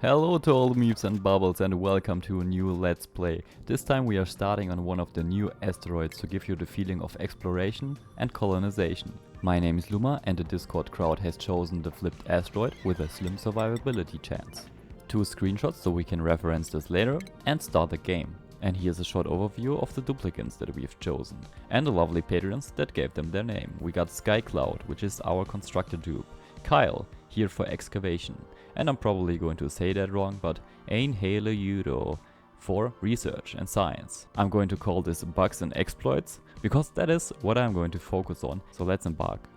Hello to all the meeps and bubbles and welcome to a new Let's Play. This time we are starting on one of the new asteroids to give you the feeling of exploration and colonization. My name is Luma and the Discord crowd has chosen the flipped asteroid with a slim survivability chance. 2 screenshots so we can reference this later and start the game. And here's a short overview of the duplicants that we've chosen and the lovely patrons that gave them their name. We got Skycloud, which is our constructor dupe, Kyle, here for excavation, and I'm probably going to say that wrong, but Einhele for research and science. I'm going to call this bugs and exploits because that is what I'm going to focus on, so let's embark.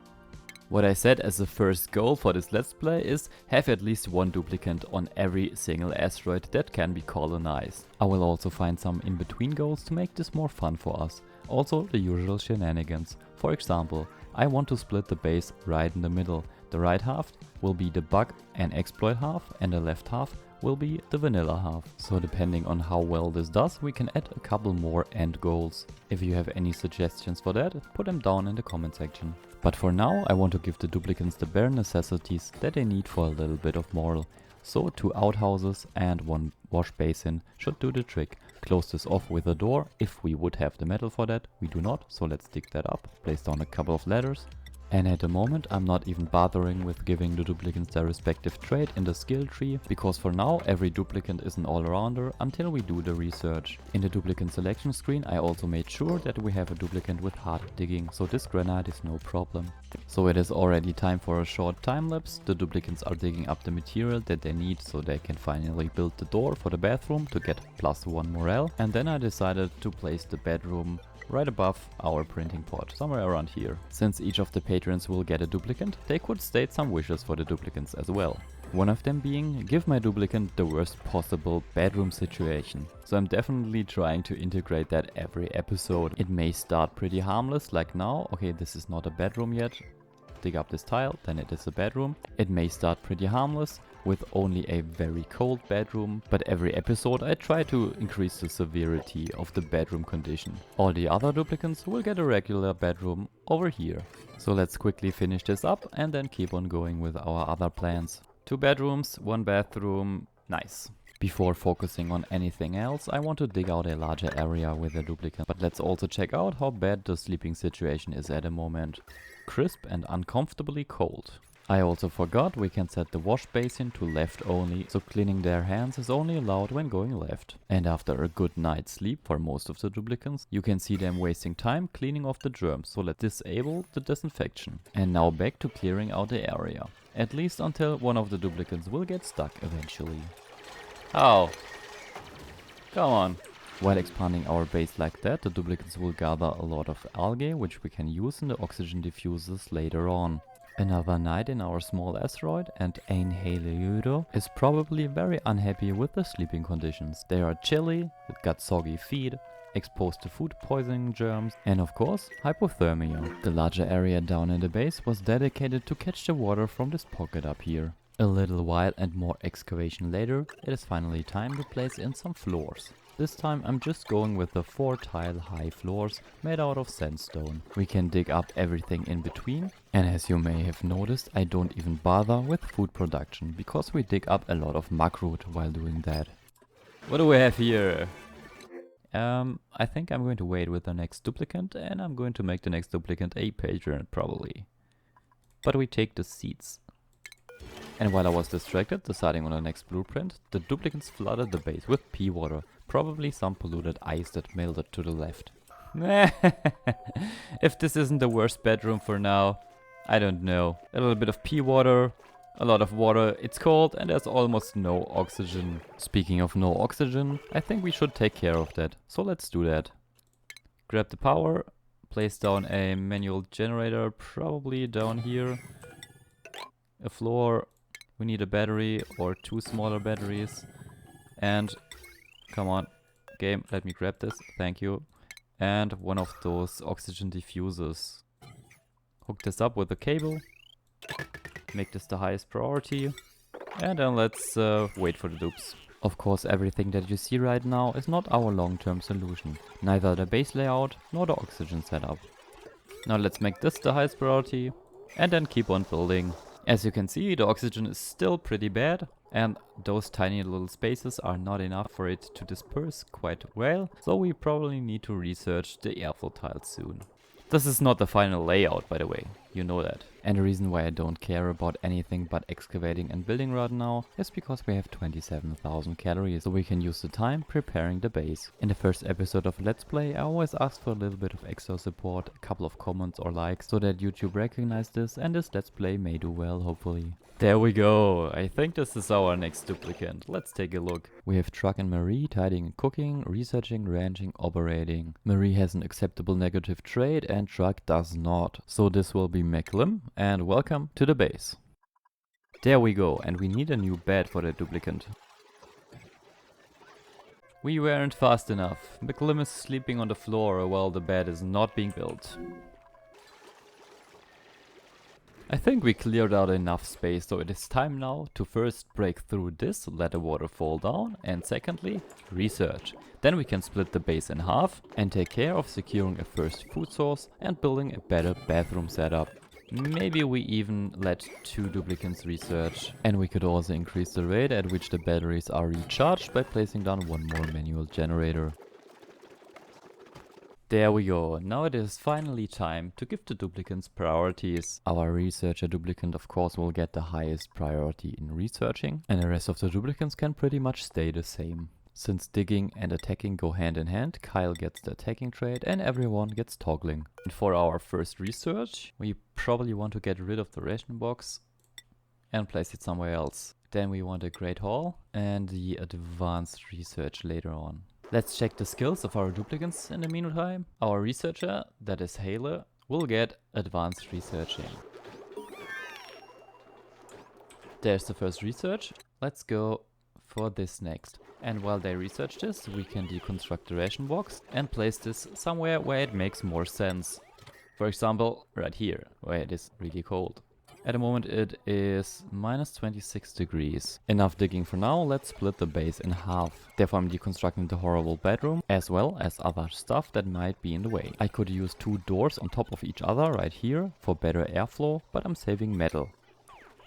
What I said as the first goal for this let's play is have at least one duplicant on every single asteroid that can be colonized. I will also find some in-between goals to make this more fun for us. Also the usual shenanigans. For example, I want to split the base right in the middle. The right half will be the bug and exploit half and the left half will be the vanilla half. So depending on how well this does, we can add a couple more end goals. If you have any suggestions for that, put them down in the comment section. But for now, I want to give the duplicants the bare necessities that they need for a little bit of moral. So 2 outhouses and 1 wash basin should do the trick. Close this off with a door if we would have the metal for that. We do not, so let's dig that up. Place down a couple of ladders. And at the moment I'm not even bothering with giving the duplicants their respective trait in the skill tree, because for now every duplicant is an all-rounder until we do the research. In the duplicant selection screen I also made sure that we have a duplicant with hard digging, so this granite is no problem. So it is already time for a short time lapse. The duplicants are digging up the material that they need so they can finally build the door for the bathroom to get +1 morale. And then I decided to place the bedroom right above our printing pod, somewhere around here. Since each of the patrons will get a duplicant, they could state some wishes for the duplicants as well. One of them being, give my duplicant the worst possible bedroom situation. So I'm definitely trying to integrate that every episode. It may start pretty harmless like now. Okay, this is not a bedroom yet. Dig up this tile, then it is a bedroom. It may start pretty harmless with only a very cold bedroom, but every episode I try to increase the severity of the bedroom condition. All the other duplicants will get a regular bedroom over here. So let's quickly finish this up and then keep on going with our other plans. 2 bedrooms, 1 bathroom, nice. Before focusing on anything else, I want to dig out a larger area with a duplicant. But let's also check out how bad the sleeping situation is at the moment. Crisp and uncomfortably cold. I also forgot we can set the wash basin to left only, so cleaning their hands is only allowed when going left. And after a good night's sleep for most of the duplicants, you can see them wasting time cleaning off the germs, so let's disable the disinfection. And now back to clearing out the area. At least until one of the duplicants will get stuck eventually. Oh, come on. While expanding our base like that, the duplicants will gather a lot of algae, which we can use in the oxygen diffusers later on. Another night in our small asteroid, and Einhele is probably very unhappy with the sleeping conditions. They are chilly, got soggy feet, exposed to food poisoning germs, and of course hypothermia. The larger area down in the base was dedicated to catch the water from this pocket up here. A little while and more excavation later, it is finally time to place in some floors. This time I'm just going with the 4 tile high floors made out of sandstone. We can dig up everything in between, and as you may have noticed, I don't even bother with food production because we dig up a lot of muckroot while doing that. What do we have here? I think I'm going to wait with the next duplicant, and I'm going to make the next duplicant a patron probably. But we take the seeds. And while I was distracted deciding on the next blueprint, the duplicants flooded the base with pea water, probably some polluted ice that melted to the left. If this isn't the worst bedroom for now, I don't know. A little bit of pea water, a lot of water, it's cold and there's almost no oxygen. Speaking of no oxygen, I think we should take care of that, so let's do that. Grab the power, place down a manual generator, probably down here. A floor, we need a battery or 2 smaller batteries, and come on game, let me grab this, thank you, and one of those oxygen diffusers. Hook this up with a cable, make this the highest priority, and then let's wait for the dupes. Of course everything that you see right now is not our long-term solution, neither the base layout nor the oxygen setup. Now let's make this the highest priority and then keep on building. As you can see, the oxygen is still pretty bad, And those tiny little spaces are not enough for it to disperse quite well, so we probably need to research the airflow tiles soon. This is not the final layout, by the way, you know that. And the reason why I don't care about anything but excavating and building right now is because we have 27,000 calories, so we can use the time preparing the base. In the first episode of Let's Play, I always ask for a little bit of extra support, a couple of comments or likes, so that YouTube recognizes this and this Let's Play may do well, hopefully. There we go. I think this is our next duplicant. Let's take a look. We have Truck and Marie tidying and cooking, researching, ranching, operating. Marie has an acceptable negative trait and Truck does not. So this will be McLim and welcome to the base. There we go, and we need a new bed for the duplicant. We weren't fast enough. McLim is sleeping on the floor while the bed is not being built. I think we cleared out enough space, so it is time now to first break through this, let the water fall down, and secondly, research. Then we can split the base in half and take care of securing a first food source and building a better bathroom setup. Maybe we even let 2 duplicants research. And we could also increase the rate at which the batteries are recharged by placing down 1 more manual generator. There we go, now it is finally time to give the duplicants priorities. Our researcher duplicant of course will get the highest priority in researching, and the rest of the duplicants can pretty much stay the same. Since digging and attacking go hand in hand, Kyle gets the attacking trait and everyone gets toggling. And for our first research, we probably want to get rid of the ration box and place it somewhere else. Then we want a great hall and the advanced research later on. Let's check the skills of our duplicants in the meantime. Our researcher, that is Hale, will get advanced researching. There's the first research. Let's go for this next. And while they research this, we can deconstruct the ration box and place this somewhere where it makes more sense. For example, right here, where it is really cold. At the moment it is minus 26 degrees. Enough digging for now, let's split the base in half. Therefore I'm deconstructing the horrible bedroom as well as other stuff that might be in the way. I could use 2 doors on top of each other right here for better airflow, but I'm saving metal.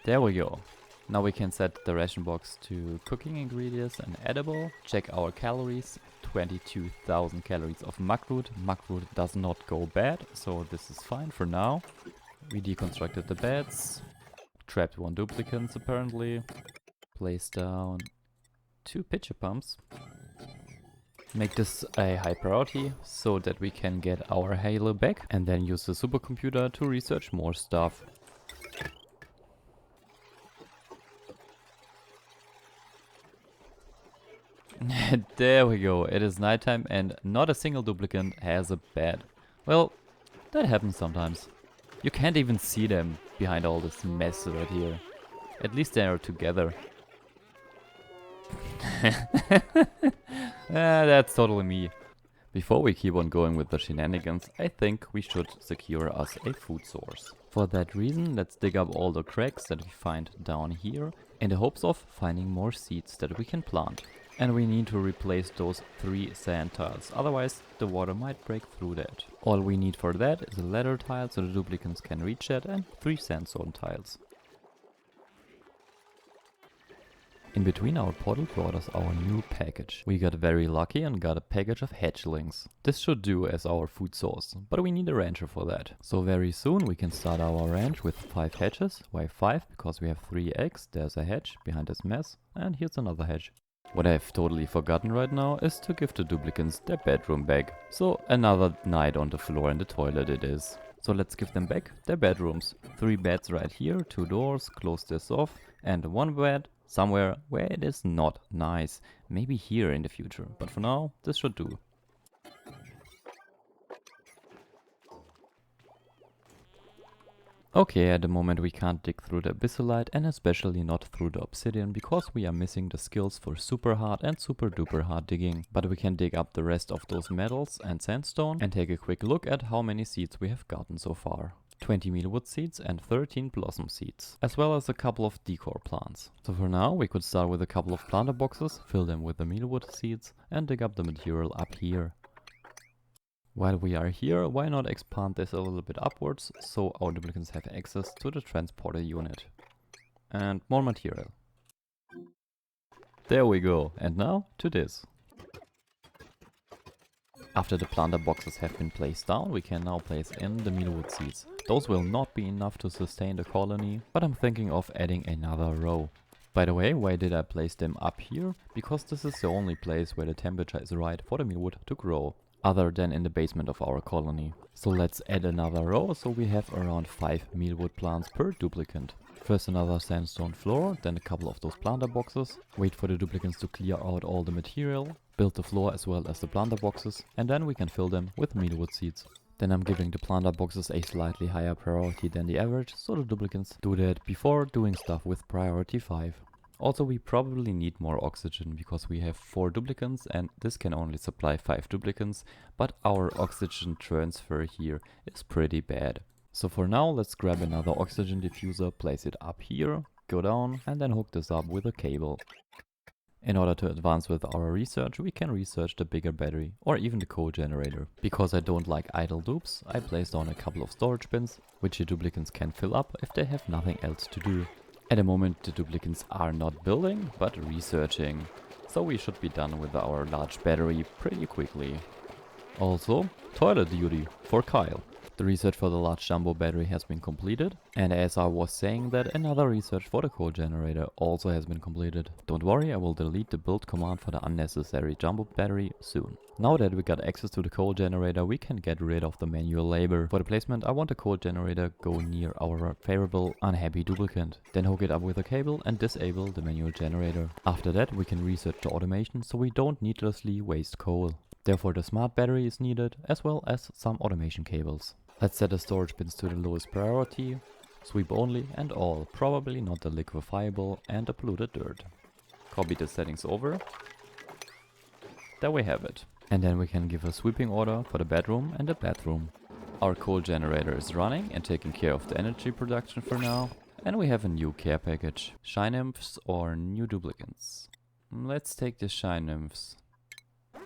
There we go. Now we can set the ration box to cooking ingredients and edible. Check our calories. 22,000 calories of muckroot. Muckroot does not go bad, so this is fine for now. We deconstructed the beds, trapped 1 duplicant apparently, placed down 2 pitcher pumps. Make this a high priority so that we can get our Halo back and then use the supercomputer to research more stuff. There we go, it is nighttime and not a single duplicant has a bed. Well, that happens sometimes. You can't even see them behind all this mess right here. At least they are together. That's totally me. Before we keep on going with the shenanigans, I think we should secure us a food source. For that reason, let's dig up all the cracks that we find down here in the hopes of finding more seeds that we can plant. And we need to replace those 3 sand tiles, otherwise the water might break through that. All we need for that is a ladder tile so the duplicants can reach that and 3 sandstone tiles. In between our portal brought us our new package. We got very lucky and got a package of hatchlings. This should do as our food source, but we need a rancher for that. So very soon we can start our ranch with 5 hatches. Why 5? Because we have 3 eggs, there's a hatch behind this mess, and here's another hatch. What I've totally forgotten right now is to give the duplicants their bedroom back. So another night on the floor in the toilet it is. So let's give them back their bedrooms. 3 beds right here, 2 doors, close this off, and 1 bed somewhere where it is not nice. Maybe here in the future, but for now this should do. Okay, at the moment we can't dig through the abyssalite and especially not through the obsidian because we are missing the skills for super hard and super duper hard digging. But we can dig up the rest of those metals and sandstone and take a quick look at how many seeds we have gotten so far. 20 mealwood seeds and 13 blossom seeds, as well as a couple of decor plants. So for now we could start with a couple of planter boxes, fill them with the mealwood seeds and dig up the material up here. While we are here, why not expand this a little bit upwards so our duplicants have access to the transporter unit. And more material. There we go. And now to this. After the planter boxes have been placed down, we can now place in the mealwood seeds. Those will not be enough to sustain the colony, but I'm thinking of adding another row. By the way, why did I place them up here? Because this is the only place where the temperature is right for the mealwood to grow, other than in the basement of our colony. So let's add another row, so we have around 5 mealwood plants per duplicant. First another sandstone floor, then a couple of those planter boxes, wait for the duplicants to clear out all the material, build the floor as well as the planter boxes, and then we can fill them with mealwood seeds. Then I'm giving the planter boxes a slightly higher priority than the average, so the duplicants do that before doing stuff with priority 5. Also, we probably need more oxygen because we have 4 duplicants and this can only supply 5 duplicants, but our oxygen transfer here is pretty bad. So for now, let's grab another oxygen diffuser, place it up here, go down and then hook this up with a cable. In order to advance with our research, we can research the bigger battery or even the coal generator. Because I don't like idle dupes, I placed down a couple of storage bins, which the duplicants can fill up if they have nothing else to do. At the moment the duplicants are not building, but researching. So we should be done with our large battery pretty quickly. Also, toilet duty for Kyle. The research for the large jumbo battery has been completed, and as I was saying that, another research for the coal generator also has been completed. Don't worry, I will delete the build command for the unnecessary jumbo battery soon. Now that we got access to the coal generator, we can get rid of the manual labor. For the placement, I want the coal generator go near our favorable unhappy duplicant. Then hook it up with a cable and disable the manual generator. After that, we can research the automation so we don't needlessly waste coal. Therefore the smart battery is needed, as well as some automation cables. Let's set the storage bins to the lowest priority, sweep only and all, probably not the liquefiable and the polluted dirt. Copy the settings over. There we have it. And then we can give a sweeping order for the bedroom and the bathroom. Our coal generator is running and taking care of the energy production for now. And we have a new care package. Shine nymphs or new duplicants. Let's take the shine nymphs.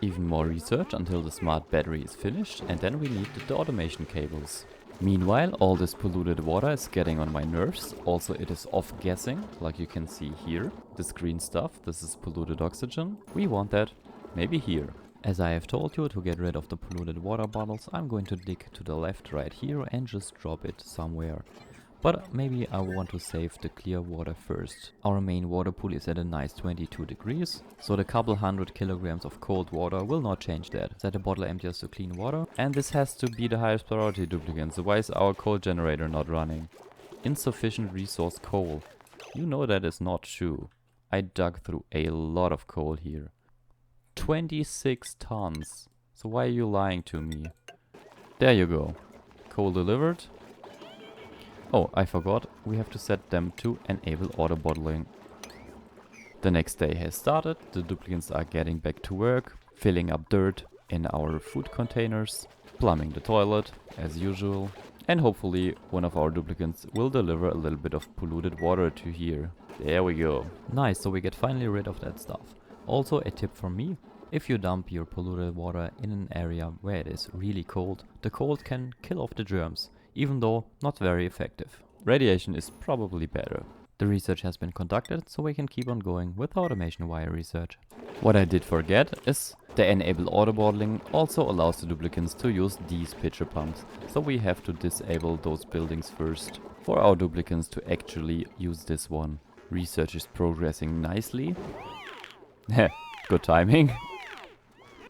Even more research until the smart battery is finished, and then we need the automation cables. Meanwhile, all this polluted water is getting on my nerves. Also, it is off-gassing, like you can see here. This green stuff, this is polluted oxygen. We want that maybe here. As I have told you, to get rid of the polluted water bottles, I'm going to dig to the left right here and just drop it somewhere. But maybe I want to save the clear water first. Our main water pool is at a nice 22 degrees, so the couple 100 kilograms of cold water will not change that. Set the bottle empties to clean water, and this has to be the highest priority duplicant, so why is our coal generator not running? Insufficient resource coal. You know that is not true. I dug through a lot of coal here. 26 tons. So why are you lying to me? There you go. Coal delivered. Oh, I forgot, we have to set them to enable auto bottling. The next day has started, the duplicants are getting back to work, filling up dirt in our food containers, plumbing the toilet, as usual, and hopefully one of our duplicants will deliver a little bit of polluted water to here. There we go. Nice, so we get finally rid of that stuff. Also a tip from me, if you dump your polluted water in an area where it is really cold, the cold can kill off the germs. Even though not very effective. Radiation is probably better. The research has been conducted, so we can keep on going with automation wire research. What I did forget is the enable auto bottling also allows the duplicants to use these pitcher pumps, so we have to disable those buildings first for our duplicants to actually use this one. Research is progressing nicely. Good timing.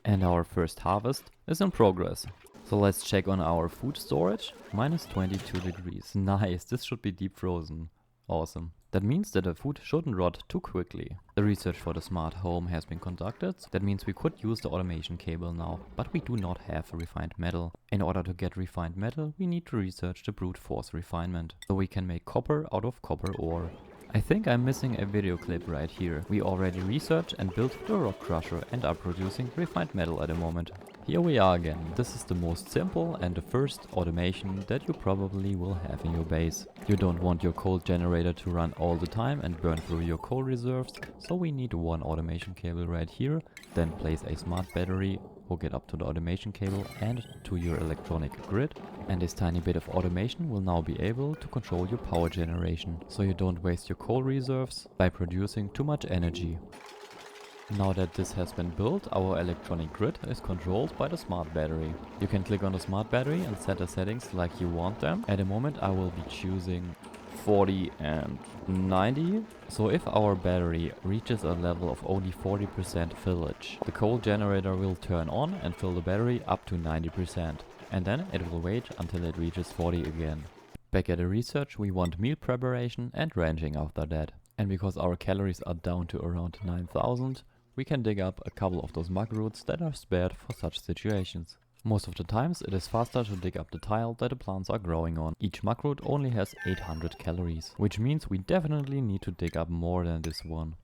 And our first harvest is in progress. So let's check on our food storage. Minus 22 degrees. Nice, this should be deep frozen. Awesome. That means that the food shouldn't rot too quickly. The research for the smart home has been conducted. That means we could use the automation cable now, but we do not have refined metal. In order to get refined metal, we need to research the brute force refinement. So we can make copper out of copper ore. I think I'm missing a video clip right here. We already researched and built the rock crusher and are producing refined metal at the moment. Here we are again. This is the most simple and the first automation that you probably will have in your base. You don't want your coal generator to run all the time and burn through your coal reserves, so we need one automation cable right here, then place a smart battery, hook it up to the automation cable and to your electronic grid, and this tiny bit of automation will now be able to control your power generation, so you don't waste your coal reserves by producing too much energy. Now that this has been built, our electronic grid is controlled by the smart battery. You can click on the smart battery and set the settings like you want them. At the moment I will be choosing 40 and 90. So if our battery reaches a level of only 40% fillage, the coal generator will turn on and fill the battery up to 90%. And then it will wait until it reaches 40 again. Back at the research, we want meal preparation and ranging after that. And because our calories are down to around 9000, we can dig up a couple of those mug roots that are spared for such situations. Most of the times it is faster to dig up the tile that the plants are growing on. Each mug root only has 800 calories, which means we definitely need to dig up more than this one.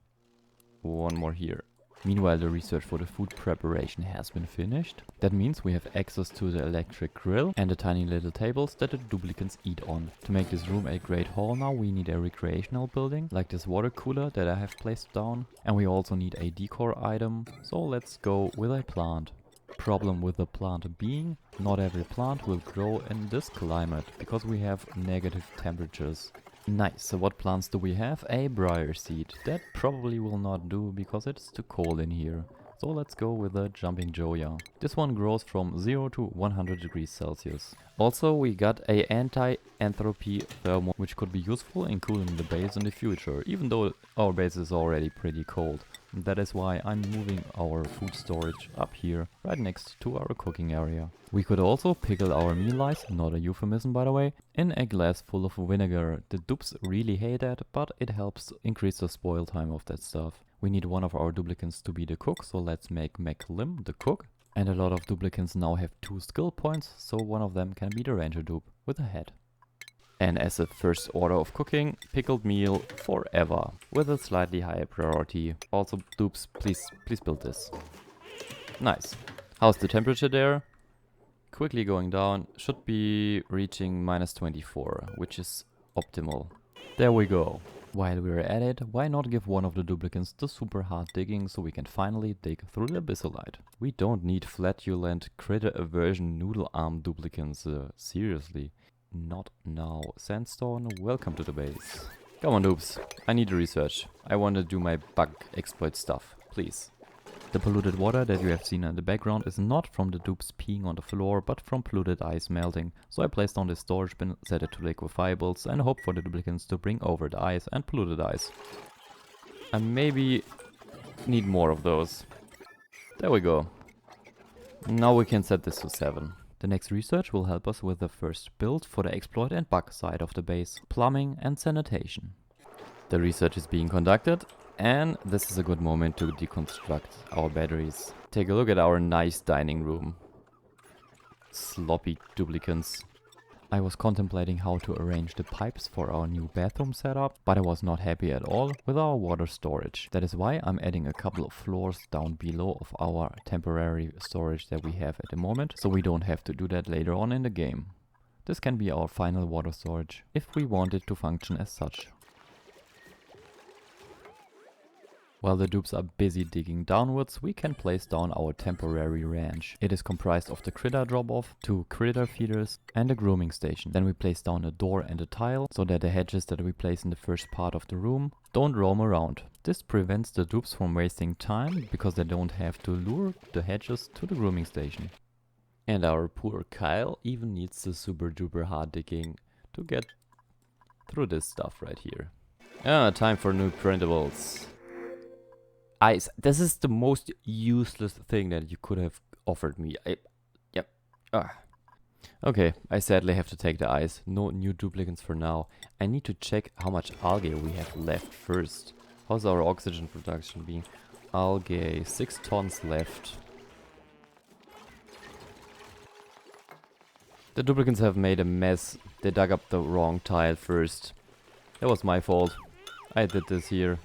One more here. Meanwhile, the research for the food preparation has been finished. That means we have access to the electric grill and the tiny little tables that the duplicants eat on. To make this room a great hall now, we need a recreational building, like this water cooler that I have placed down. And we also need a decor item, so let's go with a plant. Problem with the plant being, not every plant will grow in this climate, because we have negative temperatures. Nice, so what plants do we have? A briar seed. That probably will not do because it's too cold in here. So let's go with the jumping joya. This one grows from 0 to 100 degrees Celsius. Also we got a anti-entropy thermo, which could be useful in cooling the base in the future, even though our base is already pretty cold. That is why I'm moving our food storage up here, right next to our cooking area. We could also pickle our meal lice, not a euphemism by the way, in a glass full of vinegar. The dupes really hate that, but it helps increase the spoil time of that stuff. We need one of our duplicants to be the cook, so let's make Lim the cook. And a lot of duplicants now have 2 skill points, so one of them can be the ranger dupe with a head. And as a first order of cooking, pickled meal forever, with a slightly higher priority. Also, dupes, please build this. Nice. How's the temperature there? Quickly going down, should be reaching -24, which is optimal. There we go. While we're at it, why not give one of the duplicants the super hard digging so we can finally dig through the abyssalite. We don't need flatulent critter aversion noodle arm duplicants, seriously. Not now. Sandstone, welcome to the base. Come on dupes, I need research. I want to do my bug exploit stuff, please. The polluted water that you have seen in the background is not from the dupes peeing on the floor, but from polluted ice melting. So I placed down this storage bin, set it to liquefiables and hope for the duplicants to bring over the ice and polluted ice. I maybe need more of those. There we go. Now we can set this to 7. The next research will help us with the first build for the exploit and bug side of the base, plumbing and sanitation. The research is being conducted, and this is a good moment to deconstruct our batteries. Take a look at our nice dining room. Sloppy duplicants. I was contemplating how to arrange the pipes for our new bathroom setup, but I was not happy at all with our water storage. That is why I'm adding a couple of floors down below of our temporary storage that we have at the moment, so we don't have to do that later on in the game. This can be our final water storage, if we want it to function as such. While the dupes are busy digging downwards, we can place down our temporary ranch. It is comprised of the critter drop-off, 2 critter feeders and a grooming station. Then we place down a door and a tile, so that the hedges that we place in the first part of the room don't roam around. This prevents the dupes from wasting time, because they don't have to lure the hedges to the grooming station. And our poor Kyle even needs the super duper hard digging to get through this stuff right here. Time for new printables. Ice. This is the most useless thing that you could have offered me. Yep. Okay, I sadly have to take the ice. No new duplicants for now. I need to check how much algae we have left first. How's our oxygen production being? Algae, 6 tons left. The duplicants have made a mess. They dug up the wrong tile first. That was my fault. I did this here.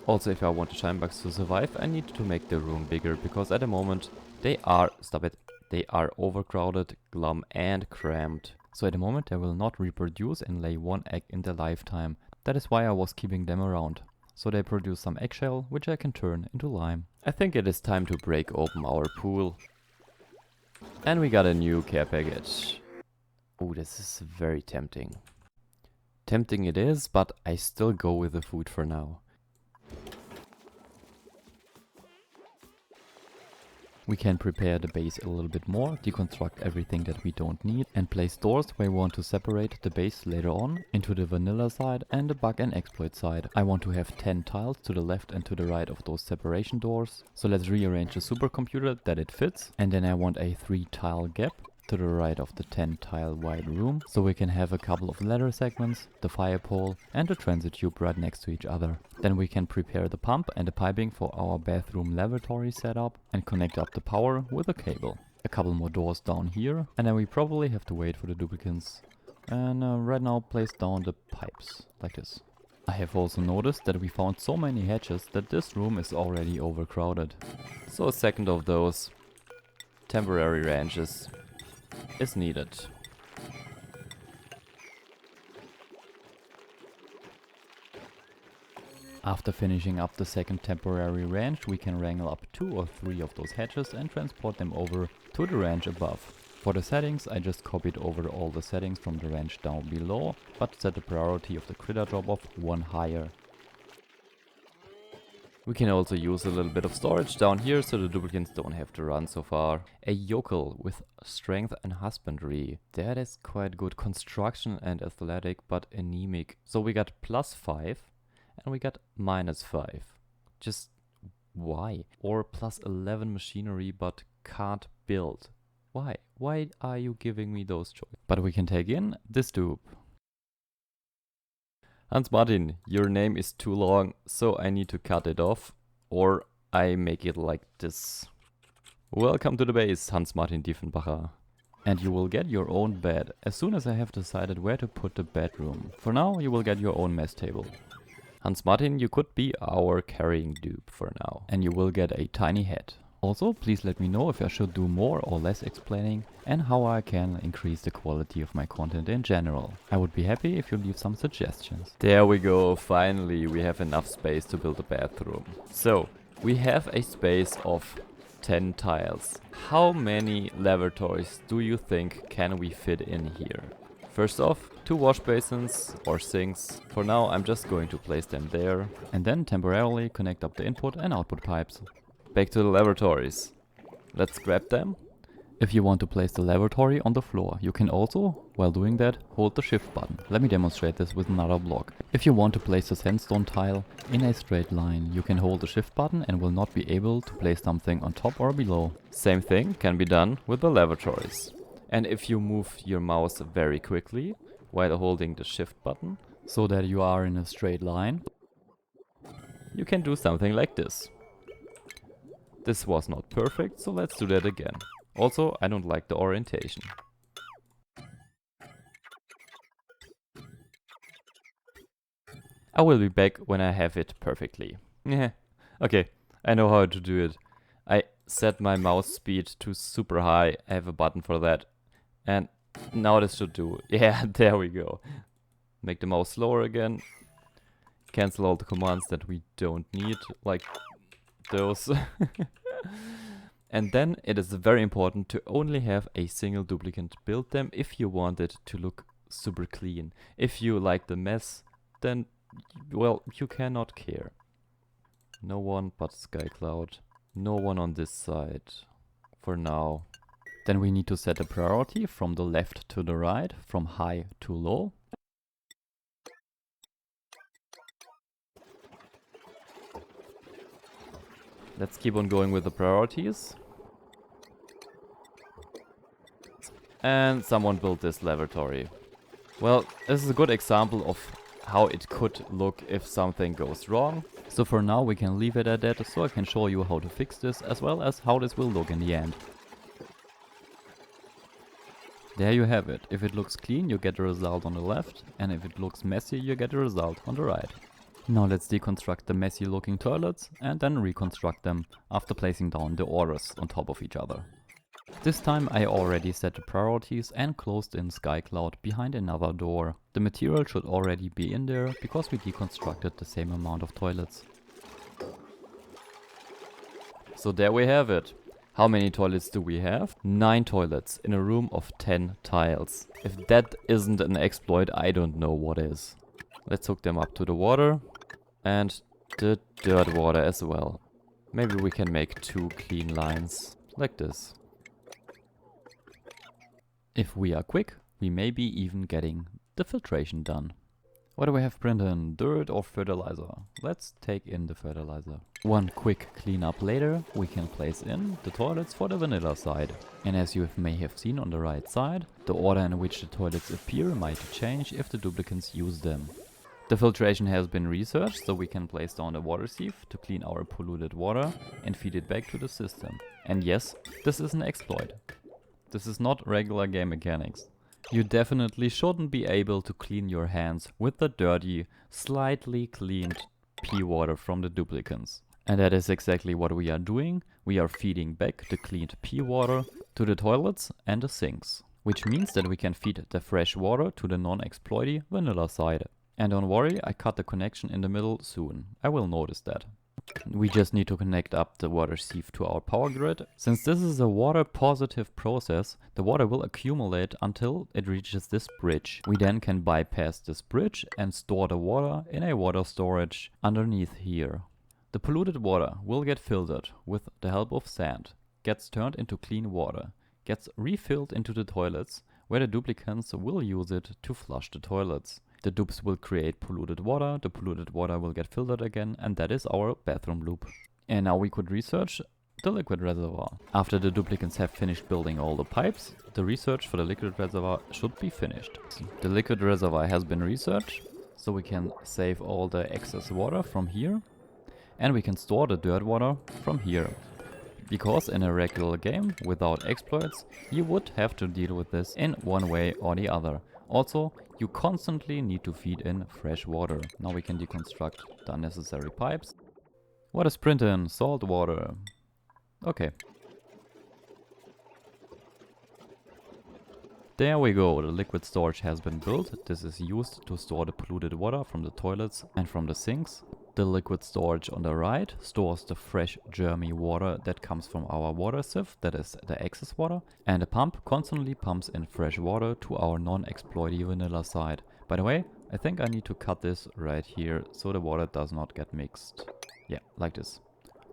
Also, if I want the shine bugs to survive, I need to make the room bigger, because at the moment they are, they are overcrowded, glum and cramped. So at the moment they will not reproduce and lay 1 egg in their lifetime. That is why I was keeping them around. So they produce some eggshell, which I can turn into lime. I think it is time to break open our pool. And we got a new care package. Oh, this is very tempting. Tempting it is, but I still go with the food for now. We can prepare the base a little bit more, deconstruct everything that we don't need, and place doors where we want to separate the base later on into the vanilla side and the bug and exploit side. I want to have 10 tiles to the left and to the right of those separation doors. So let's rearrange the supercomputer that it fits. And then I want a 3 tile gap to the right of the 10 tile wide room, so we can have a couple of ladder segments, the fire pole and the transit tube right next to each other. Then we can prepare the pump and the piping for our bathroom lavatory setup and connect up the power with a cable. A couple more doors down here, and then we probably have to wait for the duplicants. And right now place down the pipes, like this. I have also noticed that we found so many hatches that this room is already overcrowded. So a second of those temporary ranches is needed. After finishing up the second temporary ranch, we can wrangle up 2 or 3 of those hatches and transport them over to the ranch above. For the settings, I just copied over all the settings from the ranch down below, but set the priority of the critter drop-off 1 higher. We can also use a little bit of storage down here so the duplicants don't have to run so far. A yokel with strength and husbandry. That is quite good. Construction and athletic, but anemic. So we got +5 and we got -5. Just why? Or +11 machinery but can't build. Why? Why are you giving me those choices? But we can take in this dupe. Hans Martin, your name is too long, so I need to cut it off, or I make it like this. Welcome to the base, Hans Martin Diefenbacher. And you will get your own bed as soon as I have decided where to put the bedroom. For now, you will get your own mess table. Hans Martin, you could be our carrying dupe for now, and you will get a tiny head. Also, please let me know if I should do more or less explaining and how I can increase the quality of my content in general. I would be happy if you leave some suggestions. There we go, finally we have enough space to build a bathroom. So, we have a space of 10 tiles. How many lavatories do you think can we fit in here? First off, 2 wash basins or sinks. For now I'm just going to place them there. And then temporarily connect up the input and output pipes. Back to the lavatories. Let's grab them. If you want to place the lavatory on the floor, you can also, while doing that, hold the shift button. Let me demonstrate this with another block. If you want to place the sandstone tile in a straight line, you can hold the shift button and will not be able to place something on top or below. Same thing can be done with the lavatories. And if you move your mouse very quickly while holding the shift button, so that you are in a straight line, you can do something like this. This was not perfect, so let's do that again. Also, I don't like the orientation. I will be back when I have it perfectly. Okay, I know how to do it. I set my mouse speed to super high. I have a button for that. And now this should do. Yeah, there we go. Make the mouse slower again. Cancel all the commands that we don't need, like those. And then it is very important to only have a single duplicant. Build them if you want it to look super clean. If you like the mess, then, well, you cannot care. No one but SkyCloud. No one on this side. For now. Then we need to set a priority from the left to the right, from high to low. Let's keep on going with the priorities. And someone built this lavatory. Well, this is a good example of how it could look if something goes wrong. So for now we can leave it at that, so I can show you how to fix this as well as how this will look in the end. There you have it. If it looks clean, you get the result on the left, and if it looks messy, you get the result on the right. Now let's deconstruct the messy looking toilets and then reconstruct them after placing down the orders on top of each other. This time I already set the priorities and closed in SkyCloud behind another door. The material should already be in there because we deconstructed the same amount of toilets. So there we have it. How many toilets do we have? 9 toilets in a room of 10 tiles. If that isn't an exploit, I don't know what is. Let's hook them up to the water and the dirt water as well. Maybe we can make 2 clean lines. like this. If we are quick, we may be even getting the filtration done. What do we have printed? Dirt or fertilizer? Let's take in the fertilizer. One quick cleanup later, we can place in the toilets for the vanilla side. And as you may have seen on the right side, the order in which the toilets appear might change if the duplicants use them. The filtration has been researched, so we can place down a water sieve to clean our polluted water and feed it back to the system. And yes, this is an exploit. This is not regular game mechanics. You definitely shouldn't be able to clean your hands with the dirty, slightly cleaned pee water from the duplicants. And that is exactly what we are doing. We are feeding back the cleaned pee water to the toilets and the sinks. Which means that we can feed the fresh water to the non-exploity vanilla side. And don't worry, I cut the connection in the middle soon. I will notice that. We just need to connect up the water sieve to our power grid. Since this is a water positive process, the water will accumulate until it reaches this bridge. We then can bypass this bridge and store the water in a water storage underneath here. The polluted water will get filtered with the help of sand, gets turned into clean water, gets refilled into the toilets, where the duplicants will use it to flush the toilets. The dupes will create polluted water, the polluted water will get filtered again, and that is our bathroom loop. And now we could research the liquid reservoir. After the duplicants have finished building all the pipes, the research for the liquid reservoir should be finished. The liquid reservoir has been researched, so we can save all the excess water from here, and we can store the dirt water from here. Because in a regular game, without exploits, you would have to deal with this in one way or the other. Also, you constantly need to feed in fresh water. Now we can deconstruct the unnecessary pipes. What is printed? Salt water. Okay. There we go, the liquid storage has been built. This is used to store the polluted water from the toilets and from the sinks. The liquid storage on the right stores the fresh germy water that comes from our water sieve, that is the excess water. And the pump constantly pumps in fresh water to our non-exploity vanilla side. By the way, I think I need to cut this right here so the water does not get mixed. Yeah, like this.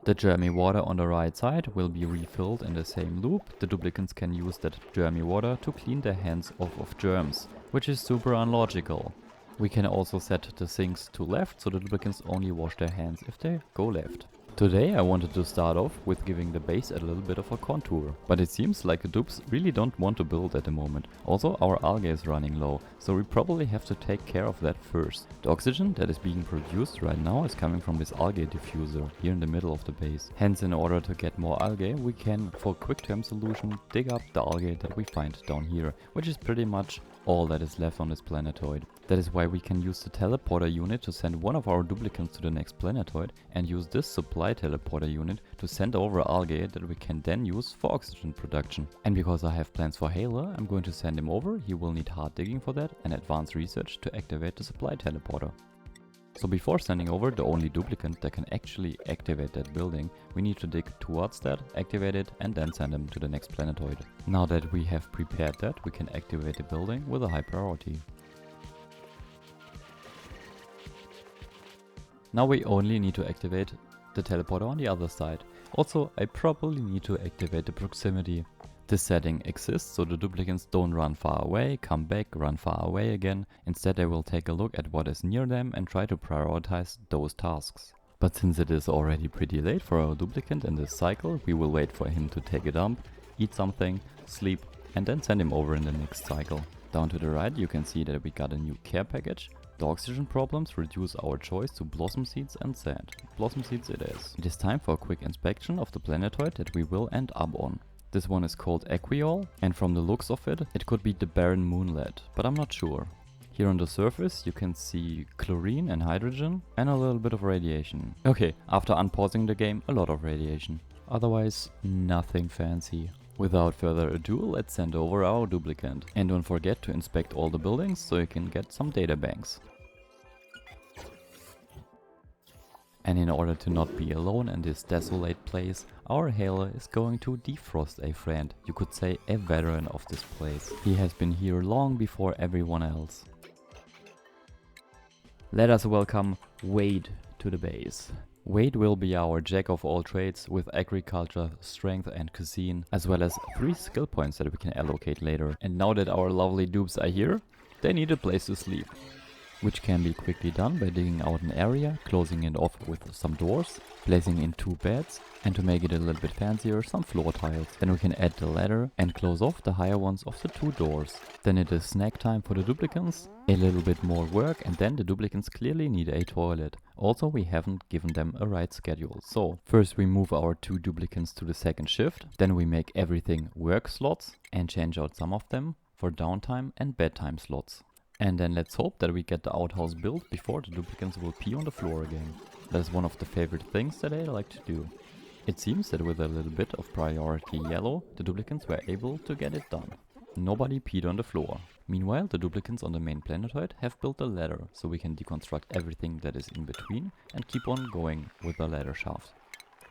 The germy water on the right side will be refilled in the same loop. The duplicants can use that germy water to clean their hands off of germs, which is super unlogical. We can also set the sinks to left, so the duplicants only wash their hands if they go left. Today I wanted to start off with giving the base a little bit of a contour, but it seems like the dupes really don't want to build at the moment. Also, our algae is running low, so we probably have to take care of that first. The oxygen that is being produced right now is coming from this algae diffuser here in the middle of the base. Hence, in order to get more algae, we can, for quick term solution, dig up the algae that we find down here, which is pretty much all that is left on this planetoid. That is why we can use the teleporter unit to send one of our duplicants to the next planetoid and use this supply teleporter unit to send over algae that we can then use for oxygen production. And because I have plans for Halo, I'm going to send him over. He will need hard digging for that and advanced research to activate the supply teleporter. So before sending over the only duplicant that can actually activate that building, we need to dig towards that, activate it, and then send him to the next planetoid. Now that we have prepared that, we can activate the building with a high priority. Now we only need to activate the teleporter on the other side. Also, I probably need to activate the proximity. This setting exists so the duplicants don't run far away, come back, run far away again. Instead they will take a look at what is near them and try to prioritize those tasks. But since it is already pretty late for our duplicant in this cycle, we will wait for him to take a dump, eat something, sleep, and then send him over in the next cycle. Down to the right you can see that we got a new care package. The oxygen problems reduce our choice to blossom seeds and sand. Blossom seeds it is. It is time for a quick inspection of the planetoid that we will end up on. This one is called Equiol, and from the looks of it, it could be the barren moonlet, but I'm not sure. Here on the surface you can see chlorine and hydrogen and a little bit of radiation. Okay, after unpausing the game, a lot of radiation. Otherwise, nothing fancy. Without further ado, let's send over our duplicant. And don't forget to inspect all the buildings so you can get some data banks. And in order to not be alone in this desolate place, our Hailer is going to defrost a friend, you could say a veteran of this place. He has been here long before everyone else. Let us welcome Wade to the base. Wade will be our jack of all trades with agriculture, strength and cuisine, as well as 3 skill points that we can allocate later. And now that our lovely dupes are here, they need a place to sleep, which can be quickly done by digging out an area, closing it off with some doors, placing in 2 beds, and to make it a little bit fancier, some floor tiles. Then we can add the ladder and close off the higher ones of the 2 doors. Then it is snack time for the duplicants, a little bit more work, and then the duplicants clearly need a toilet. Also, we haven't given them a right schedule. So first we move our 2 duplicants to the second shift, then we make everything work slots and change out some of them for downtime and bedtime slots. And then let's hope that we get the outhouse built before the duplicants will pee on the floor again. That is one of the favorite things that I like to do. It seems that with a little bit of priority yellow, the duplicants were able to get it done. Nobody peed on the floor. Meanwhile, the duplicants on the main planetoid have built a ladder, so we can deconstruct everything that is in between and keep on going with the ladder shaft.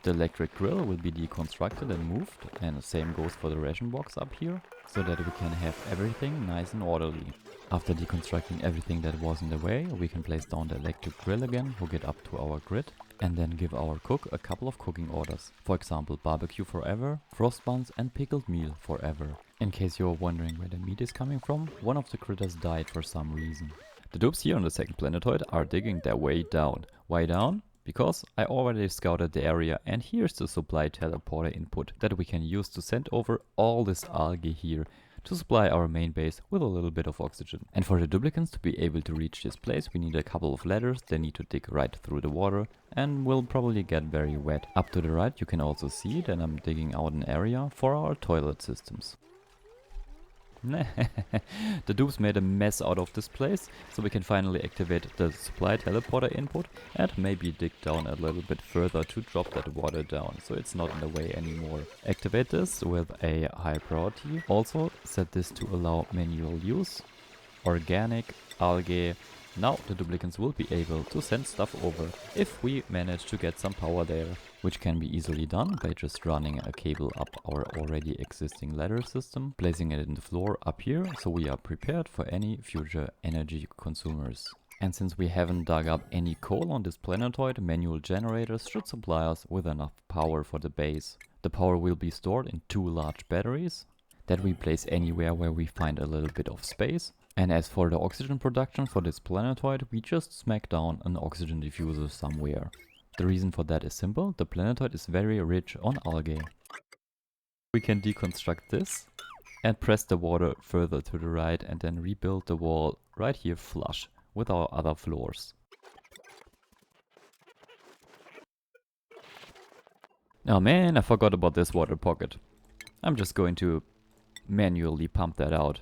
The electric grill will be deconstructed and moved, and the same goes for the ration box up here, so that we can have everything nice and orderly. After deconstructing everything that was in the way, we can place down the electric grill again, hook it up to our grid, and then give our cook a couple of cooking orders. For example, barbecue forever, frost buns and pickled meal forever. In case you're wondering where the meat is coming from, one of the critters died for some reason. The dupes here on the second planetoid are digging their way down. Why down? Because I already scouted the area, and here's the supply teleporter input that we can use to send over all this algae here to supply our main base with a little bit of oxygen. And for the duplicants to be able to reach this place, we need a couple of ladders. They need to dig right through the water and will probably get very wet. Up to the right you can also see that I'm digging out an area for our toilet systems. The dupes made a mess out of this place, so we can finally activate the supply teleporter input and maybe dig down a little bit further to drop that water down, so it's not in the way anymore. Activate this with a high priority. Also set this to allow manual use. Organic, algae. Now the duplicants will be able to send stuff over if we manage to get some power there, which can be easily done by just running a cable up our already existing ladder system, placing it in the floor up here, so we are prepared for any future energy consumers. And since we haven't dug up any coal on this planetoid, manual generators should supply us with enough power for the base. The power will be stored in 2 large batteries that we place anywhere where we find a little bit of space. And as for the oxygen production for this planetoid, we just smack down an oxygen diffuser somewhere. The reason for that is simple, the planetoid is very rich on algae. We can deconstruct this and press the water further to the right and then rebuild the wall right here flush with our other floors. Oh man, I forgot about this water pocket. I'm just going to manually pump that out.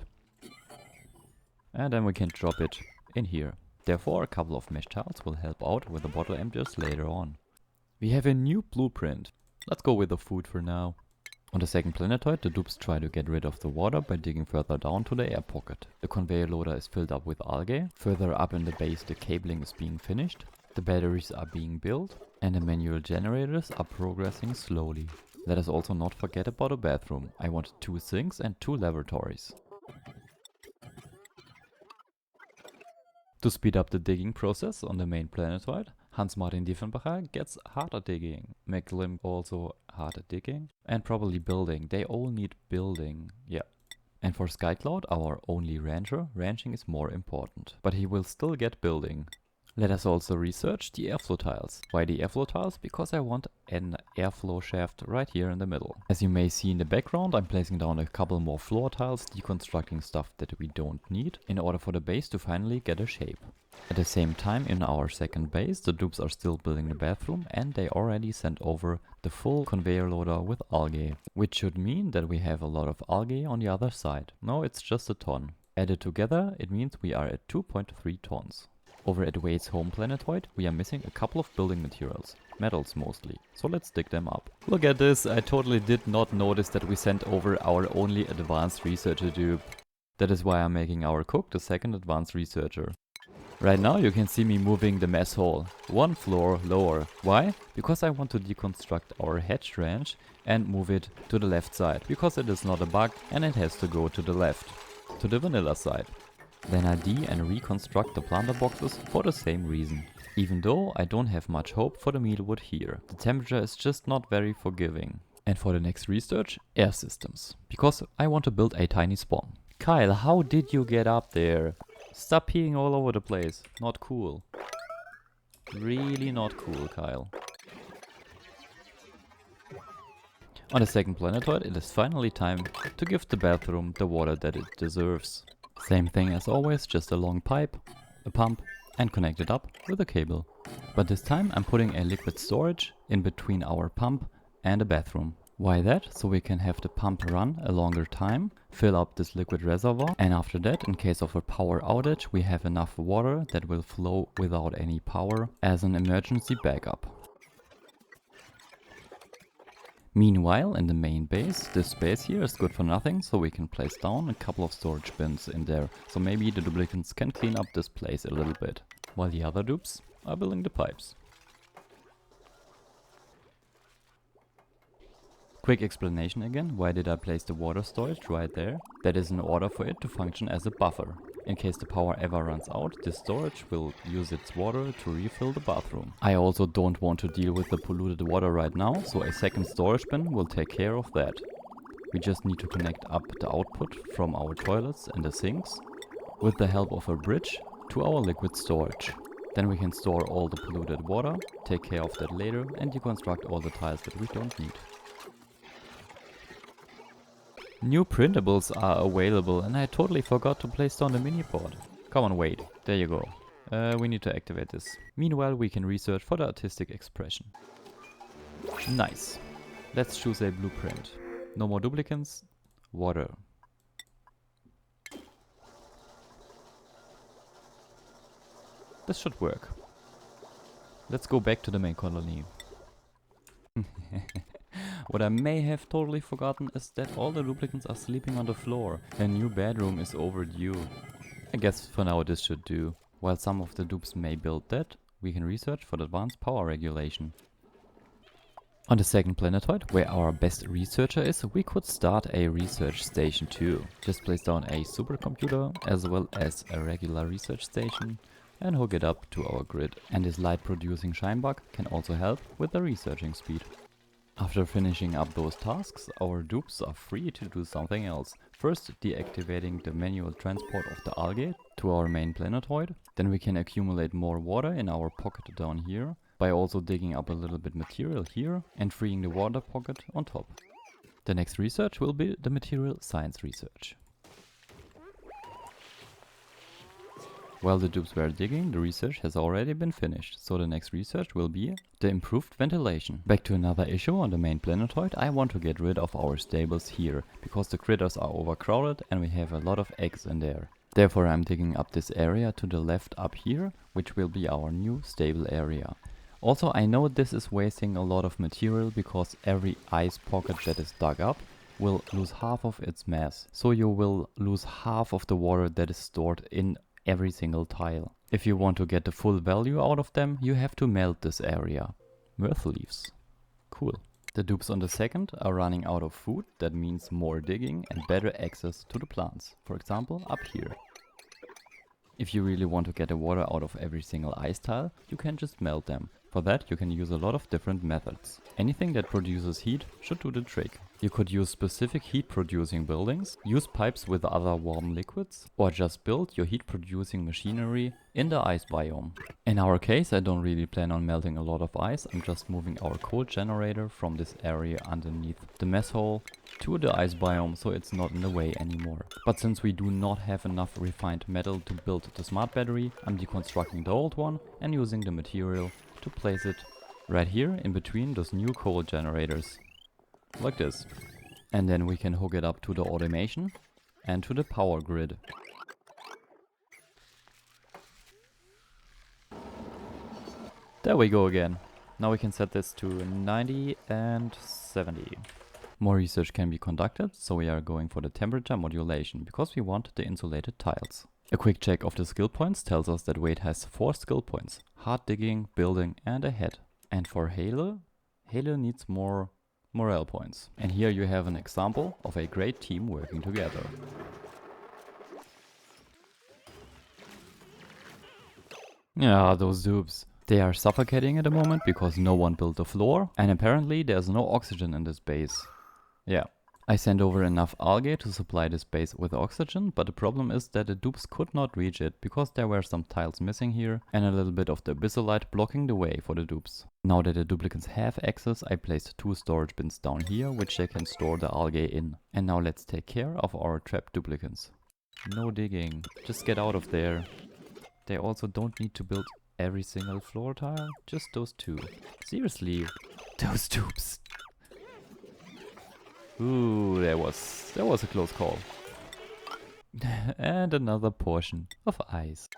And then we can drop it in here. Therefore, a couple of mesh tiles will help out with the bottle emptiers later on. We have a new blueprint. Let's go with the food for now. On the second planetoid, the dupes try to get rid of the water by digging further down to the air pocket. The conveyor loader is filled up with algae. Further up in the base, the cabling is being finished. The batteries are being built. And the manual generators are progressing slowly. Let us also not forget about a bathroom. I want 2 sinks and 2 lavatories. To speed up the digging process on the main planetoid, Hans-Martin Diefenbacher gets harder digging, McLim also harder digging, and probably building. They all need building, yeah. And for Skycloud, our only rancher, ranching is more important, but he will still get building. Let us also research the airflow tiles. Why the airflow tiles? Because I want an airflow shaft right here in the middle. As you may see in the background, I'm placing down a couple more floor tiles, deconstructing stuff that we don't need, in order for the base to finally get a shape. At the same time, in our second base, the dupes are still building the bathroom, and they already sent over the full conveyor loader with algae, which should mean that we have a lot of algae on the other side. No, it's just a ton. Added together, it means we are at 2.3 tons. Over at Wade's home planetoid, we are missing a couple of building materials, metals mostly, so let's dig them up. Look at this, I totally did not notice that we sent over our only advanced researcher dupe. That is why I'm making our cook the second advanced researcher. Right now you can see me moving the mess hall, 1 floor lower. Why? Because I want to deconstruct our hatch ranch and move it to the left side, because it is not a bug and it has to go to the left, to the vanilla side. Then I and reconstruct the planter boxes for the same reason. Even though I don't have much hope for the mealwood here. The temperature is just not very forgiving. And for the next research, air systems. Because I want to build a tiny spawn. Kyle, how did you get up there? Stop peeing all over the place. Not cool. Really not cool, Kyle. On the second planetoid, it is finally time to give the bathroom the water that it deserves. Same thing as always, just a long pipe, a pump, and connect it up with a cable. But this time I'm putting a liquid storage in between our pump and the bathroom. Why that? So we can have the pump run a longer time, fill up this liquid reservoir, and after that, in case of a power outage, we have enough water that will flow without any power as an emergency backup. Meanwhile, in the main base, this space here is good for nothing, so we can place down a couple of storage bins in there. So maybe the duplicants can clean up this place a little bit, while the other dupes are building the pipes. Quick explanation again, why did I place the water storage right there? That is in order for it to function as a buffer. In case the power ever runs out, this storage will use its water to refill the bathroom. I also don't want to deal with the polluted water right now, so a second storage bin will take care of that. We just need to connect up the output from our toilets and the sinks with the help of a bridge to our liquid storage. Then we can store all the polluted water, take care of that later, and deconstruct all the tiles that we don't need. New printables are available and I totally forgot to place down the mini-board. Come on, wait. There you go. We need to activate this. Meanwhile, we can research for the artistic expression. Nice. Let's choose a blueprint. No more duplicants. Water. This should work. Let's go back to the main colony. What I may have totally forgotten is that all the duplicants are sleeping on the floor. A new bedroom is overdue. I guess for now this should do. While some of the dupes may build that, we can research for the advanced power regulation. On the second planetoid, where our best researcher is, we could start a research station too. Just place down a supercomputer as well as a regular research station and hook it up to our grid. And this light producing shinebug can also help with the researching speed. After finishing up those tasks, our dupes are free to do something else. First, deactivating the manual transport of the algae to our main planetoid. Then we can accumulate more water in our pocket down here by also digging up a little bit material here and freeing the water pocket on top. The next research will be the material science research. While the dupes were digging, the research has already been finished, so the next research will be the improved ventilation. Back to another issue on the main planetoid, I want to get rid of our stables here, because the critters are overcrowded and we have a lot of eggs in there. Therefore I'm digging up this area to the left up here, which will be our new stable area. Also, I know this is wasting a lot of material because every ice pocket that is dug up will lose half of its mass, so you will lose half of the water that is stored in every single tile. If you want to get the full value out of them, you have to melt this area. Mirth leaves. Cool. The dupes on the second are running out of food, that means more digging and better access to the plants. For example, up here. If you really want to get the water out of every single ice tile, you can just melt them. For that you can use a lot of different methods. Anything that produces heat should do the trick. You could use specific heat producing buildings, use pipes with other warm liquids, or just build your heat producing machinery in the ice biome. In our case, I don't really plan on melting a lot of ice, I'm just moving our cold generator from this area underneath the mess hole to the ice biome, so it's not in the way anymore. But since we do not have enough refined metal to build the smart battery, I'm deconstructing the old one and using the material to place it right here in between those new coal generators. Like this. And then we can hook it up to the automation and to the power grid. There we go again. Now we can set this to 90 and 70. More research can be conducted, so we are going for the temperature modulation because we want the insulated tiles. A quick check of the skill points tells us that Wade has 4 skill points: hard digging, building and a head. And for Hale needs more morale points. And here you have an example of a great team working together. Yeah, those dupes. They are suffocating at the moment because no one built the floor, and apparently there's no oxygen in this base. Yeah. I sent over enough algae to supply this base with oxygen, but the problem is that the dupes could not reach it because there were some tiles missing here and a little bit of the abyssalite blocking the way for the dupes. Now that the duplicants have access, I placed 2 storage bins down here which they can store the algae in. And now let's take care of our trapped duplicants. No digging, just get out of there. They also don't need to build every single floor tile, just those 2. Seriously, those dupes. Ooh, that was a close call. And another portion of ice.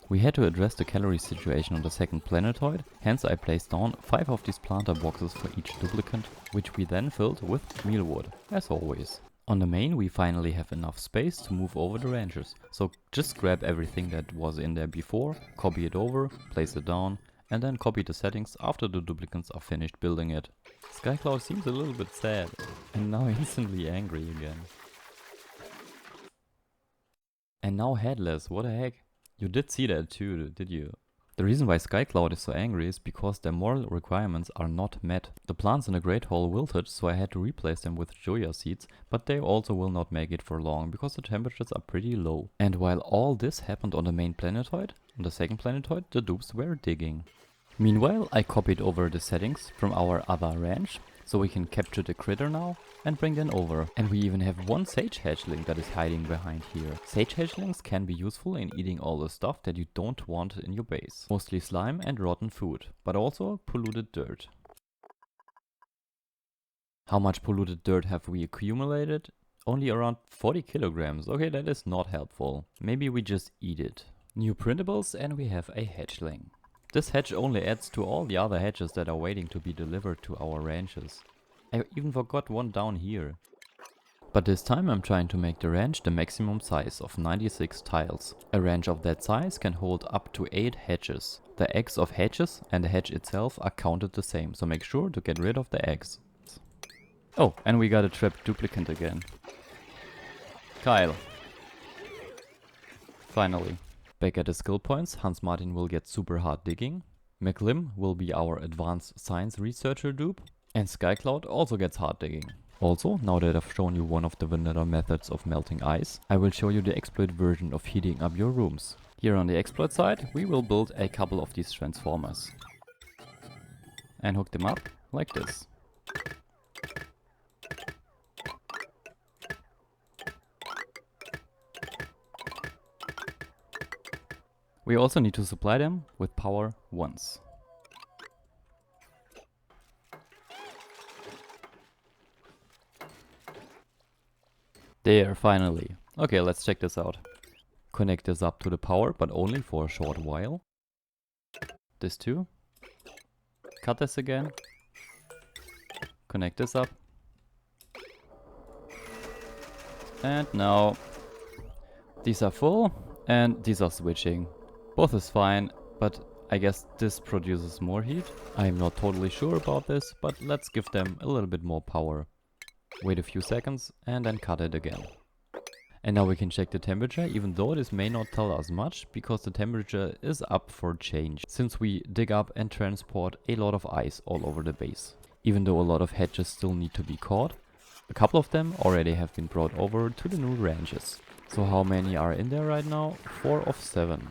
We had to address the calorie situation on the second planetoid, hence I placed down 5 of these planter boxes for each duplicant, which we then filled with mealwood, as always. On the main we finally have enough space to move over the ranches, so just grab everything that was in there before, copy it over, place it down, and then copy the settings after the duplicants are finished building it. Skycloud seems a little bit sad, and now instantly angry again. And now headless, what the heck? You did see that too, did you? The reason why Skycloud is so angry is because their moral requirements are not met. The plants in the Great Hall wilted, so I had to replace them with Joya seeds, but they also will not make it for long because the temperatures are pretty low. And while all this happened on the main planetoid, on the second planetoid the dupes were digging. Meanwhile, I copied over the settings from our other ranch, so we can capture the critter now and bring them over. And we even have 1 sage hatchling that is hiding behind here. Sage hatchlings can be useful in eating all the stuff that you don't want in your base. Mostly slime and rotten food, but also polluted dirt. How much polluted dirt have we accumulated? Only around 40 kilograms. Okay, that is not helpful. Maybe we just eat it. New printables and we have a hatchling. This hatch only adds to all the other hatches that are waiting to be delivered to our ranches. I even forgot one down here. But this time I'm trying to make the ranch the maximum size of 96 tiles. A ranch of that size can hold up to 8 hatches. The eggs of hatches and the hatch itself are counted the same, so make sure to get rid of the eggs. Oh, and we got a trapped duplicant again. Kyle. Finally. Back at the skill points, Hans Martin will get super hard digging, McLim will be our advanced science researcher dupe, and Skycloud also gets hard digging. Also, now that I've shown you one of the vanilla methods of melting ice, I will show you the exploit version of heating up your rooms. Here on the exploit side, we will build a couple of these transformers. And hook them up like this. We also need to supply them with power once. There, finally. Okay, let's check this out. Connect this up to the power, but only for a short while. This too. Cut this again. Connect this up. And now these are full and these are switching. Both is fine, but I guess this produces more heat. I am not totally sure about this, but let's give them a little bit more power. Wait a few seconds and then cut it again. And now we can check the temperature, even though this may not tell us much, because the temperature is up for change, since we dig up and transport a lot of ice all over the base. Even though a lot of hatches still need to be caught, a couple of them already have been brought over to the new ranches. So how many are in there right now? 4 of 7.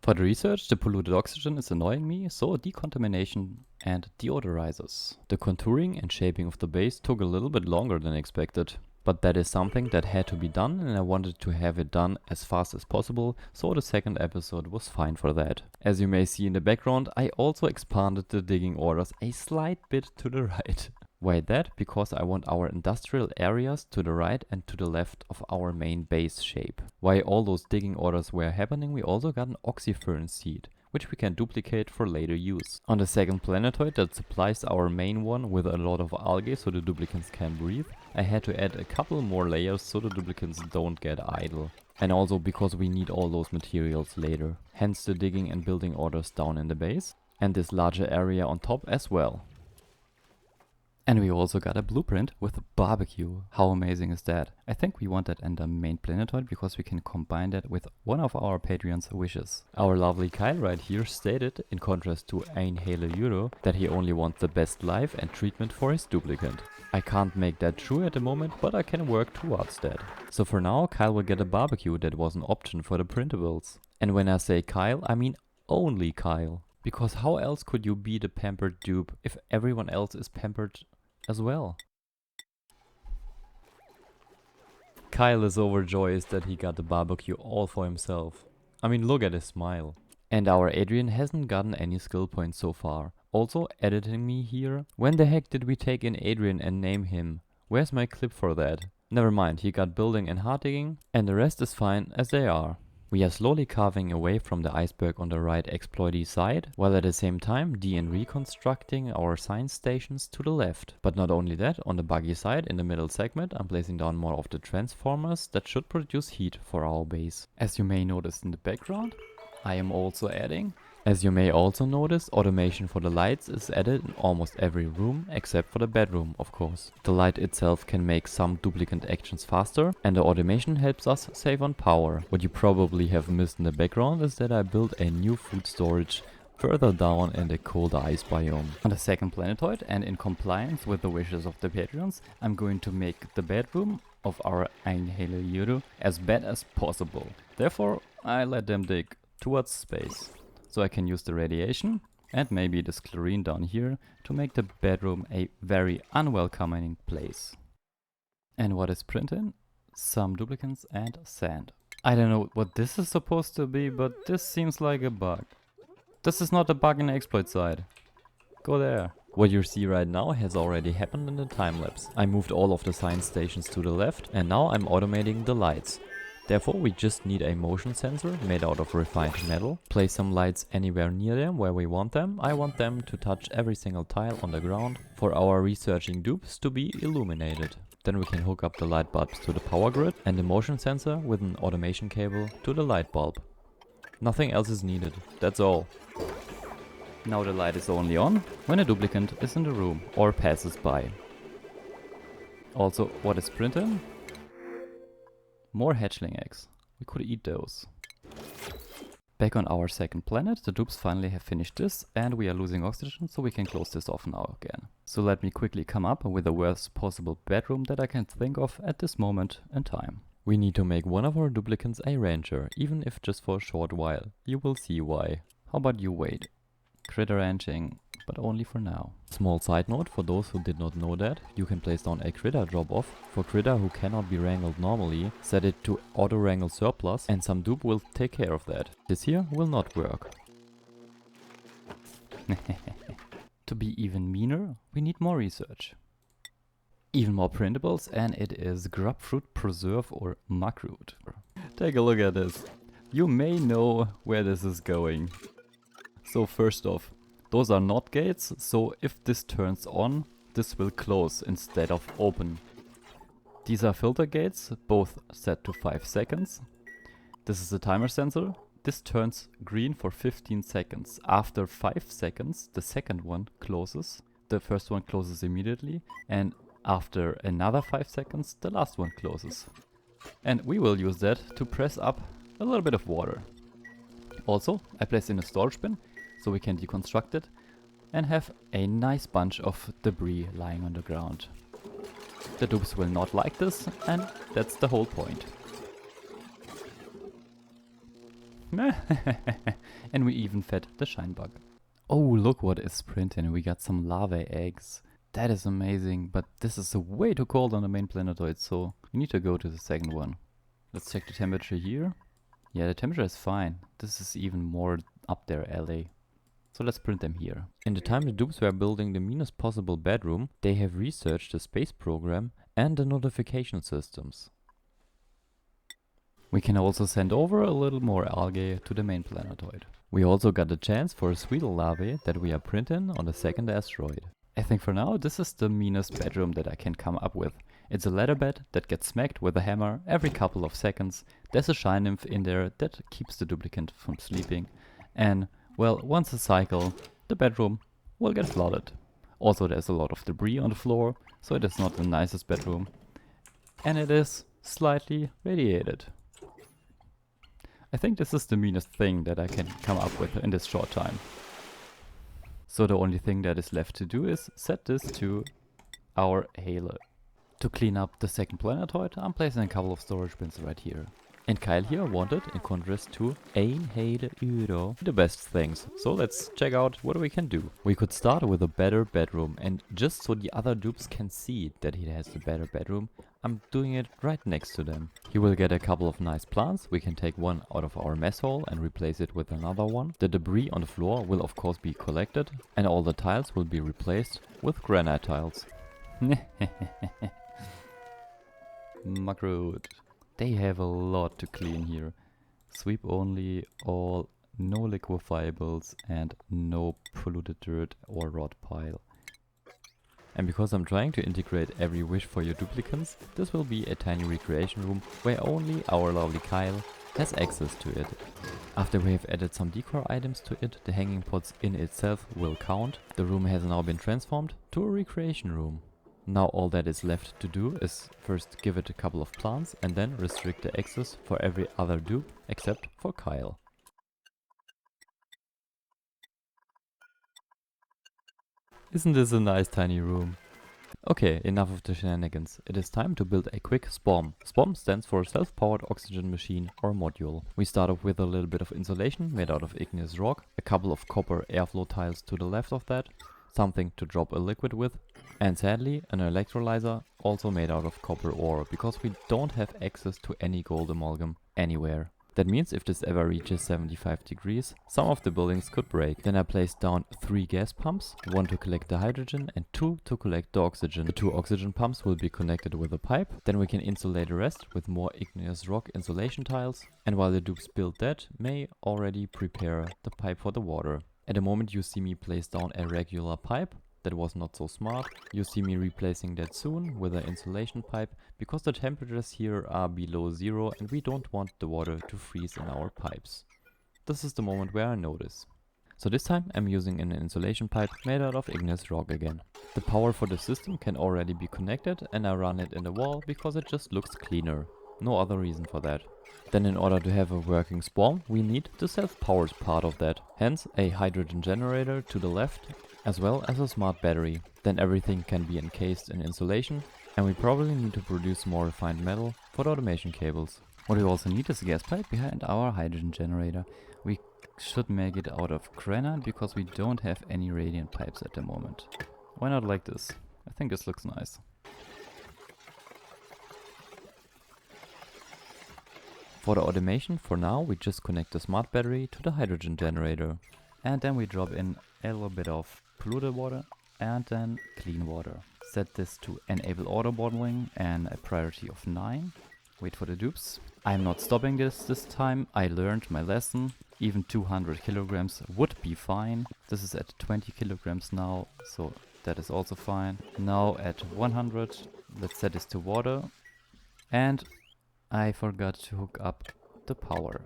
For the research, the polluted oxygen is annoying me, so decontamination and deodorizers. The contouring and shaping of the base took a little bit longer than expected. But that is something that had to be done, and I wanted to have it done as fast as possible, so the second episode was fine for that. As you may see in the background, I also expanded the digging orders a slight bit to the right. Why that? Because I want our industrial areas to the right and to the left of our main base shape. While all those digging orders were happening, we also got an oxyfern seed, which we can duplicate for later use. On the second planetoid that supplies our main one with a lot of algae so the duplicants can breathe, I had to add a couple more layers so the duplicants don't get idle. And also because we need all those materials later. Hence the digging and building orders down in the base, and this larger area on top as well. And we also got a blueprint with a barbecue. How amazing is that? I think we want that in the main planetoid because we can combine that with one of our Patreon's wishes. Our lovely Kyle right here stated, in contrast to Ein Hele Euro, that he only wants the best life and treatment for his duplicant. I can't make that true at the moment, but I can work towards that. So for now, Kyle will get a barbecue that was an option for the printables. And when I say Kyle, I mean only Kyle. Because how else could you be the pampered dupe if everyone else is pampered as well? Kyle is overjoyed that he got the barbecue all for himself. I mean, look at his smile. And our Adrian hasn't gotten any skill points so far. Also editing me here. When the heck did we take in Adrian and name him? Where's my clip for that? Never mind, he got building and hard digging, and the rest is fine as they are. We are slowly carving away from the iceberg on the right exploitee side, while at the same time reconstructing our science stations to the left. But not only that, on the buggy side in the middle segment I'm placing down more of the transformers that should produce heat for our base. As you may notice in the background, I am also adding. As you may also notice, automation for the lights is added in almost every room except for the bedroom, of course. The light itself can make some duplicant actions faster, and the automation helps us save on power. What you probably have missed in the background is that I built a new food storage further down in the cold ice biome. On the second planetoid, and in compliance with the wishes of the Patreons, I'm going to make the bedroom of our Ein Hele Euro as bad as possible. Therefore, I let them dig towards space. So I can use the radiation and maybe the sclerine down here to make the bedroom a very unwelcoming place. And what is printed? Some duplicants and sand. I don't know what this is supposed to be, but this seems like a bug. This is not a bug in the exploit side. Go there. What you see right now has already happened in the time lapse. I moved all of the science stations to the left and now I'm automating the lights. Therefore, we just need a motion sensor made out of refined metal. Place some lights anywhere near them where we want them. I want them to touch every single tile on the ground for our researching dupes to be illuminated. Then we can hook up the light bulbs to the power grid and the motion sensor with an automation cable to the light bulb. Nothing else is needed, that's all. Now the light is only on when a duplicant is in the room or passes by. Also, what is printed? More hatchling eggs. We could eat those. Back on our second planet, the dupes finally have finished this and we are losing oxygen, so we can close this off now again. So let me quickly come up with the worst possible bedroom that I can think of at this moment in time. We need to make one of our duplicants a ranger, even if just for a short while. You will see why. How about you wait? Critter ranching, but only for now. Small side note for those who did not know that, you can place down a critter drop off. For critter who cannot be wrangled normally, set it to auto wrangle surplus and some dupe will take care of that. This here will not work. To be even meaner, we need more research. Even more printables, and it is grubfruit preserve or muckroot. Take a look at this. You may know where this is going. So first off, those are NOT gates, so if this turns on, this will close instead of open. These are filter gates, both set to 5 seconds. This is a timer sensor. This turns green for 15 seconds. After 5 seconds, the second one closes. The first one closes immediately, and after another 5 seconds, the last one closes. And we will use that to press up a little bit of water. Also, I placed in a storage bin, so we can deconstruct it and have a nice bunch of debris lying on the ground. The dupes will not like this, and that's the whole point. And we even fed the shine bug. Oh, look what is printing. We got some larvae eggs. That is amazing, but this is way too cold on the main planetoid, so we need to go to the second one. Let's check the temperature here. Yeah, the temperature is fine. This is even more up their alley. So let's print them here. In the time the dupes were building the meanest possible bedroom, they have researched the space program and the notification systems. We can also send over a little more algae to the main planetoid. We also got a chance for a sweetle larvae that we are printing on the second asteroid. I think for now this is the meanest bedroom that I can come up with. It's a ladder bed that gets smacked with a hammer every couple of seconds. There's a shine nymph in there that keeps the duplicant from sleeping. And, well, once a cycle, the bedroom will get flooded. Also, there's a lot of debris on the floor, so it is not the nicest bedroom. And it is slightly radiated. I think this is the meanest thing that I can come up with in this short time. So the only thing that is left to do is set this to our halo. To clean up the second planetoid, I'm placing a couple of storage bins right here. And Kyle here wanted, in contrast to een hele euro, the best things. So let's check out what we can do. We could start with a better bedroom, and just so the other dupes can see that he has the better bedroom, I'm doing it right next to them. He will get a couple of nice plants. We can take one out of our mess hall and replace it with another one. The debris on the floor will of course be collected, and all the tiles will be replaced with granite tiles. Macroot. They have a lot to clean here. Sweep only, all, no liquefiables, and no polluted dirt or rot pile. And because I'm trying to integrate every wish for your duplicants, this will be a tiny recreation room where only our lovely Kyle has access to it. After we have added some decor items to it, the hanging pots in itself will count. The room has now been transformed to a recreation room. Now all that is left to do is first give it a couple of plants and then restrict the access for every other dupe except for Kyle. Isn't this a nice tiny room? Okay, enough of the shenanigans. It is time to build a quick SPOM. SPOM stands for self-powered oxygen machine or module. We start off with a little bit of insulation made out of igneous rock, a couple of copper airflow tiles to the left of that, something to drop a liquid with, and sadly an electrolyzer also made out of copper ore, because we don't have access to any gold amalgam anywhere. That means if this ever reaches 75 degrees, some of the buildings could break. Then I placed down 3 gas pumps, 1 to collect the hydrogen and 2 to collect the oxygen. The 2 oxygen pumps will be connected with a pipe, then we can insulate the rest with more igneous rock insulation tiles, and while the dupes build that, may already prepare the pipe for the water. At the moment you see me place down a regular pipe. That was not so smart. You see me replacing that soon with an insulation pipe, because the temperatures here are below 0 and we don't want the water to freeze in our pipes. This is the moment where I notice. So this time I'm using an insulation pipe made out of igneous rock again. The power for the system can already be connected and I run it in the wall because it just looks cleaner. No other reason for that. Then in order to have a working SPOM, we need the self-powered part of that. Hence a hydrogen generator to the left, as well as a smart battery. Then everything can be encased in insulation, and we probably need to produce more refined metal for the automation cables. What we also need is a gas pipe behind our hydrogen generator. We should make it out of granite because we don't have any radiant pipes at the moment. Why not like this? I think this looks nice. For the automation, for now, we just connect the smart battery to the hydrogen generator. And then we drop in a little bit of polluted water and then clean water. Set this to enable auto bottling and a priority of 9. Wait for the dupes. I'm not stopping this time. I learned my lesson. Even 200 kilograms would be fine. This is at 20 kilograms now, so that is also fine. Now at 100, let's set this to water. And I forgot to hook up the power.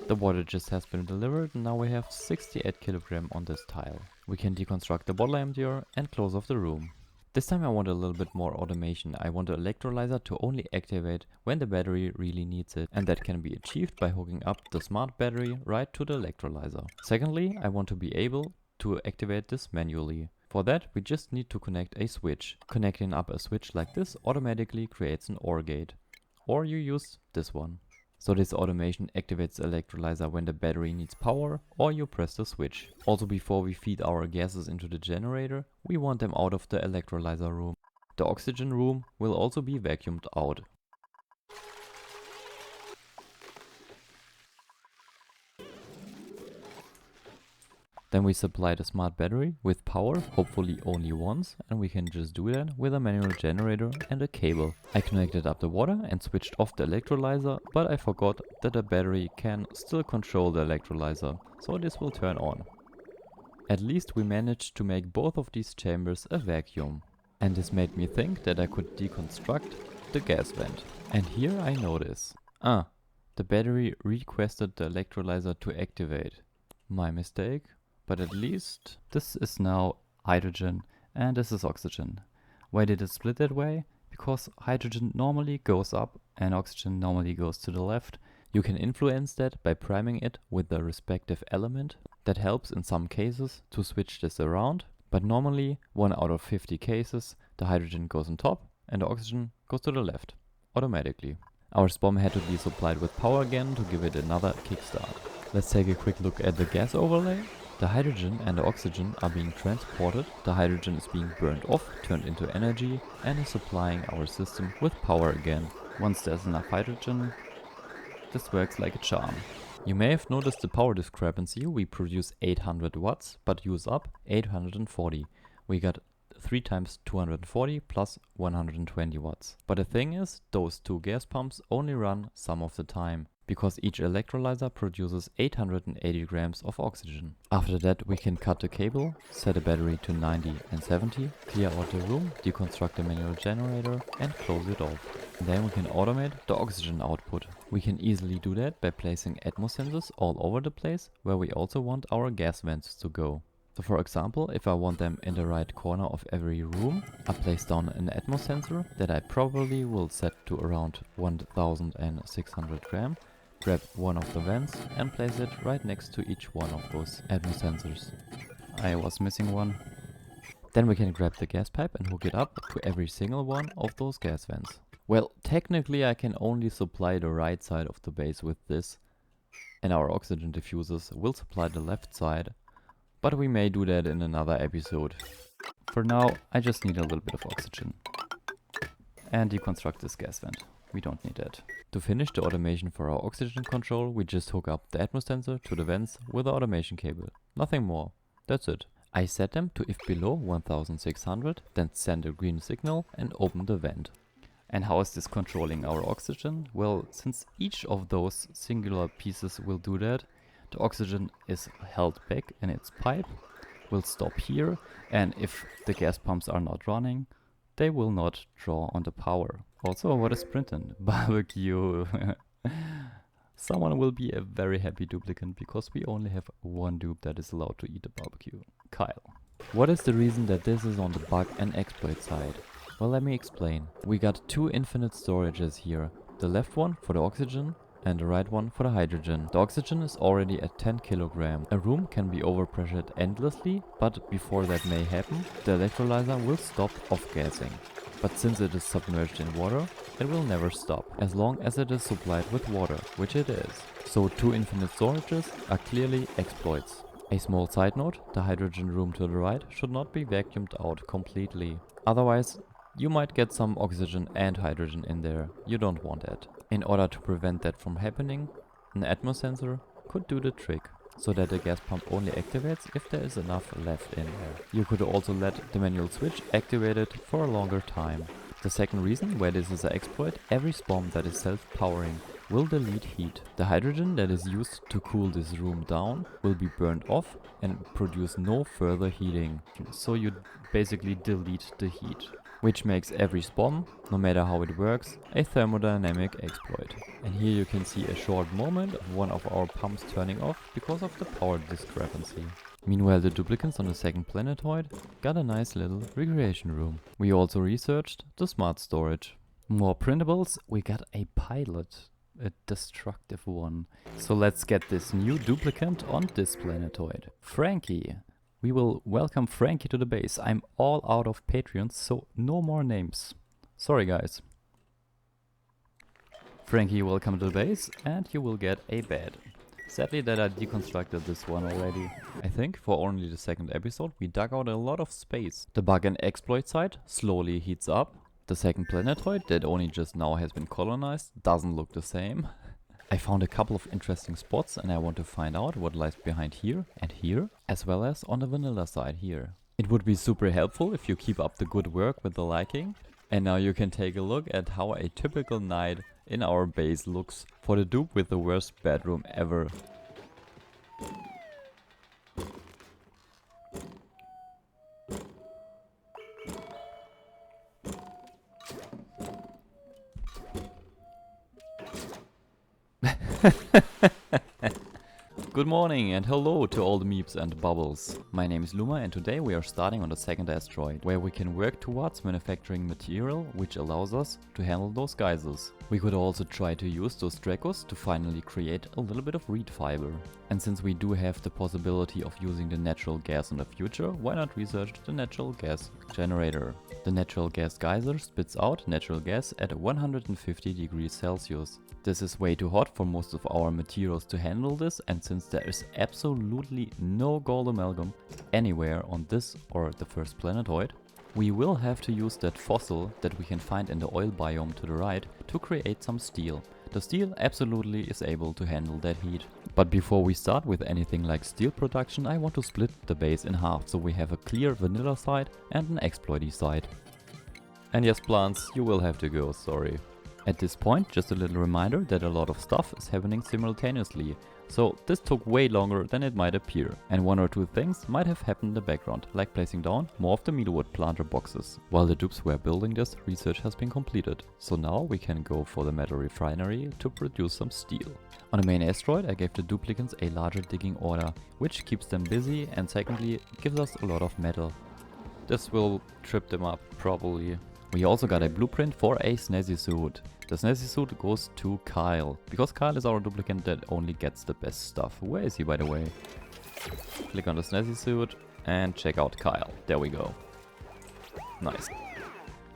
The water just has been delivered and now we have 68 kg on this tile. We can deconstruct the bottle emptier and close off the room. This time I want a little bit more automation. I want the electrolyzer to only activate when the battery really needs it, and that can be achieved by hooking up the smart battery right to the electrolyzer. Secondly, I want to be able to activate this manually. For that we just need to connect a switch. Connecting up a switch like this automatically creates an OR gate. Or you use this one. So this automation activates the electrolyzer when the battery needs power, or you press the switch. Also, before we feed our gases into the generator, we want them out of the electrolyzer room. The oxygen room will also be vacuumed out. Then we supply the smart battery with power, hopefully only once, and we can just do that with a manual generator and a cable. I connected up the water and switched off the electrolyzer, but I forgot that the battery can still control the electrolyzer, so this will turn on. At least we managed to make both of these chambers a vacuum. And this made me think that I could deconstruct the gas vent. And here I notice. The battery requested the electrolyzer to activate. My mistake. But at least this is now hydrogen, and this is oxygen. Why did it split that way? Because hydrogen normally goes up and oxygen normally goes to the left. You can influence that by priming it with the respective element. That helps in some cases to switch this around, but normally 1 out of 50 cases the hydrogen goes on top and the oxygen goes to the left, automatically. Our SPOM had to be supplied with power again to give it another kickstart. Let's take a quick look at the gas overlay. The hydrogen and the oxygen are being transported, the hydrogen is being burned off, turned into energy, and is supplying our system with power again. Once there's enough hydrogen, this works like a charm. You may have noticed the power discrepancy. We produce 800 watts, but use up 840. We got 3 times 240 plus 120 watts. But the thing is, those two gas pumps only run some of the time, because each electrolyzer produces 880 grams of oxygen. After that we can cut the cable, set a battery to 90 and 70, clear out the room, deconstruct the manual generator and close it off. Then we can automate the oxygen output. We can easily do that by placing atmos sensors all over the place where we also want our gas vents to go. So for example, if I want them in the right corner of every room, I place down an atmos sensor that I probably will set to around 1600 gram, grab one of the vents and place it right next to each one of those atmos sensors. I was missing one. Then we can grab the gas pipe and hook it up to every single one of those gas vents. Well, technically I can only supply the right side of the base with this, and our oxygen diffusers will supply the left side, but we may do that in another episode. For now, I just need a little bit of oxygen. And deconstruct this gas vent. We don't need that. To finish the automation for our oxygen control, we just hook up the atmos sensor to the vents with the automation cable. Nothing more. That's it. I set them to if below 1600, then send a green signal and open the vent. And how is this controlling our oxygen? Well, since each of those singular pieces will do that, the oxygen is held back in its pipe, will stop here, and if the gas pumps are not running, they will not draw on the power. Also, what is printed? Barbecue. Someone will be a very happy duplicant because we only have one dupe that is allowed to eat the barbecue. Kyle. What is the reason that this is on the bug and exploit side? Well, let me explain. We got two infinite storages here. The left one for the oxygen and the right one for the hydrogen. The oxygen is already at 10 kilogram. A room can be overpressured endlessly, but before that may happen, the electrolyzer will stop off-gassing. But since it is submerged in water, it will never stop, as long as it is supplied with water, which it is. So two infinite storages are clearly exploits. A small side note, the hydrogen room to the right should not be vacuumed out completely. Otherwise, you might get some oxygen and hydrogen in there. You don't want that. In order to prevent that from happening, an atmos sensor could do the trick, so that the gas pump only activates if there is enough left in there. You could also let the manual switch activate it for a longer time. The second reason why this is an exploit, every SPOM that is self-powering will delete heat. The hydrogen that is used to cool this room down will be burned off and produce no further heating. So you basically delete the heat, which makes every SPOM, no matter how it works, a thermodynamic exploit. And here you can see a short moment of one of our pumps turning off because of the power discrepancy. Meanwhile, the duplicants on the second planetoid got a nice little recreation room. We also researched the smart storage. More printables, we got a pilot, a destructive one. So let's get this new duplicant on this planetoid. Frankie. We will welcome Frankie to the base. I'm all out of Patreons, so no more names. Sorry guys. Frankie, welcome to the base, and you will get a bed. Sadly that I deconstructed this one already. I think for only the second episode we dug out a lot of space. The bug and exploit side slowly heats up. The second planetoid that only just now has been colonized doesn't look the same. I found a couple of interesting spots and I want to find out what lies behind here and here, as well as on the vanilla side here. It would be super helpful if you keep up the good work with the liking. And now you can take a look at how a typical night in our base looks for the dupe with the worst bedroom ever. Good morning and hello to all the meeps and bubbles. My name is Luma and today we are starting on the second asteroid, where we can work towards manufacturing material which allows us to handle those geysers. We could also try to use those Dracos to finally create a little bit of reed fiber. And since we do have the possibility of using the natural gas in the future, why not research the natural gas generator? The natural gas geyser spits out natural gas at 150 degrees Celsius. This is way too hot for most of our materials to handle this, and since there is absolutely no gold amalgam anywhere on this or the first planetoid, we will have to use that fossil that we can find in the oil biome to the right to create some steel. The steel absolutely is able to handle that heat. But before we start with anything like steel production, I want to split the base in half so we have a clear vanilla side and an exploity side. And yes, plants, you will have to go, sorry. At this point, just a little reminder that a lot of stuff is happening simultaneously, so this took way longer than it might appear, and one or two things might have happened in the background, like placing down more of the meterwood planter boxes. While the dupes were building this, research has been completed, so now we can go for the metal refinery to produce some steel. On the main asteroid, I gave the duplicants a larger digging order, which keeps them busy and secondly gives us a lot of metal. This will trip them up, probably. We also got a blueprint for a snazzy suit. The snazzy suit goes to Kyle, because Kyle is our duplicant that only gets the best stuff. Where is he, by the way? Click on the snazzy suit and check out Kyle. There we go. Nice.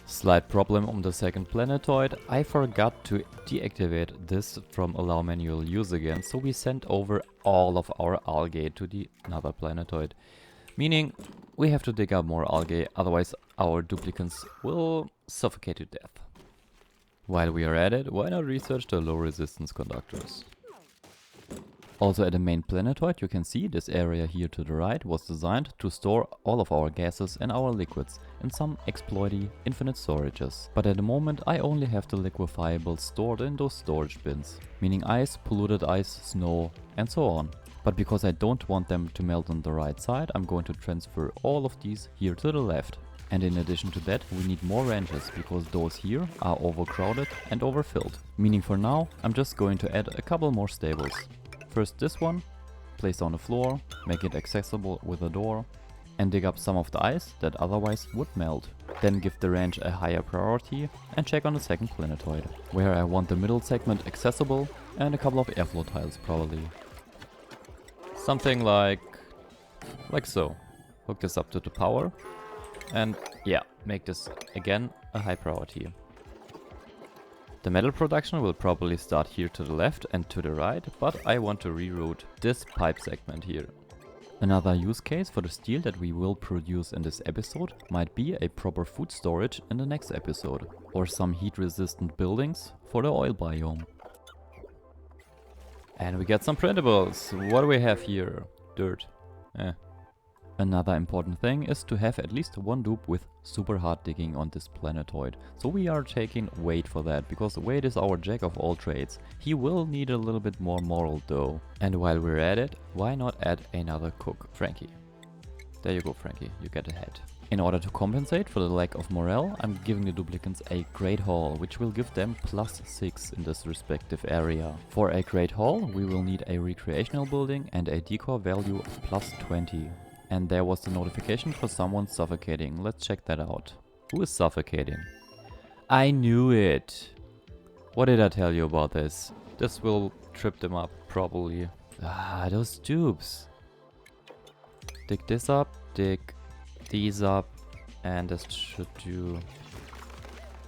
Slight problem on the second planetoid. I forgot to deactivate this from allow manual use again, so we sent over all of our algae to the another planetoid. Meaning we have to dig up more algae, otherwise our duplicants will suffocate to death. While we are at it, why not research the low resistance conductors? Also at the main planetoid you can see this area here to the right was designed to store all of our gases and our liquids in some exploity infinite storages. But at the moment I only have the liquefiables stored in those storage bins, meaning ice, polluted ice, snow and so on. But because I don't want them to melt on the right side, I'm going to transfer all of these here to the left. And in addition to that, we need more ranches, because those here are overcrowded and overfilled. Meaning for now, I'm just going to add a couple more stables. First this one, place on the floor, make it accessible with a door, and dig up some of the ice that otherwise would melt. Then give the ranch a higher priority and check on the second planetoid, where I want the middle segment accessible and a couple of airflow tiles probably. Something like so. Hook this up to the power and yeah, make this again a high priority. The metal production will probably start here to the left and to the right, but I want to reroute this pipe segment here. Another use case for the steel that we will produce in this episode might be a proper food storage in the next episode, or some heat resistant buildings for the oil biome. And we get some printables. What do we have here? Dirt. Another important thing is to have at least one dupe with super hard digging on this planetoid. So we are taking Wade for that, because Wade is our jack of all trades. He will need a little bit more moral though. And while we're at it, why not add another cook? Frankie. There you go, Frankie. You get a head. In order to compensate for the lack of morale, I'm giving the duplicants a Great Hall, which will give them +6 in this respective area. For a Great Hall, we will need a recreational building and a decor value of +20. And there was the notification for someone suffocating. Let's check that out. Who is suffocating? I knew it! What did I tell you about this? This will trip them up, probably. Ah, those tubes. Dig this up, dig these up, and this should do,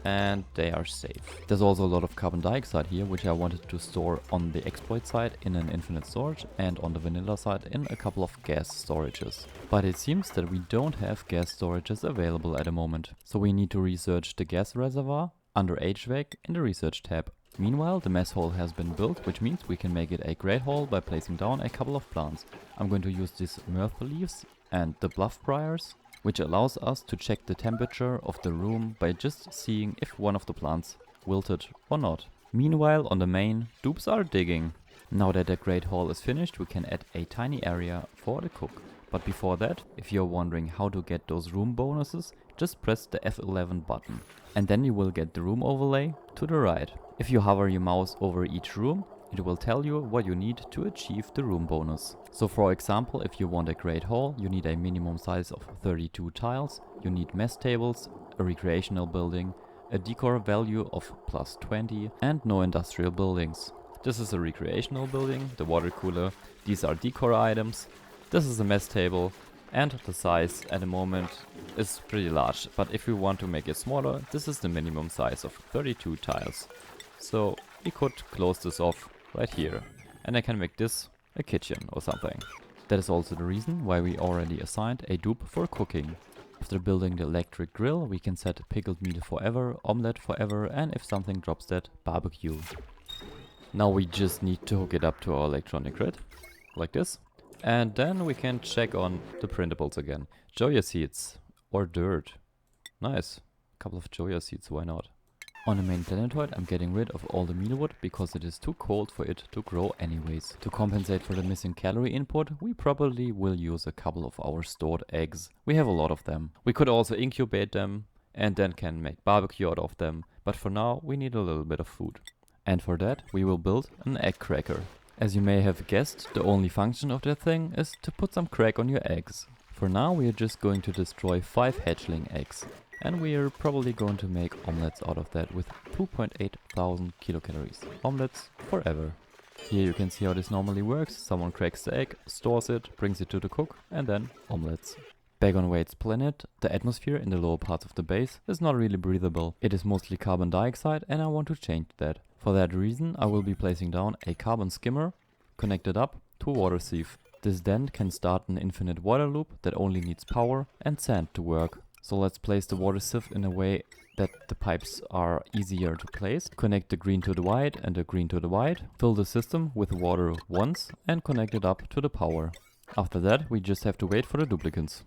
and they are safe. There's also a lot of carbon dioxide here, which I wanted to store on the exploit side in an infinite storage and on the vanilla side in a couple of gas storages. But it seems that we don't have gas storages available at the moment, so we need to research the gas reservoir under HVAC in the research tab. Meanwhile, the mess hall has been built, which means we can make it a great hall by placing down a couple of plants. I'm going to use these myrtle leaves and the bluff briars, which allows us to check the temperature of the room by just seeing if one of the plants wilted or not. Meanwhile, on the main, dupes are digging. Now that the Great Hall is finished, we can add a tiny area for the cook. But before that, if you're wondering how to get those room bonuses, just press the F11 button. And then you will get the room overlay to the right. If you hover your mouse over each room, It will tell you what you need to achieve the room bonus. So for example, if you want a great hall, you need a minimum size of 32 tiles, you need mess tables, a recreational building, a decor value of +20 and no industrial buildings. This is a recreational building, the water cooler, these are decor items, this is a mess table, and the size at the moment is pretty large, but if we want to make it smaller, this is the minimum size of 32 tiles. So we could close this off right here, and I can make this a kitchen or something. That is also the reason why we already assigned a dupe for cooking. After building the electric grill, we can set pickled meat forever, omelette forever, and if something drops that, barbecue. Now we just need to hook it up to our electronic grid, like this. And then we can check on the printables again. Joya seeds or dirt. Nice. A couple of Joya seeds, why not? On the main planetoid I'm getting rid of all the mealwood because it is too cold for it to grow anyways. To compensate for the missing calorie input, we probably will use a couple of our stored eggs. We have a lot of them. We could also incubate them and then can make barbecue out of them, but for now we need a little bit of food. And for that we will build an egg cracker. As you may have guessed, the only function of that thing is to put some crack on your eggs. For now we are just going to destroy 5 hatchling eggs. And we are probably going to make omelettes out of that with 2,800 kilocalories. Omelettes forever. Here you can see how this normally works. Someone cracks the egg, stores it, brings it to the cook, and then omelettes. Back on Wade's planet, the atmosphere in the lower parts of the base is not really breathable. It is mostly carbon dioxide and I want to change that. For that reason I will be placing down a carbon skimmer connected up to a water sieve. This then can start an infinite water loop that only needs power and sand to work. So let's place the water sieve in a way that the pipes are easier to place. Connect the green to the white and the green to the white. Fill the system with water once and connect it up to the power. After that we just have to wait for the duplicants.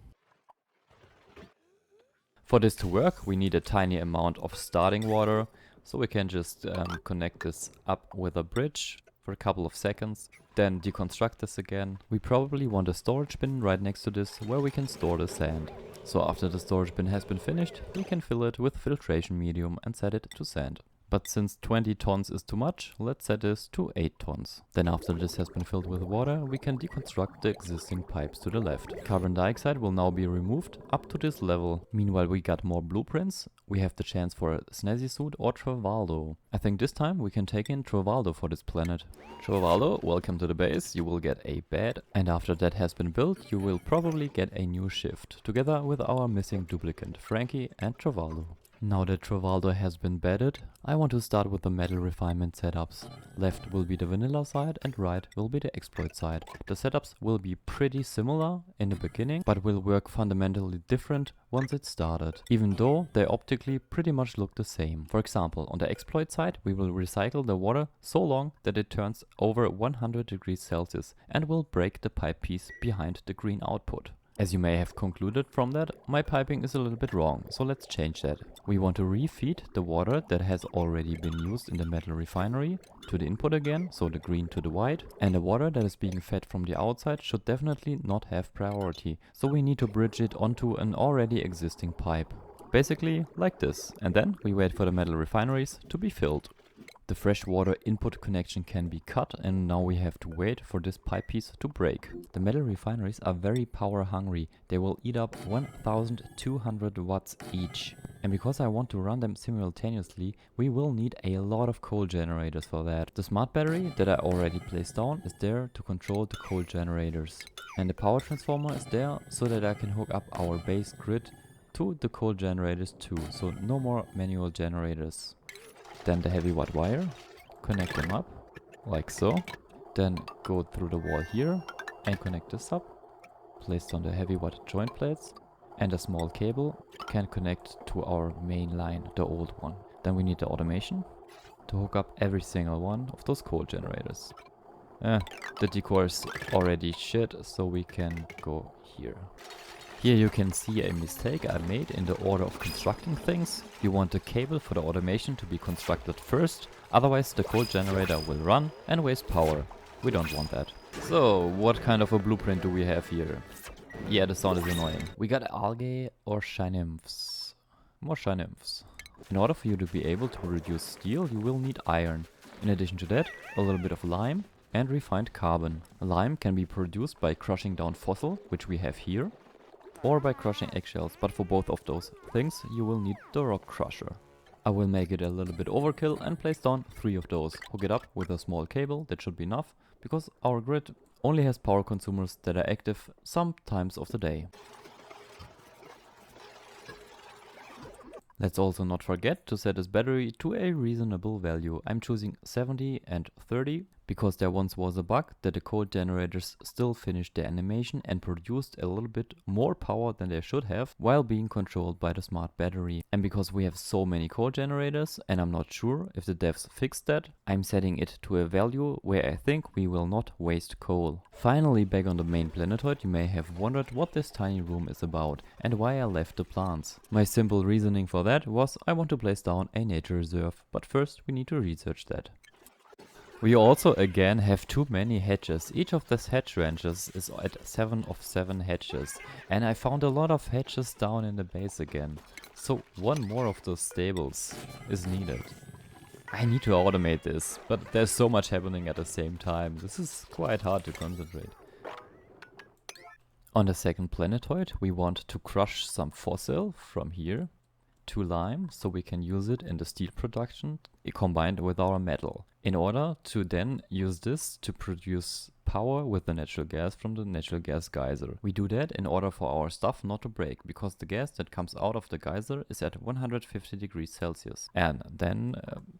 For this to work we need a tiny amount of starting water. So we can just connect this up with a bridge for a couple of seconds. Then deconstruct this again. We probably want a storage bin right next to this where we can store the sand. So after the storage bin has been finished, we can fill it with filtration medium and set it to sand. But since 20 tons is too much, let's set this to 8 tons. Then after this has been filled with water, we can deconstruct the existing pipes to the left. Carbon dioxide will now be removed up to this level. Meanwhile we got more blueprints. We have the chance for a snazzy suit or Travaldo. I think this time we can take in Travaldo for this planet. Travaldo, welcome to the base. You will get a bed. And after that has been built, you will probably get a new shift. Together with our missing duplicant, Frankie and Travaldo. Now that Travaldo has been bedded, I want to start with the metal refinement setups. Left will be the vanilla side and right will be the exploit side. The setups will be pretty similar in the beginning, but will work fundamentally different once it's started, even though they optically pretty much look the same. For example, on the exploit side we will recycle the water so long that it turns over 100 degrees Celsius and will break the pipe piece behind the green output. As you may have concluded from that, my piping is a little bit wrong, so let's change that. We want to refeed the water that has already been used in the metal refinery to the input again, so the green to the white. And the water that is being fed from the outside should definitely not have priority, so we need to bridge it onto an already existing pipe. Basically like this, and then we wait for the metal refineries to be filled. The freshwater input connection can be cut and now we have to wait for this pipe piece to break. The metal refineries are very power hungry. They will eat up 1200 watts each. And because I want to run them simultaneously, we will need a lot of coal generators for that. The smart battery that I already placed down is there to control the coal generators. And the power transformer is there so that I can hook up our base grid to the coal generators too. So no more manual generators. Then the heavy watt wire, connect them up, like so. Then go through the wall here and connect this up. Placed on the heavy watt joint plates. And a small cable can connect to our main line, the old one. Then we need the automation to hook up every single one of those coal generators. The decor is already shit, so we can go here. Here you can see a mistake I made in the order of constructing things. You want the cable for the automation to be constructed first, otherwise the coal generator will run and waste power. We don't want that. So, what kind of a blueprint do we have here? Yeah, the sound is annoying. We got algae or shy nymphs. More shy nymphs. In order for you to be able to produce steel, you will need iron. In addition to that, a little bit of lime and refined carbon. Lime can be produced by crushing down fossil, which we have here, or by crushing eggshells, but for both of those things you will need the rock crusher. I will make it a little bit overkill and place down 3 of those. Hook it up with a small cable, that should be enough, because our grid only has power consumers that are active some times of the day. Let's also not forget to set this battery to a reasonable value. I'm choosing 70 and 30 because there once was a bug that the coal generators still finished their animation and produced a little bit more power than they should have while being controlled by the smart battery. And because we have so many coal generators and I'm not sure if the devs fixed that, I'm setting it to a value where I think we will not waste coal. Finally, back on the main planetoid, you may have wondered what this tiny room is about and why I left the plants. My simple reasoning for that was I want to place down a nature reserve, but first we need to research that. We also again have too many hatches. Each of these hatch ranches is at 7 of 7 hatches. And I found a lot of hatches down in the base again. So one more of those stables is needed. I need to automate this, but there's so much happening at the same time. This is quite hard to concentrate. On the second planetoid we want to crush some fossil from here to lime so we can use it in the steel production combined with our metal, in order to then use this to produce power with the natural gas from the natural gas geyser. We do that in order for our stuff not to break, because the gas that comes out of the geyser is at 150 degrees Celsius. And then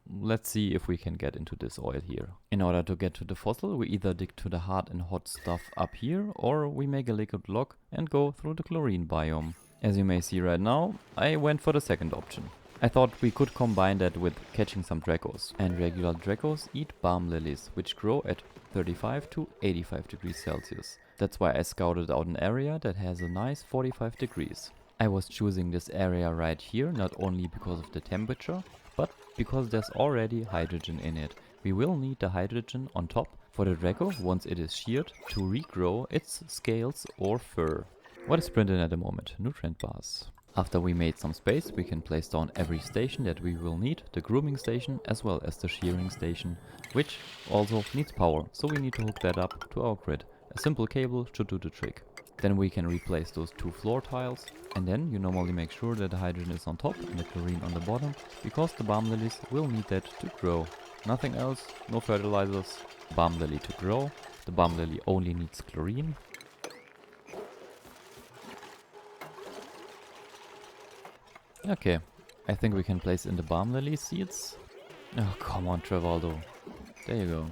let's see if we can get into this oil here. In order to get to the fossil, we either dig to the hard and hot stuff up here, or we make a liquid log and go through the chlorine biome. As you may see right now, I went for the second option. I thought we could combine that with catching some dracos. And regular dracos eat balm lilies, which grow at 35 to 85 degrees Celsius. That's why I scouted out an area that has a nice 45 degrees. I was choosing this area right here not only because of the temperature, but because there's already hydrogen in it. We will need the hydrogen on top for the draco once it is sheared to regrow its scales or fur. What is printed at the moment? Nutrient bars. After we made some space, we can place down every station that we will need, the grooming station as well as the shearing station, which also needs power, so we need to hook that up to our grid. A simple cable should do the trick. Then we can replace those 2 floor tiles, and then you normally make sure that the hydrogen is on top and the chlorine on the bottom, because the balm lilies will need that to grow. Nothing else, no fertilizers, balm lily to grow. The balm lily only needs chlorine. Okay, I think we can place in the balm lily seeds. Oh, come on, Trevaldo. There you go.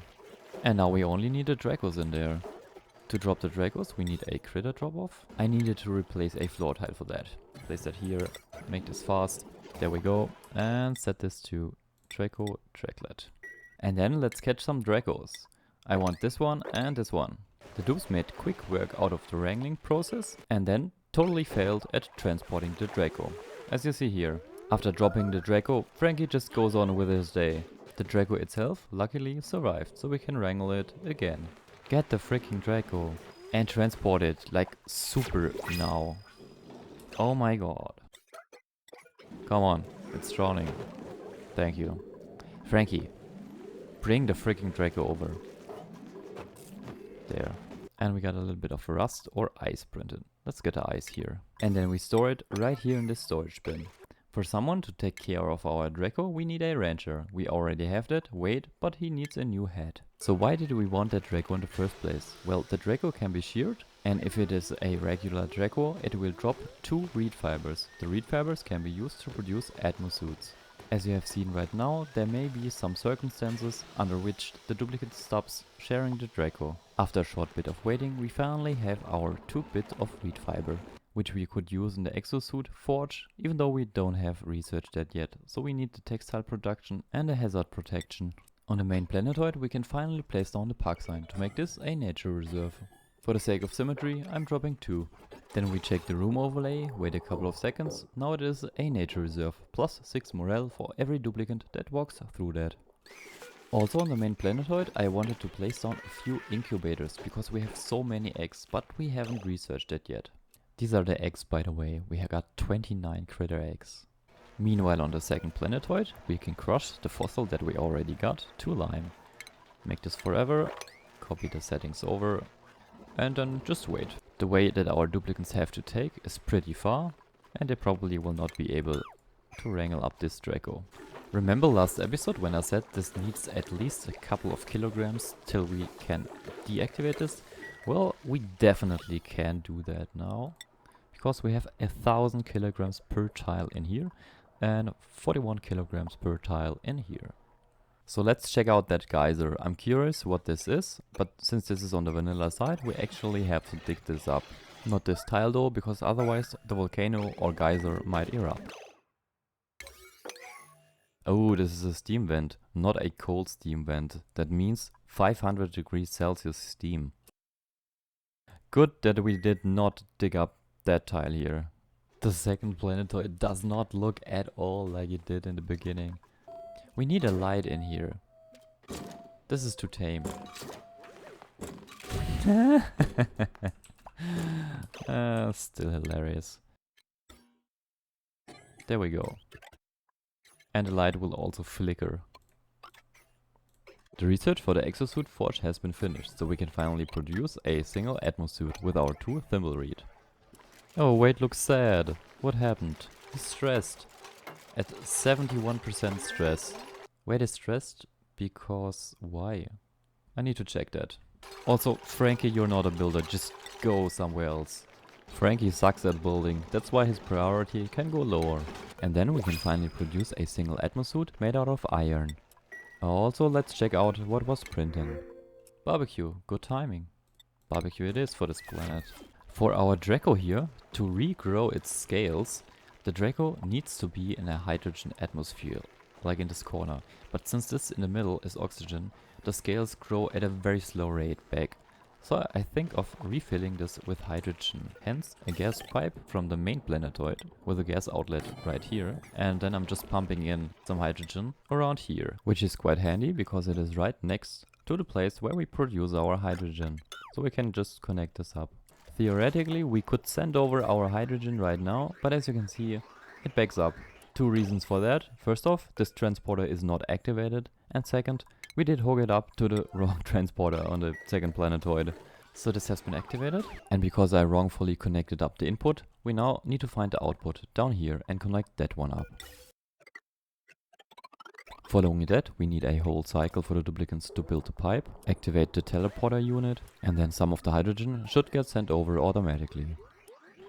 And now we only need the dracos in there. To drop the dracos, we need a critter drop-off. I needed to replace a floor tile for that. Place that here, make this fast. There we go. And set this to Draco Tracklet. And then let's catch some dracos. I want this one and this one. The dupes made quick work out of the wrangling process and then totally failed at transporting the draco. As you see here, after dropping the draco, Frankie just goes on with his day. The draco itself luckily survived, so we can wrangle it again. Get the freaking draco and transport it like super now. Oh my god. Come on, it's drowning. Thank you. Frankie, bring the freaking draco over. There. And we got a little bit of rust or ice printed. Let's get the ice here. And then we store it right here in this storage bin. For someone to take care of our Draco, we need a rancher. We already have that, wait, but he needs a new head. So why did we want that Draco in the first place? Well, the Draco can be sheared, and if it is a regular Draco, it will drop 2 reed fibers. The reed fibers can be used to produce atmosuits. As you have seen right now, there may be some circumstances under which the duplicate stops sharing the Draco. After a short bit of waiting, we finally have our 2 bits of reed fiber, which we could use in the exosuit forge, even though we don't have researched that yet, so we need the textile production and the hazard protection. On the main planetoid we can finally place down the park sign to make this a nature reserve. For the sake of symmetry, I'm dropping 2. Then we check the room overlay, wait a couple of seconds, now it is a nature reserve, plus 6 morale for every duplicate that walks through that. Also on the main planetoid I wanted to place down a few incubators, because we have so many eggs, but we haven't researched it yet. These are the eggs, by the way. We have got 29 critter eggs. Meanwhile on the second planetoid, we can crush the fossil that we already got to lime. Make this forever, copy the settings over, and then just wait. The way that our duplicates have to take is pretty far, and they probably will not be able to wrangle up this Draco. Remember last episode when I said this needs at least a couple of kilograms till we can deactivate this? Well, we definitely can do that now, because we have 1000 kilograms per tile in here and 41 kilograms per tile in here. So let's check out that geyser. I'm curious what this is, but since this is on the vanilla side, we actually have to dig this up. Not this tile though, because otherwise the volcano or geyser might erupt. Oh, this is a steam vent, not a cold steam vent. That means 500 degrees Celsius steam. Good that we did not dig up that tile here. The second planetoid does not look at all like it did in the beginning. We need a light in here. This is too tame. Still hilarious. There we go. And the light will also flicker. The research for the exosuit forge has been finished, so we can finally produce a single atmosuit with our 2 thimble reed. Oh, Wade looks sad. What happened? He's stressed. At 71% stress. Wade is stressed because why? I need to check that. Also, Frankie, you're not a builder, just go somewhere else. Frankie sucks at building, that's why his priority can go lower. And then we can finally produce a single atmosuit made out of iron. Also, let's check out what was printing. Barbecue, good timing. Barbecue it is for this planet. For our Draco here, to regrow its scales, the Draco needs to be in a hydrogen atmosphere, like in this corner. But since this in the middle is oxygen, the scales grow at a very slow rate back. So I think of refilling this with hydrogen, hence a gas pipe from the main planetoid with a gas outlet right here, and then I'm just pumping in some hydrogen around here, which is quite handy because it is right next to the place where we produce our hydrogen, so we can just connect this up. Theoretically we could send over our hydrogen right now, but as you can see it backs up. 2 reasons for that. First off, this transporter is not activated, and second, we did hook it up to the wrong transporter on the second planetoid. So this has been activated, and because I wrongfully connected up the input, we now need to find the output down here and connect that one up. Following that, we need a whole cycle for the duplicates to build the pipe, activate the teleporter unit, and then some of the hydrogen should get sent over automatically.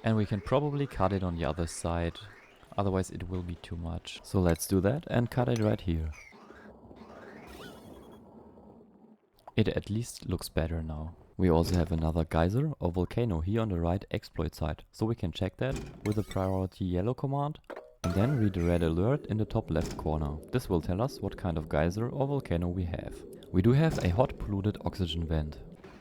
And we can probably cut it on the other side, otherwise it will be too much. So let's do that and cut it right here. It at least looks better now. We also have another geyser or volcano here on the right exploit side, so we can check that with the priority yellow command and then read the red alert in the top left corner. This will tell us what kind of geyser or volcano we have. We do have a hot polluted oxygen vent.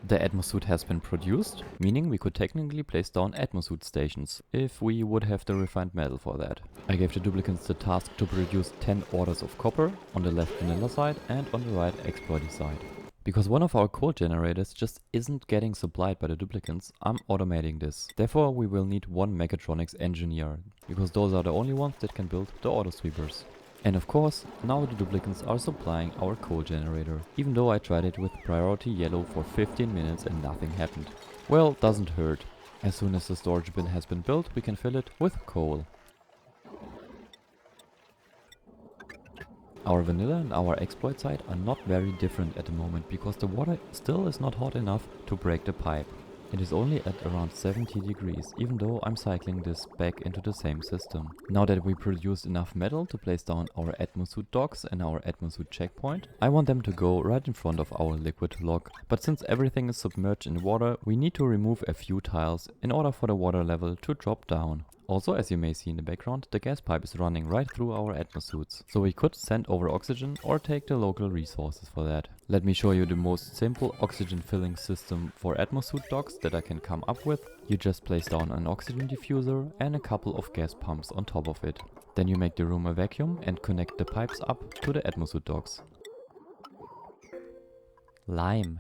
The atmosuit has been produced, meaning we could technically place down atmosuit stations, if we would have the refined metal for that. I gave the duplicates the task to produce 10 orders of copper on the left vanilla side and on the right exploity side. Because one of our coal generators just isn't getting supplied by the duplicates, I'm automating this. Therefore we will need 1 mechatronics engineer, because those are the only ones that can build the auto sweepers. And of course, now the duplicates are supplying our coal generator, even though I tried it with priority yellow for 15 minutes and nothing happened. Well, doesn't hurt. As soon as the storage bin has been built, we can fill it with coal. Our vanilla and our exploit side are not very different at the moment because the water still is not hot enough to break the pipe. It is only at around 70 degrees, even though I'm cycling this back into the same system. Now that we produced enough metal to place down our atmosuit docks and our atmosuit checkpoint, I want them to go right in front of our liquid lock. But since everything is submerged in water, we need to remove a few tiles in order for the water level to drop down. Also, as you may see in the background, the gas pipe is running right through our atmosuits, so we could send over oxygen or take the local resources for that. Let me show you the most simple oxygen filling system for atmosuit docks that I can come up with. You just place down an oxygen diffuser and a couple of gas pumps on top of it. Then you make the room a vacuum and connect the pipes up to the atmosuit docks. Lime,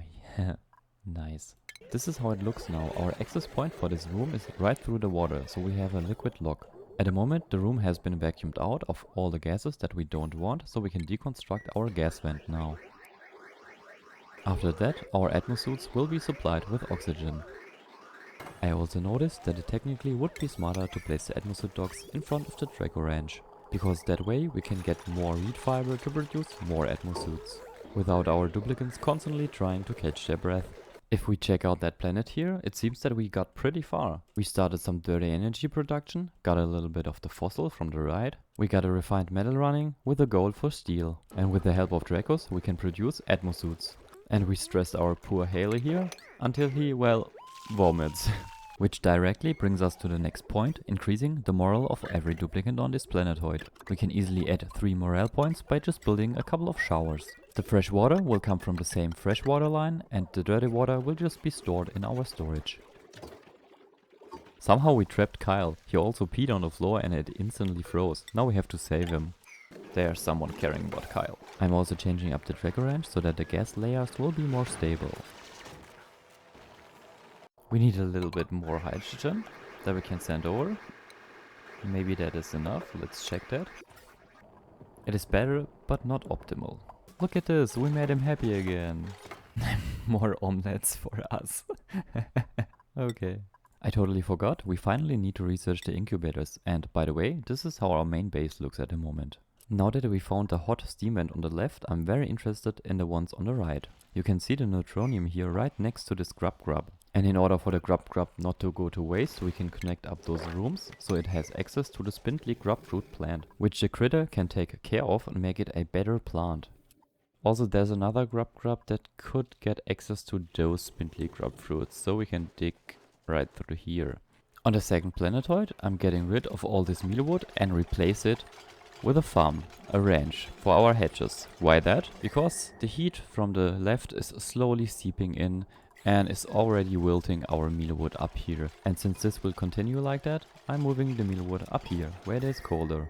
nice. This is how it looks now. Our access point for this room is right through the water, so we have a liquid lock. At the moment, the room has been vacuumed out of all the gases that we don't want, so we can deconstruct our gas vent now. After that, our atmosuits will be supplied with oxygen. I also noticed that it technically would be smarter to place the atmosuit docks in front of the Draco Ranch, because that way we can get more reed fiber to produce more atmosuits, without our duplicants constantly trying to catch their breath. If we check out that planet here, it seems that we got pretty far. We started some dirty energy production, got a little bit of the fossil from the ride, we got a refined metal running with a goal for steel, and with the help of Dracos we can produce atmosuits. And we stressed our poor Haley here until he, well, vomits. Which directly brings us to the next point, increasing the morale of every duplicant on this planetoid. We can easily add 3 morale points by just building a couple of showers. The fresh water will come from the same freshwater line, and the dirty water will just be stored in our storage. Somehow we trapped Kyle. He also peed on the floor and it instantly froze. Now we have to save him. There's someone caring about Kyle. I'm also changing up the Draco Ranch so that the gas layers will be more stable. We need a little bit more hydrogen that we can send over. Maybe that is enough. Let's check that. It is better, but not optimal. Look at this, we made him happy again. More omelets for us. Okay. I totally forgot, we finally need to research the incubators. And by the way, this is how our main base looks at the moment. Now that we found the hot steam vent on the left, I'm very interested in the ones on the right. You can see the neutronium here right next to this grub. And in order for the grub not to go to waste, we can connect up those rooms so it has access to the spindly grub fruit plant, which the critter can take care of and make it a better plant. Also there's another grub that could get access to those spindly grub fruits, so we can dig right through here. On the second planetoid, I'm getting rid of all this mealwood and replace it with a farm, a ranch, for our hedges. Why that? Because the heat from the left is slowly seeping in and is already wilting our mealwood up here. And since this will continue like that, I'm moving the mealwood up here, where it is colder.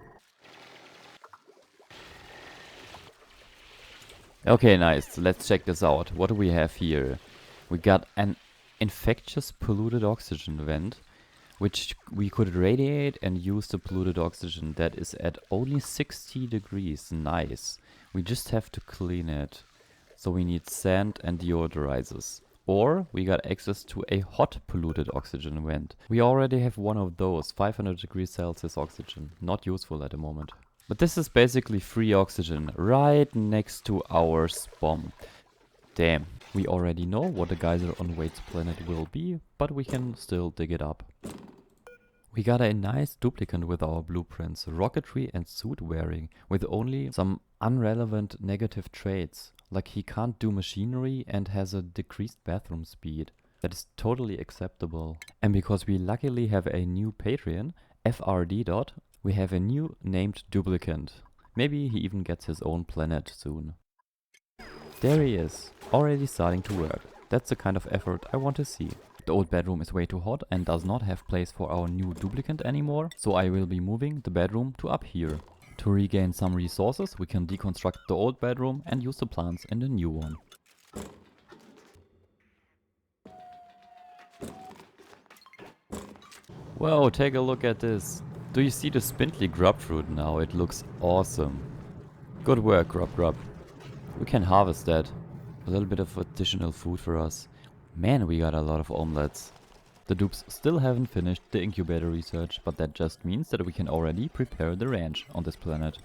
Okay, nice. Let's check this out. What do we have here? We got an infectious polluted oxygen vent, which we could radiate and use the polluted oxygen that is at only 60 degrees. Nice. We just have to clean it. So we need sand and deodorizers. Or we got access to a hot polluted oxygen vent. We already have one of those, 500 degrees Celsius oxygen. Not useful at the moment. But this is basically free oxygen right next to our spawn. Damn. We already know what the geyser on Wade's planet will be, but we can still dig it up. We got a nice duplicant with our blueprints, rocketry and suit wearing, with only some irrelevant negative traits, like he can't do machinery and has a decreased bathroom speed. That is totally acceptable. And because we luckily have a new Patreon, FRD. We have a new named duplicant. Maybe he even gets his own planet soon. There he is, already starting to work. That's the kind of effort I want to see. The old bedroom is way too hot and does not have place for our new duplicant anymore, so I will be moving the bedroom to up here. To regain some resources, we can deconstruct the old bedroom and use the plants in the new one. Whoa, take a look at this. Do you see the spindly grub fruit now? It looks awesome. Good work, grub. We can harvest that. A little bit of additional food for us. Man, we got a lot of omelets. The dupes still haven't finished the incubator research, but that just means that we can already prepare the ranch on this planet.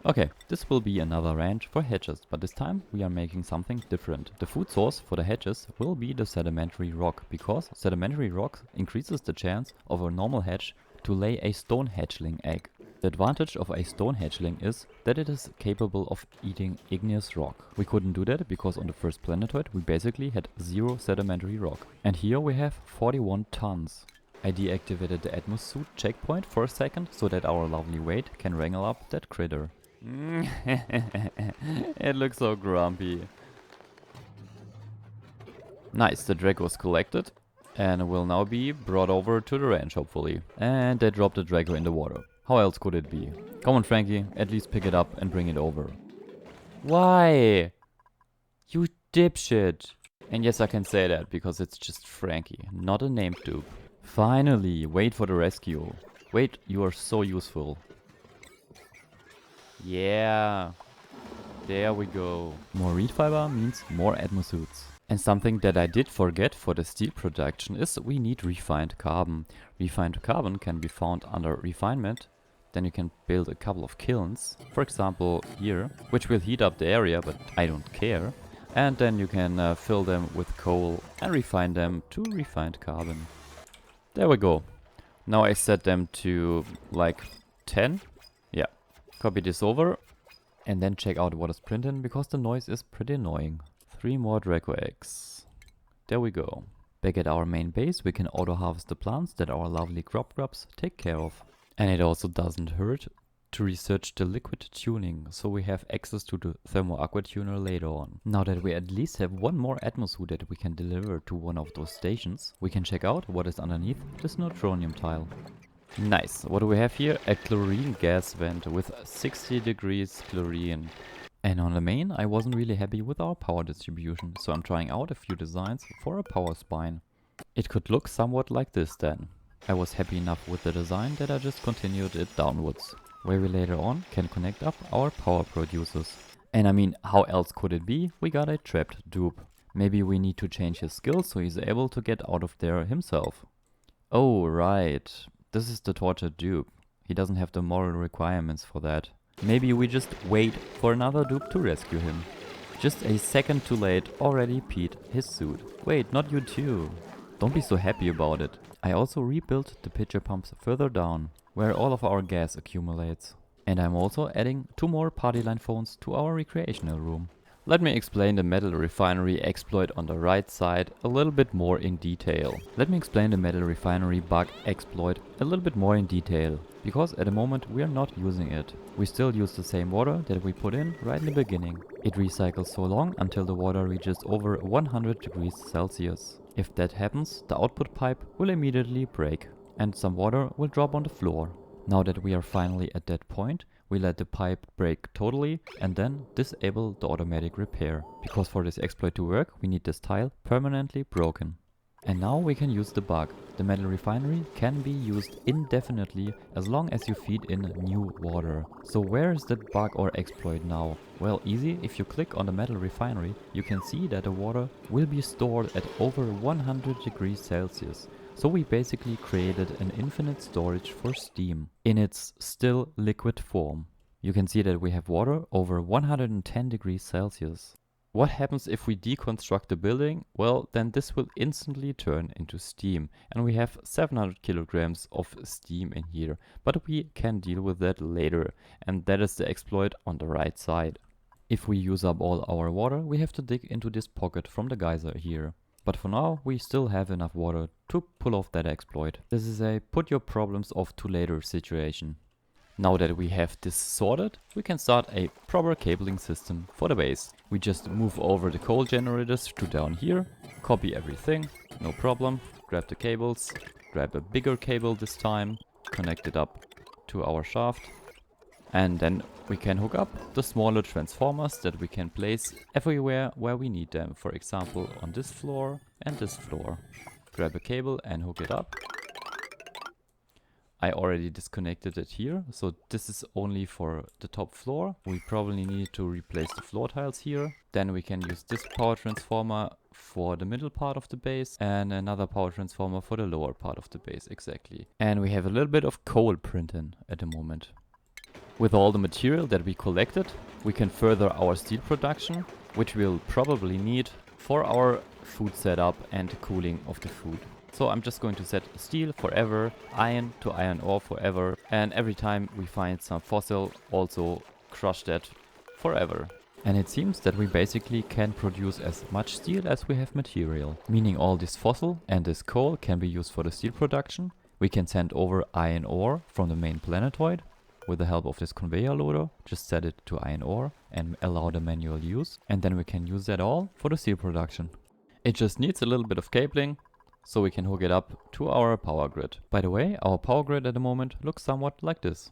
Okay, this will be another ranch for hedges, but this time we are making something different. The food source for the hedges will be the sedimentary rock, because sedimentary rock increases the chance of a normal hedge to lay a stone hatchling egg. The advantage of a stone hatchling is that it is capable of eating igneous rock. We couldn't do that because on the first planetoid we basically had 0 sedimentary rock. And here we have 41 tons. I deactivated the atmosuit checkpoint for a second so that our lovely Wade can wrangle up that critter. It looks so grumpy. Nice, the Draco was collected and will now be brought over to the ranch hopefully. And they dropped the Draco in the water. How else could it be? Come on Frankie, at least pick it up and bring it over. Why? You dipshit. And yes, I can say that because it's just Frankie, not a named dupe. Finally, wait for the rescue. Wait, you are so useful. Yeah, there we go. More reed fiber means more atmosuits. And something that I did forget for the steel production is we need refined carbon. Refined carbon can be found under refinement. Then you can build a couple of kilns, for example here, which will heat up the area, but I don't care. And then you can fill them with coal and refine them to refined carbon. There we go. Now I set them to like 10. Yeah. Copy this over and then check out what is printed because the noise is pretty annoying. 3 more Draco eggs. There we go. Back at our main base we can auto harvest the plants that our lovely crop grubs take care of. And it also doesn't hurt to research the liquid tuning, so we have access to the thermo aqua tuner later on. Now that we at least have one more atmosphere that we can deliver to one of those stations, we can check out what is underneath this neutronium tile. Nice. What do we have here? A chlorine gas vent with 60 degrees chlorine. And on the main I wasn't really happy with our power distribution, so I'm trying out a few designs for a power spine. It could look somewhat like this then. I was happy enough with the design that I just continued it downwards, where we later on can connect up our power producers. And I mean, how else could it be? We got a trapped dupe. Maybe we need to change his skills so he's able to get out of there himself. Oh right, this is the tortured dupe. He doesn't have the moral requirements for that. Maybe we just wait for another dupe to rescue him. Just a second too late, already peed his suit. Wait, not you too. Don't be so happy about it. I also rebuilt the pitcher pumps further down, where all of our gas accumulates. And I'm also adding 2 more party line phones to our recreational room. Let me explain the metal refinery exploit on the right side a little bit more in detail. Because at the moment we are not using it. We still use the same water that we put in right in the beginning. It recycles so long until the water reaches over 100 degrees Celsius. If that happens, the output pipe will immediately break and some water will drop on the floor. Now that we are finally at that point, we let the pipe break totally and then disable the automatic repair. Because for this exploit to work, we need this tile permanently broken. And now we can use the bug. The metal refinery can be used indefinitely as long as you feed in new water. So where is that bug or exploit now? Well, easy. If you click on the metal refinery, you can see that the water will be stored at over 100 degrees Celsius. So we basically created an infinite storage for steam in its still liquid form. You can see that we have water over 110 degrees Celsius. What happens if we deconstruct the building? Well, then this will instantly turn into steam and we have 700 kilograms of steam in here, but we can deal with that later, and that is the exploit on the right side. If we use up all our water, we have to dig into this pocket from the geyser here. But for now, we still have enough water to pull off that exploit. This is a put your problems off to later situation. Now that we have this sorted, we can start a proper cabling system for the base. We just move over the coal generators to down here, copy everything, no problem, grab the cables, grab a bigger cable this time, connect it up to our shaft, and then we can hook up the smaller transformers that we can place everywhere where we need them. For example, on this floor and this floor. Grab a cable and hook it up. I already disconnected it here, so this is only for the top floor. We probably need to replace the floor tiles here. Then we can use this power transformer for the middle part of the base and another power transformer for the lower part of the base, exactly. And we have a little bit of coal printing at the moment. With all the material that we collected, we can further our steel production, which we'll probably need for our food setup and cooling of the food. So I'm just going to set steel forever, iron to iron ore forever, and every time we find some fossil, also crush that forever. And it seems that we basically can produce as much steel as we have material, meaning all this fossil and this coal can be used for the steel production. We can send over iron ore from the main planetoid with the help of this conveyor loader. Just set it to iron ore and allow the manual use, and then we can use that all for the steel production. It just needs a little bit of cabling, so we can hook it up to our power grid. By the way, our power grid at the moment looks somewhat like this.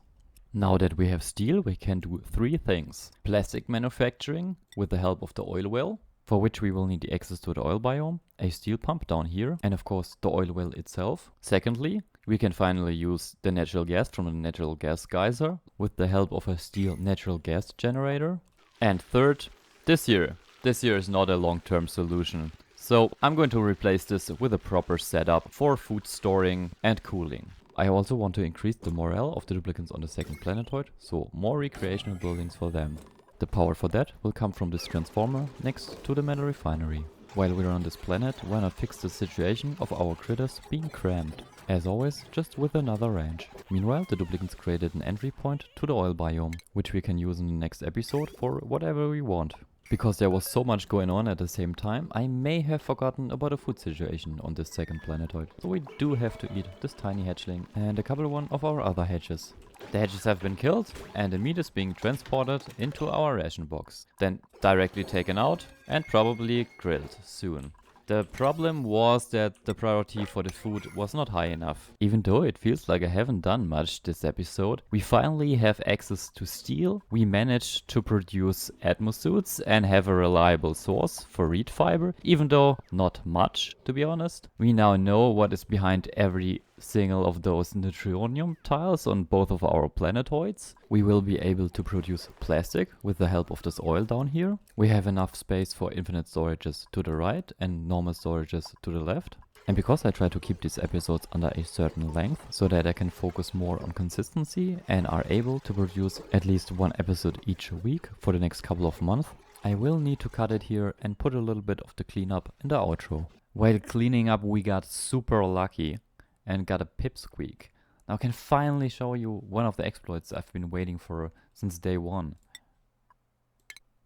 Now that we have steel, we can do 3 things. Plastic manufacturing with the help of the oil well. for which we will need the access to the oil biome, a steel pump down here, and of course the oil well itself. Secondly, we can finally use the natural gas from the natural gas geyser with the help of a steel natural gas generator. And third, this here. This here is not a long-term solution. So I'm going to replace this with a proper setup for food storing and cooling. I also want to increase the morale of the duplicants on the second planetoid, so more recreational buildings for them. The power for that will come from this transformer next to the metal refinery. While we're on this planet, why not fix the situation of our critters being cramped? As always, just with another range. Meanwhile, the duplicants created an entry point to the oil biome, which we can use in the next episode for whatever we want. Because there was so much going on at the same time, I may have forgotten about the food situation on this second planetoid. So we do have to eat this tiny hatchling and a couple one of our other hatches. The hatches have been killed and the meat is being transported into our ration box. Then directly taken out and probably grilled soon. The problem was that the priority for the food was not high enough. Even though it feels like I haven't done much this episode, we finally have access to steel, we managed to produce atmosuits and have a reliable source for reed fiber, even though not much, to be honest. We now know what is behind every single of those neutronium tiles on both of our planetoids. We will be able to produce plastic with the help of this oil down here. We have enough space for infinite storages to the right and normal storages to the left. And because I try to keep these episodes under a certain length so that I can focus more on consistency and are able to produce at least one episode each week for the next couple of months, I will need to cut it here and put a little bit of the cleanup in the outro. While cleaning up, we got super lucky and got a pipsqueak. Now I can finally show you one of the exploits I've been waiting for since day one.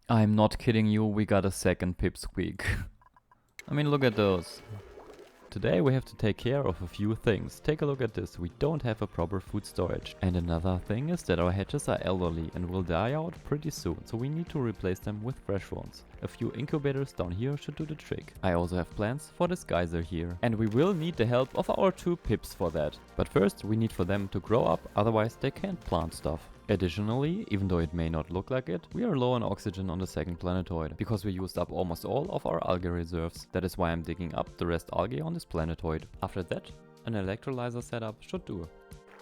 I'm not kidding you, we got a second pipsqueak. I mean, look at those. Today we have to take care of a few things. Take a look at this, we don't have a proper food storage. And another thing is that our hatches are elderly and will die out pretty soon, so we need to replace them with fresh ones. A few incubators down here should do the trick. I also have plans for this geyser here. And we will need the help of our two pips for that. But first we need for them to grow up, otherwise they can't plant stuff. Additionally, even though it may not look like it, we are low on oxygen on the second planetoid, because we used up almost all of our algae reserves. That is why I'm digging up the rest algae on this planetoid. After that, an electrolyzer setup should do.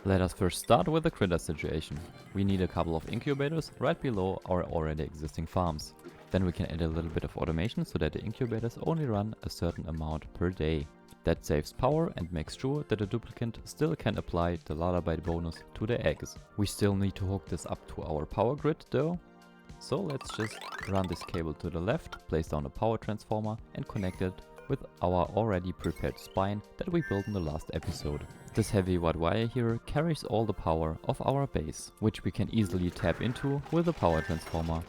Let us first start with the critter situation. We need a couple of incubators right below our already existing farms. Then we can add a little bit of automation so that the incubators only run a certain amount per day. That saves power and makes sure that the duplicant still can apply the lullaby bonus to the eggs. We still need to hook this up to our power grid though. So let's just run this cable to the left, place down a power transformer and connect it with our already prepared spine that we built in the last episode. This heavy white wire here carries all the power of our base, which we can easily tap into with the power transformer.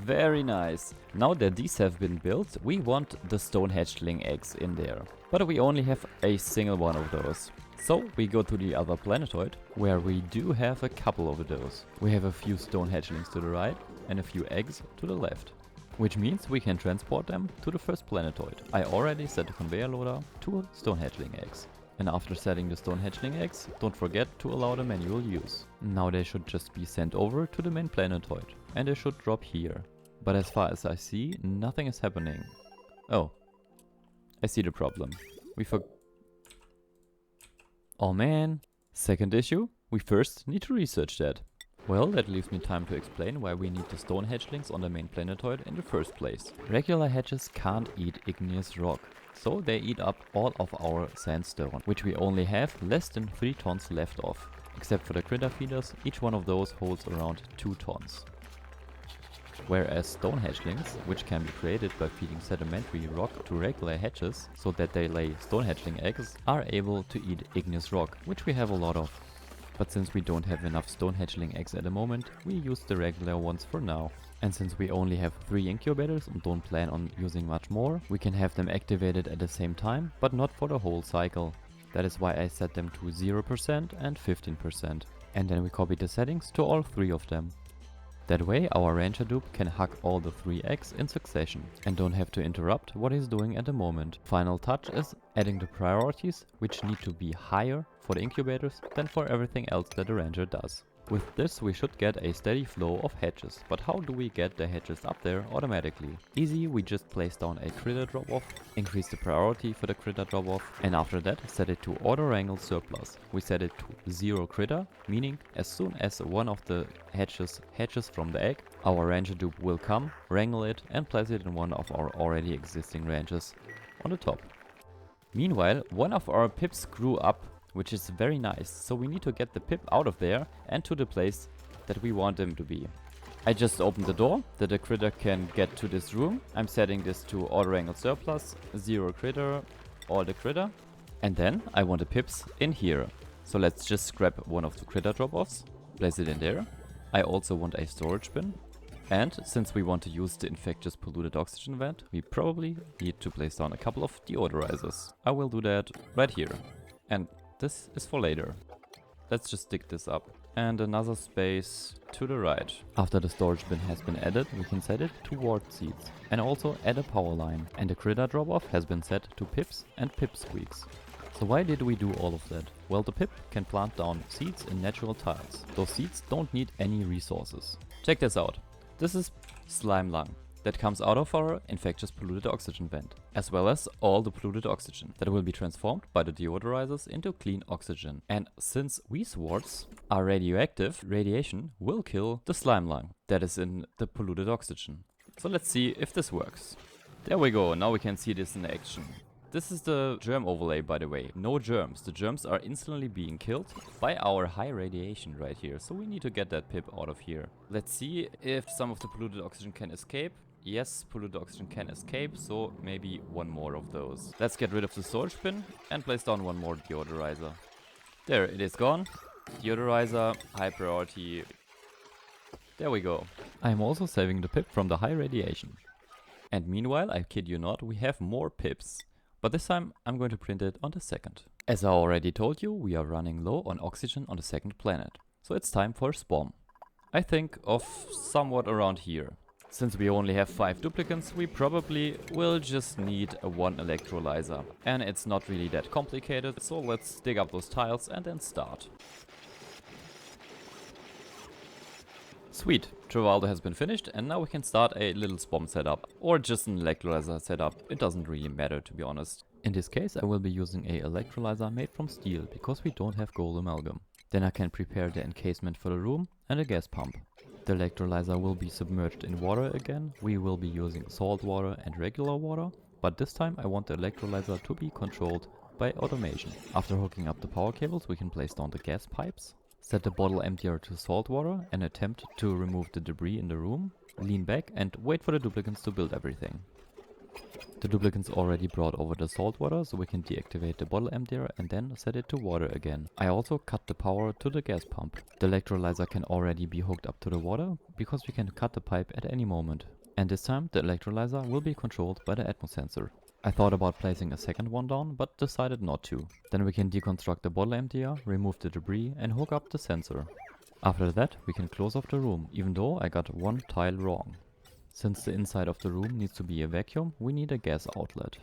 Very nice. Now that these have been built, we want the stone hatchling eggs in there. But we only have a single one of those. So we go to the other planetoid, where we do have a couple of those. We have a few stone hatchlings to the right and a few eggs to the left. Which means we can transport them to the first planetoid. I already set the conveyor loader to stone hatchling eggs. And after setting the stone hatchling eggs, don't forget to allow the manual use. Now they should just be sent over to the main planetoid. And they should drop here. But as far as I see, nothing is happening. Oh. I see the problem. Oh man. Second issue, we first need to research that. Well, that leaves me time to explain why we need the stone hatchlings on the main planetoid in the first place. Regular hatches can't eat igneous rock. So they eat up all of our sandstone, which we only have less than 3 tons left of. Except for the critter feeders, each one of those holds around 2 tons. Whereas stone hatchlings, which can be created by feeding sedimentary rock to regular hatches so that they lay stone hatchling eggs, are able to eat igneous rock, which we have a lot of. But since we don't have enough stone hatchling eggs at the moment, we use the regular ones for now. And since we only have 3 incubators and don't plan on using much more, we can have them activated at the same time, but not for the whole cycle. That is why I set them to 0% and 15%. And then we copy the settings to all 3 of them. That way our ranger dupe can hug all the 3 eggs in succession and don't have to interrupt what he's doing at the moment. Final touch is adding the priorities, which need to be higher for the incubators than for everything else that the ranger does. With this we should get a steady flow of hatches, but how do we get the hatches up there automatically? Easy, we just place down a critter drop-off, increase the priority for the critter drop-off, and after that set it to auto wrangle surplus. We set it to 0 critter, meaning as soon as one of the hatches hatches from the egg, our ranger dupe will come, wrangle it and place it in one of our already existing ranges on the top. Meanwhile, one of our pips grew up, which is very nice, so we need to get the pip out of there and to the place that we want him to be. I just opened the door that the critter can get to this room. I'm setting this to auto wrangle surplus, 0 critter, all the critter. And then I want the pips in here. So let's just grab one of the critter drop-offs, place it in there. I also want a storage bin. And since we want to use the infectious polluted oxygen vent, we probably need to place down a couple of deodorizers. I will do that right here. And this is for later. Let's just dig this up. And another space to the right. After the storage bin has been added, we can set it to ward seeds. And also add a power line. And the critter drop-off has been set to pips and pip squeaks. So why did we do all of that? Well, the pip can plant down seeds in natural tiles. Those seeds don't need any resources. Check this out. This is slime lung that comes out of our infectious polluted oxygen vent, as well as all the polluted oxygen that will be transformed by the deodorizers into clean oxygen. And since wheeze warts are radioactive, radiation will kill the slime lung that is in the polluted oxygen. So let's see if this works. There we go, now we can see this in action. This is the germ overlay, by the way. No germs. The germs are instantly being killed by our high radiation right here. So we need to get that pip out of here. Let's see if some of the polluted oxygen can escape. Yes, polluted oxygen can escape, so maybe one more of those. Let's get rid of the storage bin and place down one more deodorizer. There, it is gone. Deodorizer, high priority. There we go. I am also saving the pip from the high radiation. And meanwhile, I kid you not, we have more pips. But this time I'm going to print it on the second. As I already told you, we are running low on oxygen on the second planet. So it's time for a spawn. I think of somewhat around here. Since we only have 5 duplicants, we probably will just need a 1 electrolyzer. And it's not really that complicated, so let's dig up those tiles and then start. Sweet, Trivaldo has been finished and now we can start a little spawn setup. Or just an electrolyzer setup, it doesn't really matter to be honest. In this case I will be using a electrolyzer made from steel, because we don't have gold amalgam. Then I can prepare the encasement for the room and a gas pump. The electrolyzer will be submerged in water again. We will be using salt water and regular water, but this time I want the electrolyzer to be controlled by automation. After hooking up the power cables we can place down the gas pipes. Set the bottle emptier to salt water and attempt to remove the debris in the room. Lean back and wait for the duplicants to build everything. The duplicants already brought over the salt water, so we can deactivate the bottle emptier and then set it to water again. I also cut the power to the gas pump. The electrolyzer can already be hooked up to the water, because we can cut the pipe at any moment. And this time the electrolyzer will be controlled by the atmo sensor. I thought about placing a second one down, but decided not to. Then we can deconstruct the bottle emptier, remove the debris and hook up the sensor. After that we can close off the room, even though I got one tile wrong. Since the inside of the room needs to be a vacuum, we need a gas outlet.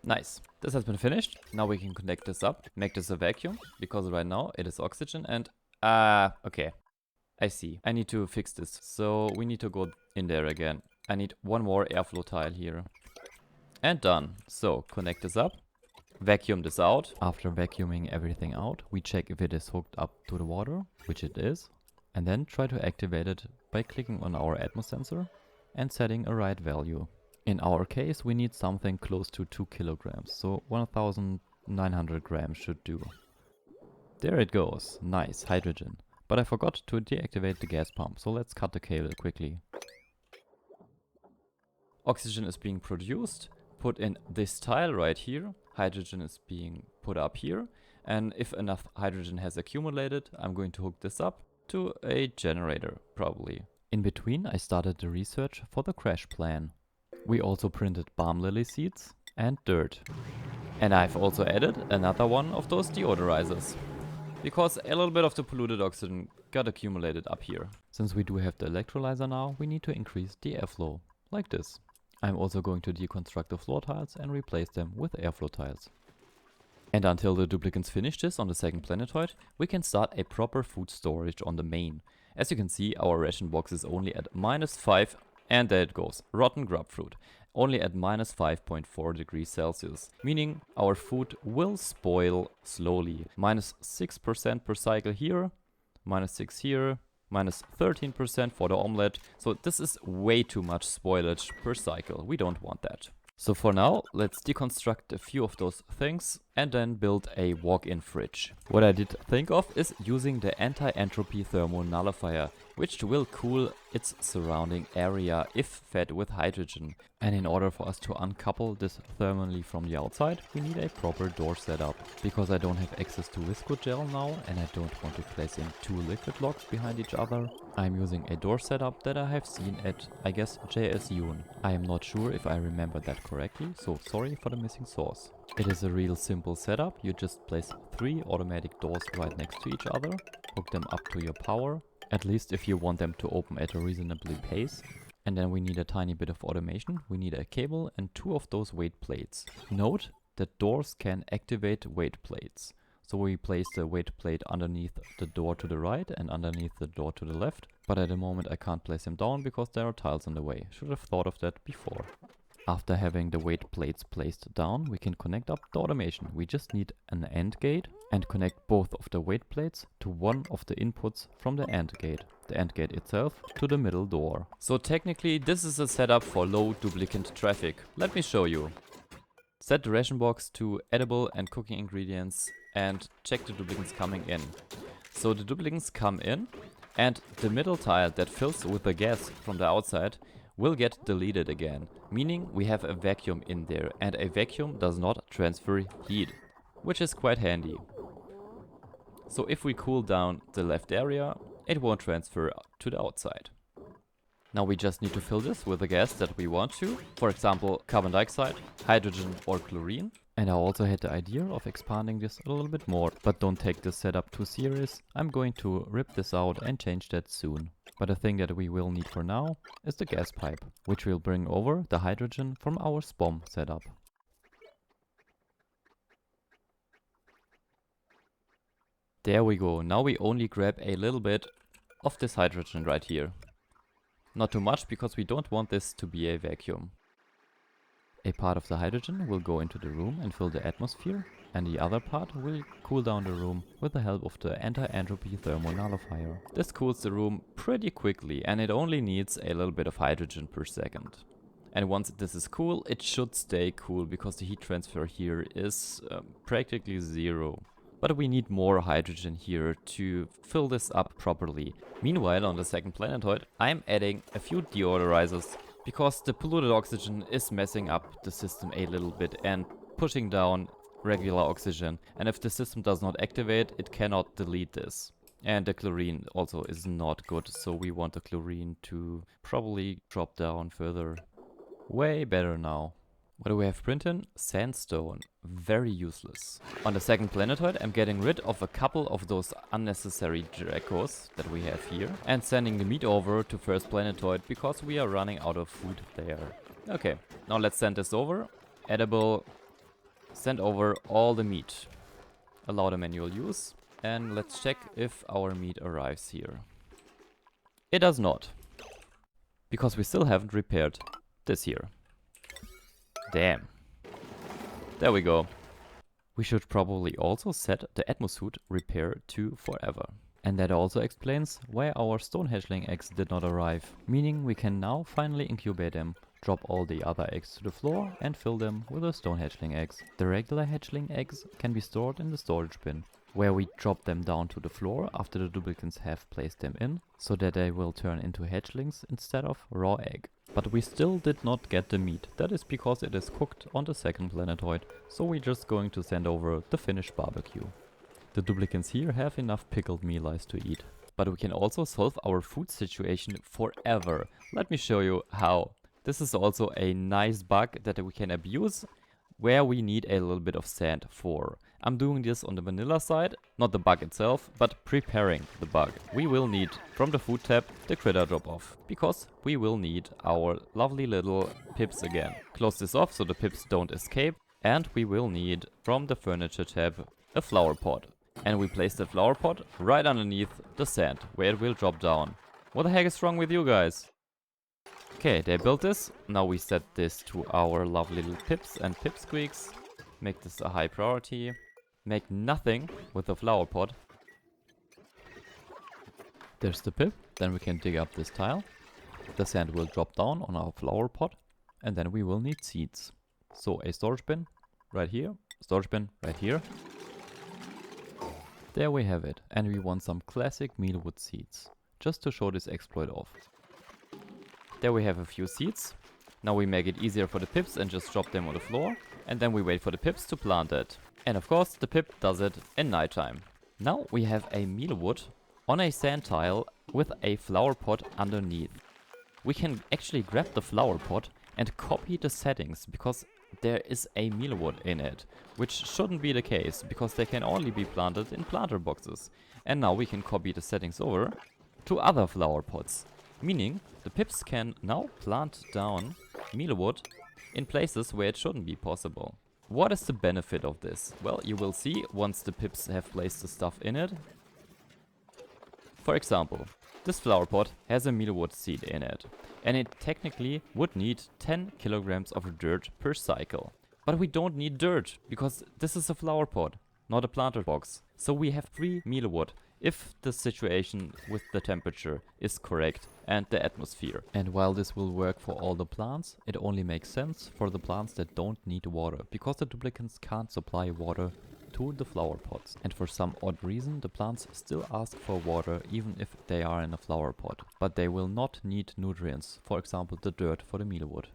Nice, this has been finished. Now we can connect this up, make this a vacuum, because right now it is oxygen and... okay. I see. I need to fix this, so we need to go in there again. I need one more airflow tile here. And done. So, connect this up. Vacuum this out. After vacuuming everything out, we check if it is hooked up to the water, which it is. And then try to activate it by clicking on our atmo sensor and setting a right value. In our case, we need something close to 2 kilograms, so 1900 grams should do. There it goes. Nice, hydrogen. But I forgot to deactivate the gas pump, so let's cut the cable quickly. Oxygen is being produced, put in this tile right here. Hydrogen is being put up here. And if enough hydrogen has accumulated, I'm going to hook this up to a generator, probably. In between, I started the research for the crash plan. We also printed balm lily seeds and dirt. And I've also added another one of those deodorizers, because a little bit of the polluted oxygen got accumulated up here. Since we do have the electrolyzer now, we need to increase the airflow, like this. I'm also going to deconstruct the floor tiles and replace them with airflow tiles. And until the duplicants finish this on the second planetoid, we can start a proper food storage on the main. As you can see, our ration box is only at -5, and there it goes, rotten grub fruit. Only at -5.4 degrees Celsius, meaning our food will spoil slowly. -6% per cycle here, -6 here, -13% for the omelette. So this is way too much spoilage per cycle. We don't want that. So for now, let's deconstruct a few of those things and then build a walk-in fridge. What I did think of is using the anti-entropy thermal nullifier, which will cool its surrounding area if fed with hydrogen. And in order for us to uncouple this thermally from the outside, we need a proper door setup. Because I don't have access to visco gel now and I don't want to place in 2 liquid locks behind each other, I'm using a door setup that I have seen at, I guess, JSU. I am not sure if I remember that correctly, so sorry for the missing source. It is a real simple setup. You just place 3 automatic doors right next to each other, hook them up to your power, at least if you want them to open at a reasonably pace. And then we need a tiny bit of automation. We need a cable and 2 of those weight plates. Note that doors can activate weight plates. So we place the weight plate underneath the door to the right and underneath the door to the left. But at the moment I can't place them down because there are tiles in the way. Should have thought of that before. After having the weight plates placed down, we can connect up the automation. We just need an AND gate and connect both of the weight plates to one of the inputs from the AND gate. The AND gate itself to the middle door. So technically this is a setup for low duplicant traffic. Let me show you. Set the ration box to edible and cooking ingredients and check the duplicants coming in. So the duplicants come in and the middle tile that fills with the gas from the outside will get deleted again, meaning we have a vacuum in there, and a vacuum does not transfer heat, which is quite handy. So if we cool down the left area, it won't transfer to the outside. Now we just need to fill this with the gas that we want to, for example carbon dioxide, hydrogen or chlorine. And I also had the idea of expanding this a little bit more, but don't take this setup too serious. I'm going to rip this out and change that soon. But the thing that we will need for now is the gas pipe, which will bring over the hydrogen from our SPOM setup. There we go. Now we only grab a little bit of this hydrogen right here. Not too much because we don't want this to be a vacuum. A part of the hydrogen will go into the room and fill the atmosphere, and the other part will cool down the room with the help of the anti-entropy thermal nullifier. This cools the room pretty quickly and it only needs a little bit of hydrogen per second. And once this is cool, it should stay cool because the heat transfer here is practically 0. But we need more hydrogen here to fill this up properly. Meanwhile, on the second planetoid, I'm adding a few deodorizers because the polluted oxygen is messing up the system a little bit and pushing down regular oxygen. And if the system does not activate, it cannot delete this. And the chlorine also is not good, so we want the chlorine to probably drop down further. Way better now. What do we have printed? Sandstone. Very useless. On the second planetoid, I'm getting rid of a couple of those unnecessary Dracos that we have here and sending the meat over to first planetoid because we are running out of food there. Okay, now let's send this over. Edible. Send over all the meat. Allow the manual use. And let's check if our meat arrives here. It does not. Because we still haven't repaired this here. Damn. There we go. We should probably also set the atmosuit repair to forever. And that also explains why our stone hatchling eggs did not arrive. Meaning we can now finally incubate them, drop all the other eggs to the floor and fill them with the stone hatchling eggs. The regular hatchling eggs can be stored in the storage bin, where we drop them down to the floor after the duplicants have placed them in, so that they will turn into hatchlings instead of raw egg. But we still did not get the meat. That is because it is cooked on the second planetoid, so we're just going to send over the finished barbecue. The duplicants here have enough pickled meal ice to eat. But we can also solve our food situation forever. Let me show you how. This is also a nice bug that we can abuse, where we need a little bit of sand for. I'm doing this on the vanilla side, not the bug itself, but preparing the bug. We will need, from the food tab, the critter drop off, because we will need our lovely little pips again. Close this off so the pips don't escape, And we will need, from the furniture tab, a flower pot. And we place the flower pot right underneath the sand, where it will drop down. What the heck is wrong with you guys? Okay, they built this. Now we set this to our lovely little pips and pipsqueaks. Make this a high priority. Make nothing with the flower pot. There's the pip. Then we can dig up this tile. The sand will drop down on our flower pot. And then we will need seeds. So a storage bin right here. Storage bin right here. There we have it. And we want some classic mealwood seeds. Just to show this exploit off. There we have a few seeds. Now we make it easier for the pips and just drop them on the floor. And then we wait for the pips to plant it. And of course the pip does it in nighttime. Now we have a mealwood on a sand tile with a flower pot underneath. We can actually grab the flower pot and copy the settings because there is a mealwood in it. Which shouldn't be the case because they can only be planted in planter boxes. And now we can copy the settings over to other flower pots. Meaning, the pips can now plant down mealwood in places where it shouldn't be possible. What is the benefit of this? Well, you will see once the pips have placed the stuff in it. For example, this flower pot has a mealwood seed in it. And it technically would need 10 kilograms of dirt per cycle. But we don't need dirt, because this is a flower pot, not a planter box. So we have free mealwood if the situation with the temperature is correct and the atmosphere. And while this will work for all the plants, it only makes sense for the plants that don't need water, because the duplicants can't supply water to the flower pots. And for some odd reason, the plants still ask for water even if they are in a flower pot. But they will not need nutrients, for example the dirt for the mealwood.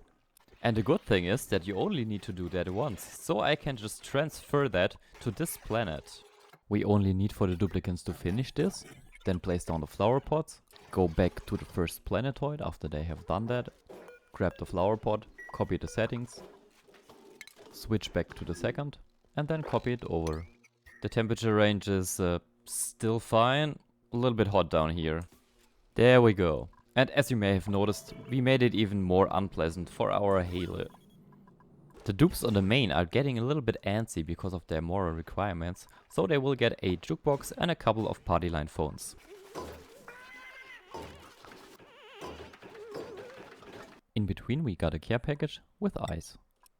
And the good thing is that you only need to do that once, so I can just transfer that to this planet. We only need for the duplicants to finish this, then place down the flower pots, go back to the first planetoid after they have done that, grab the flower pot, copy the settings, switch back to the second, and then copy it over. The temperature range is still fine, a little bit hot down here. There we go. And as you may have noticed, we made it even more unpleasant for our Halo. The dupes on the main are getting a little bit antsy because of their moral requirements, so they will get a jukebox and a couple of party line phones. In between we got a care package with ice.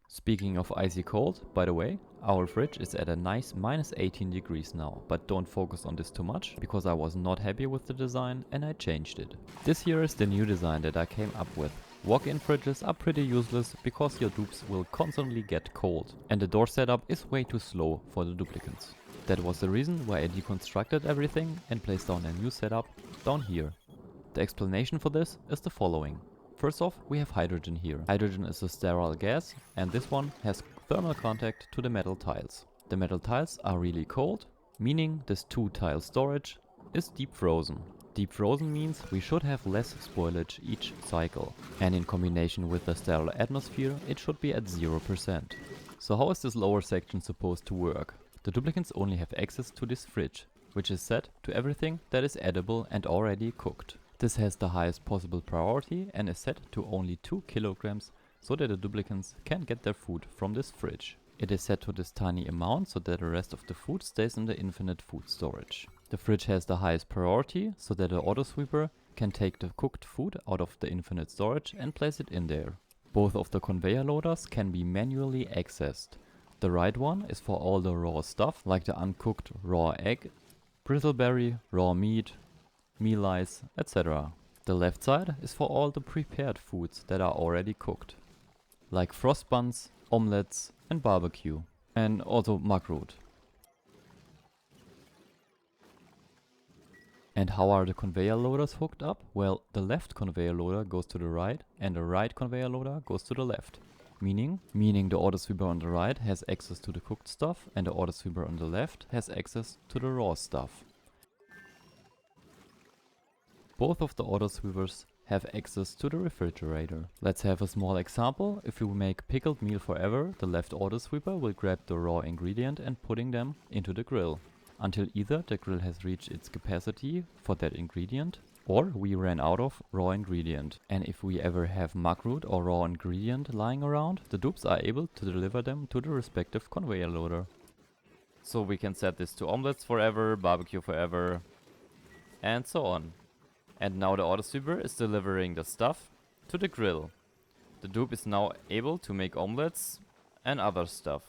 Speaking of icy cold, by the way, our fridge is at a nice minus 18 degrees now, but don't focus on this too much, because I was not happy with the design and I changed it. This here is the new design that I came up with. Walk-in fridges are pretty useless because your dupes will constantly get cold, and the door setup is way too slow for the duplicants. That was the reason why I deconstructed everything and placed down a new setup down here. The explanation for this is the following. First off, we have hydrogen here. Hydrogen is a sterile gas, and this one has thermal contact to the metal tiles. The metal tiles are really cold, meaning this 2-tile storage is deep frozen. Deep frozen means we should have less spoilage each cycle, and in combination with the sterile atmosphere, it should be at 0%. So how is this lower section supposed to work? The duplicants only have access to this fridge, which is set to everything that is edible and already cooked. This has the highest possible priority and is set to only 2 kilograms so that the duplicants can get their food from this fridge. It is set to this tiny amount so that the rest of the food stays in the infinite food storage. The fridge has the highest priority so that the autosweeper can take the cooked food out of the infinite storage and place it in there. Both of the conveyor loaders can be manually accessed. The right one is for all the raw stuff like the uncooked raw egg, bristleberry, raw meat, meal ice, etc. The left side is for all the prepared foods that are already cooked, like frost buns, omelettes and barbecue, and also makrut. And how are the conveyor loaders hooked up? Well, the left conveyor loader goes to the right and the right conveyor loader goes to the left. Meaning the autosweeper on the right has access to the cooked stuff and the autosweeper on the left has access to the raw stuff. Both of the autosweepers have access to the refrigerator. Let's have a small example. If you make pickled meal forever, the left autosweeper will grab the raw ingredient and putting them into the grill, until either the grill has reached its capacity for that ingredient or we ran out of raw ingredient. And if we ever have mug root or raw ingredient lying around, the dupes are able to deliver them to the respective conveyor loader. So we can set this to omelets forever, barbecue forever, and so on. And now the autosweeper is delivering the stuff to the grill. The dupe is now able to make omelets and other stuff.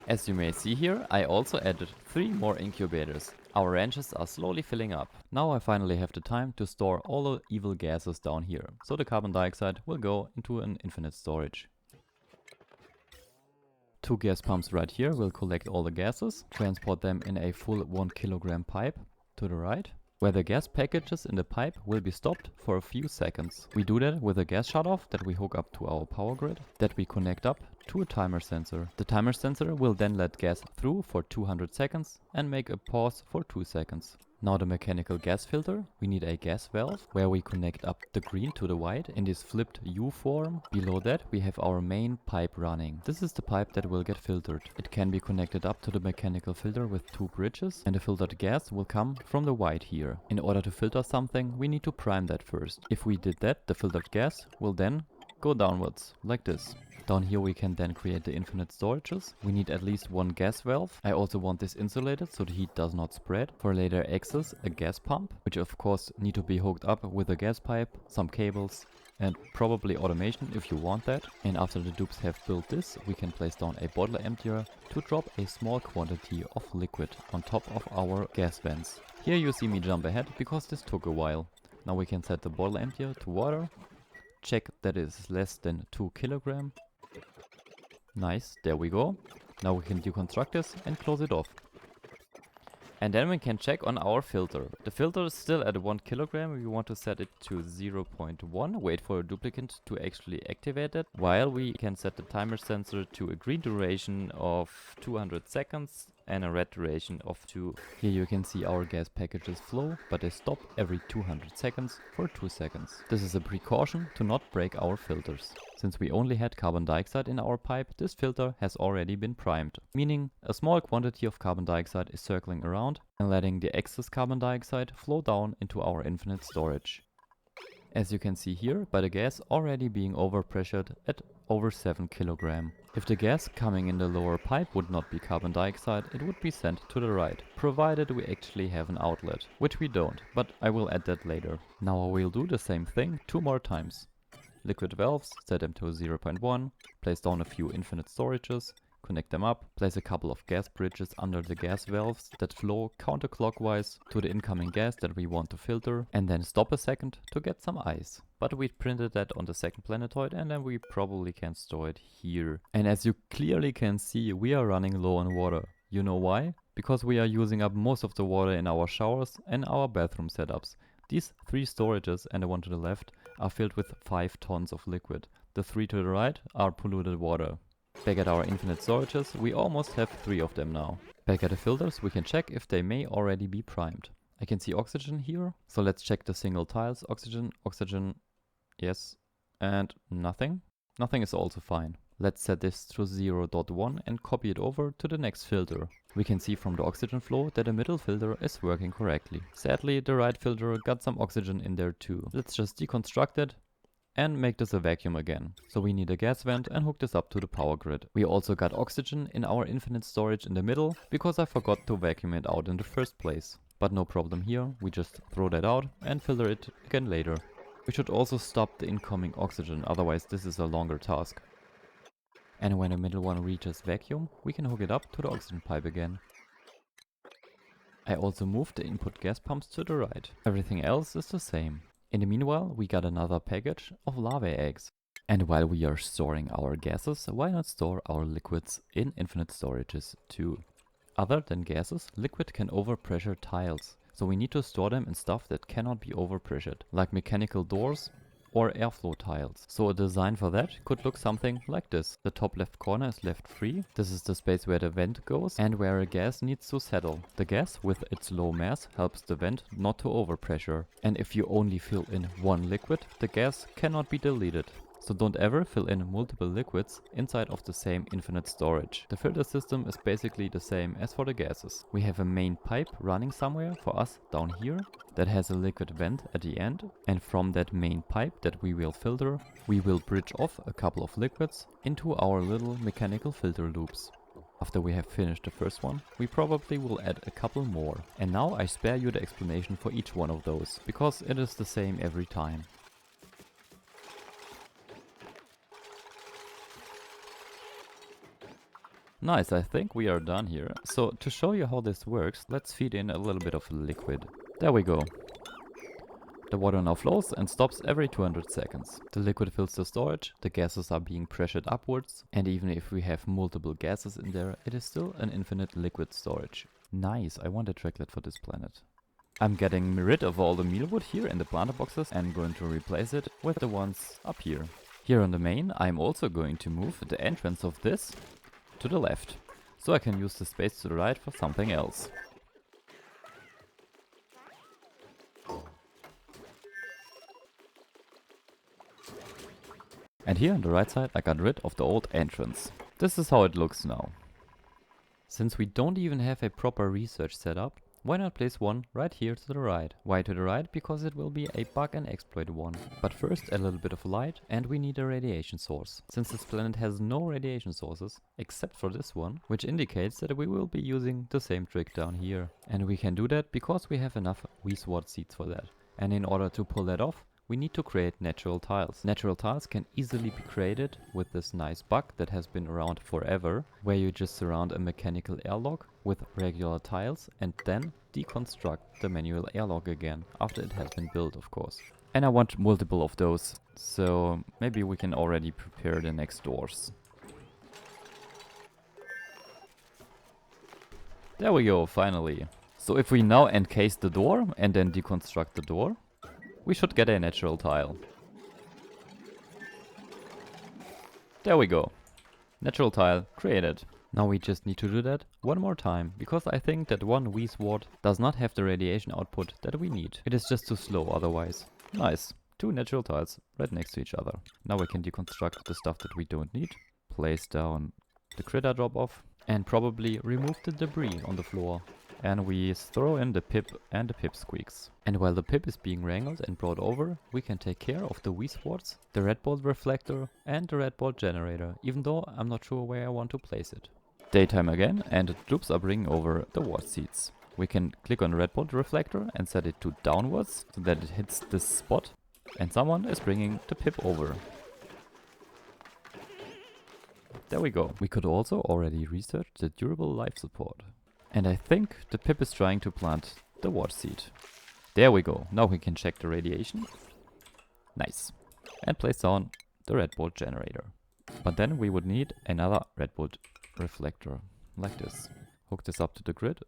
As you may see here, I also added 3 more incubators. Our ranches are slowly filling up. Now I finally have the time to store all the evil gases down here, so the carbon dioxide will go into an infinite storage. 2 gas pumps right here will collect all the gases, transport them in a full 1 kilogram pipe to the right, where the gas packages in the pipe will be stopped for a few seconds. We do that with a gas shutoff that we hook up to our power grid, that we connect up to a timer sensor. The timer sensor will then let gas through for 200 seconds and make a pause for 2 seconds. Now the mechanical gas filter, we need a gas valve where we connect up the green to the white in this flipped U form. Below that we have our main pipe running. This is the pipe that will get filtered. It can be connected up to the mechanical filter with 2 bridges, and the filtered gas will come from the white here. In order to filter something, we need to prime that first. If we did that, the filtered gas will then go downwards, like this. Down here we can then create the infinite storages. We need at least 1 gas valve. I also want this insulated so the heat does not spread. For later access, a gas pump, which of course need to be hooked up with a gas pipe, some cables, and probably automation if you want that. And after the dupes have built this, we can place down a bottle emptier to drop a small quantity of liquid on top of our gas vents. Here you see me jump ahead because this took a while. Now we can set the bottle emptier to water. Check that it is less than 2 kilogram. Nice, there we go. Now we can deconstruct this and close it off. And then we can check on our filter. The filter is still at 1 kilogram. We want to set it to 0.1. Wait for a duplicate to actually activate it. While we can set the timer sensor to a green duration of 200 seconds and a red duration of 2. Here you can see our gas packages flow, but they stop every 200 seconds for 2 seconds. This is a precaution to not break our filters. Since we only had carbon dioxide in our pipe, this filter has already been primed, meaning a small quantity of carbon dioxide is circling around and letting the excess carbon dioxide flow down into our infinite storage. As you can see here, by the gas already being overpressured at over 7 kilogram. If the gas coming in the lower pipe would not be carbon dioxide, it would be sent to the right, provided we actually have an outlet, which we don't, but I will add that later. Now I will do the same thing 2 more times. Liquid valves, set them to 0.1, place down a few infinite storages, connect them up, place a couple of gas bridges under the gas valves that flow counterclockwise to the incoming gas that we want to filter, and then stop a second to get some ice. But we printed that on the second planetoid and then we probably can store it here. And as you clearly can see, we are running low on water. You know why? Because we are using up most of the water in our showers and our bathroom setups. These 3 storages and the one to the left are filled with 5 tons of liquid. The 3 to the right are polluted water. Back at our infinite storages, we almost have 3 of them now. Back at the filters, we can check if they may already be primed. I can see oxygen here, so let's check the single tiles. Oxygen, oxygen, yes, and nothing. Nothing is also fine. Let's set this to 0.1 and copy it over to the next filter. We can see from the oxygen flow that the middle filter is working correctly. Sadly, the right filter got some oxygen in there too. Let's just deconstruct it and make this a vacuum again. So we need a gas vent and hook this up to the power grid. We also got oxygen in our infinite storage in the middle because I forgot to vacuum it out in the first place. But no problem here, we just throw that out and filter it again later. We should also stop the incoming oxygen, otherwise this is a longer task. And when the middle one reaches vacuum, we can hook it up to the oxygen pipe again. I also moved the input gas pumps to the right. Everything else is the same. In the meanwhile, we got another package of larvae eggs. And while we are storing our gases, why not store our liquids in infinite storages too? Other than gases, liquid can overpressure tiles. So we need to store them in stuff that cannot be overpressured, like mechanical doors or airflow tiles. So a design for that could look something like this. The top left corner is left free. This is the space where the vent goes and where a gas needs to settle. The gas with its low mass helps the vent not to overpressure. And if you only fill in 1 liquid, the gas cannot be deleted. So don't ever fill in multiple liquids inside of the same infinite storage. The filter system is basically the same as for the gases. We have a main pipe running somewhere for us down here that has a liquid vent at the end, and from that main pipe that we will filter, we will bridge off a couple of liquids into our little mechanical filter loops. After we have finished the first one, we probably will add a couple more. And now I spare you the explanation for each one of those, because it is the same every time. Nice, I think we are done here. So to show you how this works, let's feed in a little bit of liquid. There we go. The water now flows and stops every 200 seconds. The liquid fills the storage, the gases are being pressured upwards, and even if we have multiple gases in there, it is still an infinite liquid storage. Nice, I want a tracklet for this planet. I'm getting rid of all the mealwood here in the planter boxes and going to replace it with the ones up here. Here on the main, I'm also going to move the entrance of this to the left, so I can use the space to the right for something else. And here on the right side I got rid of the old entrance. This is how it looks now. Since we don't even have a proper research setup, why not place one right here to the right? Why to the right? Because it will be a bug and exploit one. But first a little bit of light, and we need a radiation source. Since this planet has no radiation sources, except for this one, which indicates that we will be using the same trick down here. And we can do that because we have enough wheat seeds for that. And in order to pull that off, we need to create natural tiles. Natural tiles can easily be created with this nice bug that has been around forever, where you just surround a mechanical airlock with regular tiles and then deconstruct the manual airlock again, after it has been built, of course. And I want multiple of those, so maybe we can already prepare the next doors. There we go, finally. So if we now encase the door and then deconstruct the door, we should get a natural tile. There we go. Natural tile created. Now we just need to do that one more time, because I think that one wee sword does not have the radiation output that we need. It is just too slow otherwise. Nice. Two natural tiles right next to each other. Now we can deconstruct the stuff that we don't need. Place down the critter drop off and probably remove the debris on the floor. And we throw in the pip and the pip squeaks. And while the pip is being wrangled and brought over, we can take care of the wee swords, the red bolt reflector and the red bolt generator, even though I'm not sure where I want to place it. Daytime again, and the troops are bringing over the ward seats. We can click on the red bolt reflector and set it to downwards so that it hits this spot, and someone is bringing the pip over. There we go. We could also already research the durable life support. And I think the pip is trying to plant the ward seed. There we go. Now we can check the radiation. Nice. And place down the red bolt generator. But then we would need another red bolt reflector, like this. Hook this up to the grid.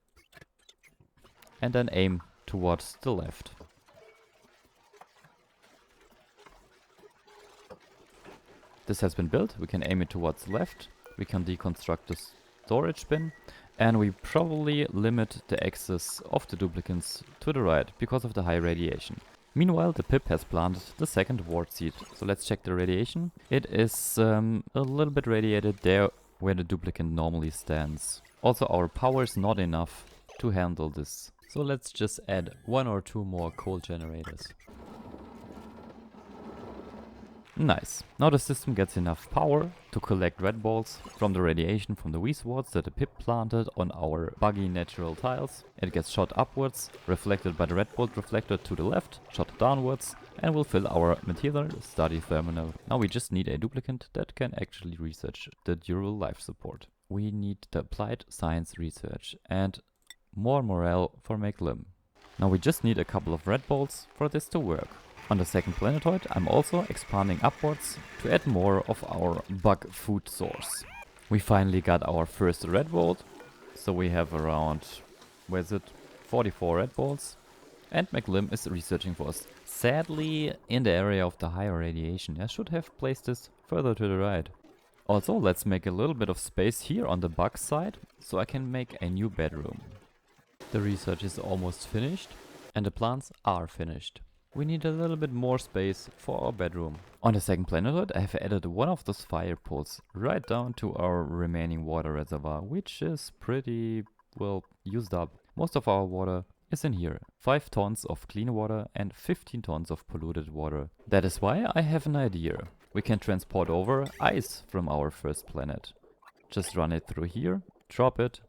And then aim towards the left. This has been built. We can aim it towards the left. We can deconstruct the storage bin. And we probably limit the access of the duplicants to the right because of the high radiation. Meanwhile, the pip has planted the second ward seed. So let's check the radiation. It is a little bit radiated there where the duplicant normally stands. Also, our power is not enough to handle this. So let's just add one or two more coal generators. Nice. Now the system gets enough power to collect red balls from the radiation from the wee swords that the pip planted on our buggy natural tiles. It gets shot upwards, reflected by the red bolt reflector to the left, shot downwards, and will fill our material study terminal. Now we just need a duplicant that can actually research the durable life support. We need the applied science research and more morale for Lim. Now we just need a couple of red bolts for this to work. On the second planetoid, I'm also expanding upwards to add more of our bug food source. We finally got our first red bolt, so we have around, 44 red bolts. And Lim is researching for us. Sadly, in the area of the higher radiation, I should have placed this further to the right. Also, let's make a little bit of space here on the bug side, so I can make a new bedroom. The research is almost finished, and the plants are finished. we need a little bit more space for our bedroom. On the second planetoid, I have added one of those fire poles right down to our remaining water reservoir, which is pretty, well, used up. Most of our water is in here. 5 tons of clean water and 15 tons of polluted water. That is why I have an idea. We can transport over ice from our first planet. Just run it through here, drop it,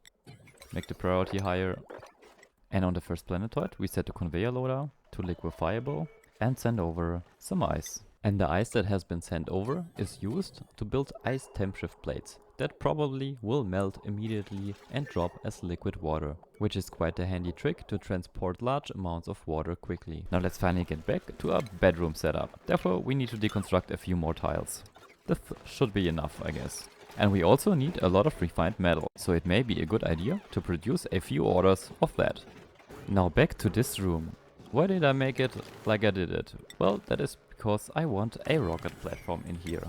make the priority higher. And on the first planetoid, we set the conveyor loader to liquefiable and send over some ice. And the ice that has been sent over is used to build ice temp shift plates that probably will melt immediately and drop as liquid water, which is quite a handy trick to transport large amounts of water quickly. Now let's finally get back to our bedroom setup. Therefore we need to deconstruct a few more tiles. This should be enough, I guess. And we also need a lot of refined metal, so it may be a good idea to produce a few orders of that. Now back to this room. Why did I make it like I did it? Well, that is because I want a rocket platform in here.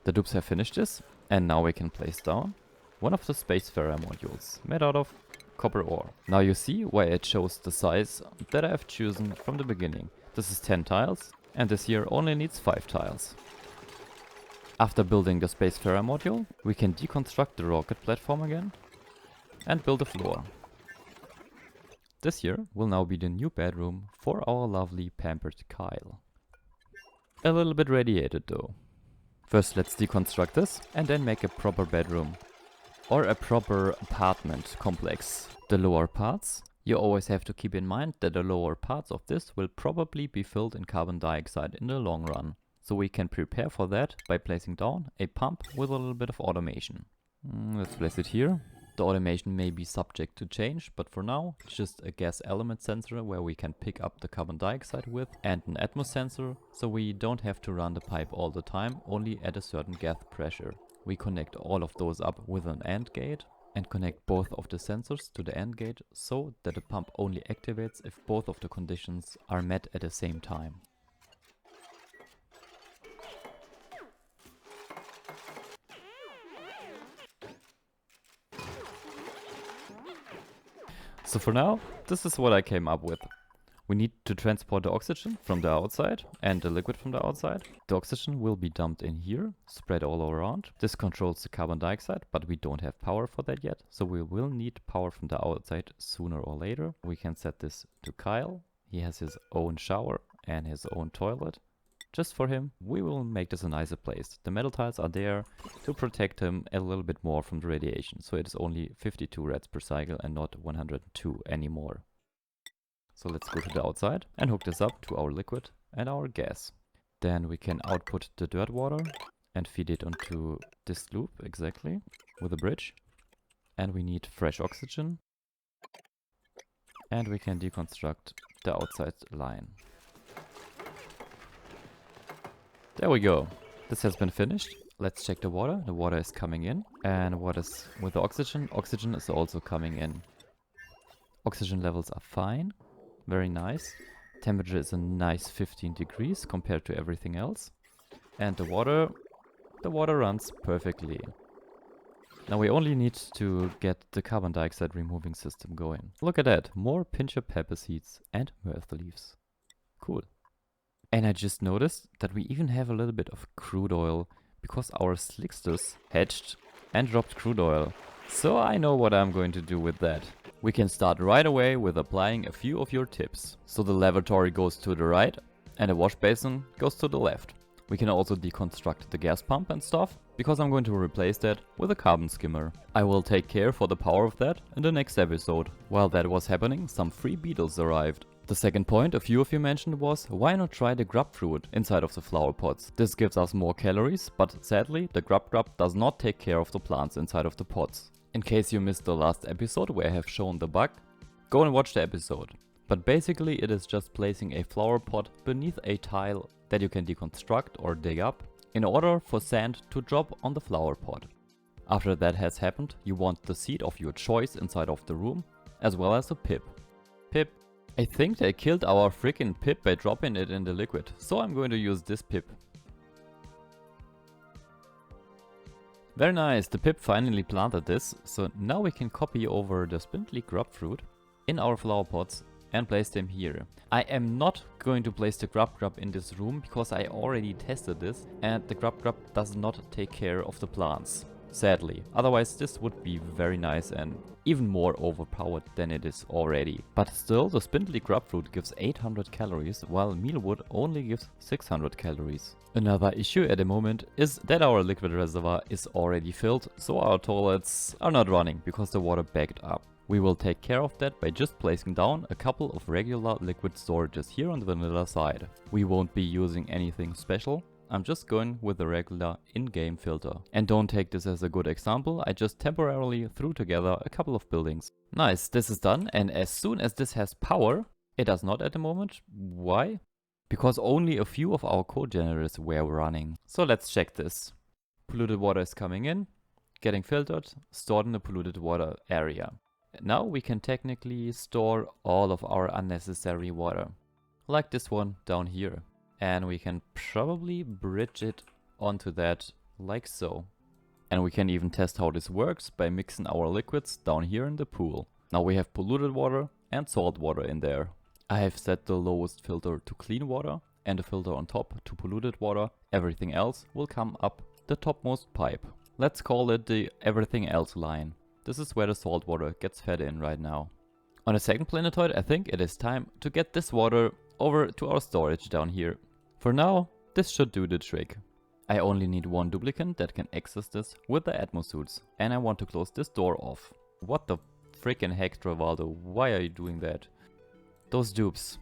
The dupes have finished this, and now we can place down one of the Spacefarer modules made out of copper ore. Now you see why it shows the size that I have chosen from the beginning. This is 10 tiles, and this here only needs 5 tiles. After building the Spacefarer module, we can deconstruct the rocket platform again and build a floor. This here will now be the new bedroom for our lovely pampered Kyle. A little bit radiated though. First let's deconstruct this and then make a proper bedroom. Or a proper apartment complex. The lower parts, you always have to keep in mind that the lower parts of this will probably be filled in carbon dioxide in the long run. So we can prepare for that by placing down a pump with a little bit of automation. Let's place it here. The automation may be subject to change, but for now it's just a gas element sensor where we can pick up the carbon dioxide with, and an atmos sensor, so we don't have to run the pipe all the time, only at a certain gas pressure. We connect all of those up with an AND gate and connect both of the sensors to the AND gate so that the pump only activates if both of the conditions are met at the same time. So for now, this is what I came up with. We need to transport the oxygen from the outside and the liquid from the outside. The oxygen will be dumped in here, spread all around. This controls the carbon dioxide, but we don't have power for that yet. So we will need power from the outside sooner or later. We can set this to Kyle. He has his own shower and his own toilet. Just for him, we will make this a nicer place. The metal tiles are there to protect him a little bit more from the radiation. So it is only 52 rads per cycle and not 102 anymore. So let's go to the outside and hook this up to our liquid and our gas. Then we can output the dirt water and feed it onto this loop exactly with a bridge. And we need fresh oxygen. And we can deconstruct the outside line. There we go. This has been finished. Let's check the water. The water is coming in. And what is with the oxygen? Oxygen is also coming in. Oxygen levels are fine. Very nice. Temperature is a nice 15 degrees compared to everything else. And the water runs perfectly. Now we only need to get the carbon dioxide removing system going. Look at that. More pincher pepper seeds and myrtle leaves. Cool. And I just noticed that we even have a little bit of crude oil because our slicksters hatched and dropped crude oil. So I know what I'm going to do with that. We can start right away with applying a few of your tips. So the lavatory goes to the right and the wash basin goes to the left. We can also deconstruct the gas pump and stuff because I'm going to replace that with a carbon skimmer. I will take care for the power of that in the next episode. While that was happening, some free beetles arrived. The second point a few of you mentioned was, why not try the grub fruit inside of the flower pots? This gives us more calories, but sadly the grub does not take care of the plants inside of the pots. In case you missed the last episode where I have shown the bug, go and watch the episode. But basically it is just placing a flower pot beneath a tile that you can deconstruct or dig up in order for sand to drop on the flower pot. After that has happened, you want the seed of your choice inside of the room, as well as a pip. Pip. I think they killed our freaking pip by dropping it in the liquid, so I'm going to use this pip. Very nice, the pip finally planted this, so now we can copy over the spindly grub fruit in our flower pots and place them here. I am not going to place the grub in this room because I already tested this and the grub does not take care of the plants. Sadly. Otherwise this would be very nice and even more overpowered than it is already. But still, the spindly grubfruit gives 800 calories while mealwood only gives 600 calories. Another issue at the moment is that our liquid reservoir is already filled, so our toilets are not running because the water backed up. We will take care of that by just placing down a couple of regular liquid storages here on the vanilla side. We won't be using anything special. I'm just going with the regular in-game filter. And don't take this as a good example, I just temporarily threw together a couple of buildings. Nice, this is done, and as soon as this has power, it does not at the moment. Why? Because only a few of our code generators were running. So let's check this. Polluted water is coming in, getting filtered, stored in the polluted water area. Now we can technically store all of our unnecessary water. Like this one down here. And we can probably bridge it onto that like so. And we can even test how this works by mixing our liquids down here in the pool. Now we have polluted water and salt water in there. I have set the lowest filter to clean water and the filter on top to polluted water. Everything else will come up the topmost pipe. Let's call it the everything else line. This is where the salt water gets fed in right now. On the second planetoid, I think it is time to get this water over to our storage down here. For now, this should do the trick. I only need one duplicant that can access this with the atmosuits. And I want to close this door off. What the freaking heck, Travaldo? Why are you doing that? Those dupes.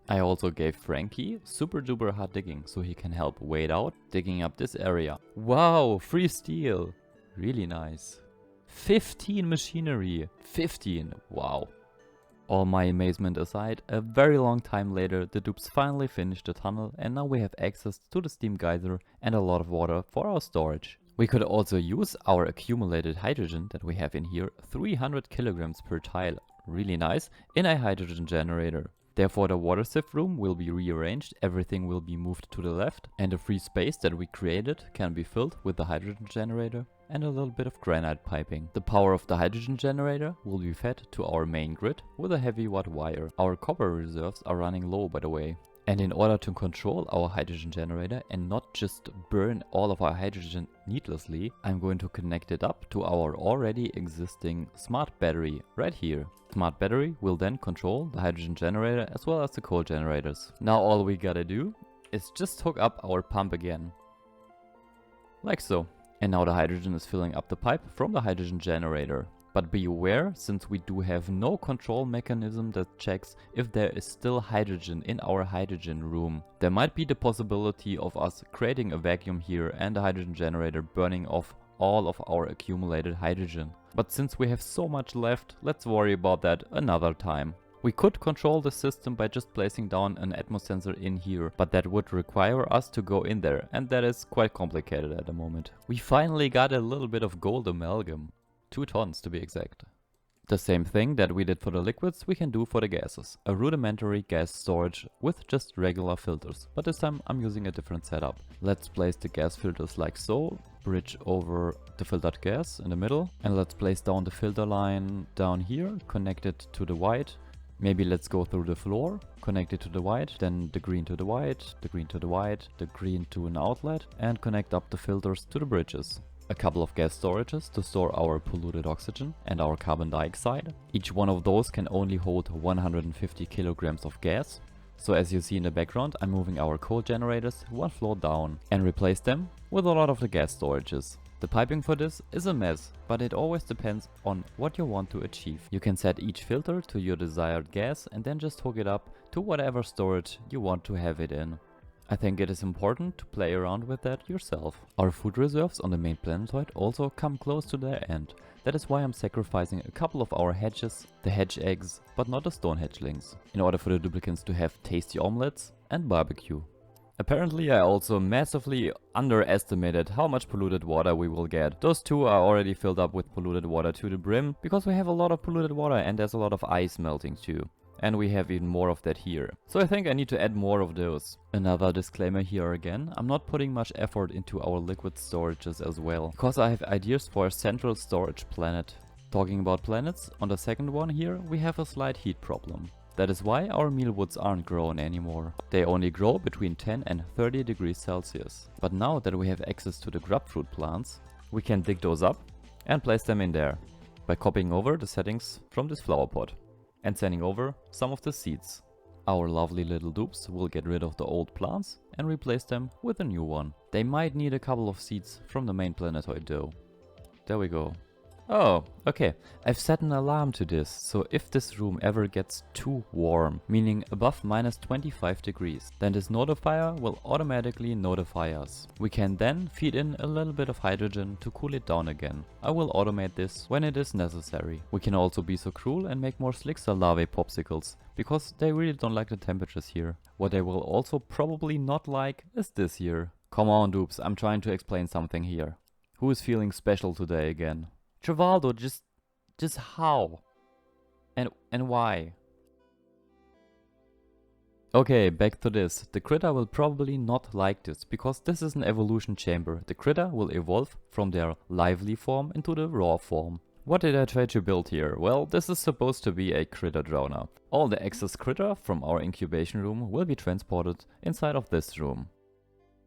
I also gave Frankie super duper hard digging so he can help wait out digging up this area. Wow, free steel. Really nice. 15 machinery. 15. Wow. All my amazement aside, a very long time later the dupes finally finished the tunnel and now we have access to the steam geyser and a lot of water for our storage. We could also use our accumulated hydrogen that we have in here, 300 kilograms per tile, really nice, in a hydrogen generator. Therefore the water sieve room will be rearranged, everything will be moved to the left and the free space that we created can be filled with the hydrogen generator and a little bit of granite piping. The power of the hydrogen generator will be fed to our main grid with a heavy watt wire. Our copper reserves are running low, by the way. And in order to control our hydrogen generator and not just burn all of our hydrogen needlessly, I'm going to connect it up to our already existing smart battery right here. Smart battery will then control the hydrogen generator as well as the coal generators. Now all we gotta do is just hook up our pump again. Like so. And now the hydrogen is filling up the pipe from the hydrogen generator. But be aware, since we do have no control mechanism that checks if there is still hydrogen in our hydrogen room, there might be the possibility of us creating a vacuum here and the hydrogen generator burning off all of our accumulated hydrogen. But since we have so much left, let's worry about that another time. We could control the system by just placing down an atmos sensor in here, but that would require us to go in there, and that is quite complicated at the moment. We finally got a little bit of gold amalgam. 2 tons to be exact. The same thing that we did for the liquids we can do for the gases. A rudimentary gas storage with just regular filters, but this time I'm using a different setup. Let's place the gas filters like so, bridge over the filtered gas in the middle, and let's place down the filter line down here, connect it to the white. Maybe let's go through the floor, connect it to the white, then the green to the white, the green to the white, the green to an outlet, and connect up the filters to the bridges. A couple of gas storages to store our polluted oxygen and our carbon dioxide. Each one of those can only hold 150 kilograms of gas. So as you see in the background, I'm moving our coal generators one floor down and replace them with a lot of the gas storages. The piping for this is a mess, but it always depends on what you want to achieve. You can set each filter to your desired gas and then just hook it up to whatever storage you want to have it in. I think it is important to play around with that yourself. Our food reserves on the main planetoid also come close to their end. That is why I'm sacrificing a couple of our hedges, the hedge eggs, but not the stone hedgelings, in order for the duplicants to have tasty omelets and barbecue. Apparently I also massively underestimated how much polluted water we will get. Those two are already filled up with polluted water to the brim, because we have a lot of polluted water and there's a lot of ice melting too. And we have even more of that here. So I think I need to add more of those. Another disclaimer here again, I'm not putting much effort into our liquid storages as well, because I have ideas for a central storage planet Talking about planets, on the second one here we have a slight heat problem. That is why our mealwoods aren't grown anymore. They only grow between 10 and 30 degrees Celsius. But now that we have access to the grubfruit plants, we can dig those up and place them in there by copying over the settings from this flower pot and sending over some of the seeds. Our lovely little dupes will get rid of the old plants and replace them with a new one. They might need a couple of seeds from the main planetoid though. There we go. Oh, okay. I've set an alarm to this, so if this room ever gets too warm, meaning above minus 25 degrees, then this notifier will automatically notify us. We can then feed in a little bit of hydrogen to cool it down again. I will automate this when it is necessary. We can also be so cruel and make more Slickster larvae popsicles, because they really don't like the temperatures here. What they will also probably not like is this here. Come on dupes, I'm trying to explain something here. Who is feeling special today again? Travaldo, just how? And why? Okay, back to this. The critter will probably not like this, because this is an evolution chamber. The critter will evolve from their lively form into the raw form. What did I try to build here? Well, this is supposed to be a critter drowner. All the excess critter from our incubation room will be transported inside of this room.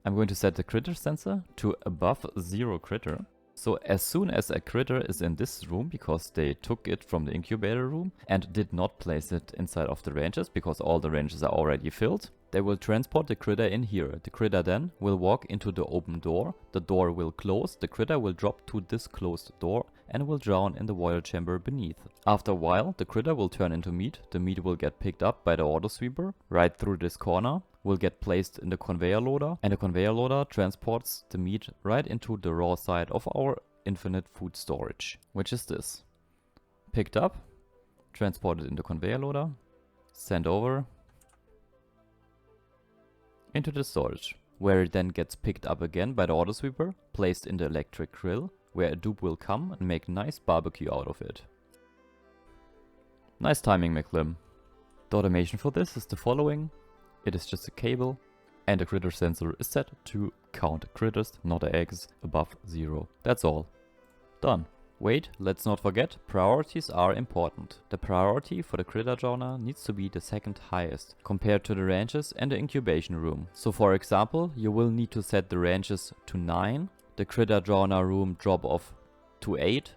I'm going to set the critter sensor to above 0 critter. So as soon as a critter is in this room, because they took it from the incubator room and did not place it inside of the ranges because all the ranges are already filled, they will transport the critter in here. The critter then will walk into the open door, the door will close, the critter will drop to this closed door and will drown in the void chamber beneath. After a while, the critter will turn into meat, the meat will get picked up by the autosweeper right through this corner, will get placed in the conveyor loader, and the conveyor loader transports the meat right into the raw side of our infinite food storage, which is this. Picked up, transported in the conveyor loader, sent over into the storage, where it then gets picked up again by the autosweeper, placed in the electric grill, where a dupe will come and make nice barbecue out of it. Nice timing, McLim. The automation for this is the following. It is just a cable, and the critter sensor is set to count critters, not eggs, above 0. That's all. Done. Wait, let's not forget, priorities are important. The priority for the critter drowner needs to be the second highest, compared to the ranges and the incubation room. So for example, you will need to set the ranges to 9, the critter drowner room drop off to 8,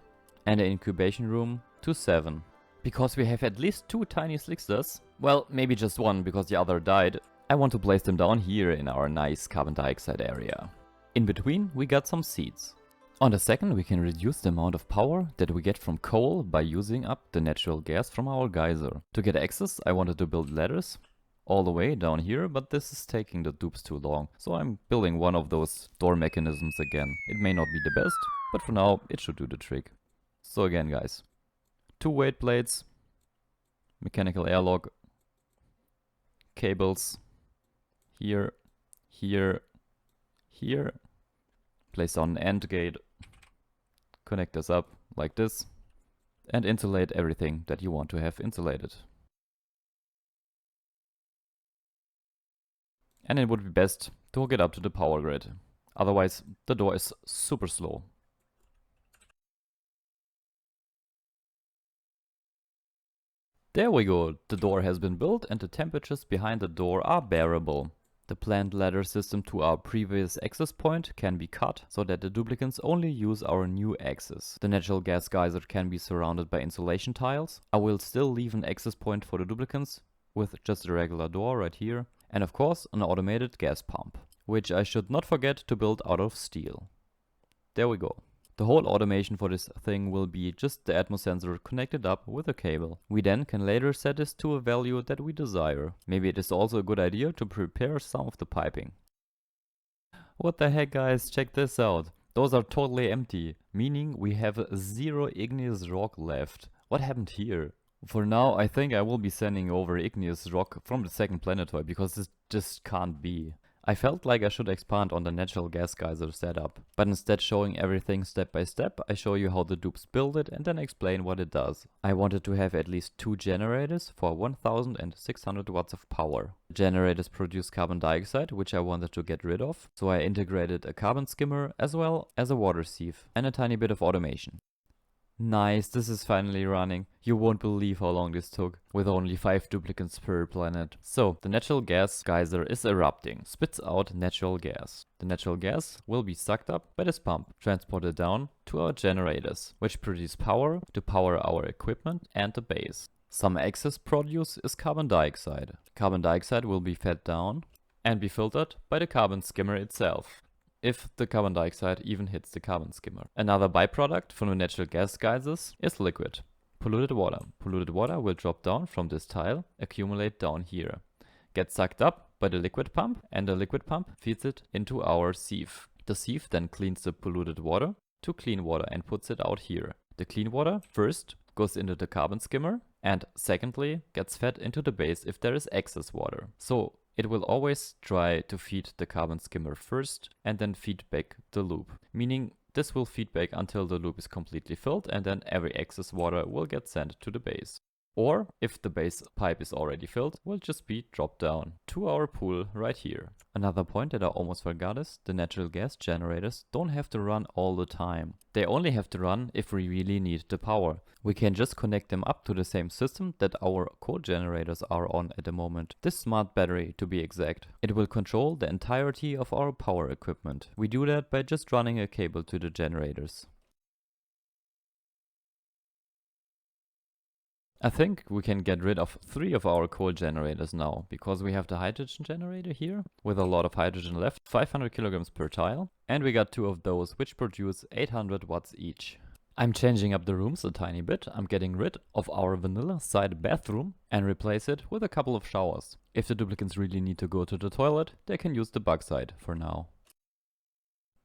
and the incubation room to 7. Because we have at least 2 tiny slicksters, well, maybe just one because the other died, I want to place them down here in our nice carbon dioxide area. In between, we got some seeds. On the second, we can reduce the amount of power that we get from coal by using up the natural gas from our geyser. To get access, I wanted to build ladders all the way down here, but this is taking the dupes too long, so I'm building one of those door mechanisms again. It may not be the best, but for now, it should do the trick. So again, guys. 2 weight plates, mechanical airlock, cables, here, here, here, place down an AND gate, connect this up like this, and insulate everything that you want to have insulated. And it would be best to hook it up to the power grid, otherwise the door is super slow. There we go, the door has been built and the temperatures behind the door are bearable. The planned ladder system to our previous access point can be cut so that the duplicants only use our new access. The natural gas geyser can be surrounded by insulation tiles. I will still leave an access point for the duplicants with just a regular door right here. And of course an automated gas pump, which I should not forget to build out of steel. There we go. The whole automation for this thing will be just the Atmos sensor connected up with a cable. We then can later set this to a value that we desire. Maybe it is also a good idea to prepare some of the piping. What the heck guys, check this out. Those are totally empty, meaning we have 0 igneous rock left. What happened here? For now, I think I will be sending over igneous rock from the second planetoid because this just can't be. I felt like I should expand on the natural gas geyser setup, but instead showing everything step by step, I show you how the dupes build it and then explain what it does. I wanted to have at least 2 generators for 1600 watts of power. The generators produce carbon dioxide, which I wanted to get rid of, so I integrated a carbon skimmer as well as a water sieve and a tiny bit of automation. Nice, this is finally running. You won't believe how long this took, with only 5 duplicates per planet. So, the natural gas geyser is erupting, spits out natural gas. The natural gas will be sucked up by this pump, transported down to our generators, which produce power to power our equipment and the base. Some excess produce is carbon dioxide. Carbon dioxide will be fed down and be filtered by the carbon skimmer itself, if the carbon dioxide even hits the carbon skimmer. Another byproduct from the natural gas geysers is liquid, polluted water. Polluted water will drop down from this tile, accumulate down here, get sucked up by the liquid pump, and the liquid pump feeds it into our sieve. The sieve then cleans the polluted water to clean water and puts it out here. The clean water first goes into the carbon skimmer and secondly gets fed into the base if there is excess water. So it will always try to feed the carbon skimmer first and then feed back the loop, meaning this will feed back until the loop is completely filled and then every excess water will get sent to the base. Or, if the base pipe is already filled, will just be dropped down to our pool right here. Another point that I almost forgot is the natural gas generators don't have to run all the time. They only have to run if we really need the power. We can just connect them up to the same system that our coal generators are on at the moment. This smart battery, to be exact. It will control the entirety of our power equipment. We do that by just running a cable to the generators. I think we can get rid of 3 of our coal generators now, because we have the hydrogen generator here, with a lot of hydrogen left, 500 kilograms per tile, and we got 2 of those, which produce 800 watts each. I'm changing up the rooms a tiny bit. I'm getting rid of our vanilla side bathroom and replace it with a couple of showers. If the duplicants really need to go to the toilet, they can use the bug side for now.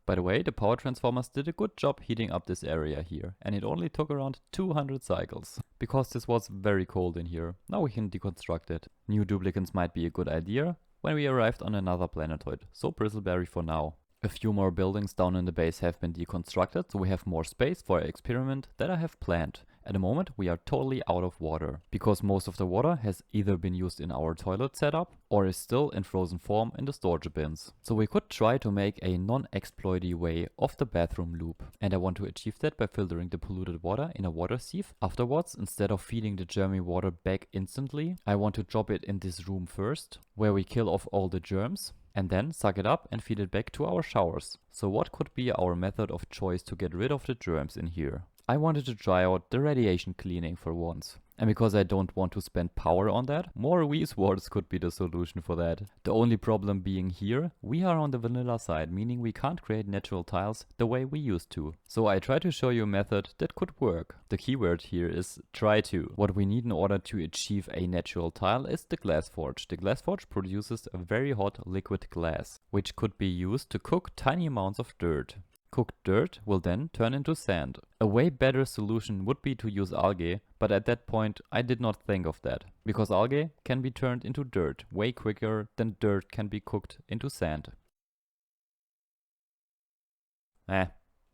By the way, the power transformers did a good job heating up this area here, and it only took around 200 cycles. Because this was very cold in here, now we can deconstruct it. New duplicants might be a good idea when we arrived on another planetoid, so Bristleberry for now. A few more buildings down in the base have been deconstructed, so we have more space for an experiment that I have planned. At the moment we are totally out of water, because most of the water has either been used in our toilet setup or is still in frozen form in the storage bins. So we could try to make a non-exploity way of the bathroom loop, and I want to achieve that by filtering the polluted water in a water sieve. Afterwards, instead of feeding the germy water back instantly, I want to drop it in this room first, where we kill off all the germs, and then suck it up and feed it back to our showers. So what could be our method of choice to get rid of the germs in here? I wanted to try out the radiation cleaning for once. And because I don't want to spend power on that, more Wii swords could be the solution for that. The only problem being here, we are on the vanilla side, meaning we can't create natural tiles the way we used to. So I try to show you a method that could work. The keyword here is try to. What we need in order to achieve a natural tile is the glass forge. The glass forge produces a very hot liquid glass, which could be used to cook tiny amounts of dirt. Cooked dirt will then turn into sand. A way better solution would be to use algae, but at that point I did not think of that, because algae can be turned into dirt way quicker than dirt can be cooked into sand.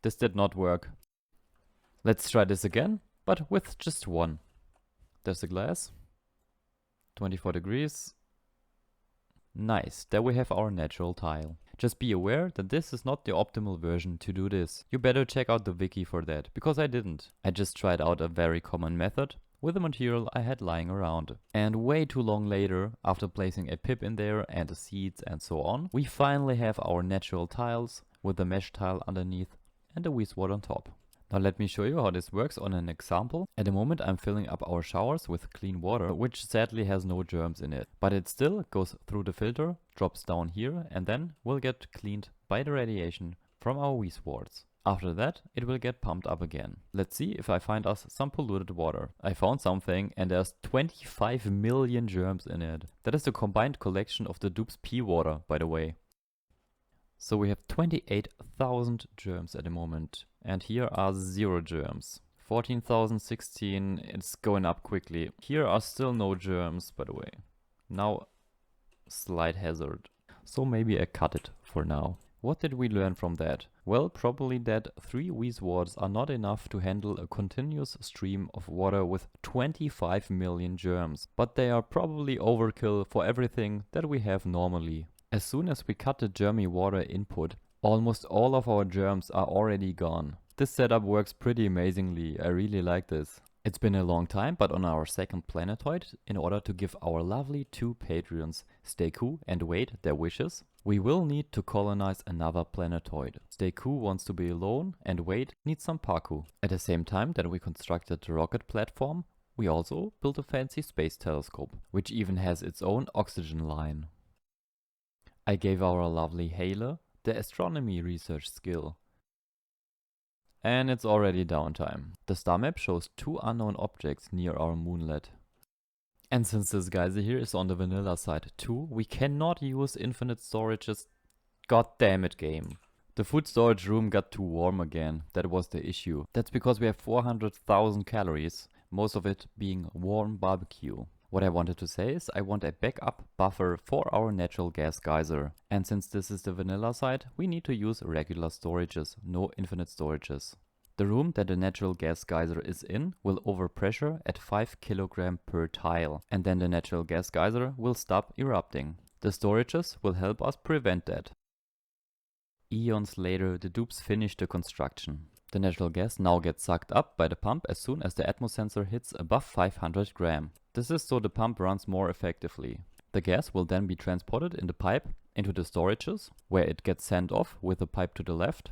This did not work. Let's try this again, but with just one. There's the glass. 24 degrees. Nice, there we have our natural tile. Just be aware that this is not the optimal version to do this. You better check out the wiki for that, because I didn't. I just tried out a very common method with the material I had lying around. And way too long later, after placing a pip in there and the seeds and so on, we finally have our natural tiles with the mesh tile underneath and the Wii sword on top. Now let me show you how this works on an example. At the moment I'm filling up our showers with clean water, which sadly has no germs in it. But it still goes through the filter, drops down here, and then will get cleaned by the radiation from our Wii swords. After that, it will get pumped up again. Let's see if I find us some polluted water. I found something and there's 25 million germs in it. That is the combined collection of the dupe's pee water, by the way. So we have 28,000 germs at the moment. And here are 0 germs. 14,016, it's going up quickly. Here are still no germs, by the way. Now, slight hazard. So maybe I cut it for now. What did we learn from that? Well, probably that 3 Wii swords are not enough to handle a continuous stream of water with 25 million germs. But they are probably overkill for everything that we have normally. As soon as we cut the germy water input, almost all of our germs are already gone. This setup works pretty amazingly, I really like this. It's been a long time, but on our second planetoid, in order to give our lovely 2 Patreons, Stayku and Wade, their wishes, we will need to colonize another planetoid. Stayku wants to be alone and Wade needs some parkour. At the same time that we constructed the rocket platform, we also built a fancy space telescope, which even has its own oxygen line. I gave our lovely Hale the astronomy research skill. And it's already downtime. The star map shows 2 unknown objects near our moonlet. And since this geyser here is on the vanilla side too, we cannot use infinite storages. God damn it, game. The food storage room got too warm again. That was the issue. That's because we have 400,000 calories, most of it being warm barbecue. What I wanted to say is I want a backup buffer for our natural gas geyser. And since this is the vanilla side, we need to use regular storages, no infinite storages. The room that the natural gas geyser is in will overpressure at 5 kg per tile, and then the natural gas geyser will stop erupting. The storages will help us prevent that. Eons later, the dupes finish the construction. The natural gas now gets sucked up by the pump as soon as the atmosensor hits above 500 gram. This is so the pump runs more effectively. The gas will then be transported in the pipe into the storages, where it gets sent off with the pipe to the left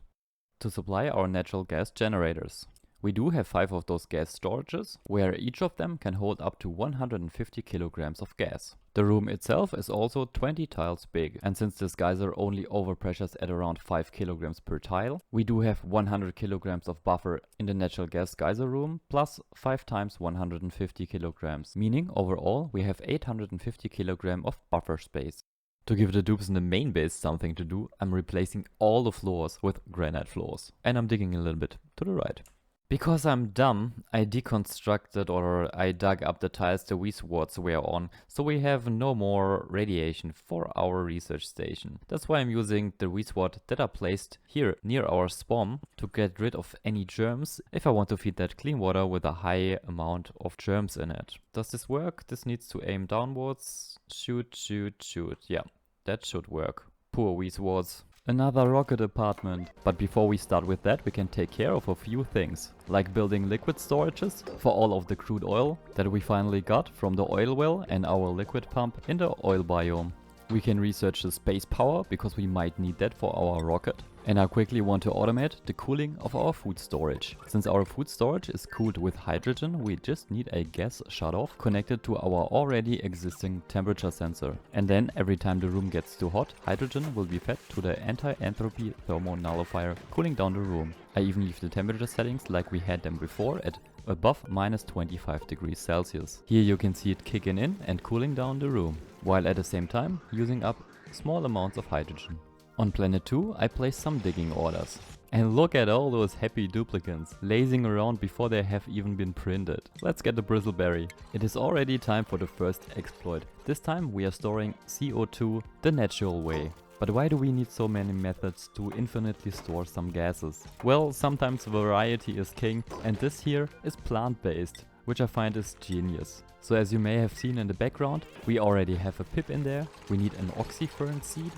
to supply our natural gas generators. We do have 5 of those gas storages, where each of them can hold up to 150 kilograms of gas. The room itself is also 20 tiles big, and since this geyser only overpressures at around 5 kilograms per tile, we do have 100 kilograms of buffer in the natural gas geyser room, plus 5 times 150 kilograms, meaning overall we have 850 kilograms of buffer space. To give the dupes in the main base something to do, I'm replacing all the floors with granite floors. And I'm digging a little bit to the right. Because I'm dumb, I deconstructed or I dug up the tiles the Weeswards were on, so we have no more radiation for our research station. That's why I'm using the Weesward that are placed here near our spawn to get rid of any germs if I want to feed that clean water with a high amount of germs in it. Does this work? This needs to aim downwards. Shoot, shoot, shoot. Yeah, that should work. Poor Weeswards. Another rocket apartment. But before we start with that, we can take care of a few things, like building liquid storages for all of the crude oil that we finally got from the oil well and our liquid pump in the oil biome. We can research the space power because we might need that for our rocket. And I quickly want to automate the cooling of our food storage. Since our food storage is cooled with hydrogen, we just need a gas shutoff connected to our already existing temperature sensor. And then every time the room gets too hot, hydrogen will be fed to the anti-entropy thermonullifier, cooling down the room. I even leave the temperature settings like we had them before at above minus 25 degrees Celsius. Here you can see it kicking in and cooling down the room, while at the same time using up small amounts of hydrogen. On planet 2 I placed some digging orders. And look at all those happy duplicants lazing around before they have even been printed. Let's get the bristleberry. It is already time for the first exploit. This time we are storing CO2 the natural way. But why do we need so many methods to infinitely store some gases? Well, sometimes variety is king, and this here is plant-based, which I find is genius. So as you may have seen in the background, we already have a pip in there, we need an oxyfern seed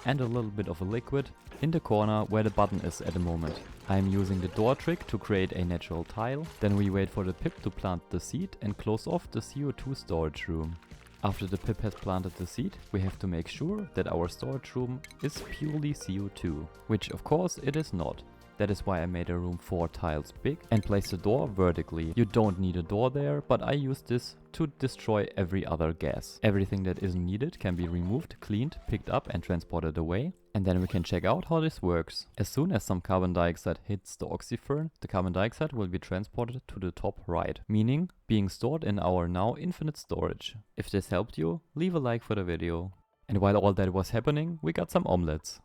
and a little bit of a liquid in the corner where the button is at the moment. I am using the door trick to create a natural tile, then we wait for the pip to plant the seed and close off the CO2 storage room. After the pip has planted the seed, we have to make sure that our storage room is purely CO2, which of course it is not. That is why I made a room 4 tiles big and placed the door vertically. You don't need a door there, but I use this to destroy every other gas. Everything that isn't needed can be removed, cleaned, picked up and transported away. And then we can check out how this works. As soon as some carbon dioxide hits the oxyfern, the carbon dioxide will be transported to the top right, meaning being stored in our now infinite storage. If this helped you, leave a like for the video. And while all that was happening, we got some omelets.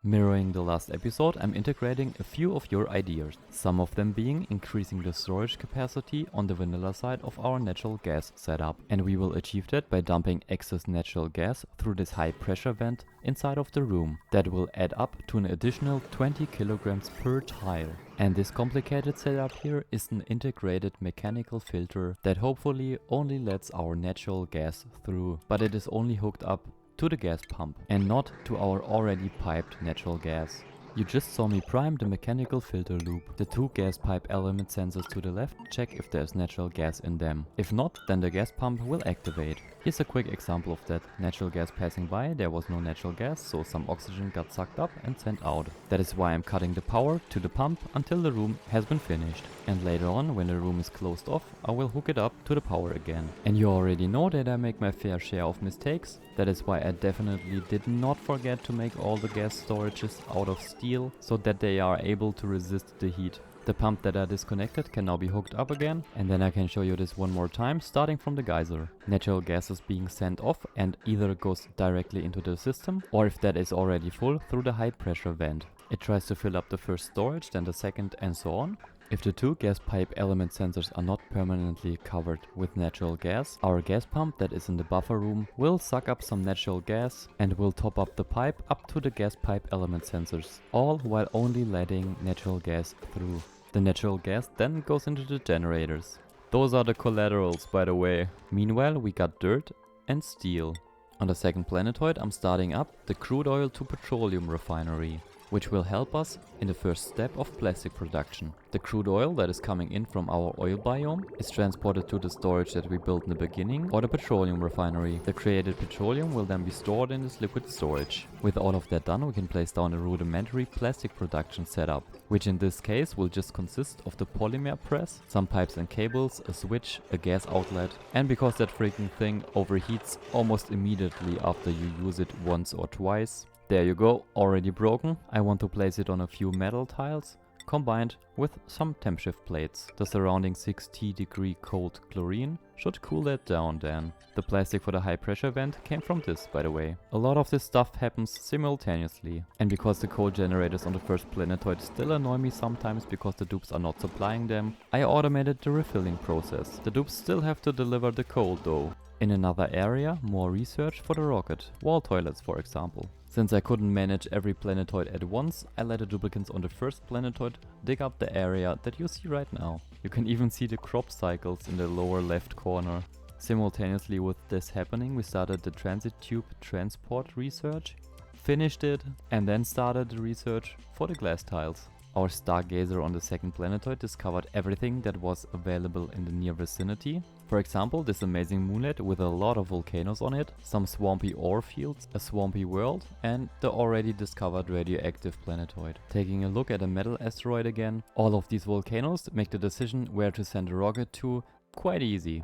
Mirroring the last episode, I'm integrating a few of your ideas, some of them being increasing the storage capacity on the vanilla side of our natural gas setup. And we will achieve that by dumping excess natural gas through this high pressure vent inside of the room. That will add up to an additional 20 kilograms per tile. And this complicated setup here is an integrated mechanical filter that hopefully only lets our natural gas through, but it is only hooked up to the gas pump and not to our already piped natural gas. You just saw me prime the mechanical filter loop. The two gas pipe element sensors to the left check if there's natural gas in them. If not, then the gas pump will activate. Here's a quick example of that. Natural gas passing by, there was no natural gas, so some oxygen got sucked up and sent out. That is why I'm cutting the power to the pump until the room has been finished. And later on, when the room is closed off, I will hook it up to the power again. And you already know that I make my fair share of mistakes. That is why I definitely did not forget to make all the gas storages out of steel, so that they are able to resist the heat. The pump that I disconnected can now be hooked up again, and then I can show you this one more time, starting from the geyser. Natural gas is being sent off and either goes directly into the system, or if that is already full, through the high pressure vent. It tries to fill up the first storage, then the second, and so on. If the two gas pipe element sensors are not permanently covered with natural gas, our gas pump that is in the buffer room will suck up some natural gas and will top up the pipe up to the gas pipe element sensors, all while only letting natural gas through. The natural gas then goes into the generators. Those are the collaterals, by the way. Meanwhile, we got dirt and steel. On the second planetoid, I'm starting up the crude oil to petroleum refinery, which will help us in the first step of plastic production. The crude oil that is coming in from our oil biome is transported to the storage that we built in the beginning, or the petroleum refinery. The created petroleum will then be stored in this liquid storage. With all of that done, we can place down a rudimentary plastic production setup, which in this case will just consist of the polymer press, some pipes and cables, a switch, a gas outlet, and because that freaking thing overheats almost immediately after you use it once or twice. There you go, already broken. I want to place it on a few metal tiles, combined with some temp shift plates. The surrounding 60 degree cold chlorine should cool that down then. The plastic for the high pressure vent came from this, by the way. A lot of this stuff happens simultaneously. And because the coal generators on the first planetoid still annoy me sometimes because the dupes are not supplying them, I automated the refilling process. The dupes still have to deliver the coal though. In another area, more research for the rocket, wall toilets for example. Since I couldn't manage every planetoid at once, I let the duplicants on the first planetoid dig up the area that you see right now. You can even see the crop cycles in the lower left corner. Simultaneously with this happening, we started the transit tube transport research, finished it, and then started the research for the glass tiles. Our stargazer on the second planetoid discovered everything that was available in the near vicinity. For example, this amazing moonlet with a lot of volcanoes on it, some swampy ore fields, a swampy world, and the already discovered radioactive planetoid. Taking a look at a metal asteroid again, all of these volcanoes make the decision where to send a rocket to quite easy.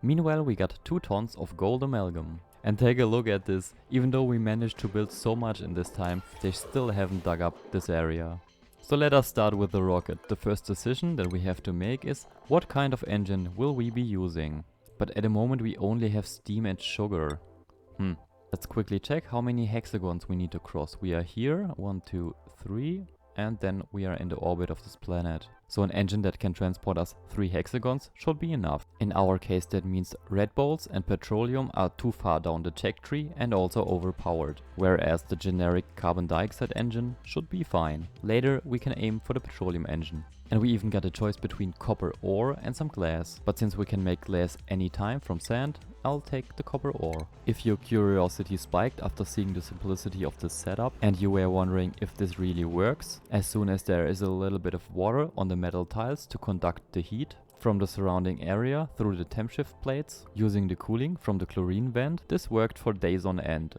Meanwhile, we got 2 tons of gold amalgam. And take a look at this, even though we managed to build so much in this time, they still haven't dug up this area. So let us start with the rocket. The first decision that we have to make is what kind of engine will we be using? But at the moment we only have steam and sugar. Let's quickly check how many hexagons we need to cross. We are here, 1, 2, 3, and then we are in the orbit of this planet. So an engine that can transport us 3 hexagons should be enough. In our case that means red bolts and petroleum are too far down the tech tree and also overpowered, whereas the generic carbon dioxide engine should be fine. Later we can aim for the petroleum engine. And we even got a choice between copper ore and some glass, but since we can make glass anytime from sand, I'll take the copper ore. If your curiosity spiked after seeing the simplicity of this setup and you were wondering if this really works, as soon as there is a little bit of water on the metal tiles to conduct the heat from the surrounding area through the temp shift plates, using the cooling from the chlorine vent, this worked for days on end.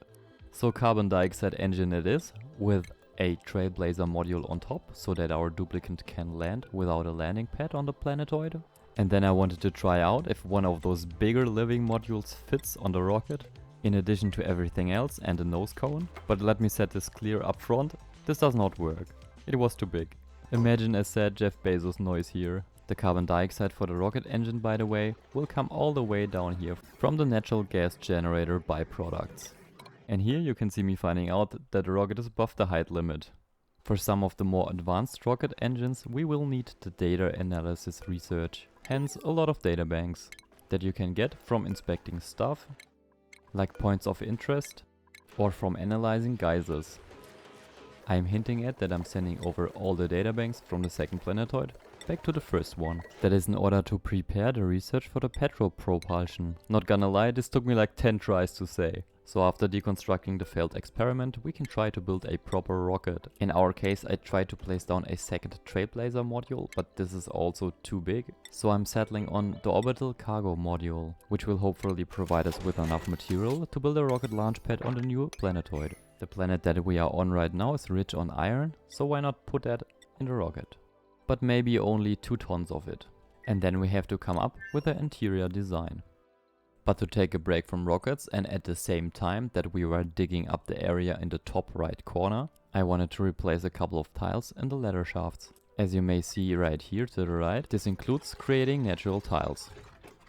So carbon dioxide engine it is, with a Trailblazer module on top so that our duplicant can land without a landing pad on the planetoid. And then I wanted to try out if one of those bigger living modules fits on the rocket, in addition to everything else and a nose cone. But let me set this clear up front, this does not work. It was too big. Imagine a sad Jeff Bezos noise here. The carbon dioxide for the rocket engine, by the way, will come all the way down here from the natural gas generator byproducts. And here you can see me finding out that the rocket is above the height limit. For some of the more advanced rocket engines we will need the data analysis research, hence a lot of data banks that you can get from inspecting stuff, like points of interest, or from analyzing geysers. I'm hinting at that I'm sending over all the data banks from the second planetoid back to the first one. That is in order to prepare the research for the petrol propulsion. Not gonna lie, this took me like 10 tries to say. So after deconstructing the failed experiment, we can try to build a proper rocket. In our case, I tried to place down a second Trailblazer module, but this is also too big. So I'm settling on the orbital cargo module, which will hopefully provide us with enough material to build a rocket launch pad on the new planetoid. The planet that we are on right now is rich on iron, so why not put that in the rocket? But maybe only 2 tons of it. And then we have to come up with an interior design. But to take a break from rockets and at the same time that we were digging up the area in the top right corner, I wanted to replace a couple of tiles in the ladder shafts. As you may see right here to the right, this includes creating natural tiles.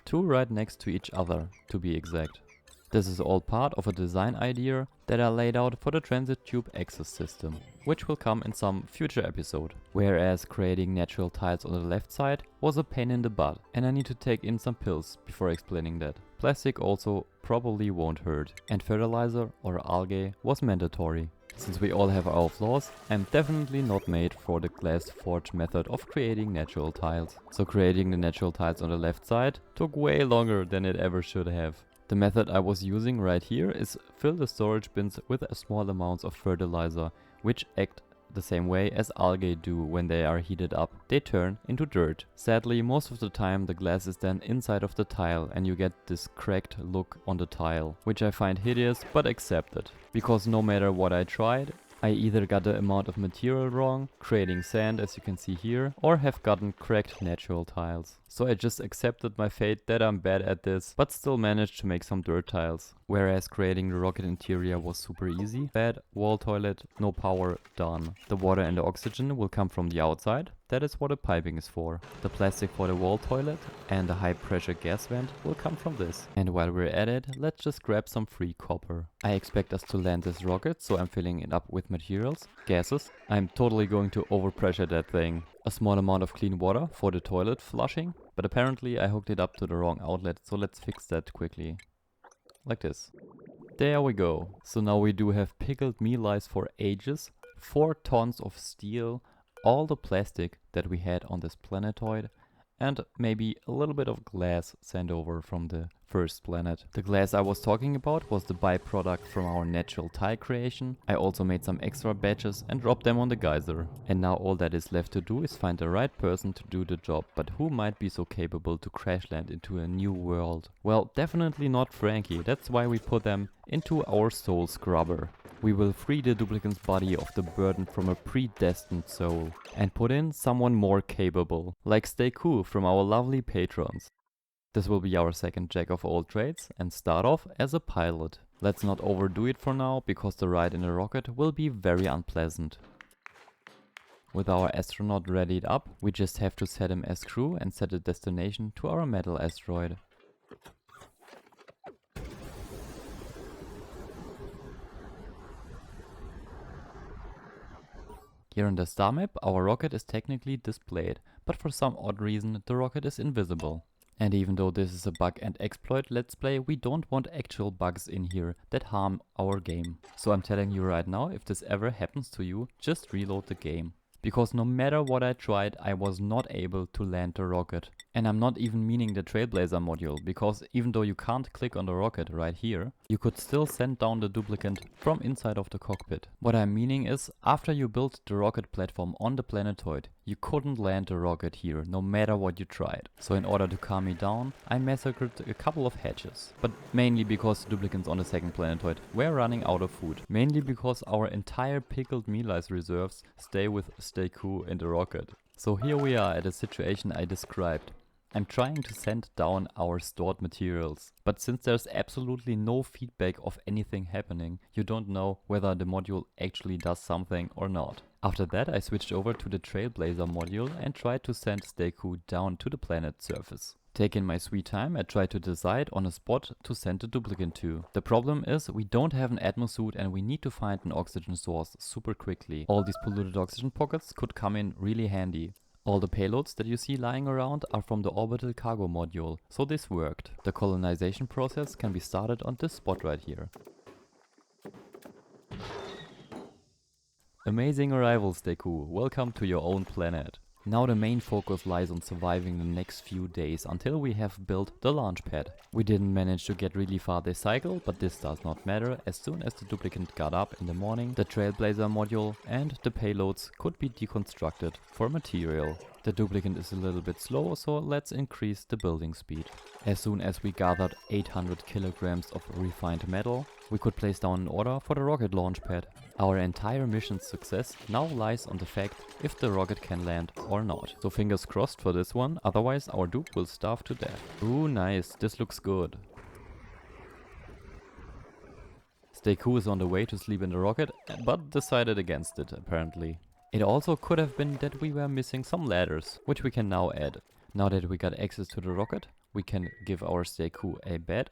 2 right next to each other, to be exact. This is all part of a design idea that I laid out for the transit tube access system, which will come in some future episode. Whereas creating natural tiles on the left side was a pain in the butt, and I need to take in some pills before explaining that. Plastic also probably won't hurt, and fertilizer or algae was mandatory. Since we all have our flaws, I'm definitely not made for the glass forge method of creating natural tiles. So creating the natural tiles on the left side took way longer than it ever should have. The method I was using right here is fill the storage bins with small amounts of fertilizer, which act the same way as algae do when they are heated up. They turn into dirt. Sadly, most of the time the glass is then inside of the tile and you get this cracked look on the tile, which I find hideous but accepted. Because no matter what I tried, I either got the amount of material wrong, creating sand as you can see here, or have gotten cracked natural tiles. So I just accepted my fate that I'm bad at this, but still managed to make some dirt tiles. Whereas creating the rocket interior was super easy. Bed, wall toilet, no power, done. The water and the oxygen will come from the outside. That is what the piping is for. The plastic for the wall toilet and the high pressure gas vent will come from this. And while we're at it, let's just grab some free copper. I expect us to land this rocket, so I'm filling it up with materials, gases. I'm totally going to overpressure that thing. A small amount of clean water for the toilet flushing, but apparently I hooked it up to the wrong outlet, so let's fix that quickly. Like this. There we go. So now we do have pickled meal ice for ages, 4 tons of steel, all the plastic that we had on this planetoid, and maybe a little bit of glass sent over from the first planet. The glass I was talking about was the byproduct from our natural tile creation. I also made some extra batches and dropped them on the geyser. And now all that is left to do is find the right person to do the job. But who might be so capable to crash land into a new world? Well, definitely not Frankie. That's why we put them into our soul scrubber. We will free the duplicant's body of the burden from a predestined soul and put in someone more capable, like Stay Cool from our lovely patrons. This will be our second jack of all trades and start off as a pilot. Let's not overdo it for now, because the ride in a rocket will be very unpleasant. With our astronaut readied up, we just have to set him as crew and set a destination to our metal asteroid. Here on the star map, our rocket is technically displayed, but for some odd reason the rocket is invisible. And even though this is a bug and exploit let's play, we don't want actual bugs in here that harm our game. So I'm telling you right now, if this ever happens to you, just reload the game. Because no matter what I tried, I was not able to land the rocket. And I'm not even meaning the Trailblazer module, because even though you can't click on the rocket right here, you could still send down the duplicant from inside of the cockpit. What I'm meaning is, after you built the rocket platform on the planetoid, you couldn't land the rocket here, no matter what you tried. So in order to calm me down, I massacred a couple of hatches. But mainly because the duplicants on the second planetoid were running out of food. Mainly because our entire pickled meal ice reserves stay with Stay Cool in the rocket. So here we are at a situation I described. I'm trying to send down our stored materials, but since there's absolutely no feedback of anything happening, you don't know whether the module actually does something or not. After that I switched over to the Trailblazer module and tried to send Stay Cool down to the planet's surface. Taking my sweet time, I tried to decide on a spot to send the duplicant to. The problem is we don't have an atmosuit and we need to find an oxygen source super quickly. All these polluted oxygen pockets could come in really handy. All the payloads that you see lying around are from the orbital cargo module, so this worked. The colonization process can be started on this spot right here. Amazing arrival, Stay Cool. Welcome to your own planet. Now the main focus lies on surviving the next few days until we have built the launch pad. We didn't manage to get really far this cycle, but this does not matter. As soon as the duplicant got up in the morning, the Trailblazer module and the payloads could be deconstructed for material. The duplicant is a little bit slow, so let's increase the building speed. As soon as we gathered 800 kilograms of refined metal, we could place down an order for the rocket launch pad. Our entire mission's success now lies on the fact if the rocket can land or not. So fingers crossed for this one, otherwise our dupe will starve to death. Ooh, nice, this looks good. Stay Cool is on the way to sleep in the rocket, but decided against it apparently. It also could have been that we were missing some ladders, which we can now add. Now that we got access to the rocket, we can give our Stay Cool a bed,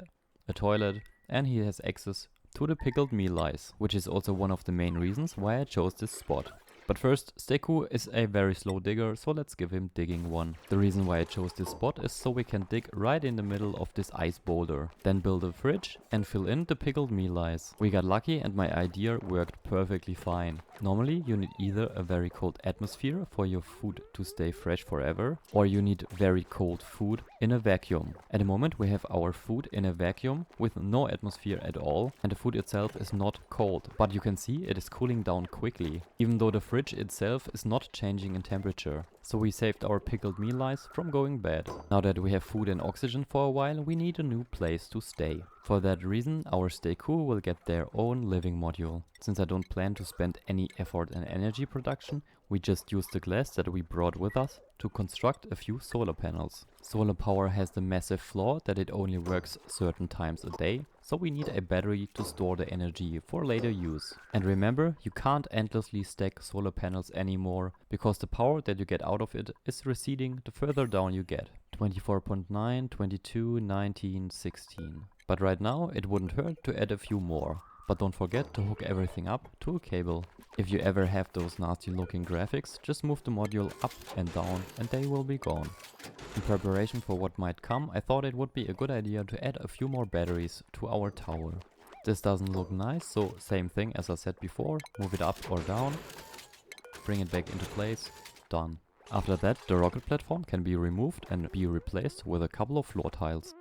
a toilet, and he has access to the pickled meal lice, which is also one of the main reasons why I chose this spot. But first, Steku is a very slow digger, so let's give him digging 1. The reason why I chose this spot is so we can dig right in the middle of this ice boulder, then build a fridge and fill in the pickled meal lice. We got lucky and my idea worked perfectly fine. Normally you need either a very cold atmosphere for your food to stay fresh forever, or you need very cold food in a vacuum. At the moment we have our food in a vacuum with no atmosphere at all, and the food itself is not cold, but you can see it is cooling down quickly, even though the fridge itself is not changing in temperature. So we saved our pickled meal lice from going bad. Now that we have food and oxygen for a while, we need a new place to stay. For that reason, our Stay Cool will get their own living module. Since I don't plan to spend any effort in energy production, we just use the glass that we brought with us to construct a few solar panels. Solar power has the massive flaw that it only works certain times a day, so we need a battery to store the energy for later use. And remember, you can't endlessly stack solar panels anymore, because the power that you get out of it is receding the further down you get. 24.9, 22, 19, 16. But right now it wouldn't hurt to add a few more. But don't forget to hook everything up to a cable. If you ever have those nasty looking graphics, just move the module up and down and they will be gone. In preparation for what might come, I thought it would be a good idea to add a few more batteries to our tower. This doesn't look nice, so same thing as I said before, move it up or down, bring it back into place, done. After that, the rocket platform can be removed and be replaced with a couple of floor tiles.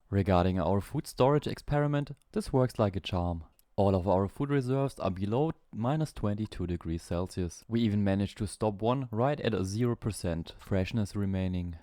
Regarding our food storage experiment, this works like a charm. All of our food reserves are below minus 22 degrees Celsius. We even managed to stop one right at 0% freshness remaining.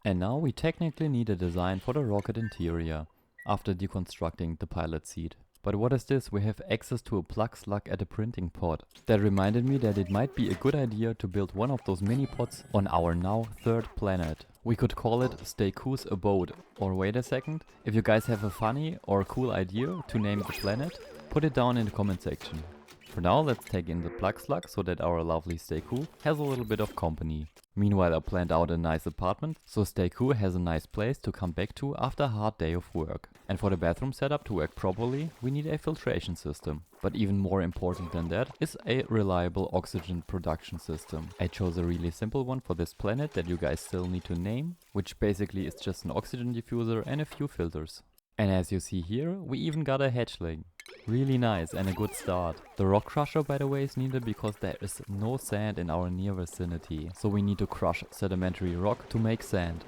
And now we technically need a design for the rocket interior, after deconstructing the pilot seat. But what is this? We have access to a plug slug at a printing pod. That reminded me that it might be a good idea to build one of those mini pods on our now 3rd planet. We could call it Stay Cool's Abode. Or wait a second, if you guys have a funny or cool idea to name the planet, put it down in the comment section. For now, let's take in the plug slug so that our lovely Stay Cool has a little bit of company. Meanwhile, I planned out a nice apartment, so Stay Cool has a nice place to come back to after a hard day of work. And for the bathroom setup to work properly, we need a filtration system. But even more important than that is a reliable oxygen production system. I chose a really simple one for this planet that you guys still need to name, which basically is just an oxygen diffuser and a few filters. And as you see here, we even got a hatchling. Really nice and a good start. The rock crusher, by the way, is needed because there is no sand in our near vicinity. So we need to crush sedimentary rock to make sand.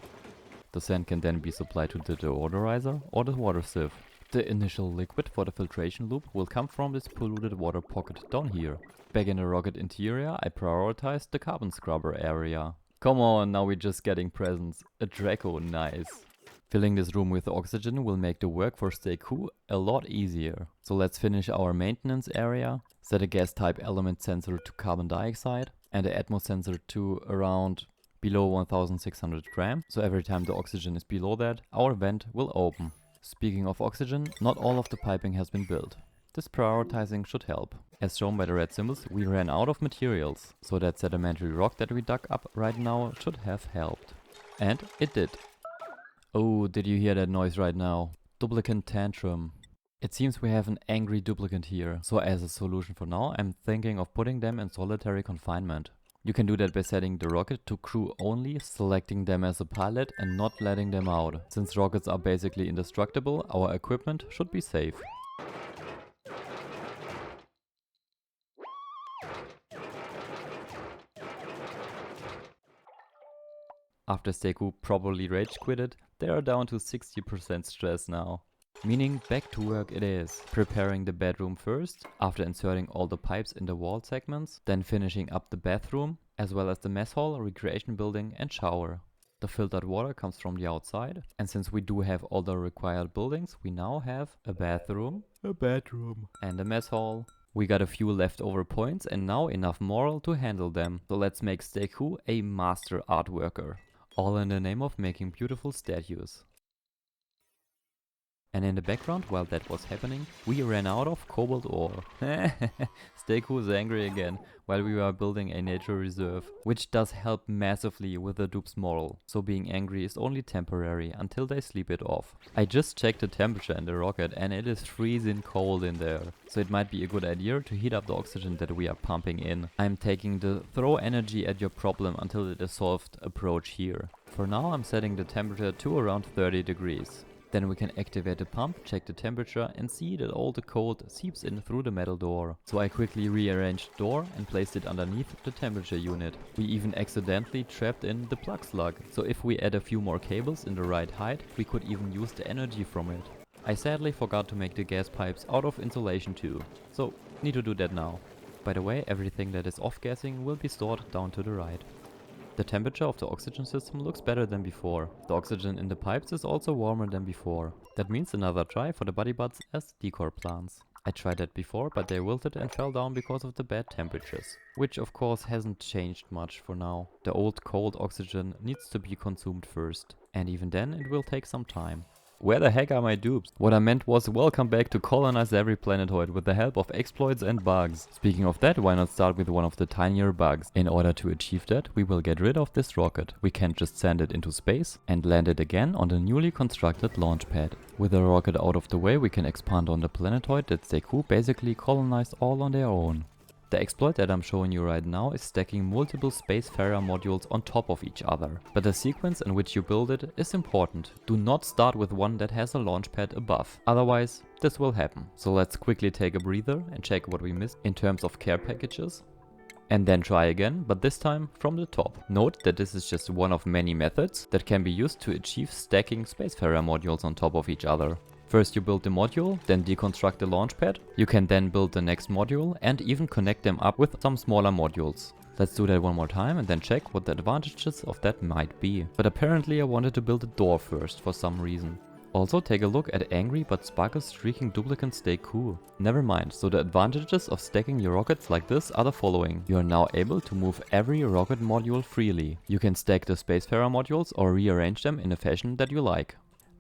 The sand can then be supplied to the deodorizer or the water sieve. The initial liquid for the filtration loop will come from this polluted water pocket down here. Back in the rocket interior, I prioritized the carbon scrubber area. Come on, now we're just getting presents. A Draco, nice. Filling this room with oxygen will make the work for Stay Cool a lot easier. So let's finish our maintenance area, set a gas type element sensor to carbon dioxide and the atmos sensor to around below 1600 grams. So every time the oxygen is below that, our vent will open. Speaking of oxygen, not all of the piping has been built. This prioritizing should help. As shown by the red symbols, we ran out of materials, so that sedimentary rock that we dug up right now should have helped. And it did. Oh, did you hear that noise right now? Duplicant tantrum. It seems we have an angry duplicant here, so as a solution for now, I'm thinking of putting them in solitary confinement. You can do that by setting the rocket to crew only, selecting them as a pilot and not letting them out. Since rockets are basically indestructible, our equipment should be safe. After Steku properly rage quitted, they are down to 60% stress now. Meaning back to work it is. Preparing the bedroom first, after inserting all the pipes in the wall segments, then finishing up the bathroom, as well as the mess hall, recreation building and shower. The filtered water comes from the outside, and since we do have all the required buildings, we now have a bathroom, and a mess hall. We got a few leftover points and now enough moral to handle them, so let's make Steku a master art worker. All in the name of making beautiful statues. And in the background, while that was happening, we ran out of cobalt ore. Steku is angry again, while we were building a nature reserve, which does help massively with the dupe's moral, so being angry is only temporary until they sleep it off. I just checked the temperature in the rocket and it is freezing cold in there, so it might be a good idea to heat up the oxygen that we are pumping in. I'm taking the throw energy at your problem until it is solved approach here. For now I'm setting the temperature to around 30 degrees. Then we can activate the pump, check the temperature and see that all the cold seeps in through the metal door. So I quickly rearranged the door and placed it underneath the temperature unit. We even accidentally trapped in the plug slug, so if we add a few more cables in the right height, we could even use the energy from it. I sadly forgot to make the gas pipes out of insulation too, so need to do that now. By the way, everything that is off-gassing will be stored down to the right. The temperature of the oxygen system looks better than before. The oxygen in the pipes is also warmer than before. That means another try for the body buds as decor plants. I tried that before, but they wilted and fell down because of the bad temperatures. Which of course hasn't changed much for now. The old cold oxygen needs to be consumed first. And even then it will take some time. Where the heck are my dupes? What I meant was welcome back to colonize every planetoid with the help of exploits and bugs. Speaking of that, why not start with one of the tinier bugs? In order to achieve that, we will get rid of this rocket. We can't just send it into space and land it again on the newly constructed launch pad. With the rocket out of the way, we can expand on the planetoid that Steku basically colonized all on their own. The exploit that I'm showing you right now is stacking multiple Spacefarer modules on top of each other. But the sequence in which you build it is important. Do not start with one that has a launch pad above, otherwise this will happen. So let's quickly take a breather and check what we missed in terms of care packages. And then try again, but this time from the top. Note that this is just one of many methods that can be used to achieve stacking Spacefarer modules on top of each other. First you build the module, then deconstruct the launch pad. You can then build the next module and even connect them up with some smaller modules. Let's do that one more time and then check what the advantages of that might be. But apparently I wanted to build a door first for some reason. Also take a look at angry but sparkle streaking duplicant Steku. Never mind, so the advantages of stacking your rockets like this are the following. You are now able to move every rocket module freely. You can stack the Spacefarer modules or rearrange them in a fashion that you like.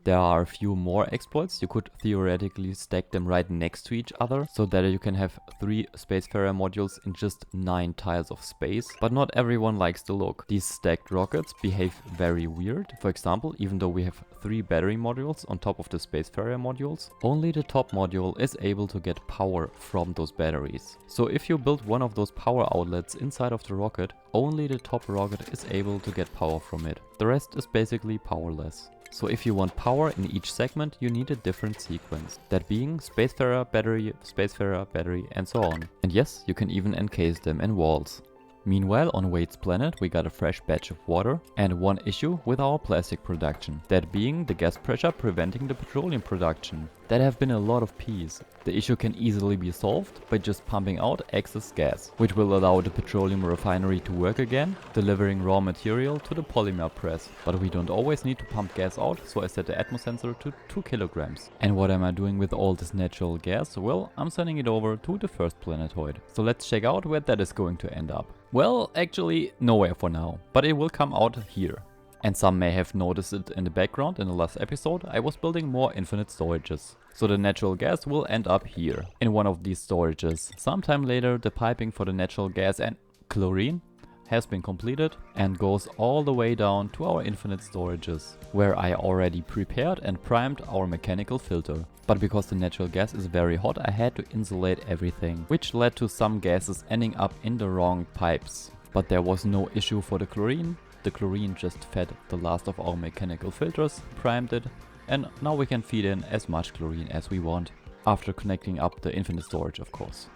There are a few more exploits. You could theoretically stack them right next to each other so that you can have 3 Spacefarer modules in just 9 tiles of space. But not everyone likes the look. These stacked rockets behave very weird. For example, even though we have 3 battery modules on top of the Spacefarer modules, only the top module is able to get power from those batteries. So if you build one of those power outlets inside of the rocket, only the top rocket is able to get power from it. The rest is basically powerless. So if you want power in each segment, you need a different sequence. That being Spacefarer, battery, and so on. And yes, you can even encase them in walls. Meanwhile, on Wade's planet, we got a fresh batch of water and one issue with our plastic production. That being the gas pressure preventing the petroleum production. That have been a lot of P's. The issue can easily be solved by just pumping out excess gas, which will allow the petroleum refinery to work again, delivering raw material to the polymer press. But we don't always need to pump gas out, so I set the atmo sensor to 2 kilograms. And what am I doing with all this natural gas? Well, I'm sending it over to the first planetoid. So let's check out where that is going to end up. Well, actually nowhere for now, but it will come out here. And some may have noticed it in the background in the last episode, I was building more infinite storages. So the natural gas will end up here, in one of these storages. Sometime later the piping for the natural gas and chlorine has been completed and goes all the way down to our infinite storages, where I already prepared and primed our mechanical filter. But because the natural gas is very hot, I had to insulate everything, which led to some gases ending up in the wrong pipes. But there was no issue for the chlorine. The chlorine just fed the last of our mechanical filters, primed it, and now we can feed in as much chlorine as we want, after connecting up the infinite storage of course.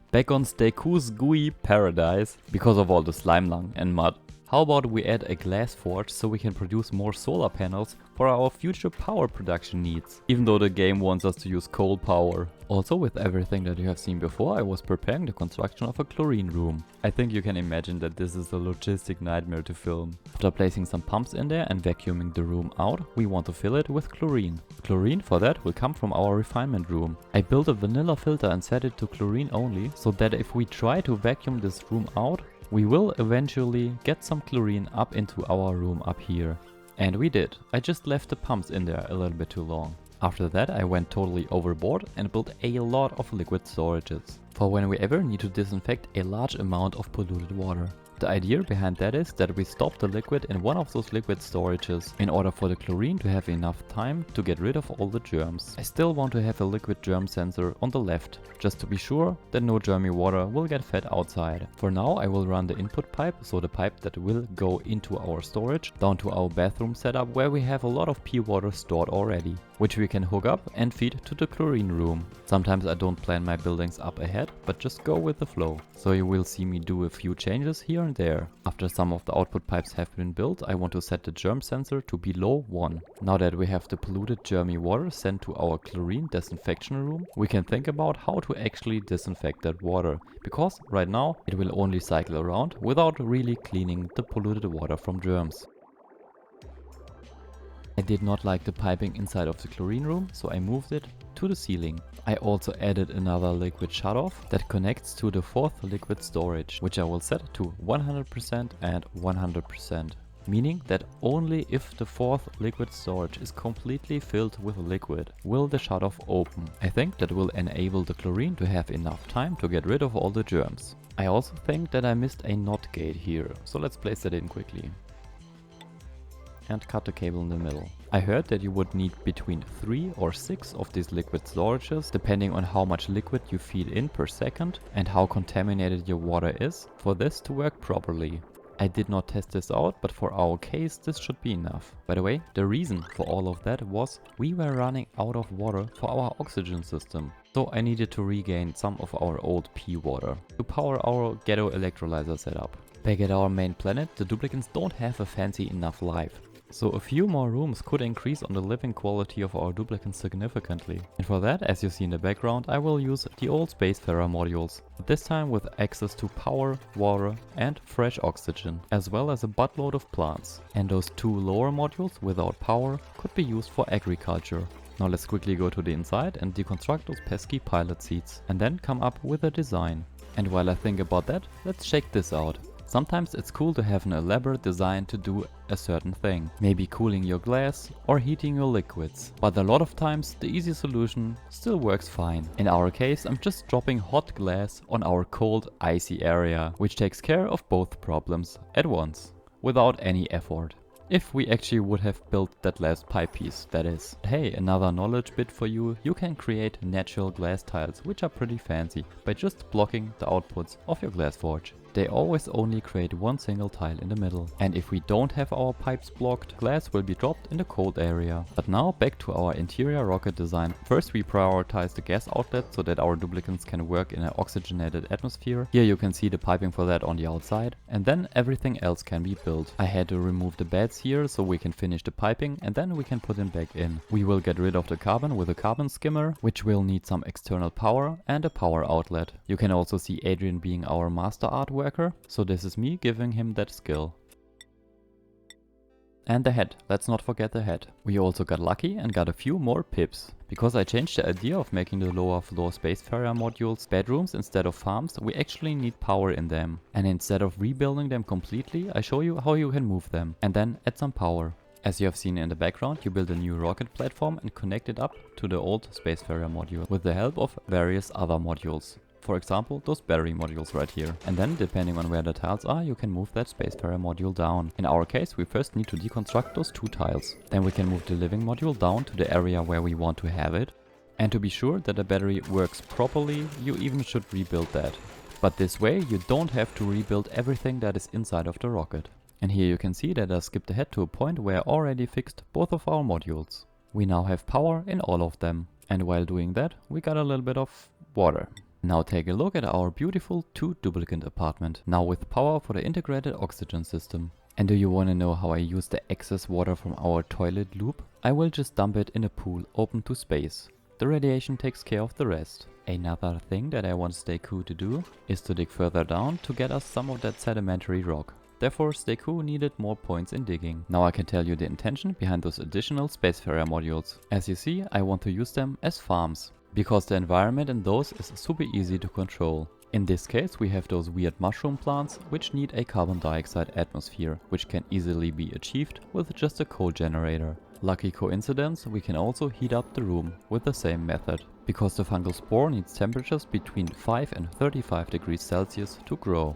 Back on Steku's gooey paradise, because of all the slime lung and mud, How about we add a glass forge so we can produce more solar panels for our future power production needs, even though the game wants us to use coal power. Also, with everything that you have seen before, I was preparing the construction of a chlorine room. I think you can imagine that this is a logistic nightmare to film. After placing some pumps in there and vacuuming the room out, we want to fill it with chlorine. Chlorine for that will come from our refinement room. I built a vanilla filter and set it to chlorine only, so that if we try to vacuum this room out, we will eventually get some chlorine up into our room up here. And we did. I just left the pumps in there a little bit too long. After that I went totally overboard and built a lot of liquid storages for when we ever need to disinfect a large amount of polluted water. The idea behind that is that we stop the liquid in one of those liquid storages in order for the chlorine to have enough time to get rid of all the germs. I still want to have a liquid germ sensor on the left, just to be sure that no germy water will get fed outside. For now I will run the input pipe, so the pipe that will go into our storage, down to our bathroom setup where we have a lot of pee water stored already, which we can hook up and feed to the chlorine room. Sometimes I don't plan my buildings up ahead, but just go with the flow. So you will see me do a few changes here and there. After some of the output pipes have been built, I want to set the germ sensor to below 1. Now that we have the polluted germy water sent to our chlorine disinfection room, we can think about how to actually disinfect that water, because right now it will only cycle around without really cleaning the polluted water from germs. I did not like the piping inside of the chlorine room, so I moved it to the ceiling. I also added another liquid shutoff that connects to the 4th liquid storage, which I will set to 100% and 100%. Meaning that only if the 4th liquid storage is completely filled with liquid will the shutoff open. I think that will enable the chlorine to have enough time to get rid of all the germs. I also think that I missed a NOT gate here, so let's place that in quickly. And cut the cable in the middle. I heard that you would need between 3 or 6 of these liquid storages, depending on how much liquid you feed in per second and how contaminated your water is, for this to work properly. I did not test this out, but for our case this should be enough. By the way, the reason for all of that was we were running out of water for our oxygen system. So I needed to regain some of our old pee water to power our ghetto electrolyzer setup. Back at our main planet, the duplicants don't have a fancy enough life. So a few more rooms could increase on the living quality of our duplicants significantly. And for that, as you see in the background, I will use the old Spacefarer modules, but this time with access to power, water and fresh oxygen, as well as a buttload of plants. And those 2 lower modules without power could be used for agriculture. Now let's quickly go to the inside and deconstruct those pesky pilot seats, and then come up with a design. And while I think about that, let's check this out. Sometimes it's cool to have an elaborate design to do a certain thing, maybe cooling your glass or heating your liquids. But a lot of times the easy solution still works fine. In our case, I'm just dropping hot glass on our cold, icy area, which takes care of both problems at once, without any effort. If we actually would have built that last pipe piece, that is. Hey, another knowledge bit for you, you can create natural glass tiles, which are pretty fancy, by just blocking the outputs of your glass forge. They always only create one single tile in the middle. And if we don't have our pipes blocked, glass will be dropped in the cold area. But now back to our interior rocket design. First we prioritize the gas outlet so that our duplicants can work in an oxygenated atmosphere. Here you can see the piping for that on the outside. And then everything else can be built. I had to remove the beds here so we can finish the piping and then we can put them back in. We will get rid of the carbon with a carbon skimmer, which will need some external power and a power outlet. You can also see Adrian being our master art worker, so this is me giving him that skill. And the head, let's not forget the head. We also got lucky and got a few more pips. Because I changed the idea of making the lower floor Spacefarer modules bedrooms instead of farms, we actually need power in them. And instead of rebuilding them completely, I show you how you can move them and then add some power. As you have seen in the background, you build a new rocket platform and connect it up to the old Spacefarer module with the help of various other modules. For example, those battery modules right here. And then, depending on where the tiles are, you can move that Spacefarer module down. In our case, we first need to deconstruct those 2 tiles. Then we can move the living module down to the area where we want to have it. And to be sure that the battery works properly, you even should rebuild that. But this way, you don't have to rebuild everything that is inside of the rocket. And here you can see that I skipped ahead to a point where I already fixed both of our modules. We now have power in all of them. And while doing that, we got a little bit of water. Now take a look at our beautiful 2-duplicant apartment, now with power for the integrated oxygen system. And do you wanna know how I use the excess water from our toilet loop? I will just dump it in a pool open to space. The radiation takes care of the rest. Another thing that I want Stay Cool to do is to dig further down to get us some of that sedimentary rock. Therefore Stay Cool needed more points in digging. Now I can tell you the intention behind those additional Spacefarer modules. As you see, I want to use them as farms, because the environment in those is super easy to control. In this case we have those weird mushroom plants which need a carbon dioxide atmosphere, which can easily be achieved with just a coal generator. Lucky coincidence, we can also heat up the room with the same method, because the fungal spore needs temperatures between 5 and 35 degrees Celsius to grow.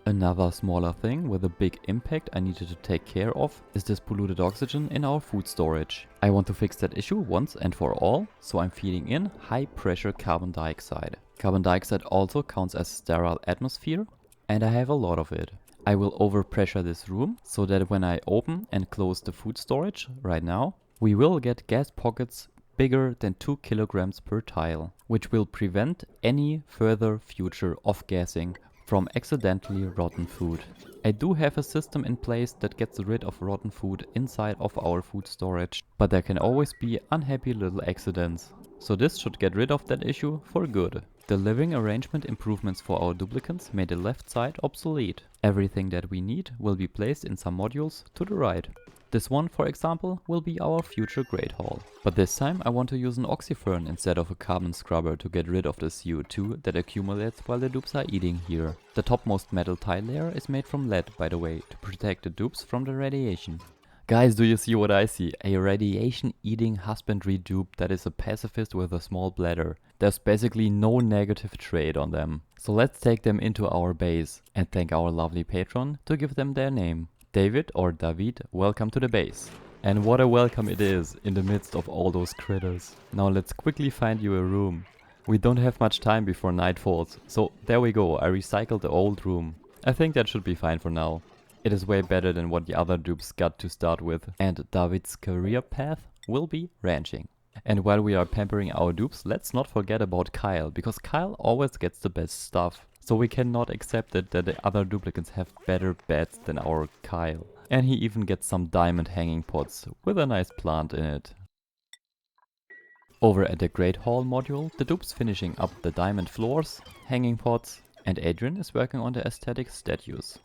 Another smaller thing with a big impact I needed to take care of is this polluted oxygen in our food storage. I want to fix that issue once and for all, so I'm feeding in high pressure carbon dioxide. Carbon dioxide also counts as sterile atmosphere, and I have a lot of it. I will overpressure this room so that when I open and close the food storage right now, we will get gas pockets bigger than 2 kilograms per tile, which will prevent any further future off-gassing from accidentally rotten food. I do have a system in place that gets rid of rotten food inside of our food storage, but there can always be unhappy little accidents. So this should get rid of that issue for good. The living arrangement improvements for our duplicants made the left side obsolete. Everything that we need will be placed in some modules to the right. This one, for example, will be our future Great Hall. But this time I want to use an oxyfern instead of a carbon scrubber to get rid of the CO2 that accumulates while the dupes are eating here. The topmost metal tile layer is made from lead, by the way, to protect the dupes from the radiation. Guys, do you see what I see? A radiation-eating husbandry dupe that is a pacifist with a small bladder. There's basically no negative trait on them. So let's take them into our base and thank our lovely patron to give them their name. David or David, welcome to the base. And what a welcome it is in the midst of all those critters. Now let's quickly find you a room. We don't have much time before night falls, so there we go, I recycled the old room. I think that should be fine for now. It is way better than what the other dupes got to start with, and David's career path will be ranching. And while we are pampering our dupes, let's not forget about Kyle, because Kyle always gets the best stuff. So we cannot accept it that the other duplicants have better beds than our Kyle. And he even gets some diamond hanging pots with a nice plant in it. Over at the Great Hall module, the dupes finishing up the diamond floors, hanging pots, and Adrian is working on the aesthetic statues.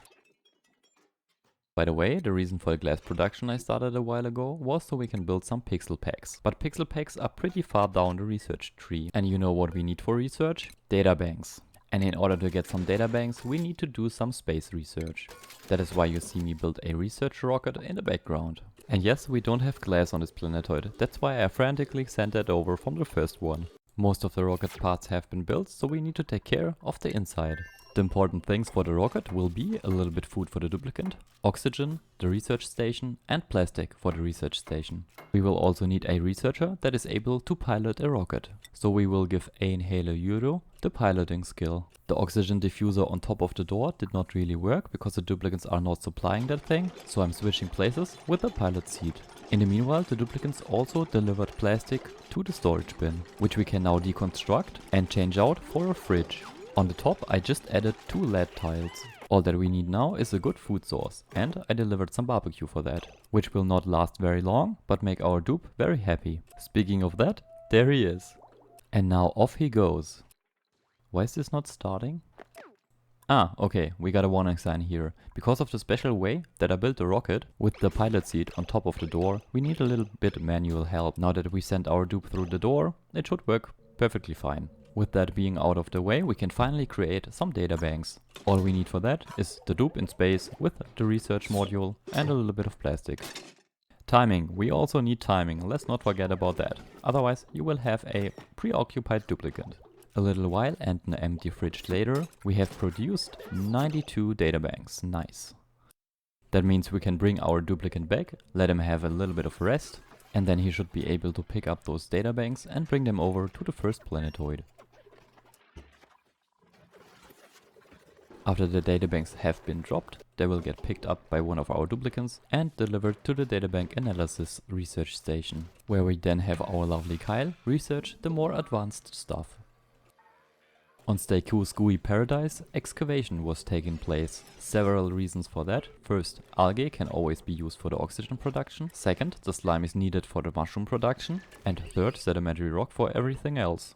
By the way, the reason for the glass production I started a while ago was so we can build some pixel packs. But pixel packs are pretty far down the research tree. And you know what we need for research? Data banks. And in order to get some data banks, we need to do some space research. That is why you see me build a research rocket in the background. And yes, we don't have glass on this planetoid. That's why I frantically sent that over from the first one. Most of the rocket parts have been built, so we need to take care of the inside. The important things for the rocket will be a little bit food for the duplicant, oxygen, the research station, and plastic for the research station. We will also need a researcher that is able to pilot a rocket. So we will give Einhele Euro the piloting skill. The oxygen diffuser on top of the door did not really work because the duplicants are not supplying that thing, so I'm switching places with the pilot seat. In the meanwhile, the duplicants also delivered plastic to the storage bin, which we can now deconstruct and change out for a fridge. On the top I just added 2 lead tiles. All that we need now is a good food source, and I delivered some barbecue for that, which will not last very long, but make our dupe very happy. Speaking of that, there he is. And now off he goes. Why is this not starting? Ah, okay, we got a warning sign here. Because of the special way that I built the rocket with the pilot seat on top of the door, we need a little bit manual help. Now that we sent our dupe through the door, it should work perfectly fine. With that being out of the way, we can finally create some data banks. All we need for that is the dupe in space with the research module and a little bit of plastic. Timing. We also need timing, let's not forget about that. Otherwise you will have a preoccupied duplicant. A little while and an empty fridge later, we have produced 92 data banks. Nice. That means we can bring our duplicant back, let him have a little bit of rest, and then he should be able to pick up those data banks and bring them over to the first planetoid. After the databanks have been dropped, they will get picked up by one of our duplicants and delivered to the databank analysis research station, where we then have our lovely Kyle research the more advanced stuff. On Stay Cool Gooey Paradise, excavation was taking place. Several reasons for that. First, algae can always be used for the oxygen production. Second, the slime is needed for the mushroom production. And third, sedimentary rock for everything else.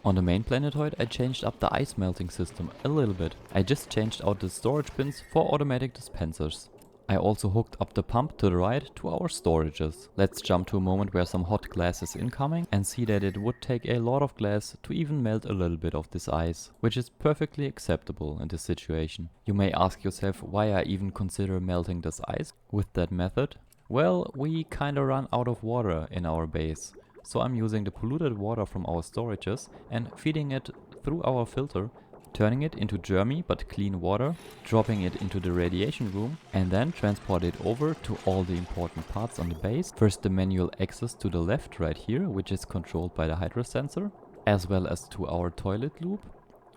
On the main planetoid, I changed up the ice melting system a little bit. I just changed out the storage bins for automatic dispensers. I also hooked up the pump to the right to our storages. Let's jump to a moment where some hot glass is incoming and see that it would take a lot of glass to even melt a little bit of this ice, which is perfectly acceptable in this situation. You may ask yourself why I even consider melting this ice with that method. Well, we kinda run out of water in our base. So I'm using the polluted water from our storages and feeding it through our filter, turning it into germy but clean water, dropping it into the radiation room, and then transport it over to all the important parts on the base. First the manual access to the left right here, which is controlled by the hydro sensor, as well as to our toilet loop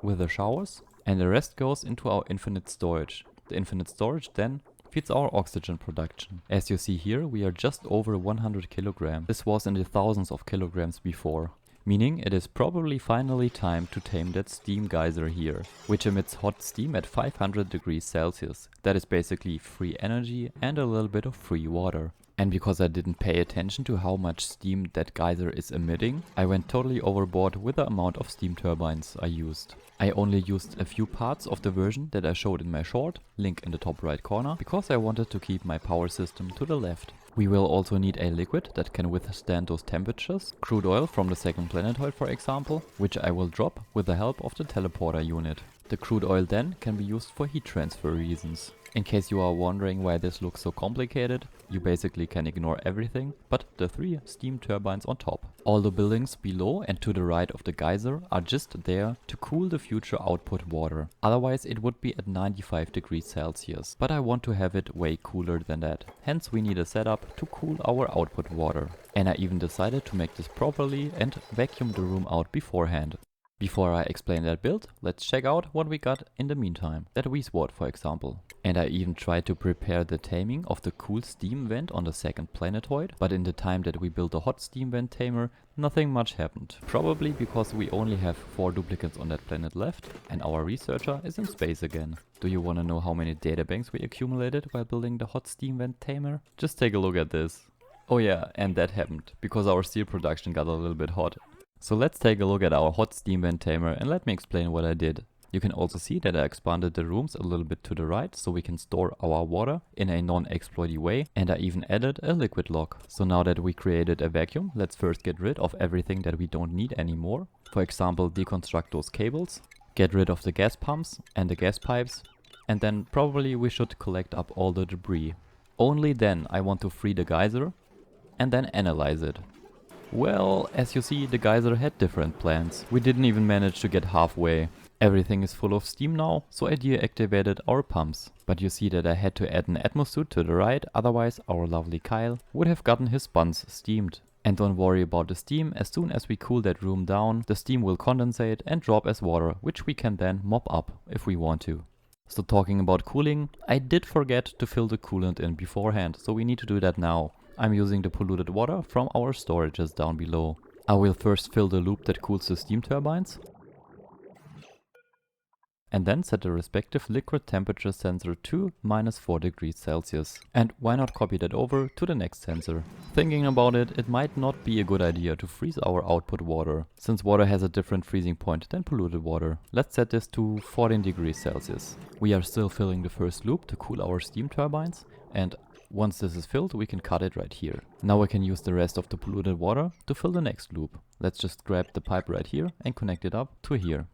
with the showers, and the rest goes into our infinite storage. The infinite storage then feeds our oxygen production. As you see here, we are just over 100 kilograms. This was in the thousands of kilograms before. Meaning it is probably finally time to tame that steam geyser here, which emits hot steam at 500 degrees Celsius. That is basically free energy and a little bit of free water. And because I didn't pay attention to how much steam that geyser is emitting, I went totally overboard with the amount of steam turbines I used. I only used a few parts of the version that I showed in my short, link in the top right corner, because I wanted to keep my power system to the left. We will also need a liquid that can withstand those temperatures, crude oil from the second planetoid for example, which I will drop with the help of the teleporter unit. The crude oil then can be used for heat transfer reasons. In case you are wondering why this looks so complicated, you basically can ignore everything but the 3 steam turbines on top. All the buildings below and to the right of the geyser are just there to cool the future output water. Otherwise it would be at 95 degrees Celsius, but I want to have it way cooler than that. Hence we need a setup to cool our output water. And I even decided to make this properly and vacuum the room out beforehand. Before I explain that build, let's check out what we got in the meantime. That Weesward for example. And I even tried to prepare the taming of the cool steam vent on the second planetoid, but in the time that we built the hot steam vent tamer, nothing much happened. Probably because we only have 4 duplicates on that planet left and our researcher is in space again. Do you wanna know how many databanks we accumulated while building the hot steam vent tamer? Just take a look at this. Oh yeah, and that happened, because our steel production got a little bit hot. So let's take a look at our hot steam vent tamer and let me explain what I did. You can also see that I expanded the rooms a little bit to the right so we can store our water in a non-exploity way, and I even added a liquid lock. So now that we created a vacuum, let's first get rid of everything that we don't need anymore. For example, deconstruct those cables, get rid of the gas pumps and the gas pipes, and then probably we should collect up all the debris. Only then I want to free the geyser and then analyze it. Well, as you see, the geyser had different plans. We didn't even manage to get halfway. Everything is full of steam now, so I deactivated our pumps. But you see that I had to add an atmosuit to the right, otherwise our lovely Kyle would have gotten his buns steamed. And don't worry about the steam, as soon as we cool that room down, the steam will condensate and drop as water, which we can then mop up if we want to. So talking about cooling, I did forget to fill the coolant in beforehand, so we need to do that now. I'm using the polluted water from our storages down below. I will first fill the loop that cools the steam turbines, and then set the respective liquid temperature sensor to -4 degrees Celsius. And why not copy that over to the next sensor? Thinking about it, it might not be a good idea to freeze our output water, since water has a different freezing point than polluted water. Let's set this to 14 degrees Celsius. We are still filling the first loop to cool our steam turbines, and once this is filled, we can cut it right here. Now we can use the rest of the polluted water to fill the next loop. Let's just grab the pipe right here and connect it up to here.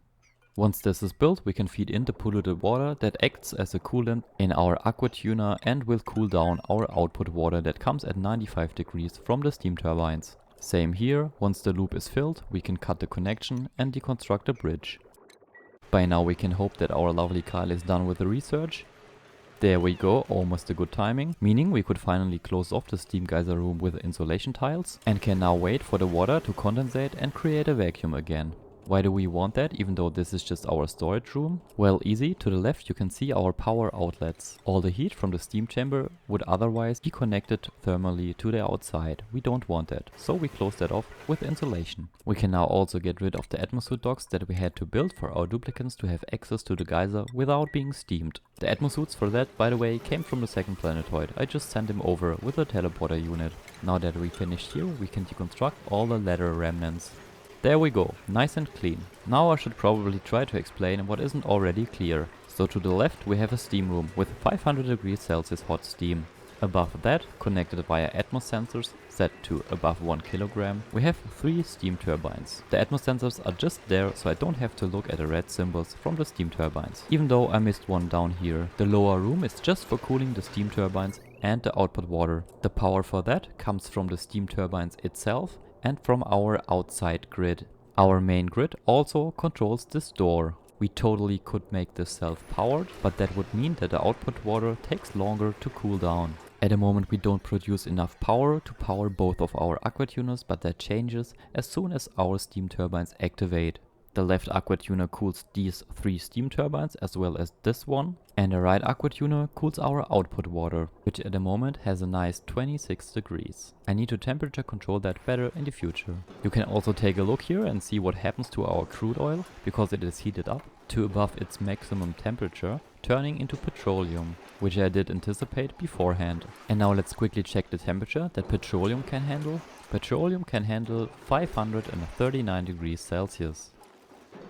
Once this is built, we can feed in the polluted water that acts as a coolant in our aqua tuner and will cool down our output water that comes at 95 degrees from the steam turbines. Same here, once the loop is filled, we can cut the connection and deconstruct the bridge. By now we can hope that our lovely Kyle is done with the research. There we go, almost a good timing, meaning we could finally close off the steam geyser room with insulation tiles and can now wait for the water to condensate and create a vacuum again. Why do we want that, even though this is just our storage room? Well, easy. To the left you can see our power outlets. All the heat from the steam chamber would otherwise be connected thermally to the outside. We don't want that, so we close that off with insulation. We can now also get rid of the atmosuit docks that we had to build for our duplicants to have access to the geyser without being steamed. The atmosuits for that, by the way, came from the second planetoid. I just sent him over with a teleporter unit. Now that we finished here, we can deconstruct all the ladder remnants. There we go, nice and clean. Now I should probably try to explain what isn't already clear. So to the left we have a steam room with 500 degrees Celsius hot steam. Above that, connected via atmos sensors set to above 1 kilogram, we have 3 steam turbines. The atmos sensors are just there, so I don't have to look at the red symbols from the steam turbines. Even though I missed one down here. The lower room is just for cooling the steam turbines and the output water. The power for that comes from the steam turbines itself and from our outside grid. Our main grid also controls this door. We totally could make this self-powered, but that would mean that the output water takes longer to cool down. At the moment we don't produce enough power to power both of our aqua tuners, but that changes as soon as our steam turbines activate. The left aqua tuner cools these 3 steam turbines as well as this one, and the right aqua tuner cools our output water, which at the moment has a nice 26 degrees. I need to temperature control that better in the future. You can also take a look here and see what happens to our crude oil, because it is heated up to above its maximum temperature, turning into petroleum, which I did anticipate beforehand. And now let's quickly check the temperature that petroleum can handle. Petroleum can handle 539 degrees Celsius.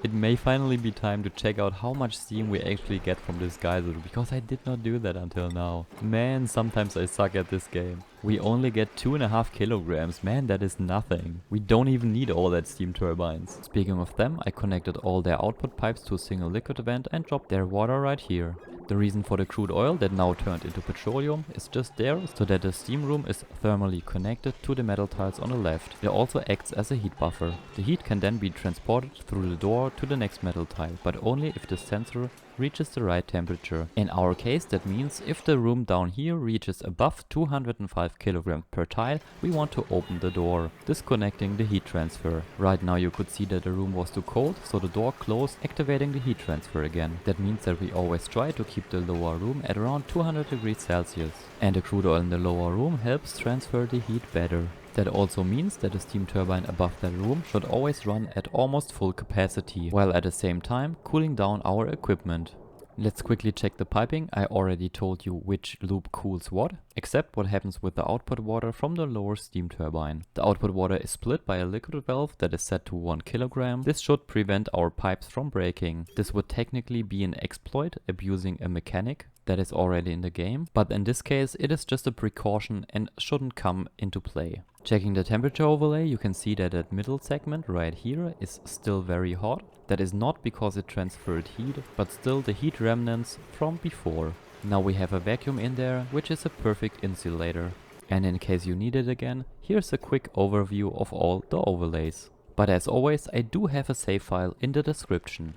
It may finally be time to check out how much steam we actually get from this geyser, because I did not do that until now. Man, sometimes I suck at this game. We only get 2.5 kilograms, man, that is nothing. We don't even need all that steam turbines. Speaking of them, I connected all their output pipes to a single liquid vent and dropped their water right here. The reason for the crude oil that now turned into petroleum is just there so that the steam room is thermally connected to the metal tiles on the left. It also acts as a heat buffer. The heat can then be transported through the door to the next metal tile, but only if the sensor reaches the right temperature. In our case that means if the room down here reaches above 205 kilograms per tile, we want to open the door, disconnecting the heat transfer. Right now you could see that the room was too cold, so the door closed, activating the heat transfer again. That means that we always try to keep the lower room at around 200 degrees Celsius. And the crude oil in the lower room helps transfer the heat better. That also means that the steam turbine above that room should always run at almost full capacity, while at the same time cooling down our equipment. Let's quickly check the piping. I already told you which loop cools what, except what happens with the output water from the lower steam turbine. The output water is split by a liquid valve that is set to 1 kilogram. This should prevent our pipes from breaking. This would technically be an exploit abusing a mechanic that is already in the game, but in this case it is just a precaution and shouldn't come into play. Checking the temperature overlay, you can see that that middle segment right here is still very hot. That is not because it transferred heat, but still the heat remnants from before. Now we have a vacuum in there, which is a perfect insulator. And in case you need it again, here's a quick overview of all the overlays. But as always, I do have a save file in the description.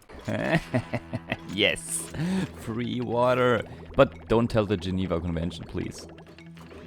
Yes, free water. But don't tell the Geneva Convention, please.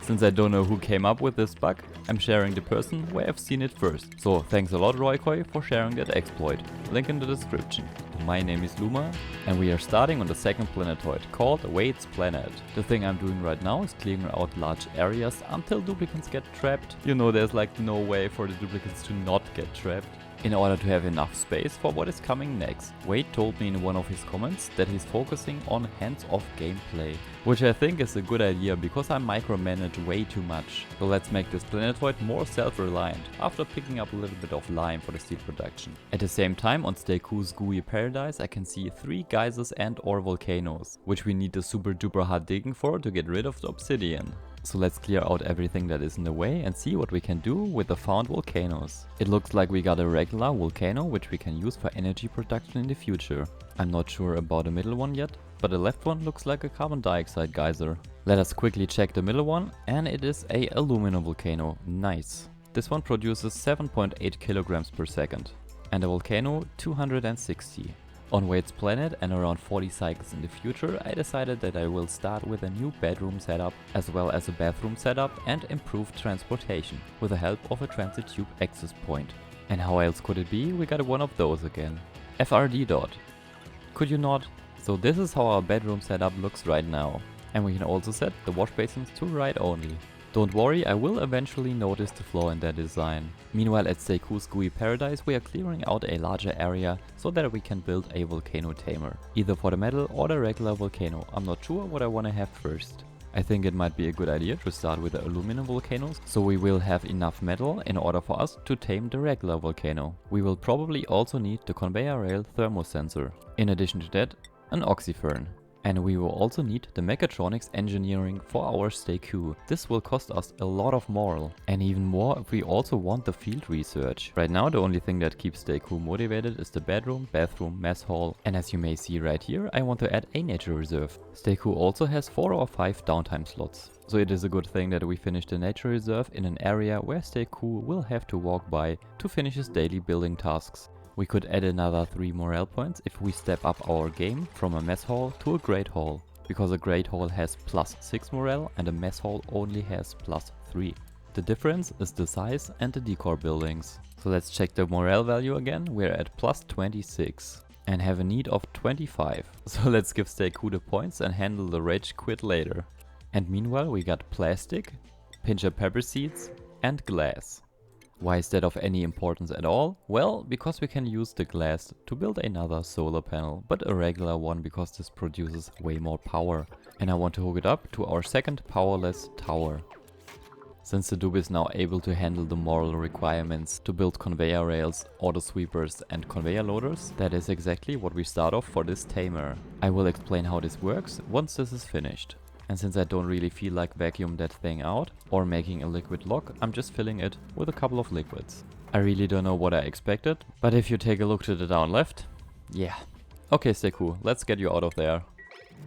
Since I don't know who came up with this bug, I'm sharing the person where I've seen it first. So thanks a lot Roykoi for sharing that exploit. Link in the description. My name is Luma and we are starting on the second planetoid called Wade's Planet. The thing I'm doing right now is clearing out large areas until duplicants get trapped. You know, there's like no way for the duplicants to not get trapped. In order to have enough space for what is coming next. Wade told me in one of his comments that he's focusing on hands-off gameplay, which I think is a good idea because I micromanage way too much. So let's make this planetoid more self-reliant, after picking up a little bit of lime for the steel production. At the same time, on Stayku's gooey paradise I can see 3 geysers and or volcanoes, which we need the super duper hard digging for to get rid of the obsidian. So let's clear out everything that is in the way and see what we can do with the found volcanoes. It looks like we got a regular volcano which we can use for energy production in the future. I'm not sure about the middle one yet, but the left one looks like a carbon dioxide geyser. Let us quickly check the middle one, and it is a aluminum volcano. Nice. This one produces 7.8 kilograms per second. And the volcano 260. On Wade's planet and around 40 cycles in the future, I decided that I will start with a new bedroom setup, as well as a bathroom setup and improved transportation, with the help of a transit tube access point. And how else could it be? We got one of those again. FRD dot. Could you not? So this is how our bedroom setup looks right now. And we can also set the wash basins to right only. Don't worry, I will eventually notice the flaw in their design. Meanwhile at Staycool's Gooey Paradise we are clearing out a larger area so that we can build a volcano tamer. Either for the metal or the regular volcano, I'm not sure what I want to have first. I think it might be a good idea to start with the aluminum volcanoes, so we will have enough metal in order for us to tame the regular volcano. We will probably also need the conveyor rail thermosensor. In addition to that, an oxyfern. And we will also need the mechatronics engineering for our Staycool. This will cost us a lot of moral. And even more if we also want the field research. Right now the only thing that keeps Staycool motivated is the bedroom, bathroom, mess hall. And as you may see right here, I want to add a nature reserve. Staycool also has 4 or 5 downtime slots. So it is a good thing that we finish the nature reserve in an area where Staycool will have to walk by to finish his daily building tasks. We could add another 3 morale points if we step up our game from a mess hall to a great hall, because a great hall has +6 morale and a mess hall only has +3. The difference is the size and the decor buildings. So let's check the morale value again. We're at +26 and have a need of 25. So let's give Staycool the points and handle the rage quit later. And meanwhile we got plastic, pincher pepper seeds and glass. Why is that of any importance at all? Well, because we can use the glass to build another solar panel, but a regular one because this produces way more power. And I want to hook it up to our second powerless tower. Since the dub is now able to handle the moral requirements to build conveyor rails, auto sweepers and conveyor loaders, that is exactly what we start off for this tamer. I will explain how this works once this is finished. And since I don't really feel like vacuum that thing out or making a liquid lock, I'm just filling it with a couple of liquids. I really don't know what I expected, but if you take a look to the down left, yeah. Okay, Staycool, let's get you out of there.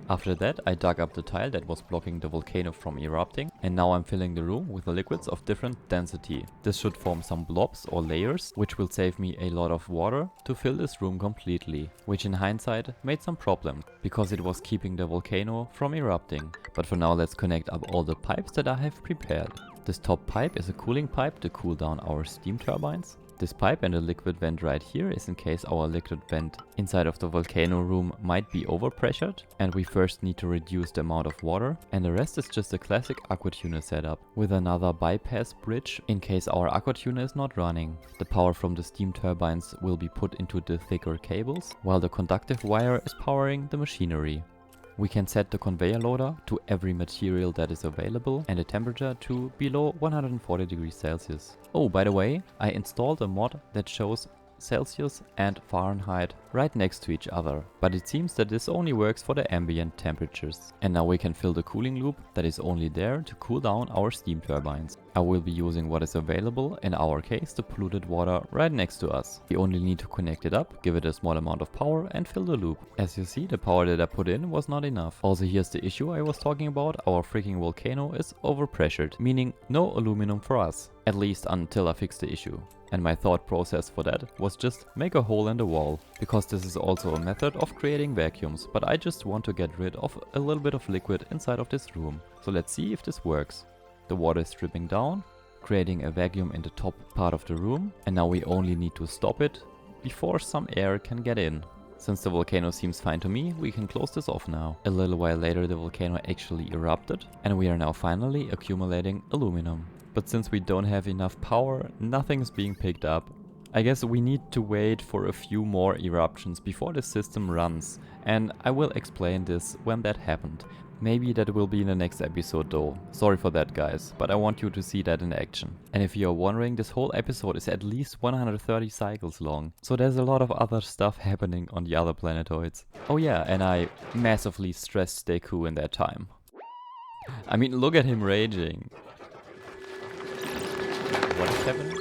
After that, I dug up the tile that was blocking the volcano from erupting, and now I'm filling the room with the liquids of different density. This should form some blobs or layers, which will save me a lot of water to fill this room completely, which in hindsight made some problems, because it was keeping the volcano from erupting. But for now let's connect up all the pipes that I have prepared. This top pipe is a cooling pipe to cool down our steam turbines. This pipe and the liquid vent right here is in case our liquid vent inside of the volcano room might be overpressured and we first need to reduce the amount of water, and the rest is just a classic aqua tuner setup with another bypass bridge in case our aqua tuner is not running. The power from the steam turbines will be put into the thicker cables while the conductive wire is powering the machinery. We can set the conveyor loader to every material that is available and the temperature to below 140 degrees Celsius. Oh, by the way, I installed a mod that shows Celsius and Fahrenheit right next to each other, but it seems that this only works for the ambient temperatures. And now we can fill the cooling loop that is only there to cool down our steam turbines. I will be using what is available, in our case the polluted water right next to us. We only need to connect it up, give it a small amount of power and fill the loop. As you see, the power that I put in was not enough. Also, here's the issue I was talking about. Our freaking volcano is overpressured, meaning no aluminum for us, at least until I fix the issue. And my thought process for that was just make a hole in the wall, because this is also a method of creating vacuums, but I just want to get rid of a little bit of liquid inside of this room. So let's see if this works. The water is dripping down, creating a vacuum in the top part of the room, and now we only need to stop it before some air can get in. Since the volcano seems fine to me, we can close this off now. A little while later the volcano actually erupted, and we are now finally accumulating aluminum. But since we don't have enough power, nothing's being picked up. I guess we need to wait for a few more eruptions before the system runs, and I will explain this when that happened. Maybe that will be in the next episode though. Sorry for that guys, but I want you to see that in action. And if you're wondering, this whole episode is at least 130 cycles long, so there's a lot of other stuff happening on the other planetoids. Oh yeah, and I massively stressed Staycool in that time. I mean, look at him raging. What is happening?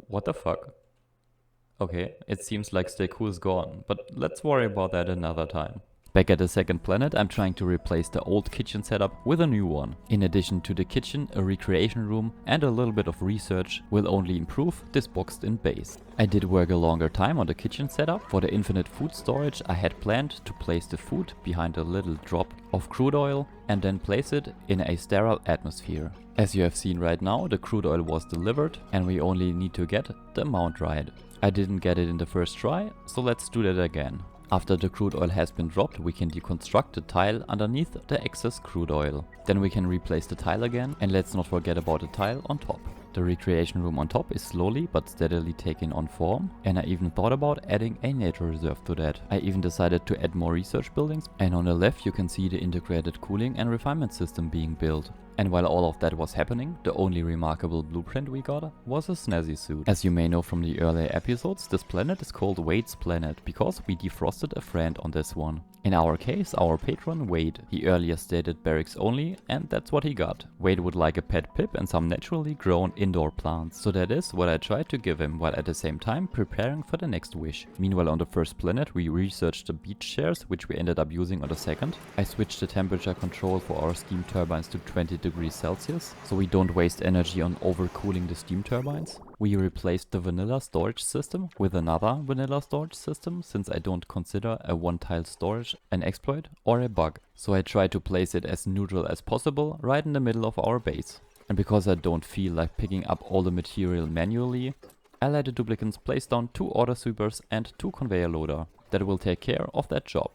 What the fuck? Okay, it seems like Staycool is gone, but let's worry about that another time. Back at the second planet, I'm trying to replace the old kitchen setup with a new one. In addition to the kitchen, a recreation room and a little bit of research will only improve this boxed-in base. I did work a longer time on the kitchen setup. For the infinite food storage, I had planned to place the food behind a little drop of crude oil and then place it in a sterile atmosphere. As you have seen right now, the crude oil was delivered and we only need to get the amount right. I didn't get it in the first try, so let's do that again. After the crude oil has been dropped, we can deconstruct the tile underneath the excess crude oil. Then we can replace the tile again, and let's not forget about the tile on top. The recreation room on top is slowly but steadily taking on form, and I even thought about adding a nature reserve to that. I even decided to add more research buildings, and on the left you can see the integrated cooling and refinement system being built. And while all of that was happening, the only remarkable blueprint we got was a snazzy suit. As you may know from the earlier episodes, this planet is called Wade's planet because we defrosted a friend on this one. In our case, our patron Wade. He earlier stated barracks only, and that's what he got. Wade would like a pet pip and some naturally grown indoor plants. So that is what I tried to give him, while at the same time preparing for the next wish. Meanwhile, on the first planet we researched the beach chairs, which we ended up using on the second. I switched the temperature control for our steam turbines to 20 degrees Celsius, so we don't waste energy on overcooling the steam turbines. We replaced the vanilla storage system with another vanilla storage system, since I don't consider a one-tile storage an exploit or a bug. So I try to place it as neutral as possible, right in the middle of our base. And because I don't feel like picking up all the material manually, I let the duplicants place down 2 order sweepers and 2 conveyor loader that will take care of that job.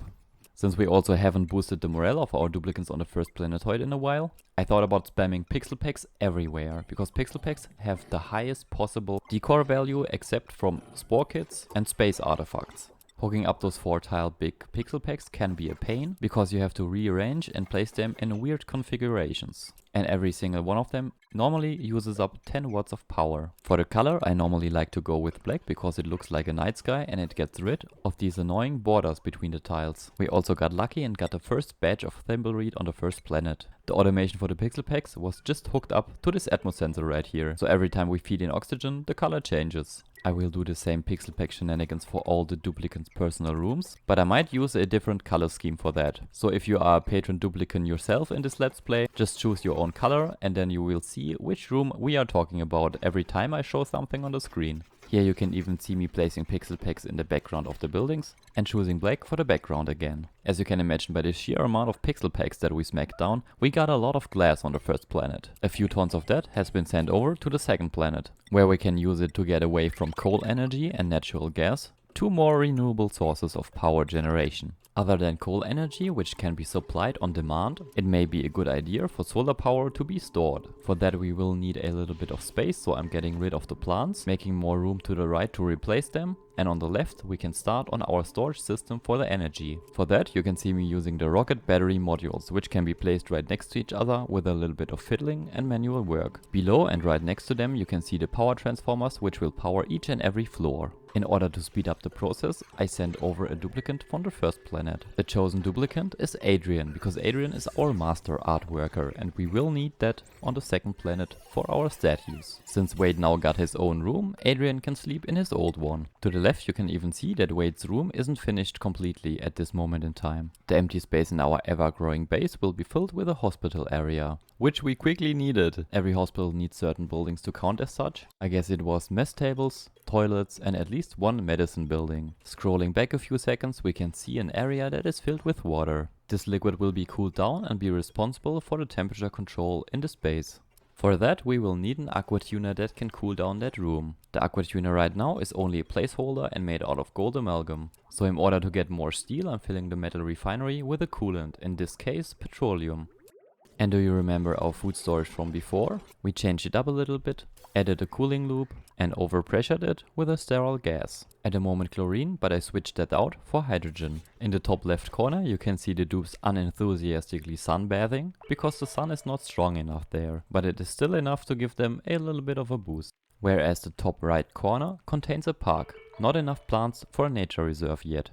Since we also haven't boosted the morale of our duplicants on the first planetoid in a while, I thought about spamming pixel packs everywhere, because pixel packs have the highest possible decor value except from spore kits and space artifacts. Hooking up those 4 tile big pixel packs can be a pain, because you have to rearrange and place them in weird configurations. And every single one of them normally uses up 10 watts of power. For the color, I normally like to go with black because it looks like a night sky and it gets rid of these annoying borders between the tiles. We also got lucky and got the first batch of thimbleweed on the first planet. The automation for the pixel packs was just hooked up to this atmos sensor right here. So every time we feed in oxygen, the color changes. I will do the same pixel pack shenanigans for all the duplicants' personal rooms, but I might use a different color scheme for that. So if you are a patron duplicant yourself in this let's play, just choose your own color and then you will see which room we are talking about every time I show something on the screen. Here you can even see me placing pixel packs in the background of the buildings and choosing black for the background again. As you can imagine by the sheer amount of pixel packs that we smacked down, we got a lot of glass on the first planet. A few tons of that has been sent over to the second planet, where we can use it to get away from coal energy and natural gas to more renewable sources of power generation. Other than coal energy, which can be supplied on demand, it may be a good idea for solar power to be stored. For that we will need a little bit of space, so I'm getting rid of the plants, making more room to the right to replace them, and on the left we can start on our storage system for the energy. For that you can see me using the rocket battery modules, which can be placed right next to each other with a little bit of fiddling and manual work. Below and right next to them you can see the power transformers, which will power each and every floor. In order to speed up the process, I sent over a duplicant from the first planet. The chosen duplicant is Adrian, because Adrian is our master art worker and we will need that on the second planet for our statues. Since Wade now got his own room, Adrian can sleep in his old one. To the left you can even see that Wade's room isn't finished completely at this moment in time. The empty space in our ever-growing base will be filled with a hospital area, which we quickly needed. Every hospital needs certain buildings to count as such. I guess it was mess tables, toilets and at least one medicine building. Scrolling back a few seconds we can see an area that is filled with water. This liquid will be cooled down and be responsible for the temperature control in the space. For that we will need an aqua tuner that can cool down that room. The aqua tuner right now is only a placeholder and made out of gold amalgam. So in order to get more steel I'm filling the metal refinery with a coolant, in this case petroleum. And do you remember our food storage from before? We changed it up a little bit, added a cooling loop and overpressured it with a sterile gas. At the moment chlorine, but I switched that out for hydrogen. In the top left corner you can see the dupes unenthusiastically sunbathing, because the sun is not strong enough there, but it is still enough to give them a little bit of a boost. Whereas the top right corner contains a park, not enough plants for a nature reserve yet.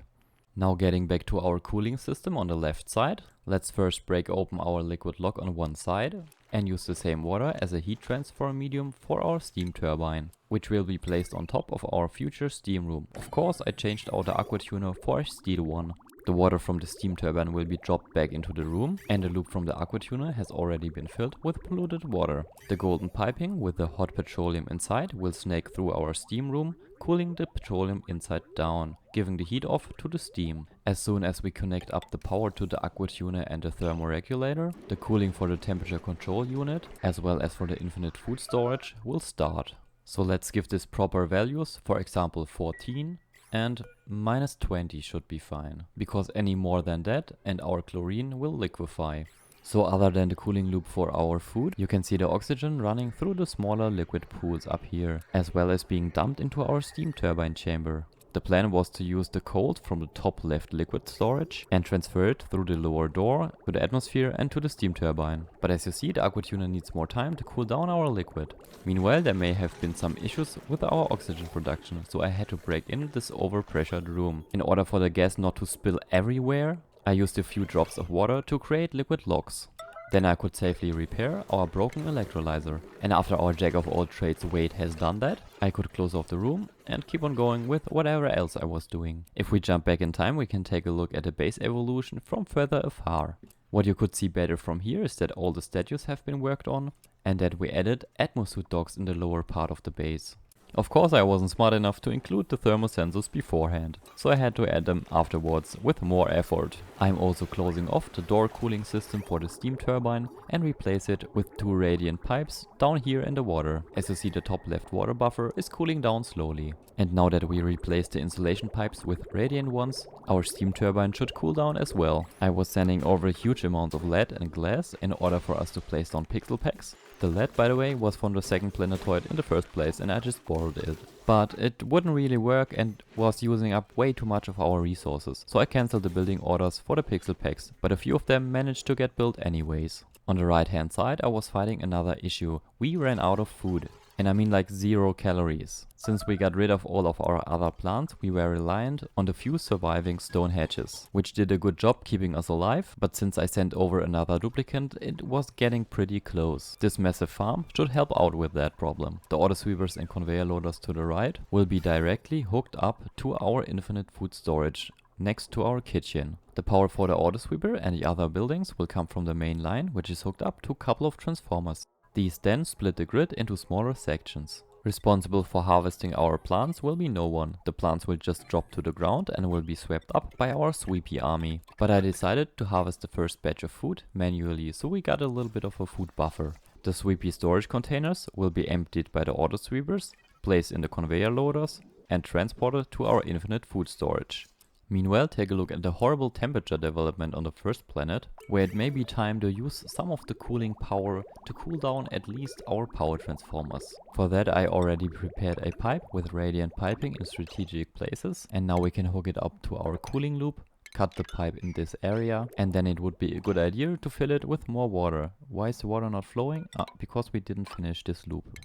Now getting back to our cooling system on the left side, let's first break open our liquid lock on one side and use the same water as a heat transfer medium for our steam turbine, which will be placed on top of our future steam room. Of course I changed out the aqua tuner for a steel one. The water from the steam turbine will be dropped back into the room, and the loop from the aqua tuner has already been filled with polluted water. The golden piping with the hot petroleum inside will snake through our steam room, cooling the petroleum inside down, giving the heat off to the steam. As soon as we connect up the power to the aqua tuner and the thermoregulator, the cooling for the temperature control unit, as well as for the infinite food storage, will start. So let's give this proper values, for example 14, and -20 should be fine, because any more than that and our chlorine will liquefy. So other than the cooling loop for our food, you can see the oxygen running through the smaller liquid pools up here, as well as being dumped into our steam turbine chamber. The plan was to use the cold from the top left liquid storage and transfer it through the lower door to the atmosphere and to the steam turbine. But as you see, the aqua tuner needs more time to cool down our liquid. Meanwhile, there may have been some issues with our oxygen production, so I had to break in this overpressured room. In order for the gas not to spill everywhere, I used a few drops of water to create liquid locks. Then I could safely repair our broken electrolyzer. And after our jack of all trades Wade has done that, I could close off the room and keep on going with whatever else I was doing. If we jump back in time, we can take a look at the base evolution from further afar. What you could see better from here is that all the statues have been worked on and that we added atmosuit docks in the lower part of the base. Of course I wasn't smart enough to include the thermosensors beforehand, so I had to add them afterwards with more effort. I'm also closing off the door cooling system for the steam turbine and replace it with 2 radiant pipes down here in the water. As you see, the top left water buffer is cooling down slowly. And now that we replaced the insulation pipes with radiant ones, our steam turbine should cool down as well. I was sending over huge amounts of lead and glass in order for us to place down pixel packs. The lead, by the way, was from the second planetoid in the first place and I just borrowed it. But it wouldn't really work and was using up way too much of our resources, so I cancelled the building orders for the pixel packs, but a few of them managed to get built anyways. On the right hand side I was fighting another issue. We ran out of food. And I mean like 0 calories. Since we got rid of all of our other plants, we were reliant on the few surviving stone hedges, which did a good job keeping us alive, but since I sent over another duplicant, it was getting pretty close. This massive farm should help out with that problem. The auto sweepers and conveyor loaders to the right will be directly hooked up to our infinite food storage next to our kitchen. The power for the auto sweeper and the other buildings will come from the main line, which is hooked up to a couple of transformers. These then split the grid into smaller sections. Responsible for harvesting our plants will be no one. The plants will just drop to the ground and will be swept up by our sweepy army. But I decided to harvest the first batch of food manually, so we got a little bit of a food buffer. The sweepy storage containers will be emptied by the auto sweepers, placed in the conveyor loaders and transported to our infinite food storage. Meanwhile, take a look at the horrible temperature development on the first planet, where it may be time to use some of the cooling power to cool down at least our power transformers. For that I already prepared a pipe with radiant piping in strategic places, and now we can hook it up to our cooling loop, cut the pipe in this area, and then it would be a good idea to fill it with more water. Why is the water not flowing? Because we didn't finish this loop.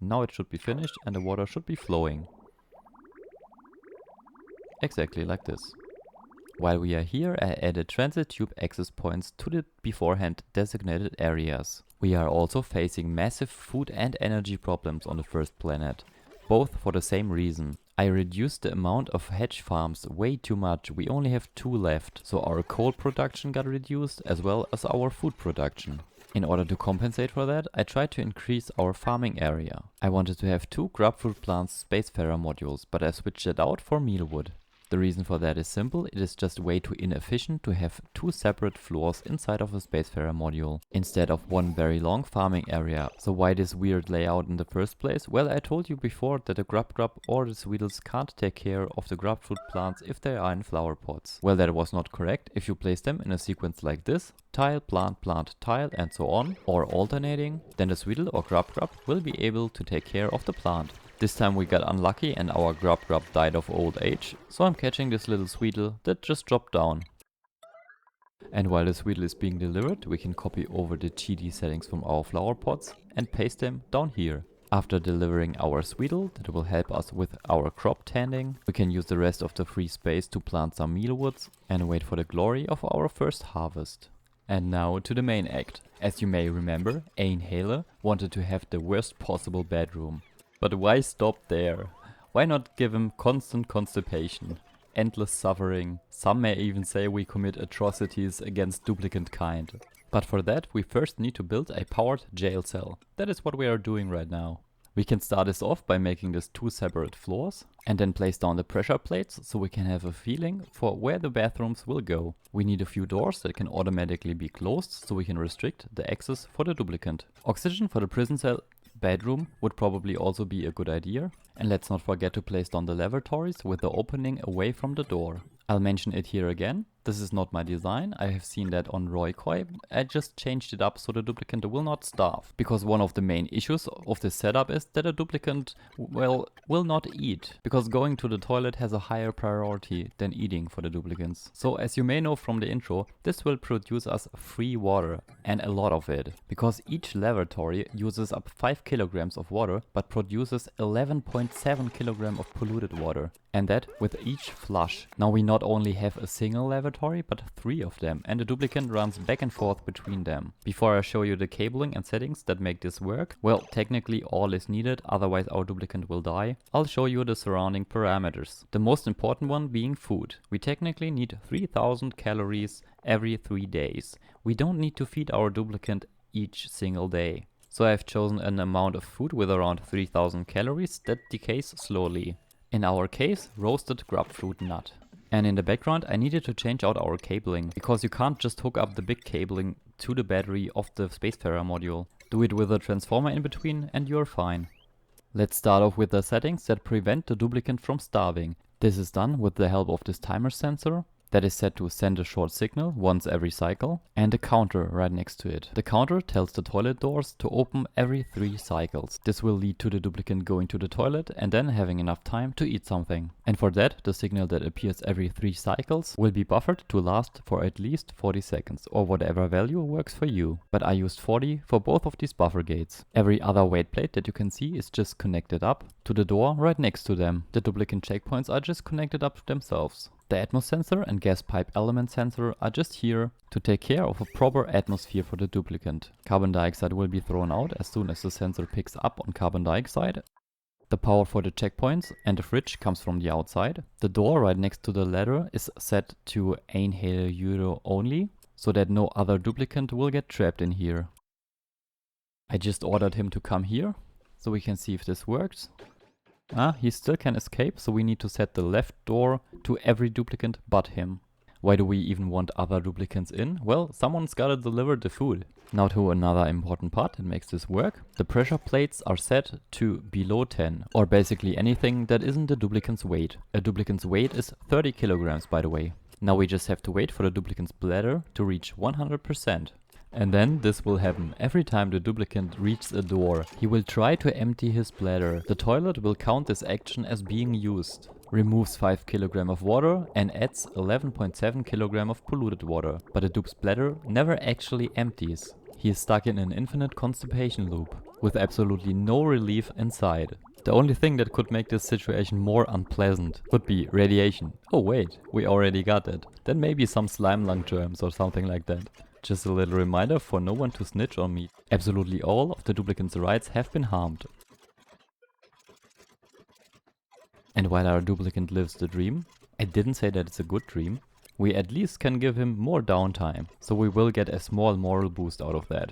Now it should be finished and the water should be flowing. Exactly like this. While we are here, I added transit tube access points to the beforehand designated areas. We are also facing massive food and energy problems on the first planet, both for the same reason. I reduced the amount of hedge farms way too much. We only have 2 left, so our coal production got reduced as well as our food production. In order to compensate for that, I tried to increase our farming area. I wanted to have 2 grubfruit plants spacefarer modules, but I switched it out for mealwood. The reason for that is simple, it is just way too inefficient to have 2 separate floors inside of a spacefarer module, instead of 1 very long farming area. So why this weird layout in the first place? Well, I told you before that the grub or the sweetles can't take care of the grubfruit plants if they are in flower pots. Well, that was not correct. If you place them in a sequence like this, tile, plant, plant, tile and so on, or alternating, then the sweetle or grub will be able to take care of the plant. This time we got unlucky and our grub died of old age, so I'm catching this little sweetle that just dropped down. And while the sweetle is being delivered, we can copy over the GD settings from our flower pots and paste them down here. After delivering our sweetle that will help us with our crop tending, we can use the rest of the free space to plant some mealwoods and wait for the glory of our first harvest. And now to the main act. As you may remember, Ain Hale wanted to have the worst possible bedroom. But why stop there? Why not give him constant constipation? endless suffering. Some may even say we commit atrocities against duplicant kind. But for that, we first need to build a powered jail cell. That is what we are doing right now. We can start this off by making this 2 separate floors and then place down the pressure plates so we can have a feeling for where the bathrooms will go. We need a few doors that can automatically be closed so we can restrict the access for the duplicant. Oxygen for the prison cell bedroom would probably also be a good idea. And let's not forget to place down the lavatories with the opening away from the door. I'll mention it here again. This is not my design. I have seen that on Roykoi. I just changed it up so the duplicant will not starve. Because one of the main issues of this setup is that a duplicant, well, will not eat. Because going to the toilet has a higher priority than eating for the duplicants. So as you may know from the intro, this will produce us free water. And a lot of it. Because each lavatory uses up 5 kilograms of water, but produces 11.7 kilograms of polluted water. And that with each flush. Now we not only have a single lavatory, but 3 of them, and the duplicant runs back and forth between them. Before I show you the cabling and settings that make this work, well, technically all is needed, otherwise our duplicant will die. I'll show you the surrounding parameters. The most important one being food. We technically need 3000 calories every 3 days. We don't need to feed our duplicant each single day. So I've chosen an amount of food with around 3000 calories that decays slowly. In our case, roasted grapefruit nut. And in the background I needed to change out our cabling, because you can't just hook up the big cabling to the battery of the Spacefarer module. Do it with a transformer in between and you're fine. Let's start off with the settings that prevent the duplicant from starving. This is done with the help of this timer sensor that is set to send a short signal once every cycle, and a counter right next to it. The counter tells the toilet doors to open every 3 cycles. This will lead to the duplicant going to the toilet and then having enough time to eat something. And for that, the signal that appears every 3 cycles will be buffered to last for at least 40 seconds, or whatever value works for you. But I used 40 for both of these buffer gates. Every other weight plate that you can see is just connected up to the door right next to them. The duplicant checkpoints are just connected up to themselves. The atmos sensor and gas pipe element sensor are just here to take care of a proper atmosphere for the duplicant. Carbon dioxide will be thrown out as soon as the sensor picks up on carbon dioxide. The power for the checkpoints and the fridge comes from the outside. The door right next to the ladder is set to inhale euro only, so that no other duplicant will get trapped in here. I just ordered him to come here, so we can see if this works. He still can escape, so we need to set the left door to every duplicant but him. Why do we even want other duplicants in? Well, someone's gotta deliver the food. Now to another important part that makes this work. The pressure plates are set to below 10, or basically anything that isn't the duplicant's weight. A duplicant's weight is 30 kilograms, by the way. Now we just have to wait for the duplicant's bladder to reach 100%. And then this will happen every time the duplicant reaches a door. He will try to empty his bladder. The toilet will count this action as being used. Removes 5 kg of water and adds 11.7 kg of polluted water. But the dupe's bladder never actually empties. He is stuck in an infinite constipation loop, with absolutely no relief inside. The only thing that could make this situation more unpleasant would be radiation. Oh wait, we already got it. Then maybe some slime lung germs or something like that. Just a little reminder for no one to snitch on me. Absolutely all of the duplicant's rights have been harmed. And while our duplicant lives the dream, I didn't say that it's a good dream, we at least can give him more downtime, so we will get a small moral boost out of that.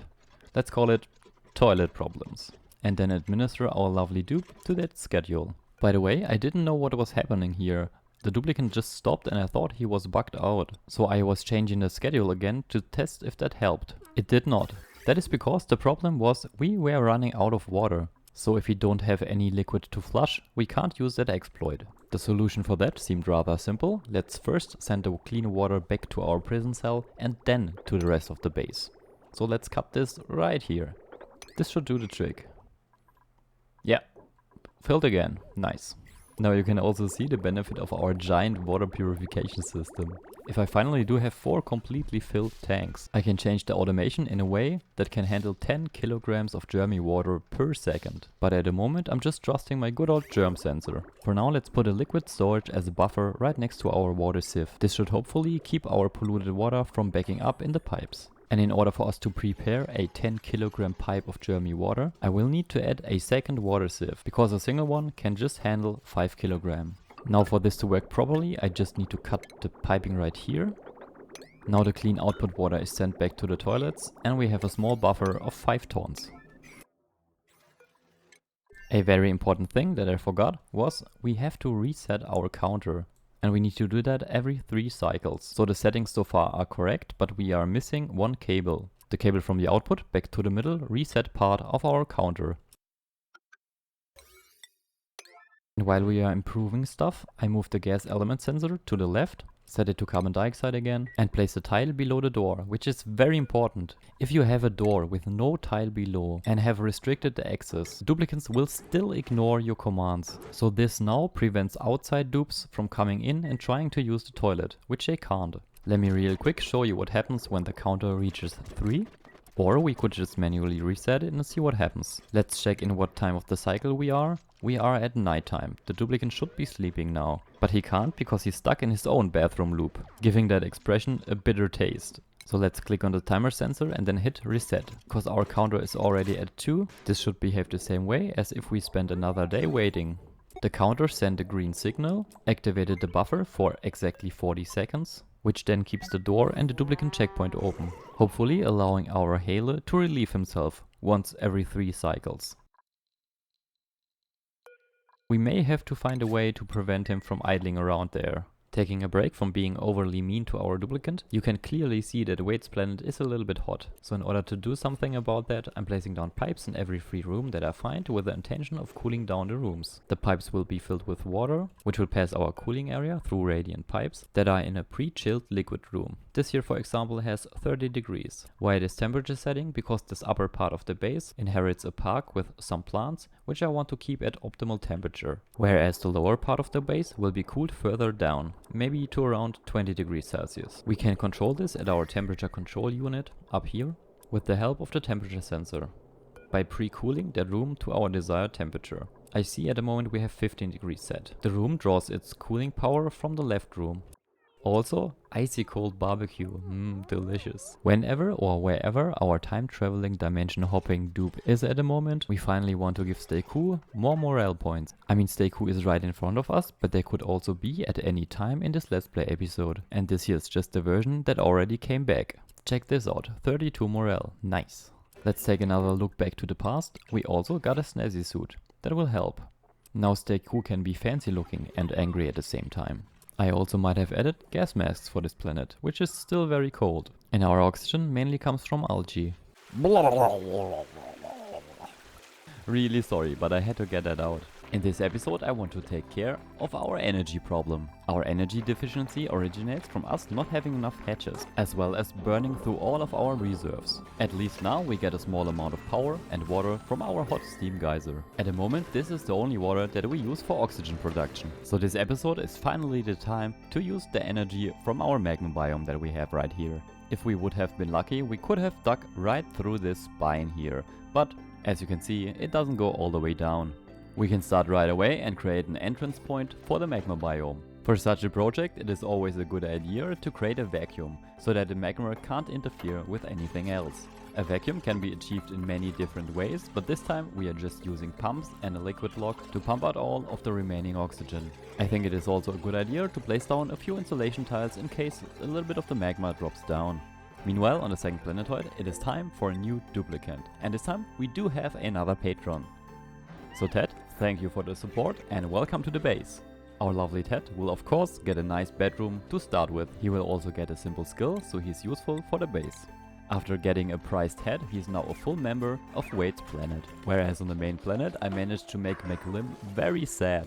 Let's call it toilet problems. And then administer our lovely dupe to that schedule. By the way, I didn't know what was happening here. The duplicant just stopped and I thought he was bugged out. So I was changing the schedule again to test if that helped. It did not. That is because the problem was we were running out of water. So if we don't have any liquid to flush, we can't use that exploit. The solution for that seemed rather simple. Let's first send the clean water back to our prison cell and then to the rest of the base. So let's cut this right here. This should do the trick. Yeah, filled again. Nice. Now you can also see the benefit of our giant water purification system. If I finally do have 4 completely filled tanks, I can change the automation in a way that can handle 10 kilograms of germy water per second. But at the moment I'm just trusting my good old germ sensor. For now let's put a liquid storage as a buffer right next to our water sieve. This should hopefully keep our polluted water from backing up in the pipes. And in order for us to prepare a 10 kilogram pipe of germy water, I will need to add a second water sieve, because a single one can just handle 5 kilogram. Now for this to work properly, I just need to cut the piping right here. Now the clean output water is sent back to the toilets and we have a small buffer of 5 tons. A very important thing that I forgot was we have to reset our counter. And we need to do that every 3 cycles. So the settings so far are correct, but we are missing one cable. The cable from the output back to the middle reset part of our counter. And while we are improving stuff, I move the gas element sensor to the left, set it to carbon dioxide again, and place the tile below the door, which is very important. If you have a door with no tile below and have restricted the access, duplicants will still ignore your commands. So this now prevents outside dupes from coming in and trying to use the toilet, which they can't. Let me real quick show you what happens when the counter reaches 3. Or we could just manually reset it and see what happens. Let's check in what time of the cycle we are. We are at nighttime. The duplicant should be sleeping now. But he can't because he's stuck in his own bathroom loop, giving that expression a bitter taste. So let's click on the timer sensor and then hit reset. Because our counter is already at 2, this should behave the same way as if we spent another day waiting. The counter sent a green signal, activated the buffer for exactly 40 seconds. Which then keeps the door and the duplicant checkpoint open, hopefully allowing our Hale to relieve himself once every 3 cycles. We may have to find a way to prevent him from idling around there. Taking a break from being overly mean to our duplicant, you can clearly see that Wade's planet is a little bit hot. So in order to do something about that, I'm placing down pipes in every free room that I find with the intention of cooling down the rooms. The pipes will be filled with water, which will pass our cooling area through radiant pipes that are in a pre-chilled liquid room. This here, for example, has 30 degrees. Why it is temperature setting? Because this upper part of the base inherits a park with some plants, which I want to keep at optimal temperature. Whereas the lower part of the base will be cooled further down, maybe to around 20 degrees Celsius. We can control this at our temperature control unit up here with the help of the temperature sensor by pre-cooling that room to our desired temperature. I see at the moment we have 15 degrees set. The room draws its cooling power from the left room. Also, icy cold barbecue, delicious. Whenever or wherever our time traveling dimension hopping dupe is at the moment, we finally want to give Stay Cool more morale points. I mean, Stay Cool is right in front of us, but they could also be at any time in this Let's Play episode. And this here is just the version that already came back. Check this out, 32 morale, nice. Let's take another look back to the past. We also got a snazzy suit, that will help. Now Stay Cool can be fancy looking and angry at the same time. I also might have added gas masks for this planet, which is still very cold. And our oxygen mainly comes from algae. Really sorry, but I had to get that out. In this episode I want to take care of our energy problem. Our energy deficiency originates from us not having enough hatches, as well as burning through all of our reserves. At least now we get a small amount of power and water from our hot steam geyser. At the moment this is the only water that we use for oxygen production. So this episode is finally the time to use the energy from our magma biome that we have right here. If we would have been lucky, we could have dug right through this spine here, but as you can see, it doesn't go all the way down. We can start right away and create an entrance point for the magma biome. For such a project, it is always a good idea to create a vacuum, so that the magma can't interfere with anything else. A vacuum can be achieved in many different ways, but this time we are just using pumps and a liquid lock to pump out all of the remaining oxygen. I think it is also a good idea to place down a few insulation tiles in case a little bit of the magma drops down. Meanwhile, on the second planetoid, it is time for a new duplicant. And this time we do have another patron. So Ted, thank you for the support and welcome to the base. Our lovely Ted will of course get a nice bedroom to start with. He will also get a simple skill, so he's useful for the base. After getting a prized head, he's now a full member of Wade's planet. Whereas on the main planet I managed to make McLim very sad.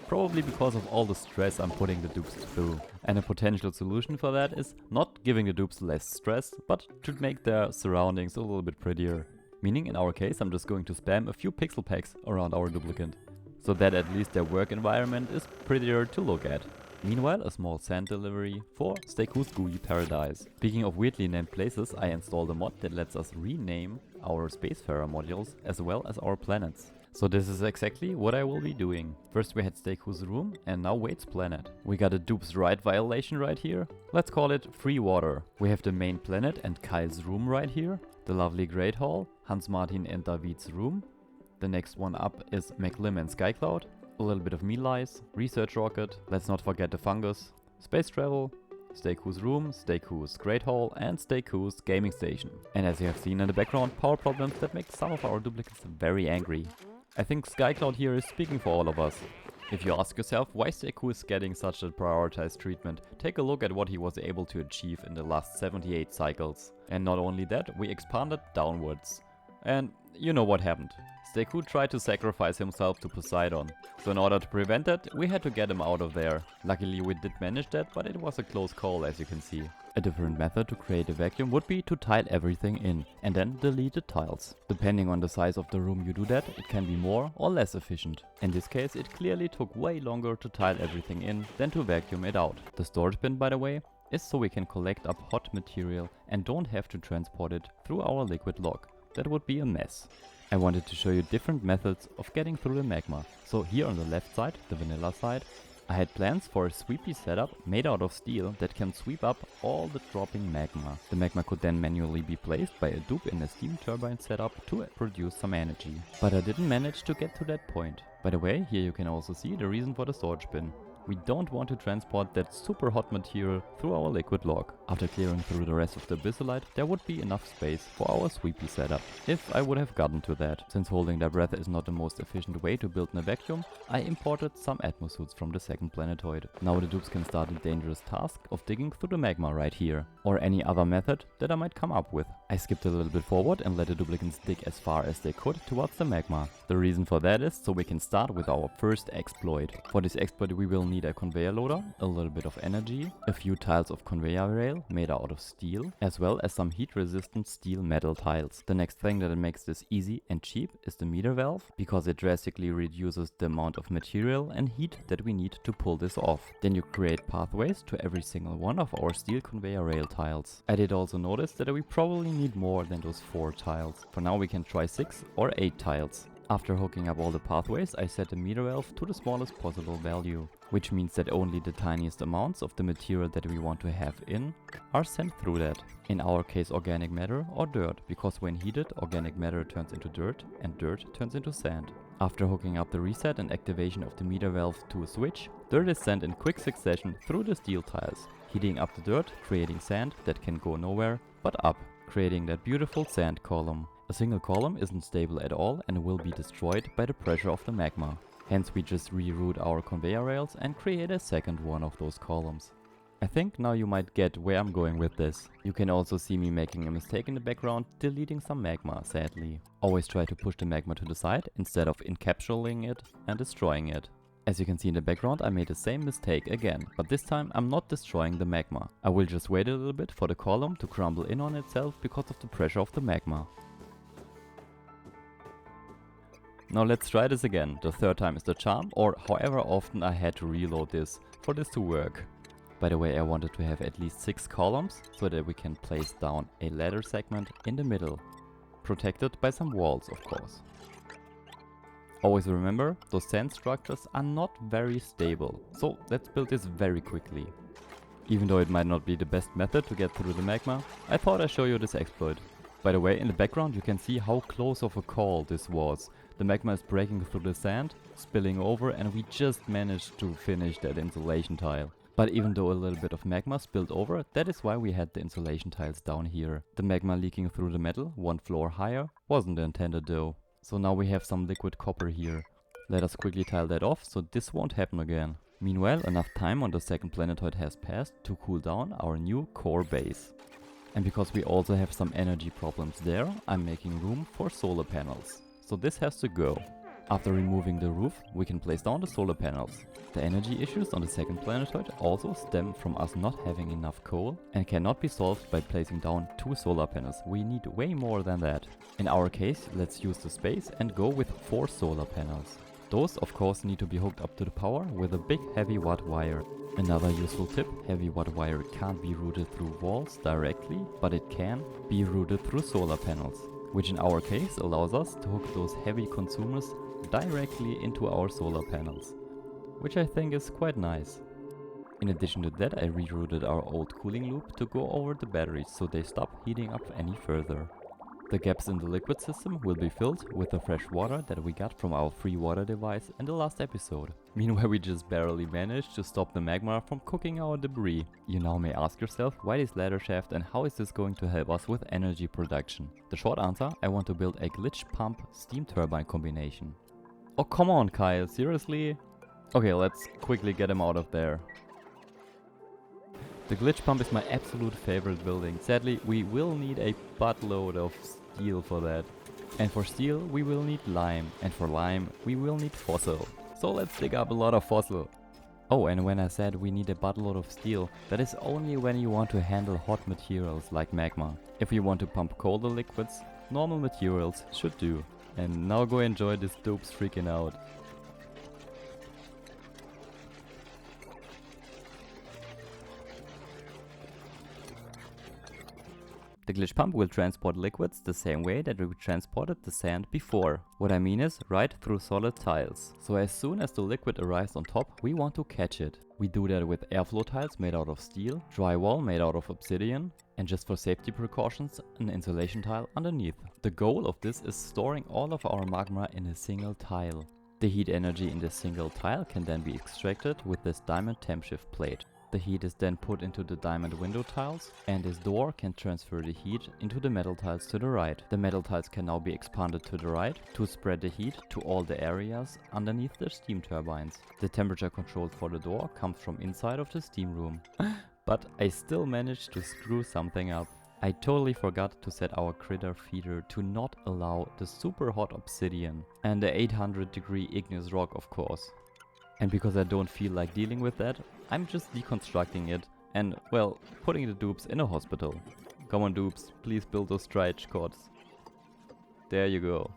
Probably because of all the stress I'm putting the dupes through. And a potential solution for that is not giving the dupes less stress, but to make their surroundings a little bit prettier. Meaning in our case I'm just going to spam a few pixel packs around our duplicant, so that at least their work environment is prettier to look at. Meanwhile, a small sand delivery for Stay Cool's Gooey Paradise. Speaking of weirdly named places, I installed a mod that lets us rename our Spacefarer modules as well as our planets. So this is exactly what I will be doing. First we had Stay Cool's room and now Wade's planet. We got a dupes right violation right here. Let's call it Free Water. We have the main planet and Kyle's room right here. The lovely Great Hall, Hans Martin and David's room. The next one up is McLim and Skycloud. a little bit of meat lice, research rocket, let's not forget the fungus, space travel, Stay Cool's room, Stay Cool's Great Hall and Stay Cool's gaming station. And as you have seen in the background, power problems that make some of our duplicates very angry. I think Skycloud here is speaking for all of us. If you ask yourself why Stay Cool is getting such a prioritized treatment, take a look at what he was able to achieve in the last 78 cycles. And not only that, we expanded downwards. And you know what happened. Stay Cool tried to sacrifice himself to Poseidon. So in order to prevent that, we had to get him out of there. Luckily we did manage that, but it was a close call as you can see. A different method to create a vacuum would be to tile everything in and then delete the tiles. Depending on the size of the room you do that, it can be more or less efficient. In this case it clearly took way longer to tile everything in than to vacuum it out. The storage bin, by the way, is so we can collect up hot material and don't have to transport it through our liquid log. That would be a mess. I wanted to show you different methods of getting through the magma. So here on the left side, the vanilla side, I had plans for a sweepy setup made out of steel that can sweep up all the dropping magma. The magma could then manually be placed by a dupe in a steam turbine setup to produce some energy. But I didn't manage to get to that point. By the way, here you can also see the reason for the storage bin. We don't want to transport that super hot material through our liquid log. After clearing through the rest of the abyssalite, there would be enough space for our sweepy setup, if I would have gotten to that. Since holding their breath is not the most efficient way to build in a vacuum, I imported some atmosuits from the second planetoid. Now the dupes can start the dangerous task of digging through the magma right here, or any other method that I might come up with. I skipped a little bit forward and let the duplicants dig as far as they could towards the magma. The reason for that is so we can start with our first exploit. For this exploit we will need a conveyor loader, a little bit of energy, a few tiles of conveyor rail made out of steel, as well as some heat resistant steel metal tiles. The next thing that makes this easy and cheap is the meter valve, because it drastically reduces the amount of material and heat that we need to pull this off. Then you create pathways to every single one of our steel conveyor rail tiles. I did also notice that we probably need more than those 4 tiles. For now we can try 6 or 8 tiles. After hooking up all the pathways, I set the meter valve to the smallest possible value, which means that only the tiniest amounts of the material that we want to have in are sent through that. In our case organic matter or dirt, because when heated organic matter turns into dirt and dirt turns into sand. After hooking up the reset and activation of the meter valve to a switch, dirt is sent in quick succession through the steel tiles, heating up the dirt, creating sand that can go nowhere but up, creating that beautiful sand column. A single column isn't stable at all and will be destroyed by the pressure of the magma. Hence we just reroute our conveyor rails and create a second one of those columns. I think now you might get where I'm going with this. You can also see me making a mistake in the background, deleting some magma, sadly. Always try to push the magma to the side instead of encapsulating it and destroying it. As you can see in the background, I made the same mistake again, but this time I'm not destroying the magma. I will just wait a little bit for the column to crumble in on itself because of the pressure of the magma. Now let's try this again. The third time is the charm, or however often I had to reload this for this to work. By the way, I wanted to have at least 6 columns so that we can place down a ladder segment in the middle, protected by some walls of course. Always remember, those sand structures are not very stable, so let's build this very quickly. Even though it might not be the best method to get through the magma, I thought I'd show you this exploit. By the way, in the background you can see how close of a call this was. The magma is breaking through the sand, spilling over, and we just managed to finish that insulation tile. But even though a little bit of magma spilled over, that is why we had the insulation tiles down here. The magma leaking through the metal, 1 floor higher, wasn't intended though. So now we have some liquid copper here. Let us quickly tile that off so this won't happen again. Meanwhile, enough time on the second planetoid has passed to cool down our new core base. And because we also have some energy problems there, I'm making room for solar panels. So this has to go. After removing the roof, we can place down the solar panels. The energy issues on the second planetoid also stem from us not having enough coal and cannot be solved by placing down 2 solar panels. We need way more than that. In our case, let's use the space and go with 4 solar panels. Those of course need to be hooked up to the power with a big heavy watt wire. Another useful tip, heavy watt wire can't be routed through walls directly, but it can be routed through solar panels, which in our case allows us to hook those heavy consumers directly into our solar panels, which I think is quite nice. In addition to that, I rerouted our old cooling loop to go over the batteries so they stop heating up any further. The gaps in the liquid system will be filled with the fresh water that we got from our free water device in the last episode. Meanwhile, we just barely managed to stop the magma from cooking our debris. You now may ask yourself, why this ladder shaft and how is this going to help us with energy production? The short answer, I want to build a glitch pump steam turbine combination. Oh come on Kyle, seriously? Okay, let's quickly get him out of there. The glitch pump is my absolute favorite building. Sadly, we will need a buttload of steel for that. And for steel, we will need lime. And for lime, we will need fossil. So let's dig up a lot of fossil. Oh, and when I said we need a buttload of steel, that is only when you want to handle hot materials like magma. If you want to pump colder liquids, normal materials should do. And now go enjoy this dope's freaking out. The glitch pump will transport liquids the same way that we transported the sand before. What I mean is right through solid tiles. So as soon as the liquid arrives on top, we want to catch it. We do that with airflow tiles made out of steel, drywall made out of obsidian, and just for safety precautions, an insulation tile underneath. The goal of this is storing all of our magma in a single tile. The heat energy in this single tile can then be extracted with this diamond temp shift plate. The heat is then put into the diamond window tiles, and this door can transfer the heat into the metal tiles to the right. The metal tiles can now be expanded to the right to spread the heat to all the areas underneath the steam turbines. The temperature control for the door comes from inside of the steam room. But I still managed to screw something up. I totally forgot to set our critter feeder to not allow the super hot obsidian and the 800-degree igneous rock, of course. And because I don't feel like dealing with that, I'm just deconstructing it and, well, putting the dupes in a hospital. Come on dupes, please build those stretch cords. There you go.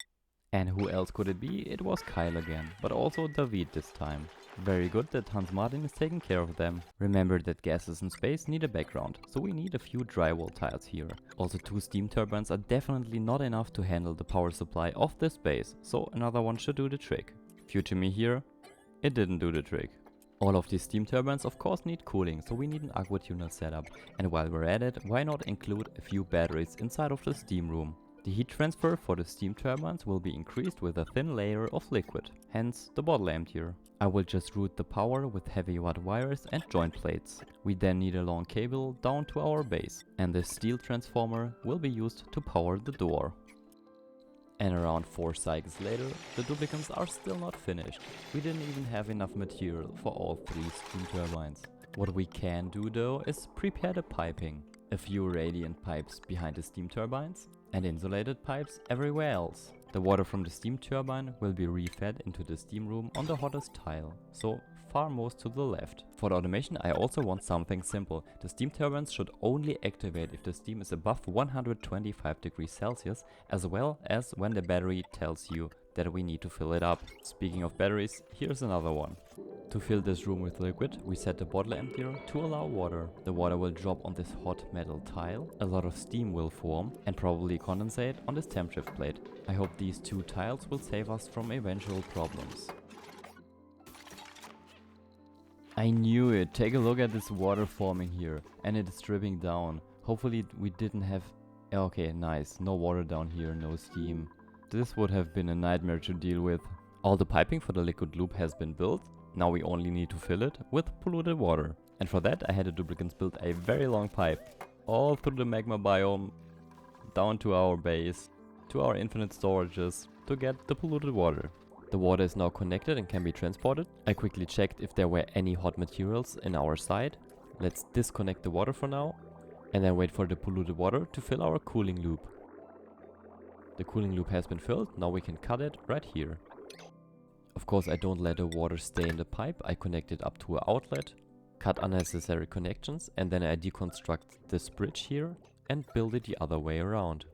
And who else could it be? It was Kyle again, but also David this time. Very good that Hans Martin is taking care of them. Remember that gases in space need a background, so we need a few drywall tiles here. Also 2 steam turbines are definitely not enough to handle the power supply of this base, so another one should do the trick. Future me here, it didn't do the trick. All of these steam turbines of course need cooling, so we need an aqua tuner setup. And while we're at it, why not include a few batteries inside of the steam room? The heat transfer for the steam turbines will be increased with a thin layer of liquid, hence the bottle emptier. I will just route the power with heavy watt wires and joint plates. We then need a long cable down to our base, and this steel transformer will be used to power the door. And around 4 cycles later, the duplicants are still not finished. We didn't even have enough material for all 3 steam turbines. What we can do though is prepare the piping. A few radiant pipes behind the steam turbines and insulated pipes everywhere else. The water from the steam turbine will be refed into the steam room on the hottest tile, so far most to the left. For the automation I also want something simple. The steam turbines should only activate if the steam is above 125 degrees Celsius, as well as when the battery tells you that we need to fill it up. Speaking of batteries, here's another one. To fill this room with liquid, we set the bottle emptier to allow water. The water will drop on this hot metal tile, a lot of steam will form and probably condensate on this temp shift plate. I hope these 2 tiles will save us from eventual problems. I knew it! Take a look at this water forming here, and it is dripping down. Hopefully we didn't have... Okay, nice, no water down here, no steam. This would have been a nightmare to deal with. All the piping for the liquid loop has been built. Now we only need to fill it with polluted water. And for that I had the duplicants build a very long pipe, all through the magma biome, down to our base, to our infinite storages, to get the polluted water. The water is now connected and can be transported. I quickly checked if there were any hot materials in our side. Let's disconnect the water for now, and then wait for the polluted water to fill our cooling loop. The cooling loop has been filled, now we can cut it right here. Of course I don't let the water stay in the pipe, I connect it up to an outlet, cut unnecessary connections, and then I deconstruct this bridge here and build it the other way around.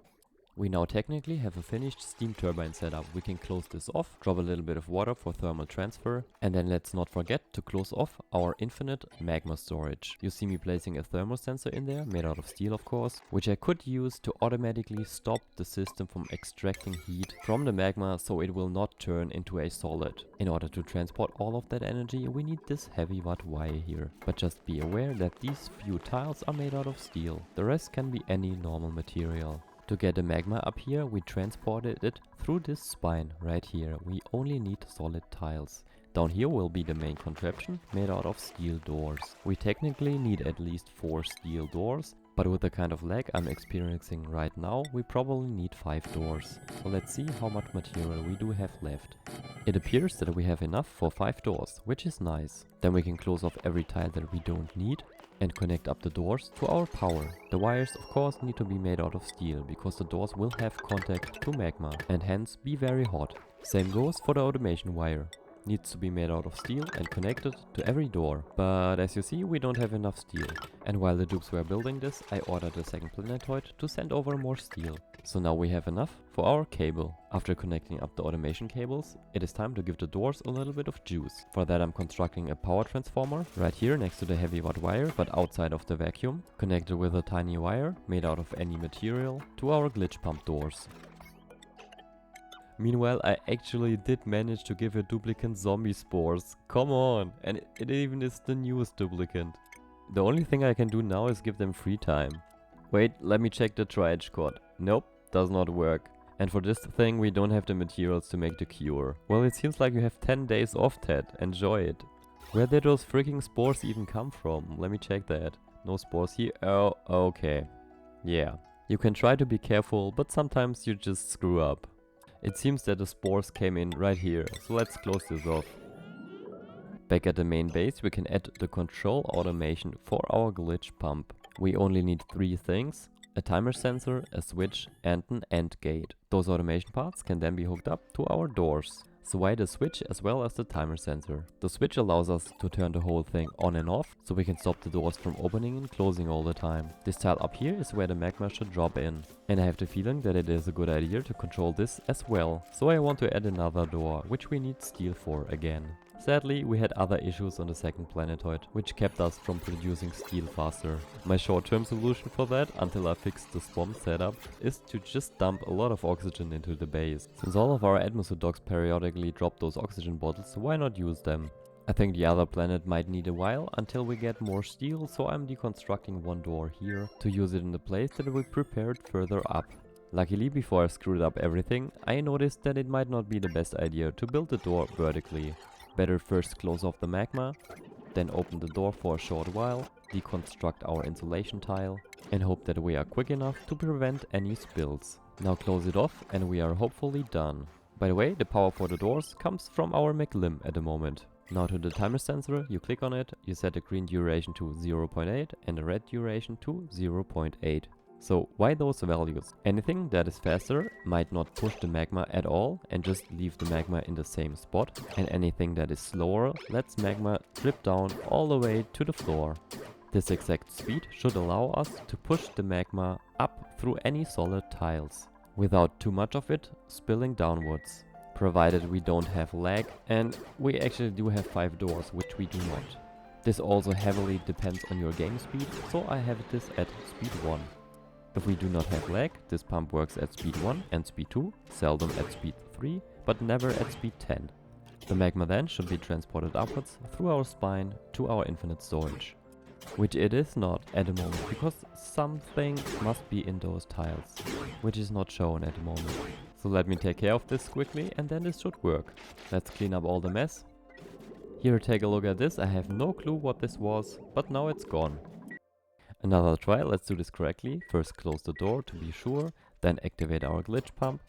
We now technically have a finished steam turbine setup. We can close this off, drop a little bit of water for thermal transfer, and then let's not forget to close off our infinite magma storage. You see me placing a thermal sensor in there, made out of steel of course, which I could use to automatically stop the system from extracting heat from the magma so it will not turn into a solid. In order to transport all of that energy, we need this heavy watt wire here. But just be aware that these few tiles are made out of steel. The rest can be any normal material. To get the magma up here, we transported it through this spine right here. We only need solid tiles. Down here will be the main contraption made out of steel doors. We technically need at least 4 steel doors, but with the kind of lag I'm experiencing right now, we probably need 5 doors. So let's see how much material we do have left. It appears that we have enough for 5 doors, which is nice. Then we can close off every tile that we don't need and connect up the doors to our power. The wires of course need to be made out of steel, because the doors will have contact to magma and hence be very hot. Same goes for the automation wire. Needs to be made out of steel and connected to every door. But as you see, we don't have enough steel. And while the dupes were building this, I ordered a second planetoid to send over more steel. So now we have enough for our cable. After connecting up the automation cables, it is time to give the doors a little bit of juice. For that I'm constructing a power transformer right here next to the heavy watt wire, but outside of the vacuum, connected with a tiny wire made out of any material to our glitch pump doors. Meanwhile, I actually did manage to give a duplicant zombie spores. Come on! And it even is the newest duplicant. The only thing I can do now is give them free time. Wait, let me check the triage code. Nope, does not work. And for this thing we don't have the materials to make the cure. Well, it seems like you have 10 days off, Ted. Enjoy it. Where did those freaking spores even come from? Let me check that. No spores here. Oh, okay. Yeah. You can try to be careful, but sometimes you just screw up. It seems that the spores came in right here, so let's close this off. Back at the main base we can add the control automation for our glitch pump. We only need 3 things: a timer sensor, a switch and an AND gate. Those automation parts can then be hooked up to our doors. So why the switch as well as the timer sensor? The switch allows us to turn the whole thing on and off, so we can stop the doors from opening and closing all the time. This tile up here is where the magma should drop in. And I have the feeling that it is a good idea to control this as well. So I want to add another door, which we need steel for again. Sadly, we had other issues on the second planetoid, which kept us from producing steel faster. My short-term solution for that, until I fixed the spawn setup, is to just dump a lot of oxygen into the base. Since all of our atmosphere dogs periodically drop those oxygen bottles, why not use them? I think the other planet might need a while until we get more steel, so I'm deconstructing one door here to use it in the place that we prepared further up. Luckily, before I screwed up everything, I noticed that it might not be the best idea to build the door vertically. Better first close off the magma, then open the door for a short while, deconstruct our insulation tile, and hope that we are quick enough to prevent any spills. Now close it off and we are hopefully done. By the way, the power for the doors comes from our McLim at the moment. Now to the timer sensor, you click on it, you set the green duration to 0.8 and the red duration to 0.8. So why those values? Anything that is faster might not push the magma at all and just leave the magma in the same spot, and anything that is slower lets magma drip down all the way to the floor. This exact speed should allow us to push the magma up through any solid tiles, without too much of it spilling downwards. Provided we don't have lag, and we actually do have 5 doors, which we do not. This also heavily depends on your game speed, so I have this at speed 1. If we do not have lag, this pump works at speed 1 and speed 2, seldom at speed 3, but never at speed 10. The magma then should be transported upwards through our spine to our infinite storage. Which it is not at the moment, because something must be in those tiles, which is not shown at the moment. So let me take care of this quickly and then this should work. Let's clean up all the mess. Here, take a look at this. I have no clue what this was, but now it's gone. Another try, let's do this correctly. First close the door to be sure, then activate our glitch pump.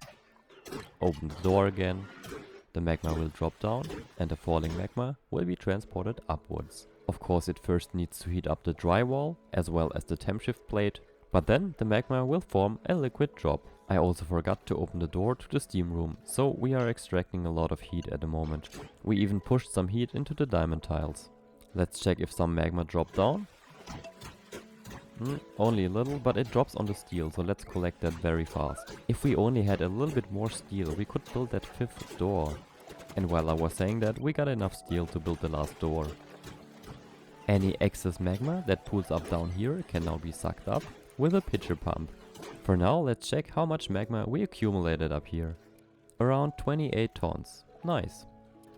Open the door again. The magma will drop down and the falling magma will be transported upwards. Of course it first needs to heat up the drywall as well as the temp shift plate, but then the magma will form a liquid drop. I also forgot to open the door to the steam room, so we are extracting a lot of heat at the moment. We even pushed some heat into the diamond tiles. Let's check if some magma dropped down. Only a little, but it drops on the steel, so let's collect that very fast. If we only had a little bit more steel, we could build that 5th door. And while I was saying that, we got enough steel to build the last door. Any excess magma that pools up down here can now be sucked up with a pitcher pump. For now, let's check how much magma we accumulated up here. Around 28 tons. Nice.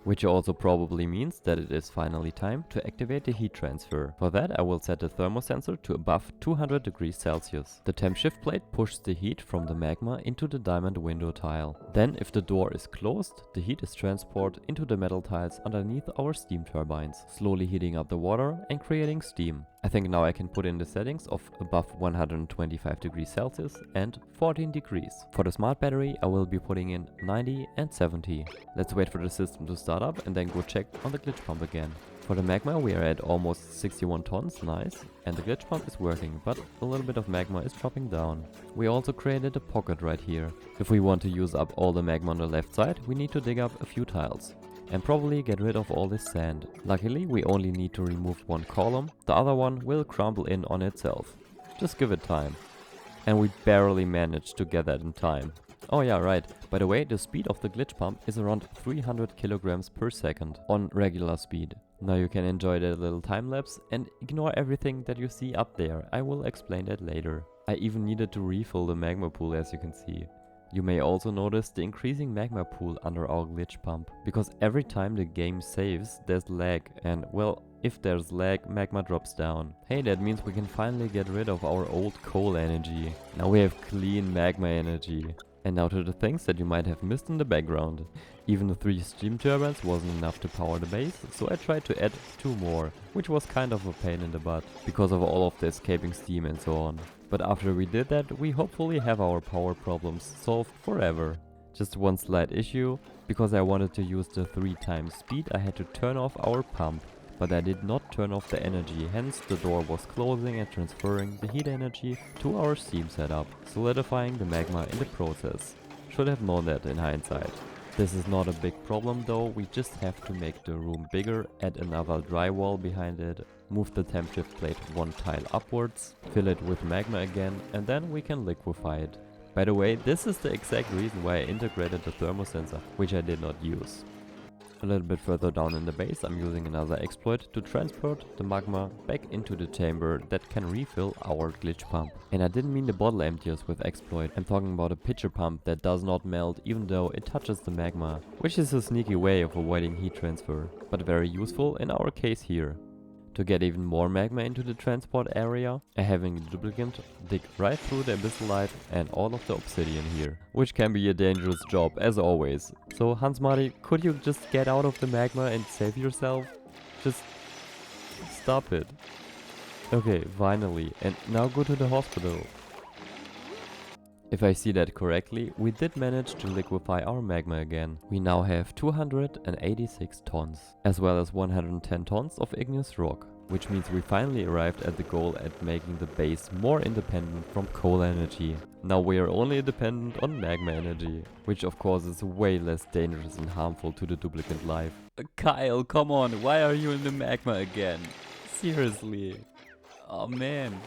Which also probably means that it is finally time to activate the heat transfer. For that I will set the thermosensor to above 200 degrees Celsius. The temp shift plate pushes the heat from the magma into the diamond window tile. Then if the door is closed, the heat is transported into the metal tiles underneath our steam turbines, slowly heating up the water and creating steam. I think now I can put in the settings of above 125 degrees Celsius and 14 degrees. For the smart battery I will be putting in 90 and 70. Let's wait for the system to start up and then go check on the glitch pump again. For the magma we are at almost 61 tons, nice, and the glitch pump is working, but a little bit of magma is dropping down. We also created a pocket right here. If we want to use up all the magma on the left side, we need to dig up a few tiles. And probably get rid of all this sand. Luckily we only need to remove one column, the other one will crumble in on itself. Just give it time. And we barely managed to get that in time. Oh yeah, right. By the way, the speed of the glitch pump is around 300 kilograms per second on regular speed. Now you can enjoy that little time lapse and ignore everything that you see up there. I will explain that later. I even needed to refill the magma pool, as you can see. You may also notice the increasing magma pool under our glitch pump, because every time the game saves there's lag, and well, if there's lag, magma drops down. Hey, that means we can finally get rid of our old coal energy. Now we have clean magma energy. And now to the things that you might have missed in the background. Even the 3 steam turbines wasn't enough to power the base, so I tried to add 2 more, which was kind of a pain in the butt, because of all of the escaping steam and so on. But after we did that, we hopefully have our power problems solved forever. Just one slight issue, because I wanted to use the 3 times speed I had to turn off our pump. But I did not turn off the energy, hence the door was closing and transferring the heat energy to our steam setup, solidifying the magma in the process. Should have known that in hindsight. This is not a big problem though, we just have to make the room bigger, add another drywall behind it, move the temp shift plate 1 tile upwards, fill it with magma again, and then we can liquefy it. By the way, this is the exact reason why I integrated the thermosensor, which I did not use. A little bit further down in the base I'm using another exploit to transport the magma back into the chamber that can refill our glitch pump. And I didn't mean the bottle emptiers with exploit, I'm talking about a pitcher pump that does not melt even though it touches the magma, which is a sneaky way of avoiding heat transfer, but very useful in our case here. To get even more magma into the transport area, I having the duplicant dig right through the abyssalite and all of the obsidian here, which can be a dangerous job as always. So Hans Marty, could you just get out of the magma and save yourself? Just stop it. Okay, finally, and now go to the hospital. If I see that correctly, we did manage to liquefy our magma again. We now have 286 tons, as well as 110 tons of igneous rock, which means we finally arrived at the goal at making the base more independent from coal energy. Now we are only dependent on magma energy, which of course is way less dangerous and harmful to the duplicant life. Kyle, come on, why are you in the magma again? Seriously. Oh man.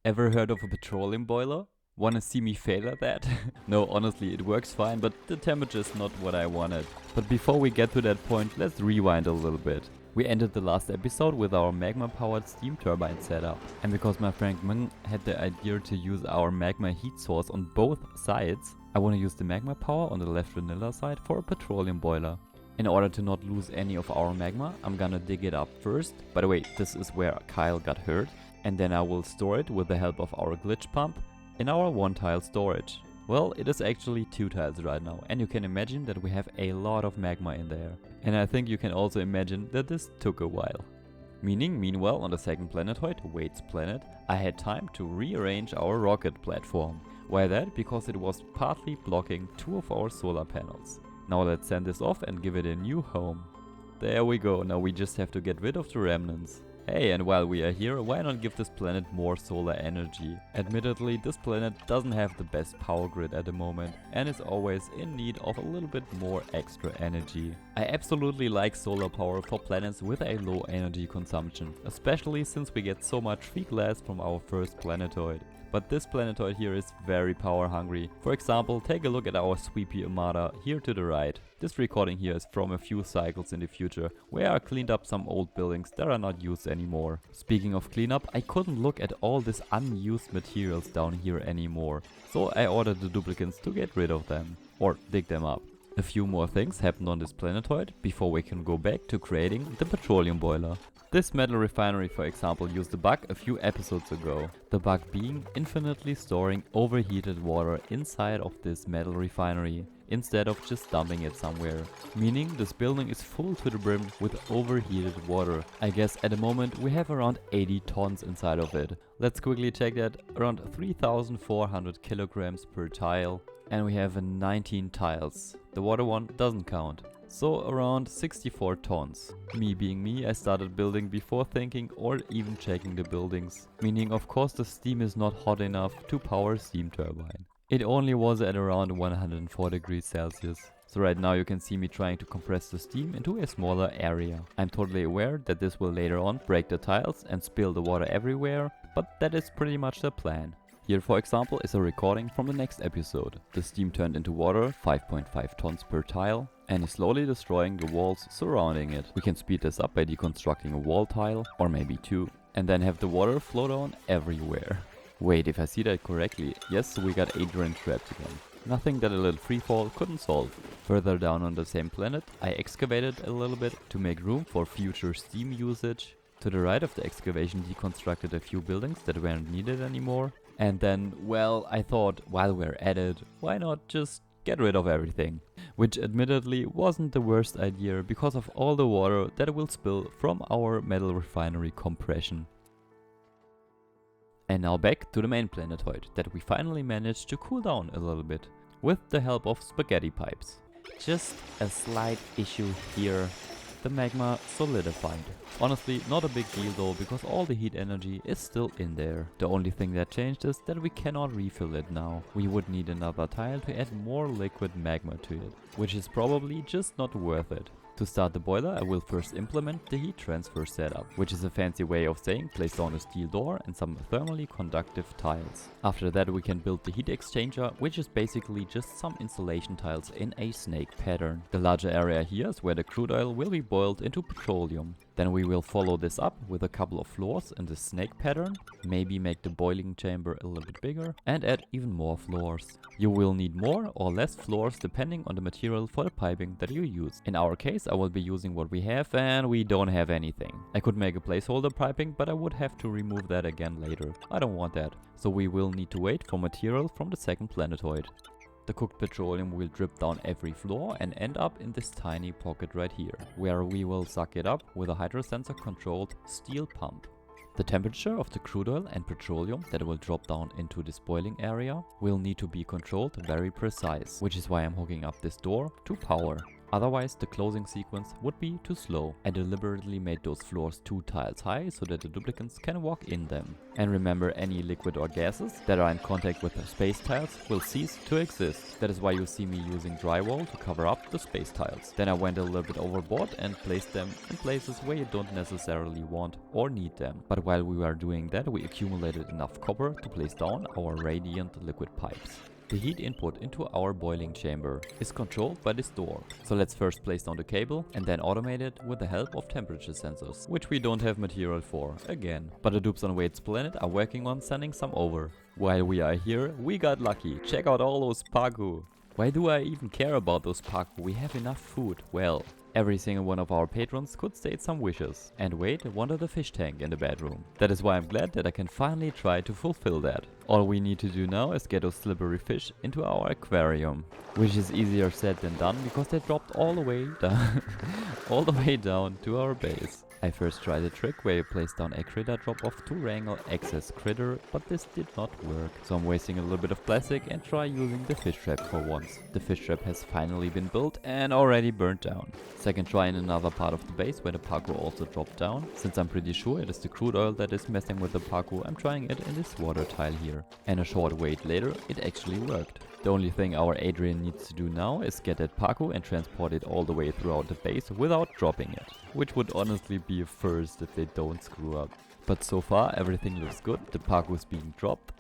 Ever heard of a petroleum boiler? Wanna see me fail at that? No, honestly, it works fine, but the temperature is not what I wanted. But before we get to that point, let's rewind a little bit. We ended the last episode with our magma-powered steam turbine setup. And because my friend Meng had the idea to use our magma heat source on both sides, I wanna use the magma power on the left vanilla side for a petroleum boiler. In order to not lose any of our magma, I'm gonna dig it up first. By the way, this is where Kyle got hurt. And then I will store it with the help of our glitch pump in our 1 tile storage. Well, it is actually 2 tiles right now, and you can imagine that we have a lot of magma in there. And I think you can also imagine that this took a while. Meanwhile, on the second planetoid, Wade's planet, I had time to rearrange our rocket platform. Why that? Because it was partly blocking 2 of our solar panels. Now let's send this off and give it a new home. There we go, now we just have to get rid of the remnants. Hey, and while we are here, why not give this planet more solar energy? Admittedly, this planet doesn't have the best power grid at the moment and is always in need of a little bit more extra energy. I absolutely like solar power for planets with a low energy consumption, especially since we get so much free glass from our first planetoid. But this planetoid here is very power hungry. For example, take a look at our sweepy armada here to the right. This recording here is from a few cycles in the future, where I cleaned up some old buildings that are not used anymore. Speaking of cleanup, I couldn't look at all these unused materials down here anymore, so I ordered the duplicants to get rid of them, or dig them up. A few more things happened on this planetoid before we can go back to creating the petroleum boiler. This metal refinery, for example, used a bug a few episodes ago. The bug being infinitely storing overheated water inside of this metal refinery, instead of just dumping it somewhere. Meaning this building is full to the brim with overheated water. I guess at the moment we have around 80 tons inside of it. Let's quickly check that. Around 3,400 kilograms per tile. And we have 19 tiles. The water one doesn't count. So around 64 tons. Me being me, I started building before thinking or even checking the buildings. Meaning of course the steam is not hot enough to power a steam turbine. It only was at around 104 degrees Celsius. So right now you can see me trying to compress the steam into a smaller area. I'm totally aware that this will later on break the tiles and spill the water everywhere, but that is pretty much the plan. Here for example is a recording from the next episode. The steam turned into water, 5.5 tons per tile, and is slowly destroying the walls surrounding it. We can speed this up by deconstructing a wall tile, or maybe two, and then have the water flow down everywhere. Wait, if I see that correctly, yes, we got Adrian trapped again. Nothing that a little freefall couldn't solve. Further down on the same planet, I excavated a little bit to make room for future steam usage. To the right of the excavation deconstructed a few buildings that weren't needed anymore. And then, well, I thought while we're at it, why not just get rid of everything? Which admittedly wasn't the worst idea because of all the water that will spill from our metal refinery compression. And now back to the main planetoid that we finally managed to cool down a little bit with the help of spaghetti pipes. Just a slight issue here. The magma solidified. Honestly, not a big deal though, because all the heat energy is still in there. The only thing that changed is that we cannot refill it now. We would need another tile to add more liquid magma to it, which is probably just not worth it. To start the boiler, I will first implement the heat transfer setup, which is a fancy way of saying place down a steel door and some thermally conductive tiles. After that we can build the heat exchanger, which is basically just some insulation tiles in a snake pattern. The larger area here is where the crude oil will be boiled into petroleum. Then we will follow this up with a couple of floors in the snake pattern, maybe make the boiling chamber a little bit bigger and add even more floors. You will need more or less floors depending on the material for the piping that you use. In our case I will be using what we have, and we don't have anything. I could make a placeholder piping, but I would have to remove that again later. I don't want that. So we will need to wait for material from the second planetoid. The cooked petroleum will drip down every floor and end up in this tiny pocket right here, where we will suck it up with a hydrosensor controlled steel pump. The temperature of the crude oil and petroleum that will drop down into this boiling area will need to be controlled very precise, which is why I'm hooking up this door to power. Otherwise the closing sequence would be too slow. I deliberately made those floors 2 tiles high so that the duplicants can walk in them. And remember, any liquid or gases that are in contact with the space tiles will cease to exist. That is why you see me using drywall to cover up the space tiles. Then I went a little bit overboard and placed them in places where you don't necessarily want or need them. But while we were doing that, we accumulated enough copper to place down our radiant liquid pipes. The heat input into our boiling chamber is controlled by this door. So let's first place down the cable and then automate it with the help of temperature sensors, which we don't have material for, again. But the dupes on Wade's planet are working on sending some over. While we are here, we got lucky. Check out all those paku. Why do I even care about those paku? We have enough food. Well, every single one of our patrons could state some wishes, and Wade wanted a fish tank in the bedroom. That is why I'm glad that I can finally try to fulfill that. All we need to do now is get those slippery fish into our aquarium, which is easier said than done because they dropped all the way down, all the way down to our base. I first tried a trick where you place down a critter drop-off to wrangle excess critter, but this did not work. So I'm wasting a little bit of plastic and try using the fish trap for once. The fish trap has finally been built and already burnt down. Second try in another part of the base where the parkour also dropped down. Since I'm pretty sure it is the crude oil that is messing with the parkour, I'm trying it in this water tile here. And a short wait later, it actually worked. The only thing our Adrian needs to do now is get that parkour and transport it all the way throughout the base without dropping it. Which would honestly be a first if they don't screw up. But so far everything looks good, the parkour is being dropped.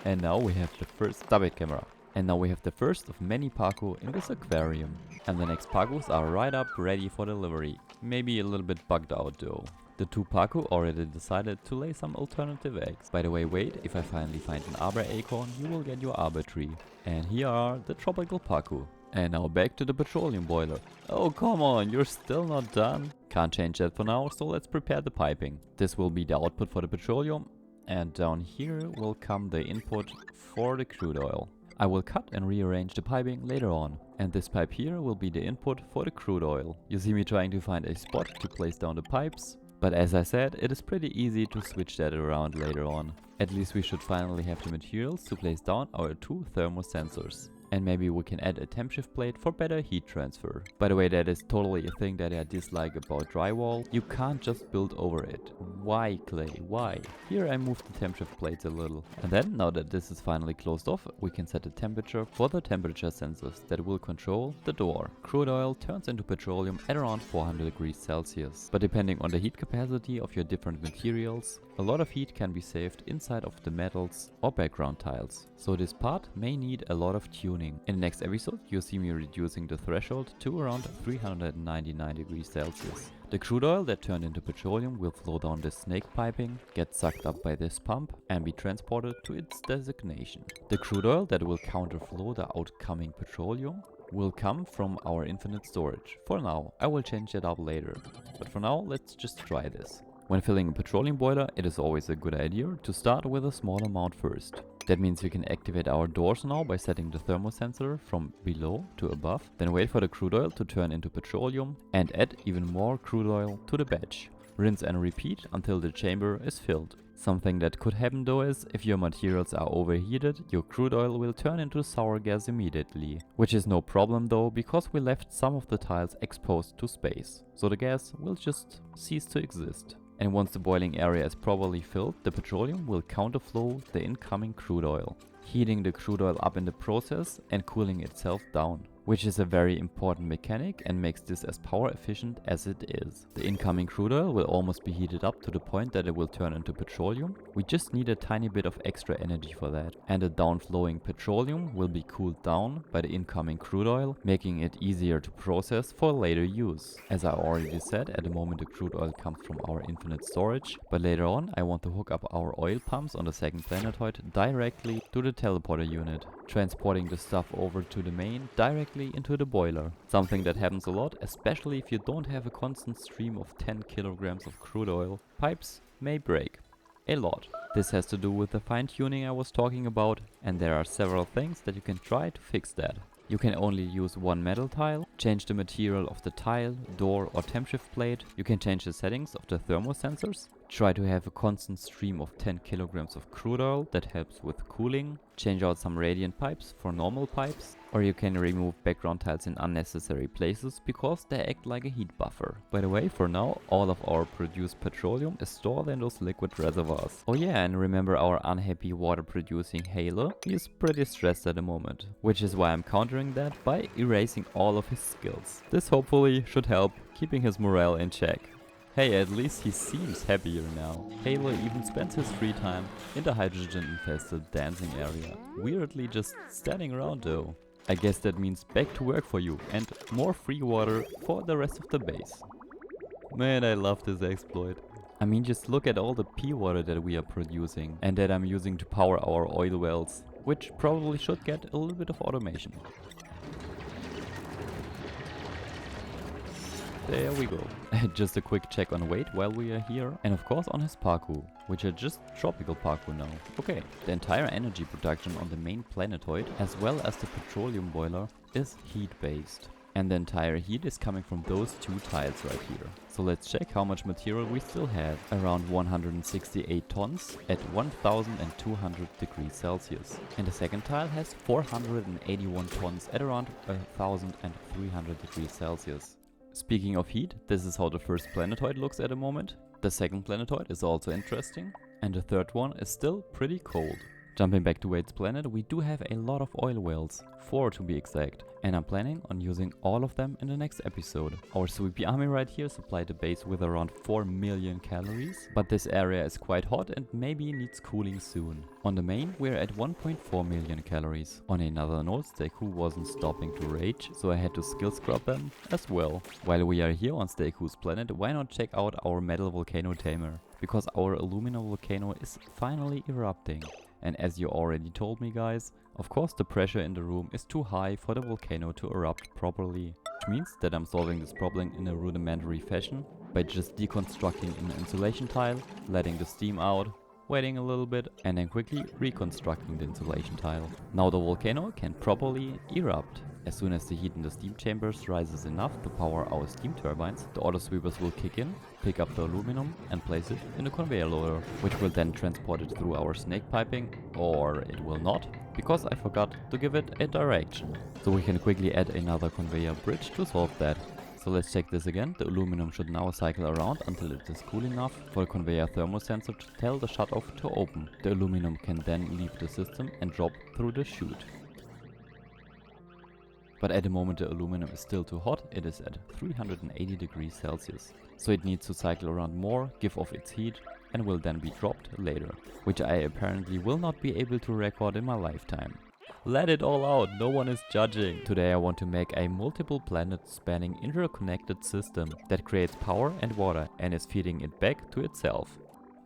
And now we have the first double camera. And now we have the first of many parkour in this aquarium. And the next parkours are right up ready for delivery. Maybe a little bit bugged out though. The 2 parkour already decided to lay some alternative eggs. By the way, wait, if I finally find an arbor acorn, you will get your arbor tree. And here are the tropical parkour. And now back to the petroleum boiler. Oh come on, you're still not done? Can't change that for now, so let's prepare the piping. This will be the output for the petroleum, and down here will come the input for the crude oil. I will cut and rearrange the piping later on. And this pipe here will be the input for the crude oil. You see me trying to find a spot to place down the pipes, but as I said, it is pretty easy to switch that around later on. At least we should finally have the materials to place down our two thermosensors. And maybe we can add a temp shift plate for better heat transfer. By the way, that is totally a thing that I dislike about drywall. You can't just build over it. Why, Clay? Why? Here I moved the temp shift plates a little. And then, now that this is finally closed off, we can set the temperature for the temperature sensors that will control the door. Crude oil turns into petroleum at around 400 degrees Celsius. But depending on the heat capacity of your different materials, a lot of heat can be saved inside of the metals or background tiles. So this part may need a lot of tuning. In the next episode, you'll see me reducing the threshold to around 399 degrees Celsius. The crude oil that turned into petroleum will flow down this snake piping, get sucked up by this pump and be transported to its destination. The crude oil that will counterflow the outcoming petroleum will come from our infinite storage. For now, I will change that up later. But for now, let's just try this. When filling a petroleum boiler, it is always a good idea to start with a small amount first. That means we can activate our doors now by setting the thermosensor from below to above, then wait for the crude oil to turn into petroleum and add even more crude oil to the batch. Rinse and repeat until the chamber is filled. Something that could happen though is, if your materials are overheated, your crude oil will turn into sour gas immediately. Which is no problem though, because we left some of the tiles exposed to space, so the gas will just cease to exist. And once the boiling area is properly filled, the petroleum will counterflow the incoming crude oil, heating the crude oil up in the process and cooling itself down, which is a very important mechanic and makes this as power efficient as it is. The incoming crude oil will almost be heated up to the point that it will turn into petroleum. We just need a tiny bit of extra energy for that. And the downflowing petroleum will be cooled down by the incoming crude oil, making it easier to process for later use. As I already said, at the moment the crude oil comes from our infinite storage, but later on I want to hook up our oil pumps on the second planetoid directly to the teleporter unit, transporting the stuff over to the main directly into the boiler. Something that happens a lot, especially if you don't have a constant stream of 10 kilograms of crude oil. Pipes may break. A lot. This has to do with the fine tuning I was talking about, and there are several things that you can try to fix that. You can only use one metal tile, change the material of the tile, door or temp shift plate. You can change the settings of the thermosensors, try to have a constant stream of 10 kilograms of crude oil that helps with cooling, change out some radiant pipes for normal pipes, or you can remove background tiles in unnecessary places because they act like a heat buffer. By the way, for now, all of our produced petroleum is stored in those liquid reservoirs. Oh yeah, and remember our unhappy water producing Halo? He is pretty stressed at the moment, which is why I'm countering that by erasing all of his skills. This hopefully should help keeping his morale in check. Hey, at least he seems happier now. Halo even spends his free time in the hydrogen-infested dancing area. Weirdly just standing around though. I guess that means back to work for you and more free water for the rest of the base. Man, I love this exploit. I mean, just look at all the pea water that we are producing and that I'm using to power our oil wells, which probably should get a little bit of automation. There we go. Just a quick check on weight while we are here, and of course on his parkour, which are just tropical parkour now. Okay, the entire energy production on the main planetoid, as well as the petroleum boiler, is heat based. And the entire heat is coming from those two tiles right here. So let's check how much material we still have. Around 168 tons at 1200 degrees Celsius. And the second tile has 481 tons at around 1300 degrees Celsius. Speaking of heat, this is how the first planetoid looks at the moment. The second planetoid is also interesting, and the third one is still pretty cold. Jumping back to Wade's planet, we do have a lot of oil wells, 4 to be exact, and I'm planning on using all of them in the next episode. Our sweepy army right here supplied the base with around 4 million calories, but this area is quite hot and maybe needs cooling soon. On the main, we're at 1.4 million calories. On another note, Steaku wasn't stopping to rage, so I had to skill scrub them as well. While we are here on Steaku's planet, why not check out our metal volcano tamer? Because our aluminum volcano is finally erupting. And as you already told me guys, of course the pressure in the room is too high for the volcano to erupt properly. Which means that I'm solving this problem in a rudimentary fashion by just deconstructing an insulation tile, letting the steam out, waiting a little bit and then quickly reconstructing the insulation tile. Now the volcano can properly erupt. As soon as the heat in the steam chambers rises enough to power our steam turbines, the auto sweepers will kick in, pick up the aluminum and place it in a conveyor loader, which will then transport it through our snake piping, or it will not, because I forgot to give it a direction. So we can quickly add another conveyor bridge to solve that. So let's check this again. The aluminum should now cycle around until it is cool enough for the conveyor thermosensor to tell the shutoff to open. The aluminum can then leave the system and drop through the chute. But at the moment the aluminum is still too hot, it is at 380 degrees Celsius. So it needs to cycle around more, give off its heat and will then be dropped later. Which I apparently will not be able to record in my lifetime. Let it all out, no one is judging. Today I want to make a multiple planet spanning interconnected system that creates power and water and is feeding it back to itself.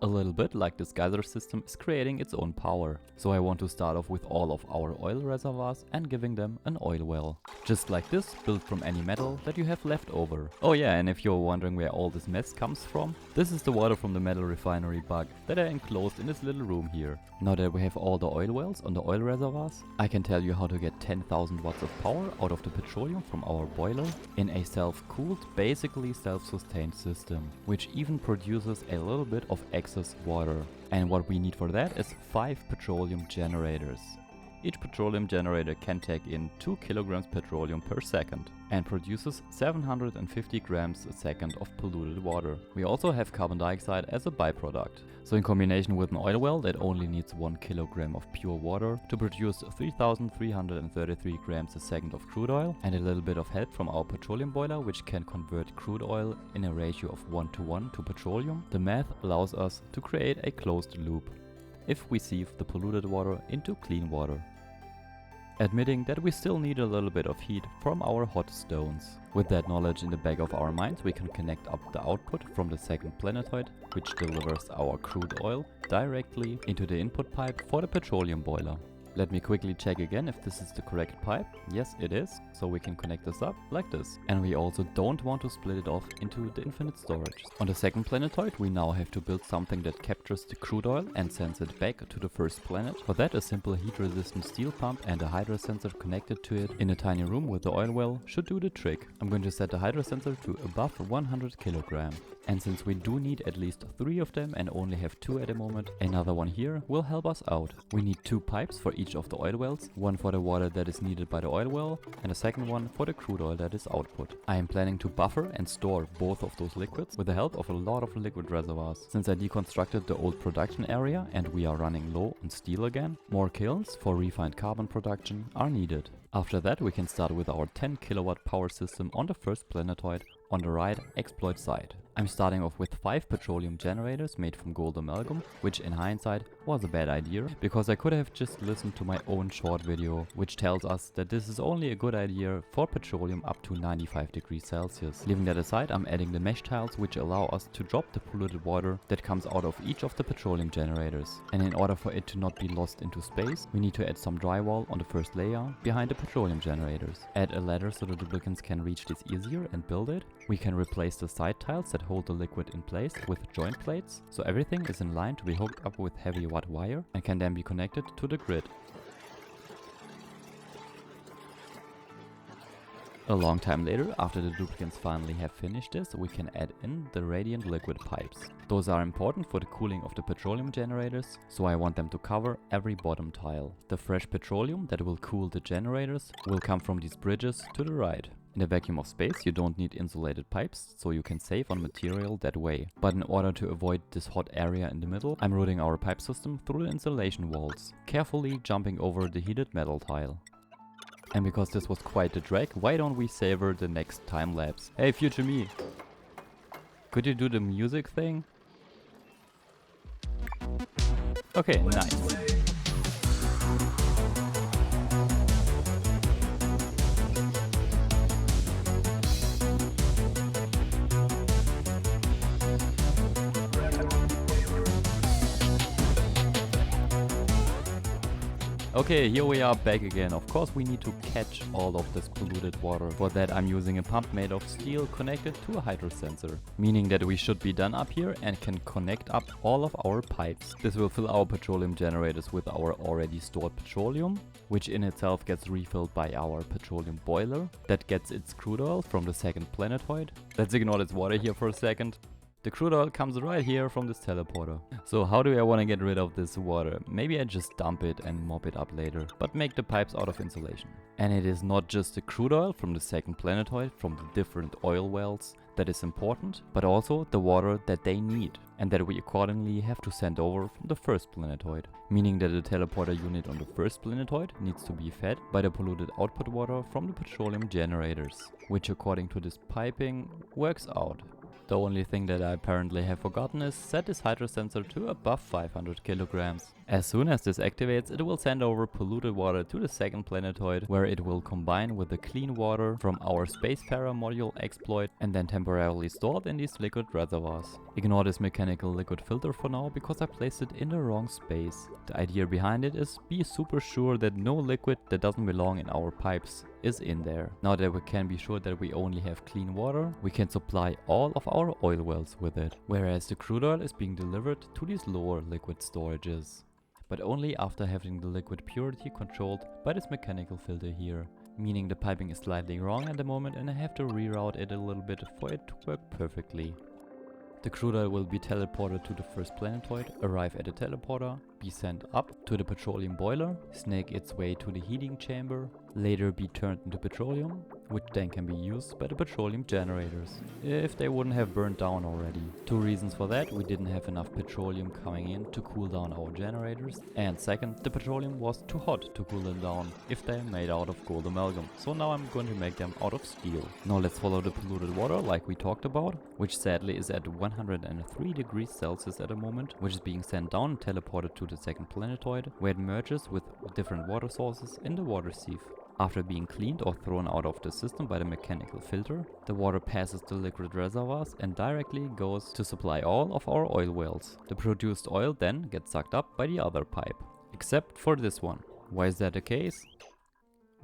A little bit like this geyser system is creating its own power. So I want to start off with all of our oil reservoirs and giving them an oil well. Just like this, built from any metal that you have left over. Oh yeah, and if you're wondering where all this mess comes from, this is the water from the metal refinery bug that I enclosed in this little room here. Now that we have all the oil wells on the oil reservoirs, I can tell you how to get 10,000 watts of power out of the petroleum from our boiler in a self-cooled, basically self-sustained system, which even produces a little bit of excess water. And what we need for that is 5 petroleum generators. Each petroleum generator can take in 2 kilograms petroleum per second and produces 750 grams a second of polluted water. We also have carbon dioxide as a byproduct. So in combination with an oil well that only needs 1 kilogram of pure water to produce 3,333 grams a second of crude oil and a little bit of help from our petroleum boiler which can convert crude oil in a ratio of 1:1 to petroleum, the math allows us to create a closed loop if we sieve the polluted water into clean water. Admitting that we still need a little bit of heat from our hot stones. With that knowledge in the back of our minds, we can connect up the output from the second planetoid, which delivers our crude oil, directly into the input pipe for the petroleum boiler. Let me quickly check again if this is the correct pipe. Yes, it is. So we can connect this up like this. And we also don't want to split it off into the infinite storage. On the second planetoid, we now have to build something that captures the crude oil and sends it back to the first planet. For that, a simple heat-resistant steel pump and a hydro sensor connected to it in a tiny room with the oil well should do the trick. I'm going to set the hydro sensor to above 100 kilogram. And since we do need at least 3 of them and only have 2 at the moment, another one here will help us out. We need 2 pipes for each of the oil wells, one for the water that is needed by the oil well and a second one for the crude oil that is output. I am planning to buffer and store both of those liquids with the help of a lot of liquid reservoirs. Since I deconstructed the old production area and we are running low on steel again, more kilns for refined carbon production are needed. After that we can start with our 10 kilowatt power system on the first planetoid on the right exploit side. I'm starting off with 5 petroleum generators made from gold amalgam, which in hindsight was a bad idea, because I could have just listened to my own short video, which tells us that this is only a good idea for petroleum up to 95 degrees Celsius. Leaving that aside, I'm adding the mesh tiles which allow us to drop the polluted water that comes out of each of the petroleum generators. And in order for it to not be lost into space, we need to add some drywall on the first layer behind the petroleum generators. Add a ladder so the duplicants can reach this easier and build it. We can replace the side tiles that hold the liquid in place with joint plates, so everything is in line to be hooked up with heavy watt wire and can then be connected to the grid. A long time later, after the duplicants finally have finished this, we can add in the radiant liquid pipes. Those are important for the cooling of the petroleum generators, so I want them to cover every bottom tile. The fresh petroleum that will cool the generators will come from these bridges to the right. In a vacuum of space, you don't need insulated pipes, so you can save on material that way. But in order to avoid this hot area in the middle, I'm routing our pipe system through the insulation walls, carefully jumping over the heated metal tile. And because this was quite a drag, why don't we savor the next time lapse? Hey, future me! Could you do the music thing? Okay, nice. Okay, here we are back again. Of course we need to catch all of this polluted water. For that I'm using a pump made of steel connected to a hydro sensor. Meaning that we should be done up here and can connect up all of our pipes. This will fill our petroleum generators with our already stored petroleum, which in itself gets refilled by our petroleum boiler that gets its crude oil from the second planetoid. Let's ignore this water here for a second. The crude oil comes right here from this teleporter. So how do I want to get rid of this water? Maybe I just dump it and mop it up later, but make the pipes out of insulation. And it is not just the crude oil from the second planetoid, from the different oil wells, that is important, but also the water that they need, and that we accordingly have to send over from the first planetoid. Meaning that the teleporter unit on the first planetoid needs to be fed by the polluted output water from the petroleum generators, which according to this piping works out. The only thing that I apparently have forgotten is set this hydro sensor to above 500 kilograms. As soon as this activates, it will send over polluted water to the second planetoid, where it will combine with the clean water from our Spacefarer module exploit and then temporarily stored in these liquid reservoirs. Ignore this mechanical liquid filter for now because I placed it in the wrong space. The idea behind it is be super sure that no liquid that doesn't belong in our pipes is in there. Now that we can be sure that we only have clean water, we can supply all of our oil wells with it, whereas the crude oil is being delivered to these lower liquid storages. But only after having the liquid purity controlled by this mechanical filter here. Meaning the piping is slightly wrong at the moment and I have to reroute it a little bit for it to work perfectly. The crude oil will be teleported to the first planetoid, arrive at the teleporter, be sent up to the petroleum boiler, snake its way to the heating chamber, later be turned into petroleum, which then can be used by the petroleum generators, if they wouldn't have burned down already. Two reasons for that: we didn't have enough petroleum coming in to cool down our generators, and second, the petroleum was too hot to cool them down if they're made out of gold amalgam, so now I'm going to make them out of steel. Now let's follow the polluted water like we talked about, which sadly is at 103 degrees Celsius at the moment, which is being sent down and teleported to the second planetoid, where it merges with different water sources in the water sieve. After being cleaned or thrown out of the system by the mechanical filter, the water passes the liquid reservoirs and directly goes to supply all of our oil wells. The produced oil then gets sucked up by the other pipe, except for this one. Why is that the case?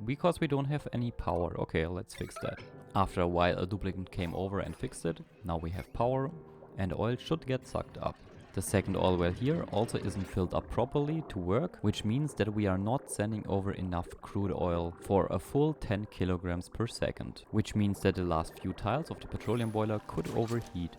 Because we don't have any power. Okay, let's fix that. After a while a duplicant came over and fixed it. Now we have power and oil should get sucked up. The second oil well here also isn't filled up properly to work, which means that we are not sending over enough crude oil for a full 10 kilograms per second, which means that the last few tiles of the petroleum boiler could overheat.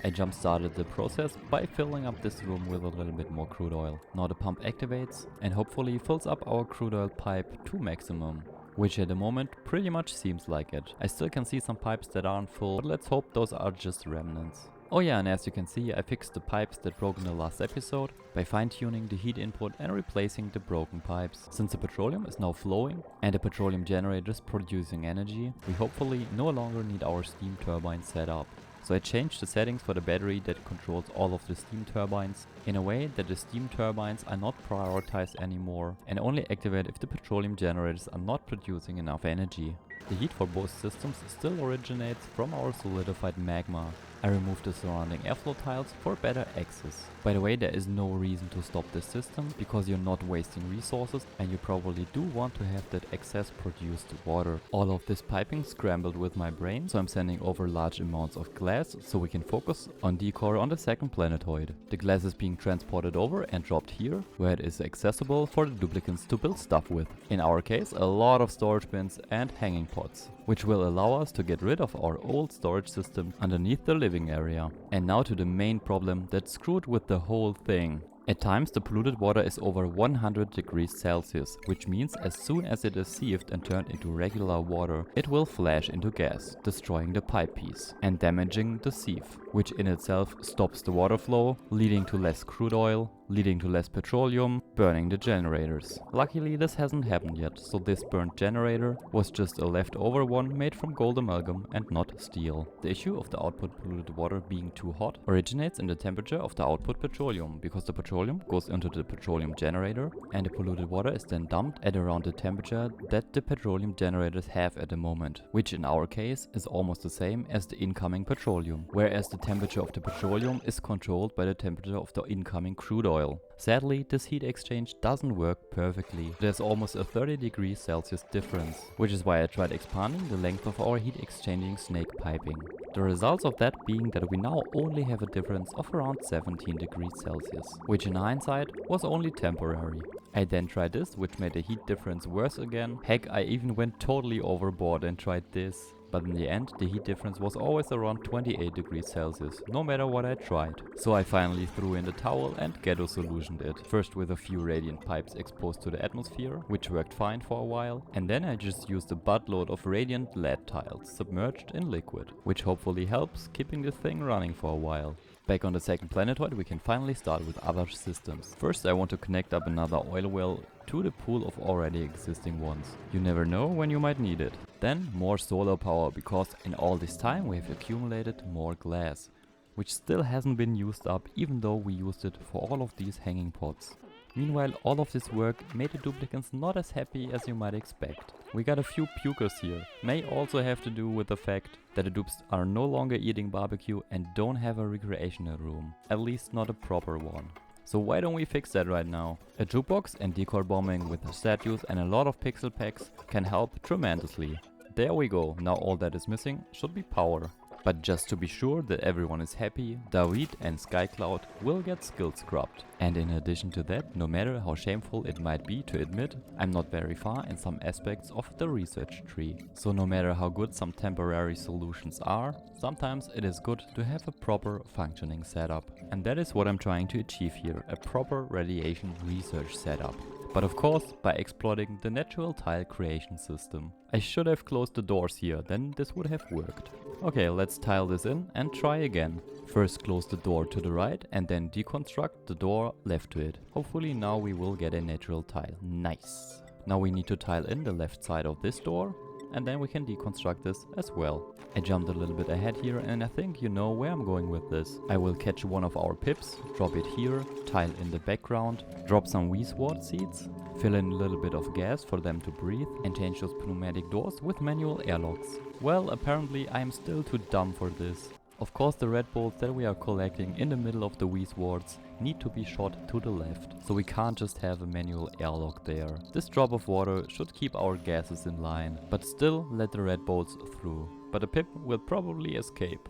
I jump started the process by filling up this room with a little bit more crude oil. Now the pump activates and hopefully fills up our crude oil pipe to maximum, which at the moment pretty much seems like it. I still can see some pipes that aren't full, but let's hope those are just remnants. Oh yeah, and as you can see, I fixed the pipes that broke in the last episode by fine-tuning the heat input and replacing the broken pipes. Since the petroleum is now flowing and the petroleum generators producing energy, we hopefully no longer need our steam turbine set up. So I changed the settings for the battery that controls all of the steam turbines in a way that the steam turbines are not prioritized anymore and only activate if the petroleum generators are not producing enough energy. The heat for both systems still originates from our solidified magma. I removed the surrounding airflow tiles for better access. By the way, there is no reason to stop this system because you're not wasting resources and you probably do want to have that excess produced water. All of this piping scrambled with my brain, so I'm sending over large amounts of glass so we can focus on decor on the second planetoid. The glass is being transported over and dropped here, where it is accessible for the duplicants to build stuff with. In our case, a lot of storage bins and hanging pots, which will allow us to get rid of our old storage system underneath the living area. And now to the main problem that screwed with the whole thing. At times the polluted water is over 100 degrees Celsius, which means as soon as it is sieved and turned into regular water, it will flash into gas, destroying the pipe piece and damaging the sieve, which in itself stops the water flow, leading to less crude oil, leading to less petroleum, burning the generators. Luckily this hasn't happened yet, so this burnt generator was just a leftover one made from gold amalgam and not steel. The issue of the output polluted water being too hot originates in the temperature of the output petroleum, because the petroleum goes into the petroleum generator and the polluted water is then dumped at around the temperature that the petroleum generators have at the moment, which in our case is almost the same as the incoming petroleum, whereas the temperature of the petroleum is controlled by the temperature of the incoming crude oil. Sadly, this heat exchange doesn't work perfectly. There's almost a 30 degrees Celsius difference, which is why I tried expanding the length of our heat exchanging snake piping. The results of that being that we now only have a difference of around 17 degrees Celsius, which in hindsight was only temporary. I then tried this, which made the heat difference worse again. Heck, I even went totally overboard and tried this. But in the end, the heat difference was always around 28 degrees Celsius, no matter what I tried. So I finally threw in the towel and ghetto solutioned it. First with a few radiant pipes exposed to the atmosphere, which worked fine for a while. And then I just used a buttload of radiant lead tiles submerged in liquid, which hopefully helps keeping the thing running for a while. Back on the second planetoid, we can finally start with other systems. First, I want to connect up another oil well to the pool of already existing ones. You never know when you might need it. Then more solar power, because in all this time we have accumulated more glass, which still hasn't been used up even though we used it for all of these hanging pots. Meanwhile, all of this work made the duplicants not as happy as you might expect. We got a few pukers here. May also have to do with the fact that the dupes are no longer eating barbecue and don't have a recreational room. At least not a proper one. So why don't we fix that right now? A jukebox and decor bombing with the statues and a lot of pixel packs can help tremendously. There we go, now all that is missing should be power. But just to be sure that everyone is happy, David and Skycloud will get skill scrubbed. And in addition to that, no matter how shameful it might be to admit, I'm not very far in some aspects of the research tree. So no matter how good some temporary solutions are, sometimes it is good to have a proper functioning setup. And that is what I'm trying to achieve here, a proper radiation research setup. But of course, by exploiting the natural tile creation system. I should have closed the doors here, then this would have worked. Okay, let's tile this in and try again. First close the door to the right and then deconstruct the door left to it. Hopefully now we will get a natural tile. Nice. Now we need to tile in the left side of this door and then we can deconstruct this as well. I jumped a little bit ahead here and I think you know where I'm going with this. I will catch one of our pips, drop it here, tile in the background, drop some wheatwort seeds, fill in a little bit of gas for them to breathe and change those pneumatic doors with manual airlocks. Well, apparently I'm still too dumb for this. Of course the red bolts that we are collecting in the middle of the wheatworts need to be shot to the left, so we can't just have a manual airlock there. This drop of water should keep our gases in line, but still let the red bolts through. But the pip will probably escape.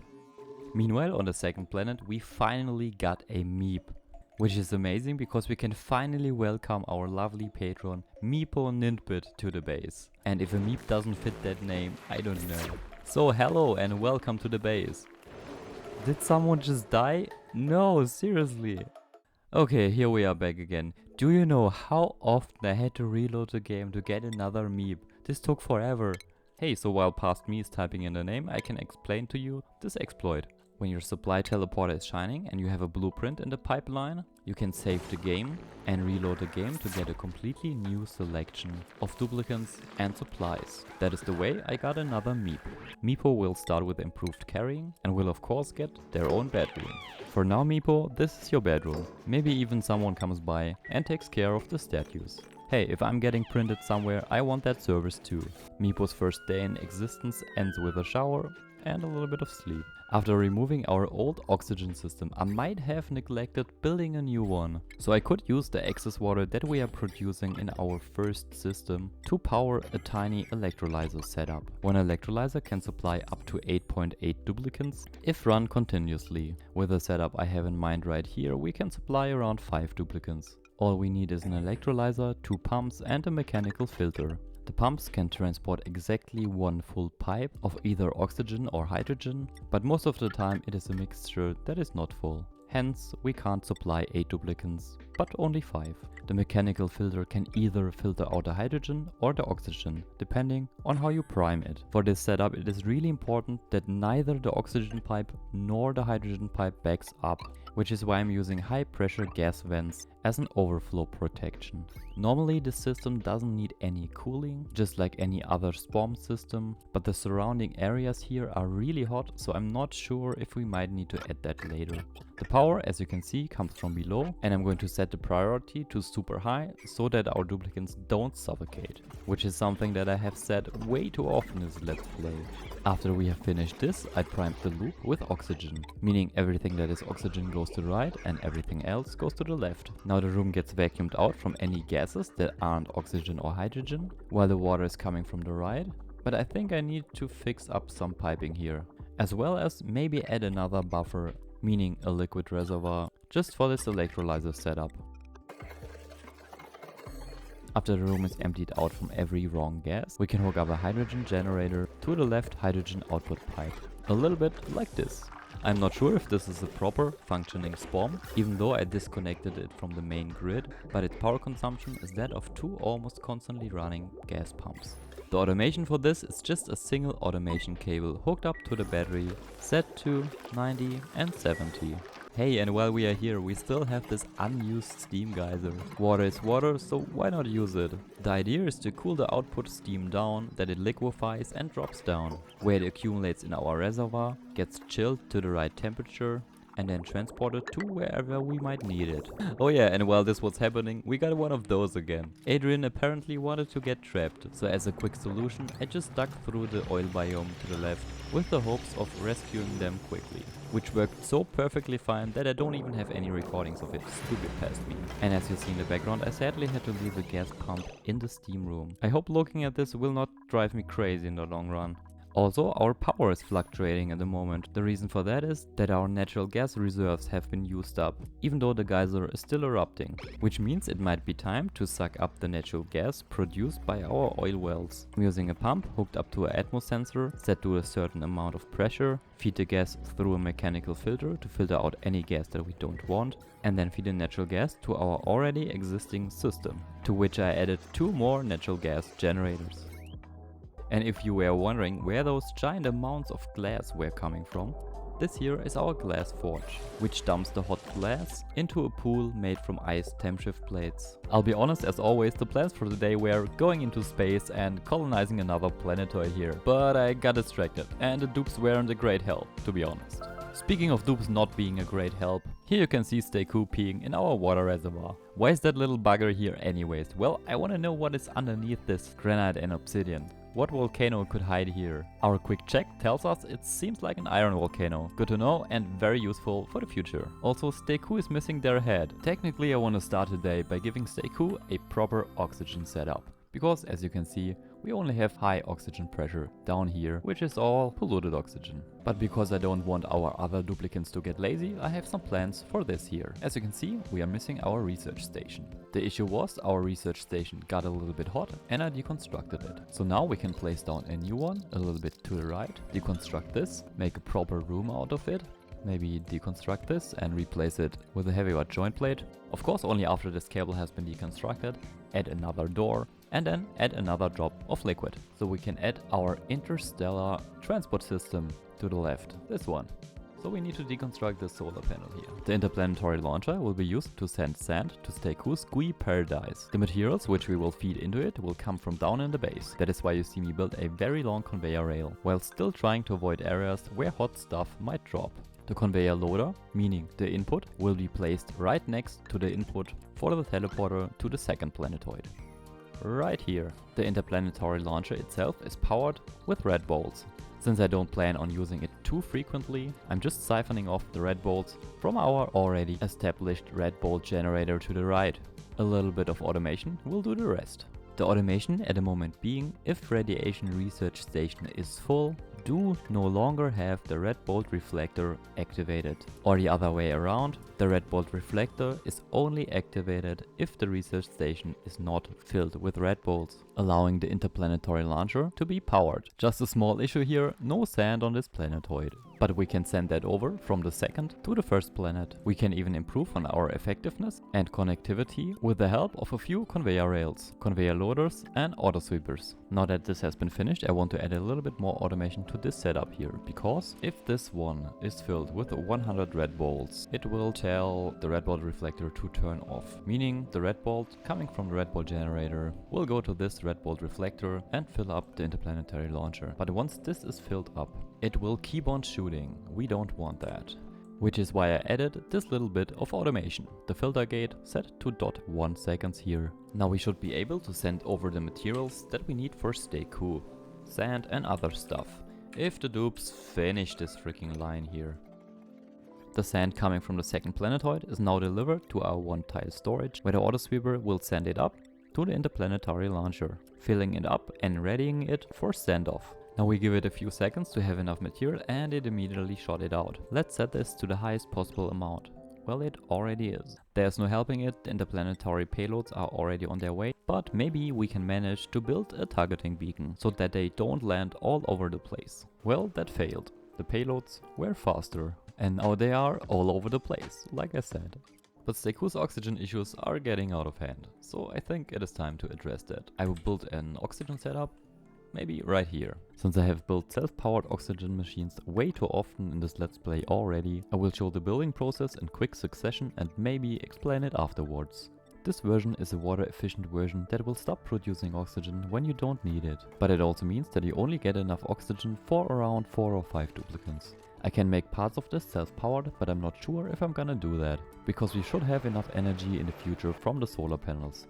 Meanwhile, on the second planet we finally got a meep. Which is amazing because we can finally welcome our lovely patron Meepo Nintbit to the base. And if a meep doesn't fit that name, I don't know. So hello and welcome to the base. Did someone just die? No, seriously. Okay, here we are back again. Do you know how often I had to reload the game to get another meep? This took forever. Hey, so while past me is typing in the name, I can explain to you this exploit. When your supply teleporter is shining and you have a blueprint in the pipeline, you can save the game and reload the game to get a completely new selection of duplicants and supplies. That is the way I got another meep. Meepo will start with improved carrying and will of course get their own bedroom. For now Meepo, this is your bedroom. Maybe even someone comes by and takes care of the statues. Hey, if I'm getting printed somewhere, I want that service too. Meepo's first day in existence ends with a shower and a little bit of sleep. After removing our old oxygen system, I might have neglected building a new one. So I could use the excess water that we are producing in our first system to power a tiny electrolyzer setup. One electrolyzer can supply up to 8.8 duplicants if run continuously. With the setup I have in mind right here, we can supply around 5 duplicants. All we need is an electrolyzer, 2 pumps and a mechanical filter. The pumps can transport exactly one full pipe of either oxygen or hydrogen, but most of the time it is a mixture that is not full. Hence, we can't supply 8 duplicants, but only 5. The mechanical filter can either filter out the hydrogen or the oxygen, depending on how you prime it. For this setup, it is really important that neither the oxygen pipe nor the hydrogen pipe backs up, which is why I'm using high pressure gas vents as an overflow protection. Normally this system doesn't need any cooling, just like any other spawn system, but the surrounding areas here are really hot, so I'm not sure if we might need to add that later. The power, as you can see, comes from below, and I'm going to set the priority to super high so that our duplicants don't suffocate, which is something that I have said way too often in this Let's Play. After we have finished this, I primed the loop with oxygen, meaning everything that is oxygen goes to the right and everything else goes to the left. Now the room gets vacuumed out from any gases that aren't oxygen or hydrogen, while the water is coming from the right, but I think I need to fix up some piping here, as well as maybe add another buffer, meaning a liquid reservoir, just for this electrolyzer setup. After the room is emptied out from every wrong gas, we can hook up a hydrogen generator to the left hydrogen output pipe. A little bit like this. I'm not sure if this is a proper functioning spawn, even though I disconnected it from the main grid, but its power consumption is that of two almost constantly running gas pumps. The automation for this is just a single automation cable hooked up to the battery, set to 90 and 70. Hey, and while we are here, we still have this unused steam geyser. Water is water, so why not use it? The idea is to cool the output steam down, that it liquefies and drops down, where it accumulates in our reservoir, gets chilled to the right temperature, and then transported to wherever we might need it. Oh yeah, and while this was happening, we got one of those again. Adrian apparently wanted to get trapped, so as a quick solution, I just dug through the oil biome to the left, with the hopes of rescuing them quickly. Which worked so perfectly fine that I don't even have any recordings of it, stupid past me. And as you see in the background, I sadly had to leave the gas pump in the steam room. I hope looking at this will not drive me crazy in the long run. Also, our power is fluctuating at the moment. The reason for that is that our natural gas reserves have been used up, even though the geyser is still erupting. Which means it might be time to suck up the natural gas produced by our oil wells. I'm using a pump hooked up to an atmos sensor set to a certain amount of pressure, feed the gas through a mechanical filter to filter out any gas that we don't want, and then feed the natural gas to our already existing system, to which I added 2 more natural gas generators. And if you were wondering where those giant amounts of glass were coming from, this here is our glass forge, which dumps the hot glass into a pool made from ice temp shift plates. I'll be honest, as always, the plans for today were going into space and colonizing another planetoid here, but I got distracted and the dupes weren't a great help, to be honest. Speaking of dupes not being a great help, here you can see Stayku peeing in our water reservoir. Why is that little bugger here anyways? Well, I wanna know what is underneath this granite and obsidian. What volcano could hide here? Our quick check tells us it seems like an iron volcano. Good to know and very useful for the future. Also, Stayku is missing their head. Technically I want to start today by giving Stayku a proper oxygen setup. Because as you can see, we only have high oxygen pressure down here, which is all polluted oxygen. But because I don't want our other duplicants to get lazy, I have some plans for this here. As you can see, we are missing our research station. The issue was our research station got a little bit hot and I deconstructed it. So now we can place down a new one a little bit to the right, deconstruct this, make a proper room out of it, maybe deconstruct this and replace it with a heavyweight joint plate. Of course, only after this cable has been deconstructed, add another door, and then add another drop of liquid. So we can add our interstellar transport system to the left, this one. So we need to deconstruct this solar panel here. The interplanetary launcher will be used to send sand to Stayku's gooey paradise. The materials which we will feed into it will come from down in the base. That is why you see me build a very long conveyor rail, while still trying to avoid areas where hot stuff might drop. The conveyor loader, meaning the input, will be placed right next to the input for the teleporter to the second planetoid. Right here. The interplanetary launcher itself is powered with red bolts. Since I don't plan on using it too frequently, I'm just siphoning off the red bolts from our already established red bolt generator to the right. A little bit of automation will do the rest. The automation at the moment being, if radiation research station is full, do no longer have the red bolt reflector activated. Or the other way around, the red bolt reflector is only activated if the research station is not filled with red bolts, allowing the interplanetary launcher to be powered. Just a small issue here, no sand on this planetoid. but we can send that over from the second to the first planet. We can even improve on our effectiveness and connectivity with the help of a few conveyor rails, conveyor loaders and auto sweepers. Now that this has been finished, I want to add a little bit more automation to this setup here, because if this one is filled with 100 red bolts, it will tell the red bolt reflector to turn off, meaning the red bolt coming from the red bolt generator will go to this red bolt reflector and fill up the interplanetary launcher. But once this is filled up, it will keep on shooting. We don't want that. Which is why I added this little bit of automation. The filter gate set to .1 seconds here. Now we should be able to send over the materials that we need for Stay Cool, sand and other stuff, if the dupes finish this freaking line here. The sand coming from the second planetoid is now delivered to our 1-tile storage, where the autosweeper will send it up to the interplanetary launcher, filling it up and readying it for send-off. Now we give it a few seconds to have enough material and it immediately shot it out. Let's set this to the highest possible amount. Well, it already is. There's no helping it, the interplanetary payloads are already on their way, but maybe we can manage to build a targeting beacon so that they don't land all over the place. Well, that failed. The payloads were faster, and now they are all over the place, like I said. But Stay Cool's oxygen issues are getting out of hand, so I think it is time to address that. I will build an oxygen setup, maybe right here. Since I have built self-powered oxygen machines way too often in this Let's Play already, I will show the building process in quick succession and maybe explain it afterwards. This version is a water-efficient version that will stop producing oxygen when you don't need it. But it also means that you only get enough oxygen for around 4 or 5 duplicants. I can make parts of this self-powered, but I'm not sure if I'm gonna do that, because we should have enough energy in the future from the solar panels.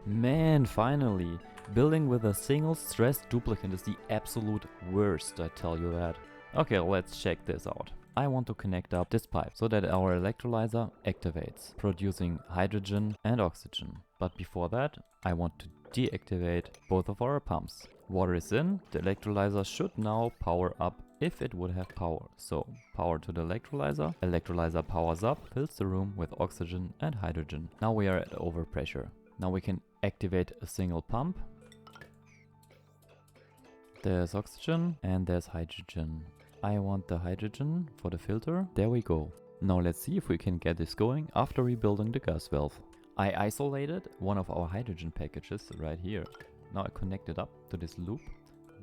Man, finally! Building with a single stressed duplicant is the absolute worst, I tell you that. Okay, let's check this out. I want to connect up this pipe so that our electrolyzer activates, producing hydrogen and oxygen. But before that, I want to deactivate both of our pumps. Water is in, the electrolyzer should now power up if it would have power. So, power to the electrolyzer, electrolyzer powers up, fills the room with oxygen and hydrogen. Now we are at overpressure. Now we can activate a single pump. There's oxygen and there's hydrogen. I want the hydrogen for the filter. There we go. Now let's see if we can get this going after rebuilding the gas valve. I isolated one of our hydrogen packages right here. Now I connect it up to this loop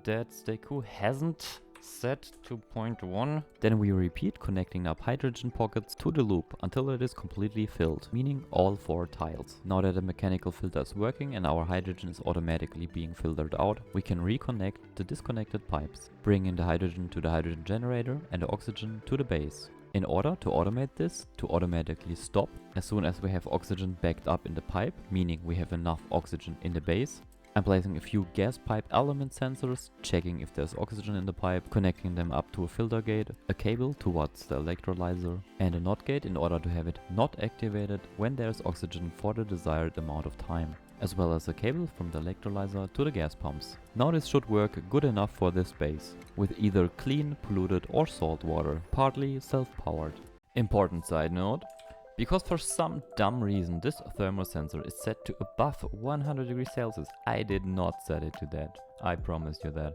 that Stay Cool hasn't set to 0.1. Then we repeat connecting up hydrogen pockets to the loop until it is completely filled, meaning all 4 tiles. Now that the mechanical filter is working and our hydrogen is automatically being filtered out, we can reconnect the disconnected pipes, bring in the hydrogen to the hydrogen generator and the oxygen to the base. In order to automate this, to automatically stop as soon as we have oxygen backed up in the pipe, meaning we have enough oxygen in the base, I'm placing a few gas pipe element sensors, checking if there's oxygen in the pipe, connecting them up to a filter gate, a cable towards the electrolyzer, and a NOT gate in order to have it not activated when there's oxygen for the desired amount of time, as well as a cable from the electrolyzer to the gas pumps. Now this should work good enough for this base, with either clean, polluted or salt water, partly self-powered. Important side note. Because for some dumb reason this thermosensor is set to above 100 degrees Celsius, I did not set it to that. I promise you that.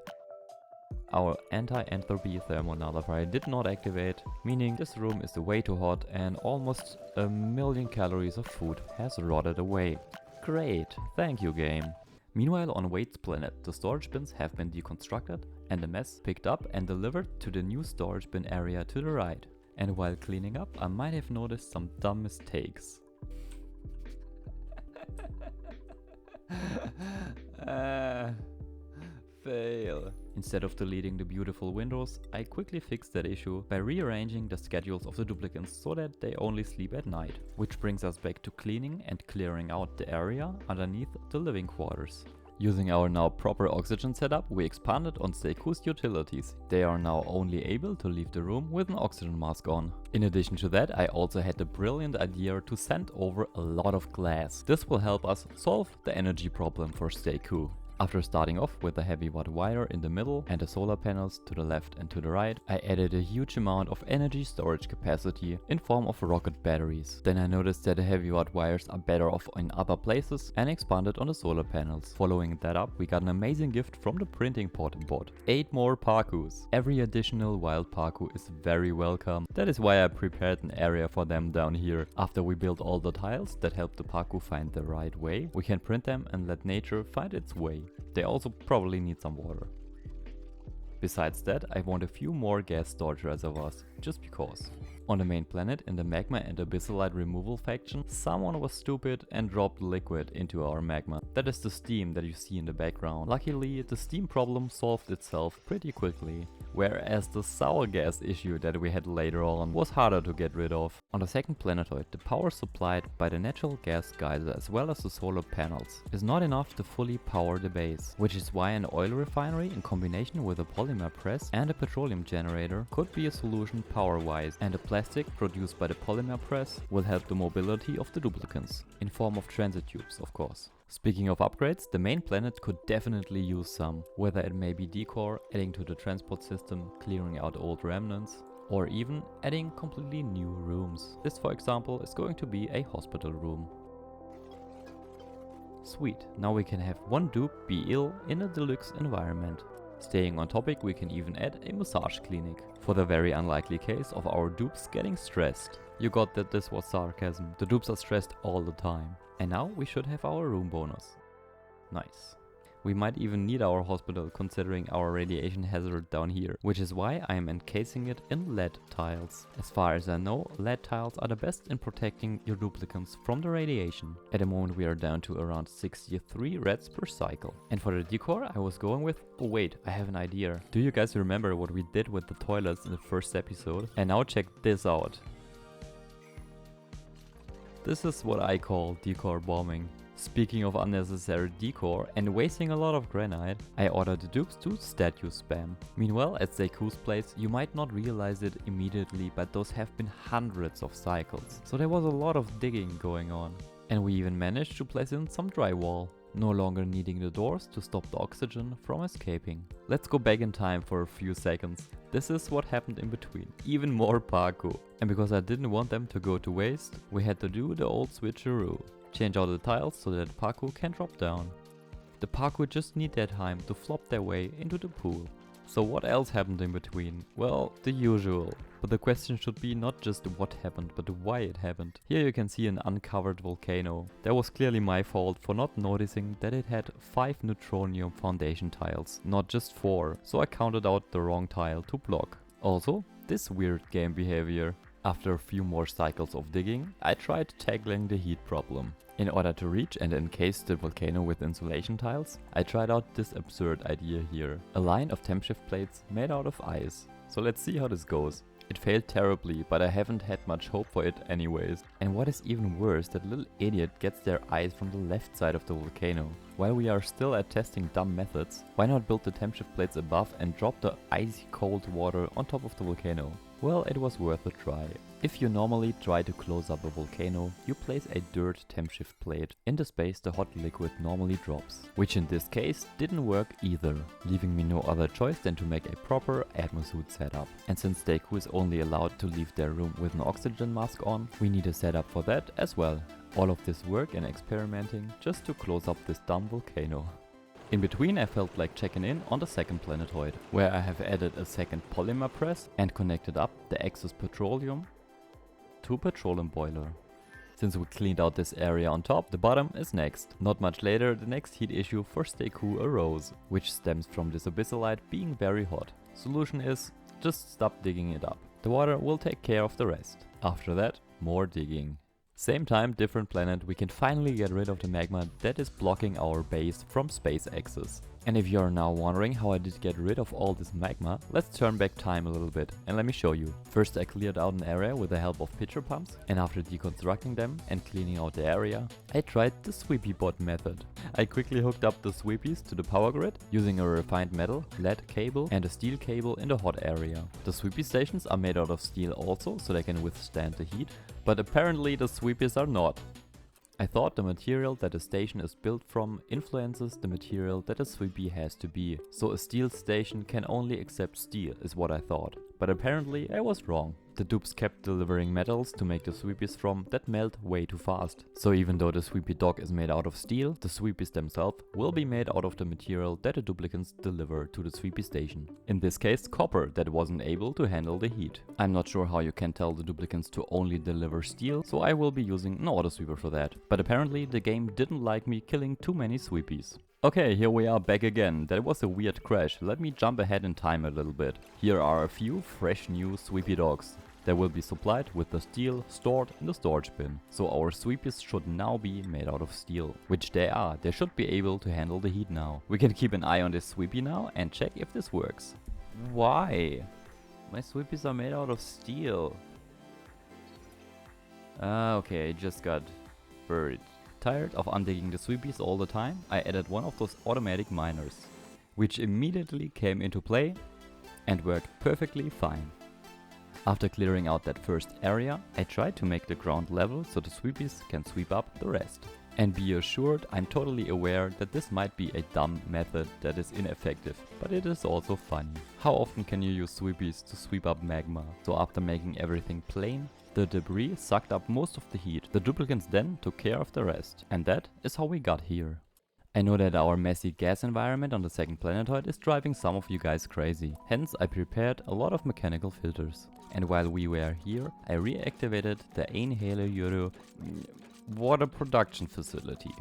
Our anti-entropy thermonullifier did not activate, meaning this room is way too hot and almost 1,000,000 calories of food has rotted away. Great, thank you game. Meanwhile on Wade's planet, the storage bins have been deconstructed and the mess picked up and delivered to the new storage bin area to the right. And while cleaning up, I might have noticed some dumb mistakes. Fail. Instead of deleting the beautiful windows, I quickly fixed that issue by rearranging the schedules of the duplicants so that they only sleep at night. Which brings us back to cleaning and clearing out the area underneath the living quarters. Using our now proper oxygen setup, we expanded on Stay Cool's utilities. They are now only able to leave the room with an oxygen mask on. In addition to that, I also had the brilliant idea to send over a lot of glass. This will help us solve the energy problem for Stay Cool. After starting off with a heavy watt wire in the middle and the solar panels to the left and to the right, I added a huge amount of energy storage capacity in form of rocket batteries. Then I noticed that the heavy watt wires are better off in other places and expanded on the solar panels. Following that up, we got an amazing gift from the printing portal bot. 8 more parkours. Every additional wild parkour is very welcome. That is why I prepared an area for them down here. After we build all the tiles that help the parkour find the right way, we can print them and let nature find its way. They also probably need some water. Besides that, I want a few more gas storage reservoirs, just because. On the main planet, in the magma and abyssalite removal faction, someone was stupid and dropped liquid into our magma. That is the steam that you see in the background. Luckily, the steam problem solved itself pretty quickly, whereas the sour gas issue that we had later on was harder to get rid of. On the second planetoid, the power supplied by the natural gas geyser as well as the solar panels is not enough to fully power the base, which is why an oil refinery in combination with a polymer press and a petroleum generator could be a solution power-wise, and the plastic produced by the polymer press will help the mobility of the duplicants, in form of transit tubes of course. Speaking of upgrades, the main planet could definitely use some, whether it may be decor, adding to the transport system, clearing out old remnants, or even adding completely new rooms. This, for example, is going to be a hospital room. Sweet, now we can have one dupe be ill in a deluxe environment. Staying on topic, we can even add a massage clinic, for the very unlikely case of our dupes getting stressed. You got that this was sarcasm, the dupes are stressed all the time. And now we should have our room bonus. Nice. We might even need our hospital considering our radiation hazard down here, which is why I am encasing it in lead tiles. As far as I know, lead tiles are the best in protecting your duplicants from the radiation. At the moment we are down to around 63 reds per cycle. And for the decor I was going with, oh wait, I have an idea. Do you guys remember what we did with the toilets in the first episode? And now check this out. This is what I call decor bombing. Speaking of unnecessary decor and wasting a lot of granite, I ordered the dupes to statue spam. Meanwhile, at Zeku's place, you might not realize it immediately, but those have been hundreds of cycles. So there was a lot of digging going on. And we even managed to place in some drywall, no longer needing the doors to stop the oxygen from escaping. Let's go back in time for a few seconds. This is what happened in between. Even more parkour. And because I didn't want them to go to waste, we had to do the old switcheroo. Change out the tiles so that parkour can drop down. The parkour just need their time to flop their way into the pool. So what else happened in between? Well, the usual. But the question should be not just what happened, but why it happened. Here you can see an uncovered volcano. That was clearly my fault for not noticing that it had 5 neutronium foundation tiles, not just 4. So I counted out the wrong tile to block. Also, this weird game behavior. After a few more cycles of digging, I tried tackling the heat problem. In order to reach and encase the volcano with insulation tiles, I tried out this absurd idea here. A line of temp shift plates made out of ice. So let's see how this goes. It failed terribly, but I haven't had much hope for it anyways. And what is even worse, that little idiot gets their eyes from the left side of the volcano. While we are still at testing dumb methods, why not build the temp shift plates above and drop the icy cold water on top of the volcano? Well, it was worth a try. If you normally try to close up a volcano, you place a dirt temp shift plate in the space the hot liquid normally drops, which in this case didn't work either, leaving me no other choice than to make a proper atmosuit setup. And since Deku is only allowed to leave their room with an oxygen mask on, we need a setup for that as well. All of this work and experimenting just to close up this dumb volcano. In between I felt like checking in on the second planetoid, where I have added a second polymer press and connected up the excess petroleum to petroleum boiler. Since we cleaned out this area on top, the bottom is next. Not much later, the next heat issue for Steku arose, which stems from this abyssalite being very hot. Solution is, just stop digging it up. The water will take care of the rest. After that, more digging. Same time, different planet, we can finally get rid of the magma that is blocking our base from space access. And if you're now wondering how I did get rid of all this magma, let's turn back time a little bit and let me show you. First I cleared out an area with the help of pitcher pumps, and after deconstructing them and cleaning out the area, I tried the sweepy bot method. I quickly hooked up the sweepies to the power grid using a refined metal, lead cable and a steel cable in the hot area. The sweepy stations are made out of steel also, so they can withstand the heat, but apparently the sweepies are not. I thought the material that a station is built from influences the material that a sweepy has to be. So a steel station can only accept steel is what I thought. But apparently I was wrong. The dupes kept delivering metals to make the sweepies from that melt way too fast. So even though the sweepy dock is made out of steel, the sweepies themselves will be made out of the material that the duplicants deliver to the sweepy station. In this case copper that wasn't able to handle the heat. I'm not sure how you can tell the duplicants to only deliver steel, so I will be using an auto sweeper for that. But apparently the game didn't like me killing too many sweepies. Okay, here we are back again. That was a weird crash. Let me jump ahead in time a little bit. Here are a few fresh new sweepy dogs. They will be supplied with the steel stored in the storage bin. So our sweepies should now be made out of steel. Which they are. They should be able to handle the heat now. We can keep an eye on this sweepy now and check if this works. Why? My sweepies are made out of steel. Okay, I just got buried. Tired of undigging the sweepies all the time, I added one of those automatic miners, which immediately came into play and worked perfectly fine. After clearing out that first area, I tried to make the ground level so the sweepies can sweep up the rest. And be assured, I'm totally aware that this might be a dumb method that is ineffective, but it is also funny. How often can you use sweepies to sweep up magma? So after making everything plain, the debris sucked up most of the heat. The duplicants then took care of the rest. And that is how we got here. I know that our messy gas environment on the second planetoid is driving some of you guys crazy. Hence I prepared a lot of mechanical filters. And while we were here, I reactivated the Einhele water production facility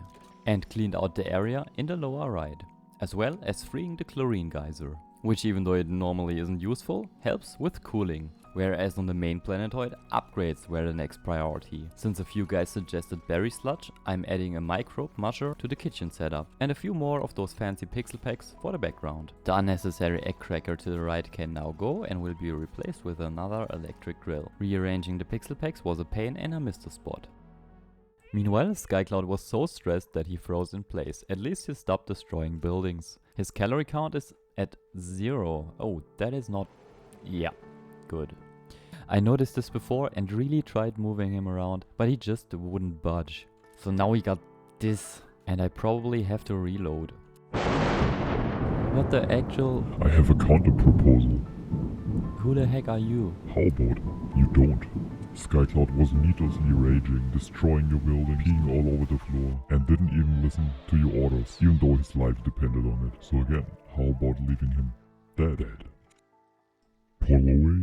and cleaned out the area in the lower right, as well as freeing the chlorine geyser, which even though it normally isn't useful, helps with cooling. Whereas on the main planetoid, upgrades were the next priority. Since a few guys suggested berry sludge, I'm adding a microbe musher to the kitchen setup and a few more of those fancy pixel packs for the background. The unnecessary egg cracker to the right can now go and will be replaced with another electric grill. Rearranging the pixel packs was a pain and I missed a spot. Meanwhile, Skycloud was so stressed that he froze in place. At least he stopped destroying buildings. His calorie count is at 0. Oh, that is not... yeah. Good. I noticed this before and really tried moving him around, but he just wouldn't budge. So now we got this, and I probably have to reload. What the actual... I have a counter proposal. Who the heck are you? How about you don't? Skycloud was needlessly raging, destroying your building, peeing all over the floor, and didn't even listen to your orders, even though his life depended on it. So again, how about leaving him dead? Pull away.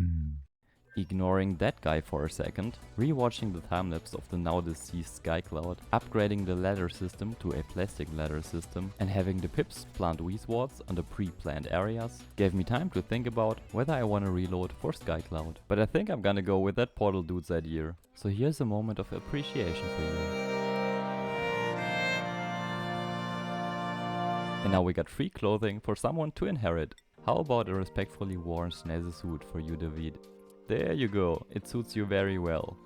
Ignoring that guy for a second, rewatching the timelapse of the now deceased Skycloud, upgrading the ladder system to a plastic ladder system, and having the pips plant weesewarts on the pre-planned areas, gave me time to think about whether I want to reload for Skycloud. But I think I'm gonna go with that portal dude's idea. So here's a moment of appreciation for you. And now we got free clothing for someone to inherit. How about a respectfully worn snazzy suit for you, David? There you go, it suits you very well.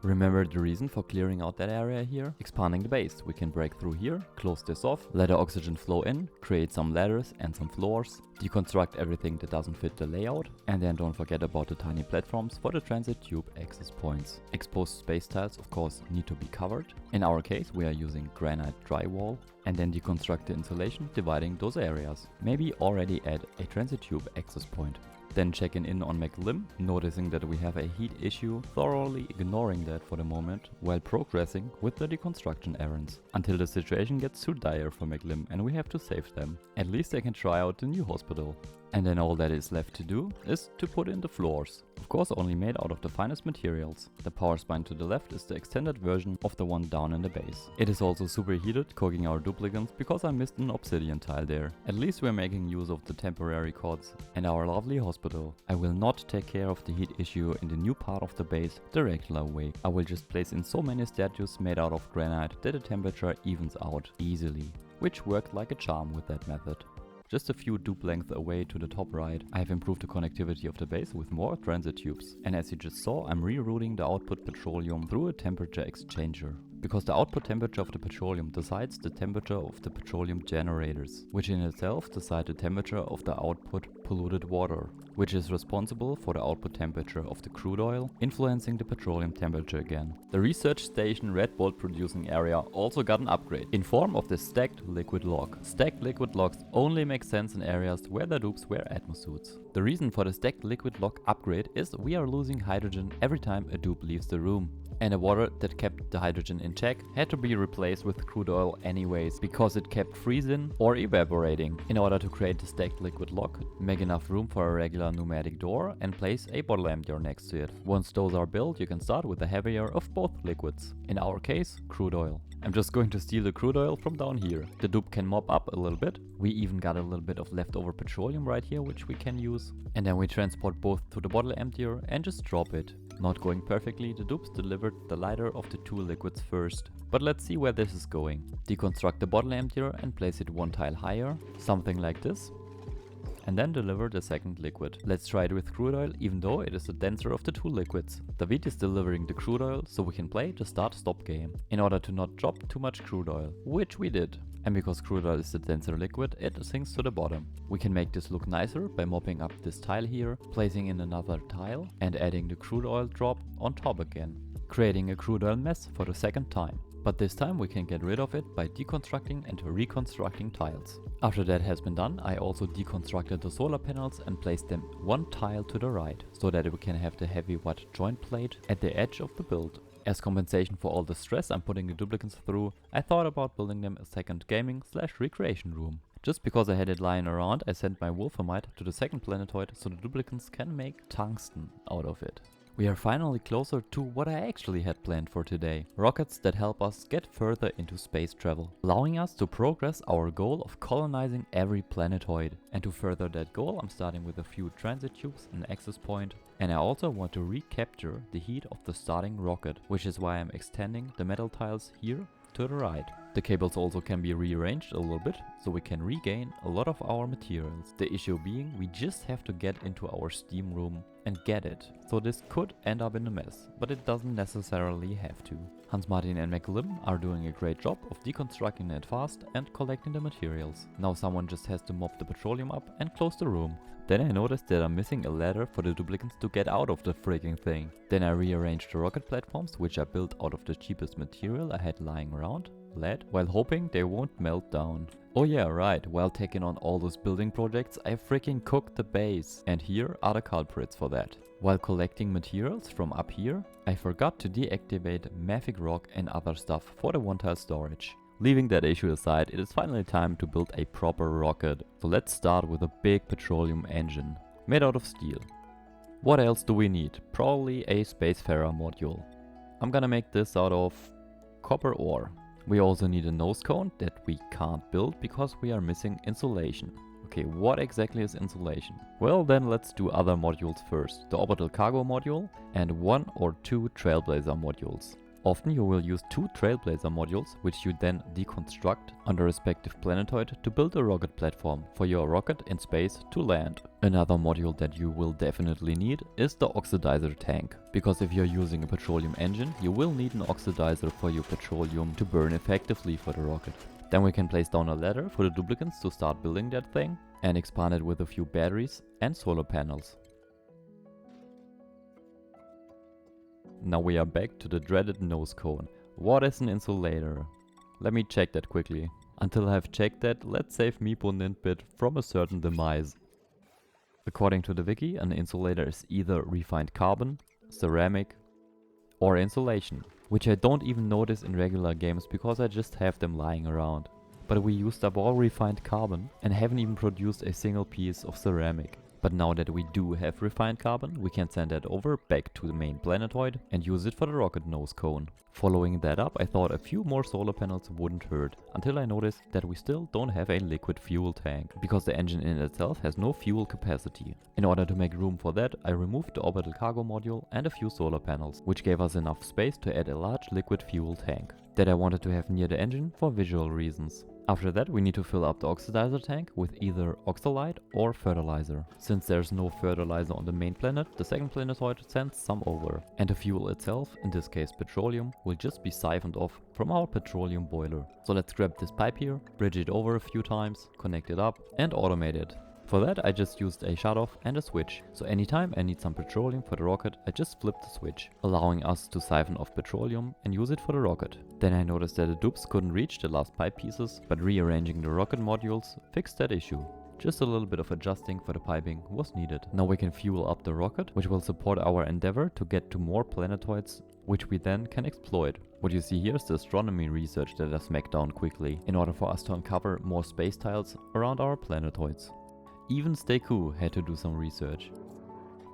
Remember the reason for clearing out that area here? Expanding the base. We can break through here, close this off, let the oxygen flow in, create some ladders and some floors, deconstruct everything that doesn't fit the layout, and then don't forget about the tiny platforms for the transit tube access points. Exposed space tiles of course need to be covered. In our case we are using granite drywall, and then deconstruct the insulation dividing those areas. Maybe already add a transit tube access point. Then checking in on McLim, noticing that we have a heat issue, thoroughly ignoring that for the moment, while progressing with the deconstruction errands. Until the situation gets too dire for McLim and we have to save them. At least they can try out the new hospital. And then all that is left to do is to put in the floors. Of course only made out of the finest materials. The power spine to the left is the extended version of the one down in the base. It is also superheated, cooking our duplicants because I missed an obsidian tile there. At least we're making use of the temporary cords and our lovely hospital. I will not take care of the heat issue in the new part of the base the regular way. I will just place in so many statues made out of granite that the temperature evens out easily. Which worked like a charm with that method. Just a few dupe lengths away to the top right, I have improved the connectivity of the base with more transit tubes. And as you just saw, I'm rerouting the output petroleum through a temperature exchanger. because the output temperature of the petroleum decides the temperature of the petroleum generators, which in itself decide the temperature of the output polluted water, which is responsible for the output temperature of the crude oil, influencing the petroleum temperature again. The research station Red Bolt producing area also got an upgrade in form of the stacked liquid lock. Stacked liquid locks only make sense in areas where the dupes wear atmosuits. The reason for the stacked liquid lock upgrade is we are losing hydrogen every time a dupe leaves the room. And the water that kept the hydrogen in check had to be replaced with crude oil anyways, because it kept freezing or evaporating. In order to create the stacked liquid lock, make enough room for a regular pneumatic door and place a bottle emptier next to it. Once those are built, you can start with the heavier of both liquids. In our case, crude oil. I'm just going to steal the crude oil from down here. The dupe can mop up a little bit. We even got a little bit of leftover petroleum right here, which we can use. And then we transport both to the bottle emptier and just drop it. Not going perfectly, the dupes delivered the lighter of the two liquids first. But let's see where this is going. Deconstruct the bottle emptier and place it one tile higher, something like this. And then deliver the second liquid. Let's try it with crude oil, even though it is the denser of the two liquids. David is delivering the crude oil, so we can play the start-stop game, in order to not drop too much crude oil, which we did. And because crude oil is the denser liquid, it sinks to the bottom. We can make this look nicer by mopping up this tile here, placing in another tile, and adding the crude oil drop on top again, creating a crude oil mess for the second time. But this time we can get rid of it by deconstructing and reconstructing tiles. After that has been done, I also deconstructed the solar panels and placed them one tile to the right, so that we can have the heavy white joint plate at the edge of the build. As compensation for all the stress I'm putting the duplicants through, I thought about building them a second gaming/recreation room. Just because I had it lying around, I sent my wolframite to the second planetoid so the duplicants can make tungsten out of it. We are finally closer to what I actually had planned for today. Rockets that help us get further into space travel, allowing us to progress our goal of colonizing every planetoid. And to further that goal, I'm starting with a few transit tubes, an access point, and I also want to recapture the heat of the starting rocket, which is why I'm extending the metal tiles here to the right. The cables also can be rearranged a little bit, so we can regain a lot of our materials. The issue being, we just have to get into our steam room and get it. So this could end up in a mess, but it doesn't necessarily have to. Hans Martin and McLim are doing a great job of deconstructing it fast and collecting the materials. Now someone just has to mop the petroleum up and close the room. Then I noticed that I'm missing a ladder for the duplicants to get out of the freaking thing. Then I rearranged the rocket platforms, which I built out of the cheapest material I had lying around, lead, while hoping they won't melt down. Oh yeah, right, while taking on all those building projects, I freaking cooked the base. And here are the culprits for that. While collecting materials from up here, I forgot to deactivate mafic rock and other stuff for the one-tile storage. Leaving that issue aside, it is finally time to build a proper rocket. So let's start with a big petroleum engine, made out of steel. What else do we need? Probably a spacefarer module. I'm gonna make this out of copper ore. We also need a nose cone that we can't build because we are missing insulation. Okay, what exactly is insulation? Well, then let's do other modules first. The orbital cargo module and 1 or 2 trailblazer modules. Often you will use 2 trailblazer modules, which you then deconstruct on the respective planetoid to build a rocket platform for your rocket in space to land. Another module that you will definitely need is the oxidizer tank, because if you're using a petroleum engine, you will need an oxidizer for your petroleum to burn effectively for the rocket. Then we can place down a ladder for the duplicants to start building that thing and expand it with a few batteries and solar panels. Now we are back to the dreaded nose cone. What is an insulator? Let me check that quickly. Until I have checked that, let's save Meepo Nintbit from a certain demise. According to the wiki, an insulator is either refined carbon, ceramic, or insulation, which I don't even notice in regular games because I just have them lying around. But we used up all refined carbon and haven't even produced a single piece of ceramic. But now that we do have refined carbon, we can send that over back to the main planetoid and use it for the rocket nose cone. Following that up, I thought a few more solar panels wouldn't hurt, until I noticed that we still don't have a liquid fuel tank, because the engine in itself has no fuel capacity. In order to make room for that, I removed the orbital cargo module and a few solar panels, which gave us enough space to add a large liquid fuel tank that I wanted to have near the engine for visual reasons. After that, we need to fill up the oxidizer tank with either oxalate or fertilizer. Since there's no fertilizer on the main planet, the second planetoid sends some over. And the fuel itself, in this case petroleum, will just be siphoned off from our petroleum boiler. So let's grab this pipe here, bridge it over a few times, connect it up and automate it. For that I just used a shutoff and a switch. So anytime I need some petroleum for the rocket, I just flip the switch, allowing us to siphon off petroleum and use it for the rocket. Then I noticed that the dupes couldn't reach the last pipe pieces, but rearranging the rocket modules fixed that issue. Just a little bit of adjusting for the piping was needed. Now we can fuel up the rocket, which will support our endeavor to get to more planetoids, which we then can exploit. What you see here is the astronomy research that I smacked down quickly, in order for us to uncover more space tiles around our planetoids. Even Steku had to do some research,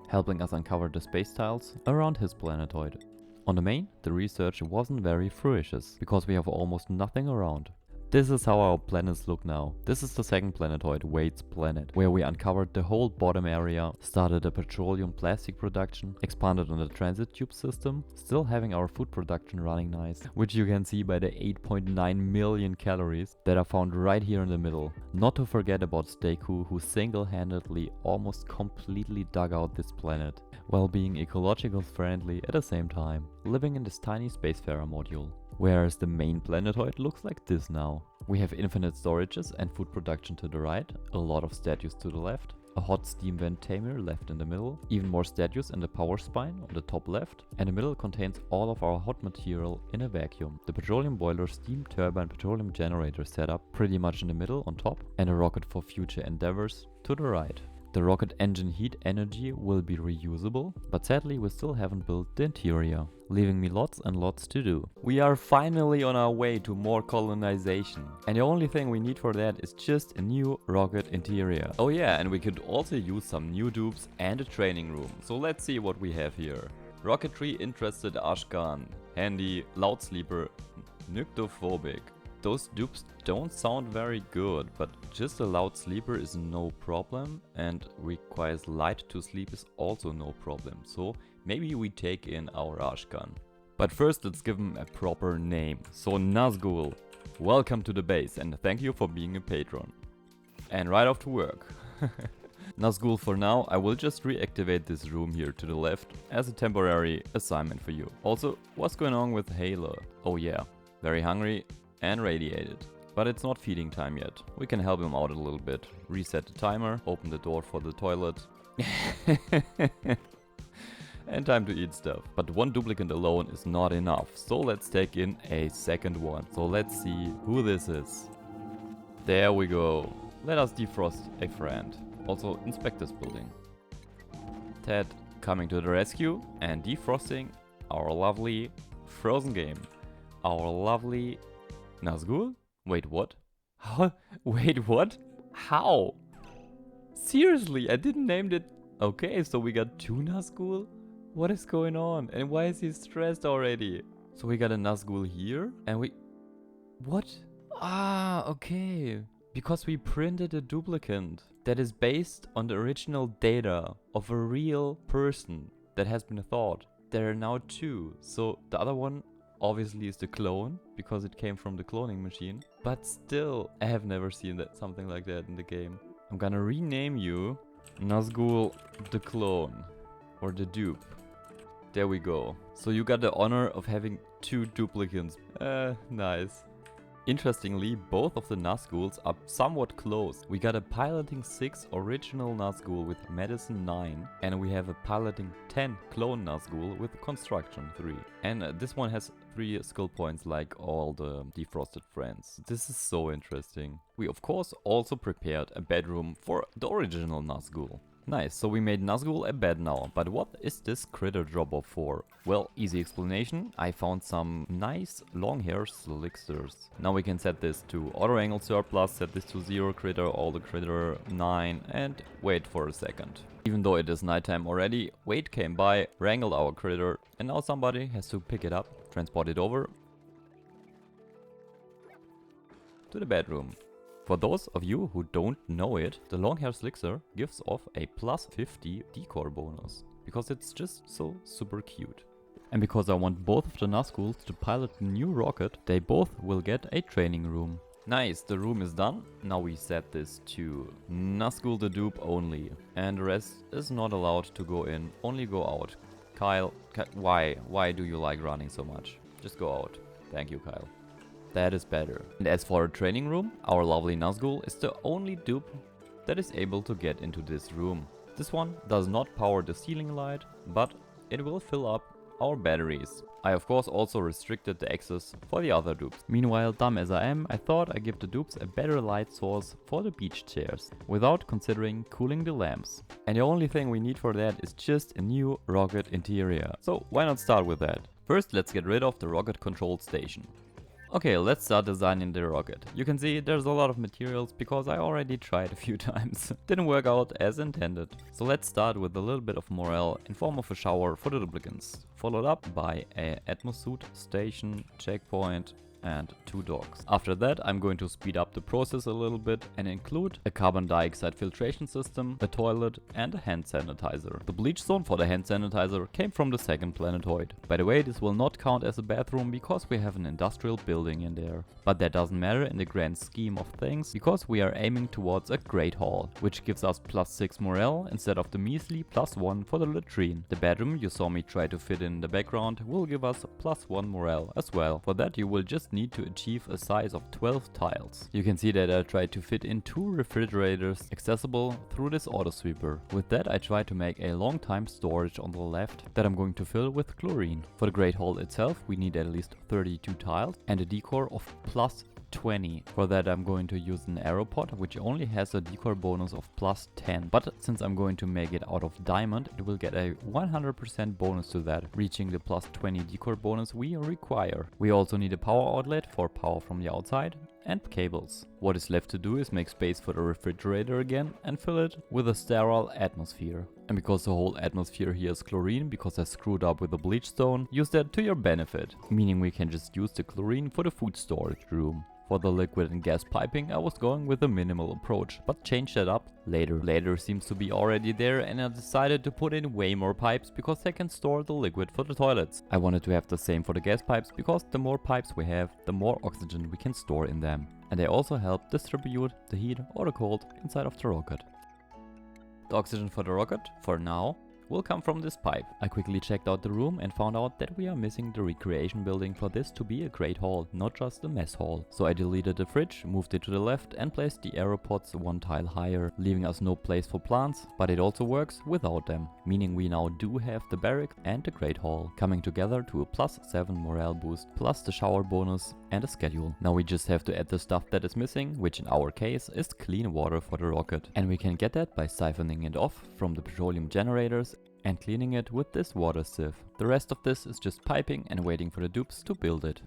helping us uncover the space tiles around his planetoid. On the main, the research wasn't very fruitious, because we have almost nothing around. This is how our planets look now. This is the second planetoid, Wade's planet, where we uncovered the whole bottom area, started a petroleum plastic production, expanded on the transit tube system, still having our food production running nice, which you can see by the 8.9 million calories that are found right here in the middle. Not to forget about Steku, who single-handedly almost completely dug out this planet, while being ecological friendly at the same time, living in this tiny spacefarer module. Whereas the main planetoid looks like this now. We have infinite storages and food production to the right, a lot of statues to the left, a hot steam vent tamer left in the middle, even more statues in the power spine on the top left, and the middle contains all of our hot material in a vacuum. The petroleum boiler, steam turbine, petroleum generator setup pretty much in the middle on top, and a rocket for future endeavors to the right. The rocket engine heat energy will be reusable, but sadly we still haven't built the interior, leaving me lots and lots to do. We are finally on our way to more colonization, and the only thing we need for that is just a new rocket interior. Oh yeah, and we could also use some new dupes and a training room, so let's see what we have here. Rocketry interested Ashkan, handy, loud sleeper, nyctophobic. Those dupes don't sound very good, but just a loud sleeper is no problem, and requires light to sleep is also no problem, so maybe we take in our Ashkan. But first let's give him a proper name. So Nazgul, welcome to the base and thank you for being a patron. And right off to work. Nazgul, for now I will just reactivate this room here to the left as a temporary assignment for you. Also, what's going on with Halo? Oh yeah, very hungry and radiated. But it's not feeding time yet. We can help him out a little bit. Reset the timer, open the door for the toilet. And time to eat stuff. But one duplicate alone is not enough, so let's take in a second one. So let's see who this is. There we go. Let us defrost a friend. Also inspect this building. Ted coming to the rescue and defrosting our lovely frozen game. Our lovely Nazgul? Wait, what? How? Wait, what? How? Seriously, I didn't name it. Okay, so we got two Nazgul? What is going on? And why is he stressed already? So we got a Nazgul here and we... What? Ah, okay. Because we printed a duplicate that is based on the original data of a real person that has been thought. There are now two. So the other one obviously is the clone, because it came from the cloning machine. But still, I have never seen that something like that in the game. I'm gonna rename you Nazgul the clone, or the dupe. There we go. So you got the honor of having two duplicates. Nice. Interestingly, both of the Nazguls are somewhat close. We got a piloting 6 original Nazgul with medicine 9, and we have a piloting 10 clone Nazgul with construction 3. And this one has 3 skill points like all the defrosted friends. This is so interesting. We of course also prepared a bedroom for the original Nazgul. Nice, so we made Nazgul a bed now, but what is this critter dropper for? Well, easy explanation, I found some nice long hair slicksters. Now we can set this to auto angle surplus, set this to 0 critter, all the critter 9, and wait for a second. Even though it is nighttime already, Wade came by, wrangled our critter, and now somebody has to pick it up, transport it over to the bedroom. For those of you who don't know it, the long hair slickster gives off a plus 50 decor bonus, because it's just so super cute. And because I want both of the Nazguls to pilot the new rocket, they both will get a training room. Nice, the room is done. Now we set this to Nazgul the dupe only. And the rest is not allowed to go in, only go out. Kyle, why do you like running so much? Just go out. Thank you, Kyle. That is better. And as for a training room, our lovely Nazgul is the only dupe that is able to get into this room. This one does not power the ceiling light, but it will fill up our batteries. I of course also restricted the access for the other dupes. Meanwhile, dumb as I am, I thought I'd give the dupes a better light source for the beach chairs, without considering cooling the lamps. And the only thing we need for that is just a new rocket interior. So why not start with that? First, let's get rid of the rocket control station. Okay, let's start designing the rocket. You can see there's a lot of materials because I already tried a few times. Didn't work out as intended. So let's start with a little bit of morale in form of a shower for the duplicants, followed up by a atmosuit, station, checkpoint, and 2 dogs. After that, I'm going to speed up the process a little bit and include a carbon dioxide filtration system, a toilet, and a hand sanitizer. The bleach zone for the hand sanitizer came from the second planetoid. By the way, this will not count as a bathroom because we have an industrial building in there. But that doesn't matter in the grand scheme of things because we are aiming towards a great hall, which gives us +6 morale instead of the measly +1 for the latrine. The bedroom you saw me try to fit in the background will give us +1 morale as well. For that you will just need to achieve a size of 12 tiles. You can see that I tried to fit in 2 refrigerators accessible through this auto sweeper. With that I tried to make a long time storage on the left that I'm going to fill with chlorine. For the great hall itself we need at least 32 tiles and a decor of +20. For that I'm going to use an aeropod which only has a decor bonus of +10. But since I'm going to make it out of diamond, it will get a 100% bonus to that, reaching the +20 decor bonus we require. We also need a power outlet for power from the outside and cables. What is left to do is make space for the refrigerator again and fill it with a sterile atmosphere. And because the whole atmosphere here is chlorine, because I screwed up with the bleach stone, use that to your benefit. Meaning we can just use the chlorine for the food storage room. For the liquid and gas piping I was going with a minimal approach, but changed that up later. Later seems to be already there and I decided to put in way more pipes because I can store the liquid for the toilets. I wanted to have the same for the gas pipes because the more pipes we have, the more oxygen we can store in them. And they also help distribute the heat or the cold inside of the rocket. The oxygen for the rocket, for now, will come from this pipe. I quickly checked out the room and found out that we are missing the recreation building for this to be a great hall, not just a mess hall. So I deleted the fridge, moved it to the left and placed the aeropods 1 tile higher, leaving us no place for plants, but it also works without them, meaning we now do have the barrack and the great hall, coming together to a +7 morale boost, plus the shower bonus and a schedule. Now we just have to add the stuff that is missing, which in our case is clean water for the rocket. And we can get that by siphoning it off from the petroleum generators and cleaning it with this water sieve. The rest of this is just piping and waiting for the dupes to build it.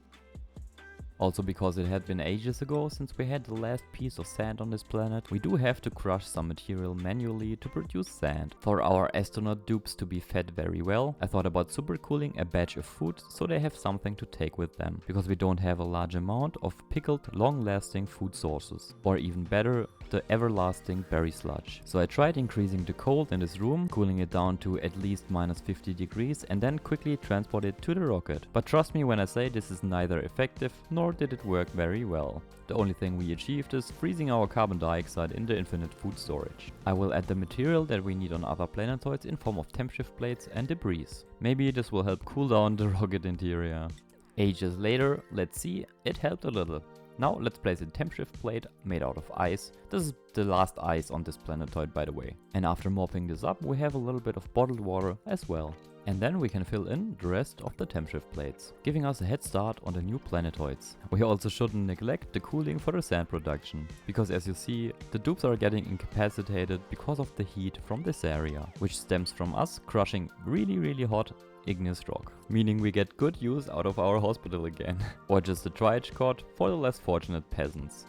Also because it had been ages ago since we had the last piece of sand on this planet, we do have to crush some material manually to produce sand. For our astronaut dupes to be fed very well, I thought about supercooling a batch of food so they have something to take with them, because we don't have a large amount of pickled long-lasting food sources. Or even better, the everlasting berry sludge. So I tried increasing the cold in this room, cooling it down to at least -50 degrees and then quickly transport it to the rocket. But trust me when I say this is neither effective nor did it work very well. The only thing we achieved is freezing our carbon dioxide in the infinite food storage. I will add the material that we need on other planetoids in form of temp shift plates and debris. Maybe this will help cool down the rocket interior. Ages later, let's see, it helped a little. Now let's place a temp shift plate made out of ice. This is the last ice on this planetoid by the way. And after mopping this up we have a little bit of bottled water as well. And then we can fill in the rest of the temp shift plates, giving us a head start on the new planetoids. We also shouldn't neglect the cooling for the sand production, because as you see, the dupes are getting incapacitated because of the heat from this area, which stems from us crushing really hot igneous rock, meaning we get good use out of our hospital again. Or just a triage cot for the less fortunate peasants.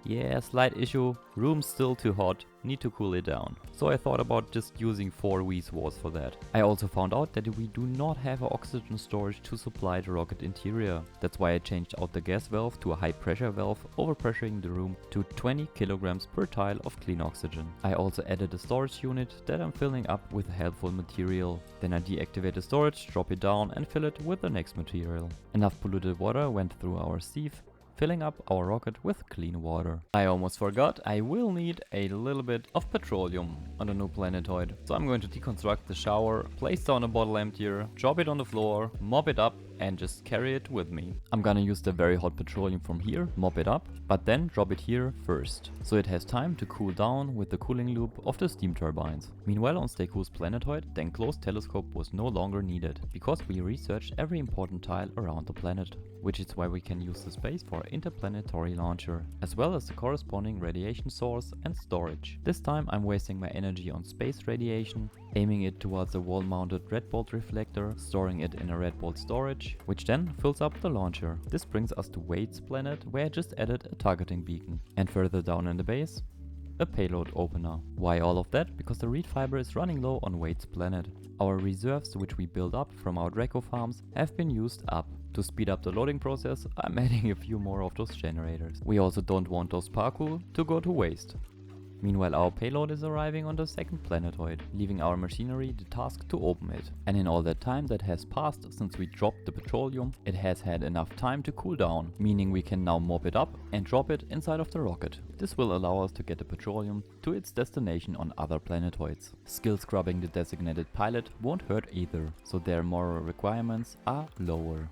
Yeah, slight issue, room's still too hot, need to cool it down. So I thought about just using 4 V-swords for that. I also found out that we do not have an oxygen storage to supply the rocket interior. That's why I changed out the gas valve to a high pressure valve, overpressuring the room to 20 kilograms per tile of clean oxygen. I also added a storage unit that I'm filling up with helpful material. Then I deactivate the storage, drop it down and fill it with the next material. Enough polluted water went through our sieve filling up our rocket with clean water. I almost forgot, I will need a little bit of petroleum on the new planetoid. So I'm going to deconstruct the shower, place down a bottle emptier, drop it on the floor, mop it up and just carry it with me. I'm gonna use the very hot petroleum from here, mop it up, but then drop it here first, so it has time to cool down with the cooling loop of the steam turbines. Meanwhile on Stay Cool's planetoid, the enclosed telescope was no longer needed, because we researched every important tile around the planet, which is why we can use the space for interplanetary launcher, as well as the corresponding radiation source and storage. This time I'm wasting my energy on space radiation, aiming it towards a wall-mounted red bolt reflector, storing it in a red bolt storage, which then fills up the launcher. This brings us to Wade's planet, where I just added a targeting beacon. And further down in the base, a payload opener. Why all of that? Because the reed fiber is running low on Wade's planet. Our reserves, which we built up from our Draco farms, have been used up. To speed up the loading process, I'm adding a few more of those generators. We also don't want those parkour to go to waste. Meanwhile, our payload is arriving on the second planetoid, leaving our machinery the task to open it. And in all that time that has passed since we dropped the petroleum, it has had enough time to cool down, meaning we can now mop it up and drop it inside of the rocket. This will allow us to get the petroleum to its destination on other planetoids. Skill scrubbing the designated pilot won't hurt either, so their moral requirements are lower.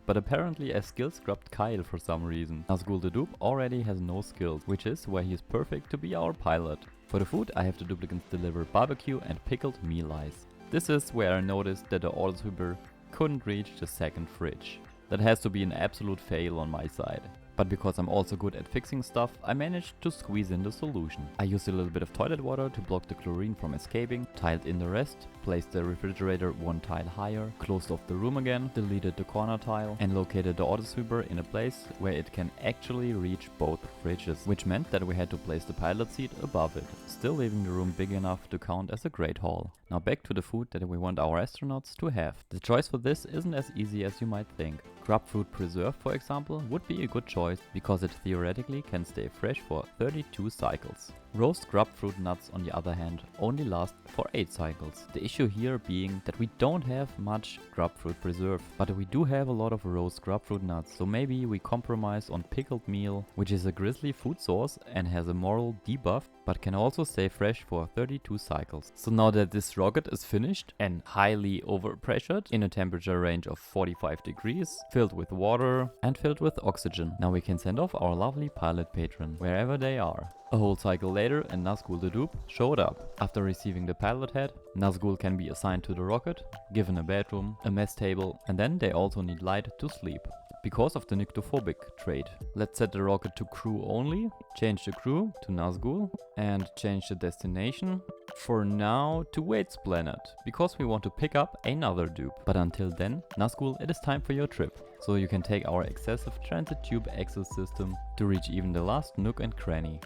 But apparently I skill scrubbed Kyle for some reason. Nazgul the Dupe already has no skills, which is why he is perfect to be our pilot. For the food I have the duplicants deliver barbecue and pickled meal ice. This is where I noticed that the autosweeper couldn't reach the second fridge. That has to be an absolute fail on my side. But because I'm also good at fixing stuff, I managed to squeeze in the solution. I used a little bit of toilet water to block the chlorine from escaping, tiled in the rest, placed the refrigerator one tile higher, closed off the room again, deleted the corner tile, and located the autosweeper in a place where it can actually reach both fridges, which meant that we had to place the pilot seat above it, still leaving the room big enough to count as a great hall. Now back to the food that we want our astronauts to have. The choice for this isn't as easy as you might think. Grapefruit preserve, for example, would be a good choice because it theoretically can stay fresh for 32 cycles. Roast grapefruit nuts, on the other hand, only last for 8 cycles. The issue here being that we don't have much grapefruit preserve, but we do have a lot of roast grapefruit nuts, so maybe we compromise on pickled meal, which is a grisly food source and has a moral debuff, but can also stay fresh for 32 cycles. So now that this rocket is finished and highly overpressured in a temperature range of 45 degrees, filled with water and filled with oxygen, now we can send off our lovely pilot patron wherever they are. A whole cycle later and Nazgul the Dupe showed up. After receiving the pilot head, Nazgul can be assigned to the rocket, given a bedroom, a mess table, and then they also need light to sleep, because of the nyctophobic trait. Let's set the rocket to crew only, change the crew to Nazgul, and change the destination for now to Wade's planet, because we want to pick up another dupe. But until then, Nazgul, it is time for your trip, so you can take our excessive transit tube access system to reach even the last nook and cranny.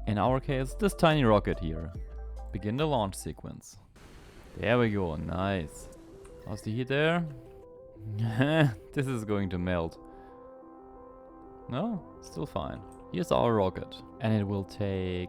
In our case, this tiny rocket here. Begin the launch sequence. There we go, nice. How's the heat there? This is going to melt. No, still fine. Here's our rocket, and it will take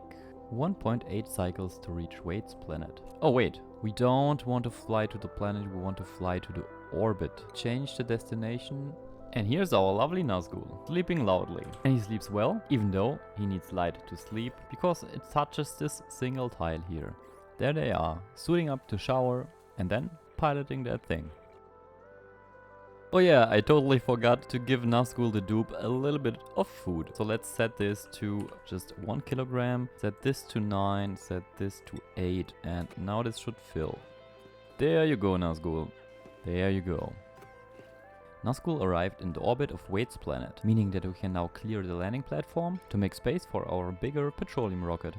1.8 cycles to reach Wade's planet. Oh wait, we don't want to fly to the planet, we want to fly to the orbit. Change the destination. And here's our lovely Nazgul, sleeping loudly. And he sleeps well, even though he needs light to sleep, because it touches this single tile here. There they are, suiting up to shower, and then piloting that thing. Oh yeah, I totally forgot to give Nazgul the Dupe a little bit of food. So let's set this to just 1 kilogram, set this to 9, set this to 8, and now this should fill. There you go, Nazgul. There you go. Nazgul arrived in the orbit of Wade's planet, meaning that we can now clear the landing platform to make space for our bigger petroleum rocket.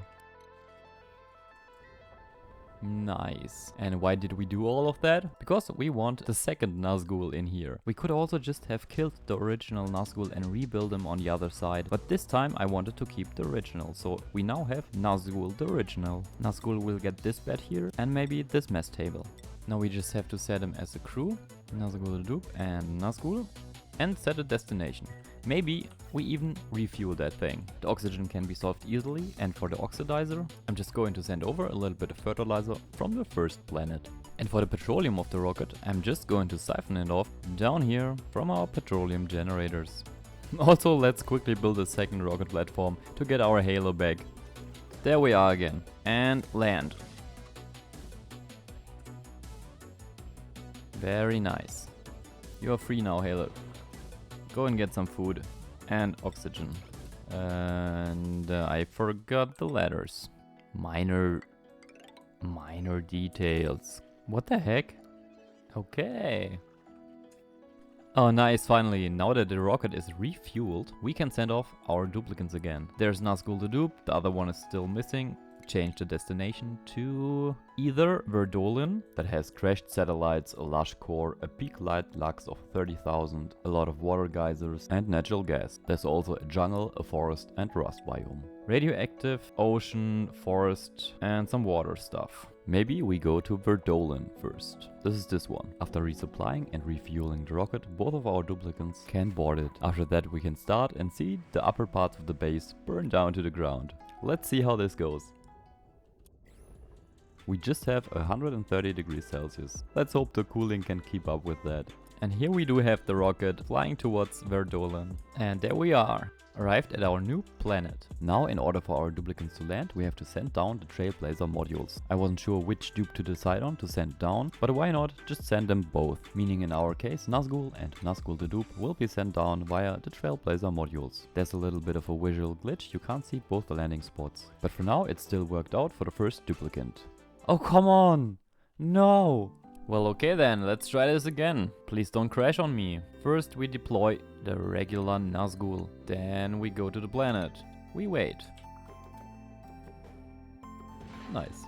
Nice. And why did we do all of that? Because we want the second Nazgul in here. We could also just have killed the original Nazgul and rebuild him on the other side, but this time I wanted to keep the original, so we now have Nazgul the original. Nazgul will get this bed here and maybe this mess table. Now we just have to set him as a crew, Nazgul the Dupe and Nazgul, and set a destination. Maybe we even refuel that thing. The oxygen can be solved easily, and for the oxidizer, I'm just going to send over a little bit of fertilizer from the first planet. And for the petroleum of the rocket, I'm just going to siphon it off down here from our petroleum generators. Also, let's quickly build a second rocket platform to get our halo back. There we are again. And land. Very nice. You're free now, Halo. Go and get some food and oxygen. And I forgot the ladders. Minor details. What the heck? Okay. Oh nice, finally. Now that the rocket is refueled, we can send off our duplicants again. There's Nazgul the dupe, the other one is still missing. Change the destination to either Verdolin, that has crashed satellites, a lush core, a peak light lux of 30,000, a lot of water geysers and natural gas. There's also a jungle, a forest and rust biome. Radioactive, ocean, forest and some water stuff. Maybe we go to Verdolin first. This is this one. After resupplying and refueling the rocket, both of our duplicants can board it. After that we can start and see the upper parts of the base burn down to the ground. Let's see how this goes. We just have 130 degrees Celsius. Let's hope the cooling can keep up with that. And here we do have the rocket flying towards Verdolin. And there we are, arrived at our new planet. Now, in order for our duplicants to land, we have to send down the Trailblazer modules. I wasn't sure which dupe to decide on to send down, but why not just send them both? Meaning in our case, Nazgul and Nazgul the dupe will be sent down via the Trailblazer modules. There's a little bit of a visual glitch, you can't see both the landing spots. But for now, it still worked out for the first duplicant. Oh, come on! No! Well, okay then, let's try this again. Please don't crash on me. First we deploy the regular Nazgul. Then we go to the planet. We wait. Nice.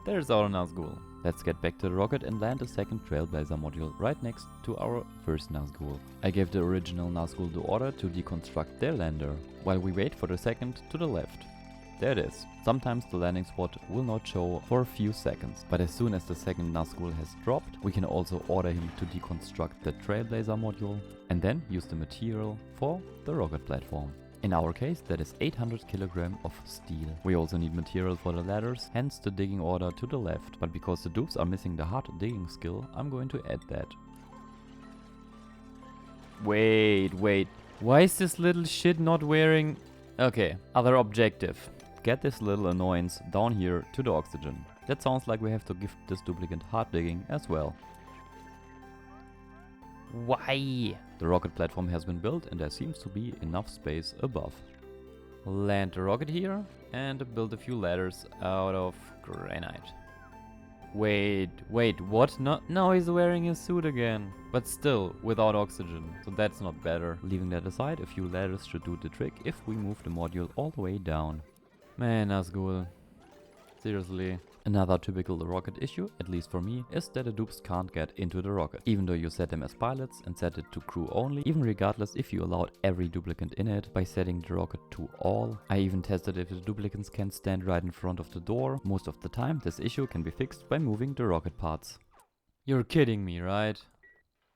There's our Nazgul. Let's get back to the rocket and land a second Trailblazer module right next to our first Nazgul. I gave the original Nazgul the order to deconstruct their lander, while we wait for the second to the left. There it is. Sometimes the landing spot will not show for a few seconds, but as soon as the second Nazgul has dropped, we can also order him to deconstruct the Trailblazer module and then use the material for the rocket platform. In our case, that is 800 kg of steel. We also need material for the ladders, hence the digging order to the left, but because the dupes are missing the hard digging skill, I'm going to add that. Wait. Why is this little shit not wearing... Okay, other objective. Get this little annoyance down here to the oxygen. That sounds like we have to give this duplicant hard digging as well. Why? The rocket platform has been built and there seems to be enough space above. Land the rocket here and build a few ladders out of granite. Wait, what? No, now he's wearing his suit again. But still, without oxygen, so that's not better. Leaving that aside, a few ladders should do the trick if we move the module all the way down. Man, Nazgul. Seriously. Another typical rocket issue, at least for me, is that the dupes can't get into the rocket. Even though you set them as pilots and set it to crew only, even regardless if you allowed every duplicant in it by setting the rocket to all. I even tested if the duplicants can stand right in front of the door. Most of the time, this issue can be fixed by moving the rocket parts. You're kidding me, right?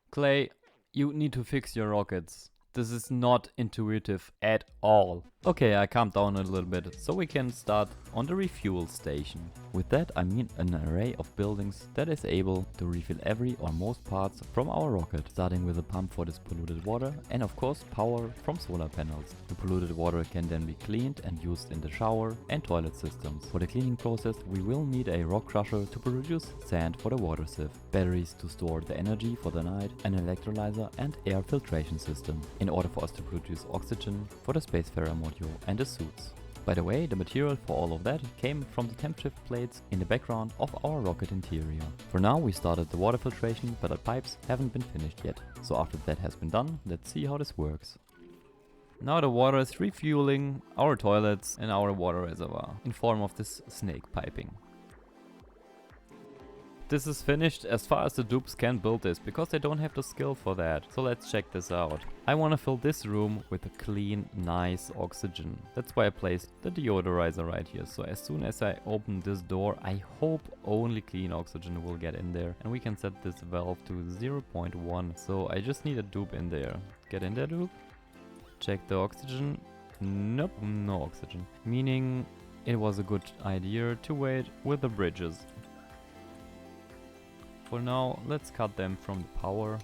Clay, you need to fix your rockets. This is not intuitive at all. Okay, I calmed down a little bit, so we can start on the refuel station. With that I mean an array of buildings that is able to refill every or most parts from our rocket, starting with a pump for this polluted water and of course power from solar panels. The polluted water can then be cleaned and used in the shower and toilet systems. For the cleaning process we will need a rock crusher to produce sand for the water sieve, batteries to store the energy for the night, an electrolyzer and air filtration system, in order for us to produce oxygen for the Spacefarer module and the suits. By the way, the material for all of that came from the temp shift plates in the background of our rocket interior. For now we started the water filtration, but the pipes haven't been finished yet. So after that has been done, let's see how this works. Now the water is refueling our toilets and our water reservoir in form of this snake piping. This is finished as far as the dupes can build this, because they don't have the skill for that. So let's check this out. I want to fill this room with a clean, nice oxygen. That's why I placed the deodorizer right here. So as soon as I open this door, I hope only clean oxygen will get in there. And we can set this valve to 0.1. So I just need a dupe in there. Get in there, dupe. Check the oxygen. Nope, no oxygen. Meaning it was a good idea to wait with the bridges. For now, let's cut them from the power.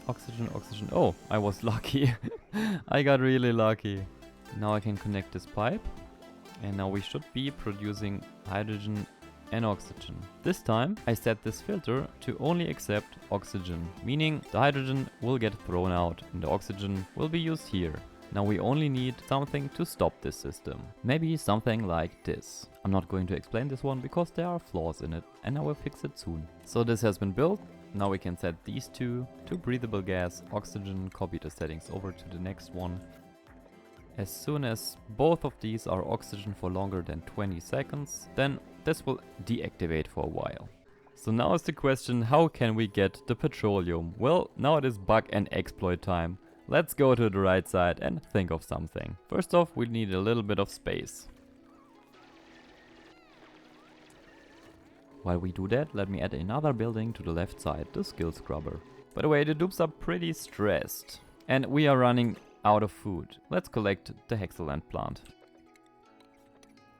Oxygen, oxygen. Oh, I was lucky. I got really lucky. Now I can connect this pipe. And now we should be producing hydrogen and oxygen. This time I set this filter to only accept oxygen, meaning the hydrogen will get thrown out and the oxygen will be used here. Now we only need something to stop this system. Maybe something like this. I'm not going to explain this one because there are flaws in it and I will fix it soon. So this has been built. Now we can set these two to breathable gas, oxygen, copy the settings over to the next one. As soon as both of these are oxygen for longer than 20 seconds, then this will deactivate for a while. So now is the question, how can we get the petroleum? Well, now it is bug and exploit time. Let's go to the right side and think of something. First off, we need a little bit of space. While we do that, let me add another building to the left side, the skill scrubber. By the way, the dupes are pretty stressed. And we are running out of food. Let's collect the hexaland plant.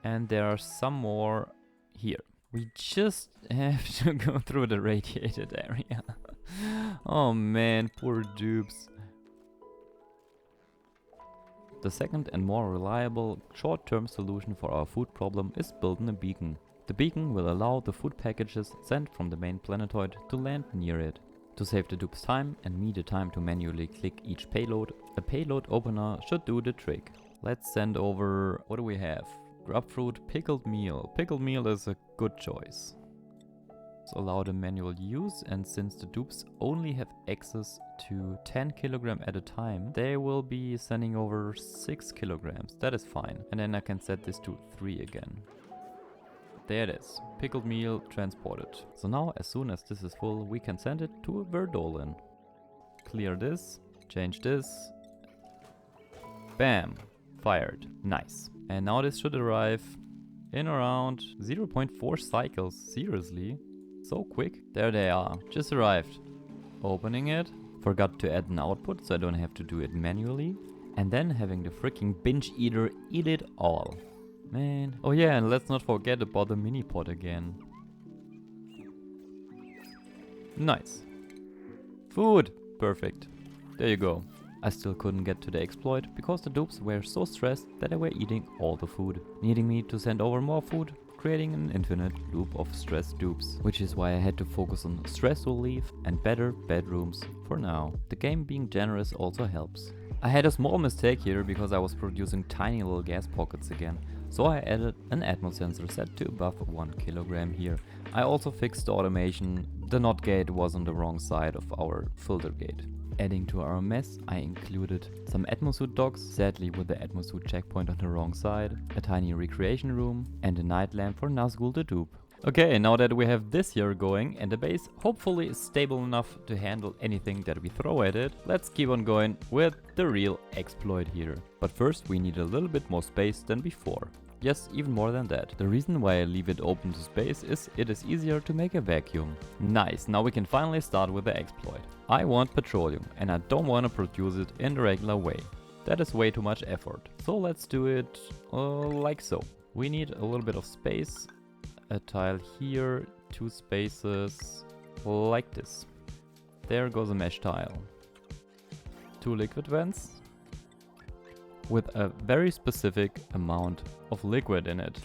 And there are some more here. We just have to go through the radiated area. Oh man, poor dupes. The second and more reliable short-term solution for our food problem is building a beacon. The beacon will allow the food packages sent from the main planetoid to land near it. To save the dupes time and me the time to manually click each payload, a payload opener should do the trick. Let's send over, what do we have? Grubfruit, pickled meal. Pickled meal is a good choice. So allow the manual use, and since the dupes only have access to 10 kilogram at a time, they will be sending over 6 kilograms. That is fine. And then I can set this to 3 again. There it is. Pickled meal transported. So now, as soon as this is full, we can send it to Verdolin. Clear this. Change this. Bam. Fired. Nice. And now this should arrive in around 0.4 cycles. Seriously? So quick? There they are. Just arrived. Opening it. Forgot to add an output, so I don't have to do it manually. And then having the freaking binge eater eat it all. Man. Oh yeah, and let's not forget about the mini pot again. Nice. Food. Perfect. There you go. I still couldn't get to the exploit because the dupes were so stressed that they were eating all the food, needing me to send over more food, creating an infinite loop of stressed dupes, which is why I had to focus on stress relief and better bedrooms for now. The game being generous also helps. I had a small mistake here because I was producing tiny little gas pockets again. So I added an Atmos sensor set to above 1 kilogram here. I also fixed the automation. The NOT gate was on the wrong side of our filter gate. Adding to our mess, I included some Atmosuit docks, sadly with the Atmosuit checkpoint on the wrong side, a tiny recreation room, and a night lamp for Nazgul the dupe. Okay, now that we have this here going and the base hopefully is stable enough to handle anything that we throw at it, let's keep on going with the real exploit here. But first we need a little bit more space than before. Yes, even more than that. The reason why I leave it open to space is it is easier to make a vacuum. Nice, now we can finally start with the exploit. I want petroleum and I don't want to produce it in the regular way. That is way too much effort. So let's do it like so. We need a little bit of space. A tile here, 2 spaces, like this. There goes a mesh tile. 2 liquid vents with a very specific amount of liquid in it,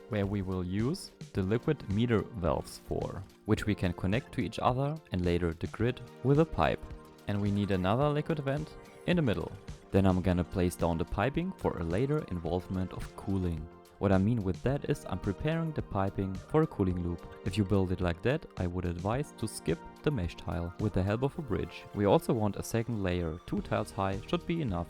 where we will use the liquid meter valves for, which we can connect to each other and later the grid with a pipe. And we need another liquid vent in the middle. Then I'm gonna place down the piping for a later involvement of cooling. What I mean with that is I'm preparing the piping for a cooling loop. If you build it like that, I would advise to skip the mesh tile with the help of a bridge. We also want a second layer, 2 tiles high should be enough.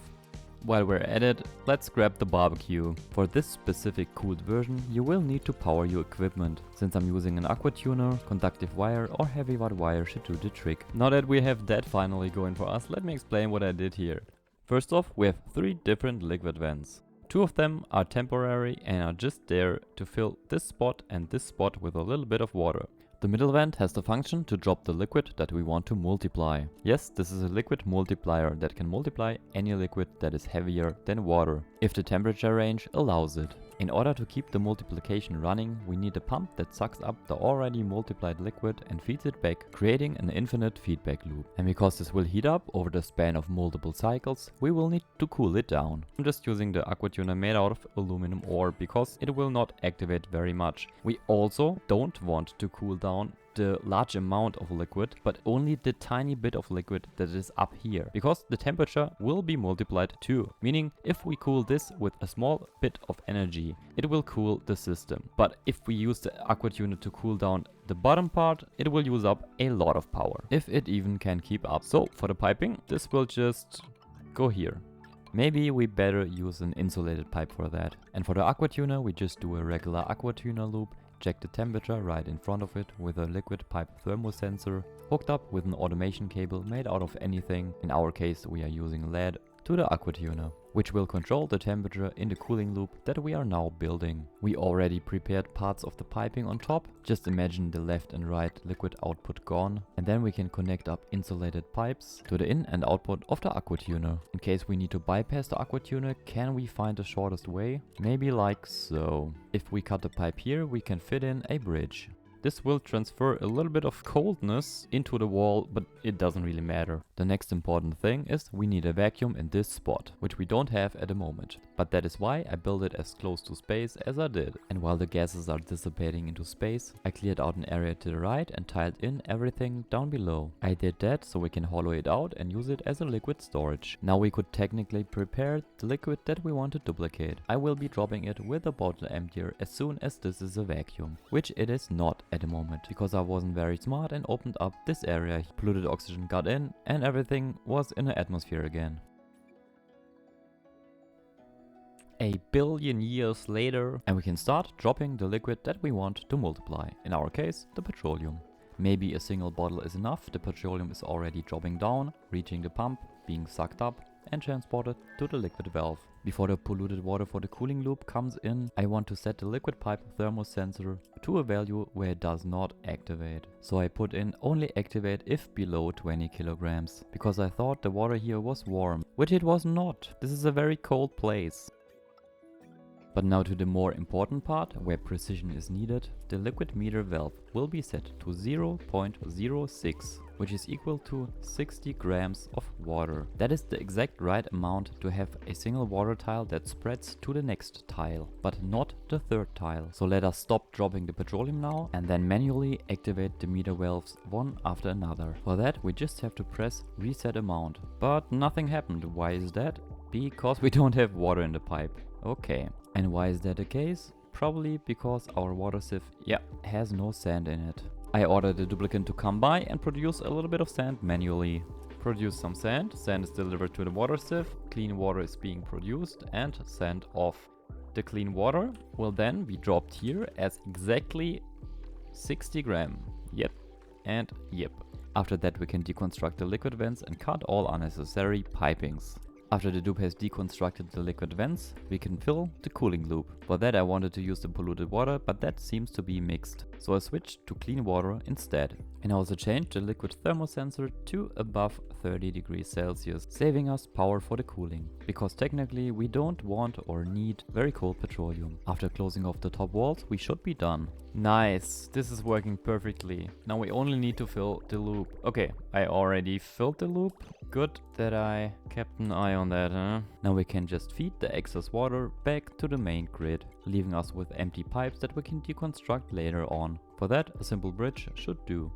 While we're at it, let's grab the barbecue. For this specific cooled version, you will need to power your equipment. Since I'm using an aqua tuner, conductive wire or heavy watt wire should do the trick. Now that we have that finally going for us, let me explain what I did here. First off, we have 3 different liquid vents. 2 of them are temporary and are just there to fill this spot and this spot with a little bit of water. The middle vent has the function to drop the liquid that we want to multiply. Yes, this is a liquid multiplier that can multiply any liquid that is heavier than water, if the temperature range allows it. In order to keep the multiplication running, we need a pump that sucks up the already multiplied liquid and feeds it back, creating an infinite feedback loop. And because this will heat up over the span of multiple cycles, we will need to cool it down. I'm just using the aqua tuner made out of aluminum ore because it will not activate very much. We also don't want to cool down the large amount of liquid, but only the tiny bit of liquid that is up here, because the temperature will be multiplied too, meaning if we cool this with a small bit of energy, it will cool the system. But if we use the aqua tuner to cool down the bottom part, it will use up a lot of power, if it even can keep up. So for the piping, this will just go here. Maybe we better use an insulated pipe for that. And for the aqua tuner, we just do a regular aqua tuner loop, check the temperature right in front of it with a liquid pipe thermosensor, hooked up with an automation cable made out of anything, in our case we are using lead, to the aqua tuner, which will control the temperature in the cooling loop that we are now building. We already prepared parts of the piping on top, just imagine the left and right liquid output gone, and then we can connect up insulated pipes to the in and output of the aqua tuner. In case we need to bypass the aqua tuner, can we find the shortest way? Maybe like so. If we cut the pipe here, we can fit in a bridge. This will transfer a little bit of coldness into the wall, but it doesn't really matter. The next important thing is we need a vacuum in this spot, which we don't have at the moment. But that is why I built it as close to space as I did. And while the gases are dissipating into space, I cleared out an area to the right and tiled in everything down below. I did that so we can hollow it out and use it as a liquid storage. Now we could technically prepare the liquid that we want to duplicate. I will be dropping it with a bottle emptier as soon as this is a vacuum, which it is not at the moment, because I wasn't very smart and opened up this area. Polluted oxygen got in and everything was in the atmosphere again. A billion years later, and we can start dropping the liquid that we want to multiply, in our case the petroleum. Maybe a single bottle is enough. The petroleum is already dropping down, reaching the pump, being sucked up and transported to the liquid valve. Before the polluted water for the cooling loop comes in, I want to set the liquid pipe thermosensor to a value where it does not activate. So I put in only activate if below 20 kilograms, because I thought the water here was warm, which it was not. This is a very cold place. But now to the more important part, where precision is needed. The liquid meter valve will be set to 0.06, which is equal to 60 grams of water. That is the exact right amount to have a single water tile that spreads to the next tile, but not the third tile. So let us stop dropping the petroleum now and then manually activate the meter valves one after another. For that we just have to press reset amount, but nothing happened. Why is that? Because we don't have water in the pipe. Okay. And why is that the case? Probably because our water sieve, has no sand in it. I ordered the duplicant to come by and produce a little bit of sand manually. Produce some sand, sand is delivered to the water sieve, clean water is being produced and sand off. The clean water will then be dropped here as exactly 60 gram. Yep and yep. After that we can deconstruct the liquid vents and cut all unnecessary pipings. After the dupe has deconstructed the liquid vents, we can fill the cooling loop. For that I wanted to use the polluted water, but that seems to be mixed. So I switched to clean water instead. And I also changed the liquid thermosensor to above 30 degrees Celsius, saving us power for the cooling. Because technically we don't want or need very cold petroleum. After closing off the top walls, we should be done. Nice, this is working perfectly. Now we only need to fill the loop. Okay, I already filled the loop. Good that I kept an eye on that, huh? Now we can just feed the excess water back to the main grid, leaving us with empty pipes that we can deconstruct later on. For that, a simple bridge should do.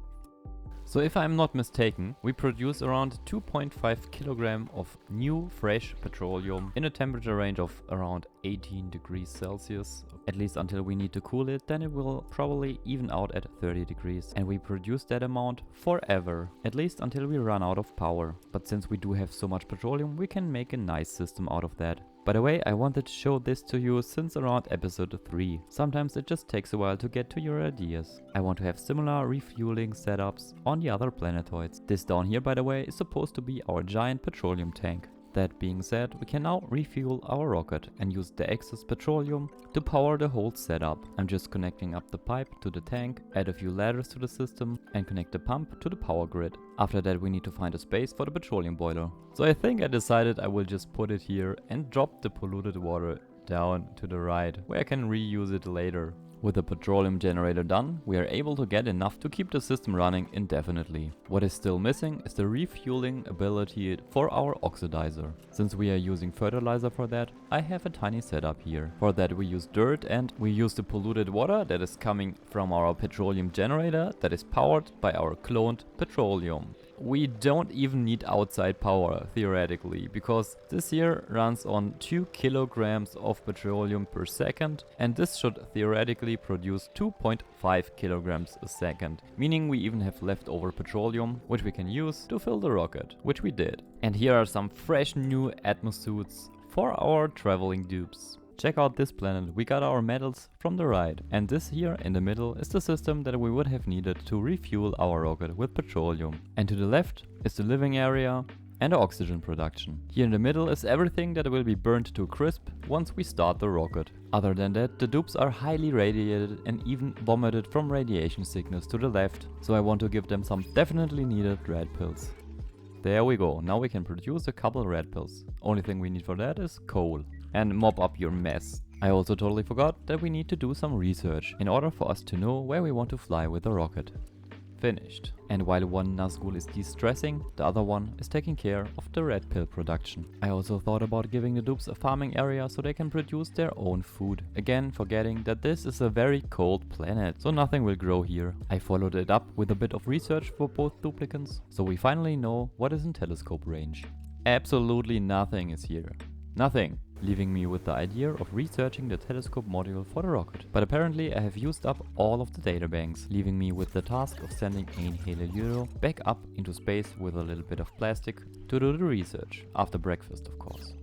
So if I'm not mistaken, we produce around 2.5 kilogram of new fresh petroleum in a temperature range of around 18 degrees Celsius. At least until we need to cool it, then it will probably even out at 30 degrees. And we produce that amount forever, at least until we run out of power. But since we do have so much petroleum, we can make a nice system out of that. By the way, I wanted to show this to you since around episode 3. Sometimes it just takes a while to get to your ideas. I want to have similar refueling setups on the other planetoids. This down here, by the way, is supposed to be our giant petroleum tank. That being said, we can now refuel our rocket and use the excess petroleum to power the whole setup. I'm just connecting up the pipe to the tank, add a few ladders to the system and connect the pump to the power grid. After that we need to find a space for the petroleum boiler. So I think I decided I will just put it here and drop the polluted water down to the right, where I can reuse it later. With the petroleum generator done, we are able to get enough to keep the system running indefinitely. What is still missing is the refueling ability for our oxidizer. Since we are using fertilizer for that, I have a tiny setup here. For that we use dirt and we use the polluted water that is coming from our petroleum generator that is powered by our cloned petroleum. We don't even need outside power, theoretically, because this here runs on 2 kilograms of petroleum per second, and this should theoretically produce 2.5 kilograms a second, meaning we even have leftover petroleum, which we can use to fill the rocket, which we did. And here are some fresh new atmosuits for our traveling dupes. Check out this planet, we got our medals from the right, and this here in the middle is the system that we would have needed to refuel our rocket with petroleum. And to the left is the living area and the oxygen production. Here in the middle is everything that will be burnt to a crisp once we start the rocket. Other than that, the dupes are highly radiated and even vomited from radiation sickness to the left, so I want to give them some definitely needed red pills. There we go, now we can produce a couple red pills. Only thing we need for that is coal. And mop up your mess. I also totally forgot that we need to do some research in order for us to know where we want to fly with the rocket. Finished. And while one Nazgul is de-stressing, the other one is taking care of the red pill production. I also thought about giving the dupes a farming area so they can produce their own food. Again, forgetting that this is a very cold planet, so nothing will grow here. I followed it up with a bit of research for both duplicants, so we finally know what is in telescope range. Absolutely nothing is here. Nothing. Leaving me with the idea of researching the telescope module for the rocket. But apparently I have used up all of the databanks, leaving me with the task of sending Inhaler Euro back up into space with a little bit of plastic to do the research, after breakfast of course.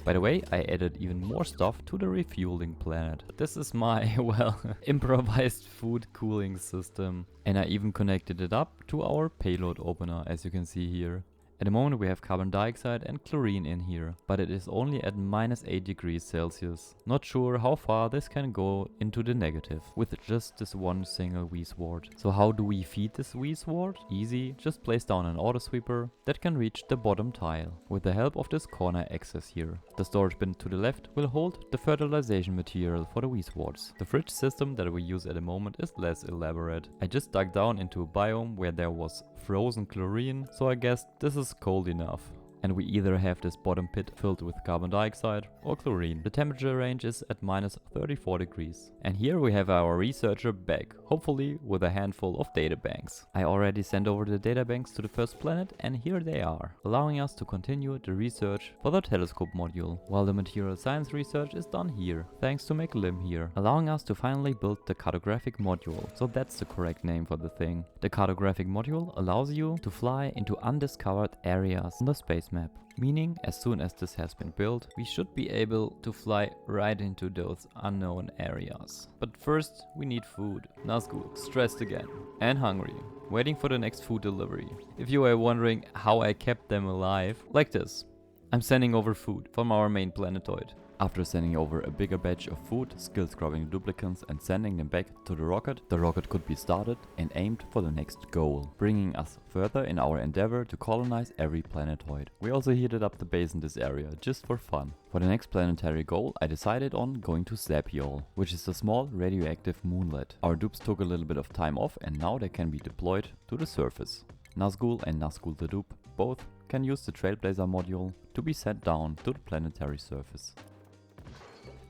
By the way, I added even more stuff to the refueling planet. This is my, well, improvised food cooling system. And I even connected it up to our payload opener, as you can see here. At the moment we have carbon dioxide and chlorine in here, but it is only at -8 degrees Celsius. Not sure how far this can go into the negative with just this one single V-sword. So how do we feed this V-sword? Easy, just place down an auto sweeper that can reach the bottom tile with the help of this corner access here. The storage bin to the left will hold the fertilization material for the V-swords. The fridge system that we use at the moment is less elaborate. I just dug down into a biome where there was frozen chlorine, so I guess this is cold enough. And we either have this bottom pit filled with carbon dioxide or chlorine. The temperature range is at -34 degrees. And here we have our researcher back, hopefully with a handful of databanks. I already sent over the databanks to the first planet and here they are, allowing us to continue the research for the telescope module, while the material science research is done here, thanks to McLim here, allowing us to finally build the cartographic module. So that's the correct name for the thing. The cartographic module allows you to fly into undiscovered areas on the space map, meaning as soon as this has been built, we should be able to fly right into those unknown areas. But first we need food. Nazgul, stressed again and hungry, waiting for the next food delivery. If you are wondering how I kept them alive, like this. I'm sending over food from our main planetoid. After sending over a bigger batch of food, skill scrubbing duplicants and sending them back to the rocket could be started and aimed for the next goal, bringing us further in our endeavor to colonize every planetoid. We also heated up the base in this area, just for fun. For the next planetary goal, I decided on going to Zapiol, which is a small radioactive moonlet. Our dupes took a little bit of time off and now they can be deployed to the surface. Nazgul and Nazgul the dupe both can use the Trailblazer module to be sent down to the planetary surface.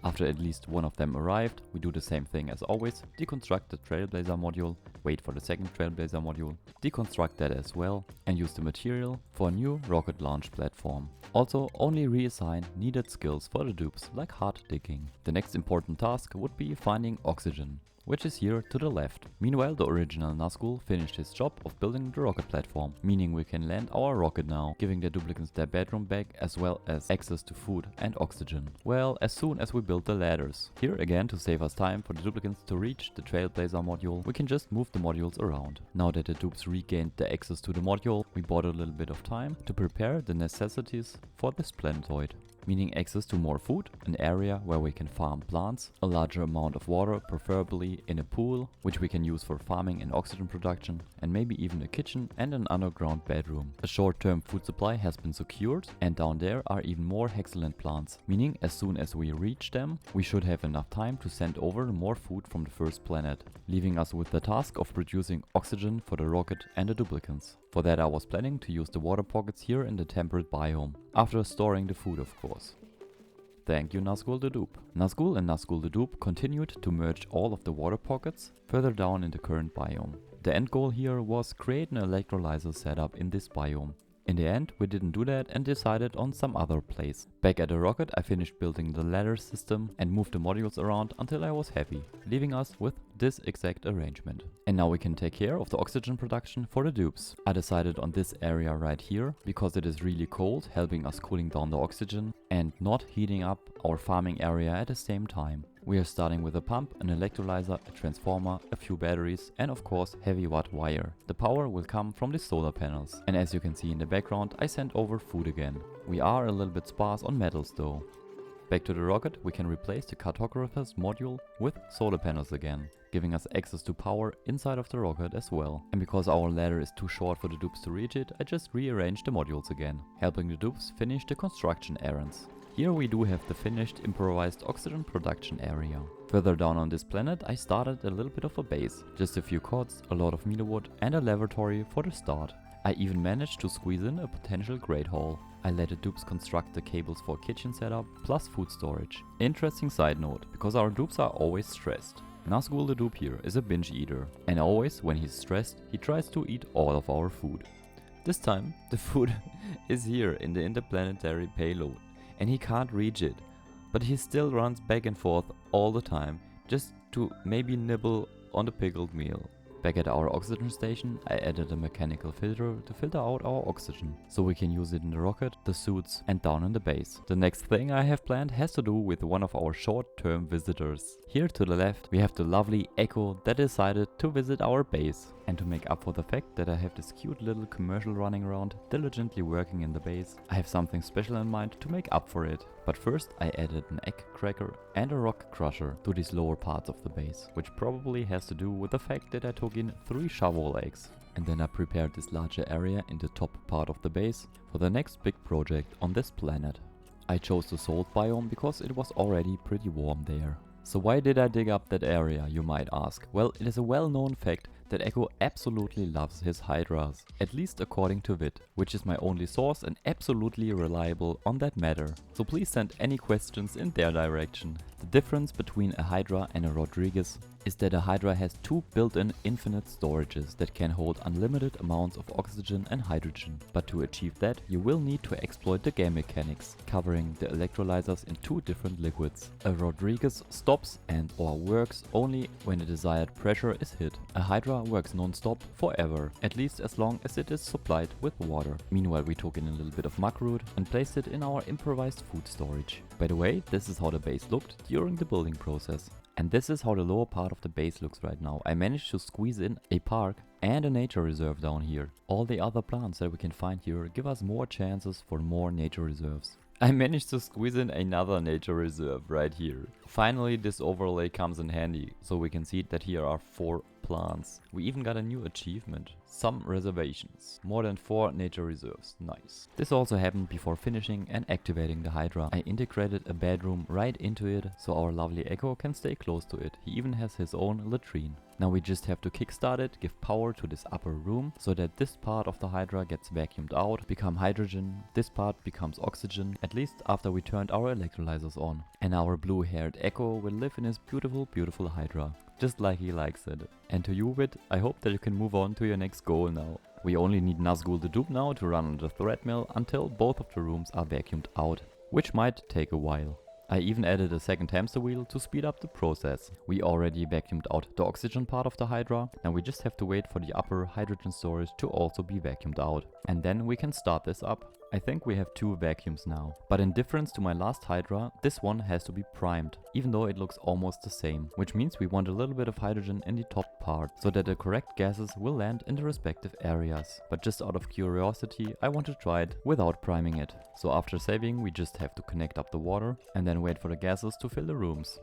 After at least one of them arrived, we do the same thing as always, deconstruct the Trailblazer module, wait for the second Trailblazer module, deconstruct that as well, and use the material for a new rocket launch platform. Also, only reassign needed skills for the dupes, like hard digging. The next important task would be finding oxygen. which is here to the left. Meanwhile, the original Nazgul finished his job of building the rocket platform, meaning we can land our rocket now, giving the duplicants their bedroom back as well as access to food and oxygen. Well, as soon as we build the ladders. Here again, to save us time for the duplicants to reach the Trailblazer module, we can just move the modules around. Now that the dupes regained the access to the module, we bought a little bit of time to prepare the necessities for this planetoid. Meaning access to more food, an area where we can farm plants, a larger amount of water, preferably in a pool, which we can use for farming and oxygen production, and maybe even a kitchen and an underground bedroom. A short-term food supply has been secured, and down there are even more hexalent plants, meaning as soon as we reach them, we should have enough time to send over more food from the first planet, leaving us with the task of producing oxygen for the rocket and the duplicants. For that I was planning to use the water pockets here in the temperate biome, after storing the food of course. Thank you Nazgul the Dupe. Nazgul and Nazgul the Dupe continued to merge all of the water pockets further down in the current biome. The end goal here was create an electrolyzer setup in this biome. In the end, we didn't do that and decided on some other place. Back at the rocket, I finished building the ladder system and moved the modules around until I was happy, leaving us with this exact arrangement. And now we can take care of the oxygen production for the dupes. I decided on this area right here because it is really cold, helping us cooling down the oxygen and not heating up our farming area at the same time. We are starting with a pump, an electrolyzer, a transformer, a few batteries and of course heavy watt wire. The power will come from the solar panels. And as you can see in the background, I sent over food again. We are a little bit sparse on metals though. Back to the rocket, we can replace the cartographer's module with solar panels again, giving us access to power inside of the rocket as well. And because our ladder is too short for the dupes to reach it, I just rearranged the modules again, helping the dupes finish the construction errands. Here we do have the finished improvised oxygen production area. Further down on this planet I started a little bit of a base, just a few cots, a lot of meter wood and a lavatory for the start. I even managed to squeeze in a potential great hall. I let the dupes construct the cables for kitchen setup plus food storage. Interesting side note, because our dupes are always stressed. Nazgul the dupe here is a binge eater, and always when he's stressed he tries to eat all of our food. This time the food is here in the interplanetary payload and he can't reach it, but he still runs back and forth all the time just to maybe nibble on the pickled meal. Back at our oxygen station, I added a mechanical filter to filter out our oxygen, so we can use it in the rocket, the suits and down in the base. The next thing I have planned has to do with one of our short-term visitors. Here to the left we have the lovely Echo that decided to visit our base. And to make up for the fact that I have this cute little commercial running around, diligently working in the base, I have something special in mind to make up for it. But first I added an egg cracker and a rock crusher to these lower parts of the base, which probably has to do with the fact that I took in 3 shovel eggs. And then I prepared this larger area in the top part of the base for the next big project on this planet. I chose the salt biome because it was already pretty warm there. So why did I dig up that area, you might ask? Well, it is a well-known fact that Echo absolutely loves his hydras, at least according to Vid, which is my only source and absolutely reliable on that matter. So please send any questions in their direction. The difference between a hydra and a Rodriguez is that a hydra has 2 built-in infinite storages that can hold unlimited amounts of oxygen and hydrogen. But to achieve that, you will need to exploit the game mechanics, covering the electrolyzers in 2 different liquids. A Rodriguez stops and or works only when a desired pressure is hit. A hydra works non-stop forever, at least as long as it is supplied with water. Meanwhile we took in a little bit of muck root and placed it in our improvised food storage. By the way, this is how the base looked during the building process. And this is how the lower part of the base looks right now. I managed to squeeze in a park and a nature reserve down here. All the other plants that we can find here give us more chances for more nature reserves. I managed to squeeze in another nature reserve right here. Finally this overlay comes in handy, so we can see that here are 4 plants. We even got a new achievement. Some reservations. More than 4 nature reserves. Nice. This also happened before finishing and activating the Hydra. I integrated a bedroom right into it, so our lovely Echo can stay close to it. He even has his own latrine. Now we just have to kickstart it, give power to this upper room, so that this part of the Hydra gets vacuumed out, become hydrogen, this part becomes oxygen, at least after we turned our electrolyzers on. And our blue-haired Echo will live in his beautiful Hydra, just like he likes it. And to you, Wit, I hope that you can move on to your next goal now. We only need Nazgul the Dupe now to run on the thread mill until both of the rooms are vacuumed out, which might take a while. I even added a second hamster wheel to speed up the process. We already vacuumed out the oxygen part of the Hydra, and we just have to wait for the upper hydrogen storage to also be vacuumed out. And then we can start this up. I think we have 2 vacuums now, but in difference to my last Hydra, this one has to be primed, even though it looks almost the same, which means we want a little bit of hydrogen in the top part, so that the correct gases will land in the respective areas. But just out of curiosity, I want to try it without priming it. So after saving, we just have to connect up the water and then wait for the gases to fill the rooms.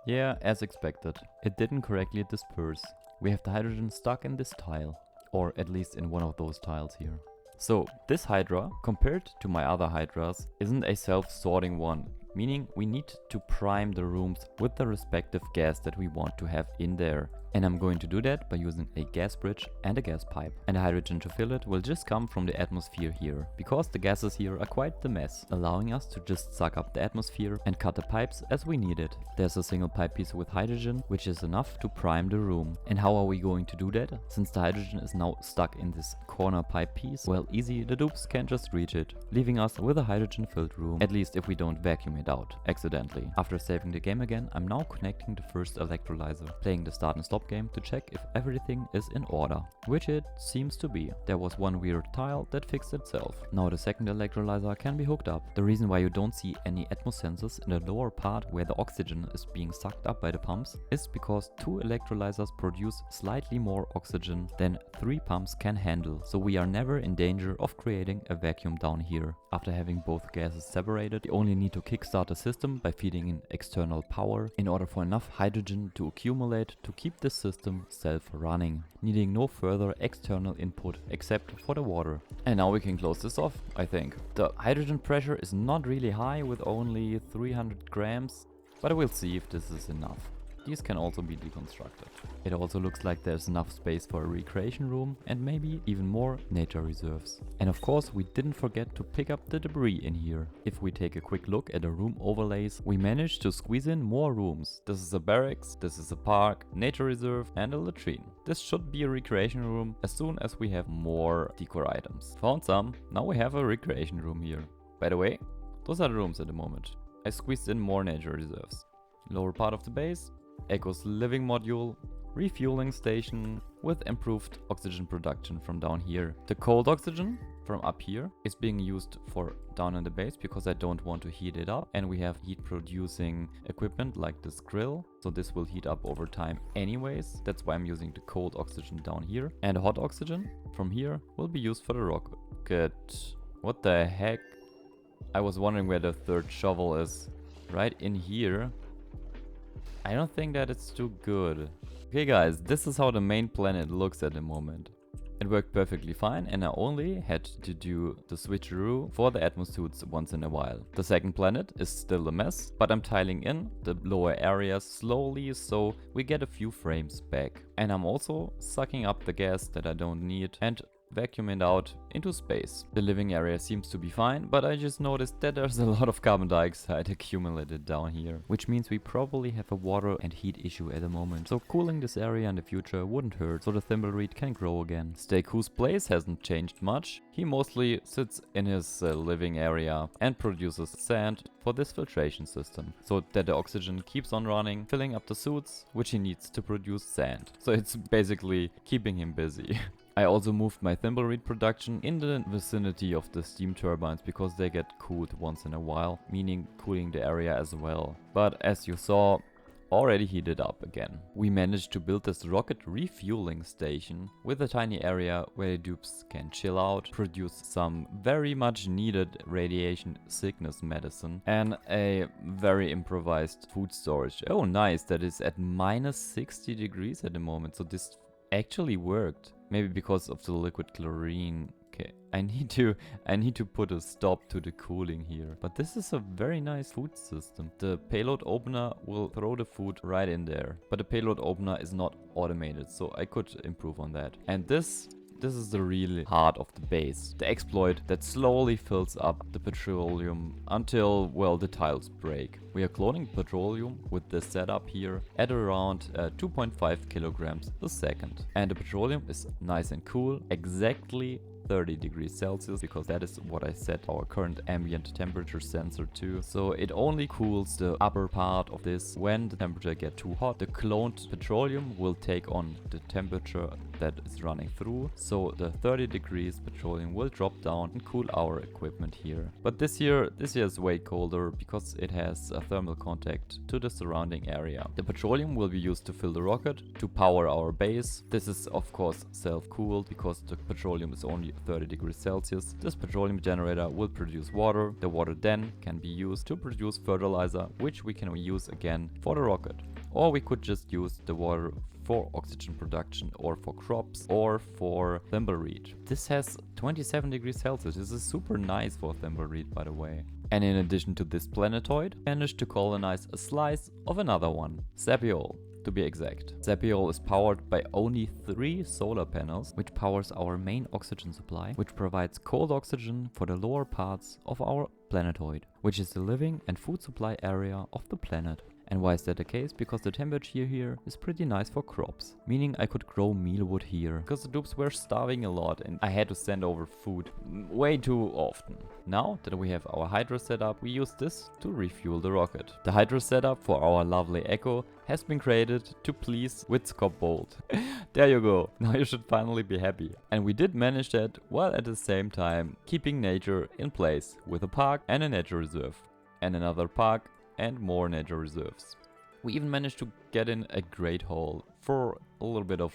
Yeah, as expected, it didn't correctly disperse. We have the hydrogen stuck in this tile, or at least in one of those tiles here. So this Hydra, compared to my other Hydras, isn't a self-sorting one, meaning we need to prime the rooms with the respective gas that we want to have in there. And I'm going to do that by using a gas bridge and a gas pipe. And the hydrogen to fill it will just come from the atmosphere here, because the gases here are quite the mess, allowing us to just suck up the atmosphere and cut the pipes as we need it. There's a single pipe piece with hydrogen, which is enough to prime the room. And how are we going to do that? Since the hydrogen is now stuck in this corner pipe piece, well, easy, the dupes can just reach it, leaving us with a hydrogen filled room, at least if we don't vacuum it out accidentally. After saving the game again, I'm now connecting the first electrolyzer, playing the start and stop game to check if everything is in order, which it seems to be. There was one weird tile that fixed itself. Now the second electrolyzer can be hooked up. The reason why you don't see any atmosensors in the lower part where the oxygen is being sucked up by the pumps is because 2 electrolyzers produce slightly more oxygen than 3 pumps can handle, so we are never in danger of creating a vacuum down here. After having both gases separated, you only need to kickstart the system by feeding in external power in order for enough hydrogen to accumulate to keep the system self-running, needing no further external input except for the water. And now we can close this off, I think. The hydrogen pressure is not really high with only 300 grams, but we'll see if this is enough. These can also be deconstructed. It also looks like there's enough space for a recreation room and maybe even more nature reserves. And of course we didn't forget to pick up the debris in here. If we take a quick look at the room overlays, we managed to squeeze in more rooms. This is a barracks, this is a park, nature reserve and a latrine. This should be a recreation room as soon as we have more decor items. Found some, now we have a recreation room here. By the way, those are the rooms at the moment. I squeezed in more nature reserves. Lower part of the base, Echo's living module, refueling station with improved oxygen production from down here. The cold oxygen from up here is being used for down in the base because I don't want to heat it up, and we have heat producing equipment like this grill, so this will heat up over time anyways. That's why I'm using the cold oxygen down here, and hot oxygen from here will be used for the rocket. What the heck? I was wondering where the third shovel is. Right in here. I don't think that it's too good. Okay guys, this is how the main planet looks at the moment. It worked perfectly fine and I only had to do the switcheroo for the atmosuits once in a while. The second planet is still a mess, but I'm tiling in the lower areas slowly so we get a few frames back. And I'm also sucking up the gas that I don't need and vacuum it out into space. The living area seems to be fine, but I just noticed that there's a lot of carbon dioxide accumulated down here, which means we probably have a water and heat issue at the moment. So cooling this area in the future wouldn't hurt, so the thimbleweed can grow again. Steakhouse place hasn't changed much. He mostly sits in his living area and produces sand for this filtration system, so that the oxygen keeps on running, filling up the suits, which he needs to produce sand. So it's basically keeping him busy. I also moved my thimbleweed production in the vicinity of the steam turbines because they get cooled once in a while, meaning cooling the area as well. But as you saw, already heated up again. We managed to build this rocket refueling station with a tiny area where the dupes can chill out, produce some very much needed radiation sickness medicine, and a very improvised food storage. Oh nice, that is at minus 60 degrees at the moment, so this actually worked. Maybe because of the liquid chlorine. Okay, I need to put a stop to the cooling here. But this is a very nice food system. The payload opener will throw the food right in there. But the payload opener is not automated, so I could improve on that. And this is the real heart of the base. The exploit that slowly fills up the petroleum until, well, the tiles break. We are cloning petroleum with this setup here at around 2.5 kilograms a second. And the petroleum is nice and cool, exactly 30 degrees Celsius, because that is what I set our current ambient temperature sensor to. So it only cools the upper part of this. When the temperature gets too hot, the cloned petroleum will take on the temperature that is running through. So the 30 degrees petroleum will drop down and cool our equipment here. But this year is way colder because it has a thermal contact to the surrounding area. The petroleum will be used to fill the rocket, to power our base. This is of course self-cooled because the petroleum is only 30 degrees Celsius. This petroleum generator will produce water. The water then can be used to produce fertilizer, which we can use again for the rocket. Or we could just use the water for oxygen production, or for crops, or for thimbleweed. This has 27 degrees Celsius. This is super nice for thimbleweed, by the way. And in addition to this planetoid, I managed to colonize a slice of another one, Sepiol, to be exact. Sepiol is powered by only 3 solar panels, which powers our main oxygen supply, which provides cold oxygen for the lower parts of our planetoid, which is the living and food supply area of the planet. And why is that the case? Because the temperature here is pretty nice for crops, meaning I could grow mealwood here, because the dupes were starving a lot and I had to send over food way too often. Now that we have our hydro setup, we use this to refuel the rocket. The hydro setup for our lovely Echo has been created to please Witzkop Bolt. There you go, now you should finally be happy. And we did manage that, while at the same time keeping nature in place with a park and a nature reserve, and another park and more nature reserves. We even managed to get in a great hole for a little bit of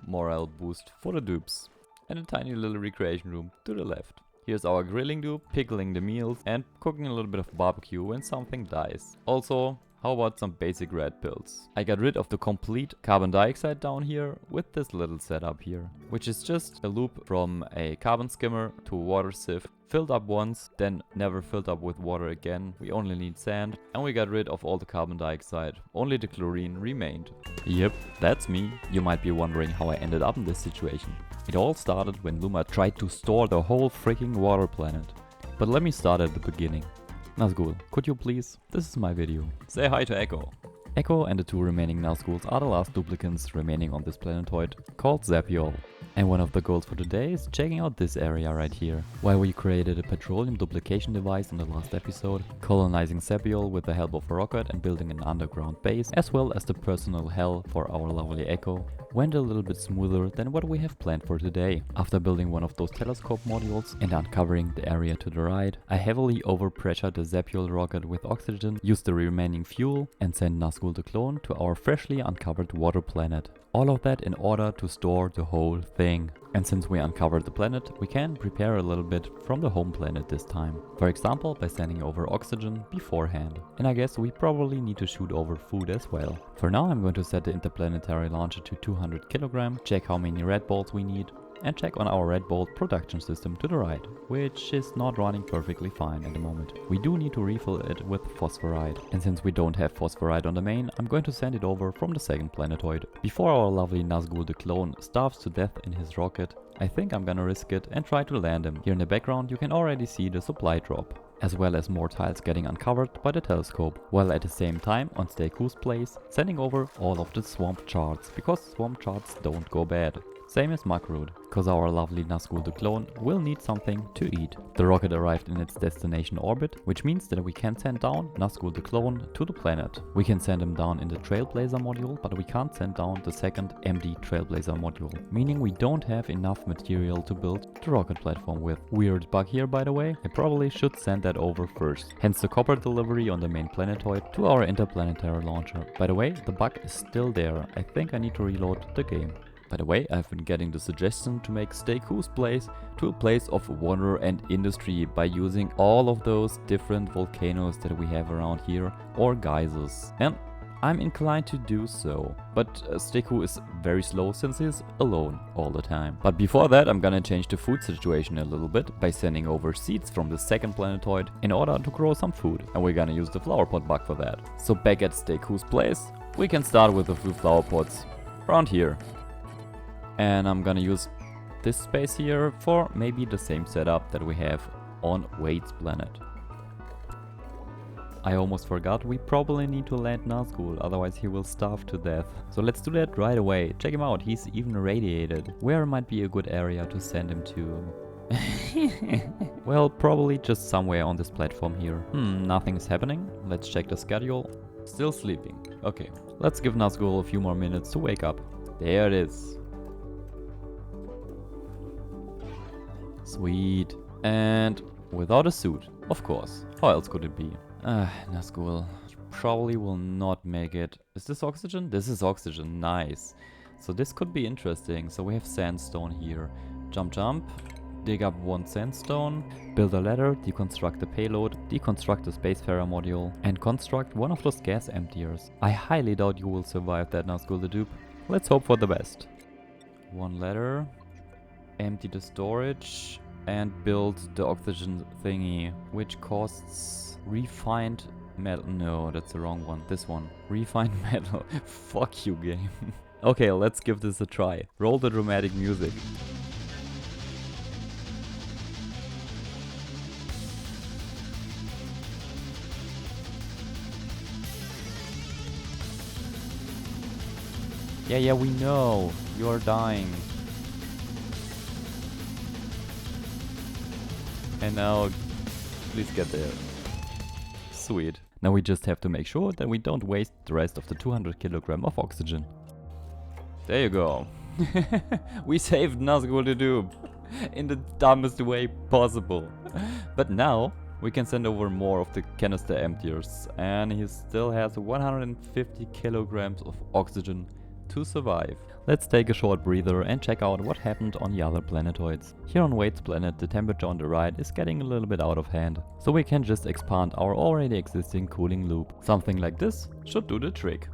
morale boost for the dupes, and a tiny little recreation room to the left. Here's our grilling dupe, pickling the meals and cooking a little bit of barbecue when something dies. Also, how about some basic red pills? I got rid of the complete carbon dioxide down here with this little setup here, which is just a loop from a carbon skimmer to a water sieve, filled up once, then never filled up with water again. We only need sand, and we got rid of all the carbon dioxide. Only the chlorine remained. Yep, that's me. You might be wondering how I ended up in this situation. It all started when Luma tried to store the whole freaking water planet. But let me start at the beginning. Nazgul, could you please? This is my video. Say hi to Echo. Echo and the 2 remaining Nazguls are the last duplicants remaining on this planetoid, called Sepiol. And one of the goals for today is checking out this area right here. While we created a petroleum duplication device in the last episode, colonizing Sepiol with the help of a rocket and building an underground base, as well as the personal hell for our lovely Echo, went a little bit smoother than what we have planned for today. After building one of those telescope modules and uncovering the area to the right, I heavily overpressured the Sepiol rocket with oxygen, used the remaining fuel and sent Nazgul the clone to our freshly uncovered water planet. All of that in order to store the whole thing. And since we uncovered the planet, we can prepare a little bit from the home planet this time. For example, by sending over oxygen beforehand. And I guess we probably need to shoot over food as well. For now I'm going to set the interplanetary launcher to 200 kg, check how many red bolts we need, and check on our red bolt production system to the right, which is not running perfectly fine at the moment. We do need to refill it with phosphorite, and since we don't have phosphorite on the main, I'm going to send it over from the second planetoid. Before our lovely Nazgul the clone starves to death in his rocket, I think I'm gonna risk it and try to land him. Here in the background you can already see the supply drop, as well as more tiles getting uncovered by the telescope, while at the same time on Stayku's place sending over all of the swamp charts, because swamp charts don't go bad. Same as Makrood, cause our lovely Nazgul the clone will need something to eat. The rocket arrived in its destination orbit, which means that we can send down Nazgul the clone to the planet. We can send him down in the Trailblazer module, but we can't send down the second MD Trailblazer module, meaning we don't have enough material to build the rocket platform with. Weird bug here, by the way, I probably should send that over first. Hence the copper delivery on the main planetoid to our interplanetary launcher. By the way, the bug is still there. I think I need to reload the game. By the way, I've been getting the suggestion to make Stayku's place to a place of wonder and industry by using all of those different volcanoes that we have around here, or geysers. And I'm inclined to do so, but Stayku is very slow since he's alone all the time. But before that, I'm gonna change the food situation a little bit by sending over seeds from the second planetoid in order to grow some food. And we're gonna use the flower pot bug for that. So back at Stayku's place, we can start with a few flower pots around here. And I'm gonna use this space here for maybe the same setup that we have on Wade's planet. I almost forgot, we probably need to land Nazgul, otherwise he will starve to death. So let's do that right away. Check him out, he's even radiated. Where might be a good area to send him to? Well, probably just somewhere on this platform here. Nothing is happening. Let's check the schedule. Still sleeping. Okay, let's give Nazgul a few more minutes to wake up. There it is. Sweet. And without a suit, of course. How else could it be? Nazgul, you probably will not make it. Is this oxygen? This is oxygen. Nice. So this could be interesting. So we have sandstone here. Jump, jump. Dig up one sandstone. Build a ladder. Deconstruct the payload. Deconstruct the spacefarer module. And construct one of those gas emptiers. I highly doubt you will survive that, Nazgul the dupe. Let's hope for the best. One ladder. Empty the storage. And build the oxygen thingy. Which costs refined metal. No, that's the wrong one. This one. Refined metal. Fuck you, game. Okay, let's give this a try. Roll the dramatic music. Yeah, we know. You're dying. And now, please get there. Sweet. Now we just have to make sure that we don't waste the rest of the 200 kilogram of oxygen. There you go. We saved Nazgul the dupe in the dumbest way possible. But now we can send over more of the canister emptiers, and he still has 150 kilograms of oxygen to survive. Let's take a short breather and check out what happened on the other planetoids. Here on Wade's planet, the temperature on the right is getting a little bit out of hand, so we can just expand our already existing cooling loop. Something like this should do the trick.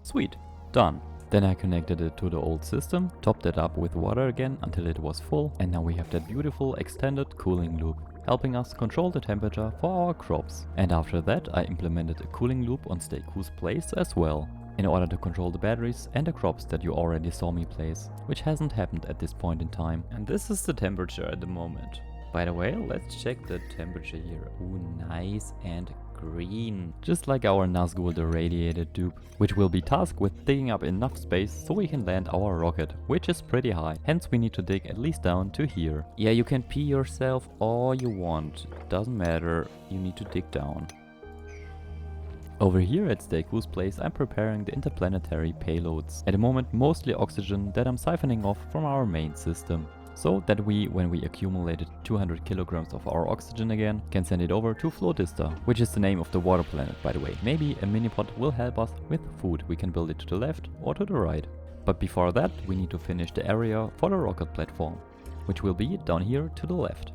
Sweet, done. Then I connected it to the old system, topped it up with water again until it was full, and now we have that beautiful extended cooling loop, helping us control the temperature for our crops. And after that I implemented a cooling loop on Steku's place as well, in order to control the batteries and the crops that you already saw me place, which hasn't happened at this point in time. And this is the temperature at the moment. By the way, let's check the temperature here. Ooh, nice and green. Just like our Nazgul the radiated dupe, which will be tasked with digging up enough space so we can land our rocket, which is pretty high. Hence we need to dig at least down to here. Yeah, you can pee yourself all you want. Doesn't matter, you need to dig down. Over here at Steku's place I'm preparing the interplanetary payloads. At the moment mostly oxygen that I'm siphoning off from our main system. So that we, when we accumulated 200 kilograms of our oxygen again, can send it over to Flotista, which is the name of the water planet by the way. Maybe a minipod will help us with food. We can build it to the left or to the right. But before that we need to finish the area for the rocket platform, which will be down here to the left.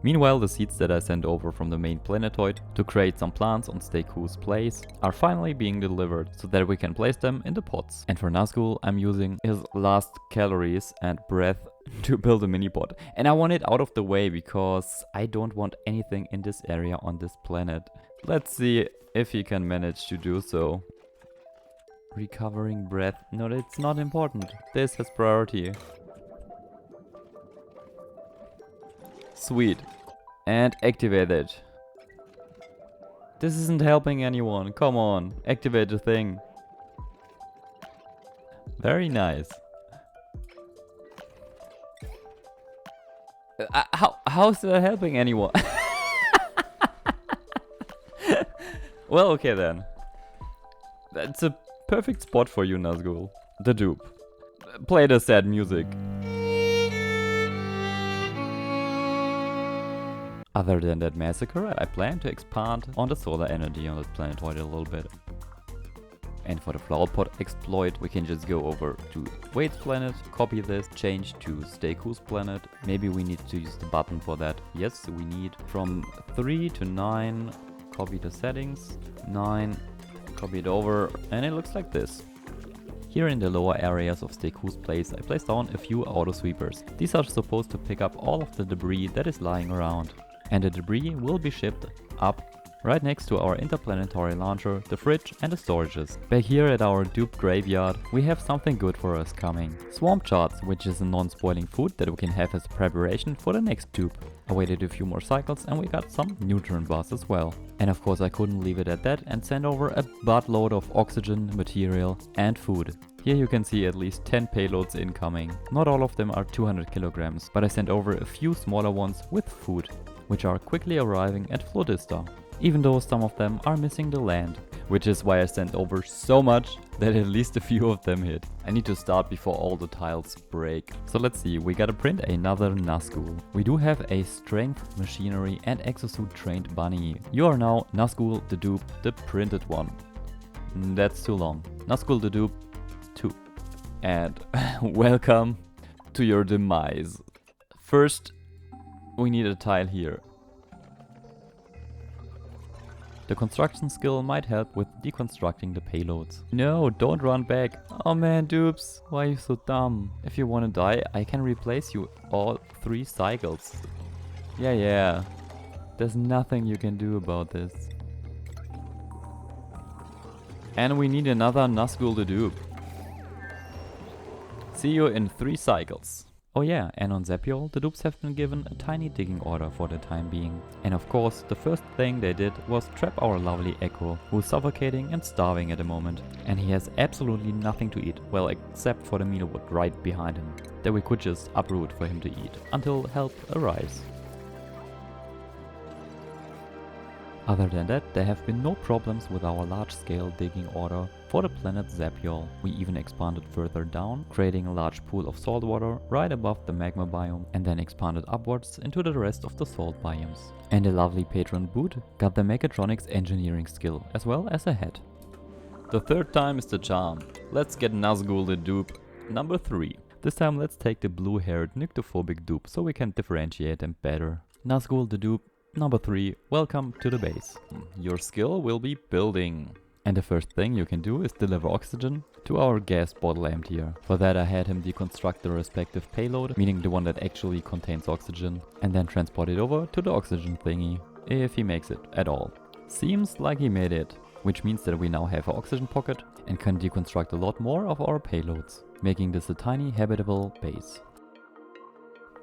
Meanwhile, the seeds that I sent over from the main planetoid to create some plants on Steku's place are finally being delivered so that we can place them in the pots. And for Nazgul, I'm using his last calories and breath to build a mini pot. And I want it out of the way because I don't want anything in this area on this planet. Let's see if he can manage to do so. Recovering breath. No, that's not important. This has priority. Sweet. And activate it. This isn't helping anyone. Come on. Activate the thing. Very nice. How's that helping anyone? Well, okay then. That's a perfect spot for you, Nazgul. The dupe. Play the sad music. Other than that massacre, I plan to expand on the solar energy on this planetoid a little bit. And for the flower pot exploit, we can just go over to Wade's planet, copy this, change to Steku's planet. Maybe we need to use the button for that. Yes, we need from 3 to 9, copy the settings, 9, copy it over, and it looks like this. Here in the lower areas of Steku's place, I placed down a few auto sweepers. These are supposed to pick up all of the debris that is lying around. And the debris will be shipped up right next to our interplanetary launcher, the fridge and the storages. Back here at our dupe graveyard, we have something good for us coming. Swamp charts, which is a non-spoiling food that we can have as preparation for the next dupe. I waited a few more cycles and we got some nutrient bars as well. And of course I couldn't leave it at that and send over a buttload of oxygen, material and food. Here you can see at least 10 payloads incoming. Not all of them are 200 kilograms, but I sent over a few smaller ones with food, which are quickly arriving at Flodista, even though some of them are missing the land, which is why I sent over so much that at least a few of them hit. I need to start before all the tiles break. So let's see, we gotta print another Nazgul. We do have a strength, machinery and exosuit trained bunny. You are now Nazgul the dupe, the printed one. That's too long. Nazgul the dupe 2. And welcome to your demise. First, we need a tile here. The construction skill might help with deconstructing the payloads. No, don't run back. Oh man, dupes, why are you so dumb? If you wanna die, I can replace you all 3 cycles. Yeah. There's nothing you can do about this. And we need another Nazgul to dupe. See you in 3 cycles. Oh yeah, and on Zepiol, the dupes have been given a tiny digging order for the time being. And of course, the first thing they did was trap our lovely Echo, who's suffocating and starving at the moment. And he has absolutely nothing to eat, well, except for the mealwood right behind him, that we could just uproot for him to eat, until help arrives. Other than that, there have been no problems with our large-scale digging order for the planet Zepiol. We even expanded further down, creating a large pool of salt water right above the magma biome, and then expanded upwards into the rest of the salt biomes. And a lovely patron Boot got the mechatronics engineering skill, as well as a head. The third time is the charm. Let's get Nazgul the dupe number 3. This time let's take the blue-haired nyctophobic dupe so we can differentiate them better. Nazgul the dupe number 3, welcome to the base. Your skill will be building. And the first thing you can do is deliver oxygen to our gas bottle emptier. For that I had him deconstruct the respective payload, meaning the one that actually contains oxygen, and then transport it over to the oxygen thingy, if he makes it at all. Seems like he made it, which means that we now have an oxygen pocket and can deconstruct a lot more of our payloads, making this a tiny habitable base.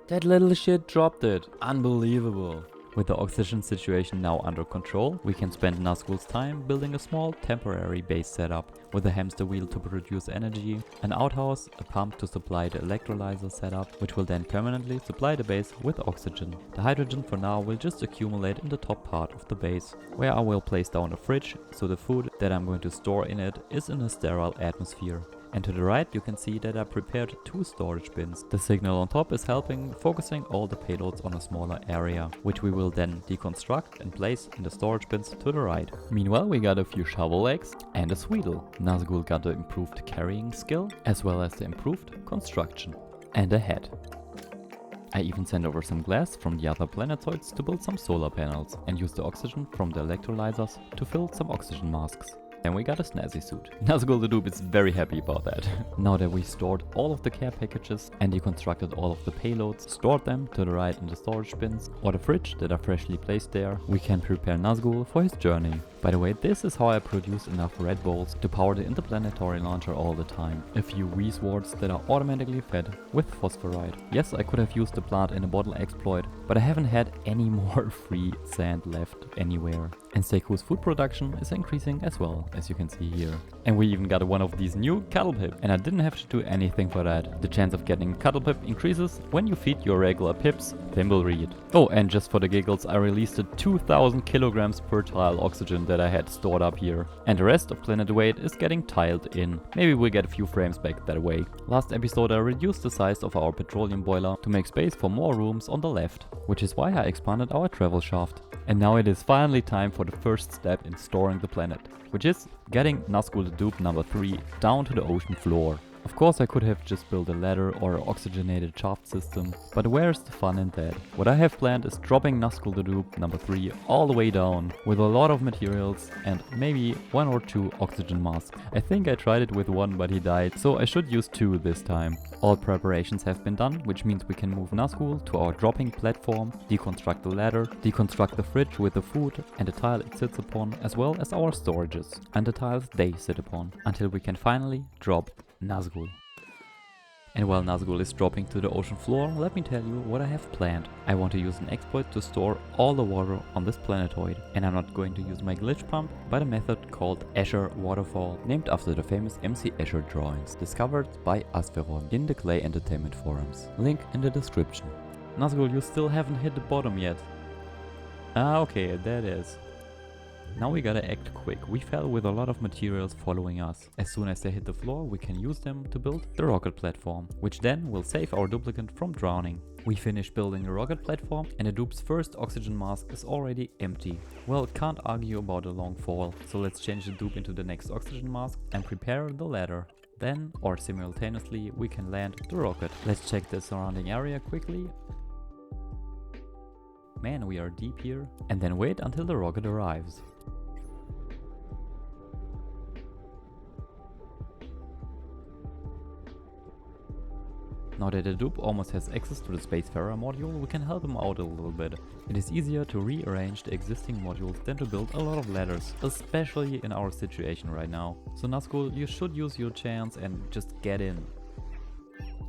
That little shit dropped it. Unbelievable. With the oxygen situation now under control, we can spend Nazgul's time building a small temporary base setup with a hamster wheel to produce energy, an outhouse, a pump to supply the electrolyzer setup, which will then permanently supply the base with oxygen. The hydrogen for now will just accumulate in the top part of the base, where I will place down a fridge, so the food that I'm going to store in it is in a sterile atmosphere. And to the right you can see that I prepared 2 storage bins. The signal on top is helping focusing all the payloads on a smaller area, which we will then deconstruct and place in the storage bins to the right. Meanwhile we got a few shovel legs and a Sweedle. Nazgul got the improved carrying skill as well as the improved construction. And a head. I even sent over some glass from the other planetoids to build some solar panels and use the oxygen from the electrolyzers to fill some oxygen masks. Then we got a snazzy suit. Nazgul the dupe is very happy about that. Now that we stored all of the care packages and deconstructed all of the payloads, stored them to the right in the storage bins or the fridge that are freshly placed there, we can prepare Nazgul for his journey. By the way, this is how I produce enough red balls to power the interplanetary launcher all the time. A few wee swords that are automatically fed with phosphorite. Yes, I could have used the plant in a bottle exploit, but I haven't had any more free sand left anywhere. And Seku's food production is increasing as well, as you can see here. And we even got one of these new cattle pip, and I didn't have to do anything for that. The chance of getting cattle pip increases when you feed your regular pips Thimblereed. Oh, and just for the giggles, I released a 2000 kilograms per tile oxygen that I had stored up here. And the rest of planet weight is getting tiled in. Maybe we'll get a few frames back that way. Last episode I reduced the size of our petroleum boiler to make space for more rooms on the left, which is why I expanded our travel shaft. And now it is finally time for the first step in storing the planet, which is getting Nazgul the dupe number 3 down to the ocean floor. Of course I could have just built a ladder or an oxygenated shaft system, but where's the fun in that? What I have planned is dropping Nazgul the dupe number 3 all the way down with a lot of materials and maybe 1 or 2 oxygen masks. I think I tried it with 1 but he died, so I should use 2 this time. All preparations have been done, which means we can move Nazgul to our dropping platform, deconstruct the ladder, deconstruct the fridge with the food and the tile it sits upon, as well as our storages and the tiles they sit upon, until we can finally drop Nazgul. And while Nazgul is dropping to the ocean floor, let me tell you what I have planned. I want to use an exploit to store all the water on this planetoid. And I'm not going to use my glitch pump, but a method called Escher Waterfall, named after the famous MC Escher drawings, discovered by Asferon in the Clay Entertainment forums. Link in the description. Nazgul, you still haven't hit the bottom yet. Ah, okay, there it is. Now we gotta act quick. We fell with a lot of materials following us. As soon as they hit the floor, we can use them to build the rocket platform, which then will save our duplicant from drowning. We finished building the rocket platform and the dupe's first oxygen mask is already empty. Well, can't argue about a long fall, so let's change the dupe into the next oxygen mask and prepare the ladder. Then, or simultaneously, we can land the rocket. Let's check the surrounding area quickly. Man, we are deep here. And then wait until the rocket arrives. Now that the dupe almost has access to the Spacefarer module, we can help him out a little bit. It is easier to rearrange the existing modules than to build a lot of ladders, especially in our situation right now. So Nazgul, you should use your chance and just get in.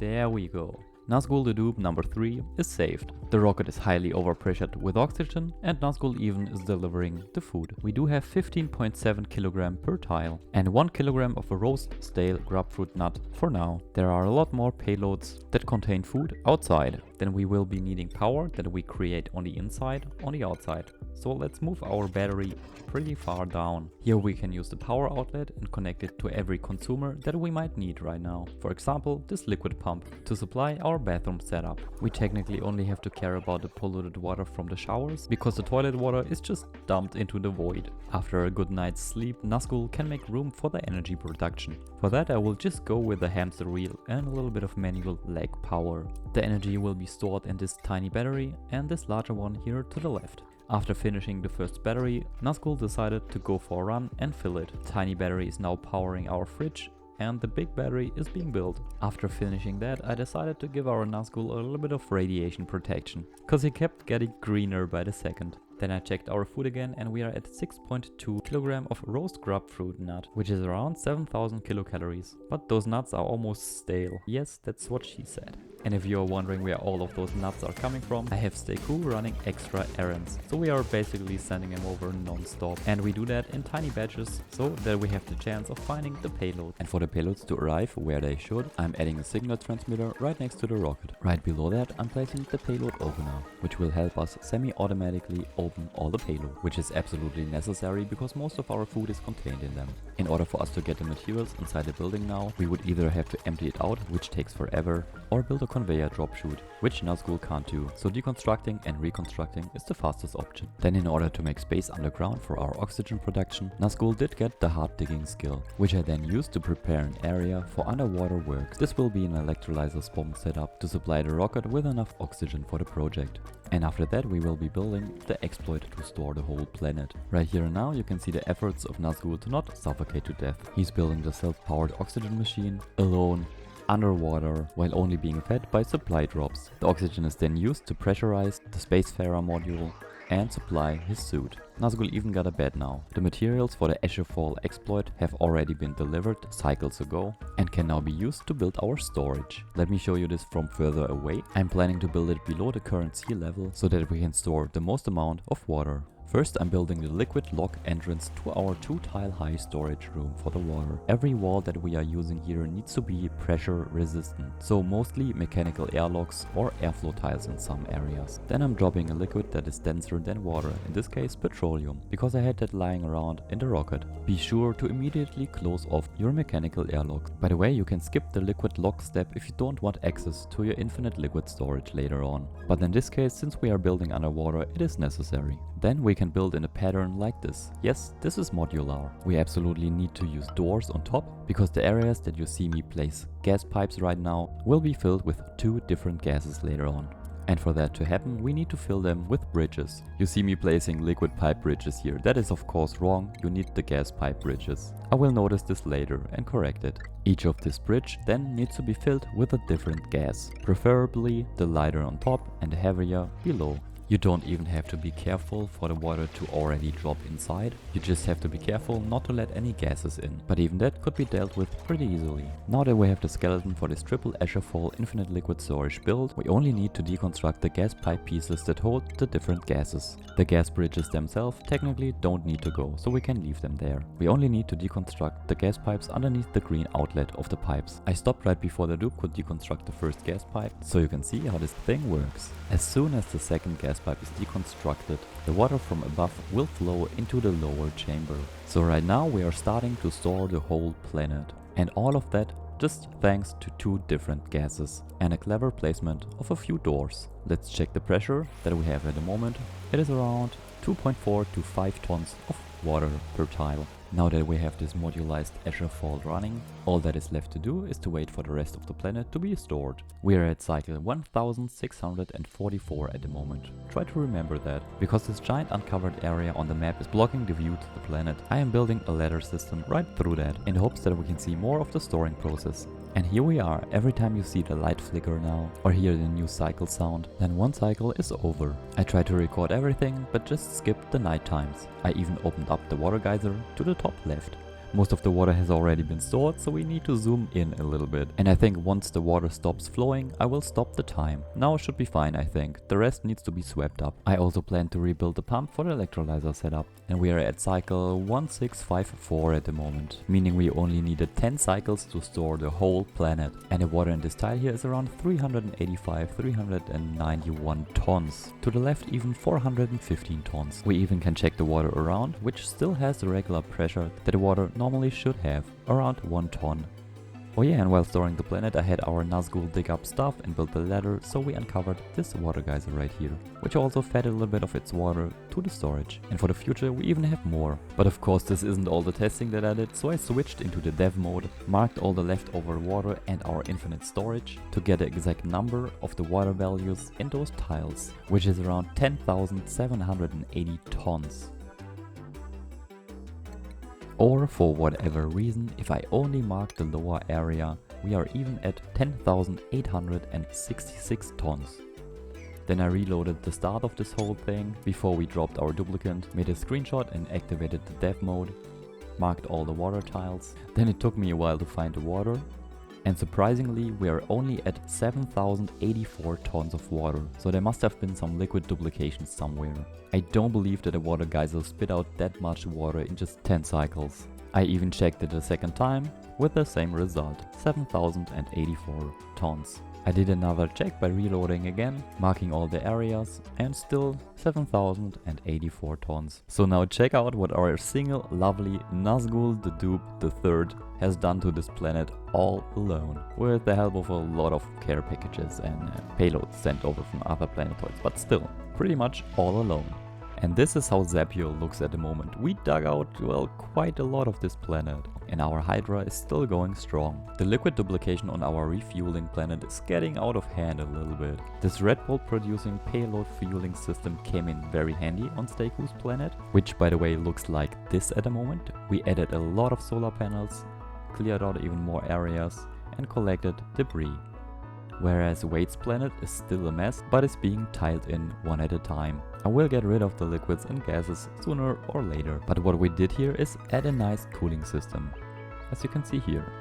There we go. Nazgul the dupe number 3 is saved. The rocket is highly overpressured with oxygen and Nazgul even is delivering the food. We do have 15.7 kg per tile and 1 kg of a roast stale grapefruit nut for now. There are a lot more payloads that contain food outside. Then we will be needing power that we create on the inside, on the outside. So let's move our battery pretty far down. Here we can use the power outlet and connect it to every consumer that we might need right now. For example, this liquid pump to supply our bathroom setup. We technically only have to care about the polluted water from the showers because the toilet water is just dumped into the void. After a good night's sleep, Nazgul can make room for the energy production. For that I will just go with the hamster wheel and a little bit of manual leg power. The energy will be stored in this tiny battery and this larger one here to the left. After finishing the first battery, Nazgul decided to go for a run and fill it. The tiny battery is now powering our fridge and the big battery is being built. After finishing that, I decided to give our Nazgul a little bit of radiation protection, cause he kept getting greener by the second. Then I checked our food again and we are at 6.2 kg of roast grapefruit nut, which is around 7000 kilocalories. But those nuts are almost stale. Yes, that's what she said. And if you are wondering where all of those nuts are coming from, I have Stay Cool running extra errands. So we are basically sending them over non-stop. And we do that in tiny batches so that we have the chance of finding the payload. And for the payloads to arrive where they should, I'm adding a signal transmitter right next to the rocket. Right below that, I'm placing the payload opener, which will help us semi-automatically open all the payload, which is absolutely necessary because most of our food is contained in them. In order for us to get the materials inside the building now, we would either have to empty it out, which takes forever, or build a conveyor drop chute, which Nazgul can't do, so deconstructing and reconstructing is the fastest option. Then in order to make space underground for our oxygen production, Nazgul did get the hard digging skill, which I then used to prepare an area for underwater works. This will be an electrolyzer spawn setup to supply the rocket with enough oxygen for the project. And after that we will be building the exploit to store the whole planet. Right here and now you can see the efforts of Nazgul to not suffocate to death. He's building the self-powered oxygen machine alone, underwater, while only being fed by supply drops. The oxygen is then used to pressurize the Spacefarer module and supply his suit. Nazgul even got a bed now. The materials for the Escher Fall exploit have already been delivered cycles ago and can now be used to build our storage. Let me show you this from further away. I'm planning to build it below the current sea level so that we can store the most amount of water. First, I'm building the liquid lock entrance to our 2-tile high storage room for the water. Every wall that we are using here needs to be pressure resistant, so mostly mechanical airlocks or airflow tiles in some areas. Then I'm dropping a liquid that is denser than water, in this case petroleum, because I had that lying around in the rocket. Be sure to immediately close off your mechanical airlocks. By the way, you can skip the liquid lock step if you don't want access to your infinite liquid storage later on. But in this case, since we are building underwater, it is necessary. Then we can build in a pattern like this. Yes, this is modular. We absolutely need to use doors on top because the areas that you see me place gas pipes right now will be filled with 2 different gases later on. And for that to happen, we need to fill them with bridges. You see me placing liquid pipe bridges here. That is of course wrong. You need the gas pipe bridges. I will notice this later and correct it. Each of this bridge then needs to be filled with a different gas, preferably the lighter on top and the heavier below. You don't even have to be careful for the water to already drop inside, you just have to be careful not to let any gases in, but even that could be dealt with pretty easily. Now that we have the skeleton for this triple Escherfall infinite liquid storage build, we only need to deconstruct the gas pipe pieces that hold the different gases. The gas bridges themselves technically don't need to go, so we can leave them there. We only need to deconstruct the gas pipes underneath the green outlet of the pipes. I stopped right before the dupe could deconstruct the first gas pipe, so you can see how this thing works. As soon as the second gas pipe is deconstructed, the water from above will flow into the lower chamber. So right now we are starting to store the whole planet. And all of that just thanks to two different gases and a clever placement of a few doors. Let's check the pressure that we have at the moment. It is around 2.4 to 5 tons of water per tile. Now that we have this modularized Escherfall running, all that is left to do is to wait for the rest of the planet to be stored. We are at cycle 1644 at the moment. Try to remember that, because this giant uncovered area on the map is blocking the view to the planet. I am building a ladder system right through that, in hopes that we can see more of the storing process. And here we are. Every time you see the light flicker now, or hear the new cycle sound, then one cycle is over. I tried to record everything, but just skipped the night times. I even opened up the water geyser to the top left. Most of the water has already been stored, so we need to zoom in a little bit. And I think once the water stops flowing, I will stop the time. Now it should be fine, I think. The rest needs to be swept up. I also plan to rebuild the pump for the electrolyzer setup. And we are at cycle 1654 at the moment, meaning we only needed 10 cycles to store the whole planet. And the water in this tile here is around 391 tons. To the left even 415 tons. We even can check the water around, which still has the regular pressure that the water normally should have, around 1 ton. Oh yeah, and while storing the planet I had our Nazgul dig up stuff and built the ladder, so we uncovered this water geyser right here, which also fed a little bit of its water to the storage. And for the future we even have more. But of course this isn't all the testing that I did, so I switched into the dev mode, marked all the leftover water and our infinite storage to get the exact number of the water values in those tiles, which is around 10,780 tons. Or for whatever reason, if I only mark the lower area, we are even at 10,866 tons. Then I reloaded the start of this whole thing before we dropped our duplicant, made a screenshot and activated the dev mode, marked all the water tiles. Then it took me a while to find the water. And surprisingly, we are only at 7,084 tons of water, so there must have been some liquid duplication somewhere. I don't believe that a water geyser spit out that much water in just 10 cycles. I even checked it a second time with the same result, 7,084 tons. I did another check by reloading again, marking all the areas, and still 7,084 tons. So now check out what our single lovely Nazgul the Dupe III has done to this planet all alone, with the help of a lot of care packages and payloads sent over from other planetoids, but still, pretty much all alone. And this is how Zapier looks at the moment. We dug out, well, quite a lot of this planet, and our Hydra is still going strong. The liquid duplication on our refueling planet is getting out of hand a little bit. This Red Bull producing payload fueling system came in very handy on Steku's planet, which by the way looks like this at the moment. We added a lot of solar panels, cleared out even more areas, and collected debris. Whereas Wade's planet is still a mess, but is being tiled in one at a time. I will get rid of the liquids and gases sooner or later, but what we did here is add a nice cooling system, as you can see here.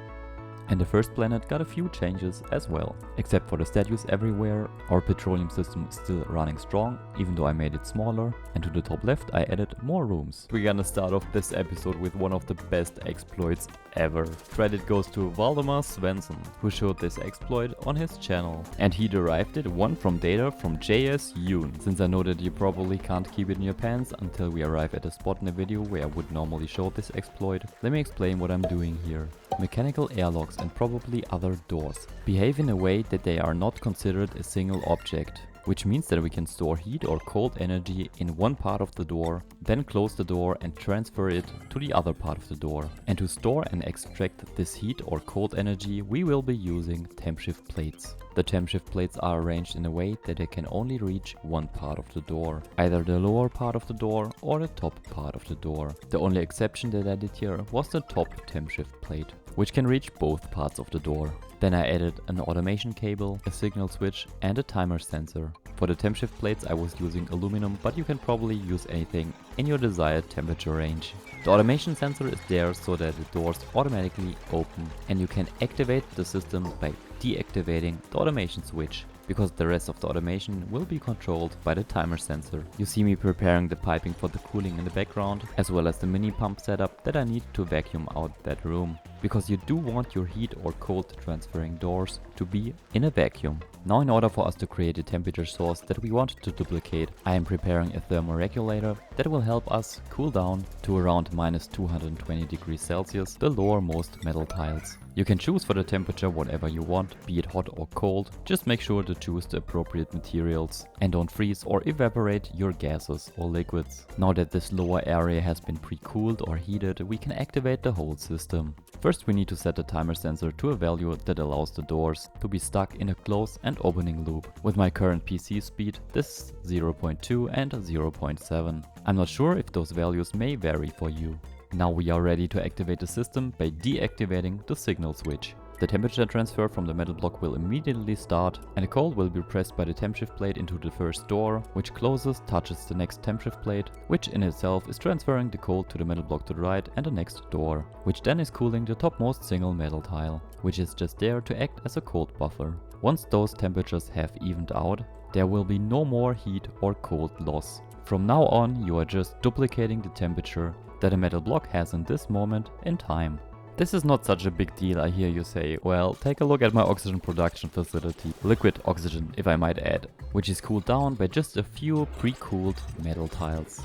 And the first planet got a few changes as well. Except for the statues everywhere, our petroleum system is still running strong, even though I made it smaller. And to the top left I added more rooms. We're gonna start off this episode with one of the best exploits ever. Credit goes to Valdemar Svensson, who showed this exploit on his channel. And he derived it from data from JS Yoon. Since I know that you probably can't keep it in your pants until we arrive at a spot in the video where I would normally show this exploit, let me explain what I'm doing here. Mechanical airlocks and probably other doors behave in a way that they are not considered a single object, which means that we can store heat or cold energy in one part of the door, then close the door and transfer it to the other part of the door. And to store and extract this heat or cold energy, we will be using temp shift plates. The temp shift plates are arranged in a way that they can only reach one part of the door, either the lower part of the door or the top part of the door. The only exception that I did here was the top temp shift plate, which can reach both parts of the door. Then I added an automation cable, a signal switch and a timer sensor. For the temp shift plates I was using aluminum, but you can probably use anything in your desired temperature range. The automation sensor is there so that the doors automatically open, and you can activate the system by deactivating the automation switch, because the rest of the automation will be controlled by the timer sensor. You see me preparing the piping for the cooling in the background, as well as the mini pump setup that I need to vacuum out that room, because you do want your heat or cold transferring doors to be in a vacuum. Now, in order for us to create a temperature source that we want to duplicate, I am preparing a thermoregulator that will help us cool down to around minus 220 degrees Celsius the lowermost metal tiles. You can choose for the temperature whatever you want, be it hot or cold. Just make sure to choose the appropriate materials and don't freeze or evaporate your gases or liquids. Now that this lower area has been pre-cooled or heated, we can activate the whole system. First we need to set the timer sensor to a value that allows the doors to be stuck in a close and opening loop. With my current PC speed, this is 0.2 and 0.7. I'm not sure if those values may vary for you. Now we are ready to activate the system by deactivating the signal switch. The temperature transfer from the metal block will immediately start, and a cold will be pressed by the temp shift plate into the first door, which closes, touches the next temp shift plate, which in itself is transferring the cold to the metal block to the right and the next door, which then is cooling the topmost single metal tile, which is just there to act as a cold buffer. Once those temperatures have evened out, there will be no more heat or cold loss. From now on, you are just duplicating the temperature that a metal block has in this moment in time. This is not such a big deal, I hear you say. Well, take a look at my oxygen production facility, liquid oxygen if I might add, which is cooled down by just a few pre-cooled metal tiles.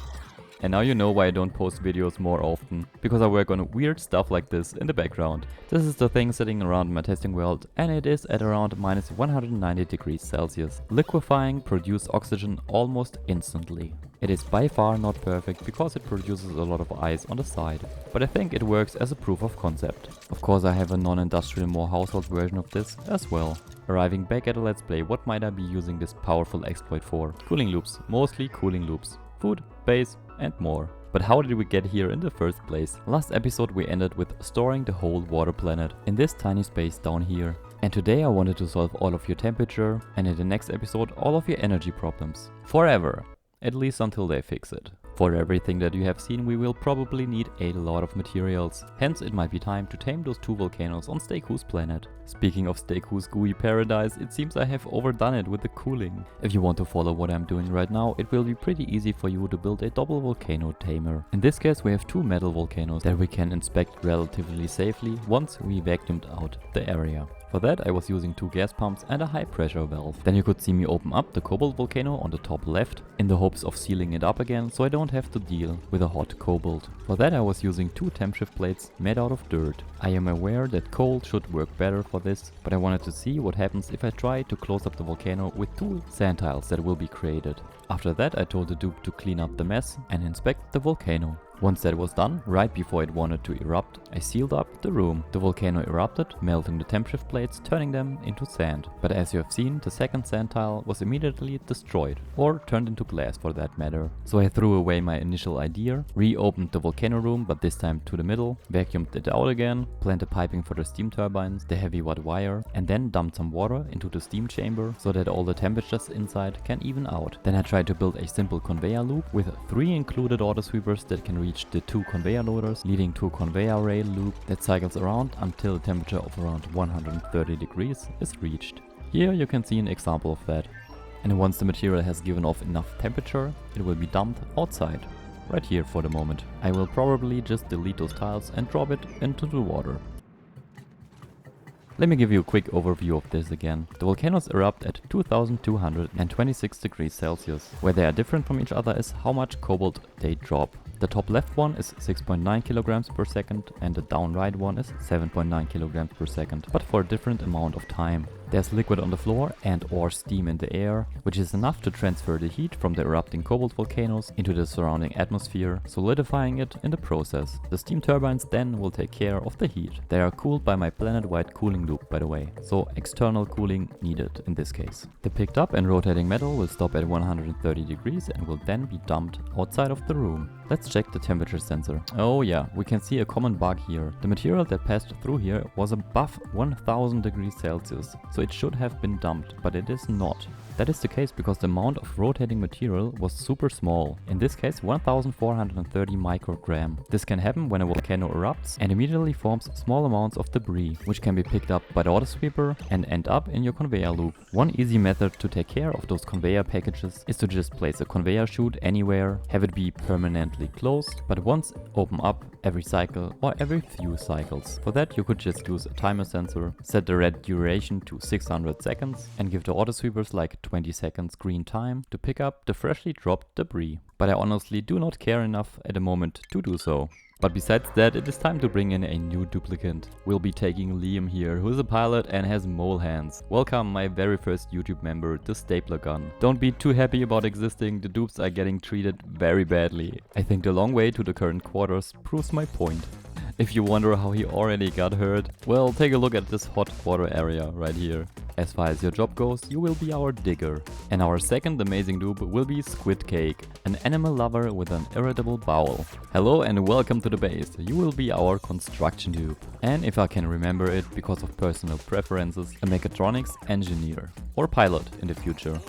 And now you know why I don't post videos more often, because I work on weird stuff like this in the background. This is the thing sitting around my testing world, and it is at around minus 190 degrees Celsius, liquefying produced oxygen almost instantly. It is by far not perfect because it produces a lot of ice on the side, but I think it works as a proof of concept. Of course I have a non-industrial, more household version of this as well. Arriving back at a Let's Play, what might I be using this powerful exploit for? Cooling loops, mostly cooling loops. Food, base and more. But how did we get here in the first place? Last episode we ended with storing the whole water planet in this tiny space down here. And today I wanted to solve all of your temperature, and in the next episode all of your energy problems. Forever. At least until they fix it. For everything that you have seen we will probably need a lot of materials, hence it might be time to tame those two volcanoes on Steakhouse planet. Speaking of Steakhouse gooey paradise, it seems I have overdone it with the cooling. If you want to follow what I'm doing right now, it will be pretty easy for you to build a double volcano tamer. In this case we have two metal volcanoes that we can inspect relatively safely once we vacuumed out the area. For that I was using two gas pumps and a high pressure valve. Then you could see me open up the cobalt volcano on the top left in the hopes of sealing it up again so I don't have to deal with a hot cobalt. For that I was using two temp shift plates made out of dirt. I am aware that coal should work better for this, but I wanted to see what happens if I try to close up the volcano with two sand tiles that will be created. After that I told the dupe to clean up the mess and inspect the volcano. Once that was done, right before it wanted to erupt, I sealed up the room. The volcano erupted, melting the temp shift plates, turning them into sand. But as you have seen, the second sand tile was immediately destroyed, or turned into glass for that matter. So I threw away my initial idea, reopened the volcano room, but this time to the middle, vacuumed it out again, planted piping for the steam turbines, the heavy watt wire, and then dumped some water into the steam chamber so that all the temperatures inside can even out. Then I tried to build a simple conveyor loop with 3 included auto sweepers that can reach the 2 conveyor loaders, leading to a conveyor rail loop that cycles around until a temperature of around 130 degrees is reached. Here you can see an example of that. And once the material has given off enough temperature, it will be dumped outside. Right here for the moment. I will probably just delete those tiles and drop it into the water. Let me give you a quick overview of this again. The volcanoes erupt at 2226 degrees Celsius. Where they are different from each other is how much cobalt they drop. The top left one is 6.9 kilograms per second and the down right one is 7.9 kilograms per second, but for a different amount of time. There's liquid on the floor and or steam in the air, which is enough to transfer the heat from the erupting cobalt volcanoes into the surrounding atmosphere, solidifying it in the process. The steam turbines then will take care of the heat. They are cooled by my planet-wide cooling loop, by the way, so external cooling needed in this case. The picked up and rotating metal will stop at 130 degrees and will then be dumped outside of the room. Let's check the temperature sensor. Oh yeah, we can see a common bug here. The material that passed through here was above 1000 degrees Celsius, so it should have been dumped, but it is not. That is the case because the amount of rotating material was super small, in this case 1430 microgram. This can happen when a volcano erupts and immediately forms small amounts of debris, which can be picked up by the auto sweeper and end up in your conveyor loop. One easy method to take care of those conveyor packages is to just place a conveyor chute anywhere, have it be permanently closed, but once open up every cycle or every few cycles. For that you could just use a timer sensor, set the red duration to 600 seconds and give the auto sweepers like 20 seconds green time to pick up the freshly dropped debris. But I honestly do not care enough at the moment to do so. But besides that, it is time to bring in a new duplicant. We'll be taking Liam here, who is a pilot and has mole hands. Welcome my very first YouTube member, the Stapler Gun. Don't be too happy about existing, the dupes are getting treated very badly. I think the long way to the current quarters proves my point. If you wonder how he already got hurt, well, take a look at this hot quarter area right here. As far as your job goes, you will be our digger. And our second amazing dupe will be Squid Cake, an animal lover with an irritable bowel. Hello and welcome to the base. You will be our construction dupe. And if I can remember it, because of personal preferences, a mechatronics engineer or pilot in the future.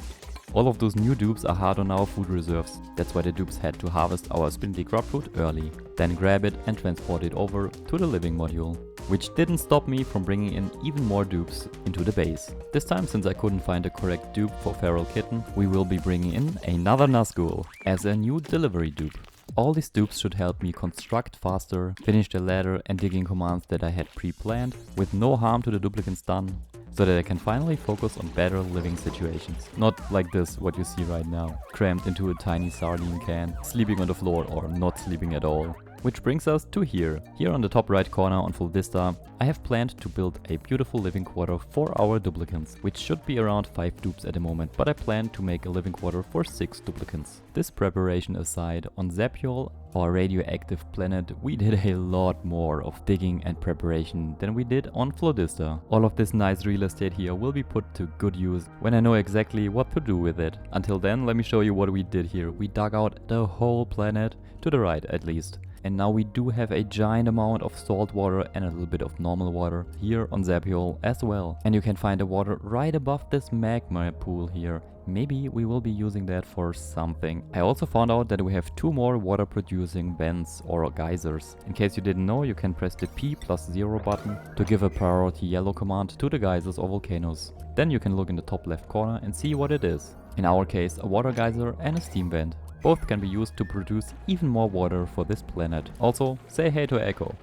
All of those new dupes are hard on our food reserves. That's why the dupes had to harvest our spindly crop fruit early, then grab it and transport it over to the living module. Which didn't stop me from bringing in even more dupes into the base. This time, since I couldn't find a correct dupe for Feral Kitten, we will be bringing in another Nazgul as a new delivery dupe. All these dupes should help me construct faster, finish the ladder and digging commands that I had pre-planned, with no harm to the duplicants done, so that I can finally focus on better living situations. Not like this, what you see right now, crammed into a tiny sardine can, sleeping on the floor or not sleeping at all. Which brings us to here. Here on the top right corner on full vista, I have planned to build a beautiful living quarter for our duplicants, which should be around 5 dupes at the moment, but I plan to make a living quarter for 6 duplicants. This preparation aside, on Zapiol, our radioactive planet, we did a lot more of digging and preparation than we did on Flodista. All of this nice real estate here will be put to good use when I know exactly what to do with it. Until then, let me show you what we did here. We dug out the whole planet, to the right at least. And now we do have a giant amount of salt water and a little bit of normal water here on Zapiol as well. And you can find the water right above this magma pool here. Maybe we will be using that for something. I also found out that we have 2 more water producing vents or geysers. In case you didn't know, you can press the P+0 button to give a priority yellow command to the geysers or volcanoes. Then you can look in the top left corner and see what it is. In our case, a water geyser and a steam vent. Both can be used to produce even more water for this planet. Also, say hey to Echo.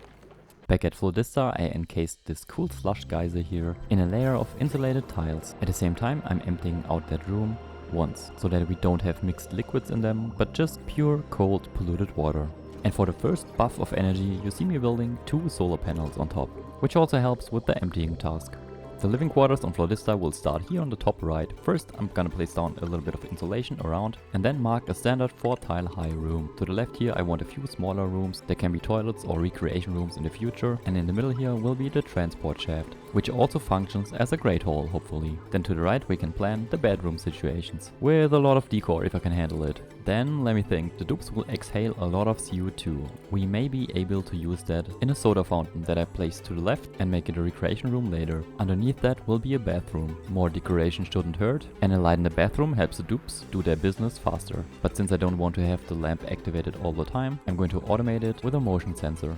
Back at Flodista, I encased this cool slush geyser here in a layer of insulated tiles. At the same time, I'm emptying out that room once, so that we don't have mixed liquids in them, but just pure, cold, polluted water. And for the first buff of energy, you see me building 2 solar panels on top, which also helps with the emptying task. The living quarters on Flodista will start here on the top right. First I'm gonna place down a little bit of insulation around and then mark a standard 4 tile high room. To the left here I want a few smaller rooms. There can be toilets or recreation rooms in the future, and in the middle here will be the transport shaft, which also functions as a great hall hopefully. Then to the right we can plan the bedroom situations, with a lot of decor if I can handle it. Then let me think, the dupes will exhale a lot of CO2. We may be able to use that in a soda fountain that I place to the left and make it a recreation room later. Underneath that will be a bathroom. More decoration shouldn't hurt, and a light in the bathroom helps the dupes do their business faster. But since I don't want to have the lamp activated all the time, I'm going to automate it with a motion sensor.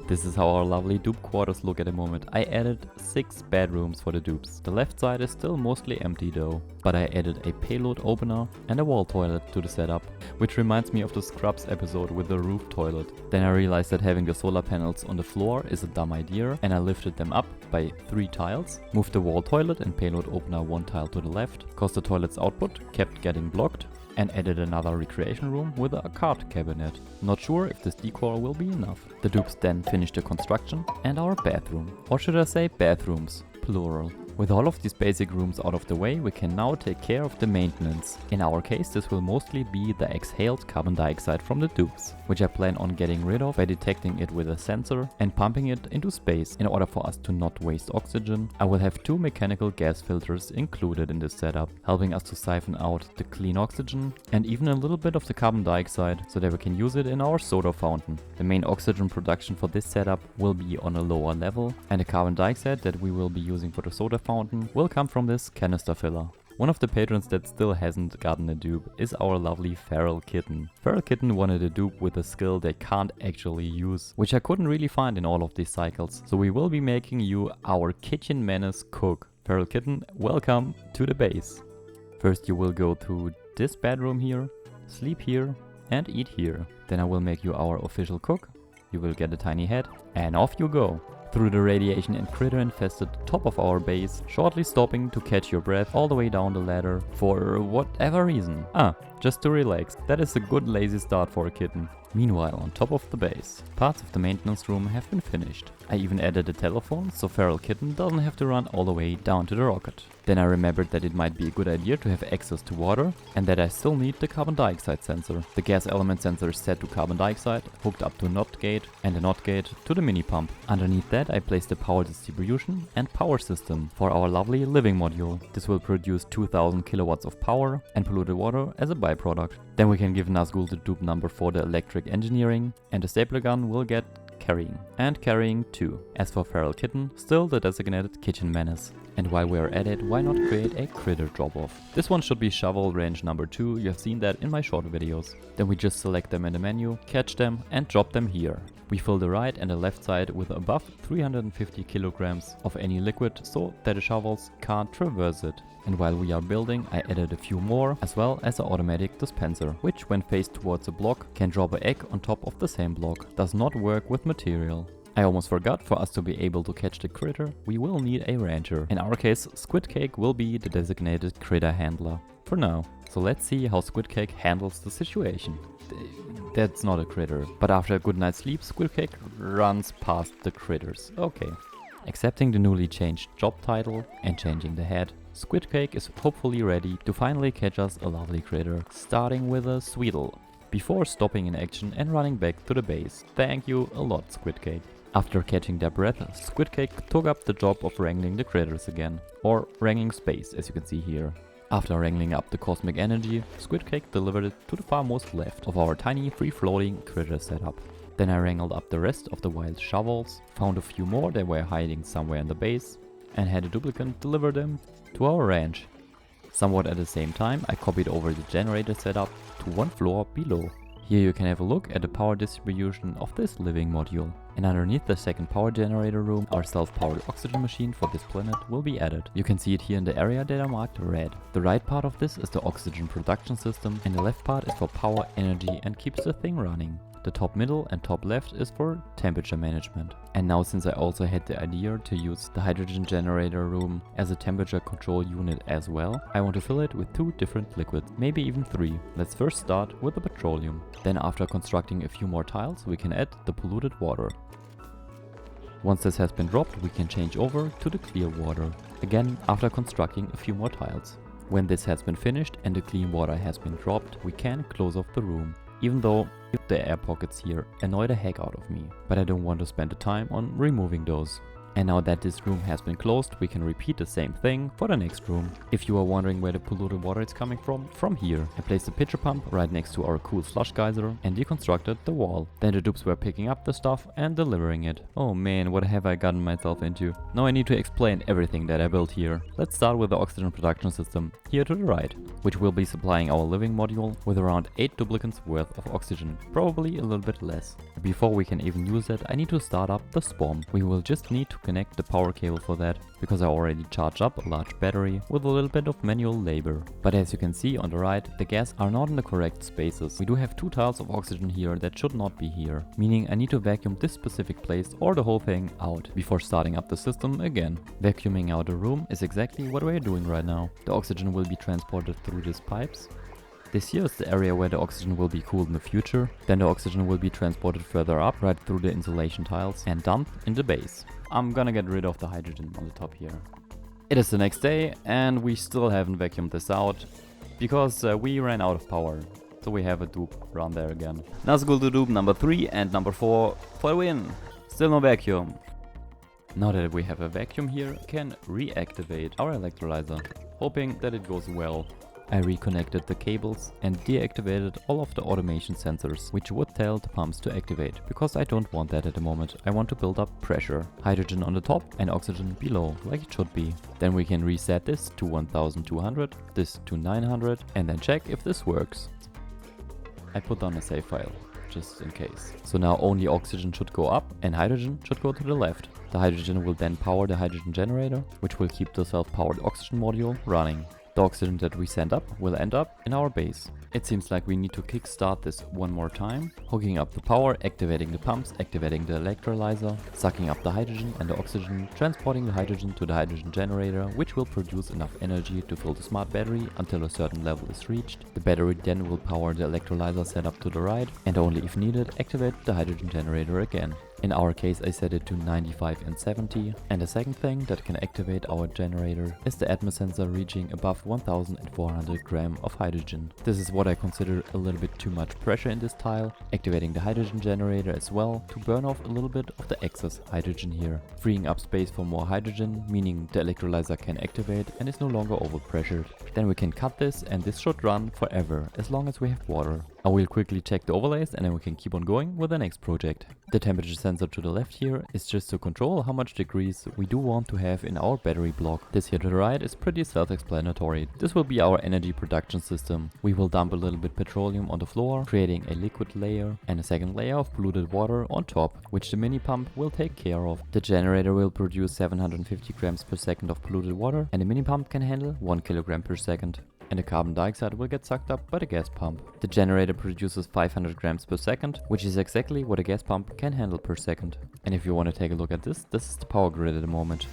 This is how our lovely dupe quarters look at the moment. I added 6 bedrooms for the dupes. The left side is still mostly empty though, but I added a payload opener and a wall toilet to the setup, which reminds me of the Scrubs episode with the roof toilet. Then I realized that having the solar panels on the floor is a dumb idea, and I lifted them up by 3 tiles, moved the wall toilet and payload opener 1 tile to the left, cause the toilet's output kept getting blocked, and added another recreation room with a card cabinet. Not sure if this decor will be enough. The dupes then finished the construction and our bathroom. Or should I say bathrooms, plural. With all of these basic rooms out of the way, we can now take care of the maintenance. In our case, this will mostly be the exhaled carbon dioxide from the dupes, which I plan on getting rid of by detecting it with a sensor and pumping it into space. In order for us to not waste oxygen, I will have 2 mechanical gas filters included in this setup, helping us to siphon out the clean oxygen and even a little bit of the carbon dioxide so that we can use it in our soda fountain. The main oxygen production for this setup will be on a lower level, and the carbon dioxide that we will be using for the soda fountain will come from this canister filler. One of the patrons that still hasn't gotten a dupe is our lovely Feral Kitten. Feral Kitten wanted a dupe with a skill they can't actually use, which I couldn't really find in all of these cycles. So we will be making you our kitchen menace cook. Feral Kitten, welcome to the base. First you will go to this bedroom here, sleep here and eat here. Then I will make you our official cook. You will get a tiny head and off you go through the radiation and critter infested top of our base, shortly stopping to catch your breath all the way down the ladder for whatever reason. Just to relax. That is a good lazy start for a kitten. Meanwhile, on top of the base, parts of the maintenance room have been finished. I even added a telephone so Feral Kitten doesn't have to run all the way down to the rocket. Then I remembered that it might be a good idea to have access to water and that I still need the carbon dioxide sensor. The gas element sensor is set to carbon dioxide, hooked up to a NOT gate and a NOT gate to the mini pump. Underneath that I placed a power distribution and power system for our lovely living module. This will produce 2000 kilowatts of power and polluted water as a byproduct. Then we can give Nazgul the dupe number for the electric engineering, and the stapler gun will get carrying. And carrying too. As for Feral Kitten, still the designated kitchen menace. And while we are at it, why not create a critter drop-off? This one should be shovel range number 2, you have seen that in my short videos. Then we just select them in the menu, catch them and drop them here. We fill the right and the left side with above 350 kilograms of any liquid so that the shovels can't traverse it. And while we are building, I added a few more, as well as an automatic dispenser, which when faced towards a block can drop an egg on top of the same block. Does not work with material. I almost forgot, for us to be able to catch the critter, we will need a rancher. In our case, Squid Cake will be the designated critter handler. For now. So let's see how Squid Cake handles the situation. That's not a critter. But after a good night's sleep, Squid Cake runs past the critters. Okay. Accepting the newly changed job title and changing the head, Squid Cake is hopefully ready to finally catch us a lovely critter, starting with a Sweetle, before stopping in action and running back to the base. Thank you a lot, Squid Cake. After catching their breath, Squid Cake took up the job of wrangling the critters again, or wrangling space as you can see here. After wrangling up the cosmic energy, Squid Cake delivered it to the far most left of our tiny free-floating critter setup. Then I wrangled up the rest of the wild shovels, found a few more that were hiding somewhere in the base, and had a duplicate deliver them to our ranch. Somewhat at the same time, I copied over the generator setup to one floor below. Here you can have a look at the power distribution of this living module. And underneath the second power generator room, our self-powered oxygen machine for this planet will be added. You can see it here in the area that I marked red. The right part of this is the oxygen production system, and the left part is for power, energy and keeps the thing running. The top middle and top left is for temperature management. And now, since I also had the idea to use the hydrogen generator room as a temperature control unit as well, I want to fill it with 2 different liquids, maybe even 3. Let's first start with the petroleum. Then after constructing a few more tiles, we can add the polluted water. Once this has been dropped, we can change over to the clear water, again after constructing a few more tiles. When this has been finished and the clean water has been dropped, we can close off the room. Even though the air pockets here annoy the heck out of me, but I don't want to spend the time on removing those. And now that this room has been closed, we can repeat the same thing for the next room. If you are wondering where the polluted water is coming from here. I placed a pitcher pump right next to our cool slush geyser and deconstructed the wall. Then the dupes were picking up the stuff and delivering it. Oh man, what have I gotten myself into? Now I need to explain everything that I built here. Let's start with the oxygen production system, here to the right, which will be supplying our living module with around 8 duplicates worth of oxygen, probably a little bit less. Before we can even use it, I need to start up the SPOM. We will just need to connect the power cable for that, because I already charged up a large battery with a little bit of manual labor. But as you can see on the right, the gas are not in the correct spaces. We do have 2 tiles of oxygen here that should not be here, meaning I need to vacuum this specific place or the whole thing out before starting up the system again. Vacuuming out a room is exactly what we are doing right now. The oxygen will be transported through these pipes This here is the area where the oxygen will be cooled in the future. Then the oxygen will be transported further up, right through the insulation tiles, and dumped in the base. I'm gonna get rid of the hydrogen on the top here. It is the next day, and we still haven't vacuumed this out, because we ran out of power. So we have a dupe run there again. Nazgul to dupe number 3 and number 4 for the win. Still no vacuum. Now that we have a vacuum here, I can reactivate our electrolyzer, hoping that it goes well. I reconnected the cables and deactivated all of the automation sensors, which would tell the pumps to activate, because I don't want that at the moment. I want to build up pressure. Hydrogen on the top and oxygen below, like it should be. Then we can reset this to 1200, this to 900, and then check if this works. I put on a save file, just in case. So now only oxygen should go up and hydrogen should go to the left. The hydrogen will then power the hydrogen generator, which will keep the self-powered oxygen module running. The oxygen that we send up will end up in our base. It seems like we need to kickstart this one more time, hooking up the power, activating the pumps, activating the electrolyzer, sucking up the hydrogen and the oxygen, transporting the hydrogen to the hydrogen generator, which will produce enough energy to fill the smart battery until a certain level is reached. The battery then will power the electrolyzer setup to the right, and only if needed activate the hydrogen generator again. In our case I set it to 95 and 70, and the second thing that can activate our generator is the atmos sensor reaching above 1400 gram of hydrogen. This is what I consider a little bit too much pressure in this tile, activating the hydrogen generator as well to burn off a little bit of the excess hydrogen here, freeing up space for more hydrogen, meaning the electrolyzer can activate and is no longer overpressured. Then we can cut this, and this should run forever as long as we have water. I will quickly check the overlays and then we can keep on going with the next project. The temperature sensor to the left here is just to control how much degrees we do want to have in our battery block. This here to the right is pretty self-explanatory. This will be our energy production system. We will dump a little bit petroleum on the floor, creating a liquid layer and a second layer of polluted water on top, which the mini pump will take care of. The generator will produce 750 grams per second of polluted water, and the mini pump can handle 1 kilogram per second. And the carbon dioxide will get sucked up by the gas pump. The generator produces 500 grams per second, which is exactly what a gas pump can handle per second. And if you want to take a look at this is the power grid at the moment.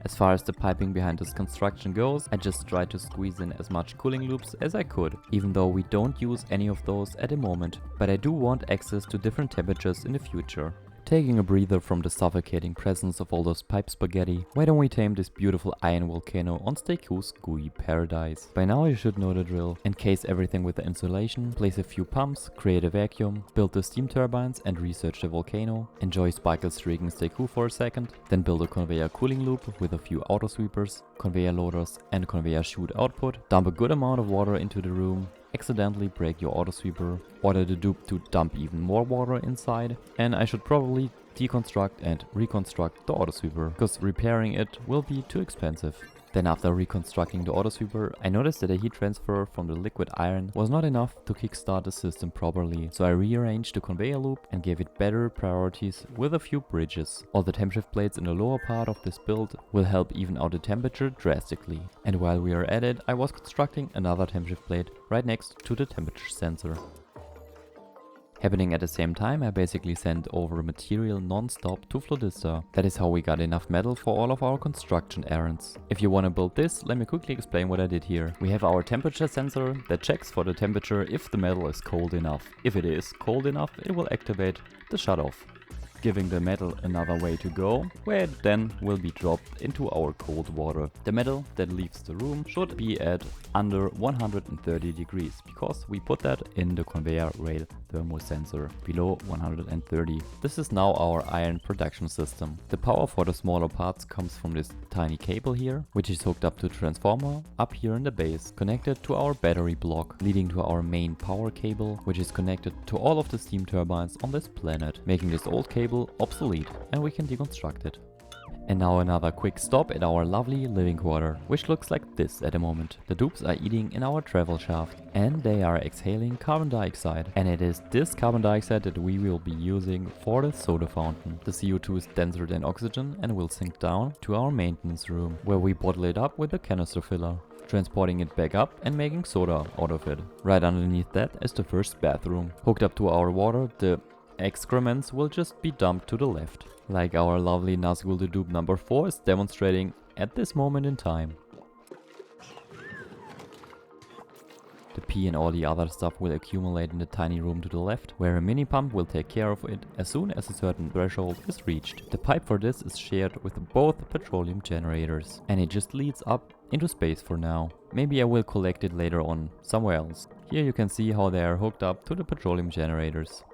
As far as the piping behind this construction goes, I just tried to squeeze in as much cooling loops as I could, even though we don't use any of those at the moment, but I do want access to different temperatures in the future. Taking a breather from the suffocating presence of all those pipe spaghetti, why don't we tame this beautiful iron volcano on Steku's gooey paradise? By now you should know the drill. Encase everything with the insulation, place a few pumps, create a vacuum, build the steam turbines and research the volcano, enjoy sparkle streaking Steku for a second, then build a conveyor cooling loop with a few auto sweepers, conveyor loaders and conveyor chute output, dump a good amount of water into the room, accidentally break your auto sweeper, order the dupe to dump even more water inside, and I should probably deconstruct and reconstruct the auto sweeper, because repairing it will be too expensive. Then after reconstructing the auto sweeper, I noticed that the heat transfer from the liquid iron was not enough to kickstart the system properly, so I rearranged the conveyor loop and gave it better priorities with a few bridges. All the temp shift plates in the lower part of this build will help even out the temperature drastically. And while we are at it, I was constructing another temp shift plate right next to the temperature sensor. Happening at the same time, I basically sent over material non-stop to Flodista. That is how we got enough metal for all of our construction errands. If you want to build this, let me quickly explain what I did here. We have our temperature sensor that checks for the temperature if the metal is cold enough. If it is cold enough, it will activate the shutoff, giving the metal another way to go, where it then will be dropped into our cold water. The metal that leaves the room should be at under 130 degrees, because we put that in the conveyor rail thermosensor below 130. This is now our iron production system. The power for the smaller parts comes from this tiny cable here, which is hooked up to the transformer up here in the base, connected to our battery block, leading to our main power cable, which is connected to all of the steam turbines on this planet, making this old cable obsolete, and we can deconstruct it. And now another quick stop at our lovely living quarter, which looks like this at the moment. The dupes are eating in our travel shaft, and they are exhaling carbon dioxide. And it is this carbon dioxide that we will be using for the soda fountain. The CO2 is denser than oxygen and will sink down to our maintenance room, where we bottle it up with a canister filler, transporting it back up and making soda out of it. Right underneath that is the first bathroom. Hooked up to our water, the excrements will just be dumped to the left, like our lovely Nazgul the Dupe number 4 is demonstrating at this moment in time. The pee and all the other stuff will accumulate in the tiny room to the left, where a mini pump will take care of it as soon as a certain threshold is reached. The pipe for this is shared with both petroleum generators, and it just leads up into space for now. Maybe I will collect it later on, somewhere else. Here you can see how they are hooked up to the petroleum generators.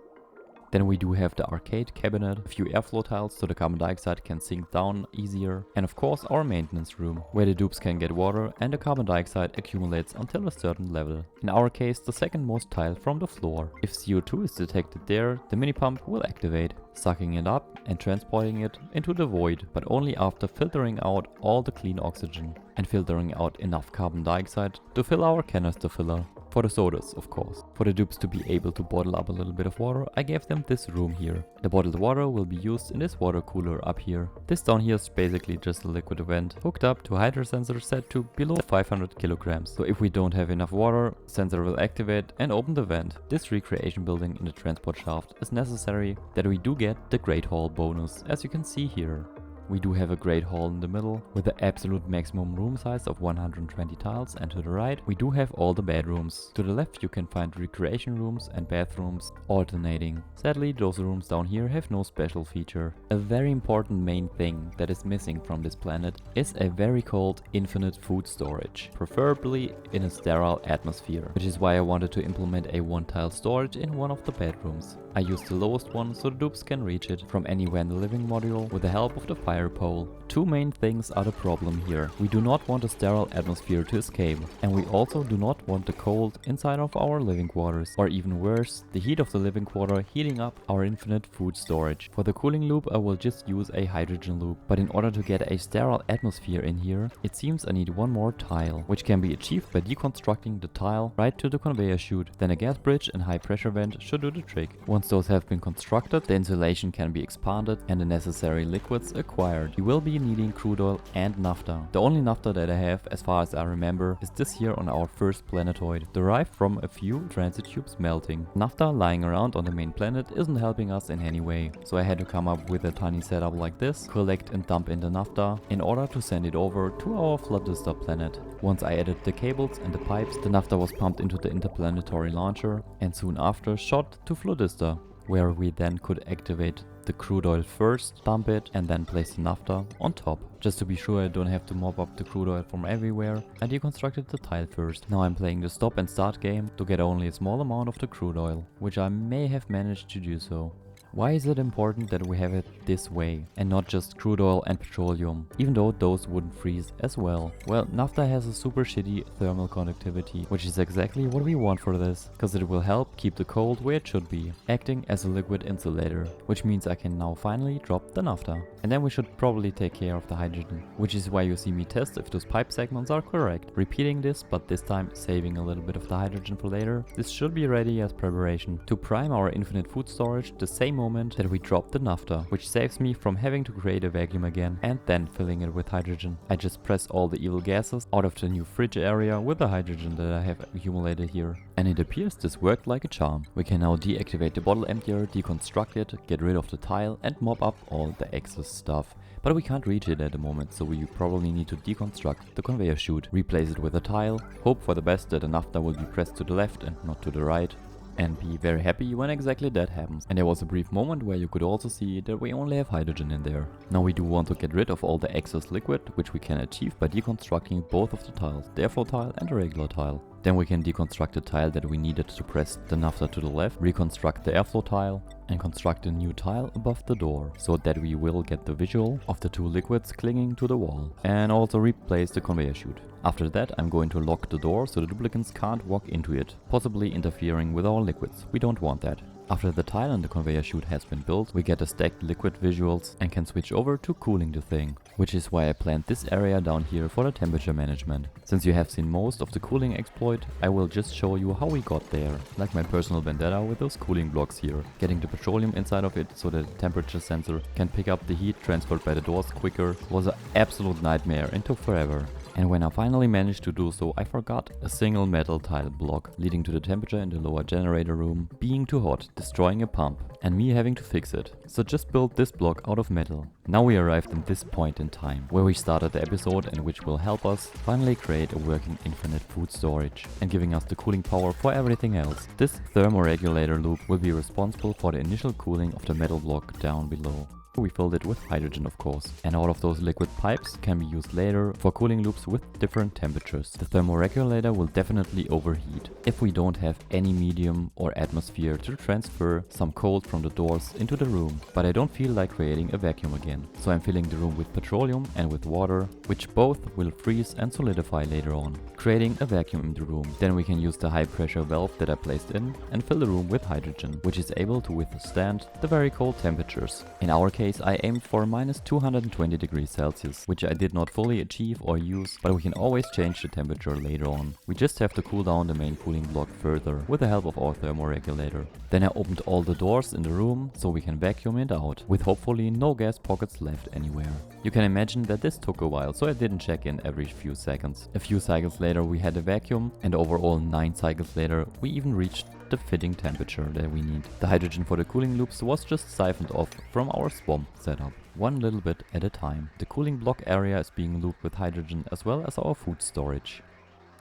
Then we do have the arcade cabinet, a few airflow tiles so the carbon dioxide can sink down easier, and of course our maintenance room, where the dupes can get water and the carbon dioxide accumulates until a certain level. In our case, the second most tile from the floor. If CO2 is detected there, the mini pump will activate, sucking it up and transporting it into the void, but only after filtering out all the clean oxygen and filtering out enough carbon dioxide to fill our canister filler. For the sodas, of course. For the dupes to be able to bottle up a little bit of water, I gave them this room here. The bottled water will be used in this water cooler up here. This down here is basically just a liquid vent hooked up to a hydro sensor set to below 500 kilograms. So if we don't have enough water, sensor will activate and open the vent. This recreation building in the transport shaft is necessary that we do get the Great Hall bonus, as you can see here. We do have a great hall in the middle with the absolute maximum room size of 120 tiles, and to the right we do have all the bedrooms. To the left you can find recreation rooms and bathrooms alternating. Sadly, those rooms down here have no special feature. A very important main thing that is missing from this planet is a very cold infinite food storage, preferably in a sterile atmosphere, which is why I wanted to implement a one tile storage in one of the bedrooms. I used the lowest one so the dupes can reach it from anywhere in the living module with the help of the fire pole. Two main things are the problem here. We do not want a sterile atmosphere to escape, and we also do not want the cold inside of our living quarters, or even worse, the heat of the living quarter heating up our infinite food storage. For the cooling loop I will just use a hydrogen loop, but in order to get a sterile atmosphere in here, it seems I need one more tile, which can be achieved by deconstructing the tile right to the conveyor chute. Then a gas bridge and high pressure vent should do the trick. Once those have been constructed, the insulation can be expanded and the necessary liquids acquired. You will be needing crude oil and naphtha. The only naphtha that I have, as far as I remember, is this here on our first planetoid, derived from a few transit tubes melting. Naphtha lying around on the main planet isn't helping us in any way, so I had to come up with a tiny setup like this, collect and dump in the naphtha in order to send it over to our Fladister planet. Once I added the cables and the pipes, the naphtha was pumped into the interplanetary launcher and soon after shot to Fladister, where we then could activate the crude oil first, dump it, and then place the naphtha on top. Just to be sure I don't have to mop up the crude oil from everywhere, I deconstructed the tile first. Now I'm playing the stop and start game to get only a small amount of the crude oil, which I may have managed to do so. Why is it important that we have it this way and not just crude oil and petroleum, even though those wouldn't freeze as well? Well, naphtha has a super shitty thermal conductivity, which is exactly what we want for this, because it will help keep the cold where it should be, acting as a liquid insulator, which means I can now finally drop the naphtha. And then we should probably take care of the hydrogen, which is why you see me test if those pipe segments are correct. Repeating this, but this time saving a little bit of the hydrogen for later. This should be ready as preparation to prime our infinite food storage the same moment that we drop the naphtha, which saves me from having to create a vacuum again and then filling it with hydrogen. I just press all the evil gases out of the new fridge area with the hydrogen that I have accumulated here. And it appears this worked like a charm. We can now deactivate the bottle emptier, deconstruct it, get rid of the tile and mop up all the excess stuff. But we can't reach it at the moment, so we probably need to deconstruct the conveyor chute, replace it with a tile, hope for the best that the naphtha will be pressed to the left and not to the right, and be very happy when exactly that happens. And there was a brief moment where you could also see that we only have hydrogen in there. Now we do want to get rid of all the excess liquid, which we can achieve by deconstructing both of the tiles, the airflow tile and the regular tile. Then we can deconstruct the tile that we needed to press the naphtha to the left, reconstruct the airflow tile, and construct a new tile above the door, so that we will get the visual of the two liquids clinging to the wall, and also replace the conveyor chute. After that I'm going to lock the door so the duplicants can't walk into it, possibly interfering with our liquids. We don't want that. After the tile and the conveyor chute has been built, we get the stacked liquid visuals and can switch over to cooling the thing, which is why I planned this area down here for the temperature management. Since you have seen most of the cooling exploit, I will just show you how we got there, like my personal vendetta with those cooling blocks here. Getting the petroleum inside of it so that the temperature sensor can pick up the heat transferred by the doors quicker was an absolute nightmare and took forever. And when I finally managed to do so, I forgot a single metal tile block, leading to the temperature in the lower generator room being too hot, destroying a pump, and me having to fix it. So just build this block out of metal. Now we arrived in this point in time, where we started the episode and which will help us finally create a working infinite food storage and giving us the cooling power for everything else. This thermoregulator loop will be responsible for the initial cooling of the metal block down below. We filled it with hydrogen, of course, and all of those liquid pipes can be used later for cooling loops with different temperatures. The thermoregulator will definitely overheat if we don't have any medium or atmosphere to transfer some cold from the doors into the room, but I don't feel like creating a vacuum again. So I'm filling the room with petroleum and with water, which both will freeze and solidify later on, creating a vacuum in the room. Then we can use the high pressure valve that I placed in and fill the room with hydrogen, which is able to withstand the very cold temperatures. In our case, I aimed for minus 220 degrees Celsius, which I did not fully achieve or use, but we can always change the temperature later on. We just have to cool down the main cooling block further with the help of our thermoregulator. Then I opened all the doors in the room so we can vacuum it out, with hopefully no gas pockets left anywhere. You can imagine that this took a while, so I didn't check in every few seconds. A few cycles later we had a vacuum, and overall 9 cycles later we even reached the fitting temperature that we need. The hydrogen for the cooling loops was just siphoned off from our swamp setup, one little bit at a time. The cooling block area is being looped with hydrogen as well as our food storage.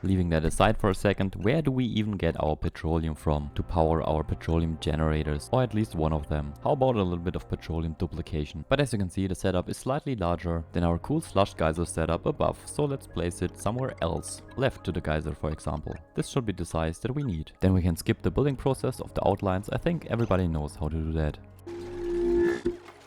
Leaving that aside for a second, where do we even get our petroleum from to power our petroleum generators, or at least one of them? How about a little bit of petroleum duplication? But as you can see, the setup is slightly larger than our cool slush geyser setup above, so let's place it somewhere else, left to the geyser for example. This should be the size that we need. Then we can skip the building process of the outlines. I think everybody knows how to do that.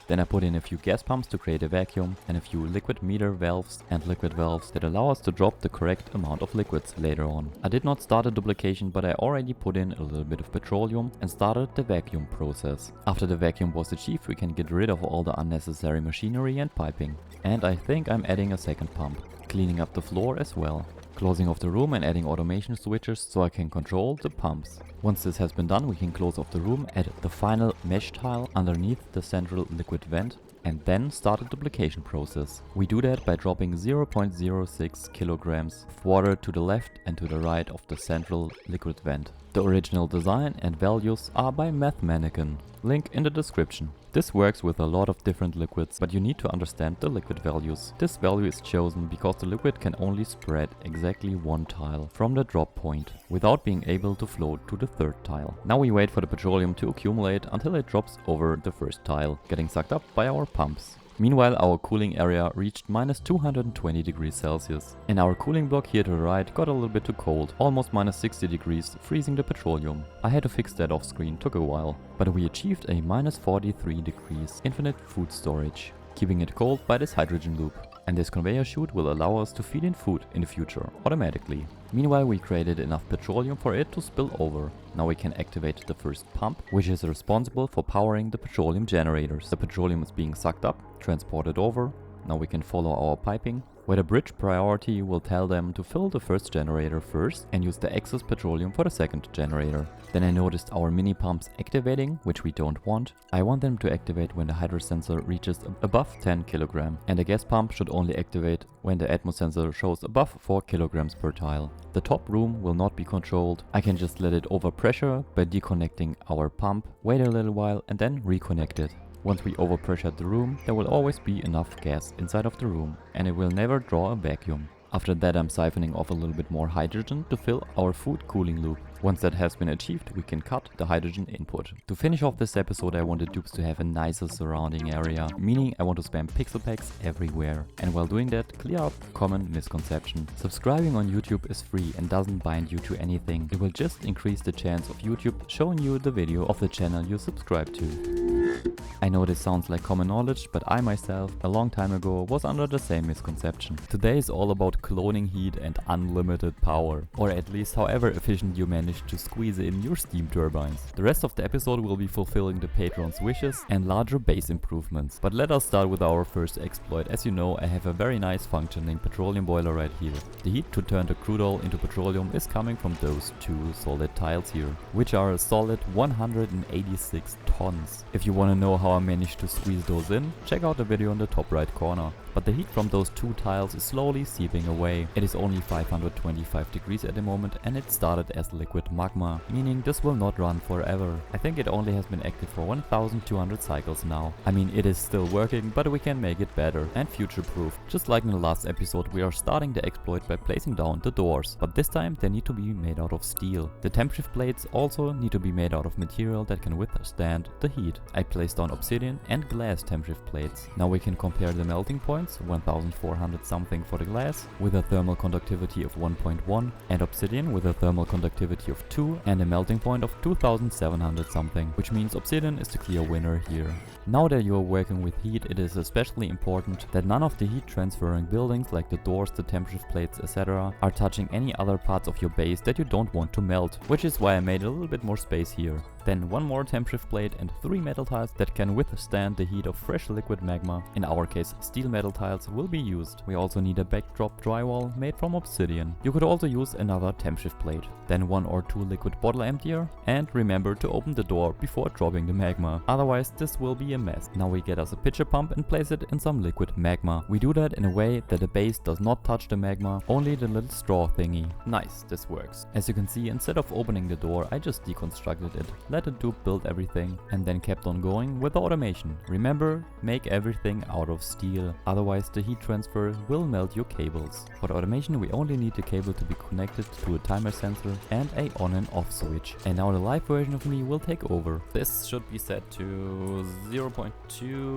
Then I put in a few gas pumps to create a vacuum and a few liquid meter valves and liquid valves that allow us to drop the correct amount of liquids later on. I did not start a duplication, but I already put in a little bit of petroleum and started the vacuum process. After the vacuum was achieved, we can get rid of all the unnecessary machinery and piping. And I think I'm adding a second pump, cleaning up the floor as well. Closing off the room and adding automation switches so I can control the pumps. Once this has been done, we can close off the room, add the final mesh tile underneath the central liquid vent, and then start a duplication process. We do that by dropping 0.06 kilograms of water to the left and to the right of the central liquid vent. The original design and values are by Mathmannequin, link in the description. This works with a lot of different liquids, but you need to understand the liquid values. This value is chosen because the liquid can only spread exactly one tile from the drop point, without being able to float to the third tile. Now we wait for the petroleum to accumulate until it drops over the first tile, getting sucked up by our pumps. Meanwhile, our cooling area reached minus 220 degrees Celsius. And our cooling block here to the right got a little bit too cold, almost minus 60 degrees, freezing the petroleum. I had to fix that off screen, took a while. But we achieved a minus 43 degrees infinite food storage, keeping it cold by this hydrogen loop. And this conveyor chute will allow us to feed in food in the future, automatically. Meanwhile, we created enough petroleum for it to spill over. Now we can activate the first pump, which is responsible for powering the petroleum generators. The petroleum is being sucked up, transported over. Now we can follow our piping, where the bridge priority will tell them to fill the first generator first and use the excess petroleum for the second generator. Then I noticed our mini pumps activating, which we don't want. I want them to activate when the hydro sensor reaches above 10 kg, and the gas pump should only activate when the atmo sensor shows above 4 kg per tile. The top room will not be controlled. I can just let it overpressure by disconnecting our pump, wait a little while and then reconnect it. Once we overpressured the room, there will always be enough gas inside of the room, and it will never draw a vacuum. After that, I'm siphoning off a little bit more hydrogen to fill our food cooling loop. Once that has been achieved, we can cut the hydrogen input. To finish off this episode, I want the dupes to have a nicer surrounding area, meaning I want to spam pixel packs everywhere. And while doing that, clear up common misconception. Subscribing on YouTube is free and doesn't bind you to anything. It will just increase the chance of YouTube showing you the video of the channel you subscribe to. I know this sounds like common knowledge, but I myself, a long time ago, was under the same misconception. Today is all about cloning heat and unlimited power, or at least however efficient you manage to squeeze in your steam turbines. The rest of the episode will be fulfilling the patrons' wishes and larger base improvements. But let us start with our first exploit. As you know, I have a very nice functioning petroleum boiler right here. The heat to turn the crude oil into petroleum is coming from those two solid tiles here, which are a solid 186 tons. If you want wanna know how I managed to squeeze those in? Check out the video in the top right corner. But the heat from those two tiles is slowly seeping away. It is only 525 degrees at the moment and it started as liquid magma, meaning this will not run forever. I think it only has been active for 1200 cycles now. I mean, it is still working, but we can make it better and future-proof. Just like in the last episode, we are starting the exploit by placing down the doors, but this time they need to be made out of steel. The temp shift plates also need to be made out of material that can withstand the heat. I placed down obsidian and glass temp shift plates. Now we can compare the melting points, 1400 something for the glass with a thermal conductivity of 1.1 and obsidian with a thermal conductivity of 2 and a melting point of 2700 something, which means obsidian is the clear winner here. Now that you are working with heat, it is especially important that none of the heat transferring buildings like the doors, the temp shift plates, etc. are touching any other parts of your base that you don't want to melt, which is why I made a little bit more space here. Then one more temp shift plate and 3 metal tiles that can withstand the heat of fresh liquid magma. In our case, steel metal tiles will be used. We also need a backdrop drywall made from obsidian. You could also use another temp shift plate. Then 1 or 2 liquid bottle emptier, and remember to open the door before dropping the magma. Otherwise this will be a mess. Now we get us a pitcher pump and place it in some liquid magma. We do that in a way that the base does not touch the magma, only the little straw thingy. Nice, this works. As you can see, instead of opening the door, I just deconstructed it. Let it build everything and then kept on going with the automation. Remember, make everything out of steel, otherwise the heat transfer will melt your cables. For the automation we only need the cable to be connected to a timer sensor and a on and off switch. And now the live version of me will take over. This should be set to 0.2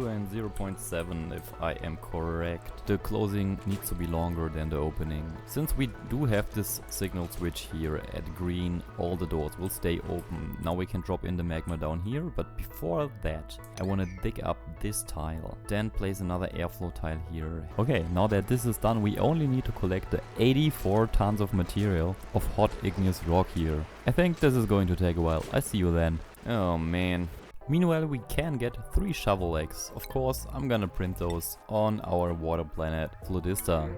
and 0.7 if I am correct. The closing needs to be longer than the opening. Since we do have this signal switch here at green, all the doors will stay open. Now we can drop in the magma down here, but before that I want to dig up this tile, then place another airflow tile here. Okay, now that this is done, we only need to collect the 84 tons of material of hot igneous rock here. I think this is going to take a while. I see you then. Oh man. Meanwhile, we can get 3 shovel legs. Of course, I'm gonna print those on our water planet Flodista,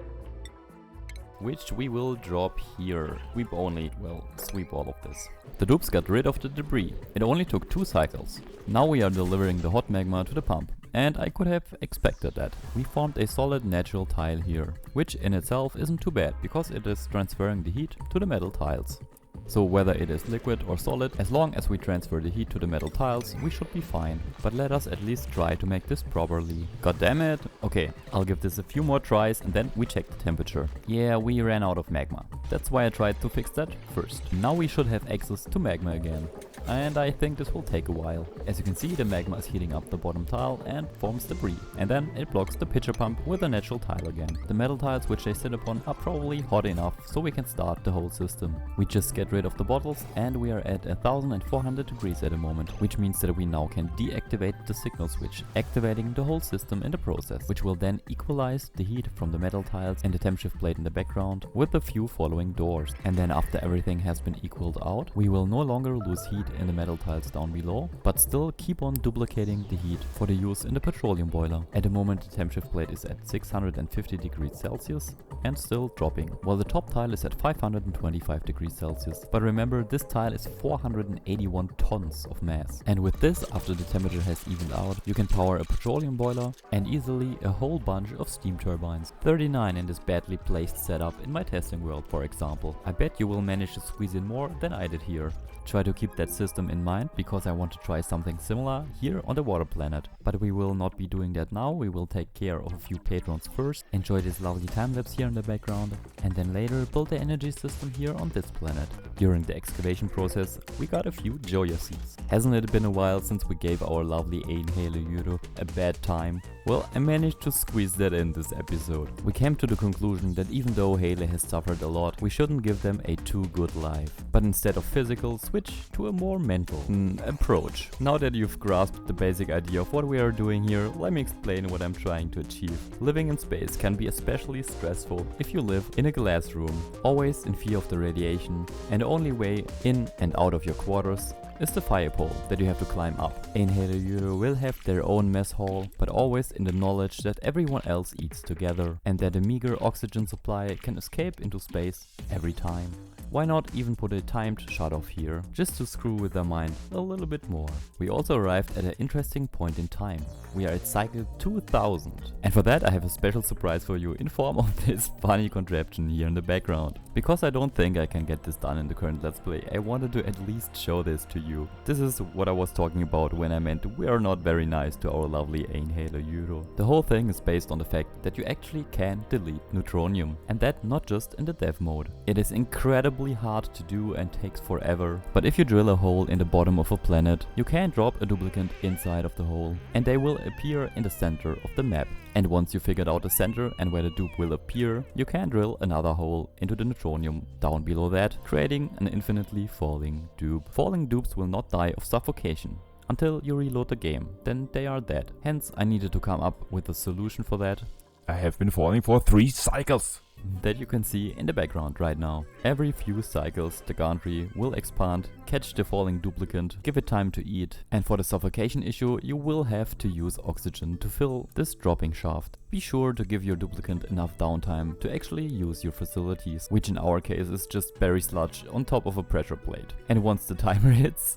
which we will drop here. Sweep only, well, sweep all of this. The dupes got rid of the debris. It only took 2 cycles. Now we are delivering the hot magma to the pump. And I could have expected that. We formed a solid natural tile here, which in itself isn't too bad, because it is transferring the heat to the metal tiles. So whether it is liquid or solid, as long as we transfer the heat to the metal tiles, we should be fine. But let us at least try to make this properly. God damn it. Okay, I'll give this a few more tries and then we check the temperature. Yeah, we ran out of magma. That's why I tried to fix that first. Now we should have access to magma again. And I think this will take a while. As you can see, the magma is heating up the bottom tile and forms debris. And then it blocks the pitcher pump with a natural tile again. The metal tiles which they sit upon are probably hot enough so we can start the whole system. We just get rid of the bottles and we are at 1400 degrees at the moment, which means that we now can deactivate the signal switch, activating the whole system in the process, which will then equalize the heat from the metal tiles and the temp shift plate in the background with a few following doors. And then after everything has been equaled out, we will no longer lose heat in the metal tiles down below, but still keep on duplicating the heat for the use in the petroleum boiler. At the moment the temp shift plate is at 650 degrees Celsius and still dropping, while the top tile is at 525 degrees Celsius. But remember, this tile is 481 tons of mass. And with this, after the temperature has evened out, you can power a petroleum boiler and easily a whole bunch of steam turbines. 39 in this badly placed setup in my testing world, for example. I bet you will manage to squeeze in more than I did here. Try to keep that system in mind, because I want to try something similar here on the water planet. But we will not be doing that now. We will take care of a few patrons first, enjoy this lovely time lapse here in the background, and then later build the energy system here on this planet. During the excavation process, we got a few Joya seeds. Hasn't it been a while since we gave our lovely Einhele a bad time? Well, I managed to squeeze that in this episode. We came to the conclusion that even though Hele has suffered a lot, we shouldn't give them a too good life, but instead of physical, switch to a more mental approach. Now that you've grasped the basic idea of what we are doing here, let me explain what I'm trying to achieve. Living in space can be especially stressful if you live in a glass room, always in fear of the radiation, and the only way in and out of your quarters is the fire pole that you have to climb up. Einhele will have their own mess hall, but always in the knowledge that everyone else eats together and that a meager oxygen supply can escape into space every time. Why not even put a timed shut off here, just to screw with their mind a little bit more. We also arrived at an interesting point in time. We are at cycle 2000. And for that I have a special surprise for you in form of this funny contraption here in the background. Because I don't think I can get this done in the current Let's Play, I wanted to at least show this to you. This is what I was talking about when I meant we are not very nice to our lovely Einhaler Euro. The whole thing is based on the fact that you actually can delete neutronium, and that not just in the dev mode. It is incredibly hard to do and takes forever, but if you drill a hole in the bottom of a planet, you can drop a duplicate inside of the hole, and they will appear in the center of the map. And once you figured out the center and where the dupe will appear, you can drill another hole into the neutronium down below that, creating an infinitely falling dupe. Falling dupes will not die of suffocation until you reload the game, then they are dead. Hence I needed to come up with a solution for that. I have been falling for 3 cycles. That you can see in the background right now. Every few cycles the gantry will expand, catch the falling duplicate, give it time to eat, and for the suffocation issue you will have to use oxygen to fill this dropping shaft. Be sure to give your duplicate enough downtime to actually use your facilities, which in our case is just berry sludge on top of a pressure plate. And once the timer hits,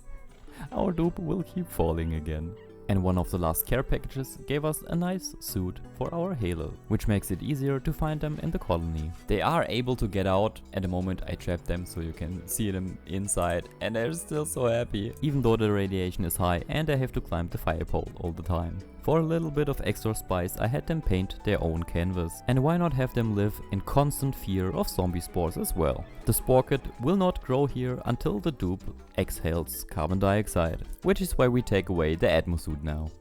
our dupe will keep falling again. And one of the last care packages gave us a nice suit for our Halo, which makes it easier to find them in the colony. They are able to get out at the moment I trap them, so you can see them inside, and they're still so happy, even though the radiation is high and they have to climb the fire pole all the time. For a little bit of extra spice I had them paint their own canvas, and why not have them live in constant fear of zombie spores as well. The spore kit will not grow here until the dupe exhales carbon dioxide, which is why we take away the atmosuit now.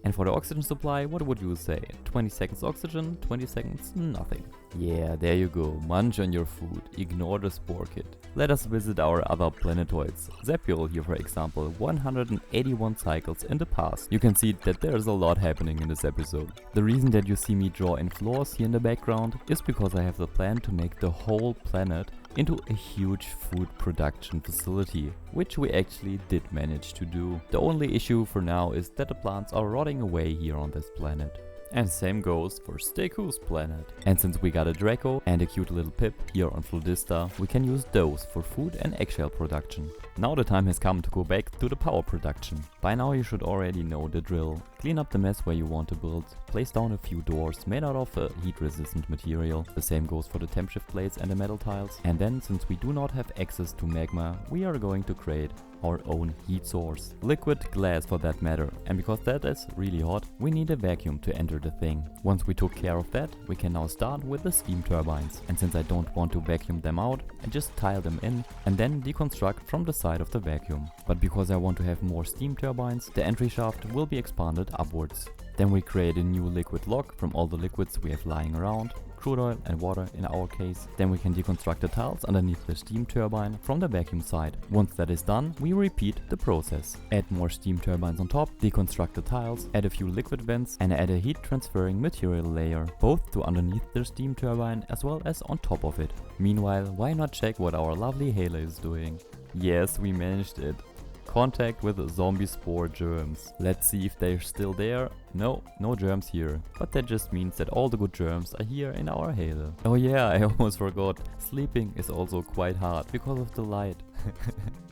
And for the oxygen supply, what would you say? 20 seconds oxygen, 20 seconds nothing. Yeah, there you go, munch on your food, ignore the spore kit. Let us visit our other planetoids. Zepule here for example, 181 cycles in the past. You can see that there's a lot happening in this episode. The reason that you see me draw in floors here in the background is because I have the plan to make the whole planet into a huge food production facility, which we actually did manage to do. The only issue for now is that the plants are rotting away here on this planet. And same goes for Steku's planet. And since we got a Draco and a cute little Pip here on Flodista, we can use those for food and eggshell production. Now the time has come to go back to the power production. By now you should already know the drill. Clean up the mess where you want to build, place down a few doors made out of a heat resistant material. The same goes for the temp shift plates and the metal tiles. And then, since we do not have access to magma, we are going to create our own heat source. Liquid glass for that matter, and because that is really hot, we need a vacuum to enter the thing. Once we took care of that, we can now start with the steam turbines. And since I don't want to vacuum them out, I just tile them in and then deconstruct from the side of the vacuum. But because I want to have more steam turbines, the entry shaft will be expanded upwards. Then we create a new liquid lock from all the liquids we have lying around, crude oil and water in our case. Then we can deconstruct the tiles underneath the steam turbine from the vacuum side. Once that is done, we repeat the process. Add more steam turbines on top, deconstruct the tiles, add a few liquid vents and add a heat transferring material layer, both to underneath the steam turbine as well as on top of it. Meanwhile, why not check what our lovely Halo is doing? Yes, we managed it. Contact with zombie spore germs. Let's see if they're still there. No germs here. But that just means that all the good germs are here in our Halo. Oh yeah, I almost forgot. Sleeping is also quite hard because of the light.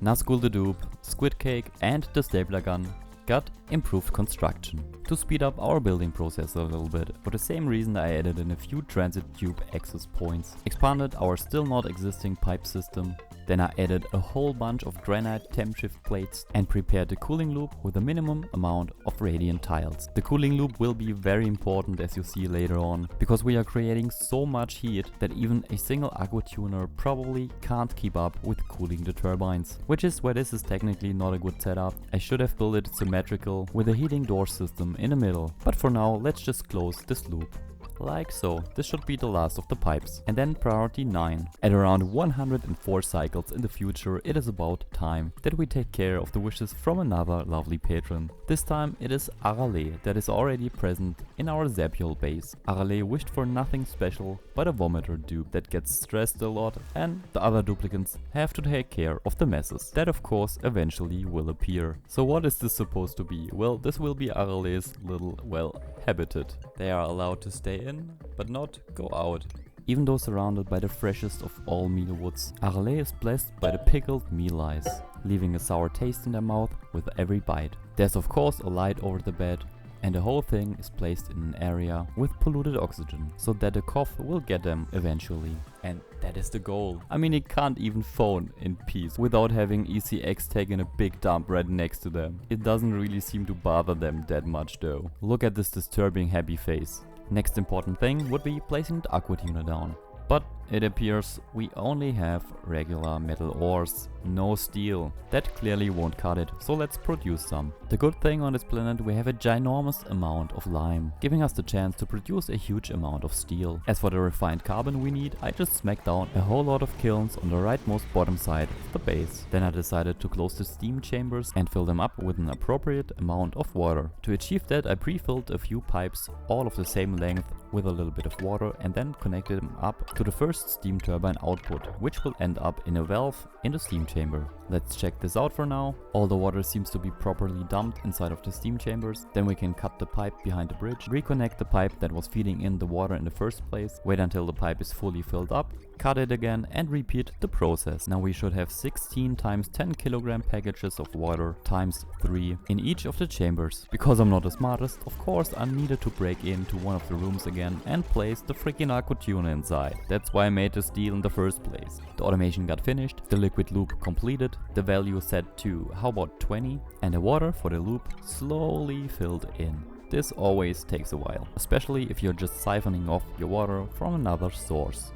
Nazgul the dupe, squid cake and the stapler gun got improved construction to speed up our building process a little bit. For the same reason I added in a few transit tube access points, expanded our still not existing pipe system. Then I added a whole bunch of granite temp shift plates and prepared the cooling loop with a minimum amount of radiant tiles. The cooling loop will be very important, as you see later on, because we are creating so much heat that even a single aqua tuner probably can't keep up with cooling the turbines. Which is why this is technically not a good setup. I should have built it symmetrical with a heating door system in the middle. But for now, let's just close this loop. Like so. This should be the last of the pipes. And then priority 9. At around 104 cycles in the future, it is about time that we take care of the wishes from another lovely patron. This time it is Arale that is already present in our Zepule base. Arale wished for nothing special but a vomiter dupe that gets stressed a lot, and the other duplicates have to take care of the messes. That of course eventually will appear. So what is this supposed to be? Well, this will be Arale's little, well, habitat. They are allowed to stay in, but not go out. Even though surrounded by the freshest of all meal woods, Arlay is blessed by the pickled meal ice, leaving a sour taste in their mouth with every bite. There's of course a light over the bed, and the whole thing is placed in an area with polluted oxygen, so that the cough will get them eventually. And that is the goal. I mean, it can't even phone in peace without having ECX taking a big dump right next to them. It doesn't really seem to bother them that much though. Look at this disturbing happy face. Next important thing would be placing the aqua tuner down. But it appears we only have regular metal ores, no steel. That clearly won't cut it, so let's produce some. The good thing on this planet, we have a ginormous amount of lime, giving us the chance to produce a huge amount of steel. As for the refined carbon we need, I just smacked down a whole lot of kilns on the rightmost bottom side of the base. Then I decided to close the steam chambers and fill them up with an appropriate amount of water. To achieve that, I pre-filled a few pipes, all of the same length, with a little bit of water, and then connected them up to the first steam turbine output, which will end up in a valve in the steam chamber. Let's check this out for now. All the water seems to be properly dumped inside of the steam chambers. Then we can cut the pipe behind the bridge, reconnect the pipe that was feeding in the water in the first place, wait until the pipe is fully filled up, cut it again and repeat the process. Now we should have 16 times 10 kilogram packages of water times 3 in each of the chambers. Because I'm not the smartest, of course I needed to break into one of the rooms again and place the freaking aqua tuner inside. That's why I made this deal in the first place. The automation got finished, the liquid loop completed, the value set to how about 20, and the water for the loop slowly filled in. This always takes a while, especially if you're just siphoning off your water from another source.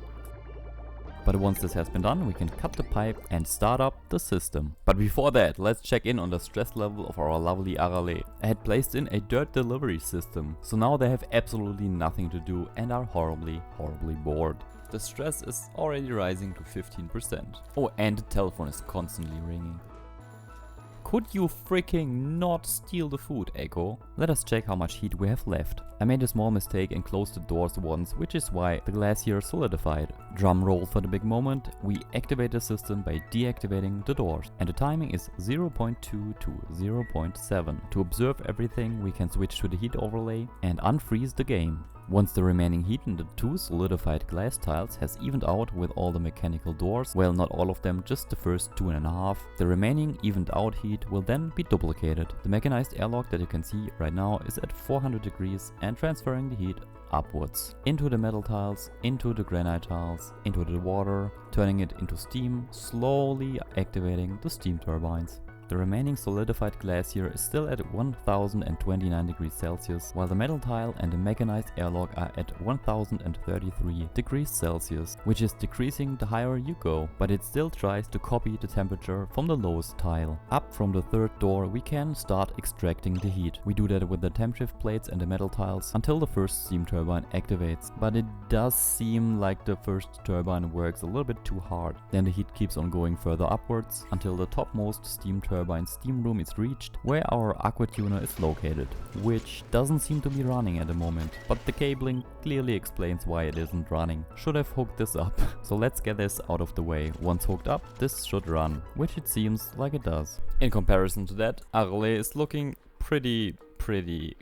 But once this has been done, we can cut the pipe and start up the system. But before that, let's check in on the stress level of our lovely Arale. I had placed in a dirt delivery system, so now they have absolutely nothing to do and are horribly bored. The stress is already rising to 15%. Oh, and the telephone is constantly ringing. Could you freaking not steal the food, Echo? Let us check how much heat we have left. I made a small mistake and closed the doors once, which is why the glacier solidified. Drum roll for the big moment. We activate the system by deactivating the doors. And the timing is 0.2 to 0.7. To observe everything, we can switch to the heat overlay and unfreeze the game. Once the remaining heat in the 2 solidified glass tiles has evened out with all the mechanical doors, well, not all of them, just the first 2.5, the remaining evened out heat will then be duplicated. The mechanized airlock that you can see right now is at 400 degrees and transferring the heat upwards into the metal tiles, into the granite tiles, into the water, turning it into steam, slowly activating the steam turbines. The remaining solidified glacier is still at 1029 degrees Celsius, while the metal tile and the mechanized airlock are at 1033 degrees Celsius, which is decreasing the higher you go, but it still tries to copy the temperature from the lowest tile. Up from the 3rd door we can start extracting the heat. We do that with the temp shift plates and the metal tiles until the first steam turbine activates, but it does seem like the first turbine works a little bit too hard. Then the heat keeps on going further upwards until the topmost steam turbine steam room is reached, where our aqua tuner is located, which doesn't seem to be running at the moment, but the cabling clearly explains why it isn't running. Should have hooked this up. So let's get this out of the way. Once hooked up, this should run, which it seems like it does. In comparison to that, Arle is looking pretty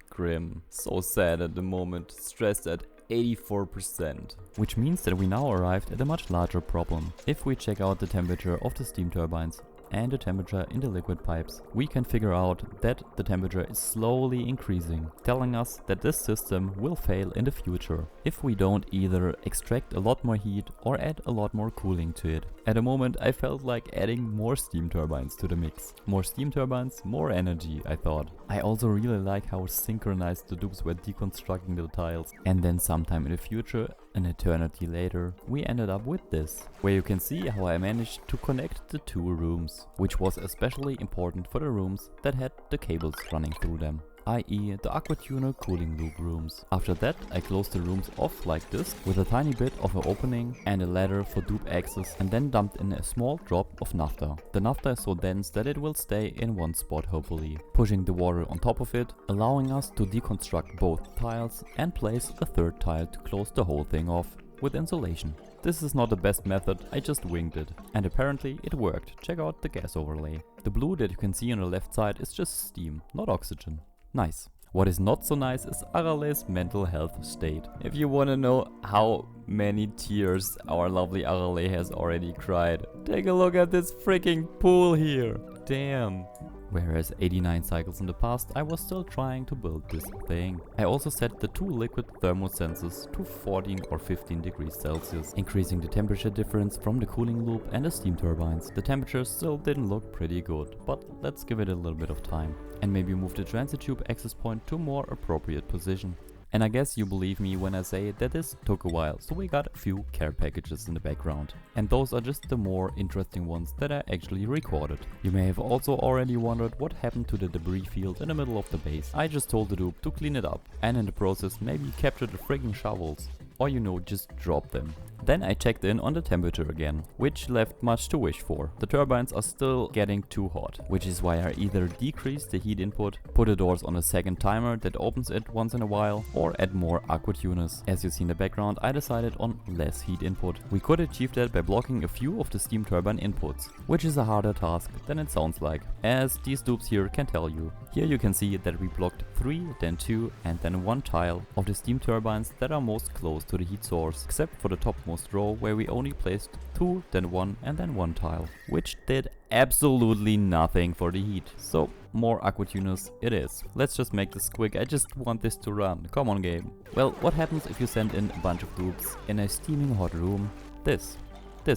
grim. So sad at the moment, stressed at 84%. Which means that we now arrived at a much larger problem. If we check out the temperature of the steam turbines and the temperature in the liquid pipes, we can figure out that the temperature is slowly increasing, telling us that this system will fail in the future if we don't either extract a lot more heat or add a lot more cooling to it. At the moment I felt like adding more steam turbines to the mix. More steam turbines, more energy, I thought. I also really like how synchronized the dupes were deconstructing the tiles, and then sometime in the future, an eternity later, we ended up with this, where you can see how I managed to connect the 2 rooms, which was especially important for the rooms that had the cables running through them, i.e. the aqua tuner cooling loop rooms. After that I closed the rooms off like this, with a tiny bit of an opening and a ladder for dupe access, and then dumped in a small drop of naphtha. The naphtha is so dense that it will stay in one spot hopefully, pushing the water on top of it, allowing us to deconstruct both tiles and place a 3rd tile to close the whole thing off with insulation. This is not the best method, I just winged it. And apparently it worked. Check out the gas overlay. The blue that you can see on the left side is just steam, not oxygen. Nice. What is not so nice is Arale's mental health state. If you wanna know how many tears our lovely Arale has already cried, take a look at this freaking pool here. Damn. Whereas 89 cycles in the past, I was still trying to build this thing. I also set the 2 liquid thermosensors to 14 or 15 degrees Celsius, increasing the temperature difference from the cooling loop and the steam turbines. The temperature still didn't look pretty good, but let's give it a little bit of time. And maybe move the transit tube access point to a more appropriate position. And I guess you believe me when I say that this took a while, so we got a few care packages in the background. And those are just the more interesting ones that I actually recorded. You may have also already wondered what happened to the debris field in the middle of the base. I just told the dude to clean it up, and in the process maybe capture the frigging shovels. Or just drop them. Then I checked in on the temperature again, which left much to wish for. The turbines are still getting too hot, which is why I either decrease the heat input, put the doors on a second timer that opens it once in a while, or add more aqua tuners. As you see in the background, I decided on less heat input. We could achieve that by blocking a few of the steam turbine inputs, which is a harder task than it sounds like, as these dupes here can tell you. Here you can see that we blocked 3, then 2 and then 1 tile of the steam turbines that are most close to the heat source, except for the topmost row where we only placed 2, then 1 and then 1 tile, which did absolutely nothing for the heat. So more aqua tuners it is. Let's just make this quick, I just want this to run. Come on game. Well, what happens if you send in a bunch of dupes in a steaming hot room? This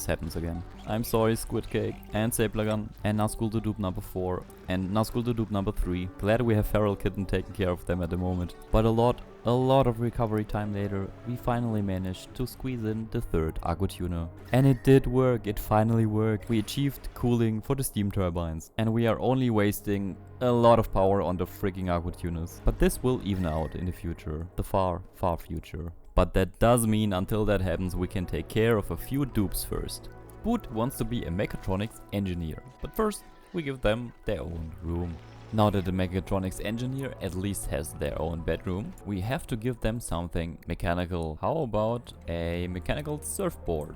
happens again. I'm sorry Squid Cake and Saplagun and Nazgul the dupe number 4 and Nazgul the dupe number 3. Glad we have Feral Kitten taking care of them at the moment. But a lot of recovery time later, we finally managed to squeeze in the 3rd aqua tuner. And it did work, it finally worked. We achieved cooling for the steam turbines and we are only wasting a lot of power on the freaking aqua tuners. But this will even out in the future, the far, far future. But that does mean until that happens we can take care of a few dupes first. Boot wants to be a mechatronics engineer, but first we give them their own room. Now that the mechatronics engineer at least has their own bedroom, we have to give them something mechanical. How about a mechanical surfboard?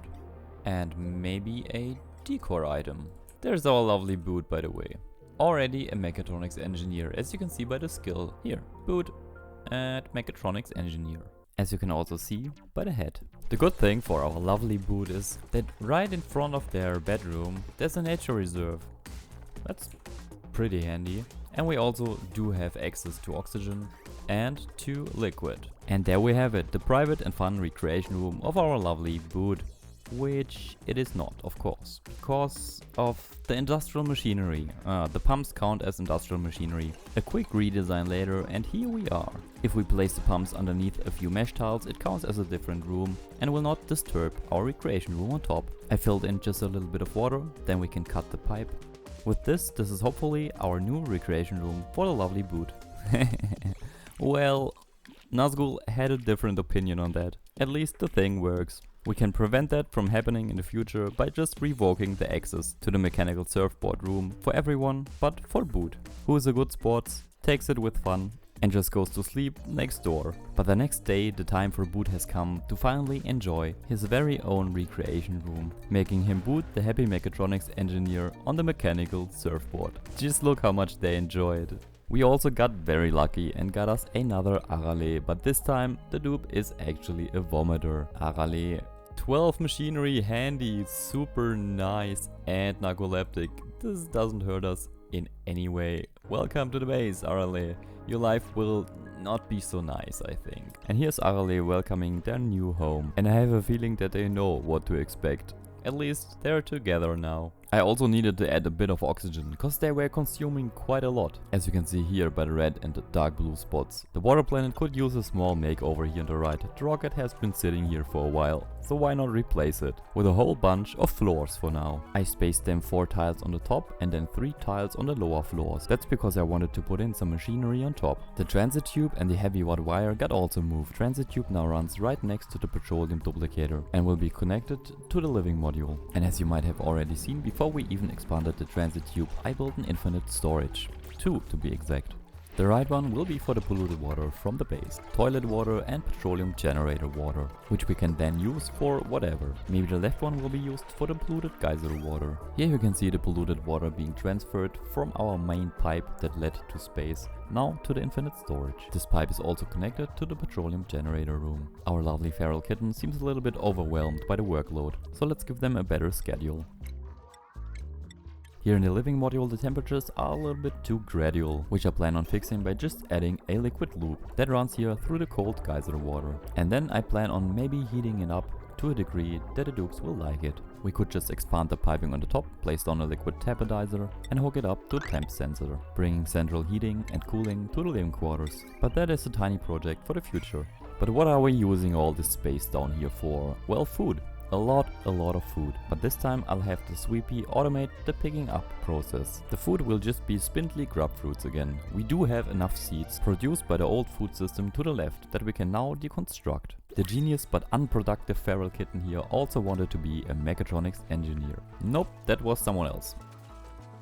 And maybe a decor item. There's our lovely Boot, by the way. Already a mechatronics engineer, as you can see by the skill here. Boot at mechatronics engineer. As you can also see by the head. The good thing for our lovely Boot is that right in front of their bedroom there's a nature reserve. That's pretty handy. And we also do have access to oxygen and to liquid. And there we have it, the private and fun recreation room of our lovely Boot. Which it is not, of course, because of the industrial machinery. The pumps count as industrial machinery. A quick redesign later and here we are. If we place the pumps underneath a few mesh tiles, it counts as a different room and will not disturb our recreation room on top. I filled in just a little bit of water, then we can cut the pipe. With this is hopefully our new recreation room for the lovely Boot. Well, Nazgul had a different opinion on that. At least the thing works. We can prevent that from happening in the future by just revoking the access to the mechanical surfboard room for everyone but for Boot, who is a good sport, takes it with fun and just goes to sleep next door. But the next day the time for Boot has come to finally enjoy his very own recreation room, making him Boot the happy mechatronics engineer on the mechanical surfboard. Just look how much they enjoy it. We also got very lucky and got us another Arale, but this time the dupe is actually a vomiter. Arale, 12 machinery handy, super nice and narcoleptic. This doesn't hurt us in any way. Welcome to the base, Arale. Your life will not be so nice, I think. And here's Arale welcoming their new home. And I have a feeling that they know what to expect. At least they're together now. I also needed to add a bit of oxygen, because they were consuming quite a lot, as you can see here by the red and the dark blue spots. The water planet could use a small makeover here on the right. The rocket has been sitting here for a while, so why not replace it with a whole bunch of floors for now. I spaced them 4 tiles on the top and then 3 tiles on the lower floors. That's because I wanted to put in some machinery on top. The transit tube and the heavy watt wire got also moved. Transit tube now runs right next to the petroleum duplicator and will be connected to the living module. And as you might have already seen, before we even expanded the transit tube, I built an infinite storage. 2 to be exact. The right one will be for the polluted water from the base, toilet water and petroleum generator water, which we can then use for whatever. Maybe the left one will be used for the polluted geyser water. Here you can see the polluted water being transferred from our main pipe that led to space, now to the infinite storage. This pipe is also connected to the petroleum generator room. Our lovely feral kitten seems a little bit overwhelmed by the workload, so let's give them a better schedule. Here in the living module the temperatures are a little bit too gradual, which I plan on fixing by just adding a liquid loop that runs here through the cold geyser water. And then I plan on maybe heating it up to a degree that the dupes will like it. We could just expand the piping on the top, place down a liquid tapidizer and hook it up to a temp sensor, bringing central heating and cooling to the living quarters. But that is a tiny project for the future. But what are we using all this space down here for? Well, food. A lot of food, but this time I'll have the sweepy automate the picking up process. The food will just be spindly grub fruits again. We do have enough seeds produced by the old food system to the left that we can now deconstruct. The genius but unproductive feral kitten here also wanted to be a mechatronics engineer. Nope, that was someone else.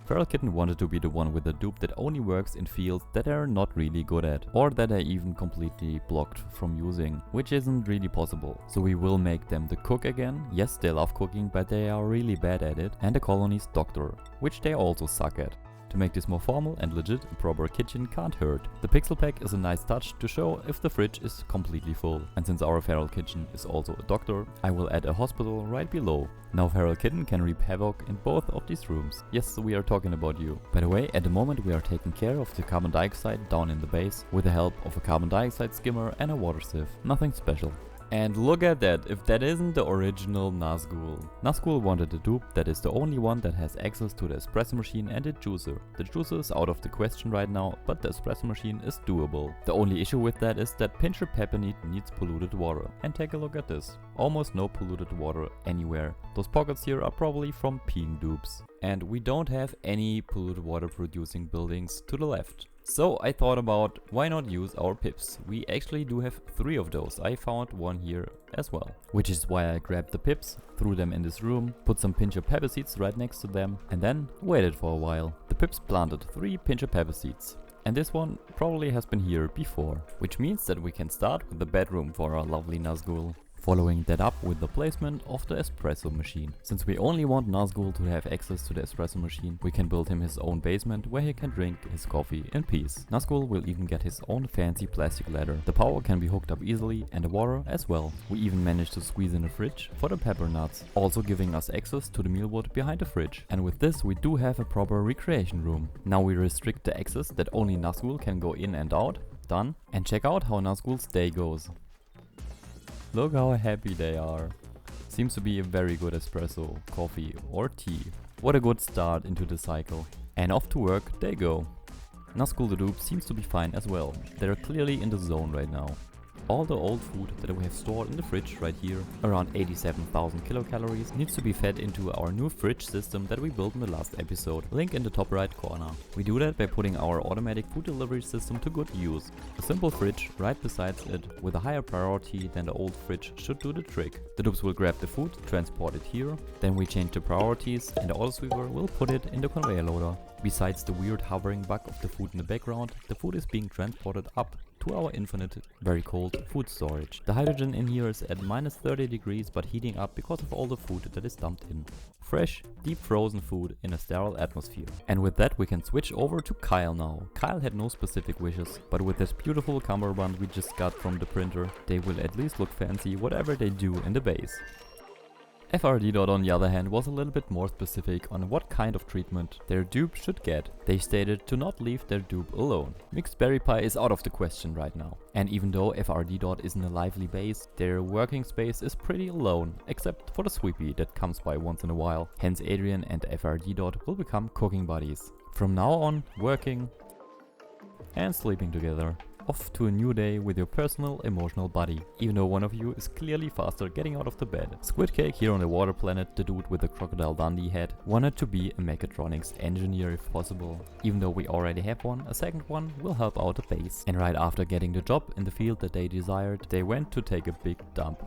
Feral kitten wanted to be the one with a dupe that only works in fields that they're not really good at, or that they're even completely blocked from using, which isn't really possible. So we will make them the cook again. Yes, they love cooking, but they are really bad at it, and the colony's doctor, which they also suck at. To make this more formal and legit, a proper kitchen can't hurt. The pixel pack is a nice touch to show if the fridge is completely full. And since our feral kitchen is also a doctor, I will add a hospital right below. Now feral kitten can reap havoc in both of these rooms. Yes, we are talking about you. By the way, at the moment we are taking care of the carbon dioxide down in the base with the help of a carbon dioxide skimmer and a water sieve. Nothing special. And look at that, if that isn't the original Nazgul. Nazgul wanted a dupe that is the only one that has access to the espresso machine and the juicer. The juicer is out of the question right now, but the espresso machine is doable. The only issue with that is that Pincher Pepperneat needs polluted water. And take a look at this. Almost no polluted water anywhere. Those pockets here are probably from peeing dupes. And we don't have any polluted water producing buildings to the left. So I thought about why not use our pips. We actually do have 3 of those. I found one here as well. Which is why I grabbed the pips, threw them in this room, put some pincher pepper seeds right next to them and then waited for a while. The pips planted 3 pincher pepper seeds. And this one probably has been here before. Which means that we can start with the bedroom for our lovely Nazgul. Following that up with the placement of the espresso machine. Since we only want Nazgul to have access to the espresso machine, we can build him his own basement where he can drink his coffee in peace. Nazgul will even get his own fancy plastic ladder. The power can be hooked up easily and the water as well. We even managed to squeeze in a fridge for the pepper nuts, also giving us access to the mealwood behind the fridge. And with this we do have a proper recreation room. Now we restrict the access that only Nazgul can go in and out. Done. And check out how Nazgul's day goes. Look how happy they are. Seems to be a very good espresso, coffee or tea. What a good start into the cycle. And off to work they go. Nazgul the dupe seems to be fine as well. They're clearly in the zone right now. All the old food that we have stored in the fridge right here, around 87,000 kilocalories, needs to be fed into our new fridge system that we built in the last episode, link in the top right corner. We do that by putting our automatic food delivery system to good use. A simple fridge right beside it with a higher priority than the old fridge should do the trick. The dupes will grab the food, transport it here, then we change the priorities and the autosweeper will put it in the conveyor loader. Besides the weird hovering bug of the food in the background, the food is being transported up to our infinite, very cold food storage. The hydrogen in here is at minus 30 degrees but heating up because of all the food that is dumped in. Fresh, deep frozen food in a sterile atmosphere. And with that we can switch over to Kyle now. Kyle had no specific wishes, but with this beautiful cummerbund we just got from the printer, they will at least look fancy whatever they do in the base. FRD on the other hand was a little bit more specific on what kind of treatment their dupe should get. They stated to not leave their dupe alone. Mixed berry pie is out of the question right now. And even though FRD isn't a lively base, their working space is pretty alone, except for the sweepy that comes by once in a while. Hence Adrian and FRD will become cooking buddies. From now on, working and sleeping together. Off to a new day with your personal emotional buddy, even though one of you is clearly faster getting out of the bed. Squid Cake here on the water planet, the dude with the Crocodile Dundee head, wanted to be a mechatronics engineer if possible. Even though we already have one, a second one will help out the base. And right after getting the job in the field that they desired, they went to take a big dump.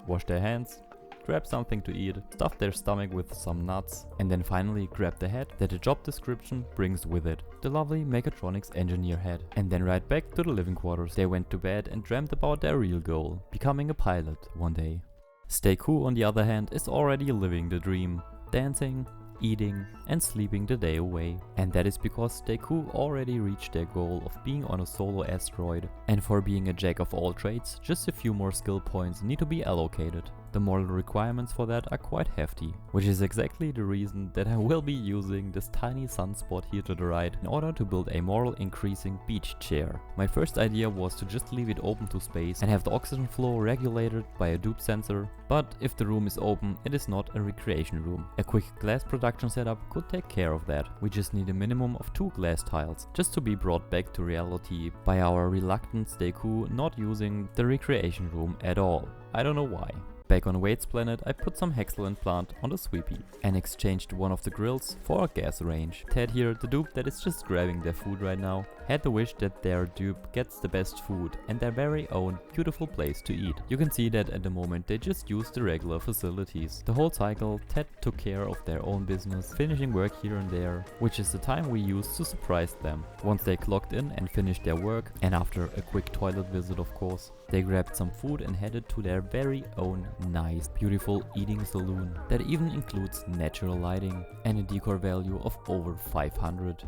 Wash their hands, grab something to eat, stuff their stomach with some nuts, and then finally grab the head that the job description brings with it, the lovely mechatronics engineer head. And then right back to the living quarters. They went to bed and dreamt about their real goal, becoming a pilot one day. Stay Cool, on the other hand, is already living the dream, dancing, eating and sleeping the day away. And that is because Stay Cool already reached their goal of being on a solo asteroid. And for being a jack of all trades, just a few more skill points need to be allocated. The moral requirements for that are quite hefty, which is exactly the reason that I will be using this tiny sunspot here to the right in order to build a moral increasing beach chair. My first idea was to just leave it open to space and have the oxygen flow regulated by a dupe sensor, but if the room is open, it is not a recreation room. A quick glass production setup could take care of that. We just need a minimum of 2 glass tiles, just to be brought back to reality by our reluctant Stay Cool not using the recreation room at all. I don't know why. Back on Wade's planet, I put some hexalent plant on the sweepy and exchanged one of the grills for a gas range. Ted here, the dupe that is just grabbing their food right now, had the wish that their dupe gets the best food and their very own beautiful place to eat. You can see that at the moment they just use the regular facilities. The whole cycle, Ted took care of their own business, finishing work here and there, which is the time we used to surprise them. Once they clocked in and finished their work, and after a quick toilet visit of course, they grabbed some food and headed to their very own nice, beautiful eating saloon that even includes natural lighting and a decor value of over 500.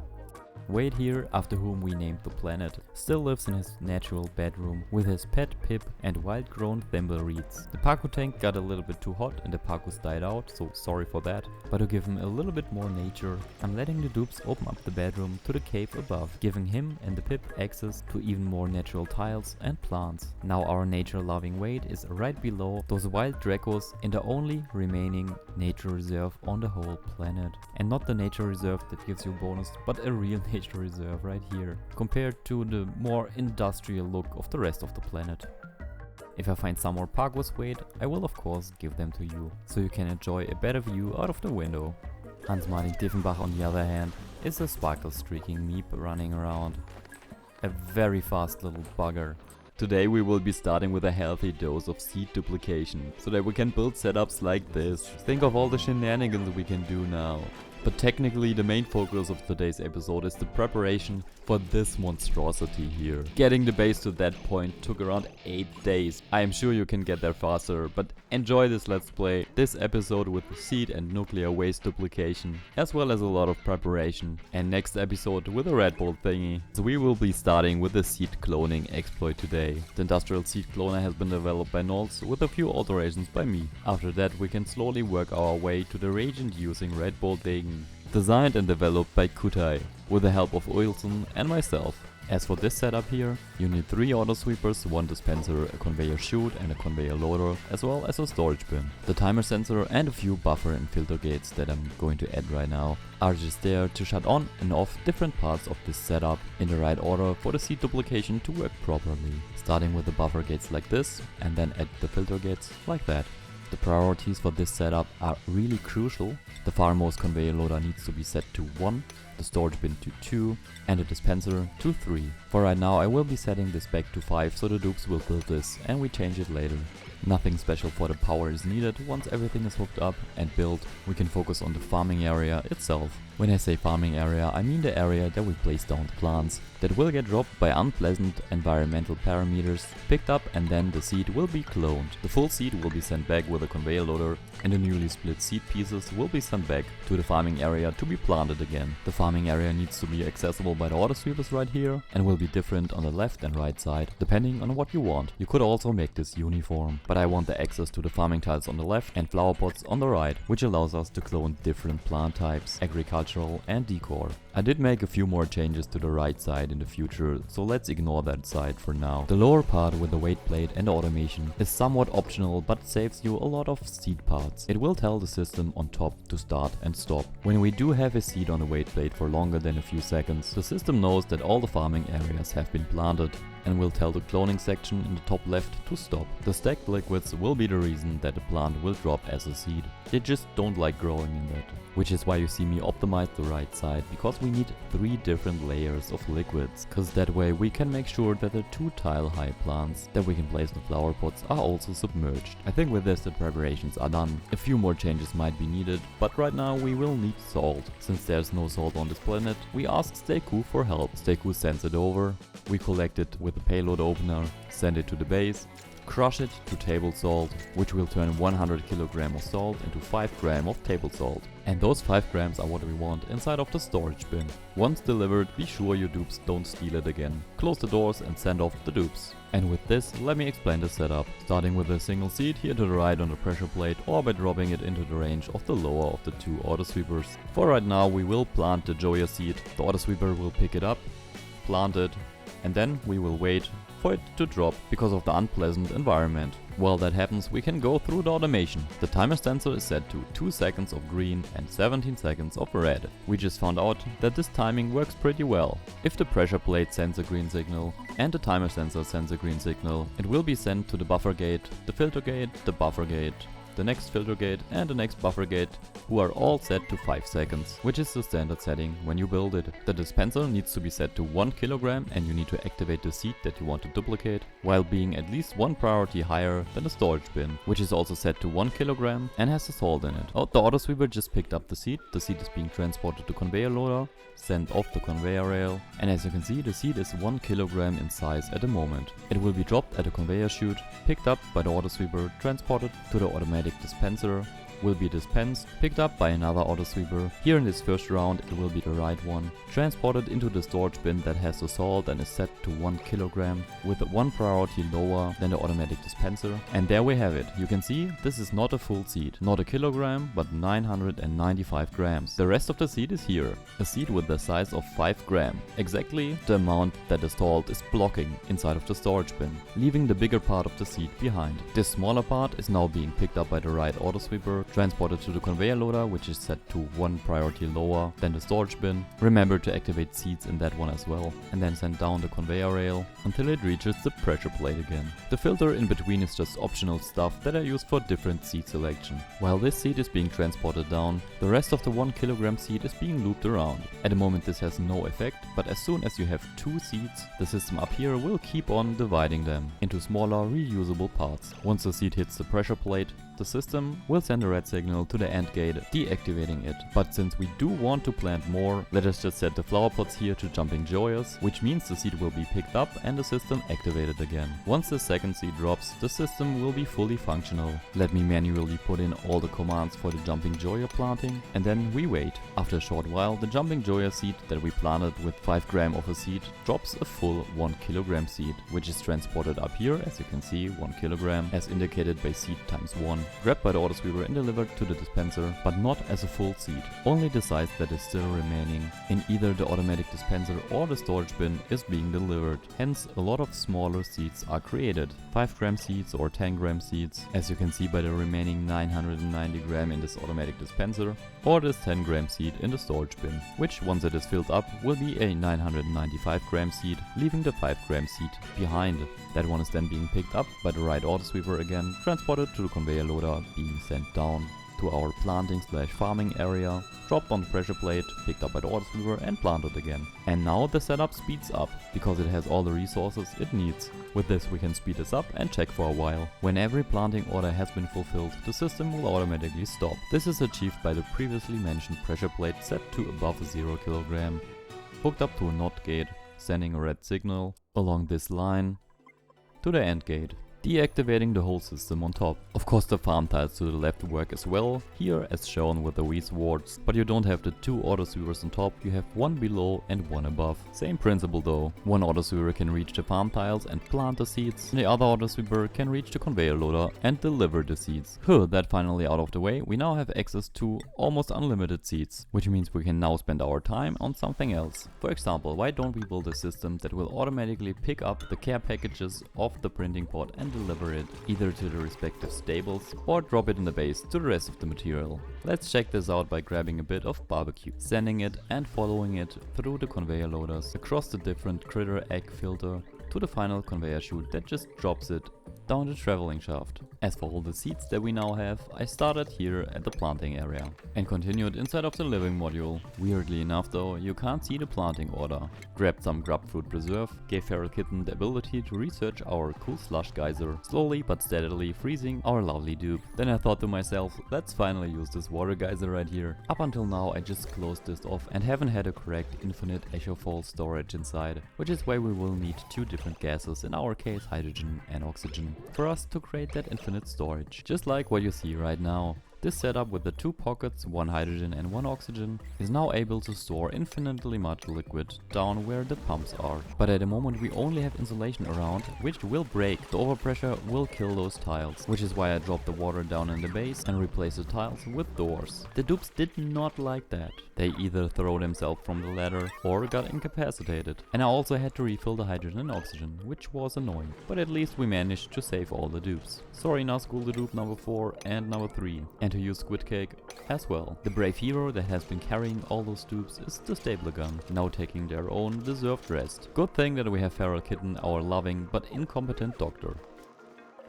Wade here, after whom we named the planet, still lives in his natural bedroom with his pet Pip and wild-grown thimble reeds. The Pacu tank got a little bit too hot and the Pacus died out, so sorry for that. But to give him a little bit more nature, I'm letting the dupes open up the bedroom to the cave above, giving him and the Pip access to even more natural tiles and plants. Now our nature-loving Wade is right below those wild Dracos in the only remaining nature reserve on the whole planet. And not the nature reserve that gives you bonus, but a real nature reserve right here, compared to the more industrial look of the rest of the planet. If I find some more Pacus Wade, I will of course give them to you, so you can enjoy a better view out of the window. Hans-Martin Dieffenbach, on the other hand, is a sparkle streaking meep running around. A very fast little bugger. Today we will be starting with a healthy dose of seed duplication, so that we can build setups like this. Think of all the shenanigans we can do now. But technically the main focus of today's episode is the preparation for this monstrosity here. Getting the base to that point took around 8 days. I am sure you can get there faster, but enjoy this let's play, this episode with seed and nuclear waste duplication, as well as a lot of preparation. And next episode with a Red Bull thingy. So we will be starting with the seed cloning exploit today. The industrial seed cloner has been developed by Knowles with a few alterations by me. After that we can slowly work our way to the reagent using Red Bull Degen. Designed and developed by Kutai, with the help of Oilson and myself. As for this setup here, you need 3 auto sweepers, 1 dispenser, a conveyor chute and a conveyor loader, as well as a storage bin. The timer sensor and a few buffer and filter gates that I'm going to add right now are just there to shut on and off different parts of this setup in the right order for the seed duplication to work properly. Starting with the buffer gates like this, and then add the filter gates like that. The priorities for this setup are really crucial. The farmost conveyor loader needs to be set to 1, the storage bin to 2 and the dispenser to 3. For right now I will be setting this back to 5 so the dupes will build this and we change it later. Nothing special for the power is needed. Once everything is hooked up and built, we can focus on the farming area itself. When I say farming area, I mean the area that we place down the plants that will get dropped by unpleasant environmental parameters, picked up, and then the seed will be cloned. The full seed will be sent back with a conveyor loader and the newly split seed pieces will be sent back to the farming area to be planted again. The farming area needs to be accessible by the auto sweepers right here and will be different on the left and right side depending on what you want. You could also make this uniform, but I want the access to the farming tiles on the left and flower pots on the right, which allows us to clone different plant types, agricultural and decor. I did make a few more changes to the right side in the future, so let's ignore that side for now. The lower part with the weight plate and automation is somewhat optional but saves you a lot of seed parts. It will tell the system on top to start and stop. When we do have a seed on the weight plate for longer than a few seconds, the system knows that all the farming areas have been planted and will tell the cloning section in the top left to stop. The stacked liquids will be the reason that the plant will drop as a seed. They just don't like growing in that. which is why you see me optimize the right side, because we need 3 different layers of liquids, cause that way we can make sure that the 2 tile high plants that we can place in the flower pots are also submerged. I think with this the preparations are done. A few more changes might be needed, but right now we will need salt. Since there's no salt on this planet, we ask Stayku for help. Stayku sends it over, we collect it with a payload opener, send it to the base, crush it to table salt, which will turn 100 kg of salt into 5 grams of table salt. And those 5 grams are what we want inside of the storage bin. Once delivered, be sure your dupes don't steal it again. Close the doors and send off the dupes. And with this, let me explain the setup. Starting with a single seed here to the right on the pressure plate, or by dropping it into the range of the lower of the 2 autosweepers. For right now we will plant the Joya seed. The autosweeper will pick it up, plant it, and then we will wait for it to drop because of the unpleasant environment. While that happens, we can go through the automation. The timer sensor is set to 2 seconds of green and 17 seconds of red. We just found out that this timing works pretty well. If the pressure plate sends a green signal and the timer sensor sends a green signal, it will be sent to the buffer gate, the filter gate, the buffer gate, the next filter gate and the next buffer gate, who are all set to 5 seconds, which is the standard setting when you build it. The dispenser needs to be set to 1 kg and you need to activate the seed that you want to duplicate, while being at least 1 priority higher than the storage bin, which is also set to 1 kg and has the salt in it. Oh, the autosweeper just picked up the seed is being transported to conveyor loader, sent off the conveyor rail, and as you can see the seed is 1 kg in size at the moment. It will be dropped at a conveyor chute, picked up by the autosweeper, transported to the automatic dispenser, will be dispensed, picked up by another autosweeper. Here in this first round it will be the right one, transported into the storage bin that has the salt and is set to 1 kg with 1 priority lower than the automatic dispenser. And there we have it. You can see this is not a full seed, not a kilogram, but 995 grams. The rest of the seed is here, a seed with the size of 5 grams, exactly the amount that the salt is blocking inside of the storage bin, leaving the bigger part of the seed behind. This smaller part is now being picked up by the right autosweeper, transported to the conveyor loader, which is set to 1 priority lower than the storage bin. Remember to activate seeds in that one as well, and then send down the conveyor rail until it reaches the pressure plate again. The filter in between is just optional stuff that I use for different seed selection. While this seed is being transported down, the rest of the 1 kg seed is being looped around. At the moment this has no effect, but as soon as you have 2 seeds, the system up here will keep on dividing them into smaller reusable parts. Once the seed hits the pressure plate, the system will send a red signal to the AND gate, deactivating it. But since we do want to plant more, let us just set the flower pots here to jumping joyas, which means the seed will be picked up and the system activated again. Once the second seed drops, the system will be fully functional. Let me manually put in all the commands for the jumping joya planting, and then we wait. After a short while, the jumping joya seed that we planted with 5 grams of a seed drops a full 1 kg seed, which is transported up here, as you can see, 1 kg, as indicated by seed times 1. Grabbed by the autosweeper and delivered to the dispenser, but not as a full seed. Only the size that is still remaining in either the automatic dispenser or the storage bin is being delivered. Hence, a lot of smaller seeds are created. 5 gram seeds or 10 gram seeds, as you can see by the remaining 990 gram in this automatic dispenser, or this 10 gram seed in the storage bin, which once it is filled up will be a 995 gram seed, leaving the 5 gram seed behind. That one is then being picked up by the right autosweeper again, transported to the conveyor loader, being sent down to our planting/farming area, dropped on the pressure plate, picked up by the autosweeper and planted again. And now the setup speeds up, because it has all the resources it needs. With this we can speed this up and check for a while. When every planting order has been fulfilled, the system will automatically stop. This is achieved by the previously mentioned pressure plate set to above 0 kg, hooked up to a NOT gate, sending a red signal along this line to the AND gate, deactivating the whole system on top. Of course the farm tiles to the left work as well, here as shown with the wheat wards, but you don't have the 2 autosweepers on top, you have one below and one above. Same principle though, one autosweeper can reach the farm tiles and plant the seeds, and the other autosweeper can reach the conveyor loader and deliver the seeds. That finally out of the way, we now have access to almost unlimited seeds, which means we can now spend our time on something else. For example, why don't we build a system that will automatically pick up the care packages of the printing pod and deliver it either to the respective stables or drop it in the base to the rest of the material. Let's check this out by grabbing a bit of barbecue, sending it and following it through the conveyor loaders across the different critter egg filter to the final conveyor chute that just drops it down the traveling shaft. As for all the seeds that we now have, I started here at the planting area and continued inside of the living module. Weirdly enough though, you can't see the planting order. Grabbed some grub fruit preserve, gave Feral Kitten the ability to research our cool slush geyser, slowly but steadily freezing our lovely dupe. Then I thought to myself, let's finally use this water geyser right here. Up until now I just closed this off and haven't had a correct infinite echo fold storage inside, which is why we will need two different gases, in our case hydrogen and oxygen, for us to create that infinite storage, just like what you see right now. This setup with the two pockets, one hydrogen and one oxygen, is now able to store infinitely much liquid down where the pumps are. But at the moment we only have insulation around, which will break. The overpressure will kill those tiles, which is why I dropped the water down in the base and replaced the tiles with doors. The dupes did not like that. They either throw themselves from the ladder or got incapacitated. And I also had to refill the hydrogen and oxygen, which was annoying. But at least we managed to save all the dupes. Sorry Nazgul the dupe number 4 and number 3. And to use Squid Cake as well. The brave hero that has been carrying all those dupes is the Stapler Gun, now taking their own deserved rest. Good thing that we have Feral Kitten, our loving but incompetent doctor.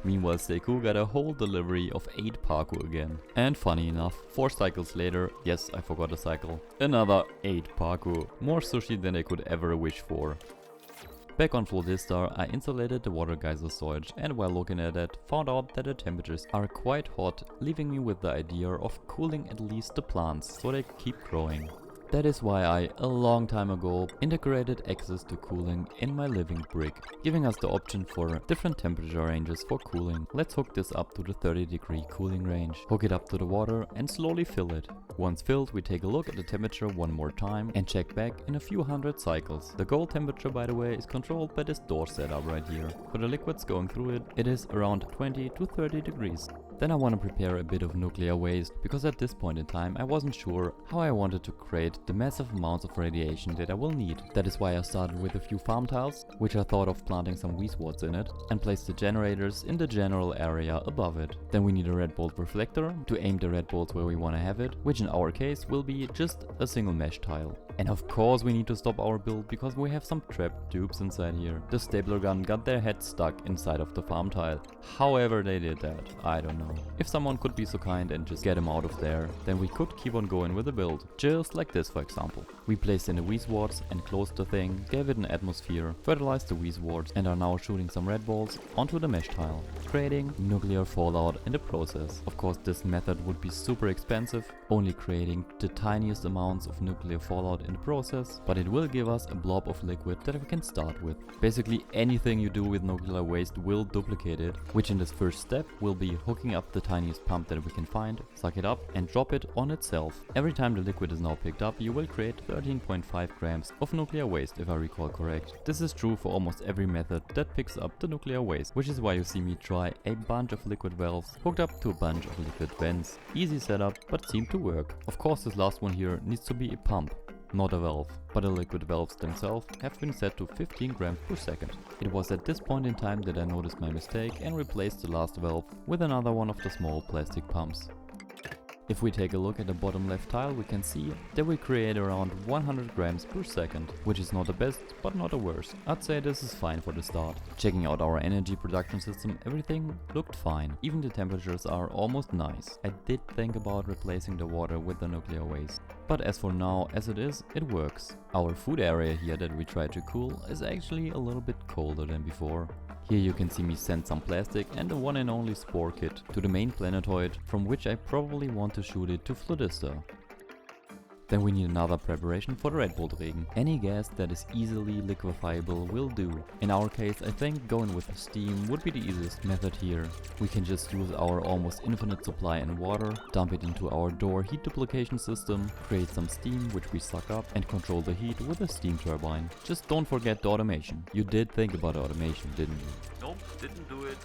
Meanwhile, Seku got a whole delivery of 8 parkour again. And funny enough, 4 cycles later, yes, I forgot a cycle, another 8 parkour. More sushi than I could ever wish for. Back on Flodistar, I insulated the water geyser storage, and while looking at it, found out that the temperatures are quite hot, leaving me with the idea of cooling at least the plants so they keep growing. That is why I, a long time ago, integrated access to cooling in my living brick, giving us the option for different temperature ranges for cooling. Let's hook this up to the 30-degree cooling range, hook it up to the water and slowly fill it. Once filled, we take a look at the temperature one more time and check back in a few hundred cycles. The goal temperature, by the way, is controlled by this door setup right here. For the liquids going through it, it is around 20 to 30 degrees. Then I want to prepare a bit of nuclear waste, because at this point in time I wasn't sure how I wanted to create the massive amounts of radiation that I will need. That is why I started with a few farm tiles, which I thought of planting some weeswarts in it, and placed the generators in the general area above it. Then we need a red bolt reflector to aim the red bolts where we want to have it, which in our case will be just a single mesh tile. And of course we need to stop our build because we have some trapped dupes inside here. The Stapler Gun got their head stuck inside of the farm tile. However they did that, I don't know. If someone could be so kind and just get him out of there, then we could keep on going with the build. Just like this for example. We placed in the weeswarts and closed the thing, gave it an atmosphere, fertilized the weeswarts and are now shooting some red balls onto the mesh tile, creating nuclear fallout in the process. Of course this method would be super expensive, only creating the tiniest amounts of nuclear fallout in the process, but it will give us a blob of liquid that we can start with. Basically anything you do with nuclear waste will duplicate it, which in this first step will be hooking up the tiniest pump that we can find, suck it up and drop it on itself. Every time the liquid is now picked up, you will create 13.5 grams of nuclear waste if I recall correct. This is true for almost every method that picks up the nuclear waste, which is why you see me try a bunch of liquid valves hooked up to a bunch of liquid vents. Easy setup, but seemed to work. Of course this last one here needs to be a pump, not a valve, but the liquid valves themselves have been set to 15 grams per second. It was at this point in time that I noticed my mistake and replaced the last valve with another one of the small plastic pumps. If we take a look at the bottom left tile, we can see that we create around 100 grams per second, which is not the best, but not the worst. I'd say this is fine for the start. Checking out our energy production system, everything looked fine. Even the temperatures are almost nice. I did think about replacing the water with the nuclear waste, but as for now, as it is, it works. Our food area here that we try to cool is actually a little bit colder than before. Here you can see me send some plastic and the one and only spore kit to the main planetoid, from which I probably want to shoot it to Flodistar. Then we need another preparation for the Red Bolt Regen. Any gas that is easily liquefiable will do. In our case I think going with steam would be the easiest method here. We can just use our almost infinite supply in water, dump it into our door heat duplication system, create some steam which we suck up and control the heat with a steam turbine. Just don't forget the automation. You did think about automation, didn't you? Nope, didn't do it.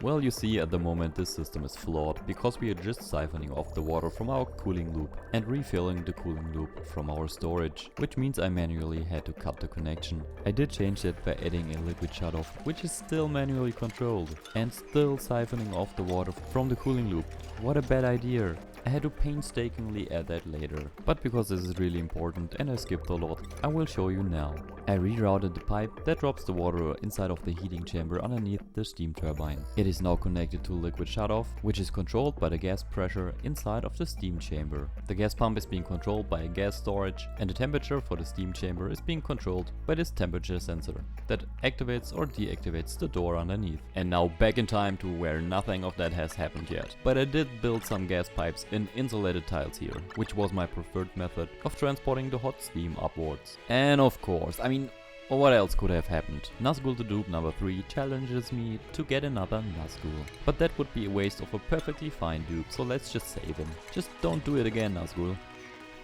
Well, you see, at the moment this system is flawed because we are just siphoning off the water from our cooling loop and refilling the cooling loop from our storage, which means I manually had to cut the connection. I did change it by adding a liquid shutoff, which is still manually controlled, and still siphoning off the water from the cooling loop. What a bad idea! I had to painstakingly add that later, but because this is really important and I skipped a lot, I will show you now. I rerouted the pipe that drops the water inside of the heating chamber underneath the steam turbine. It is now connected to liquid shutoff, which is controlled by the gas pressure inside of the steam chamber. The gas pump is being controlled by a gas storage, and the temperature for the steam chamber is being controlled by this temperature sensor that activates or deactivates the door underneath. And now back in time to where nothing of that has happened yet. But I did build some gas pipes in insulated tiles here, which was my preferred method of transporting the hot steam upwards. And of course, what else could have happened? Nazgul the dupe number 3 challenges me to get another Nazgul. But that would be a waste of a perfectly fine dupe, so let's just save him. Just don't do it again, Nazgul.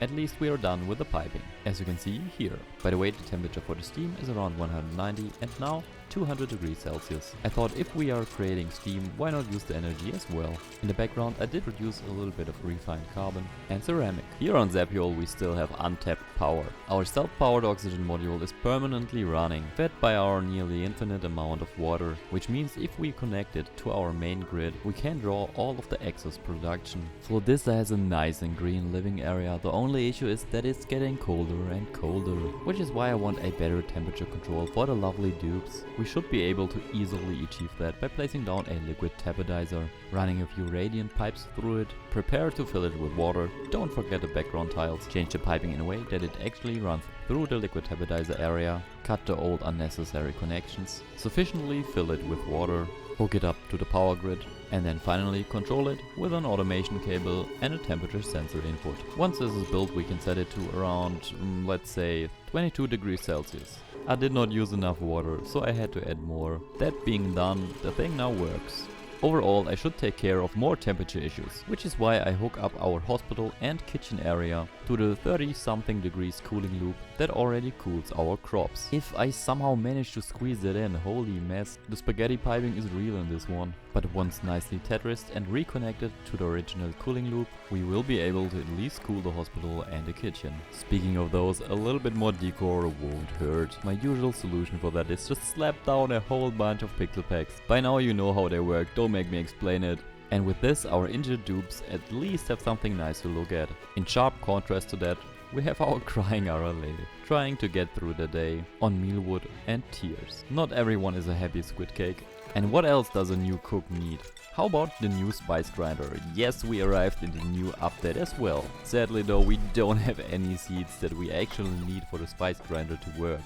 At least we are done with the piping, as you can see here. By the way, the temperature for the steam is around 190 and now 200 degrees Celsius. I thought if we are creating steam, why not use the energy as well? In the background I did reduce a little bit of refined carbon and ceramic. Here on Zapiol we still have untapped power. Our self-powered oxygen module is permanently running, fed by our nearly infinite amount of water, which means if we connect it to our main grid, we can draw all of the excess production. For this has a nice and green living area. The only issue is that it's getting colder and colder, which is why I want a better temperature control for the lovely dupes. We should be able to easily achieve that by placing down a liquid tapidizer, running a few radiant pipes through it, prepare to fill it with water, don't forget the background tiles, change the piping in a way that it actually runs through the liquid tapidizer area, cut the old unnecessary connections, sufficiently fill it with water, hook it up to the power grid, and then finally control it with an automation cable and a temperature sensor input. Once this is built, we can set it to around, let's say, 22 degrees Celsius. I did not use enough water, so I had to add more. That being done, the thing now works. Overall, I should take care of more temperature issues, which is why I hook up our hospital and kitchen area to the 30-something degrees cooling loop that already cools our crops. If I somehow manage to squeeze it in, holy mess, the spaghetti piping is real in this one. But once nicely tetrised and reconnected to the original cooling loop, we will be able to at least cool the hospital and the kitchen. Speaking of those, a little bit more decor won't hurt. My usual solution for that is just slap down a whole bunch of pixel packs. By now you know how they work, don't make me explain it. And with this, our injured dupes at least have something nice to look at. In sharp contrast to that, we have our crying Ara lady, trying to get through the day on mealwood and tears. Not everyone is a happy squid cake. And what else does a new cook need? How about the new spice grinder? Yes, we arrived in the new update as well. Sadly though, we don't have any seeds that we actually need for the spice grinder to work.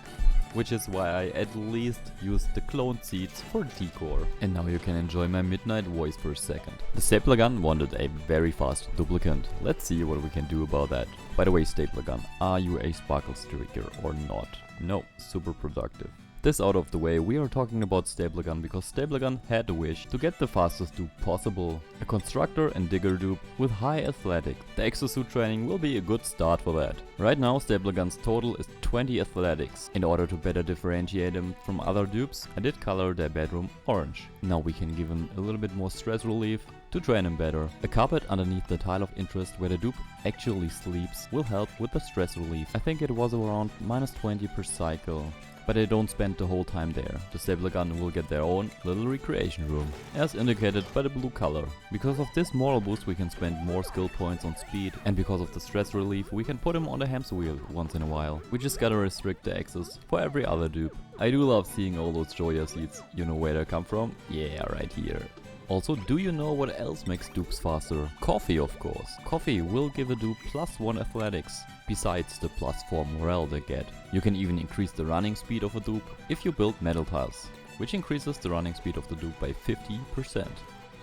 Which is why I at least used the cloned seeds for decor. And now you can enjoy my midnight voice for a second. The stapler gun wanted a very fast duplicant. Let's see what we can do about that. By the way, stapler gun, are you a sparkle streaker or not? No, super productive. This out of the way, we are talking about stapler gun because stapler gun had the wish to get the fastest dupe possible. A constructor and digger dupe with high athletic. The exosuit training will be a good start for that. Right now stapler gun's total is 20 athletics. In order to better differentiate him from other dupes, I did color their bedroom orange. Now we can give him a little bit more stress relief to train him better. A carpet underneath the tile of interest where the dupe actually sleeps will help with the stress relief. I think it was around -20 per cycle. But they don't spend the whole time there. The stapler gun will get their own little recreation room, as indicated by the blue color. Because of this moral boost we can spend more skill points on speed, and because of the stress relief we can put him on the hamster wheel once in a while. We just gotta restrict the access for every other dupe. I do love seeing all those Joya seeds. You know where they come from? Yeah, right here. Also, do you know what else makes dupes faster? Coffee, of course. Coffee will give a dupe +1 athletics, besides the +4 morale they get. You can even increase the running speed of a dupe if you build metal tiles, which increases the running speed of the dupe by 50%.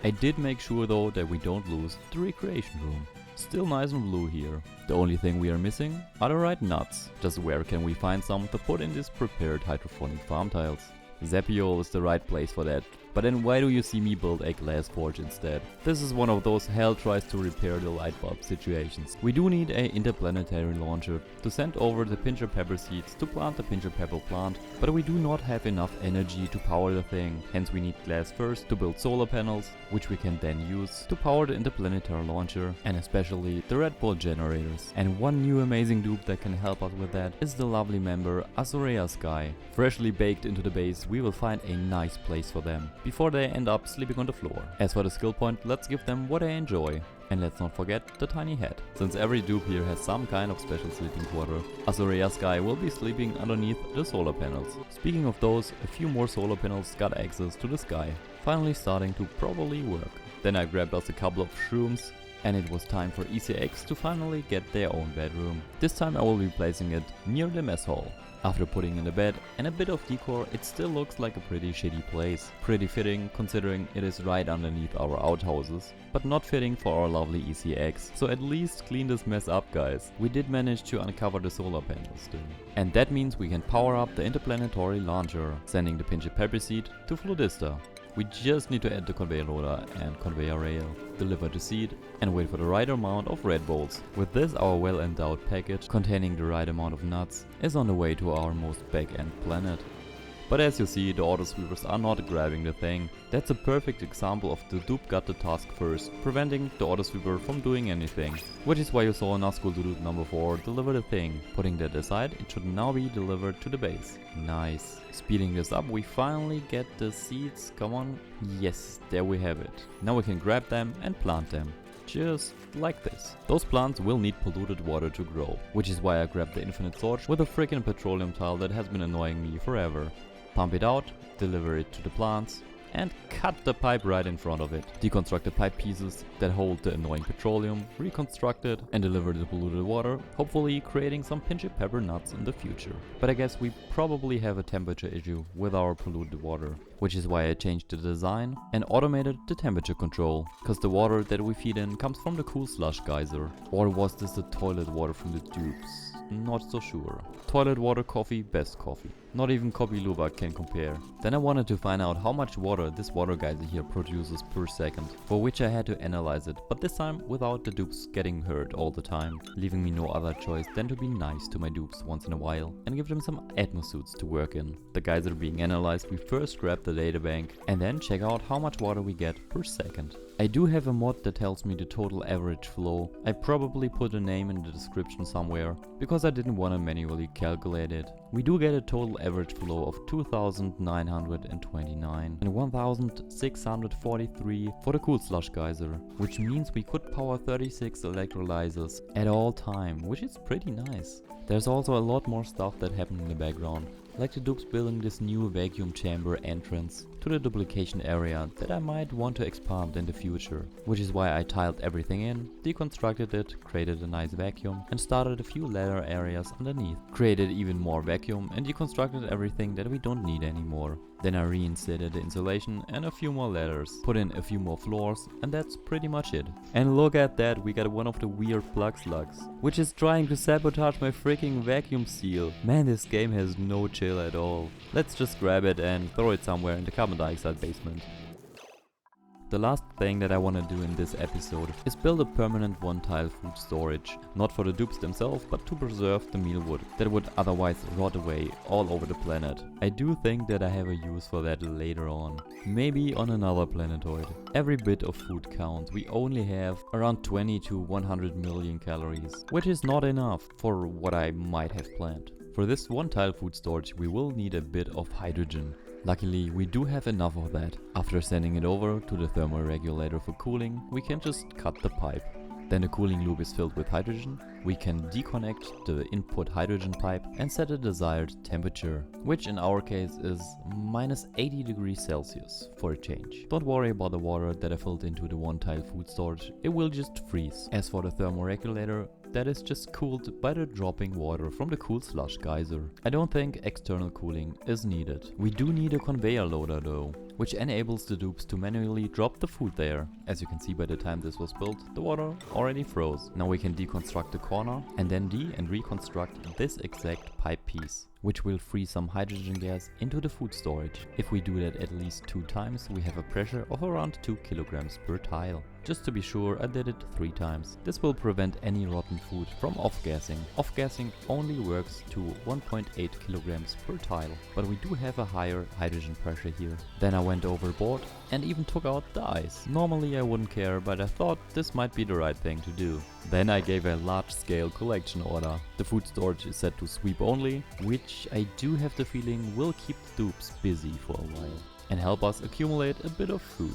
I did make sure though that we don't lose the recreation room. Still nice and blue here. The only thing we are missing are the right nuts. Just where can we find some to put in these prepared hydroponic farm tiles? Zapiol is the right place for that. But then why do you see me build a glass forge instead? This is one of those hell tries to repair the light bulb situations. We do need a interplanetary launcher to send over the pincher pepper seeds to plant the pincher pepper plant, but we do not have enough energy to power the thing. Hence we need glass first to build solar panels, which we can then use to power the interplanetary launcher and especially the Red Bull generators. And one new amazing dupe that can help us with that is the lovely member Azurea Sky. Freshly baked into the base, we will find a nice place for them. before they end up sleeping on the floor. As for the skill point, let's give them what they enjoy. And let's not forget the tiny head. Since every dupe here has some kind of special sleeping quarter, Azurea's guy will be sleeping underneath the solar panels. Speaking of those, a few more solar panels got access to the sky, finally starting to properly work. Then I grabbed us a couple of shrooms, and it was time for ECX to finally get their own bedroom. This time I will be placing it near the mess hall. After putting in the bed and a bit of decor, it still looks like a pretty shitty place. Pretty fitting considering it is right underneath our outhouses, but not fitting for our lovely ECX. So at least clean this mess up, guys. We did manage to uncover the solar panels still. And that means we can power up the interplanetary launcher, sending the Pinche Pepper seed to Flodista. We just need to add the conveyor loader and conveyor rail, deliver the seed, and wait for the right amount of red bolts. With this, our well-endowed package containing the right amount of nuts is on the way to our most back-end planet. But as you see, the autosweepers are not grabbing the thing. That's a perfect example of the dupe got the task first, preventing the autosweeper from doing anything. Which is why you saw Nazgul dupe number 4 deliver the thing. Putting that aside, it should now be delivered to the base. Nice. Speeding this up, we finally get the seeds. Come on. Yes, there we have it. Now we can grab them and plant them. Just like this. Those plants will need polluted water to grow, which is why I grabbed the infinite torch with a freaking petroleum tile that has been annoying me forever. Pump it out, deliver it to the plants, and cut the pipe right in front of it. Deconstruct the pipe pieces that hold the annoying petroleum, reconstruct it, and deliver the polluted water, hopefully creating some Pinche Pepper nuts in the future. But I guess we probably have a temperature issue with our polluted water, which is why I changed the design and automated the temperature control, cause the water that we feed in comes from the cool slush geyser. Or was this the toilet water from the dupes? Not so sure. Toilet water coffee, best coffee. Not even Kopi Luwak can compare. Then I wanted to find out how much water this water geyser here produces per second, for which I had to analyze it, but this time without the dupes getting hurt all the time, leaving me no other choice than to be nice to my dupes once in a while and give them some atmosuits to work in. The geyser being analyzed, we first grab the databank and then check out how much water we get per second. I do have a mod that tells me the total average flow. I probably put a name in the description somewhere, because I didn't want to manually calculate it. We do get a total average flow of 2,929 and 1,643 for the cool slush geyser, which means we could power 36 electrolyzers at all time, which is pretty nice. There's also a lot more stuff that happened in the background, like the dupes building this new vacuum chamber entrance to the duplication area that I might want to expand in the future, which is why I tiled everything in, deconstructed it, created a nice vacuum and started a few ladder areas underneath, created even more vacuum and deconstructed everything that we don't need anymore. Then I reinstated the insulation and a few more ladders, put in a few more floors, and that's pretty much it. And look at that, we got one of the weird plug slugs, which is trying to sabotage my freaking vacuum seal. Man, this game has no chill at all. Let's just grab it and throw it somewhere in the carbon dioxide basement. The last thing that I want to do in this episode is build a permanent one-tile food storage, not for the dupes themselves, but to preserve the mealwood that would otherwise rot away all over the planet. I do think that I have a use for that later on, maybe on another planetoid. Every bit of food counts. We only have around 20 to 100 million calories, which is not enough for what I might have planned. For this one-tile food storage we will need a bit of hydrogen. Luckily, we do have enough of that. After sending it over to the thermal regulator for cooling, we can just cut the pipe. Then the cooling loop is filled with hydrogen. We can deconnect the input hydrogen pipe and set a desired temperature, which in our case is minus 80 degrees Celsius for a change. Don't worry about the water that I filled into the one-tile food storage, it will just freeze. As for the thermal regulator, that is just cooled by the dropping water from the cool slush geyser. I don't think external cooling is needed. We do need a conveyor loader though, which enables the dupes to manually drop the food there. As you can see, by the time this was built, the water already froze. Now we can deconstruct the corner and then reconstruct this exact pipe piece, which will free some hydrogen gas into the food storage. If we do that at least 2 times, we have a pressure of around 2 kilograms per tile. Just to be sure, I did it 3 times. This will prevent any rotten food from off-gassing. Off-gassing only works to 1.8 kilograms per tile, but we do have a higher hydrogen pressure here. Then I went overboard and even took out the ice. Normally I wouldn't care, but I thought this might be the right thing to do. Then I gave a large-scale collection order. The food storage is set to sweep only, which I do have the feeling will keep the dupes busy for a while. and help us accumulate a bit of food.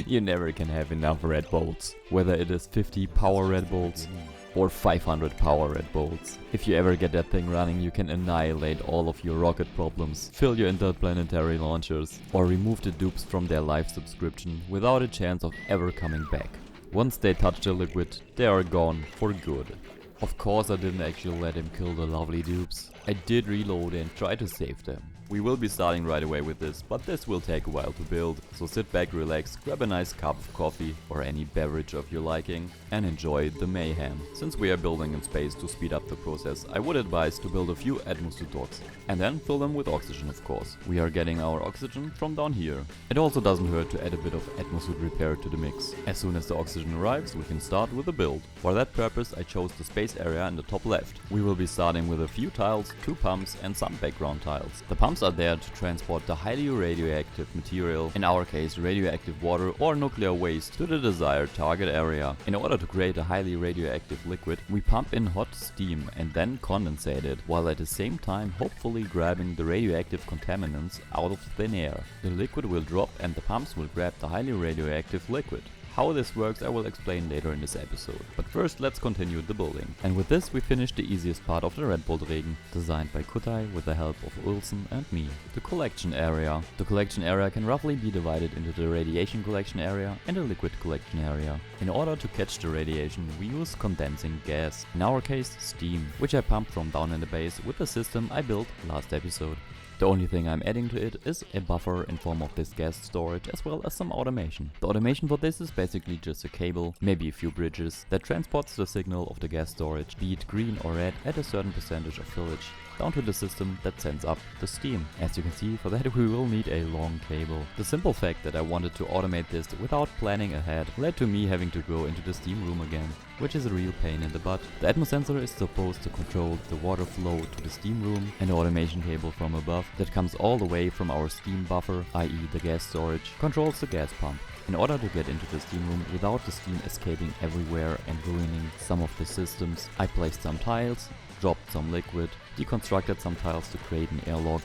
You never can have enough Red Bolts, whether it is 50 power Red Bolts or 500 power Red Bolts. If you ever get that thing running, you can annihilate all of your rocket problems, fill your interplanetary launchers, or remove the dupes from their life subscription without a chance of ever coming back. Once they touch the liquid, they are gone for good. Of course I didn't actually let him kill the lovely dupes. I did reload and try to save them. We will be starting right away with this, but this will take a while to build, so sit back, relax, grab a nice cup of coffee or any beverage of your liking and enjoy the mayhem. Since we are building in space to speed up the process, I would advise to build a few atmosphere docks and then fill them with oxygen, of course. We are getting our oxygen from down here. It also doesn't hurt to add a bit of atmosphere repair to the mix. As soon as the oxygen arrives, we can start with the build. For that purpose I chose the space area in the top left. We will be starting with a few tiles, 2 pumps and some background tiles. The pumps are there to transport the highly radioactive material, in our case radioactive water or nuclear waste, to the desired target area. In order to create a highly radioactive liquid, we pump in hot steam and then condensate it, while at the same time hopefully grabbing the radioactive contaminants out of thin air. The liquid will drop and the pumps will grab the highly radioactive liquid. How this works I will explain later in this episode, but first let's continue the building. And with this we finished the easiest part of the Red Bolt Regen, designed by Kutai with the help of Ulsen and me. The collection area. The collection area can roughly be divided into the radiation collection area and a liquid collection area. In order to catch the radiation we use condensing gas, in our case steam, which I pumped from down in the base with the system I built last episode. The only thing I'm adding to it is a buffer in form of this gas storage as well as some automation. The automation for this is basically just a cable, maybe a few bridges, that transports the signal of the gas storage, be it green or red, at a certain percentage of fillage, down to the system that sends up the steam. As you can see, for that we will need a long cable. The simple fact that I wanted to automate this without planning ahead led to me having to go into the steam room again, which is a real pain in the butt. The atmo sensor is supposed to control the water flow to the steam room, and the automation cable from above that comes all the way from our steam buffer, i.e. the gas storage, controls the gas pump. In order to get into the steam room without the steam escaping everywhere and ruining some of the systems, I placed some tiles, dropped some liquid, deconstructed some tiles to create an airlock,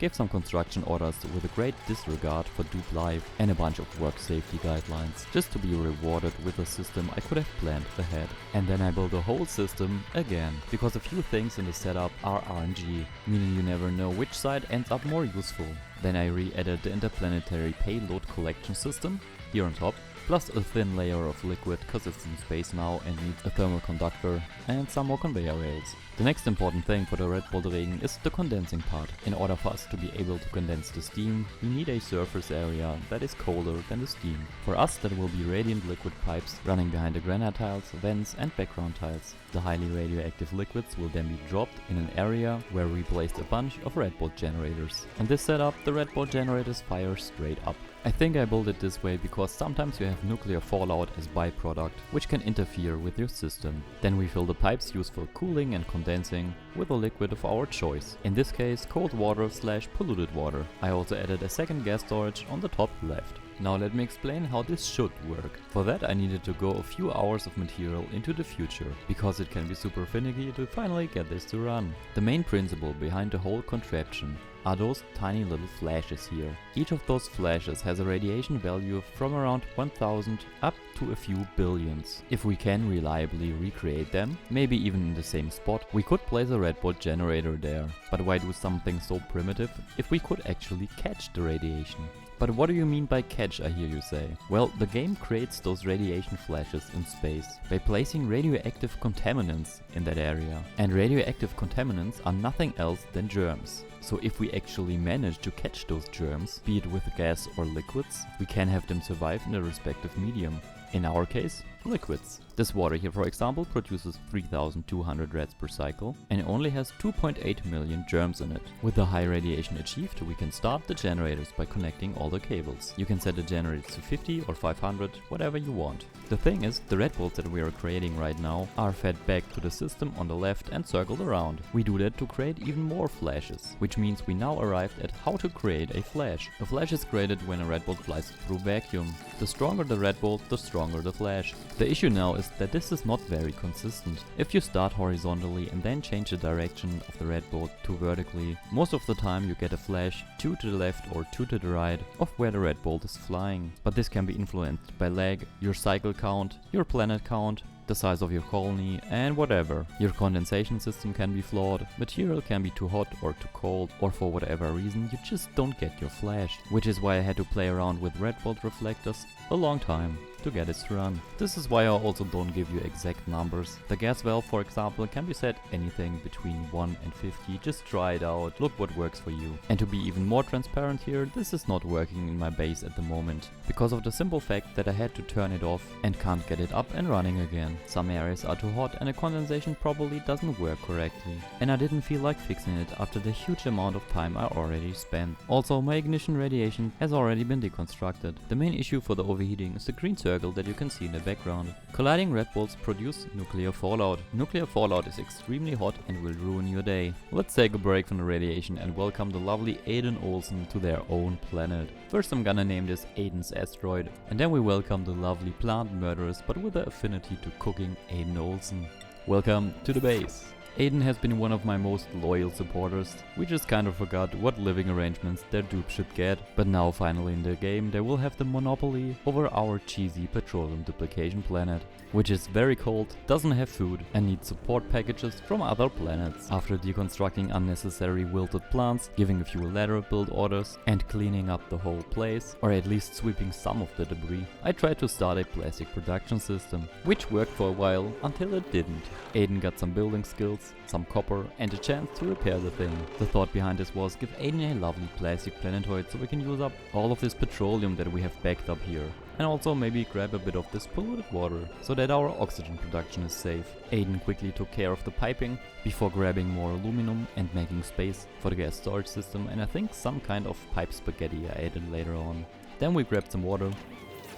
gave some construction orders with a great disregard for dupe life and a bunch of work safety guidelines, just to be rewarded with a system I could have planned ahead. And then I built the whole system again, because a few things in the setup are RNG, meaning you never know which side ends up more useful. Then I re-added the interplanetary payload collection system here on top, plus a thin layer of liquid cause it's in space now and needs a thermal conductor and some more conveyor rails. The next important thing for the Red Bolt Regen is the condensing part. In order for us to be able to condense the steam, we need a surface area that is colder than the steam. For us that will be radiant liquid pipes running behind the granite tiles, vents and background tiles. The highly radioactive liquids will then be dropped in an area where we placed a bunch of Red Bolt generators. In this setup the Red Bolt generators fire straight up. I think I built it this way because sometimes you have nuclear fallout as byproduct, which can interfere with your system. Then we fill the pipes used for cooling and condensing with a liquid of our choice. In this case cold water / polluted water. I also added a second gas storage on the top left. Now let me explain how this should work. For that I needed to go a few hours of material into the future, because it can be super finicky to finally get this to run. The main principle behind the whole contraption are those tiny little flashes here. Each of those flashes has a radiation value from around 1000 up to a few billions. If we can reliably recreate them, maybe even in the same spot, we could place a Red Bolt generator there. But why do something so primitive if we could actually catch the radiation? But what do you mean by catch, I hear you say? Well, the game creates those radiation flashes in space by placing radioactive contaminants in that area. And radioactive contaminants are nothing else than germs. So if we actually manage to catch those germs, be it with gas or liquids, we can have them survive in their respective medium. In our case, liquids. This water here, for example, produces 3200 reds per cycle and it only has 2.8 million germs in it. With the high radiation achieved, we can start the generators by connecting all the cables. You can set the generators to 50 or 500, whatever you want. The thing is, the Red Bolts that we are creating right now are fed back to the system on the left and circled around. We do that to create even more flashes, which means we now arrived at how to create a flash. A flash is created when a Red Bolt flies through vacuum. The stronger the Red Bolt, the stronger the flash. The issue now is that this is not very consistent. If you start horizontally and then change the direction of the red bolt to vertically, most of the time you get a flash 2 to the left or 2 to the right of where the red bolt is flying. But this can be influenced by lag, your cycle count, your planet count, the size of your colony, and whatever. Your condensation system can be flawed, material can be too hot or too cold, or for whatever reason you just don't get your flash. Which is why I had to play around with red bolt reflectors a long time to get it to run. This is why I also don't give you exact numbers. The gas valve, for example, can be set anything between 1 and 50, just try it out, look what works for you. And to be even more transparent here, this is not working in my base at the moment, because of the simple fact that I had to turn it off and can't get it up and running again. Some areas are too hot and the condensation probably doesn't work correctly. And I didn't feel like fixing it after the huge amount of time I already spent. Also, my ignition radiation has already been deconstructed. The main issue for the overheating is the green circle that you can see in the background. Colliding red bolts produce nuclear fallout. Nuclear fallout is extremely hot and will ruin your day. Let's take a break from the radiation and welcome the lovely Aiden Olsen to their own planet. First I'm gonna name this Aiden's asteroid, and then we welcome the lovely plant murderers but with an affinity to cooking Aiden Olsen. Welcome to the base. Aiden has been one of my most loyal supporters. We just kind of forgot what living arrangements their dupe should get, but now finally in the game they will have the monopoly over our cheesy petroleum duplication planet, which is very cold, doesn't have food and needs support packages from other planets. After deconstructing unnecessary wilted plants, giving a few lateral build orders and cleaning up the whole place, or at least sweeping some of the debris, I tried to start a plastic production system, which worked for a while until it didn't. Aiden got some building skills, some copper and a chance to repair the thing. The thought behind this was give Aiden a lovely plastic planetoid so we can use up all of this petroleum that we have backed up here. And also maybe grab a bit of this polluted water so that our oxygen production is safe. Aiden quickly took care of the piping before grabbing more aluminum and making space for the gas storage system, and I think some kind of pipe spaghetti I added later on. Then we grabbed some water,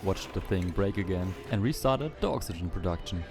watched the thing break again and restarted the oxygen production.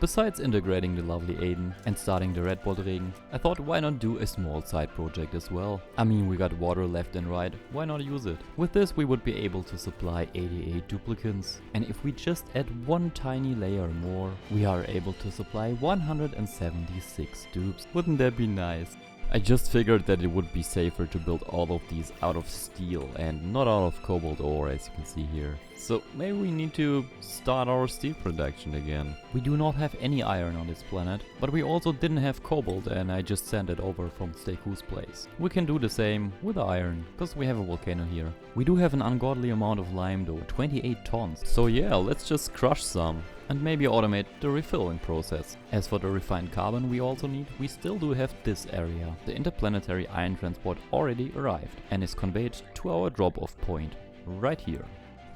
Besides integrating the lovely Aiden and starting the red bolt ring, I thought why not do a small side project as well. I mean, we got water left and right, why not use it? With this we would be able to supply 88 duplicants, and if we just add one tiny layer more, we are able to supply 176 dupes. Wouldn't that be nice? I just figured that it would be safer to build all of these out of steel and not out of cobalt ore, as you can see here. So maybe we need to start our steel production again. We do not have any iron on this planet, but we also didn't have cobalt and I just sent it over from Steku's place. We can do the same with iron, because we have a volcano here. We do have an ungodly amount of lime though, 28 tons. So yeah, let's just crush some and maybe automate the refilling process. As for the refined carbon we also need, we still do have this area. The interplanetary iron transport already arrived and is conveyed to our drop-off point, right here.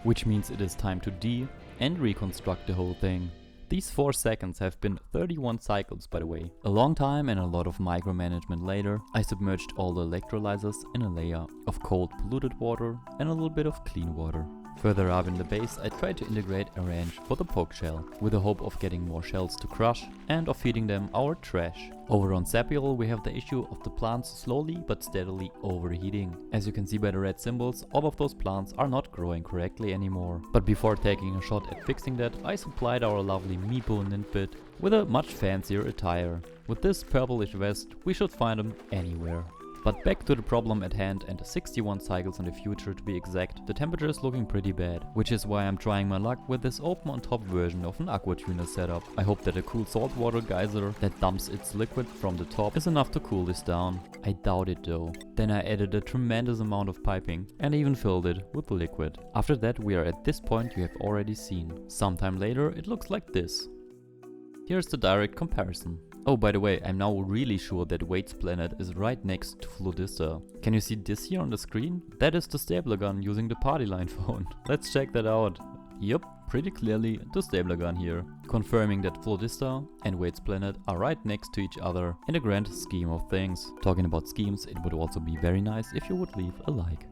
Which means it is time to and reconstruct the whole thing. These 4 seconds have been 31 cycles, by the way. A long time and a lot of micromanagement later, I submerged all the electrolyzers in a layer of cold polluted water and a little bit of clean water. Further up in the base I tried to integrate a range for the poke shell, with the hope of getting more shells to crush and of feeding them our trash. Over on Sapiol we have the issue of the plants slowly but steadily overheating. As you can see by the red symbols, all of those plants are not growing correctly anymore. But before taking a shot at fixing that, I supplied our lovely Meepo Ninbit with a much fancier attire. With this purplish vest we should find him anywhere. But back to the problem at hand, and 61 cycles in the future to be exact, the temperature is looking pretty bad, which is why I'm trying my luck with this open on top version of an aqua tuner setup. I hope that a cool saltwater geyser that dumps its liquid from the top is enough to cool this down. I doubt it though. Then I added a tremendous amount of piping and even filled it with liquid. After that we are at this point you have already seen. Sometime later it looks like this. Here's the direct comparison. Oh, by the way, I'm now really sure that Wade's planet is right next to Flodista. Can you see this here on the screen? That is the stapler gun using the party line phone. Let's check that out. Yep, pretty clearly the stapler gun here, confirming that Flodista and Wade's planet are right next to each other in the grand scheme of things. Talking about schemes, it would also be very nice if you would leave a like.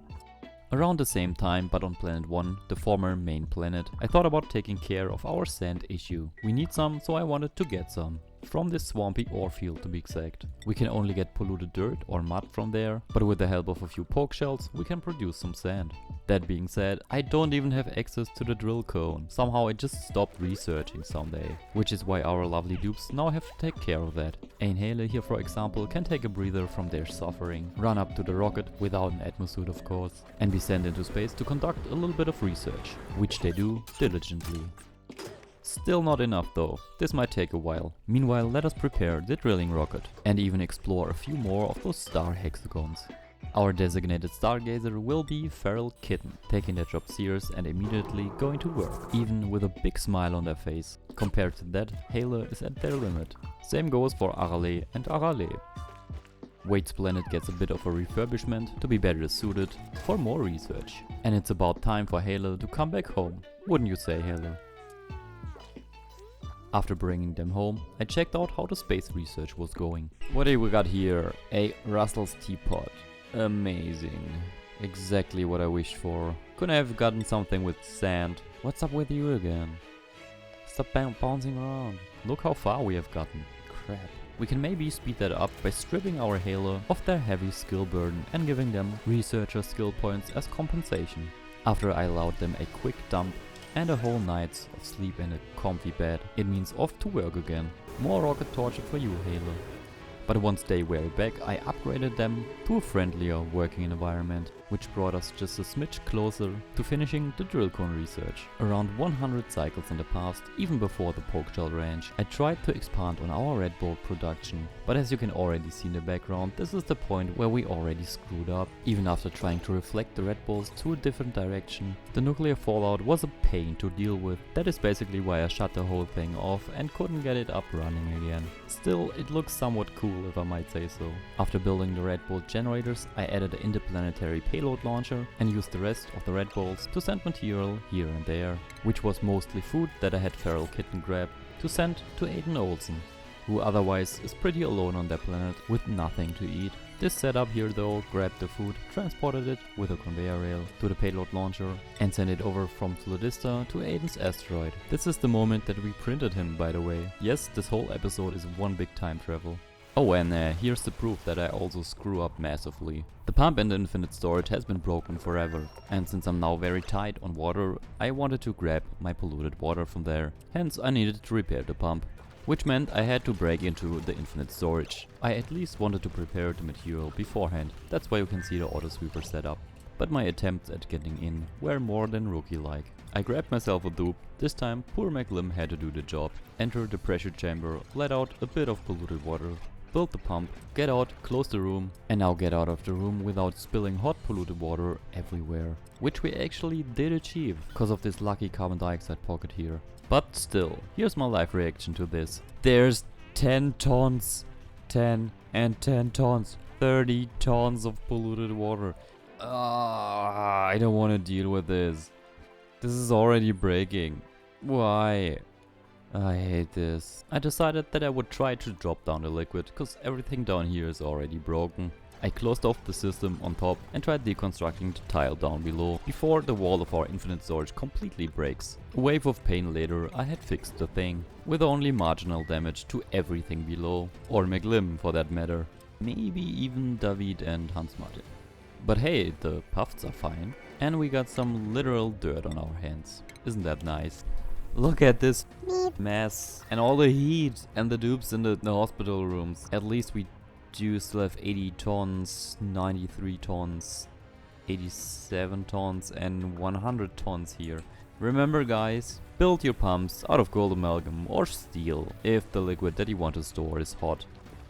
Around the same time, but on planet 1, the former main planet, I thought about taking care of our sand issue. We need some, so I wanted to get some. From this swampy ore field to be exact. We can only get polluted dirt or mud from there, but with the help of a few poke shells we can produce some sand. That being said, I don't even have access to the drill cone. Somehow I just stopped researching someday. Which is why our lovely dupes now have to take care of that. Ainhale here, for example, can take a breather from their suffering, run up to the rocket without an atmosuit of course, and be sent into space to conduct a little bit of research, which they do diligently. Still not enough though, this might take a while. Meanwhile, let us prepare the drilling rocket and even explore a few more of those star hexagons. Our designated stargazer will be Feral Kitten, taking their job serious and immediately going to work, even with a big smile on their face. Compared to that, Hale is at their limit. Same goes for Arale and Arale. Wade's planet gets a bit of a refurbishment to be better suited for more research. And it's about time for Hale to come back home, wouldn't you say, Hale? After bringing them home, I checked out how the space research was going. What do we got here? A Russell's teapot. Amazing. Exactly what I wished for. Couldn't I have gotten something with sand? What's up with you again? Stop bouncing around. Look how far we have gotten. Crap. We can maybe speed that up by stripping our Halo of their heavy skill burden and giving them researcher skill points as compensation. After I allowed them a quick dump and a whole night of sleep in a comfy bed, it means off to work again. More rocket torture for you, Halo. But once they were back, I upgraded them to a friendlier working environment, which brought us just a smidge closer to finishing the drill cone research. Around 100 cycles in the past, even before the Pokeshell Ranch, I tried to expand on our Red Bolt production, but as you can already see in the background, this is the point where we already screwed up. Even after trying to reflect the Red Bolts to a different direction, the nuclear fallout was a pain to deal with. That is basically why I shut the whole thing off and couldn't get it up running again. Still, it looks somewhat cool if I might say so. After building the Red Bolt generators, I added an interplanetary payload launcher and used the rest of the Red Bolts to send material here and there, which was mostly food that I had Feral Kitten grab to send to Aiden Olsen, who otherwise is pretty alone on their planet with nothing to eat. This setup here though grabbed the food, transported it with a conveyor rail to the payload launcher and sent it over from Solidista to Aiden's asteroid. This is the moment that we printed him, by the way. Yes, this whole episode is one big time travel. Oh, and here's the proof that I also screw up massively. The pump in the infinite storage has been broken forever, and since I'm now very tight on water, I wanted to grab my polluted water from there. Hence I needed to repair the pump, which meant I had to break into the infinite storage. I at least wanted to prepare the material beforehand, that's why you can see the auto sweeper set up. But my attempts at getting in were more than rookie-like. I grabbed myself a dupe. This time poor McLim had to do the job. Enter the pressure chamber, let out a bit of polluted water, build the pump, get out, close the room, and now get out of the room without spilling hot polluted water everywhere. Which we actually did achieve, because of this lucky carbon dioxide pocket here. But still, here's my live reaction to this. There's 10 tons, 10 and 10 tons, 30 tons of polluted water. I don't want to deal with this. This is already breaking. Why? I hate this. I decided that I would try to drop down the liquid, cause everything down here is already broken. I closed off the system on top and tried deconstructing the tile down below before the wall of our infinite storage completely breaks. A wave of pain later, I had fixed the thing, with only marginal damage to everything below, or McLim for that matter. Maybe even David and Hans Martin. But hey, the puffs are fine, and we got some literal dirt on our hands. Isn't that nice? Look at this mess, and all the heat, and the dupes in the hospital rooms. At least we do still have 80 tons, 93 tons, 87 tons, and 100 tons here. Remember guys, build your pumps out of gold amalgam or steel if the liquid that you want to store is hot.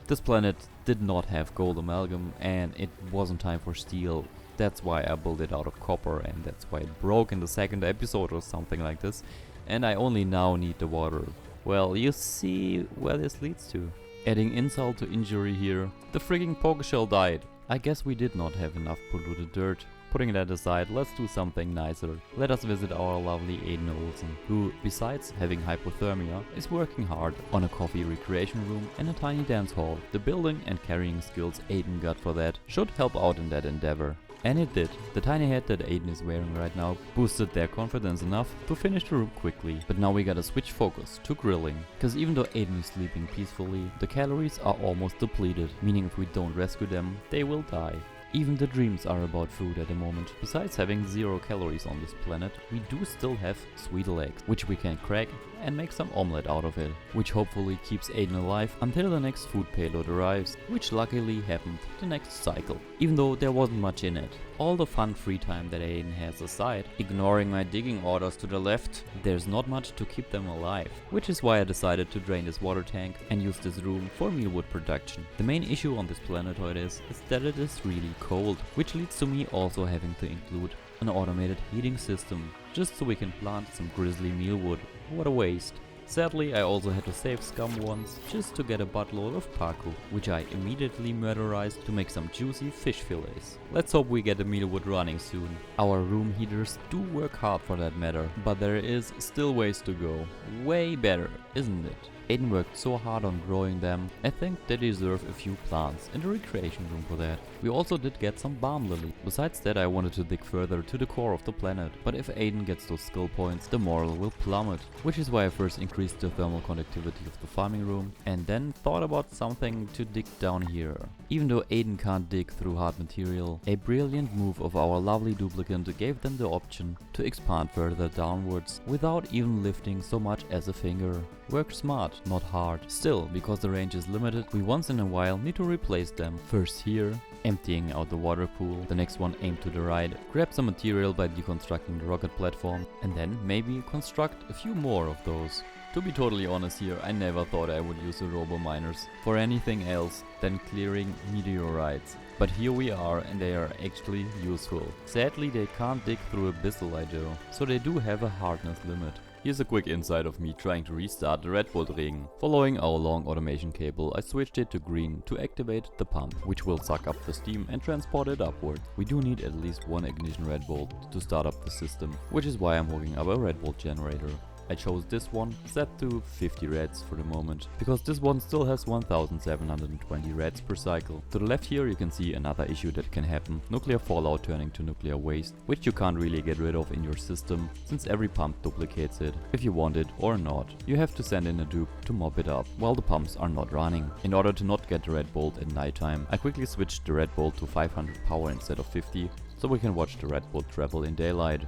This planet did not have gold amalgam and it wasn't time for steel. That's why I built it out of copper, and that's why it broke in the second episode or something like this. And I only now need the water. Well, you see where this leads to. Adding insult to injury here, the frigging Pokeshell died. I guess we did not have enough polluted dirt. Putting that aside, let's do something nicer. Let us visit our lovely Aiden Olsen, who, besides having hypothermia, is working hard on a coffee recreation room and a tiny dance hall. The building and carrying skills Aiden got for that should help out in that endeavor. And it did. The tiny hat that Aiden is wearing right now boosted their confidence enough to finish the room quickly. But now we gotta switch focus to grilling. Cause even though Aiden is sleeping peacefully, the calories are almost depleted, meaning if we don't rescue them, they will die. Even the dreams are about food at the moment. Besides having 0 calories on this planet, we do still have sweet eggs, which we can crack and make some omelette out of it, which hopefully keeps Aiden alive until the next food payload arrives, which luckily happened the next cycle, even though there wasn't much in it. All the fun free time that Aiden has aside, ignoring my digging orders to the left, there's not much to keep them alive, which is why I decided to drain this water tank and use this room for mealwood production. The main issue on this planetoid is that it is really cold, which leads to me also having to include an automated heating system, just so we can plant some grizzly mealwood. What a waste. Sadly, I also had to save scum once just to get a buttload of paku, which I immediately murderized to make some juicy fish fillets. Let's hope we get the mealwood running soon. Our room heaters do work hard for that matter, but there is still ways to go. Way better, isn't it? Aiden worked so hard on growing them, I think they deserve a few plants in the recreation room for that. We also did get some balm lily. Besides that, I wanted to dig further to the core of the planet, but if Aiden gets those skill points, the morale will plummet, which is why I first increased the thermal conductivity of the farming room and then thought about something to dig down here. Even though Aiden can't dig through hard material, a brilliant move of our lovely duplicant gave them the option to expand further downwards without even lifting so much as a finger. Work smart, not hard. Still, because the range is limited, we once in a while need to replace them. First here, emptying out the water pool, the next one aimed to the right, grab some material by deconstructing the rocket platform, and then maybe construct a few more of those. To be totally honest here, I never thought I would use the robo-miners for anything else than clearing meteorites. But here we are and they are actually useful. Sadly they can't dig through abyssal though, so they do have a hardness limit. Here's a quick insight of me trying to restart the Red Bolt Regen. Following our long automation cable, I switched it to green to activate the pump, which will suck up the steam and transport it upward. We do need at least one ignition Red Bolt to start up the system, which is why I'm hooking up a Red Bolt generator. I chose this one, set to 50 reds for the moment, because this one still has 1720 reds per cycle. To the left here you can see another issue that can happen, nuclear fallout turning to nuclear waste, which you can't really get rid of in your system, since every pump duplicates it, if you want it or not. You have to send in a dupe to mop it up, while the pumps are not running. In order to not get the Red Bolt at nighttime, I quickly switched the Red Bolt to 500 power instead of 50, so we can watch the Red Bolt travel in daylight.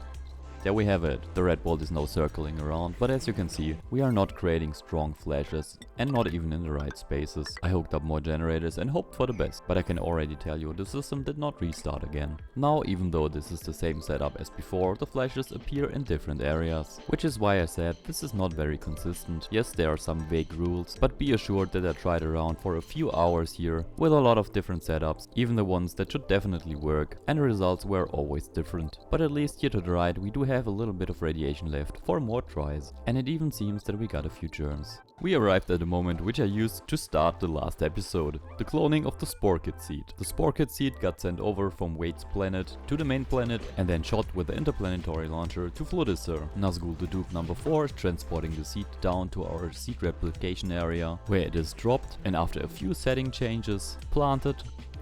There we have it, the Red Bolt is now circling around, but as you can see, we are not creating strong flashes and not even in the right spaces. I hooked up more generators and hoped for the best, but I can already tell you the system did not restart again. Now, even though this is the same setup as before, the flashes appear in different areas, which is why I said this is not very consistent. Yes, there are some vague rules, but be assured that I tried around for a few hours here with a lot of different setups, even the ones that should definitely work, and the results were always different. But at least here to the right we do have a little bit of radiation left for more tries, and it even seems that we got a few germs. We arrived at the moment which I used to start the last episode, the cloning of the Spore Kit seed. The Spore Kit seed got sent over from Wade's planet to the main planet and then shot with the interplanetary launcher to Flodisser. Nazgul the Dupe number 4 is transporting the seed down to our seed replication area, where it is dropped and after a few setting changes, planted,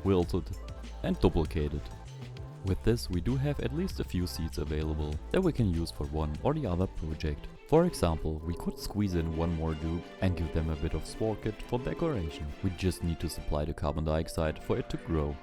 wilted and duplicated. With this we do have at least a few seeds available that we can use for one or the other project. For example, we could squeeze in one more dupe and give them a bit of Spore Kit for decoration. We just need to supply the carbon dioxide for it to grow.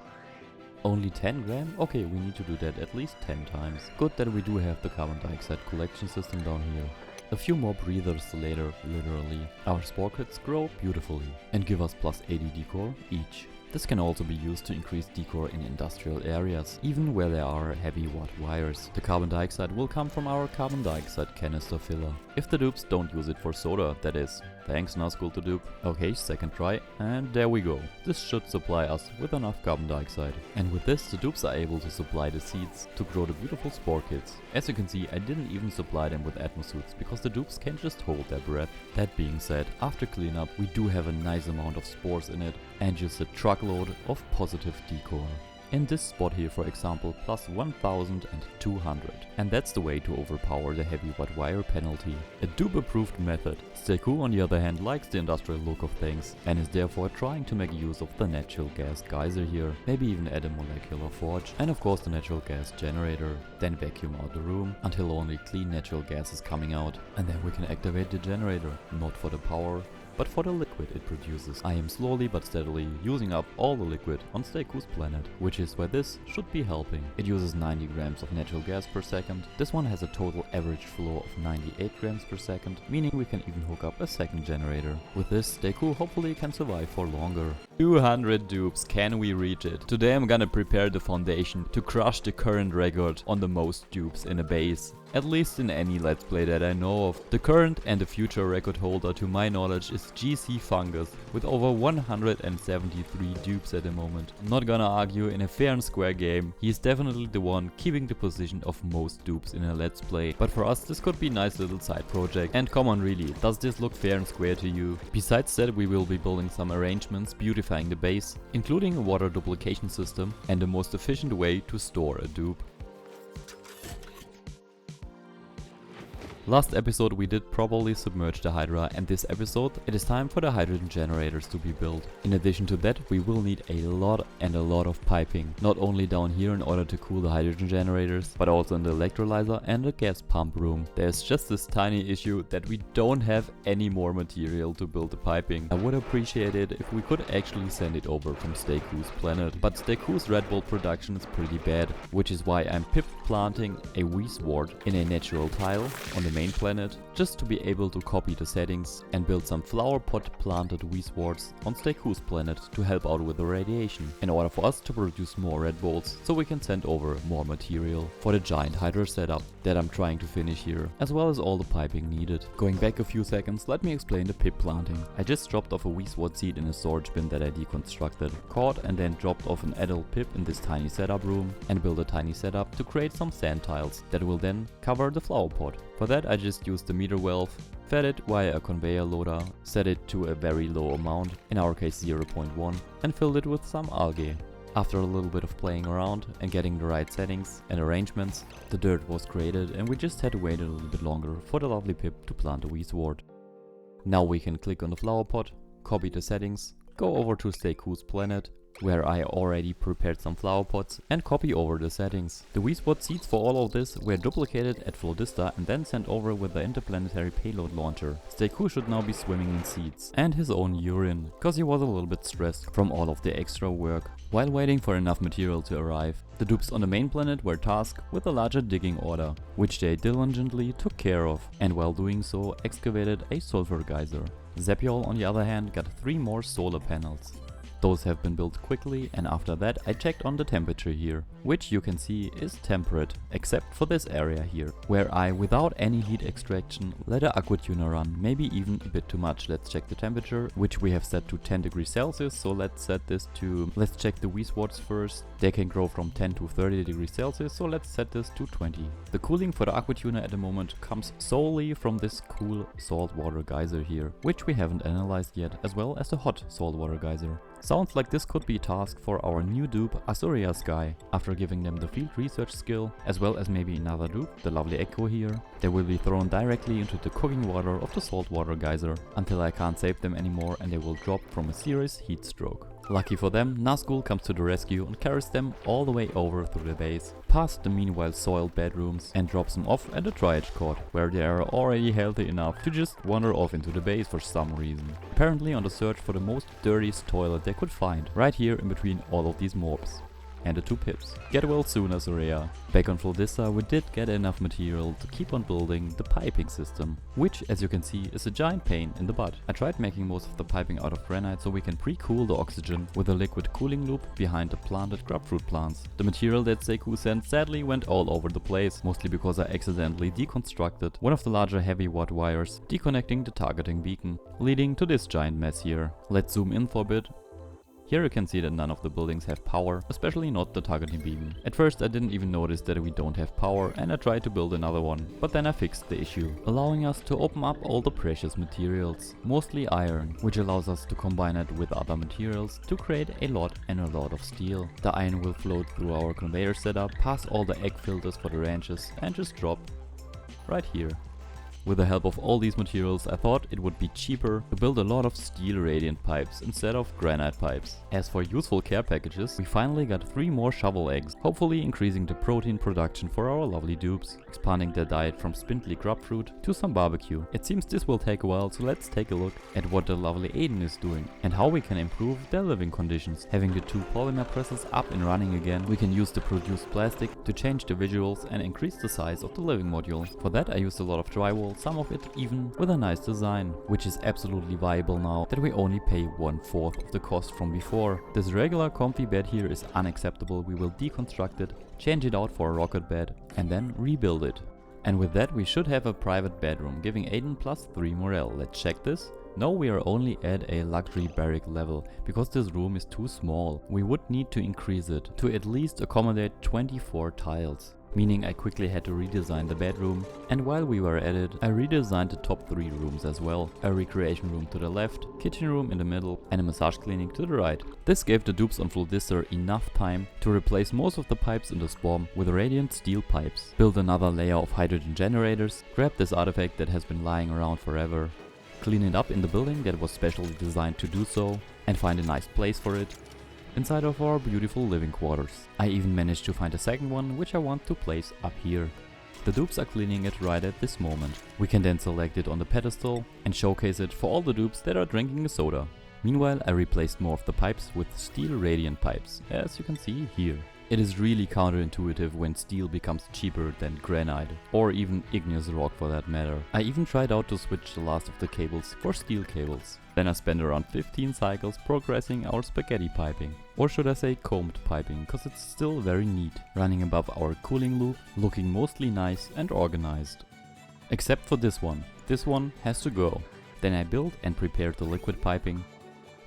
Only 10 gram? Okay, we need to do that at least 10 times. Good that we do have the carbon dioxide collection system down here. A few more breathers later, literally, our Spore Kits grow beautifully and give us plus 80 decor each. This can also be used to increase decor in industrial areas, even where there are heavy watt wires. The carbon dioxide will come from our carbon dioxide canister filler. If the dupes don't use it for soda, that is. Thanks Nazgul to dupe. Okay, second try, and there we go. This should supply us with enough carbon dioxide. And with this, the dupes are able to supply the seeds to grow the beautiful Spore Kits. As you can see, I didn't even supply them with atmosuits, because the dupes can just hold their breath. That being said, after cleanup, we do have a nice amount of spores in it, and just a truckload of positive decor. In this spot here, for example, plus 1200. And that's the way to overpower the heavy watt wire penalty. A dupe approved method. Steku on the other hand likes the industrial look of things and is therefore trying to make use of the natural gas geyser here. Maybe even add a molecular forge and of course the natural gas generator. Then vacuum out the room until only clean natural gas is coming out. And then we can activate the generator. Not for the power, but for the liquid it produces. I am slowly but steadily using up all the liquid on Steku's planet, which is where this should be helping. It uses 90 grams of natural gas per second. This one has a total average flow of 98 grams per second, meaning we can even hook up a second generator. With this, Steku hopefully can survive for longer. 200 dupes, can we reach it? Today I'm gonna prepare the foundation to crush the current record on the most dupes in a base. At least in any Let's Play that I know of. The current and the future record holder to my knowledge is GC Fungus with over 173 dupes at the moment. I'm not gonna argue, in a fair and square game, he's definitely the one keeping the position of most dupes in a Let's Play. But for us this could be a nice little side project. And come on, really, does this look fair and square to you? Besides that, we will be building some arrangements beautifying the base, including a water duplication system and the most efficient way to store a dupe. Last episode we did properly submerge the Hydra, and this episode it is time for the hydrogen generators to be built. In addition to that, we will need a lot of piping, not only down here in order to cool the hydrogen generators, but also in the electrolyzer and the gas pump room. There's just this tiny issue that we don't have any more material to build the piping. I would appreciate it if we could actually send it over from Steku's planet, but Steku's Red Bull production is pretty bad, which is why I'm pip planting a wee sword in a natural tile on the main planet, just to be able to copy the settings and build some flower pot planted wee swords on Steku's planet to help out with the radiation, in order for us to produce more Red Bulls so we can send over more material for the giant Hydra setup that I'm trying to finish here, as well as all the piping needed. Going back a few seconds, let me explain the pip planting. I just dropped off a wee sword seed in a storage bin that I deconstructed, caught and then dropped off an adult pip in this tiny setup room and built a tiny setup to create some sand tiles that will then cover the flower pot. For that I just used the meter valve, fed it via a conveyor loader, set it to a very low amount, in our case 0.1, and filled it with some algae. After a little bit of playing around and getting the right settings and arrangements, the dirt was created and we just had to wait a little bit longer for the lovely pip to plant a wee sword. Now we can click on the flower pot, copy the settings, go over to Steku's planet, where I already prepared some flower pots, and copy over the settings. The wee sword seeds for all of this were duplicated at Flodista and then sent over with the interplanetary payload launcher. Steku should now be swimming in seeds and his own urine, cause he was a little bit stressed from all of the extra work. While waiting for enough material to arrive, the dupes on the main planet were tasked with a larger digging order, which they diligently took care of, and while doing so excavated a sulfur geyser. Zepiol on the other hand got 3 more solar panels. Those have been built quickly, and after that I checked on the temperature here, which you can see is temperate, except for this area here, where I, without any heat extraction, let a aqua tuner run, maybe even a bit too much. Let's check the temperature, which we have set to 10 degrees Celsius, so let's set this to, let's check the wee swords first. They can grow from 10 to 30 degrees Celsius, so let's set this to 20. The cooling for the aqua tuner at the moment comes solely from this cool saltwater geyser here, which we haven't analyzed yet, as well as the hot saltwater geyser. Sounds like this could be a task for our new dupe Asuria Sky. After giving them the field research skill, as well as maybe another dupe, the lovely Echo here, they will be thrown directly into the cooking water of the saltwater geyser until I can't save them anymore and they will drop from a serious heat stroke. Lucky for them, Nazgul comes to the rescue and carries them all the way over through the base, past the meanwhile soiled bedrooms, and drops them off at the triage court, where they are already healthy enough to just wander off into the base for some reason. Apparently on the search for the most dirtiest toilet they could find, right here in between all of these mobs. And the 2 pips. Get well soon, Asuria. Back on Flodista we did get enough material to keep on building the piping system, which as you can see is a giant pain in the butt. I tried making most of the piping out of granite so we can pre-cool the oxygen with a liquid cooling loop behind the planted grapefruit plants. The material that Steku sent sadly went all over the place, mostly because I accidentally deconstructed one of the larger heavy watt wires, deconnecting the targeting beacon, leading to this giant mess here. Let's zoom in for a bit. Here you can see that none of the buildings have power, especially not the targeting beacon. At first I didn't even notice that we don't have power and I tried to build another one, but then I fixed the issue, allowing us to open up all the precious materials, mostly iron, which allows us to combine it with other materials to create a lot of steel. The iron will float through our conveyor setup, pass all the egg filters for the ranches and just drop right here. With the help of all these materials, I thought it would be cheaper to build a lot of steel radiant pipes instead of granite pipes. As for useful care packages, we finally got 3 more shovel eggs, hopefully increasing the protein production for our lovely dupes, expanding their diet from spindly grub fruit to some barbecue. It seems this will take a while, so let's take a look at what the lovely Aiden is doing and how we can improve their living conditions. Having the 2 polymer presses up and running again, we can use the produced plastic to change the visuals and increase the size of the living module. For that I used a lot of drywall, some of it even with a nice design, which is absolutely viable now that we only pay 1/4 of the cost from before. This regular comfy bed here is unacceptable. We will deconstruct it, change it out for a rocket bed and then rebuild it. And with that we should have a private bedroom, giving Aiden plus 3 morale. Let's check this. No, we are only at a luxury barrack level, because this room is too small. We would need to increase it to at least accommodate 24 tiles. Meaning I quickly had to redesign the bedroom, and while we were at it, I redesigned the top 3 rooms as well. A recreation room to the left, kitchen room in the middle and a massage clinic to the right. This gave the dupes on Full Dister enough time to replace most of the pipes in the SPOM with radiant steel pipes, build another layer of hydrogen generators, grab this artifact that has been lying around forever, clean it up in the building that was specially designed to do so, and find a nice place for it inside of our beautiful living quarters. I even managed to find a second one, which I want to place up here. The dupes are cleaning it right at this moment. We can then select it on the pedestal and showcase it for all the dupes that are drinking a soda. Meanwhile, I replaced more of the pipes with steel radiant pipes, as you can see here. It is really counterintuitive when steel becomes cheaper than granite, or even igneous rock for that matter. I even tried out to switch the last of the cables for steel cables. Then I spent around 15 cycles progressing our spaghetti piping. Or should I say combed piping, cause it's still very neat, running above our cooling loop, looking mostly nice and organized. Except for this one. This one has to go. Then I built and prepared the liquid piping,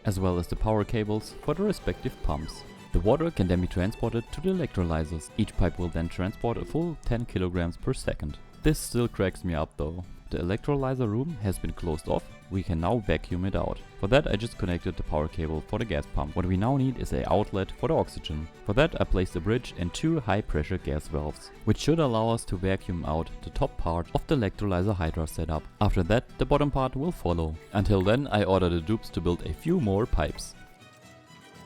as well as the power cables for the respective pumps. The water can then be transported to the electrolyzers. Each pipe will then transport a full 10 kilograms per second. This still cracks me up though. The electrolyzer room has been closed off. We can now vacuum it out. For that I just connected the power cable for the gas pump. What we now need is an outlet for the oxygen. For that I placed a bridge and 2 high pressure gas valves, which should allow us to vacuum out the top part of the electrolyzer hydra setup. After that the bottom part will follow. Until then I ordered the dupes to build a few more pipes.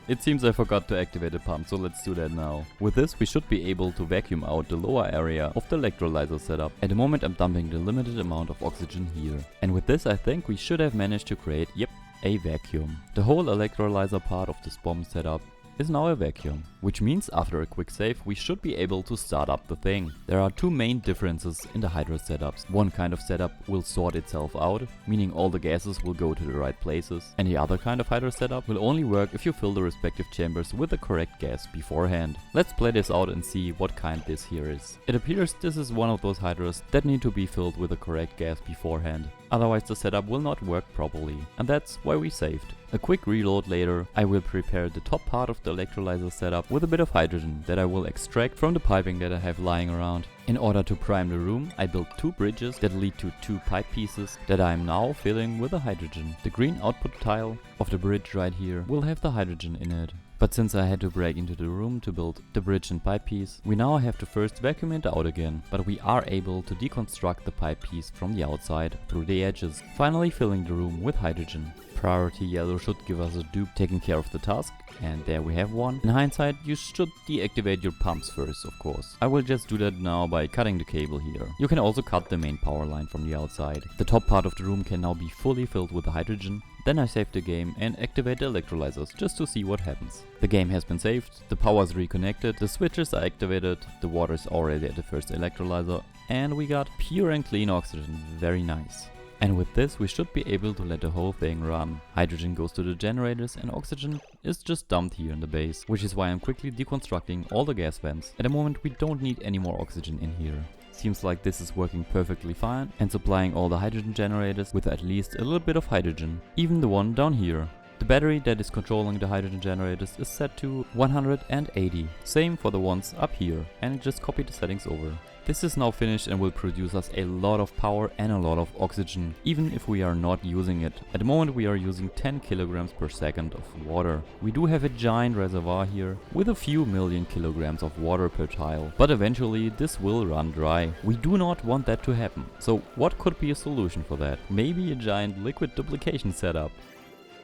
It seems I forgot to activate the pump, so let's do that now. With this we should be able to vacuum out the lower area of the electrolyzer setup. At the moment I'm dumping the limited amount of oxygen here. And with this I think we should have managed to create, a vacuum. The whole electrolyzer part of the SPOM setup is now a vacuum, which means after a quick save we should be able to start up the thing. There are 2 main differences in the hydra setups. One kind of setup will sort itself out, meaning all the gases will go to the right places, and the other kind of hydra setup will only work if you fill the respective chambers with the correct gas beforehand. Let's play this out and see what kind this here is. It appears this is one of those hydras that need to be filled with the correct gas beforehand. Otherwise the setup will not work properly, and that's why we saved. A quick reload later, I will prepare the top part of the electrolyzer setup with a bit of hydrogen that I will extract from the piping that I have lying around. In order to prime the room, I built 2 bridges that lead to 2 pipe pieces that I am now filling with the hydrogen. The green output tile of the bridge right here will have the hydrogen in it. But since I had to break into the room to build the bridge and pipe piece, we now have to first vacuum it out again. But we are able to deconstruct the pipe piece from the outside through the edges, finally filling the room with hydrogen. Priority yellow should give us a dupe taking care of the task, and there we have one. In hindsight, you should deactivate your pumps first, of course. I will just do that now by cutting the cable here. You can also cut the main power line from the outside. The top part of the room can now be fully filled with the hydrogen. Then I save the game and activate the electrolyzers just to see what happens. The game has been saved, the power is reconnected, the switches are activated, the water is already at the first electrolyzer, and we got pure and clean oxygen. Very nice. And with this we should be able to let the whole thing run. Hydrogen goes to the generators and oxygen is just dumped here in the base, which is why I'm quickly deconstructing all the gas vents. At the moment we don't need any more oxygen in here. Seems like this is working perfectly fine and supplying all the hydrogen generators with at least a little bit of hydrogen, even the one down here. The The battery that is controlling the hydrogen generators is set to 180. Same for the ones up here, and just copy the settings over. This is now finished and will produce us a lot of power and a lot of oxygen, even if we are not using it. At the moment we are using 10 kilograms per second of water. We do have a giant reservoir here with a few million kilograms of water per tile, but eventually this will run dry. We do not want that to happen. So what could be a solution for that? Maybe a giant liquid duplication setup.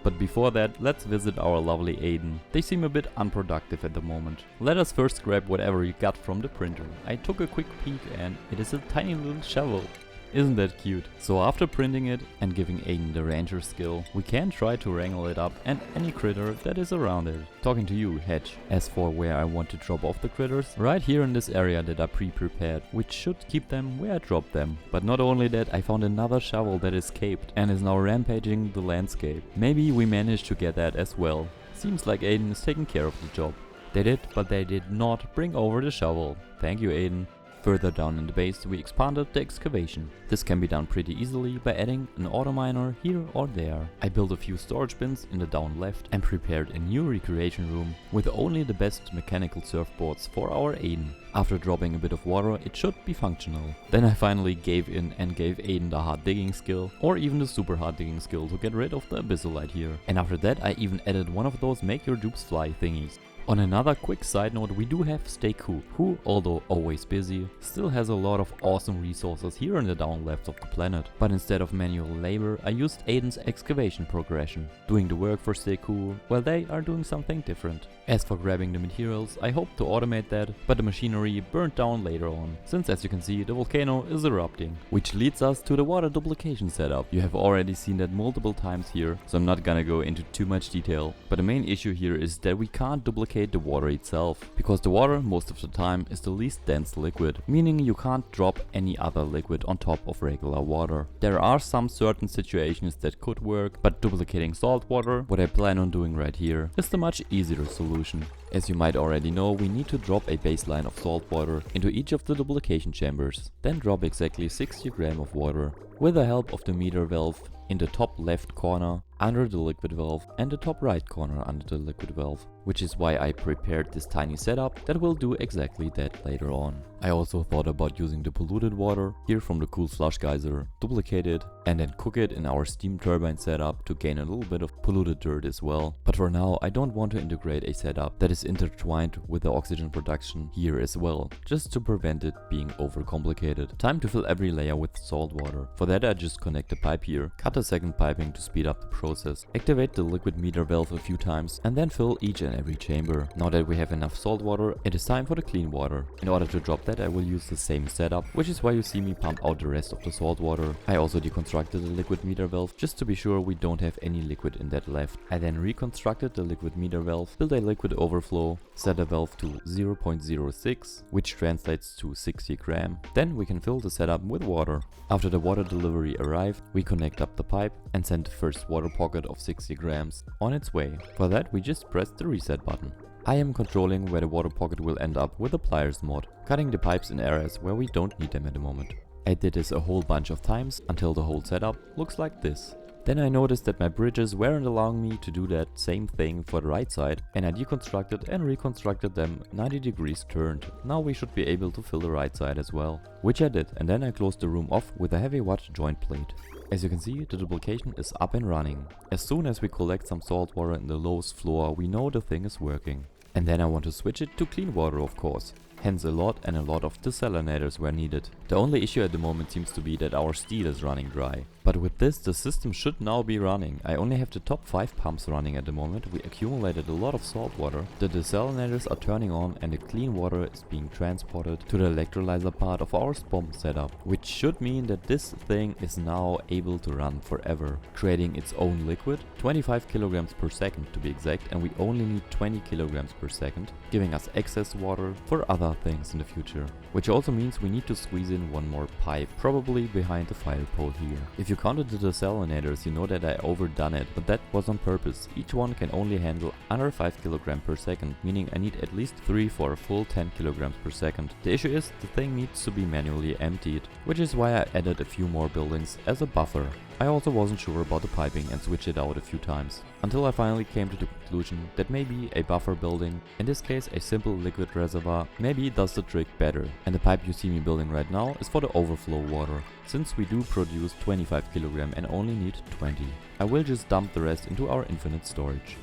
But before that, let's visit our lovely Aiden. They seem a bit unproductive at the moment. Let us first grab whatever you got from the printer. I took a quick peek and it is a tiny little shovel. Isn't that cute? So after printing it and giving Aiden the ranger skill, we can try to wrangle it up and any critter that is around it. Talking to you, Hedge. As for where I want to drop off the critters, right here in this area that I pre-prepared, which should keep them where I dropped them. But not only that, I found another shovel that escaped and is now rampaging the landscape. Maybe we managed to get that as well. Seems like Aiden is taking care of the job. They did, but they did not bring over the shovel. Thank you, Aiden. Further down in the base we expanded the excavation. This can be done pretty easily by adding an auto miner here or there. I built a few storage bins in the down left and prepared a new recreation room with only the best mechanical surfboards for our Aiden. After dropping a bit of water it should be functional. Then I finally gave in and gave Aiden the hard digging skill or even the super hard digging skill to get rid of the abyssalite here. And after that I even added one of those make your dupes fly thingies. On another quick side note, we do have Stayku, who, although always busy, still has a lot of awesome resources here in the down left of the planet. But instead of manual labor, I used Aiden's excavation progression. Doing the work for Stayku, well, they are doing something different. As for grabbing the materials, I hope to automate that, but the machinery burned down later on, since as you can see the volcano is erupting. Which leads us to the water duplication setup. You have already seen that multiple times here, so I'm not gonna go into too much detail. But the main issue here is that we can't duplicate the water itself, because the water most of the time is the least dense liquid, meaning you can't drop any other liquid on top of regular water. There are some certain situations that could work, but duplicating salt water, what I plan on doing right here, is the much easier solution. As you might already know, we need to drop a baseline of salt water into each of the duplication chambers, then drop exactly 60 grams of water with the help of the meter valve in the top left corner under the liquid valve and the top right corner under the liquid valve, which is why I prepared this tiny setup that will do exactly that later on. I also thought about using the polluted water here from the cool slush geyser, duplicate it and then cook it in our steam turbine setup to gain a little bit of polluted dirt as well. But for now I don't want to integrate a setup that is intertwined with the oxygen production here as well, just to prevent it being overcomplicated. Time to fill every layer with salt water. For that I just connect the pipe here, cut a second piping to speed up the process, activate the liquid meter valve a few times and then fill each and every chamber. Now that we have enough salt water, it is time for the clean water. In order to drop that I will use the same setup, which is why you see me pump out the rest of the salt water. I also deconstructed the liquid meter valve just to be sure we don't have any liquid in that left. I then reconstructed the liquid meter valve, built a liquid overflow, set the valve to 0.06, which translates to 60 grams. Then we can fill the setup with water. After the water delivery arrived, we connect up the pipe and send the first water pocket of 60 grams on its way. For that we just press the reset button. I am controlling where the water pocket will end up with the pliers mod, cutting the pipes in areas where we don't need them at the moment. I did this a whole bunch of times until the whole setup looks like this. Then I noticed that my bridges weren't allowing me to do that same thing for the right side, and I deconstructed and reconstructed them 90 degrees turned. Now we should be able to fill the right side as well, which I did, and then I closed the room off with a heavy watt joint plate. As you can see, the duplication is up and running. As soon as we collect some salt water in the lowest floor, we know the thing is working. And then I want to switch it to clean water, of course. Hence a lot of desalinators were needed. The only issue at the moment seems to be that our steel is running dry. But with this the system should now be running. I only have the top 5 pumps running at the moment. We accumulated a lot of salt water. The desalinators are turning on and the clean water is being transported to the electrolyzer part of our SPOM setup. Which should mean that this thing is now able to run forever. Creating its own liquid, 25 kilograms per second to be exact, and we only need 20 kilograms per second, giving us excess water for other things in the future. Which also means we need to squeeze in one more pipe, probably behind the fire pole here. If you counted the desalinators, you know that I overdone it, but that was on purpose. Each one can only handle under 5 kg per second, meaning I need at least 3 for a full 10 kg per second. The issue is the thing needs to be manually emptied, which is why I added a few more buildings as a buffer. I also wasn't sure about the piping and switched it out a few times, until I finally came to the conclusion that maybe a buffer building, in this case a simple liquid reservoir, maybe does the trick better. And the pipe you see me building right now is for the overflow water, since we do produce 25 kg and only need 20. I will just dump the rest into our infinite storage.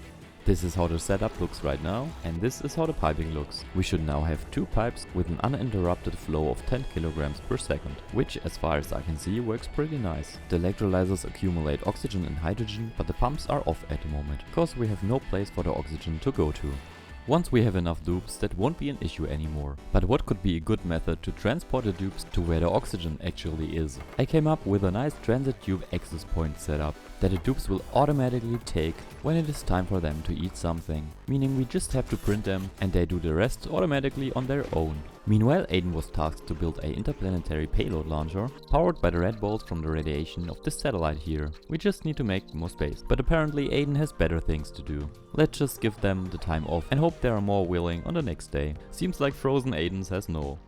This is how the setup looks right now, and this is how the piping looks. We should now have 2 pipes with an uninterrupted flow of 10 kg per second, which as far as I can see works pretty nice. The electrolyzers accumulate oxygen and hydrogen, but the pumps are off at the moment, cause we have no place for the oxygen to go to. Once we have enough dupes, that won't be an issue anymore. But what could be a good method to transport the dupes to where the oxygen actually is? I came up with a nice transit tube access point setup that the dupes will automatically take when it is time for them to eat something. Meaning we just have to print them and they do the rest automatically on their own. Meanwhile, Aiden was tasked to build a interplanetary payload launcher powered by the red bolts from the radiation of this satellite here. We just need to make more space, but apparently Aiden has better things to do. Let's just give them the time off and hope they are more willing on the next day. Seems like frozen Aiden says no.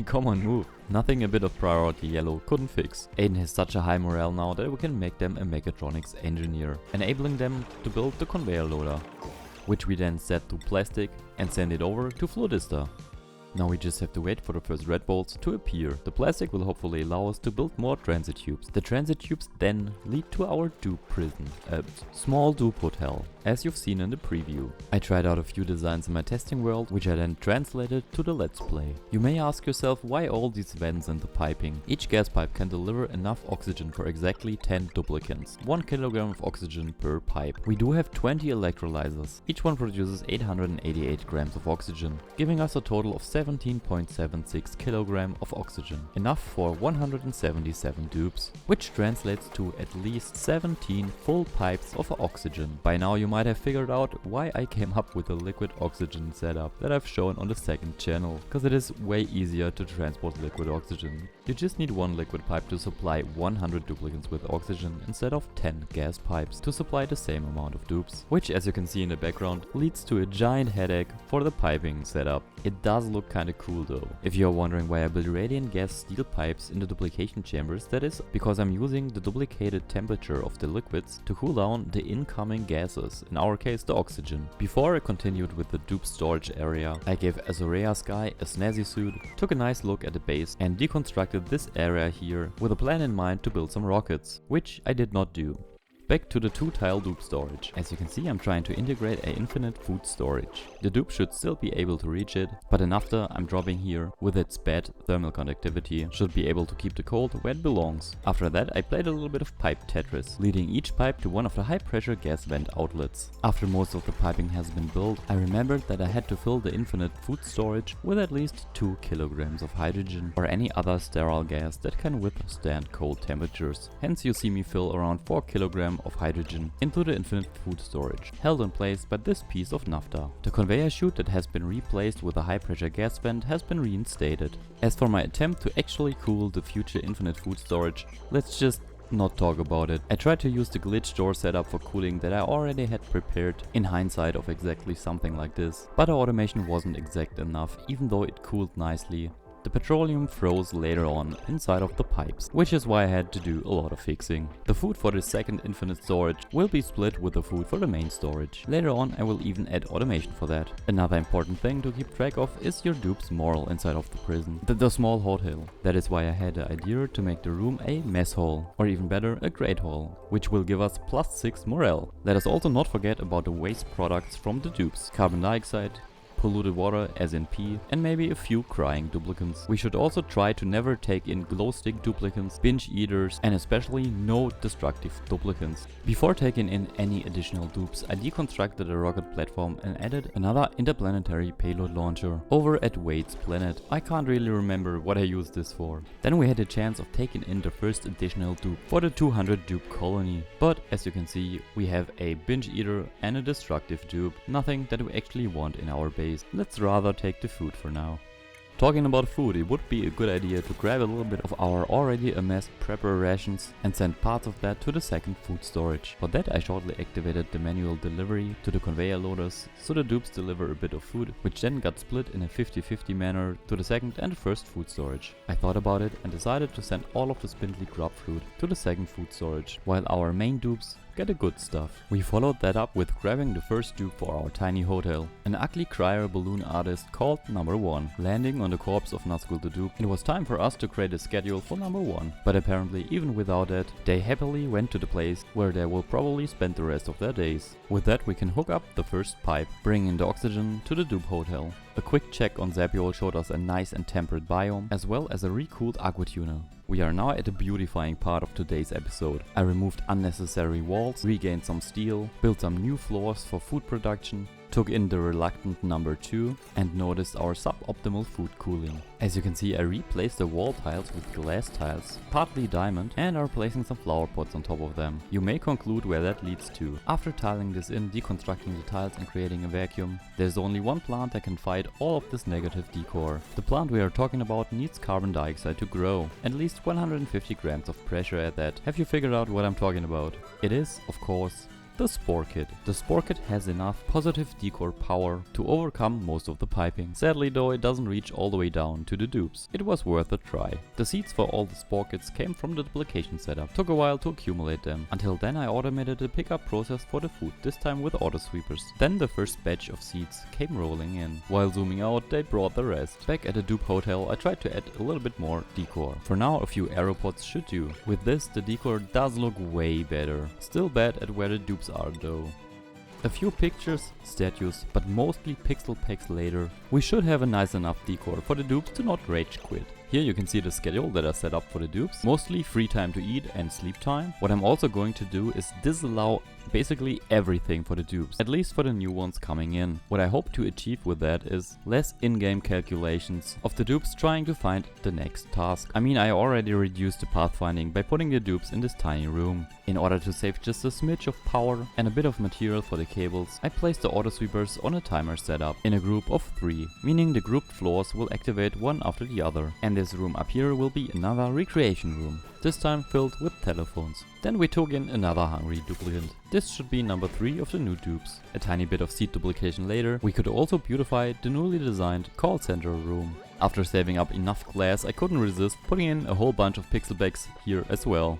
Come on, move. Nothing a bit of priority yellow couldn't fix. Aiden has such a high morale now that we can make them a mechatronics engineer, enabling them to build the conveyor loader, which we then set to plastic and send it over to Floodista. Now we just have to wait for the first red bolts to appear. The plastic will hopefully allow us to build more transit tubes. The transit tubes then lead to our dupe prison, a small dupe hotel, as you've seen in the preview. I tried out a few designs in my testing world, which I then translated to the Let's Play. You may ask yourself why all these vents and the piping. Each gas pipe can deliver enough oxygen for exactly 10 duplicants, 1 kg of oxygen per pipe. We do have 20 electrolyzers. Each one produces 888 grams of oxygen, giving us a total of 17.76 kg of oxygen, enough for 177 dupes, which translates to at least 17 full pipes of oxygen. By now you might have figured out why I came up with the liquid oxygen setup that I've shown on the second channel, cause it is way easier to transport liquid oxygen. You just need one liquid pipe to supply 100 duplicants with oxygen instead of 10 gas pipes to supply the same amount of dupes, which as you can see in the background leads to a giant headache for the piping setup. It does look kinda cool though. If you're wondering why I build radiant gas steel pipes in the duplication chambers, that is because I'm using the duplicated temperature of the liquids to cool down the incoming gases, in our case the oxygen. Before I continued with the dupe storage area, I gave Azorea Sky a snazzy suit, took a nice look at the base and deconstructed this area here with a plan in mind to build some rockets, which I did not do. Back to the 2-tile dupe storage. As you can see, I'm trying to integrate a infinite food storage. The dupe should still be able to reach it, but an after I'm dropping here with its bad thermal conductivity should be able to keep the cold where it belongs. After that I played a little bit of pipe Tetris, leading each pipe to one of the high pressure gas vent outlets. After most of the piping has been built, I remembered that I had to fill the infinite food storage with at least 2 kilograms of hydrogen or any other sterile gas that can withstand cold temperatures. Hence you see me fill around 4 kilograms of hydrogen into the infinite food storage, held in place by this piece of naphtha. The conveyor chute that has been replaced with a high pressure gas vent has been reinstated. As for my attempt to actually cool the future infinite food storage, let's just not talk about it. I tried to use the glitch door setup for cooling that I already had prepared in hindsight of exactly something like this, but the automation wasn't exact enough even though it cooled nicely. The petroleum froze later on inside of the pipes, which is why I had to do a lot of fixing. The food for the second infinite storage will be split with the food for the main storage. Later on I will even add automation for that. Another important thing to keep track of is your dupe's morale inside of the prison, the small hotel. That is why I had the idea to make the room a mess hall, or even better a great hall, which will give us +6 morale. Let us also not forget about the waste products from the dupes, carbon dioxide, polluted water as in P, and maybe a few crying duplicants. We should also try to never take in glow stick duplicants, binge eaters, and especially no destructive duplicants. Before taking in any additional dupes, I deconstructed a rocket platform and added another interplanetary payload launcher over at Wade's planet. I can't really remember what I used this for. Then we had a chance of taking in the first additional dupe for the 200 dupe colony. But as you can see, we have a binge eater and a destructive dupe, nothing that we actually want in our base. Let's rather take the food for now. Talking about food, it would be a good idea to grab a little bit of our already amassed prepper rations and send parts of that to the second food storage. For that I shortly activated the manual delivery to the conveyor loaders, so the dupes deliver a bit of food, which then got split in a 50-50 manner to the second and first food storage. I thought about it and decided to send all of the spindly grub fruit to the second food storage, while our main dupes get the good stuff. We followed that up with grabbing the first dupe for our tiny hotel, an ugly crier balloon artist called number 1. Landing on the corpse of Nazgul the dupe, it was time for us to create a schedule for number 1. But apparently even without that, they happily went to the place where they will probably spend the rest of their days. With that we can hook up the first pipe, bringing the oxygen to the dupe hotel. A quick check on Zapiol showed us a nice and temperate biome, as well as a recooled aqua tuner. We are now at the beautifying part of today's episode. I removed unnecessary walls, regained some steel, built some new floors for food production, took in the reluctant number 2 and noticed our suboptimal food cooling. As you can see, I replaced the wall tiles with glass tiles, partly diamond, and are placing some flower pots on top of them. You may conclude where that leads to. After tiling this in, deconstructing the tiles and creating a vacuum, there's only one plant that can fight all of this negative decor. The plant we are talking about needs carbon dioxide to grow, at least 150 grams of pressure at that. Have you figured out what I'm talking about? It is, of course, the Spore Kit. The Spore Kit has enough positive decor power to overcome most of the piping. Sadly though, it doesn't reach all the way down to the dupes. It was worth a try. The seeds for all the Spore Kits came from the duplication setup. Took a while to accumulate them. Until then I automated the pickup process for the food, this time with auto sweepers. Then the first batch of seeds came rolling in. While zooming out, they brought the rest. Back at the dupe hotel, I tried to add a little bit more decor. For now, a few aeropods should do. With this, the decor does look way better. Still bad at where the dupes are though. A few pictures, statues, but mostly pixel packs later, we should have a nice enough decor for the dupes to not rage quit. Here you can see the schedule that I set up for the dupes, mostly free time to eat and sleep time. What I'm also going to do is disallow basically everything for the dupes, at least for the new ones coming in. What I hope to achieve with that is less in-game calculations of the dupes trying to find the next task. I mean, I already reduced the pathfinding by putting the dupes in this tiny room. In order to save just a smidge of power and a bit of material for the cables, I placed the auto sweepers on a timer setup in a group of 3, meaning the grouped floors will activate one after the other. And this room up here will be another recreation room, this time filled with telephones. Then we took in another hungry duplicant. This should be number 3 of the new dupes. A tiny bit of seed duplication later, we could also beautify the newly designed call center room. After saving up enough glass, I couldn't resist putting in a whole bunch of pixel bags here as well.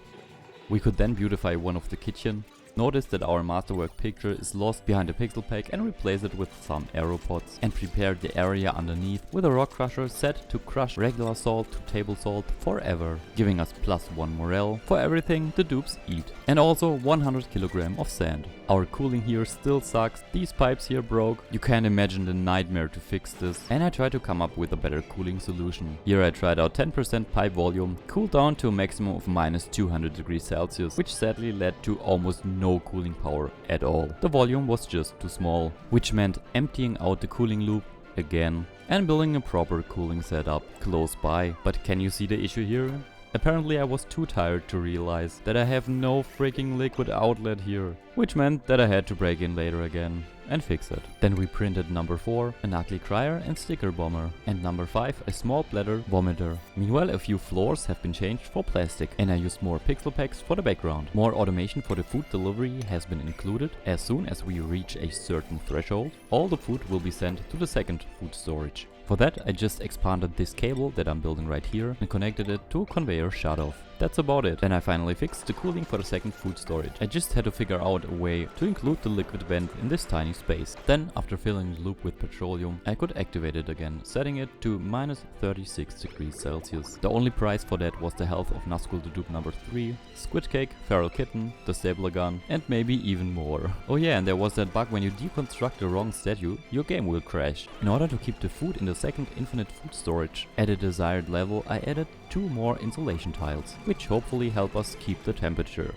We could then beautify one of the kitchen. Notice that our masterwork picture is lost behind a pixel pack and replace it with some aeropods, and prepare the area underneath with a rock crusher set to crush regular salt to table salt forever, giving us +1 morale for everything the dupes eat, and also 100 kg of sand. Our cooling here still sucks, these pipes here broke, you can't imagine the nightmare to fix this, and I tried to come up with a better cooling solution. Here I tried out 10% pipe volume, cooled down to a maximum of -200 degrees Celsius, which sadly led to almost no cooling power at all. The volume was just too small, which meant emptying out the cooling loop again and building a proper cooling setup close by. But can you see the issue here? Apparently I was too tired to realize that I have no freaking liquid outlet here, which meant that I had to break in later again and fix it. Then we printed number 4, an ugly crier and sticker bomber, and number 5, a small bladder vomiter. Meanwhile, a few floors have been changed for plastic, and I used more pixel packs for the background. More automation for the food delivery has been included. As soon as we reach a certain threshold, all the food will be sent to the second food storage. For that, I just expanded this cable that I'm building right here and connected it to a conveyor shutoff. That's about it. Then I finally fixed the cooling for the second food storage. I just had to figure out a way to include the liquid vent in this tiny space. Then, after filling the loop with petroleum, I could activate it again, setting it to -36 degrees Celsius. The only price for that was the health of Nazgul the dupe number 3, squid cake, feral kitten, the stapler gun, and maybe even more. Oh yeah, and there was that bug: when you deconstruct the wrong statue, your game will crash. In order to keep the food in the second infinite food storage at a desired level, I added 2 more insulation tiles, which hopefully help us keep the temperature.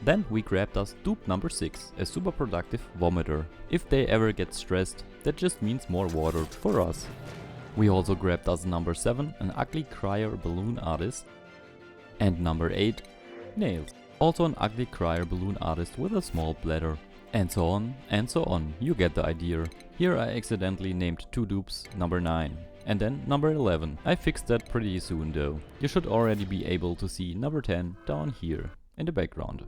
Then we grabbed us dupe number 6, a super productive vomiter. If they ever get stressed, that just means more water for us. We also grabbed us number 7, an ugly crier balloon artist, and number 8, nails. Also an ugly crier balloon artist with a small bladder. And so on and so on, you get the idea. Here I accidentally named 2 dupes number 9. And then number 11. I fixed that pretty soon though. You should already be able to see number 10 down here in the background.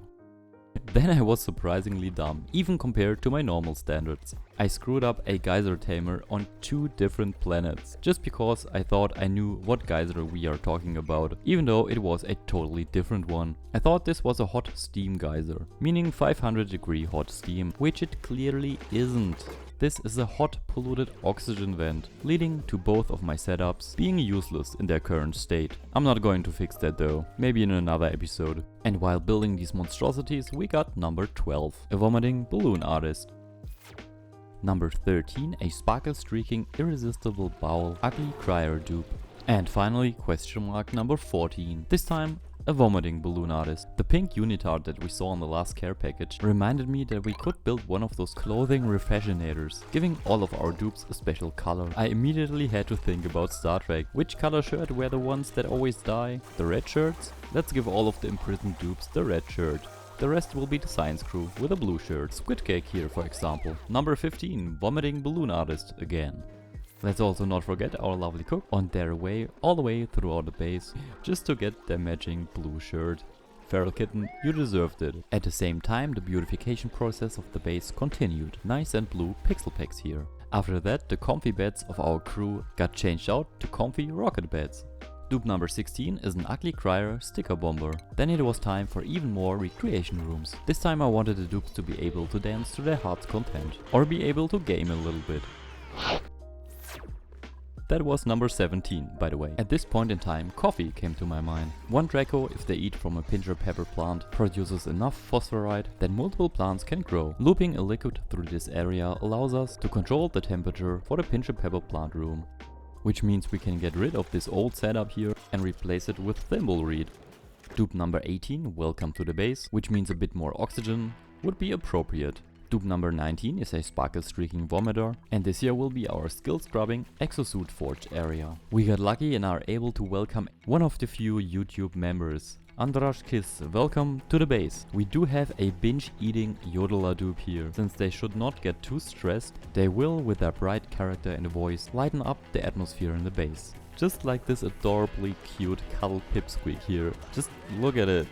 Then I was surprisingly dumb, even compared to my normal standards. I screwed up a geyser tamer on 2 different planets, just because I thought I knew what geyser we are talking about, even though it was a totally different one. I thought this was a hot steam geyser, meaning 500-degree hot steam, which it clearly isn't. This is a hot polluted oxygen vent, leading to both of my setups being useless in their current state. I'm not going to fix that though, maybe in another episode. And while building these monstrosities, we got number 12, a vomiting balloon artist. Number 13, a sparkle streaking irresistible bowel ugly crier dupe. And finally, question mark number 14, this time a vomiting balloon artist. The pink unitard that we saw in the last care package reminded me that we could build one of those clothing refascinators, giving all of our dupes a special color. I immediately had to think about Star Trek. Which color shirt were the ones that always die? The red shirts? Let's give all of the imprisoned dupes the red shirt. The rest will be the science crew with a blue shirt. Squid Cake here for example. Number 15, vomiting balloon artist again. Let's also not forget our lovely cook on their way all the way throughout the base just to get their matching blue shirt. Feral kitten, you deserved it. At the same time, the beautification process of the base continued. Nice and blue pixel packs here. After that, the comfy beds of our crew got changed out to comfy rocket beds. Dupe number 16 is an ugly crier sticker bomber. Then it was time for even more recreation rooms. This time I wanted the dupes to be able to dance to their heart's content, or be able to game a little bit. That was number 17, by the way. At this point in time, coffee came to my mind. One Draco, if they eat from a pincher pepper plant, produces enough phosphorite that multiple plants can grow. Looping a liquid through this area allows us to control the temperature for the pincher pepper plant room. Which means we can get rid of this old setup here and replace it with thimbleweed. Dupe number 18, welcome to the base, which means a bit more oxygen would be appropriate. Dupe number 19 is a sparkle streaking vomiter, and this here will be our skill scrubbing exosuit forge area. We got lucky and are able to welcome one of the few YouTube members. Andras Kiss, welcome to the base. We do have a binge eating yodeler dupe here. Since they should not get too stressed, they will, with their bright character and voice, lighten up the atmosphere in the base. Just like this adorably cute cuddle pipsqueak here. Just look at it.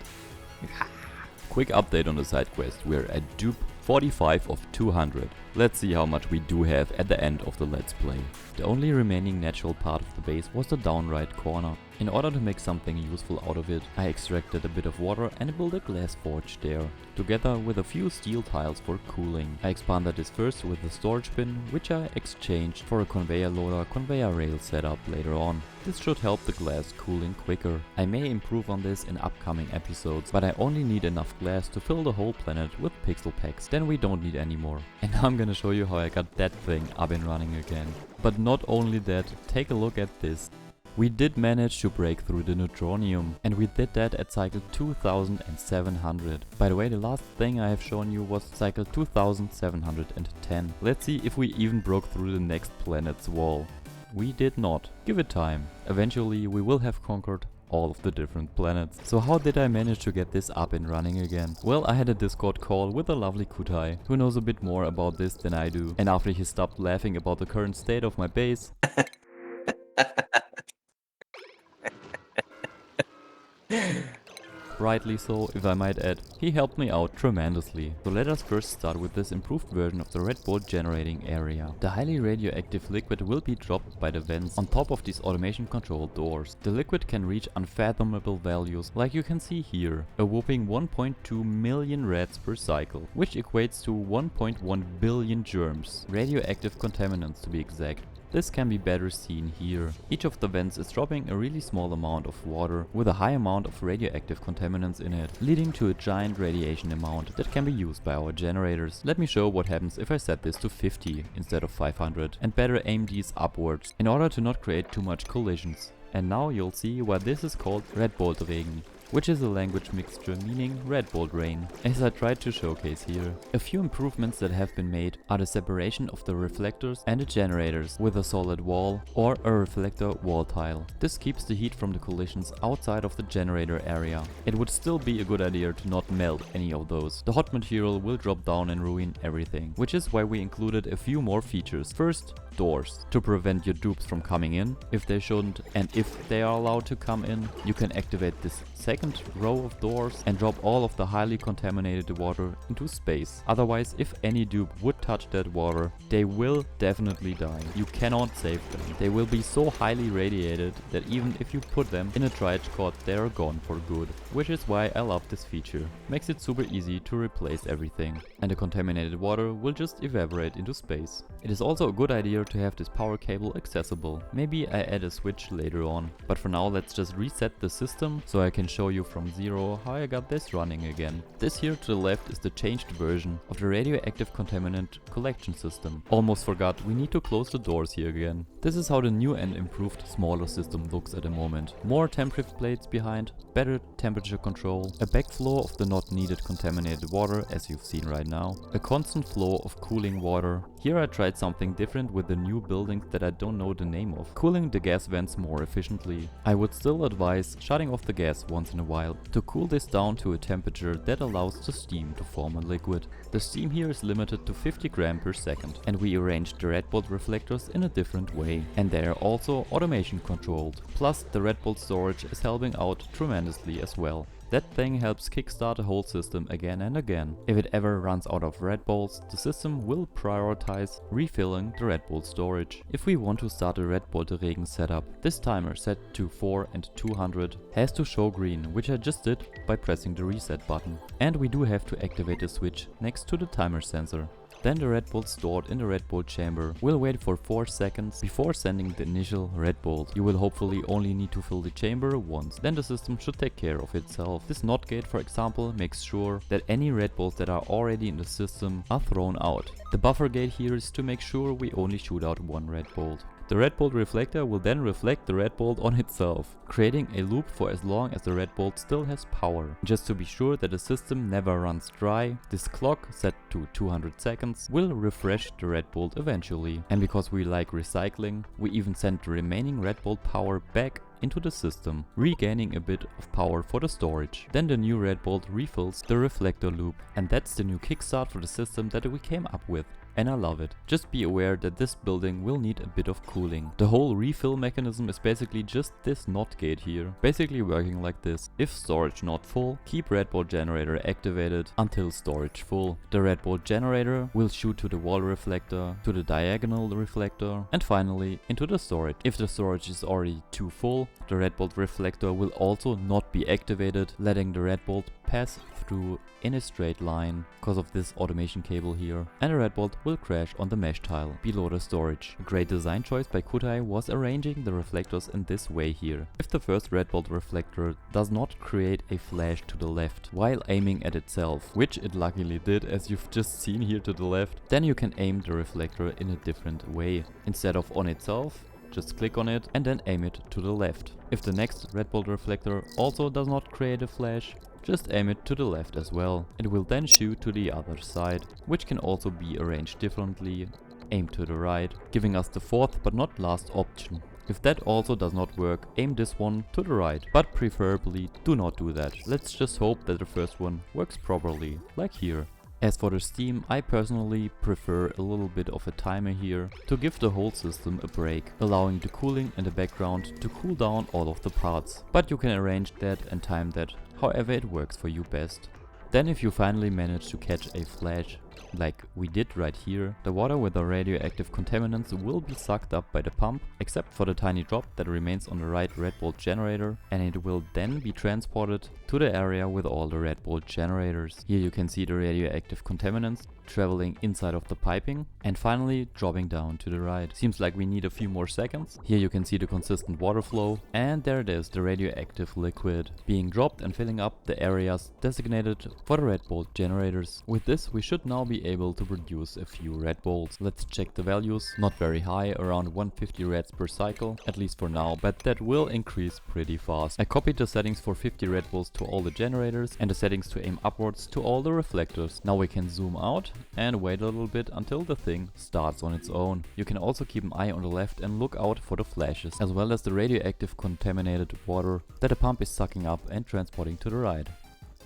Quick update on the side quest, we're at dupe 45 of 200. Let's see how much we do have at the end of the Let's Play. The only remaining natural part of the base was the down right corner. In order to make something useful out of it, I extracted a bit of water and built a glass forge there, together with a few steel tiles for cooling. I expanded this first with the storage bin, which I exchanged for a conveyor loader conveyor rail setup later on. This should help the glass cooling quicker. I may improve on this in upcoming episodes, but I only need enough glass to fill the whole planet with pixel packs. Then we don't need any more. And now I'm gonna show you how I got that thing up and running again. But not only that, take a look at this. We did manage to break through the neutronium, and we did that at cycle 2700. By the way, the last thing I have shown you was cycle 2710. Let's see if we even broke through the next planet's wall. We did not. Give it time. Eventually we will have conquered all of the different planets. So how did I manage to get this up and running again? Well, I had a Discord call with a lovely Kutai, who knows a bit more about this than I do. And after he stopped laughing about the current state of my base, rightly so, if I might add, he helped me out tremendously. So let us first start with this improved version of the Red Bolt generating area. The highly radioactive liquid will be dropped by the vents on top of these automation controlled doors. The liquid can reach unfathomable values, like you can see here, a whopping 1.2 million rads per cycle, which equates to 1.1 billion germs, radioactive contaminants to be exact. This can be better seen here. Each of the vents is dropping a really small amount of water with a high amount of radioactive contaminants in it, leading to a giant radiation amount that can be used by our generators. Let me show what happens if I set this to 50 instead of 500 and better aim these upwards in order to not create too much collisions. And now you'll see why this is called Red Bolt Regen, which is a language mixture meaning Red Bolt rain, as I tried to showcase here. A few improvements that have been made are the separation of the reflectors and the generators with a solid wall or a reflector wall tile. This keeps the heat from the collisions outside of the generator area. It would still be a good idea to not melt any of those. The hot material will drop down and ruin everything, which is why we included a few more features. First, doors to prevent your dupes from coming in if they shouldn't, and if they are allowed to come in, you can activate this second row of doors and drop all of the highly contaminated water into space. Otherwise, if any dupe would touch that water, they will definitely die. You cannot save them. They will be so highly radiated that even if you put them in a triage cord, they are gone for good. Which is why I love this feature. Makes it super easy to replace everything, and the contaminated water will just evaporate into space. It is also a good idea to have this power cable accessible. Maybe I add a switch later on, but for now let's just reset the system so I can show you from zero how I got this running again. This here to the left is the changed version of the radioactive contaminant collection system. Almost forgot, we need to close the doors here again. This is how the new and improved smaller system looks at the moment. More temp shift plates behind, better temperature control, a backflow of the not needed contaminated water as you've seen right now, a constant flow of cooling water. Here I tried something different with the new buildings that I don't know the name of, cooling the gas vents more efficiently. I would still advise shutting off the gas once in a while to cool this down to a temperature that allows the steam to form a liquid. The steam here is limited to 50 grams per second, and we arranged the red bolt reflectors in a different way, and they are also automation controlled. Plus the red bolt storage is helping out tremendously as well. That thing helps kickstart the whole system again and again. If it ever runs out of red bolts, the system will prioritize refilling the red bolt storage. If we want to start a red bolt regen setup, this timer set to 4 and 200 has to show green, which I just did by pressing the reset button. And we do have to activate the switch next to the timer sensor. Then the red bolt stored in the red bolt chamber will wait for 4 seconds before sending the initial red bolt. You will hopefully only need to fill the chamber once, then the system should take care of itself. This NOT gate, for example, makes sure that any red bolts that are already in the system are thrown out. The buffer gate here is to make sure we only shoot out one red bolt. The red bolt reflector will then reflect the red bolt on itself, creating a loop for as long as the red bolt still has power. Just to be sure that the system never runs dry, this clock, set to 200 seconds, will refresh the red bolt eventually. And because we like recycling, we even send the remaining red bolt power back into the system, regaining a bit of power for the storage. Then the new red bolt refills the reflector loop, and that's the new kickstart for the system that we came up with. And I love it. Just be aware that this building will need a bit of cooling. The whole refill mechanism is basically just this NOT gate here, basically working like this. If storage not full, keep red bolt generator activated until storage full. The red bolt generator will shoot to the wall reflector, to the diagonal reflector, and finally into the storage. If the storage is already too full, the red bolt reflector will also not be activated, letting the red bolt pass through in a straight line because of this automation cable here, and the red bolt will crash on the mesh tile below the storage. A great design choice by Kutai was arranging the reflectors in this way here. If the first red bolt reflector does not create a flash to the left while aiming at itself, which it luckily did as you've just seen here to the left, then you can aim the reflector in a different way. Instead of on itself, just click on it and then aim it to the left. If the next red bolt reflector also does not create a flash, just aim it to the left as well. It will then shoot to the other side, which can also be arranged differently. Aim to the right, giving us the fourth but not last option. If that also does not work, aim this one to the right, but preferably do not do that. Let's just hope that the first one works properly, like here. As for the steam, I personally prefer a little bit of a timer here to give the whole system a break, allowing the cooling in the background to cool down all of the parts. But you can arrange that and time that however it works for you best. Then if you finally manage to catch a flash, like we did right here, the water with the radioactive contaminants will be sucked up by the pump, except for the tiny drop that remains on the right red bolt generator, and it will then be transported to the area with all the red bolt generators. Here you can see the radioactive contaminants traveling inside of the piping and finally dropping down to the right. Seems like we need a few more seconds. Here you can see the consistent water flow, and there it is, the radioactive liquid being dropped and filling up the areas designated for the red bolt generators. With this we should now be able to produce a few red bolts. Let's check the values. Not very high, around 150 reds per cycle, at least for now, but that will increase pretty fast. I copied the settings for 50 red bolts to all the generators and the settings to aim upwards to all the reflectors. Now we can zoom out and wait a little bit until the thing starts on its own. You can also keep an eye on the left and look out for the flashes, as well as the radioactive contaminated water that the pump is sucking up and transporting to the right.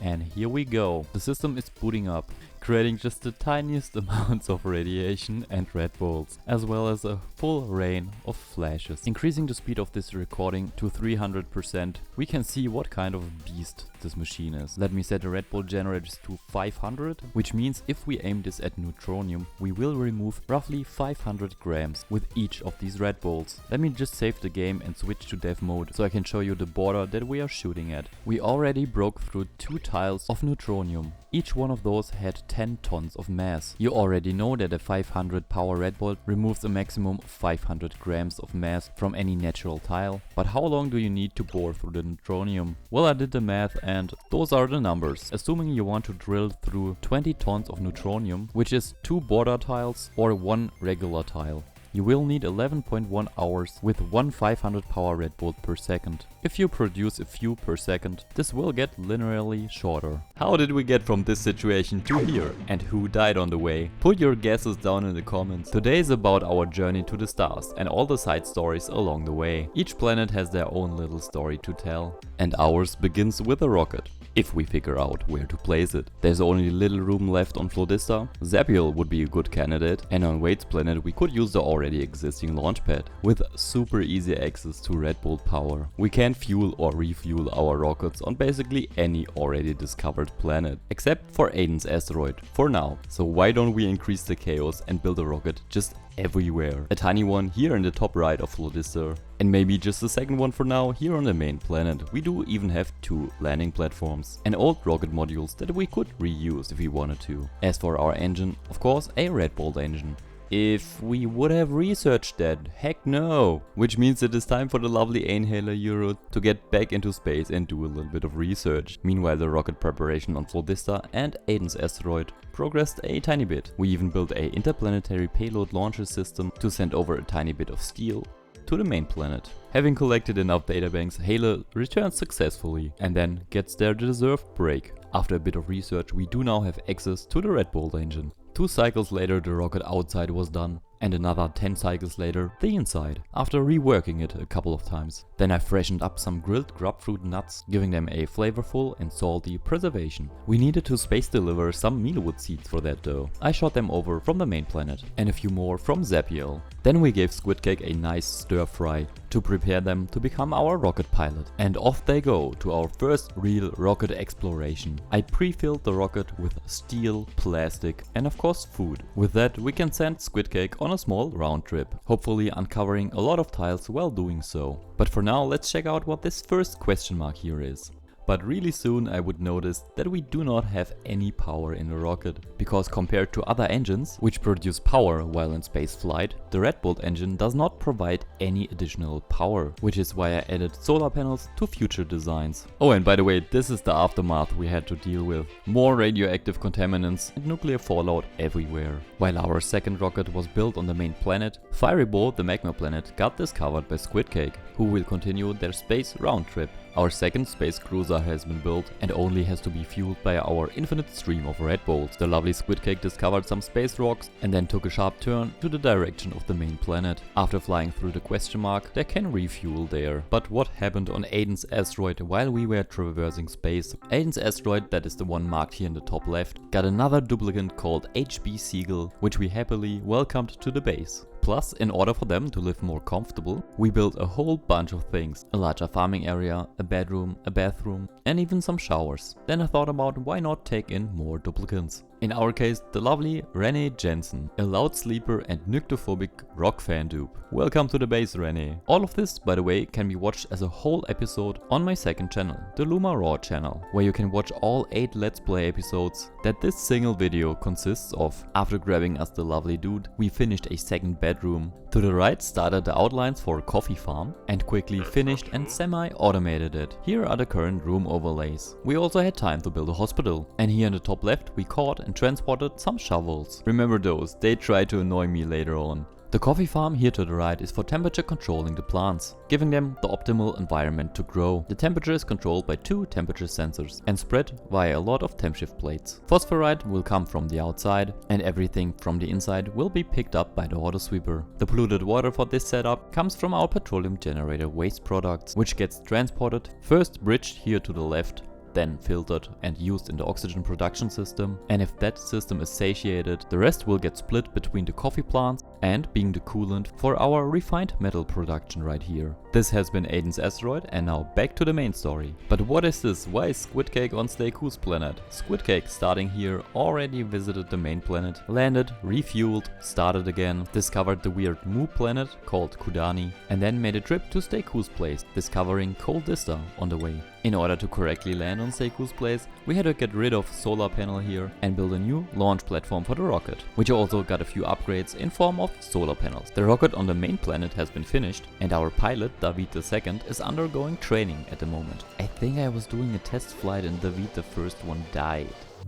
And here we go. The system is booting up. creating just the tiniest amounts of radiation and red bolts, as well as a full rain of flashes. Increasing the speed of this recording to 300%, we can see what kind of beast this machine is. Let me set the red bolt generators to 500, which means if we aim this at neutronium, we will remove roughly 500 grams with each of these red bolts. Let me just save the game and switch to dev mode so I can show you the border that we are shooting at. We already broke through 2 tiles of neutronium. Each one of those had 10 tons of mass. You already know that a 500 power red bolt removes a maximum of 500 grams of mass from any natural tile. But how long do you need to bore through the neutronium? Well, I did the math and those are the numbers. Assuming you want to drill through 20 tons of neutronium, which is 2 border tiles or 1 regular tile, you will need 11.1 hours with one 500 power red bolt per second. If you produce a few per second, this will get linearly shorter. How did we get from this situation to here? And who died on the way? Put your guesses down in the comments. Today is about our journey to the stars and all the side stories along the way. Each planet has their own little story to tell. And ours begins with a rocket. If we figure out where to place it. There's only little room left on Flodista. Zapiel would be a good candidate, and on Wade's planet we could use the already existing launch pad. With super easy access to red bolt power, we can fuel or refuel our rockets on basically any already discovered planet, except for Aiden's asteroid, for now. So why don't we increase the chaos and build a rocket just everywhere? A tiny one here in the top right of Flodista, and maybe just a second one for now here on the main planet. We do even have 2 landing platforms and old rocket modules that we could reuse if we wanted to. As for our engine, of course a red bolt engine. If we would have researched that, heck no! Which means it is time for the lovely Inhaler Euro to get back into space and do a little bit of research. Meanwhile, the rocket preparation on Flodista and Aiden's asteroid progressed a tiny bit. We even built a interplanetary payload launcher system to send over a tiny bit of steel to the main planet. Having collected enough databanks, Halo returns successfully and then gets their deserved break. After a bit of research, we do now have access to the red bolt engine. 2 cycles later the rocket outside was done, and another 10 cycles later the inside, after reworking it a couple of times. Then I freshened up some grilled grapefruit nuts, giving them a flavorful and salty preservation. We needed to space deliver some mealwood seeds for that though. I shot them over from the main planet, and a few more from Zapiel. Then we gave Squidcake a nice stir fry to prepare them to become our rocket pilot. And off they go to our first real rocket exploration. I pre-filled the rocket with steel, plastic and of course food. With that we can send Squidcake on a small round trip, hopefully uncovering a lot of tiles while doing so. But for now let's check out what this first question mark here is. But really soon I would notice that we do not have any power in the rocket, because compared to other engines which produce power while in space flight, the Red Bolt engine does not provide any additional power, which is why I added solar panels to future designs. Oh, and by the way, this is the aftermath we had to deal with. More radioactive contaminants and nuclear fallout everywhere. While our second rocket was built on the main planet, Fireball, the magma planet, got discovered by Squidcake, who will continue their space round trip. Our second space cruiser has been built and only has to be fueled by our infinite stream of red bolts. The lovely Squidcake discovered some space rocks and then took a sharp turn to the direction of the main planet. After flying through the question mark, they can refuel there. But what happened on Aiden's asteroid while we were traversing space? Aiden's asteroid, that is the one marked here in the top left, got another duplicate called HB Seagull, which we happily welcomed to the base. Plus, in order for them to live more comfortable, we built a whole bunch of things. A larger farming area, a bedroom, a bathroom, and even some showers. Then I thought about why not take in more duplicates. In our case, the lovely Renee Jensen, a loud sleeper and nyctophobic rock fan dupe. Welcome to the base, Renee. All of this, by the way, can be watched as a whole episode on my second channel, the Luma Raw channel, where you can watch all 8 Let's Play episodes that this single video consists of. After grabbing us the lovely dude, we finished a second bedroom. To the right started the outlines for a coffee farm and quickly finished and semi-automated it. Here are the current room overlays. We also had time to build a hospital. And here in the top left we caught and transported some shovels. Remember those, they tried to annoy me later on. The coffee farm here to the right is for temperature controlling the plants, giving them the optimal environment to grow. The temperature is controlled by 2 temperature sensors and spread via a lot of temp shift plates. Phosphorite will come from the outside and everything from the inside will be picked up by the water sweeper. The polluted water for this setup comes from our petroleum generator waste products, which gets transported, first bridged here to the left, then filtered and used in the oxygen production system. And if that system is satiated, the rest will get split between the coffee plants and being the coolant for our refined metal production right here. This has been Aiden's asteroid, and now back to the main story. But what is this? Why is Squidcake on Stay Cool's planet? Squidcake, starting here, already visited the main planet, landed, refueled, started again, discovered the weird Mu planet called Kudani, and then made a trip to Stay Cool's place, discovering Cold Dista on the way. In order to correctly land on Stay Cool's place, we had to get rid of solar panel here and build a new launch platform for the rocket, which also got a few upgrades in form of solar panels. The rocket on the main planet has been finished, and our pilot David II is undergoing training at the moment. I think I was doing a test flight and David the first one died.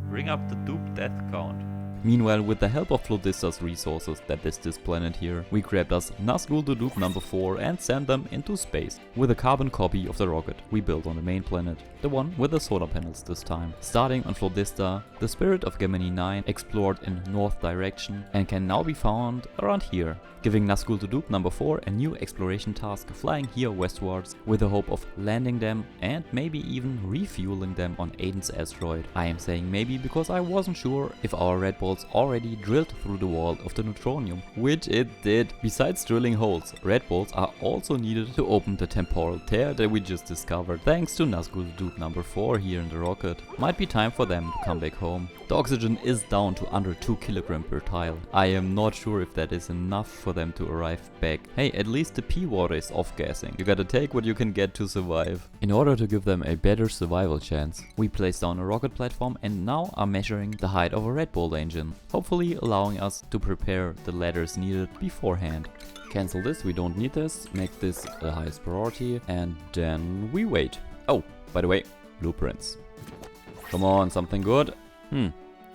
Bring up the dupe death count. Meanwhile, with the help of Flodista's resources, that is this planet here, we grabbed us Nazgul the Dupe number 4 and sent them into space with a carbon copy of the rocket we built on the main planet, the one with the solar panels this time. Starting on Flodista, the spirit of Gemini 9 explored in north direction and can now be found around here, giving Nazgul the Dupe number 4 a new exploration task, flying here westwards with the hope of landing them and maybe even refueling them on Aiden's asteroid. I am saying maybe because I wasn't sure if our red balls already drilled through the wall of the neutronium, which it did. Besides drilling holes, red balls are also needed to open the temporal tear that we just discovered, thanks to Nazgul the Dupe number 4 here in the rocket. Might be time for them to come back home. The oxygen is down to under 2 kg per tile. I am not sure if that is enough for them to arrive back. Hey, at least the pea water is off-gassing. You gotta take what you can get to survive. In order to give them a better survival chance, we placed down a rocket platform and now are measuring the height of a red ball engine, hopefully allowing us to prepare the ladders needed beforehand. Cancel this, we don't need this, make this the highest priority, and then we wait. Oh, by the way, blueprints. Come on, something good.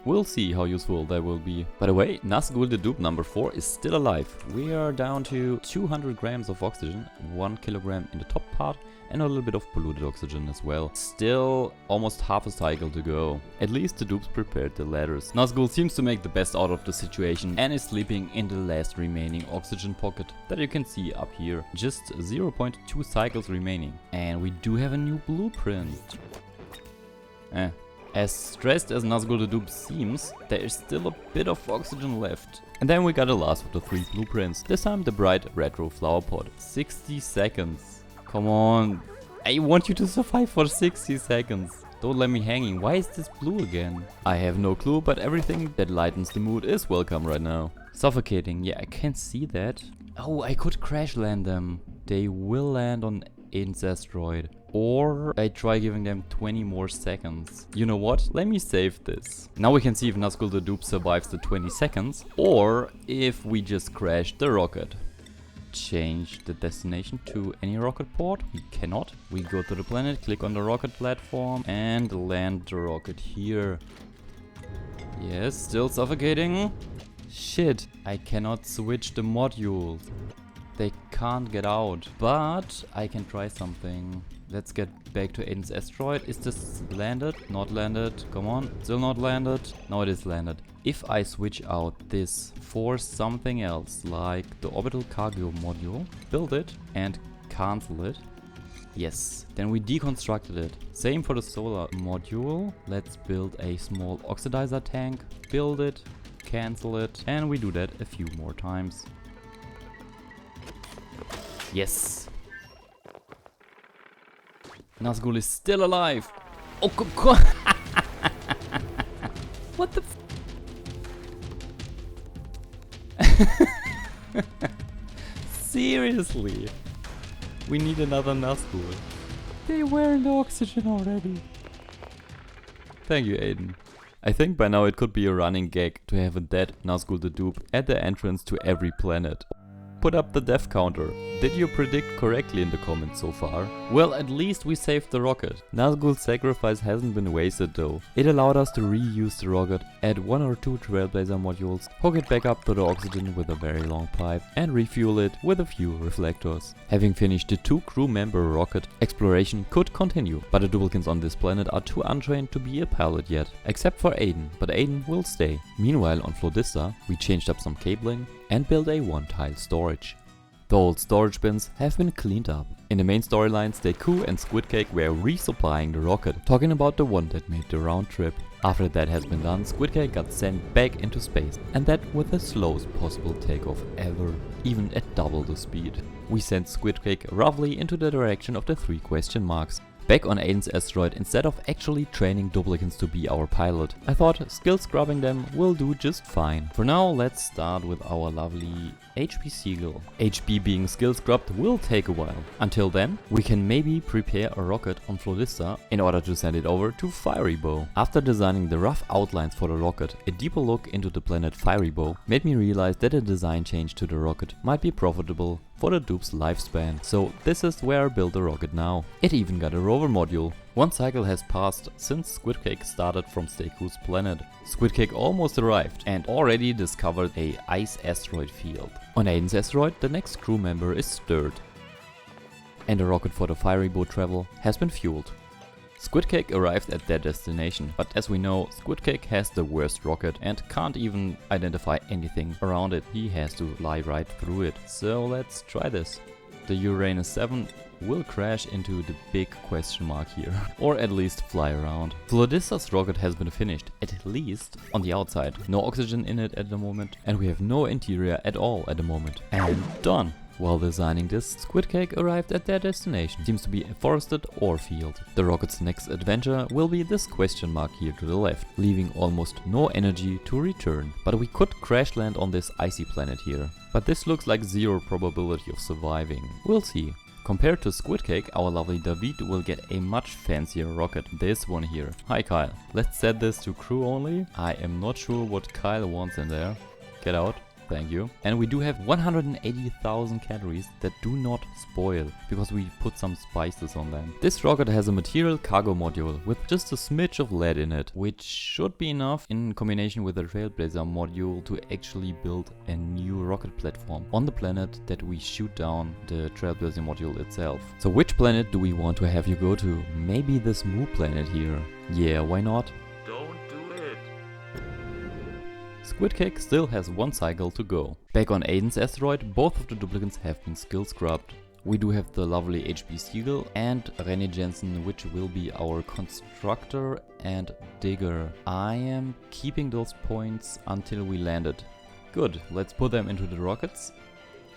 We'll see how useful they will be. By the way, Nazgul the Dupe number 4 is still alive. We are down to 200 grams of oxygen, 1 kilogram in the top part, and a little bit of polluted oxygen as well. Still almost half a cycle to go. At least the dupes prepared the ladders. Nazgul seems to make the best out of the situation and is sleeping in the last remaining oxygen pocket that you can see up here. Just 0.2 cycles remaining. And we do have a new blueprint. As stressed as Nazgul the Dupe seems, there is still a bit of oxygen left. And then we got the last of the 3 blueprints. This time the bright retro flower pot. 60 seconds. Come on. I want you to survive for 60 seconds. Don't let me hanging. Why is this blue again? I have no clue, but everything that lightens the mood is welcome right now. Suffocating. Yeah, I can see that. Oh, I could crash land them. They will land on Aiden's asteroid. Or I try giving them 20 more seconds. You know what? Let me save this. Now we can see if Nazgul the Dupe survives the 20 seconds or if we just crash the rocket. Change the destination to any rocket port. We cannot. We go to the planet, click on the rocket platform and land the rocket here. Yes, still suffocating. Shit, I cannot switch the modules. They can't get out, but I can try something. Let's get back to Aiden's asteroid. Is this landed? Not landed. Come on. Still not landed. Now it is landed. If I switch out this for something else, like the orbital cargo module, build it and cancel it. Yes, then we deconstructed it. Same for the solar module. Let's build a small oxidizer tank, build it, cancel it, and we do that a few more times. Yes. Nazgul is still alive. Oh, come on. What the Seriously. We need another Nazgul. They were in the oxygen already. Thank you, Aiden. I think by now it could be a running gag to have a dead Nazgul the Dupe at the entrance to every planet. Put up the death counter. Did you predict correctly in the comments so far? Well, at least we saved the rocket. Nazgul's sacrifice hasn't been wasted though. It allowed us to reuse the rocket, add 1 or 2 Trailblazer modules, hook it back up to the oxygen with a very long pipe and refuel it with a few reflectors. Having finished the 2 crew member rocket, exploration could continue, but the duplicants on this planet are too untrained to be a pilot yet, except for Aiden, but Aiden will stay. Meanwhile on Flodista, we changed up some cabling and built a 1-tile storage. The old storage bins have been cleaned up. In the main storyline, Steku and Squidcake were resupplying the rocket, talking about the one that made the round trip. After that has been done, Squidcake got sent back into space, and that with the slowest possible takeoff ever, even at double the speed. We sent Squidcake roughly into the direction of the 3 question marks. Back on Aiden's asteroid, instead of actually training duplicants to be our pilot, I thought skill scrubbing them will do just fine. For now, let's start with our lovely HP Seagull. HP being skill scrubbed will take a while. Until then, we can maybe prepare a rocket on Florista in order to send it over to Fierybow. After designing the rough outlines for the rocket, a deeper look into the planet Fierybow made me realize that a design change to the rocket might be profitable for the dupe's lifespan. So this is where I build the rocket now. It even got a rover module. 1 cycle has passed since Squidcake started from Steku's planet. Squidcake almost arrived and already discovered a ice asteroid field. On Aiden's asteroid, the next crew member is stirred. And the rocket for the Fierybow travel has been fueled. Squidcake arrived at their destination, but as we know, Squidcake has the worst rocket and can't even identify anything around it. He has to fly right through it. So let's try this. The Uranus 7 will crash into the big question mark here, or at least fly around. Florista's rocket has been finished, at least on the outside. No oxygen in it at the moment, and we have no interior at all at the moment. And done! While designing this, Squidcake arrived at their destination. Seems to be a forested ore field. The rocket's next adventure will be this question mark here to the left, leaving almost no energy to return. But we could crash land on this icy planet here. But this looks like 0 probability of surviving. We'll see. Compared to Squidcake, our lovely David will get a much fancier rocket. This one here. Hi Kyle. Let's set this to crew only. I am not sure what Kyle wants in there. Get out. Thank you. And we do have 180,000 calories that do not spoil, because we put some spices on them. This rocket has a material cargo module with just a smidge of lead in it, which should be enough in combination with the Trailblazer module to actually build a new rocket platform on the planet that we shoot down the Trailblazer module itself. So which planet do we want to have you go to? Maybe this Moo planet here. Yeah, why not? Squidcake still has 1 cycle to go. Back on Aiden's asteroid, both of the duplicants have been skill scrubbed. We do have the lovely HP Seagull and Rennie Jensen, which will be our constructor and digger. I am keeping those points until we landed. Good, let's put them into the rockets.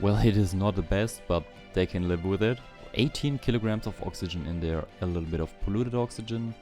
Well, it is not the best, but they can live with it. 18 kilograms of oxygen in there, a little bit of polluted oxygen.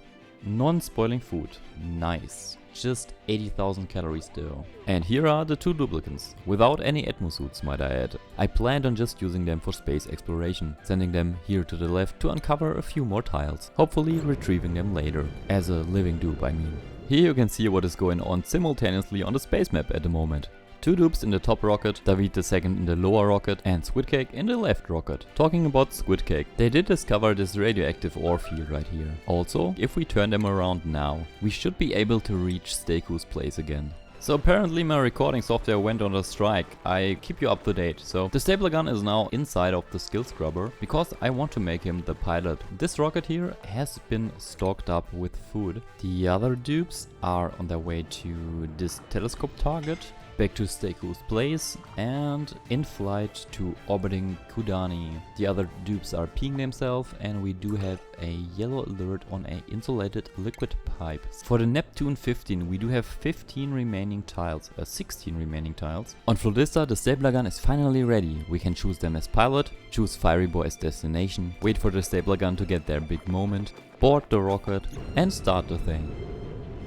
Non-spoiling food, nice. Just 80,000 calories though. And here are the 2 duplicants, without any atmosuits might I add. I planned on just using them for space exploration, sending them here to the left to uncover a few more tiles, hopefully retrieving them later, as a living dupe I mean. Here you can see what is going on simultaneously on the space map at the moment. 2 dupes in the top rocket, David the second in the lower rocket, and Squidcake in the left rocket. Talking about Squidcake, they did discover this radioactive ore field right here. Also, if we turn them around now, we should be able to reach Steku's place again. So apparently my recording software went on a strike. I keep you up to date. So the stapler gun is now inside of the skill scrubber because I want to make him the pilot. This rocket here has been stocked up with food. The other dupes are on their way to this telescope target, back to Steku's place, and in flight to orbiting Kudani. The other dupes are peeing themselves, and we do have a yellow alert on an insulated liquid pipe. For the Neptune 15 we do have 15 remaining tiles, 16 remaining tiles. On Florista the stapler gun is finally ready. We can choose them as pilot, choose Fierybow as destination, wait for the stapler gun to get their big moment, board the rocket and start the thing.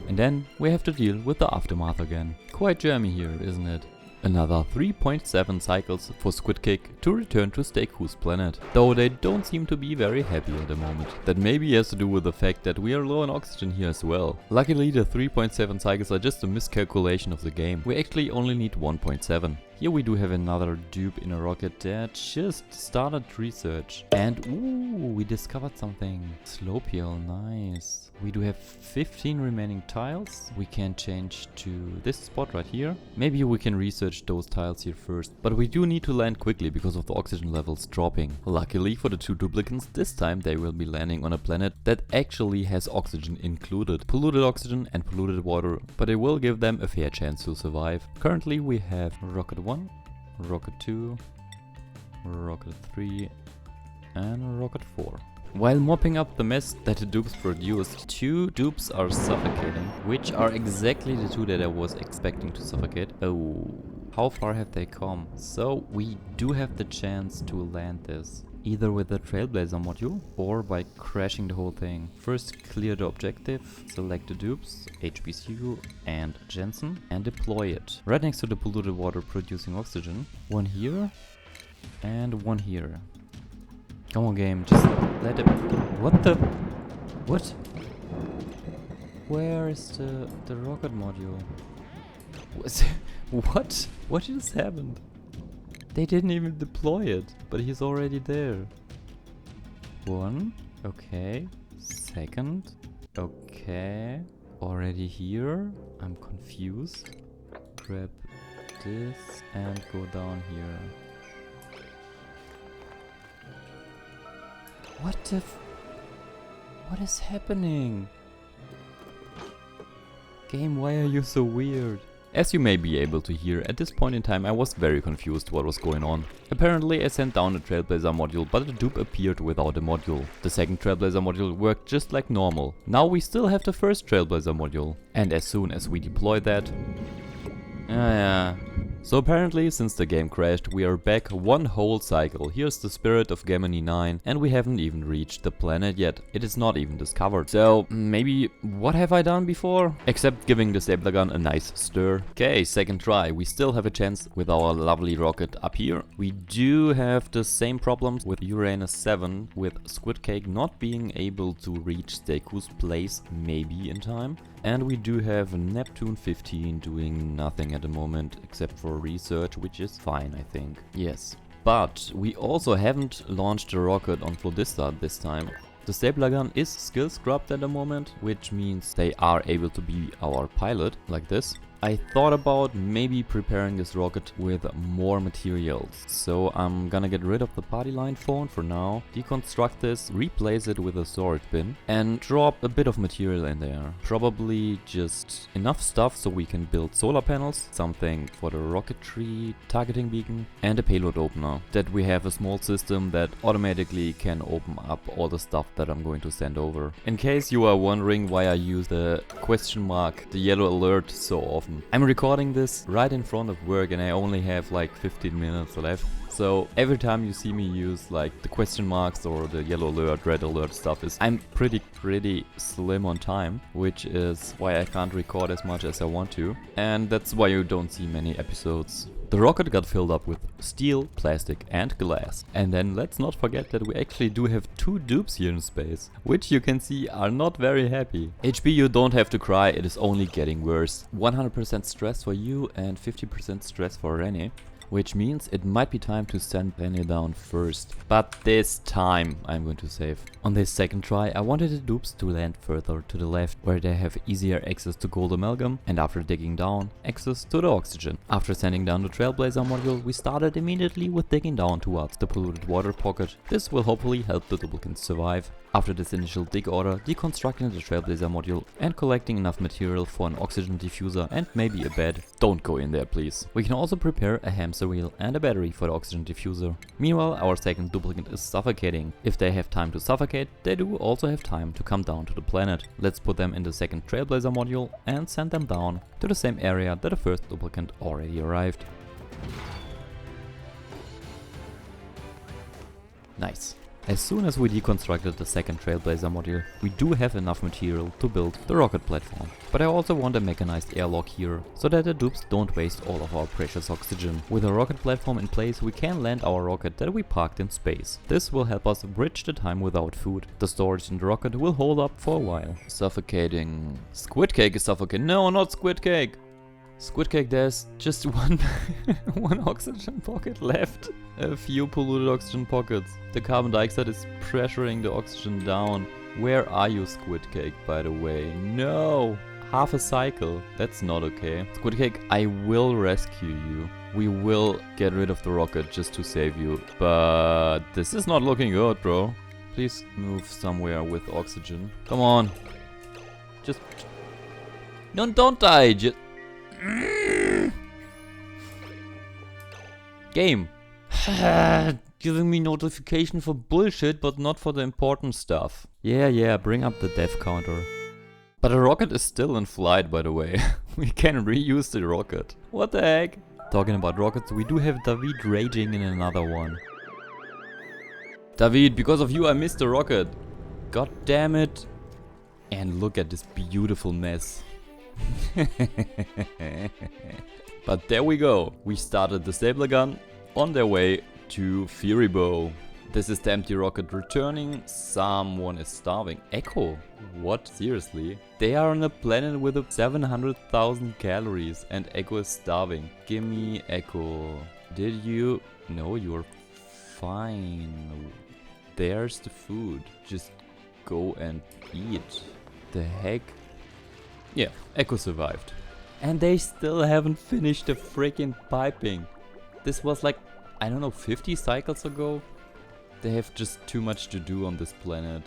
And then we have to deal with the aftermath again. Quite jammy here, isn't it? Another 3.7 cycles for Squidcake to return to Steku's planet, though they don't seem to be very happy at the moment. That maybe has to do with the fact that we are low on oxygen here as well. Luckily the 3.7 cycles are just a miscalculation of the game. We actually only need 1.7. Here we do have another dupe in a rocket that just started research. And ooh, we discovered something. Slopial, nice. We do have 15 remaining tiles. We can change to this spot right here. Maybe we can research those tiles here first. But we do need to land quickly because of the oxygen levels dropping. Luckily for the 2 duplicants, this time they will be landing on a planet that actually has oxygen included. Polluted oxygen and polluted water, but it will give them a fair chance to survive. Currently we have rocket 1, rocket 2, rocket 3, and rocket 4. While mopping up the mess that the dupes produced, 2 dupes are suffocating, which are exactly the 2 that I was expecting to suffocate. Oh, how far have they come? So we do have the chance to land this, either with the Trailblazer module or by crashing the whole thing. First clear the objective, select the dupes, HBCU and Jensen, and deploy it. Right next to the polluted water producing oxygen. One here and one here. Come on game, just let it... What the... What? Where is the rocket module? What? What just happened? They didn't even deploy it, but he's already there. 1, okay. 2nd, okay. Already here? I'm confused. Grab this and go down here. What is happening? Game, why are you so weird? As you may be able to hear, at this point in time I was very confused what was going on. Apparently I sent down a Trailblazer module, but the dupe appeared without a module. The second Trailblazer module worked just like normal. Now we still have the first Trailblazer module. And as soon as we deploy that... So apparently, since the game crashed, we are back 1 whole cycle. Here's the spirit of Gemini 9, and we haven't even reached the planet yet. It is not even discovered. So, maybe, what have I done before? Except giving the stapler gun a nice stir. Okay, second try. We still have a chance with our lovely rocket up here. We do have the same problems with Uranus 7, with Squid Cake not being able to reach Steku's place, maybe in time. And we do have Neptune 15 doing nothing at the moment, except for research, which is fine, I think. Yes. But we also haven't launched the rocket on Flodista this time. The stapler gun is skill scrubbed at the moment, which means they are able to be our pilot, like this. I thought about maybe preparing this rocket with more materials. So I'm gonna get rid of the party line phone for now, deconstruct this, replace it with a storage bin and drop a bit of material in there. Probably just enough stuff so we can build solar panels, something for the rocketry targeting beacon and a payload opener. That we have a small system that automatically can open up all the stuff that I'm going to send over. In case you are wondering why I use the question mark, the yellow alert so often. I'm recording this right in front of work and I only have like 15 minutes left. So every time you see me use like the question marks or the yellow alert, red alert stuff I'm pretty slim on time, which is why I can't record as much as I want to. And that's why you don't see many episodes. The rocket got filled up with steel, plastic and glass. And then let's not forget that we actually do have 2 dupes here in space, which you can see are not very happy. HB, you don't have to cry, it is only getting worse. 100% stress for you and 50% stress for René. Which means it might be time to send René down first. But this time I'm going to save. On this second try I wanted the dupes to land further to the left, where they have easier access to gold amalgam and after digging down, access to the oxygen. After sending down the Trailblazer module, we started immediately with digging down towards the polluted water pocket. This will hopefully help the duplicants survive. After this initial dig order, deconstructing the Trailblazer module and collecting enough material for an oxygen diffuser and maybe a bed. Don't go in there please. We can also prepare a hamster wheel and a battery for the oxygen diffuser. Meanwhile, our second duplicant is suffocating. If they have time to suffocate, they do also have time to come down to the planet. Let's put them in the second Trailblazer module and send them down to the same area that the first duplicant already arrived. Nice. As soon as we deconstructed the second Trailblazer module, we do have enough material to build the rocket platform. But I also want a mechanized airlock here, so that the dupes don't waste all of our precious oxygen. With a rocket platform in place, we can land our rocket that we parked in space. This will help us bridge the time without food. The storage in the rocket will hold up for a while. Suffocating. Squid Cake is suffocating. No, not Squid Cake! Squid Cake, there's just one oxygen pocket left. A few polluted oxygen pockets. The carbon dioxide is pressuring the oxygen down. Where are you, Squid Cake, by the way? No! Half a cycle. That's not okay. Squid Cake, I will rescue you. We will get rid of the rocket just to save you. But this is not looking good, bro. Please move somewhere with oxygen. Come on. Just... No, don't die. Just... Game. Giving me notification for bullshit, but not for the important stuff. Yeah, bring up the death counter. But the rocket is still in flight, by the way. We can reuse the rocket. What the heck? Talking about rockets, we do have David raging in another one. David, because of you I missed the rocket. God damn it. And look at this beautiful mess. But there we go. We started the stapler gun on their way to Fury Bow. This is the empty rocket returning. Someone is starving. Echo? What? Seriously? They are on a planet with 700,000 calories and Echo is starving. Give me Echo. Did you? No, you're fine. There's the food. Just go and eat. The heck? Yeah, Echo survived. And they still haven't finished the freaking piping. This was like, I don't know, 50 cycles ago? They have just too much to do on this planet.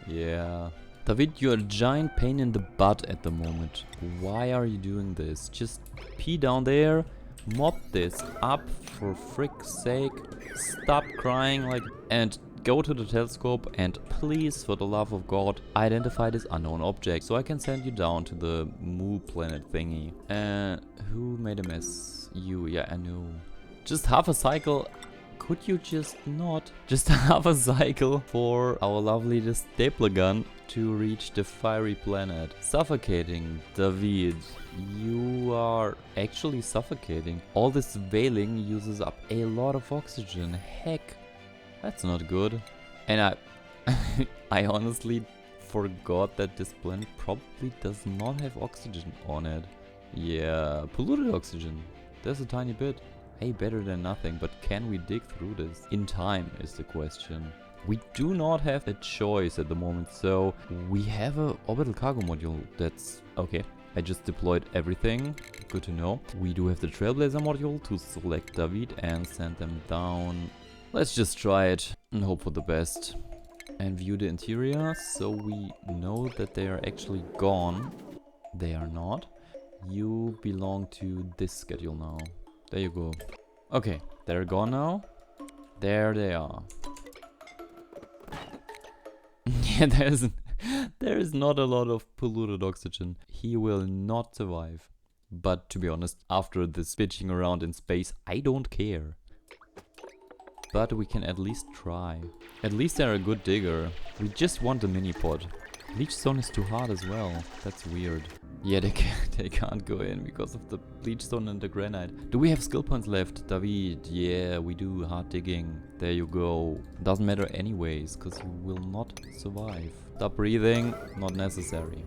Yeah. David, you're a giant pain in the butt at the moment. Why are you doing this? Just pee down there, mop this up for frick's sake. Stop crying and go to the telescope and please, for the love of God, identify this unknown object so I can send you down to the Moo planet thingy. Who made a mess? You, yeah, I know. Just half a cycle. Could you just not? Just half a cycle for our lovely stapler gun to reach the fiery planet. Suffocating. David, you are actually suffocating. All this veiling uses up a lot of oxygen. Heck, that's not good. And I honestly forgot that this planet probably does not have oxygen on it. Yeah, polluted oxygen. There's a tiny bit. Hey, better than nothing, but can we dig through this in time is the question. We do not have a choice at the moment, so we have a orbital cargo module. That's okay. I just deployed everything. Good to know. We do have the Trailblazer module to select David and send them down. Let's just try it and hope for the best. And view the interior so we know that they are actually gone. They are not. You belong to this schedule now. There you go. Okay, they're gone now. There they are. Yeah, there is not a lot of polluted oxygen. He will not survive. But to be honest, after this bitching around in space, I don't care. But we can at least try. At least they're a good digger. We just want the mini pod. Leech stone is too hard as well. That's weird. Yeah, they can't go in because of the bleach stone and the granite. Do we have skill points left, David? Yeah, we do. Hard digging. There you go. Doesn't matter anyways, because you will not survive. Stop breathing. Not necessary.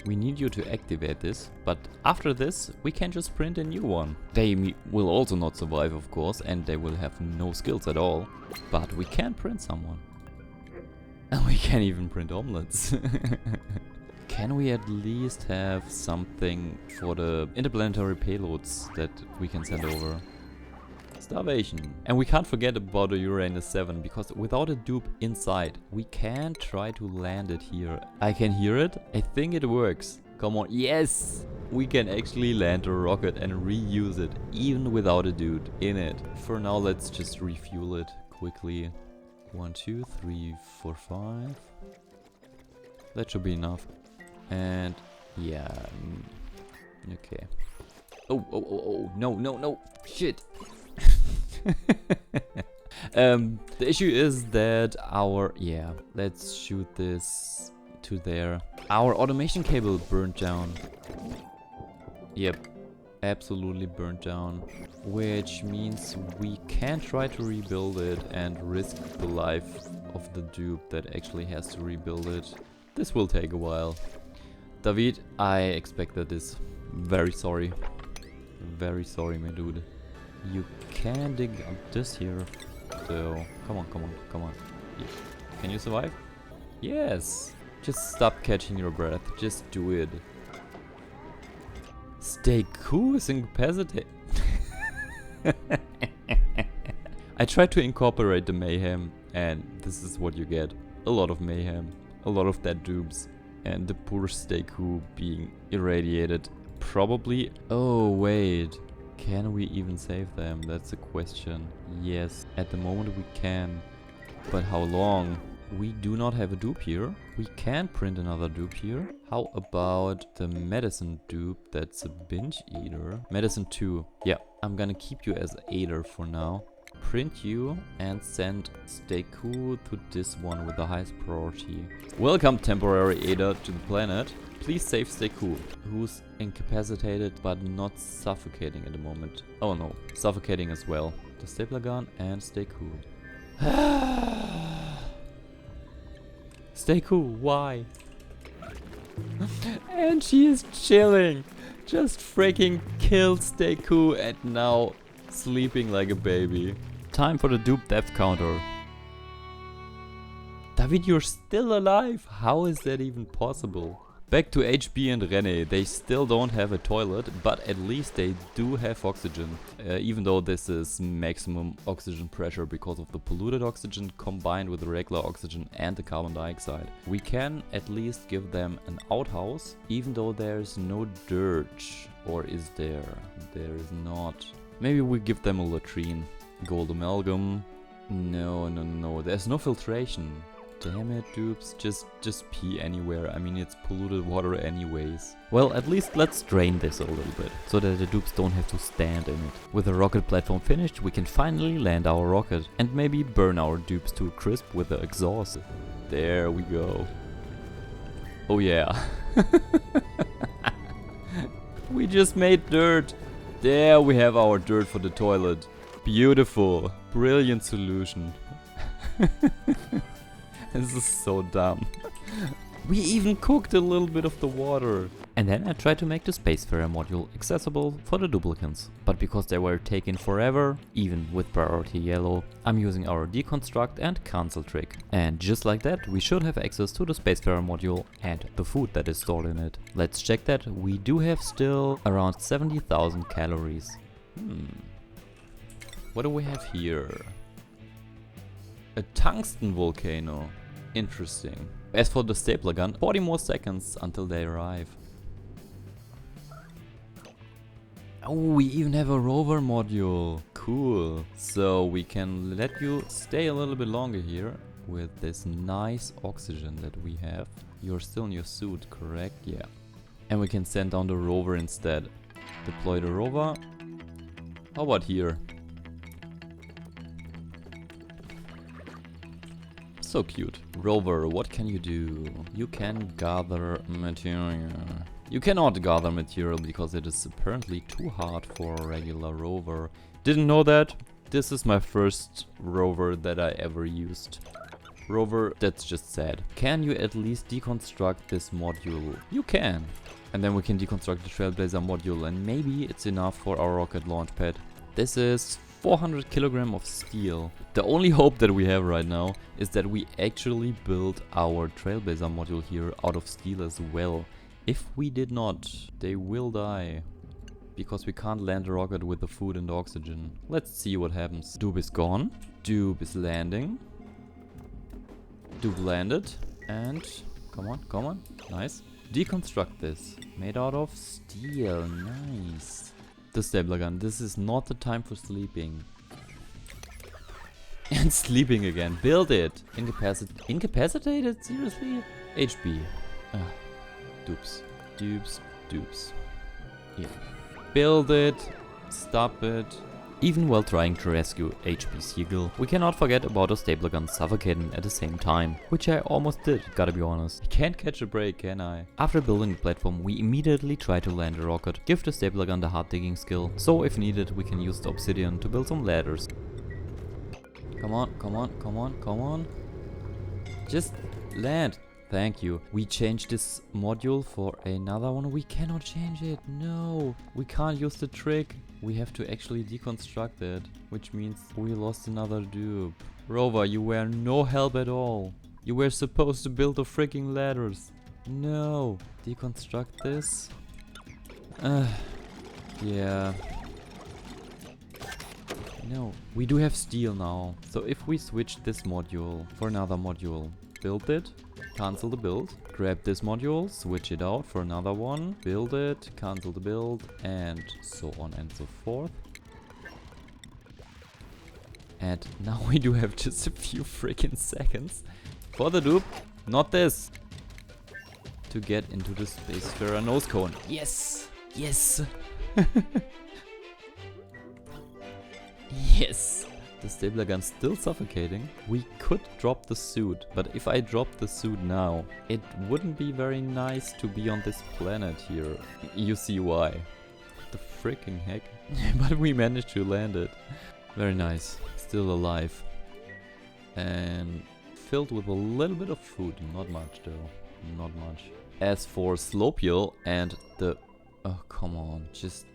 We need you to activate this, but after this, we can just print a new one. They will also not survive, of course, and they will have no skills at all. But we can print someone. And we can even print omelets. Can we at least have something for the interplanetary payloads that we can send over? Starvation. And we can't forget about the Uranus 7, because without a dupe inside, we can try to land it here. I can hear it. I think it works. Come on. Yes! We can actually land a rocket and reuse it, even without a dude in it. For now, let's just refuel it quickly. 1, 2, 3, 4, 5. That should be enough. And yeah. Okay. Oh, no. Shit. The issue is that let's shoot this to there. Our automation cable burned down. Yep, absolutely burnt down, which means we can try to rebuild it and risk the life of the dupe that actually has to rebuild it. This will take a while. David, I expected this. Very sorry, my dude. You can dig up this here, so come on. Yeah. Can you survive? Yes. Just stop catching your breath. Just do it. Stay cool is incapacitated. I tried to incorporate the mayhem, and this is what you get. A lot of mayhem, a lot of dead dupes, and the poor Stay cool being irradiated probably... Oh, wait. Can we even save them? That's the question. Yes, at the moment we can. But how long? We do not have a dupe here. We can print another dupe here. How about the medicine dupe? That's a binge eater. Medicine 2. Yeah, I'm gonna keep you as Aider for now. Print you and send Stay Cool to this one with the highest priority. Welcome, temporary Aider, to the planet. Please save Stay Cool, who's incapacitated but not suffocating at the moment. Oh no, suffocating as well. The stapler gun and Stay Cool. Stay cool, why? And she is chilling. Just freaking killed Stay Cool and now sleeping like a baby. Time for the dupe death counter. David, you're still alive. How is that even possible? Back to HB and Rene. They still don't have a toilet, but at least they do have oxygen. Even though this is maximum oxygen pressure because of the polluted oxygen combined with the regular oxygen and the carbon dioxide. We can at least give them an outhouse, even though there's no dirt. Or is there? There is not. Maybe we give them a latrine. Gold amalgam. No. There's no filtration. Damn it, dupes. Just pee anywhere. I mean, it's polluted water anyways. Well, at least let's drain this a little bit, so that the dupes don't have to stand in it. With the rocket platform finished, we can finally land our rocket. And maybe burn our dupes to a crisp with the exhaust. There we go. Oh yeah. We just made dirt. There we have our dirt for the toilet. Beautiful. Brilliant solution. This is so dumb. We even cooked a little bit of the water. And then I tried to make the Spacefarer module accessible for the duplicants. But because they were taking forever, even with priority yellow, I'm using our deconstruct and cancel trick. And just like that, we should have access to the Spacefarer module and the food that is stored in it. Let's check that. We do have still around 70,000 calories. What do we have here? A tungsten volcano. Interesting. As for the stapler gun, 40 more seconds until they arrive. Oh, we even have a rover module. Cool. So we can let you stay a little bit longer here with this nice oxygen that we have. You're still in your suit, correct? Yeah. And we can send down the rover instead. Deploy the rover. How about here? So cute. Rover, what can you do? You can gather material. You cannot gather material because it is apparently too hard for a regular rover. Didn't know that. This is my first rover that I ever used. Rover, that's just sad. Can you at least deconstruct this module? You can. And then we can deconstruct the Trailblazer module and maybe it's enough for our rocket launch pad. This is 400 kilogram of steel. The only hope that we have right now is that we actually build our Trailblazer module here out of steel as well. If we did not, they will die. Because we can't land the rocket with the food and the oxygen. Let's see what happens. Dupe is gone. Dupe is landing. Dupe landed. And come on. Nice. Deconstruct this. Made out of steel. Nice. The stapler gun. This is not the time for sleeping. And sleeping again. Build it. Incapacitated? Seriously? HB. Dupes. Yeah. Build it. Stop it. Even while trying to rescue HB Seagull, we cannot forget about the stapler gun suffocating at the same time, which I almost did, gotta be honest. Can't catch a break, can I? After building the platform, we immediately try to land the rocket, give the stapler gun the hard digging skill, so if needed we can use the obsidian to build some ladders. Come on. Just land. Thank you. We changed this module for another one. We cannot change it. No, we can't use the trick. We have to actually deconstruct it, which means we lost another dupe. Rover, you were no help at all. You were supposed to build the freaking ladders. No. Deconstruct this. Yeah. No. We do have steel now. So if we switch this module for another module, build it. cancel the build, grab this module, switch it out for another one, build it, cancel the build, and so on and so forth. And now we do have just a few freaking seconds for the dupe, not this, to get into the Spacefarer nose cone. Yes! Yes! Yes! The stapler gun's still suffocating. We could drop the suit, but if I drop the suit now, it wouldn't be very nice to be on this planet here. You see why. What the freaking heck? But we managed to land it. Very nice. Still alive. And filled with a little bit of food. Not much though. Not much. As for Slopiel and the... Oh, come on. Just...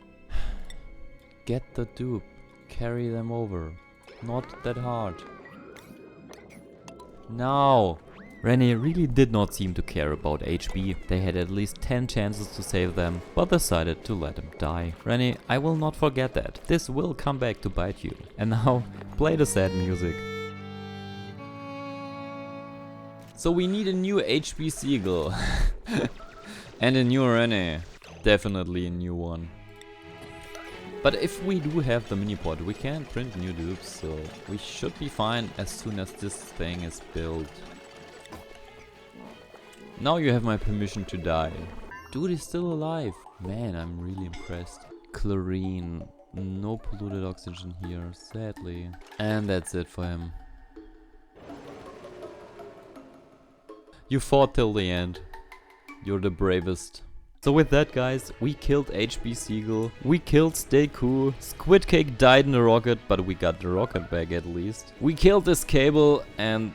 get the dupe. Carry them over. Not that hard. No! Rennie really did not seem to care about HB. They had at least 10 chances to save them, but decided to let him die. Rennie, I will not forget that. This will come back to bite you. And now, play the sad music. So we need a new HB Seagull. And a new Rennie. Definitely a new one. But if we do have the mini-pod, we can print new dupes, so we should be fine as soon as this thing is built. Now you have my permission to die. Dude is still alive. Man, I'm really impressed. Chlorine. No polluted oxygen here, sadly. And that's it for him. You fought till the end. You're the bravest. So with that, guys, we killed HB Seagull, we killed Stay Cool, Squid Cake died in the rocket, but we got the rocket back at least. We killed this cable, and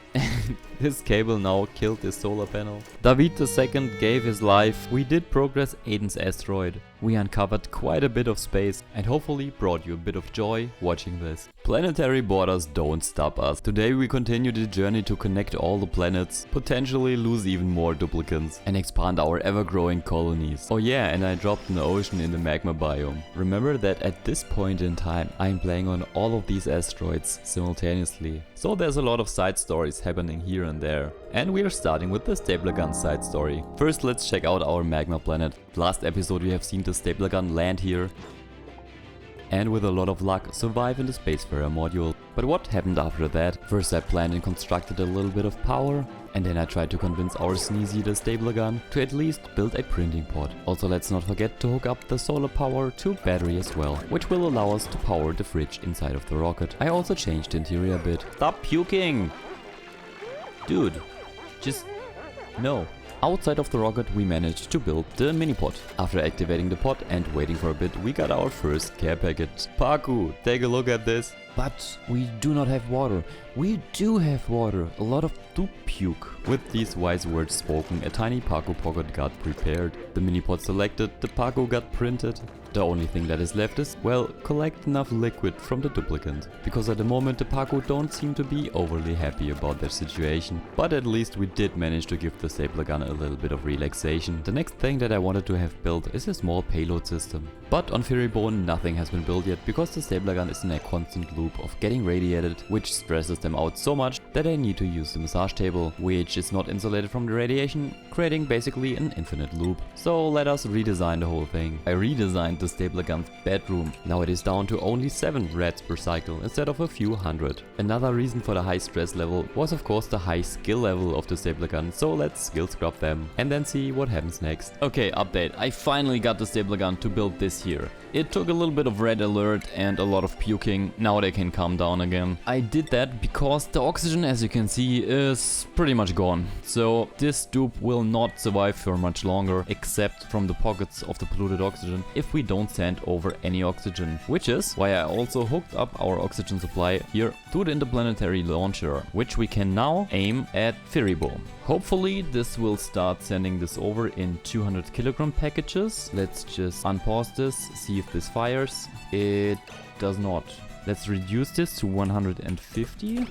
this cable now killed this solar panel. David II gave his life. We did progress Aiden's asteroid. We uncovered quite a bit of space and hopefully brought you a bit of joy watching this. Planetary borders don't stop us. Today we continue the journey to connect all the planets, potentially lose even more duplicants, and expand our ever-growing colonies. Oh yeah, and I dropped an ocean in the magma biome. Remember that at this point in time I'm playing on all of these asteroids simultaneously. So there's a lot of side stories happening here and there. And we are starting with the stapler gun side story. First, let's check out our magma planet. Last episode we have seen the stapler gun land here and with a lot of luck survive in the Spacefarer module. But what happened after that? First I planned and constructed a little bit of power, and then I tried to convince our Sneezy, the stapler gun, to at least build a printing pod. Also, let's not forget to hook up the solar power to battery as well, which will allow us to power the fridge inside of the rocket. I also changed the interior a bit. Stop puking! Dude, just no. Outside of the rocket we managed to build the mini-pod. After activating the pod and waiting for a bit, we got our first care package. Paku, take a look at this. But we do not have water. We do have water. A lot of dupe puke. With these wise words spoken, a tiny Paku pocket got prepared. The mini-pod selected, the Paku got printed. The only thing that is left is, well, collect enough liquid from the duplicant. Because at the moment the Paku don't seem to be overly happy about their situation. But at least we did manage to give the stapler gun a little bit of relaxation. The next thing that I wanted to have built is a small payload system. But on Firibone nothing has been built yet because the stapler gun is in a constant loop of getting radiated, which stresses them out so much that I need to use the massage table, which is not insulated from the radiation, creating basically an infinite loop. So let us redesign the whole thing. I redesigned the stapler gun's bedroom. Now it is down to only 7 rats per cycle instead of a few hundred. Another reason for the high stress level was of course the high skill level of the stapler gun, so let's skill scrub them and then see what happens next. Okay, update. I finally got the stapler gun to build this here. It took a little bit of red alert and a lot of puking. Now they can calm down again. I did that because the oxygen, as you can see, is pretty much gone. So this dupe will not survive for much longer, except from the pockets of the polluted oxygen, if we don't send over any oxygen. Which is why I also hooked up our oxygen supply here to the interplanetary launcher, which we can now aim at Firibone. Hopefully this will start sending this over in 200 kilogram packages. Let's just unpause this, see if this fires. It does not. Let's reduce this to 150.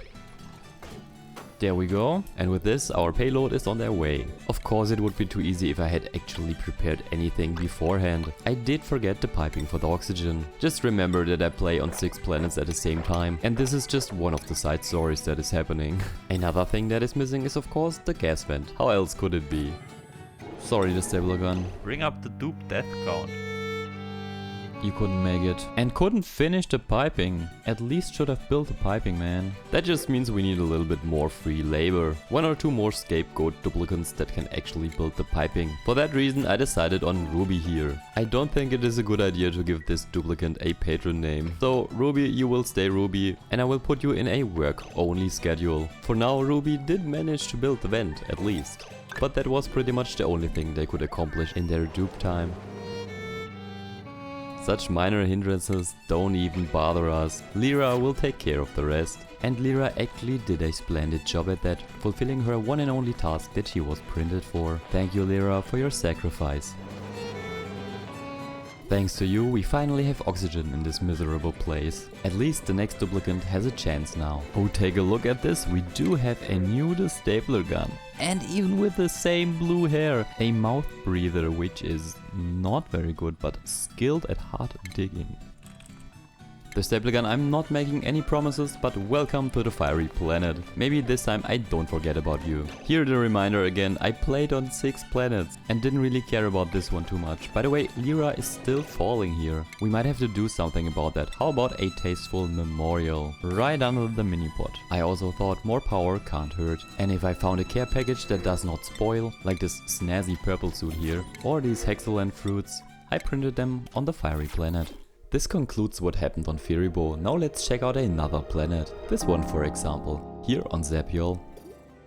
There we go. And with this, our payload is on their way. Of course, it would be too easy if I had actually prepared anything beforehand. I did forget the piping for the oxygen. Just remember that I play on 6 planets at the same time, and this is just one of the side stories that is happening. Another thing that is missing is of course the gas vent. How else could it be? Sorry, the stable gun. Bring up the dupe death count. You couldn't make it. And couldn't finish the piping. At least should have built the piping, man. That just means we need a little bit more free labor. 1 or 2 more scapegoat duplicates that can actually build the piping. For that reason I decided on Ruby here. I don't think it is a good idea to give this duplicant a patron name. So Ruby, you will stay Ruby, and I will put you in a work-only schedule. For now, Ruby did manage to build the vent, at least. But that was pretty much the only thing they could accomplish in their dupe time. Such minor hindrances don't even bother us. Lyra will take care of the rest. And Lyra actually did a splendid job at that, fulfilling her one and only task that she was printed for. Thank you, Lyra, for your sacrifice. Thanks to you, we finally have oxygen in this miserable place. At least the next duplicant has a chance now. Oh, take a look at this, we do have a new stapler gun. And even with the same blue hair, a mouth breather, which is not very good, but skilled at hard digging. The stapler gun, I'm not making any promises, but welcome to the fiery planet. Maybe this time I don't forget about you. Here the reminder again, I played on 6 planets and didn't really care about this one too much. By the way, Lyra is still falling here. We might have to do something about that. How about a tasteful memorial right under the mini-pod? I also thought more power can't hurt. And if I found a care package that does not spoil, like this snazzy purple suit here, or these hexaland fruits, I printed them on the fiery planet. This concludes what happened on Firibo. Now let's check out another planet. This one, for example, here on Zapiol.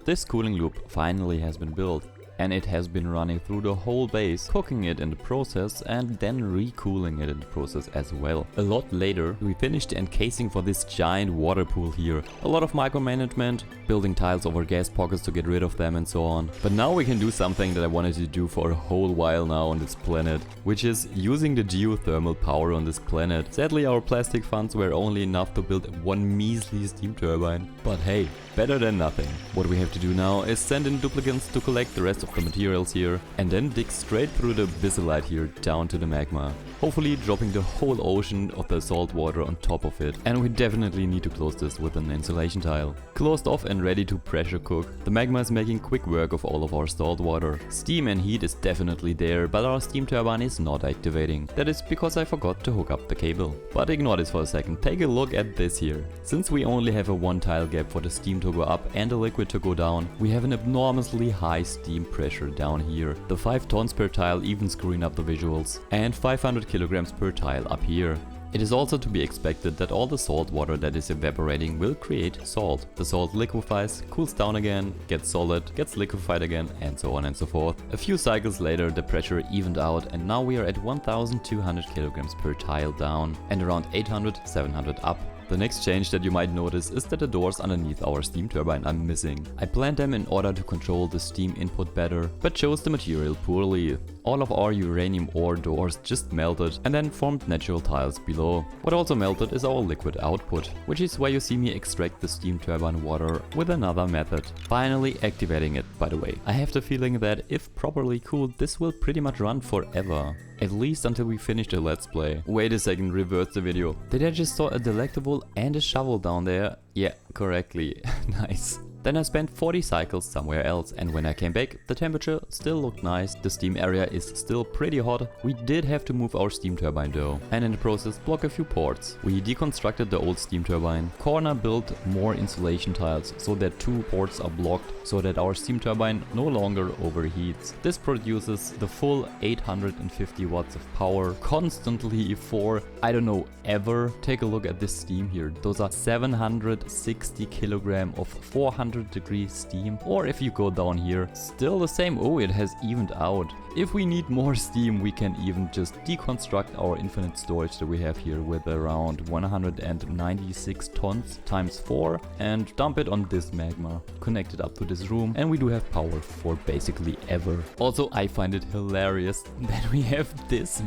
This cooling loop finally has been built, and it has been running through the whole base, cooking it in the process and then recooling it in the process as well. A lot later we finished the encasing for this giant water pool here. A lot of micromanagement, building tiles over gas pockets to get rid of them and so on. But now we can do something that I wanted to do for a whole while now on this planet, which is using the geothermal power on this planet. Sadly, our plastic funds were only enough to build one measly steam turbine. But hey, better than nothing. What we have to do now is send in duplicants to collect the rest of the materials here and then dig straight through the bisylite here down to the magma. Hopefully dropping the whole ocean of the salt water on top of it. And we definitely need to close this with an insulation tile. Closed off and ready to pressure cook. The magma is making quick work of all of our salt water. Steam and heat is definitely there, but our steam turbine is not activating. That is because I forgot to hook up the cable. But ignore this for a second, take a look at this here. Since we only have a 1 tile gap for the steam to go up and the liquid to go down, we have an enormously high steam pressure down here. The 5 tons per tile even screwing up the visuals. And 500 kilograms per tile up here. It is also to be expected that all the salt water that is evaporating will create salt. The salt liquefies, cools down again, gets solid, gets liquefied again, and so on and so forth. A few cycles later the pressure evened out and now we are at 1200 kilograms per tile down and around 800-700 up. The next change that you might notice is that the doors underneath our steam turbine are missing. I planned them in order to control the steam input better, but chose the material poorly. All of our uranium ore doors just melted and then formed natural tiles below. What also melted is our liquid output, which is why you see me extract the steam turbine water with another method. Finally activating it, by the way. I have the feeling that if properly cooled, this will pretty much run forever. At least until we finish the let's play. Wait a second, reverse the video. Did I just saw a delectable and a shovel down there? Yeah, correctly. Nice. Then I spent 40 cycles somewhere else, and when I came back, the temperature still looked nice, the steam area is still pretty hot. We did have to move our steam turbine though, and in the process block a few ports. We deconstructed the old steam turbine, corner built more insulation tiles so that 2 ports are blocked so that our steam turbine no longer overheats. This produces the full 850 watts of power constantly for, I don't know, ever. Take a look at this steam here. Those are 760 kilogram of 400 degree steam. Or if you go down here, still the same. Oh, it has evened out. if we need more steam, we can even just deconstruct our infinite storage that we have here with around 196 tons times 4 and dump it on this magma, connect it up to this room, and we do have power for basically ever. Also, I find it hilarious that we have this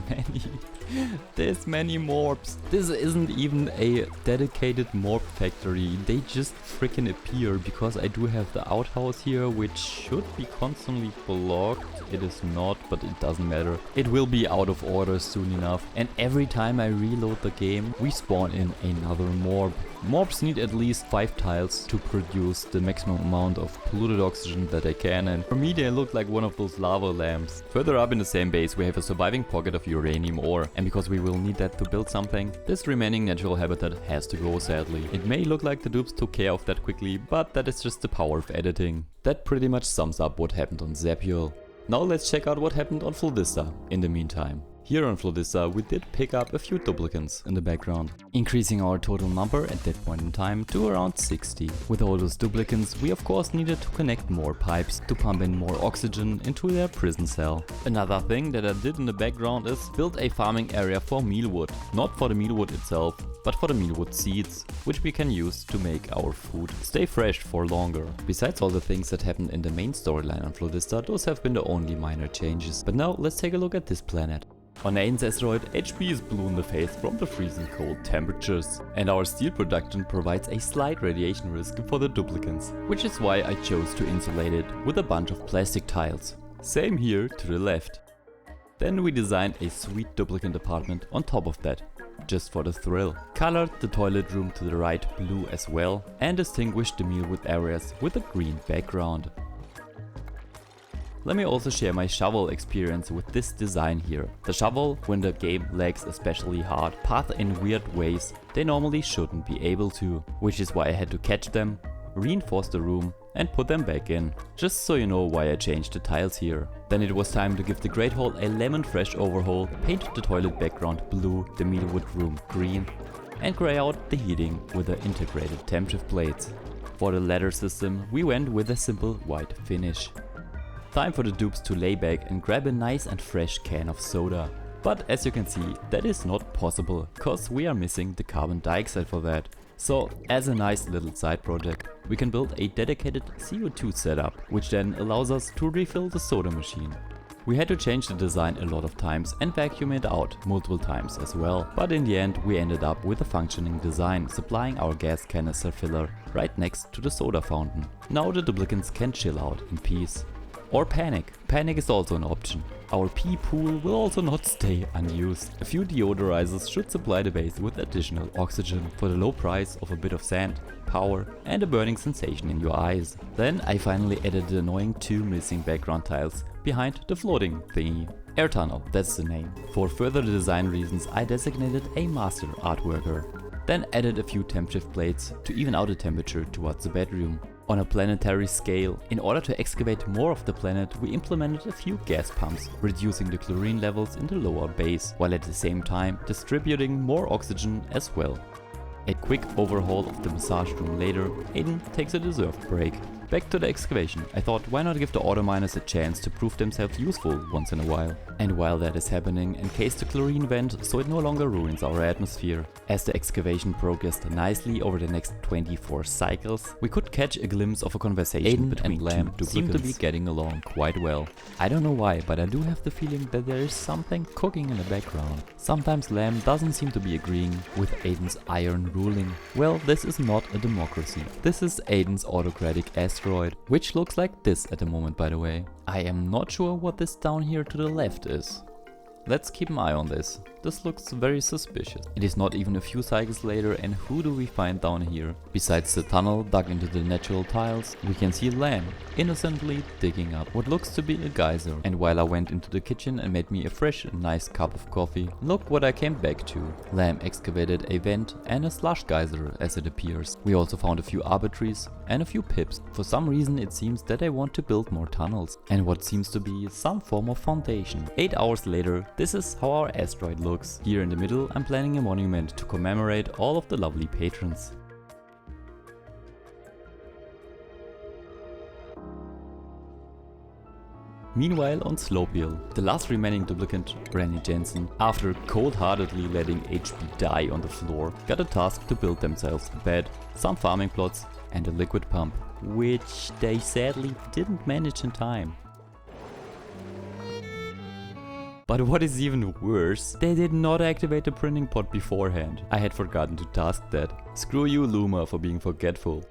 many morbs. This isn't even a dedicated morb factory, they just freaking appear because I do have the outhouse here, which should be constantly blocked. It is not, but it doesn't matter. It will be out of order soon enough. And every time I reload the game, we spawn in another morb. Morbs need at least 5 tiles to produce the maximum amount of polluted oxygen that they can, and for me they look like one of those lava lamps. Further up in the same base we have a surviving pocket of uranium ore, and because we will need that to build something, this remaining natural habitat has to go sadly. It may look like the dupes took care of that quickly, but that is just the power of editing. That pretty much sums up what happened on Zapiel. Now let's check out what happened on Flodista in the meantime. Here on Flodista we did pick up a few duplicants in the background, increasing our total number at that point in time to around 60. With all those duplicants we of course needed to connect more pipes to pump in more oxygen into their prison cell. Another thing that I did in the background is build a farming area for mealwood. Not for the mealwood itself, but for the mealwood seeds, which we can use to make our food stay fresh for longer. Besides all the things that happened in the main storyline on Flodista, those have been the only minor changes. But now let's take a look at this planet. On Aiden's asteroid, HP is blue in the face from the freezing cold temperatures, and our steel production provides a slight radiation risk for the duplicants, which is why I chose to insulate it with a bunch of plastic tiles. Same here to the left. Then we designed a sweet duplicant apartment on top of that, just for the thrill. Colored the toilet room to the right blue as well, and distinguished the mealwood areas with a green background. Let me also share my shovel experience with this design here. The shovel, when the game lags especially hard, path in weird ways they normally shouldn't be able to, which is why I had to catch them, reinforce the room and put them back in. Just so you know why I changed the tiles here. Then it was time to give the Great Hall a lemon fresh overhaul, paint the toilet background blue, the mealwood room green, and grey out the heating with the integrated temp shift plates. For the ladder system we went with a simple white finish. Time for the dupes to lay back and grab a nice and fresh can of soda. But as you can see, that is not possible, cause we are missing the carbon dioxide for that. So as a nice little side project, we can build a dedicated CO2 setup, which then allows us to refill the soda machine. We had to change the design a lot of times and vacuum it out multiple times as well, but in the end we ended up with a functioning design supplying our gas canister filler right next to the soda fountain. Now the duplicants can chill out in peace. Or panic. Panic is also an option. Our pee pool will also not stay unused. A few deodorizers should supply the base with additional oxygen for the low price of a bit of sand, power and a burning sensation in your eyes. Then I finally added the annoying 2 missing background tiles behind the floating thingy. Air tunnel, that's the name. For further design reasons I designated a master artworker. Then added a few temp shift plates to even out the temperature towards the bedroom. On a planetary scale, in order to excavate more of the planet, we implemented a few gas pumps, reducing the chlorine levels in the lower base, while at the same time distributing more oxygen as well. A quick overhaul of the massage room later, Aiden takes a deserved break. Back to the excavation. I thought, why not give the auto miners a chance to prove themselves useful once in a while. And while that is happening, encase the chlorine vent so it no longer ruins our atmosphere. As the excavation progressed nicely over the next 24 cycles, we could catch a glimpse of a conversation between and Lamb seem to be getting along quite well. I don't know why, but I do have the feeling that there is something cooking in the background. Sometimes Lamb doesn't seem to be agreeing with Aiden's iron ruling. Well, this is not a democracy. This is Aiden's autocratic asteroid, which looks like this at the moment, by the way. I am not sure what this down here to the left is. Let's keep an eye on this. This looks very suspicious. It is not even a few cycles later, and who do we find down here? Besides the tunnel dug into the natural tiles, we can see Lamb innocently digging up what looks to be a geyser. And while I went into the kitchen and made me a fresh and nice cup of coffee, look what I came back to. Lamb excavated a vent and a slush geyser as it appears. We also found a few arbitraries and a few pips. For some reason it seems that they want to build more tunnels and what seems to be some form of foundation. 8 hours later, this is how our asteroid looks. Here in the middle I'm planning a monument to commemorate all of the lovely patrons. Meanwhile on Slopiel, the last remaining duplicant, Rennie Jensen, after cold-heartedly letting HP die on the floor, got a task to build themselves a bed, some farming plots and a liquid pump, which they sadly didn't manage in time. But what is even worse, they did not activate the printing pod beforehand. I had forgotten to task that. Screw you, Luma, for being forgetful.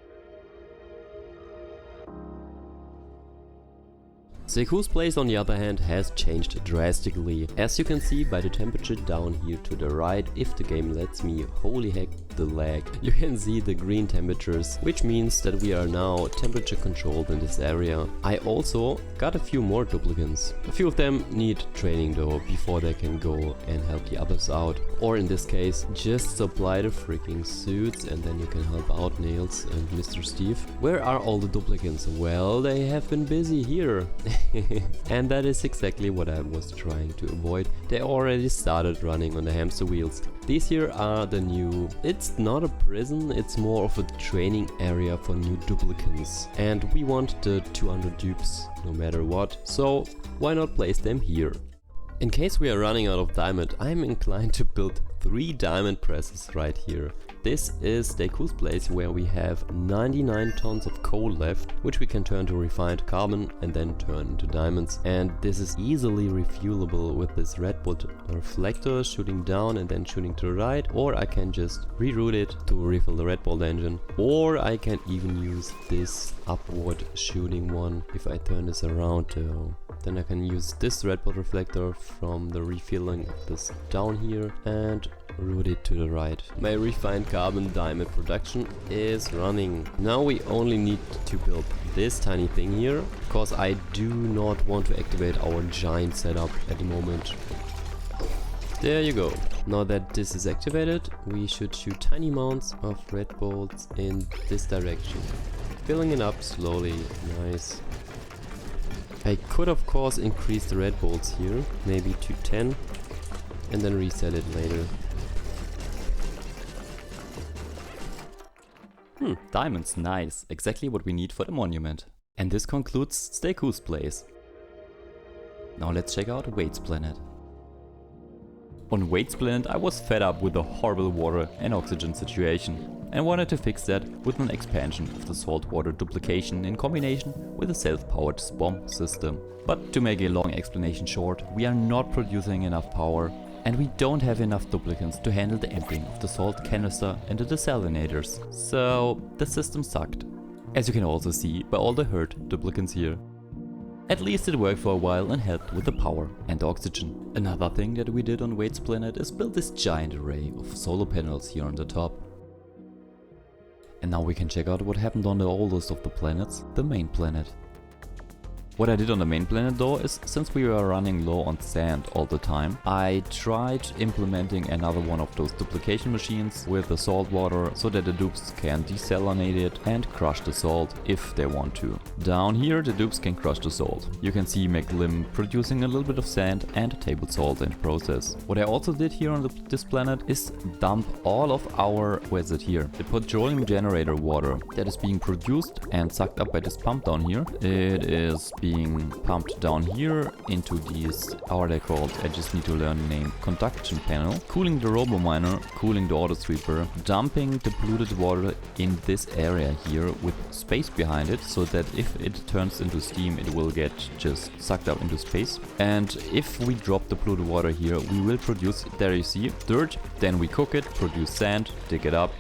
Seku's place on the other hand has changed drastically, as you can see by the temperature down here to the right. If the game lets me, holy heck the lag. You can see the green temperatures, which means that we are now temperature controlled in this area. I also got a few more duplicants. A few of them need training though before they can go and help the others out. Or in this case, just supply the freaking suits and then you can help out Nails and Mr. Steve. Where are all the duplicants? Well, they have been busy here. And that is exactly what I was trying to avoid. They already started running on the hamster wheels. These here are the new... It's not a prison, it's more of a training area for new duplicants. And we want the 200 dupes no matter what, so why not place them here? In case we are running out of diamond, I'm inclined to build 3 diamond presses right here. This is Deku's place where we have 99 tons of coal left, which we can turn to refined carbon and then turn into diamonds. And this is easily refuelable with this red bolt reflector shooting down and then shooting to the right, or I can just reroute it to refill the red bolt engine, or I can even use this upward shooting one if I turn this around though. Then I can use this red bolt reflector from the refilling of this down here and route it to the right. My refined carbon diamond production is running. Now we only need to build this tiny thing here, because I do not want to activate our giant setup at the moment. There you go. Now that this is activated, we should shoot tiny amounts of red bolts in this direction. Filling it up slowly. Nice. I could of course increase the red bolts here, maybe to 10, and then reset it later. Diamonds, nice. Exactly what we need for the monument. And this concludes Deku's place. Now let's check out Wade's planet. On Wade's planet I was fed up with the horrible water and oxygen situation and wanted to fix that with an expansion of the saltwater duplication in combination with a self-powered SPOM system. But to make a long explanation short, we are not producing enough power and we don't have enough duplicants to handle the emptying of the salt canister into the desalinators. So the system sucked. As you can also see by all the hurt duplicants here. At least it worked for a while and helped with the power and the oxygen. Another thing that we did on Wade's planet is build this giant array of solar panels here on the top. And now we can check out what happened on the oldest of the planets, the main planet. What I did on the main planet though is, since we were running low on sand all the time, I tried implementing another one of those duplication machines with the salt water so that the dupes can desalinate it and crush the salt if they want to. Down here the dupes can crush the salt. You can see McLim producing a little bit of sand and table salt in the process. What I also did here on this planet is dump all of our, where is it here? The petroleum generator water that is being produced and sucked up by this pump down here. It is being pumped down here into these, how are they called? I just need to learn the name. Conduction panel. Cooling the robo miner, cooling the auto sweeper, dumping the polluted water in this area here with space behind it so that if it turns into steam it will get just sucked up into space. And if we drop the polluted water here we will produce, there you see, dirt, then we cook it, produce sand, dig it up,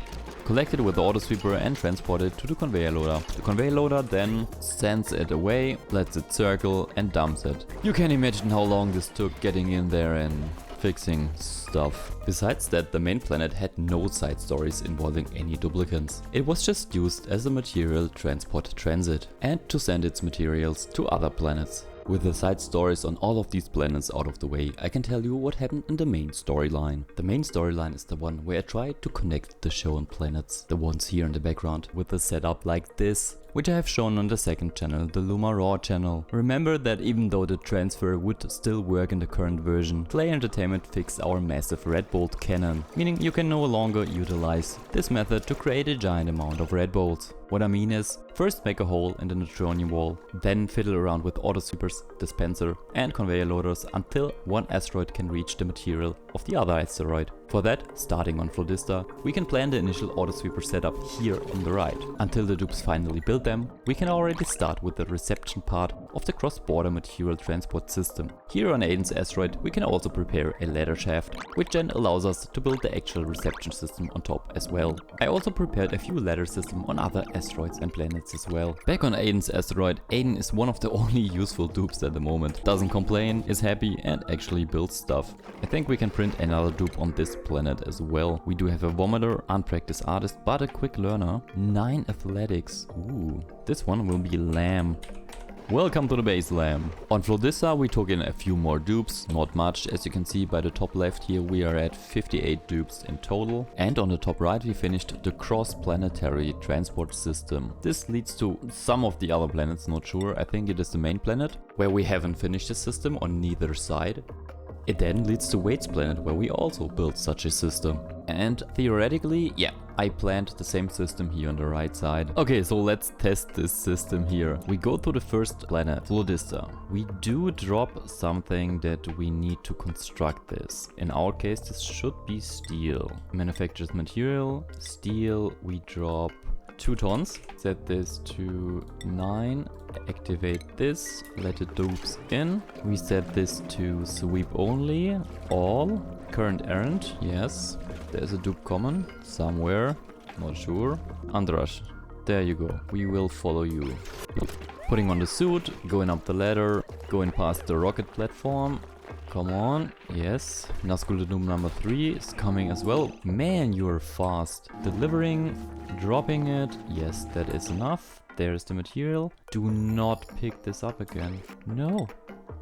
collect it with the auto sweeper and transport it to the conveyor loader. The conveyor loader then sends it away, lets it circle and dumps it. You can imagine how long this took getting in there and fixing stuff. Besides that, the main planet had no side stories involving any duplicants. It was just used as a material transport transit and to send its materials to other planets. With the side stories on all of these planets out of the way, I can tell you what happened in the main storyline. The main storyline is the one where I tried to connect the shown planets, the ones here in the background, with a setup like this. which I have shown on the second channel, the Luma Raw channel. Remember that even though the transfer would still work in the current version, Play Entertainment fixed our massive red bolt cannon, meaning you can no longer utilize this method to create a giant amount of red bolts. What I mean is, first make a hole in the neutronium wall, then fiddle around with auto sweepers, dispenser and conveyor loaders until one asteroid can reach the material of the other asteroid. For that, starting on Flodista, we can plan the initial auto sweeper setup here on the right. Until the dupes finally build them, we can already start with the reception part of the cross-border material transport system. Here on Aiden's asteroid, we can also prepare a ladder shaft, which then allows us to build the actual reception system on top as well. I also prepared a few ladder systems on other asteroids and planets as well. Back on Aiden's asteroid, Aiden is one of the only useful dupes at the moment. Doesn't complain, is happy and actually builds stuff. I think we can print another dupe on this planet as well. We do have a vomiter, unpracticed artist, but a quick learner. 9 athletics. Ooh, this one will be Lamb. Welcome to the base, Lamb. On Flodista we took in a few more dupes, not much. As you can see by the top left here, we are at 58 dupes in total. And on the top right we finished the cross-planetary transport system. This leads to some of the other planets, not sure. I think it is the main planet, where we haven't finished the system on neither side. It then leads to Wade's planet, where we also built such a system. And theoretically, yeah, I planned the same system here on the right side. Okay, so let's test this system here. We go to the first planet, Flodista. We do drop something that we need to construct this. In our case, this should be steel. Manufacturer's material, steel, we drop 2 tons. Set this to 9. Activate this, let the dupes in. We set this to sweep only, all. Current errand, yes. There's a dupe common, somewhere, not sure. Andras, there you go, we will follow you. Putting on the suit, going up the ladder, going past the rocket platform. Come on, yes. Nazgul Doom number 3 is coming as well. Man, you're fast. Delivering, dropping it, yes, that is enough. There's the material. Do not pick this up again. No.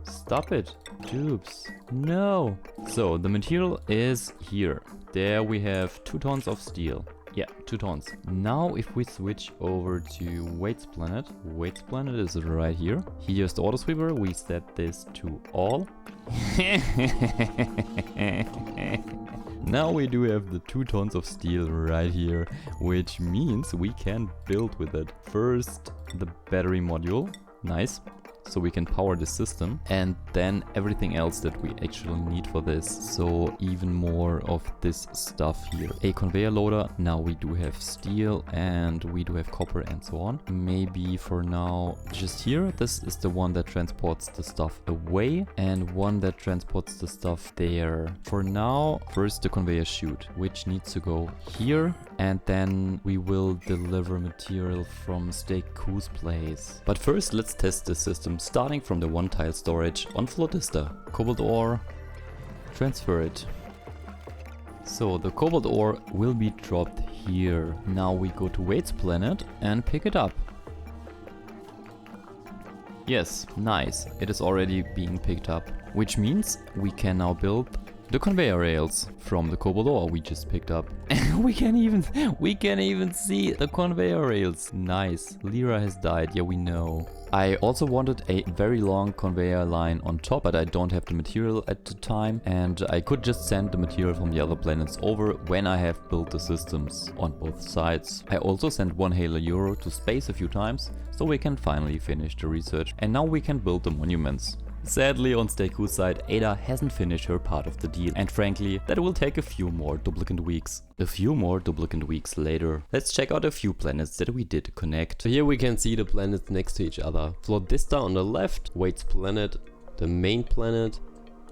Stop it. Dupes. No. So the material is here. There we have 2 tons of steel. Yeah, 2 tons. Now if we switch over to Wade's planet. Wade's planet is right here. Here's the auto sweeper. We set this to all. Now we do have the 2 tons of steel right here, which means we can build with it. First, the battery module. Nice. So we can power the system, and then everything else that we actually need for this. So even more of this stuff here. A conveyor loader. Now we do have steel and we do have copper and so on. Maybe for now just here. This is the one that transports the stuff away and one that transports the stuff there. For now, first the conveyor chute, which needs to go here, and then we will deliver material from Steku's place. But first let's test the system, starting from the 1 tile storage on Flodista. Cobalt ore, transfer it. So the cobalt ore will be dropped here. Now we go to Wade's planet and pick it up. Yes, nice, it is already being picked up, which means we can now build the conveyor rails from the cobalt ore we just picked up. we can even see the conveyor rails. Nice. Lyra has died, yeah, we know. I also wanted a very long conveyor line on top, but I don't have the material at the time, and I could just send the material from the other planets over when I have built the systems on both sides. I also sent 1 Halo Euro to space a few times, so we can finally finish the research, and now we can build the monuments. Sadly, on Steku's side, Ada hasn't finished her part of the deal, and frankly, that will take a few more duplicant weeks. A few more duplicant weeks later, let's check out a few planets that we did connect. So here we can see the planets next to each other. Flodista on the left, Wade's planet, the main planet.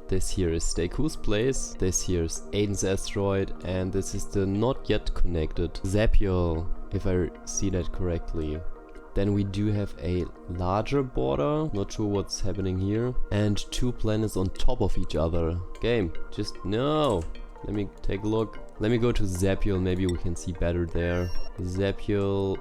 This here is Steku's place, this here is Aiden's asteroid, and this is the not yet connected Zapiel, if I see that correctly. Then we do have a larger border, not sure what's happening here, and 2 planets on top of each other. Game, just no. Let me take a look. Let me go to Zapiel, maybe we can see better there. Zapiel,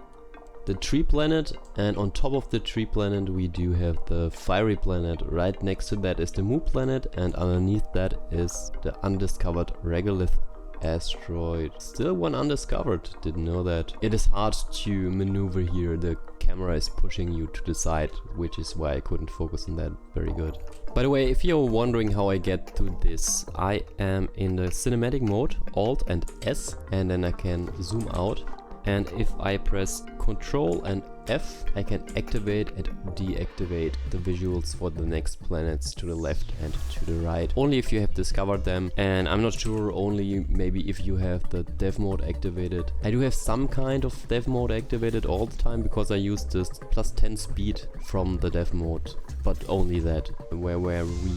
the tree planet, and on top of the tree planet we do have the fiery planet. Right next to that is the Mu planet, and underneath that is the undiscovered regolith asteroid. Still one undiscovered, didn't know that. It is hard to maneuver here, the camera is pushing you to the side, which is why I couldn't focus on that very good. By the way, if you're wondering how I get to this, I am in the cinematic mode, Alt and S, and then I can zoom out. And if I press Ctrl and F, I can activate and deactivate the visuals for the next planets to the left and to the right. Only if you have discovered them, and I'm not sure, only maybe if you have the dev mode activated. I do have some kind of dev mode activated all the time because I use this +10 speed from the dev mode, but only that. Where were we?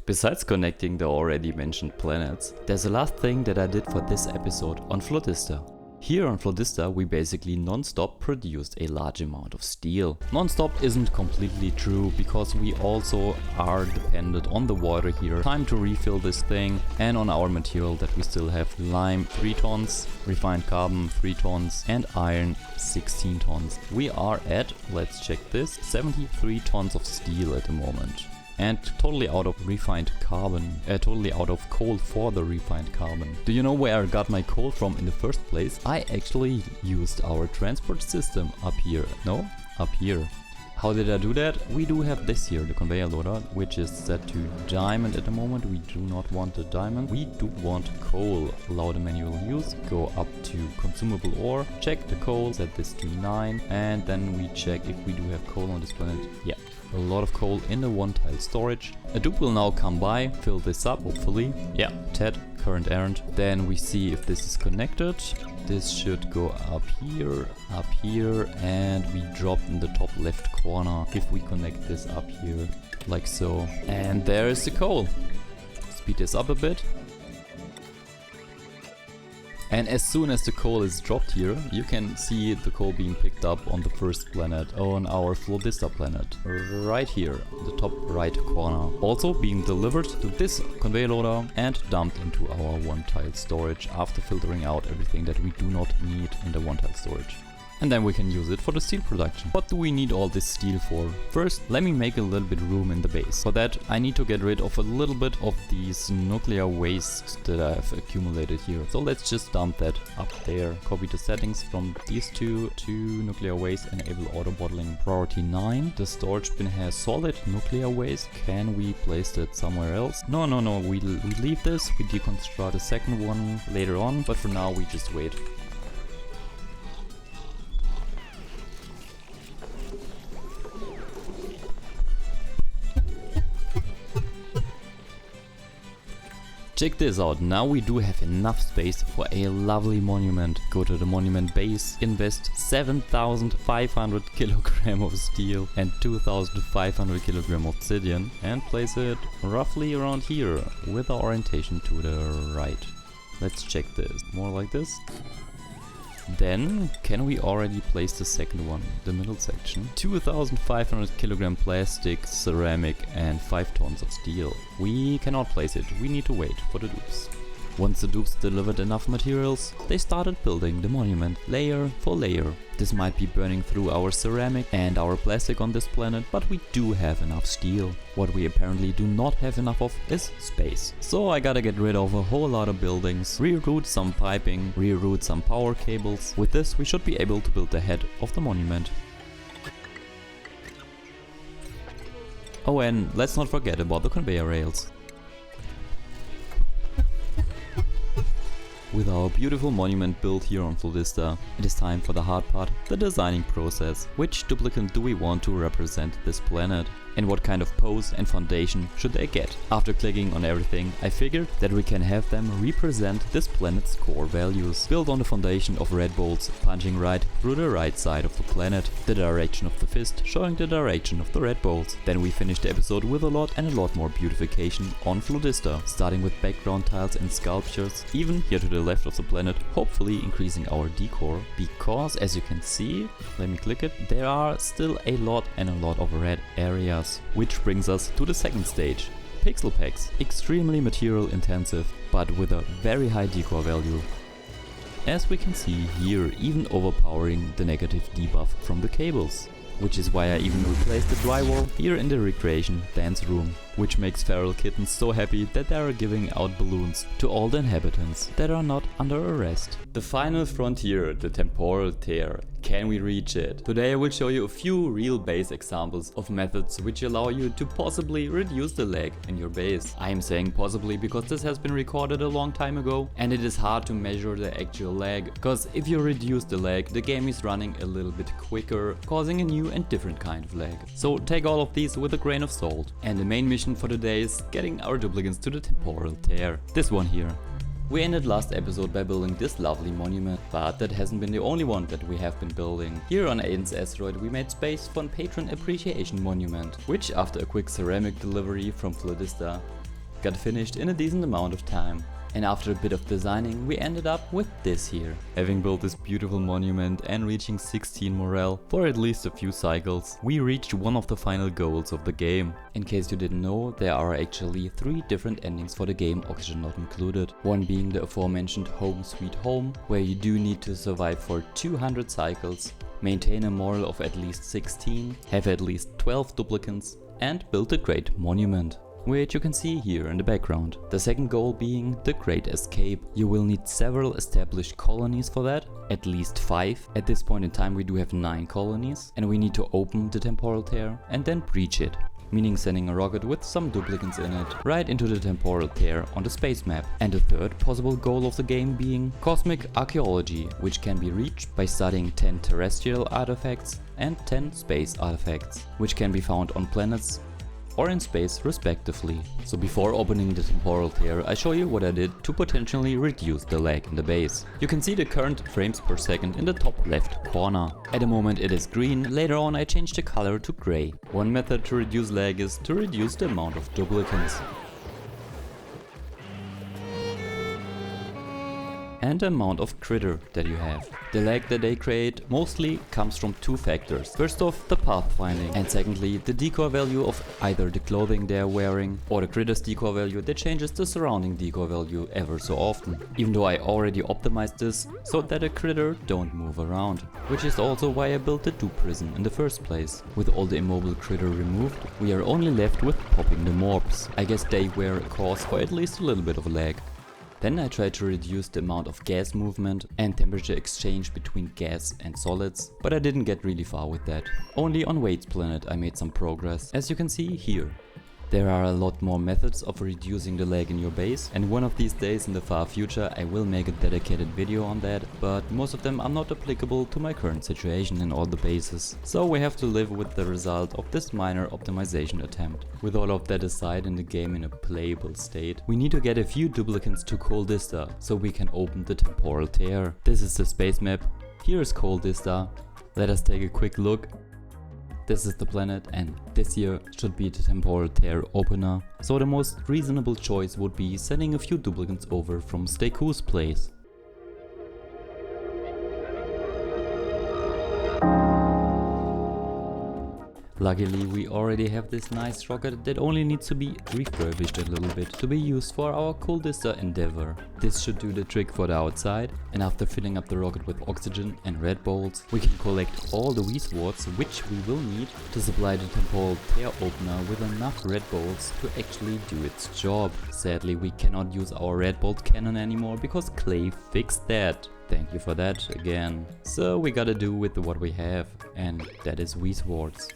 Besides connecting the already mentioned planets, there's a last thing that I did for this episode on Flotista. Here on Flotista we basically non-stop produced a large amount of steel. Non-stop isn't completely true because we also are dependent on the water here, time to refill this thing, and on our material that we still have lime 3 tons, refined carbon 3 tons and iron 16 tons. We are at, let's check this, 73 tons of steel at the moment. And totally out of refined carbon, totally out of coal for the refined carbon. Do you know where I got my coal from in the first place? I actually used our transport system up here. No? Up here. How did I do that? We do have this here, the conveyor loader, which is set to diamond at the moment. We do not want the diamond. We do want coal. Allow the manual use. Go up to consumable ore. Check the coal. Set this to 9. And then we check if we do have coal on this planet. Yeah. A lot of coal in the 1-tile storage. A dupe will now come by, fill this up, hopefully. Yeah, Ted, current errand. Then we see if this is connected. This should go up here, and we drop in the top left corner if we connect this up here, like so. And there is the coal. Speed this up a bit. And as soon as the coal is dropped here, you can see the coal being picked up on the first planet, on our Flotista planet. Right here, the top right corner. Also being delivered to this conveyor loader and dumped into our 1-tile storage after filtering out everything that we do not need in the 1-tile storage. And then we can use it for the steel production. What do we need all this steel for? First, let me make a little bit room in the base. For that, I need to get rid of a little bit of these nuclear waste that I've accumulated here. So let's just dump that up there. Copy the settings from these two to nuclear waste, enable auto bottling priority 9. The storage bin has solid nuclear waste. Can we place that somewhere else? No, we leave this. We deconstruct the second one later on, but for now we just wait. Check this out, now we do have enough space for a lovely monument. Go to the monument base, invest 7,500 kilogram of steel and 2,500 kilogram of obsidian and place it roughly around here with the orientation to the right. Let's check this, more like this. Then, can we already place the second one, the middle section? 2,500 kilogram plastic, ceramic and 5 tons of steel. We cannot place it, we need to wait for the dupes. Once the dupes delivered enough materials, they started building the monument layer for layer. This might be burning through our ceramic and our plastic on this planet, but we do have enough steel. What we apparently do not have enough of is space. So I gotta get rid of a whole lot of buildings, reroute some piping, reroute some power cables. With this we should be able to build the head of the monument. Oh, and let's not forget about the conveyor rails. With our beautiful monument built here on Flotista, it is time for the hard part, the designing process. Which duplicate do we want to represent this planet? And what kind of pose and foundation should they get? After clicking on everything, I figured that we can have them represent this planet's core values. Built on the foundation of red bolts punching right through the right side of the planet, the direction of the fist showing the direction of the red bolts. Then we finish the episode with a lot more beautification on Flotista, starting with background tiles and sculptures, even here to the left of the planet, hopefully increasing our decor, because as you can see, let me click it, there are still a lot of red areas. Which brings us to the second stage. Pixel packs, extremely material intensive, but with a very high decor value. As we can see here, even overpowering the negative debuff from the cables. Which is why I even replaced the drywall here in the recreation dance room. which makes feral kittens so happy that they are giving out balloons to all the inhabitants that are not under arrest. The final frontier, the temporal tear. Can we reach it? Today I will show you a few real base examples of methods which allow you to possibly reduce the lag in your base. I am saying possibly because this has been recorded a long time ago and it is hard to measure the actual lag, because if you reduce the lag, the game is running a little bit quicker, causing a new and different kind of lag. So take all of these with a grain of salt. And the main mission for today is getting our duplicates to the temporal tear. This one here. We ended last episode by building this lovely monument, but that hasn't been the only one that we have been building. Here on Aiden's asteroid we made space for a patron appreciation monument, which after a quick ceramic delivery from Florista got finished in a decent amount of time. And after a bit of designing we ended up with this here. Having built this beautiful monument and reaching 16 morale for at least a few cycles, we reached one of the final goals of the game. In case you didn't know, there are actually 3 different endings for the game, Oxygen not included. One being the aforementioned Home Sweet Home, where you do need to survive for 200 cycles, maintain a moral of at least 16, have at least 12 duplicates and build a great monument, which you can see here in the background. The second goal being the Great Escape. You will need several established colonies for that, at least 5. At this point in time we do have 9 colonies and we need to open the temporal tear and then breach it, meaning sending a rocket with some duplicates in it right into the temporal tear on the space map. And the third possible goal of the game being Cosmic Archaeology, which can be reached by studying 10 terrestrial artifacts and 10 space artifacts, which can be found on planets or in space respectively. So before opening the temporal tear, I show you what I did to potentially reduce the lag in the base. You can see the current frames per second in the top left corner. At the moment it is green, later on I changed the color to grey. One method to reduce lag is to reduce the amount of duplicates and the amount of critter that you have. The lag that they create mostly comes from 2 factors. First off, the pathfinding, and secondly, the decoy value of either the clothing they're wearing or the critter's decoy value that changes the surrounding decoy value ever so often. Even though I already optimized this so that the critter don't move around, which is also why I built the dupe prison in the first place. With all the immobile critter removed, we are only left with popping the mobs. I guess they were a cause for at least a little bit of lag. Then I tried to reduce the amount of gas movement and temperature exchange between gas and solids, but I didn't get really far with that. Only on Wade's planet I made some progress, as you can see here. There are a lot more methods of reducing the lag in your base, and one of these days in the far future I will make a dedicated video on that, but most of them are not applicable to my current situation in all the bases. So we have to live with the result of this minor optimization attempt. With all of that aside and the game in a playable state, we need to get a few duplicates to Coldista so we can open the temporal tear. This is the space map, here is Coldista. Let us take a quick look. This is the planet and this here should be the temporal tear opener. So the most reasonable choice would be sending a few duplicates over from Steku's place. Luckily we already have this nice rocket that only needs to be refurbished a little bit to be used for our Coldista endeavor. This should do the trick for the outside, and after filling up the rocket with oxygen and red bolts, we can collect all the V-swords which we will need to supply the temporal tear opener with enough red bolts to actually do its job. Sadly we cannot use our red bolt cannon anymore because Clay fixed that. Thank you for that again. So we gotta do with what we have, and that is V-swords.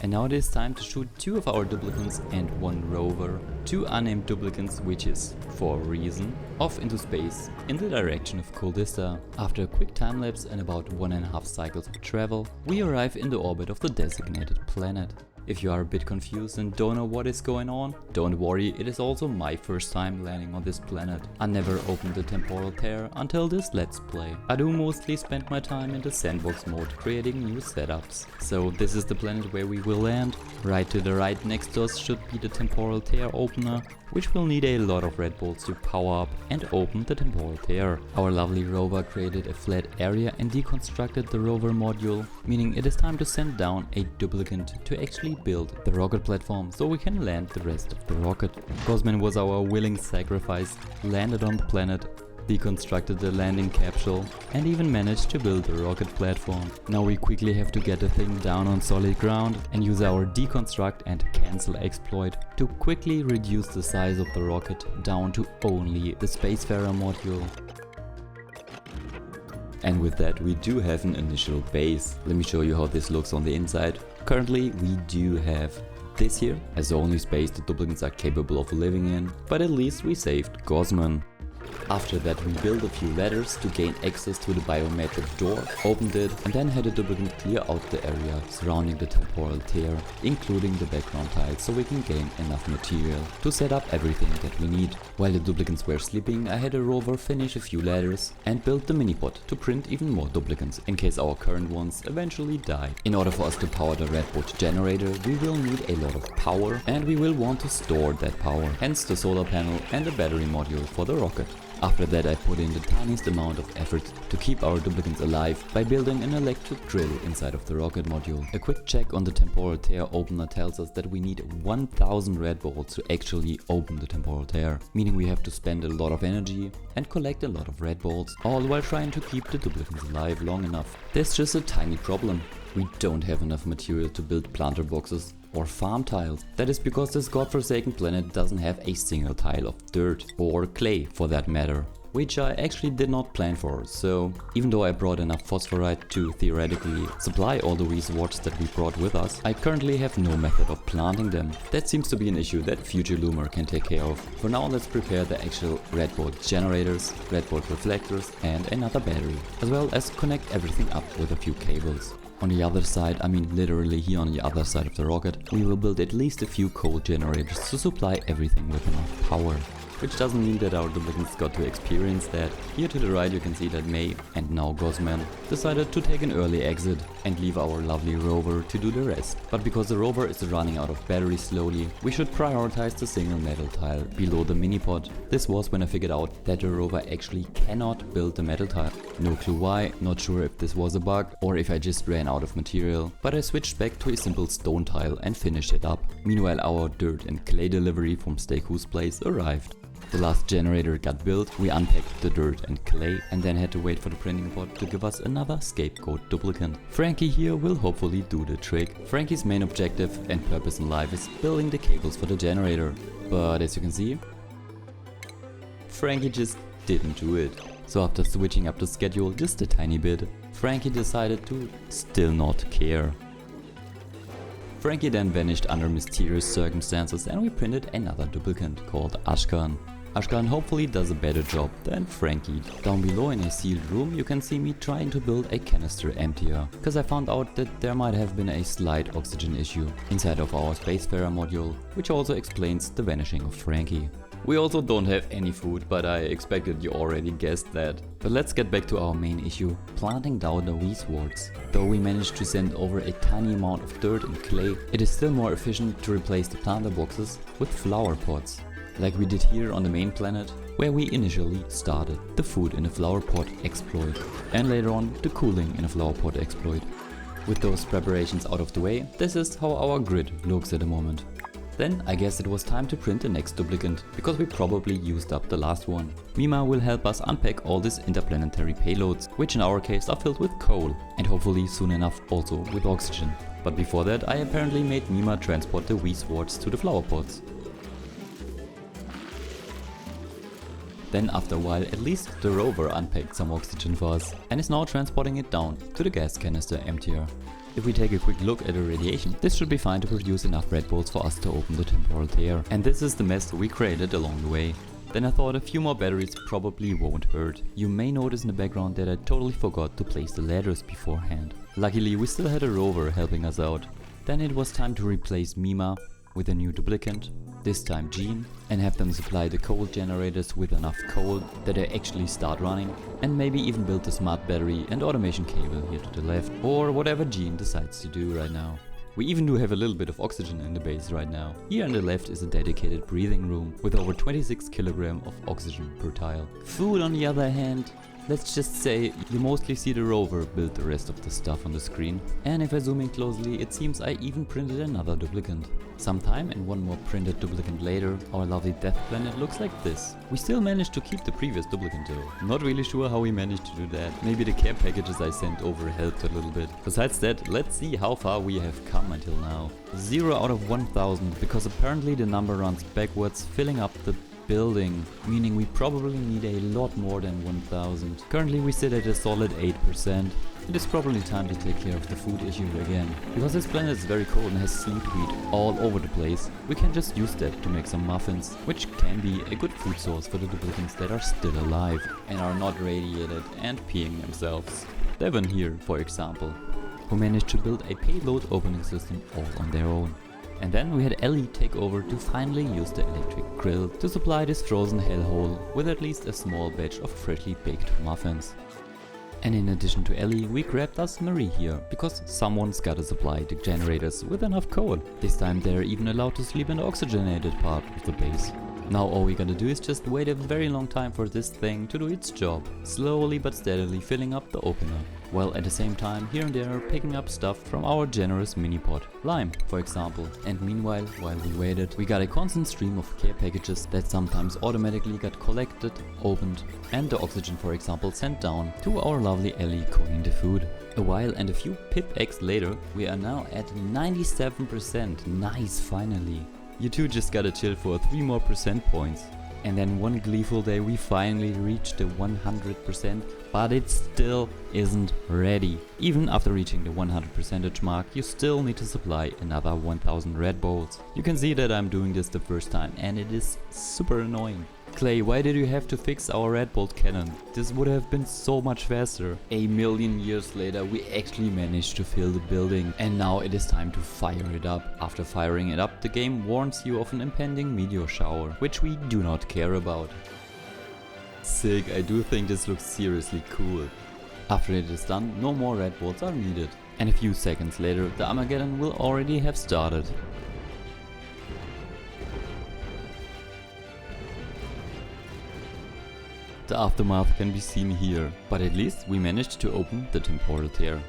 And now it is time to shoot 2 of our duplicates and 1 rover, 2 unnamed duplicates, which is, for a reason, off into space in the direction of Coldista. After a quick time lapse and about 1.5 cycles of travel, we arrive in the orbit of the designated planet. If you are a bit confused and don't know what is going on, don't worry, it is also my first time landing on this planet. I never opened the temporal tear until this let's play. I do mostly spend my time in the sandbox mode creating new setups. So this is the planet where we will land. Right to the right next to us should be the temporal tear opener, which will need a lot of red bolts to power up and open the temporal tear. Our lovely rover created a flat area and deconstructed the rover module, meaning it is time to send down a duplicate to actually build the rocket platform so we can land the rest of the rocket. Cosmin was our willing sacrifice, landed on the planet, deconstructed the landing capsule, and even managed to build a rocket platform. Now we quickly have to get the thing down on solid ground and use our deconstruct and cancel exploit to quickly reduce the size of the rocket down to only the Spacefarer module. And with that we do have an initial base. Let me show you how this looks on the inside. Currently we do have this here as the only space the duplicants are capable of living in, but at least we saved Gosman. After that we built a few ladders to gain access to the biometric door, opened it, and then had a duplicant clear out the area surrounding the temporal tear, including the background tiles, so we can gain enough material to set up everything that we need. While the duplicants were sleeping, I had a rover finish a few ladders and built the minipod to print even more duplicants in case our current ones eventually die. In order for us to power the redboard generator, we will need a lot of power, and we will want to store that power, hence the solar panel and the battery module for the rocket. After that I put in the tiniest amount of effort to keep our duplicants alive by building an electric drill inside of the rocket module. A quick check on the temporal tear opener tells us that we need 1000 red bolts to actually open the temporal tear, meaning we have to spend a lot of energy and collect a lot of red bolts, all while trying to keep the duplicants alive long enough. There's just a tiny problem. We don't have enough material to build planter boxes or farm tiles. That is because this godforsaken planet doesn't have a single tile of dirt, or clay for that matter, which I actually did not plan for. So even though I brought enough phosphorite to theoretically supply all the resources that we brought with us, I currently have no method of planting them. That seems to be an issue that future Luma can take care of. For now let's prepare the actual redboard generators, redboard reflectors and another battery, as well as connect everything up with a few cables. On the other side, I mean literally here on the other side of the rocket, we will build at least a few coal generators to supply everything with enough power. Which doesn't mean that our duplicants got to experience that. Here to the right you can see that May, and now Gosman, decided to take an early exit and leave our lovely rover to do the rest. But because the rover is running out of battery slowly, we should prioritize the single metal tile below the minipod. This was when I figured out that the rover actually cannot build the metal tile. No clue why, not sure if this was a bug or if I just ran out of material, but I switched back to a simple stone tile and finished it up. Meanwhile our dirt and clay delivery from Steku's place arrived. The last generator got built, we unpacked the dirt and clay and then had to wait for the printing pod to give us another scapegoat duplicant. Frankie here will hopefully do the trick. Frankie's main objective and purpose in life is building the cables for the generator. But as you can see, Frankie just didn't do it. So after switching up the schedule just a tiny bit, Frankie decided to still not care. Frankie then vanished under mysterious circumstances and we printed another duplicant called Ashkan. Ashkan hopefully does a better job than Frankie. Down below in a sealed room you can see me trying to build a canister emptier, cause I found out that there might have been a slight oxygen issue inside of our Spacefarer module, which also explains the vanishing of Frankie. We also don't have any food, but I expected you already guessed that. But let's get back to our main issue, planting down the weeswarts. Though we managed to send over a tiny amount of dirt and clay, it is still more efficient to replace the planter boxes with flower pots. Like we did here on the main planet, where we initially started the food in a flower pot exploit, and later on the cooling in a flower pot exploit. With those preparations out of the way, this is how our grid looks at the moment. Then I guess it was time to print the next duplicant, because we probably used up the last one. Mima will help us unpack all these interplanetary payloads, which in our case are filled with coal, and hopefully soon enough also with oxygen. But before that I apparently made Mima transport the weeswarts to the flower pots. Then after a while at least the rover unpacked some oxygen for us and is now transporting it down to the gas canister emptier. If we take a quick look at the radiation, this should be fine to produce enough red bolts for us to open the temporal tear. And this is the mess we created along the way. Then I thought a few more batteries probably won't hurt. You may notice in the background that I totally forgot to place the ladders beforehand. Luckily we still had a rover helping us out. Then it was time to replace Mima with a new duplicant, this time Jean, and have them supply the coal generators with enough coal that they actually start running, and maybe even build the smart battery and automation cable here to the left, or whatever Jean decides to do right now. We even do have a little bit of oxygen in the base right now. Here on the left is a dedicated breathing room with over 26 kg of oxygen per tile. Food on the other hand, let's just say you mostly see the rover build the rest of the stuff on the screen. And if I zoom in closely, it seems I even printed another duplicant. Sometime and one more printed duplicant later, our lovely death planet looks like this. We still managed to keep the previous duplicant though. Not really sure how we managed to do that. Maybe the care packages I sent over helped a little bit. Besides that, let's see how far we have come until now. 0 out of 1000, because apparently the number runs backwards, filling up the building, meaning we probably need a lot more than 1000. Currently we sit at a solid 8%. It is probably time to take care of the food issue again. Because this planet is very cold and has seaweed all over the place, we can just use that to make some muffins, which can be a good food source for the duplicants that are still alive and are not radiated and peeing themselves. Devon here, for example, who managed to build a payload opening system all on their own. And then we had Ellie take over to finally use the electric grill to supply this frozen hellhole with at least a small batch of freshly baked muffins. And in addition to Ellie, we grabbed us Marie here, because someone's gotta supply the generators with enough coal. This time they're even allowed to sleep in the oxygenated part of the base. Now all we gotta do is just wait a very long time for this thing to do its job, slowly but steadily filling up the opener. While at the same time here and there picking up stuff from our generous mini-pod, lime for example. And meanwhile, while we waited, we got a constant stream of care packages that sometimes automatically got collected, opened, and the oxygen for example sent down to our lovely Ellie cooking the food. A while and a few pip eggs later, we are now at 97%, nice finally. You two just gotta chill for 3 more percent points. And then one gleeful day we finally reached the 100%, but it still isn't ready. Even after reaching the 100% mark, you still need to supply another 1000 red bolts. You can see that I'm doing this the first time and it is super annoying. Clay, why did you have to fix our red bolt cannon? This would have been so much faster. A million years later we actually managed to fill the building and now it is time to fire it up. After firing it up, the game warns you of an impending meteor shower, which we do not care about. Sick, I do think this looks seriously cool. After it is done, no more red bolts are needed. And a few seconds later, the Armageddon will already have started. The aftermath can be seen here, but at least we managed to open the temporal tear.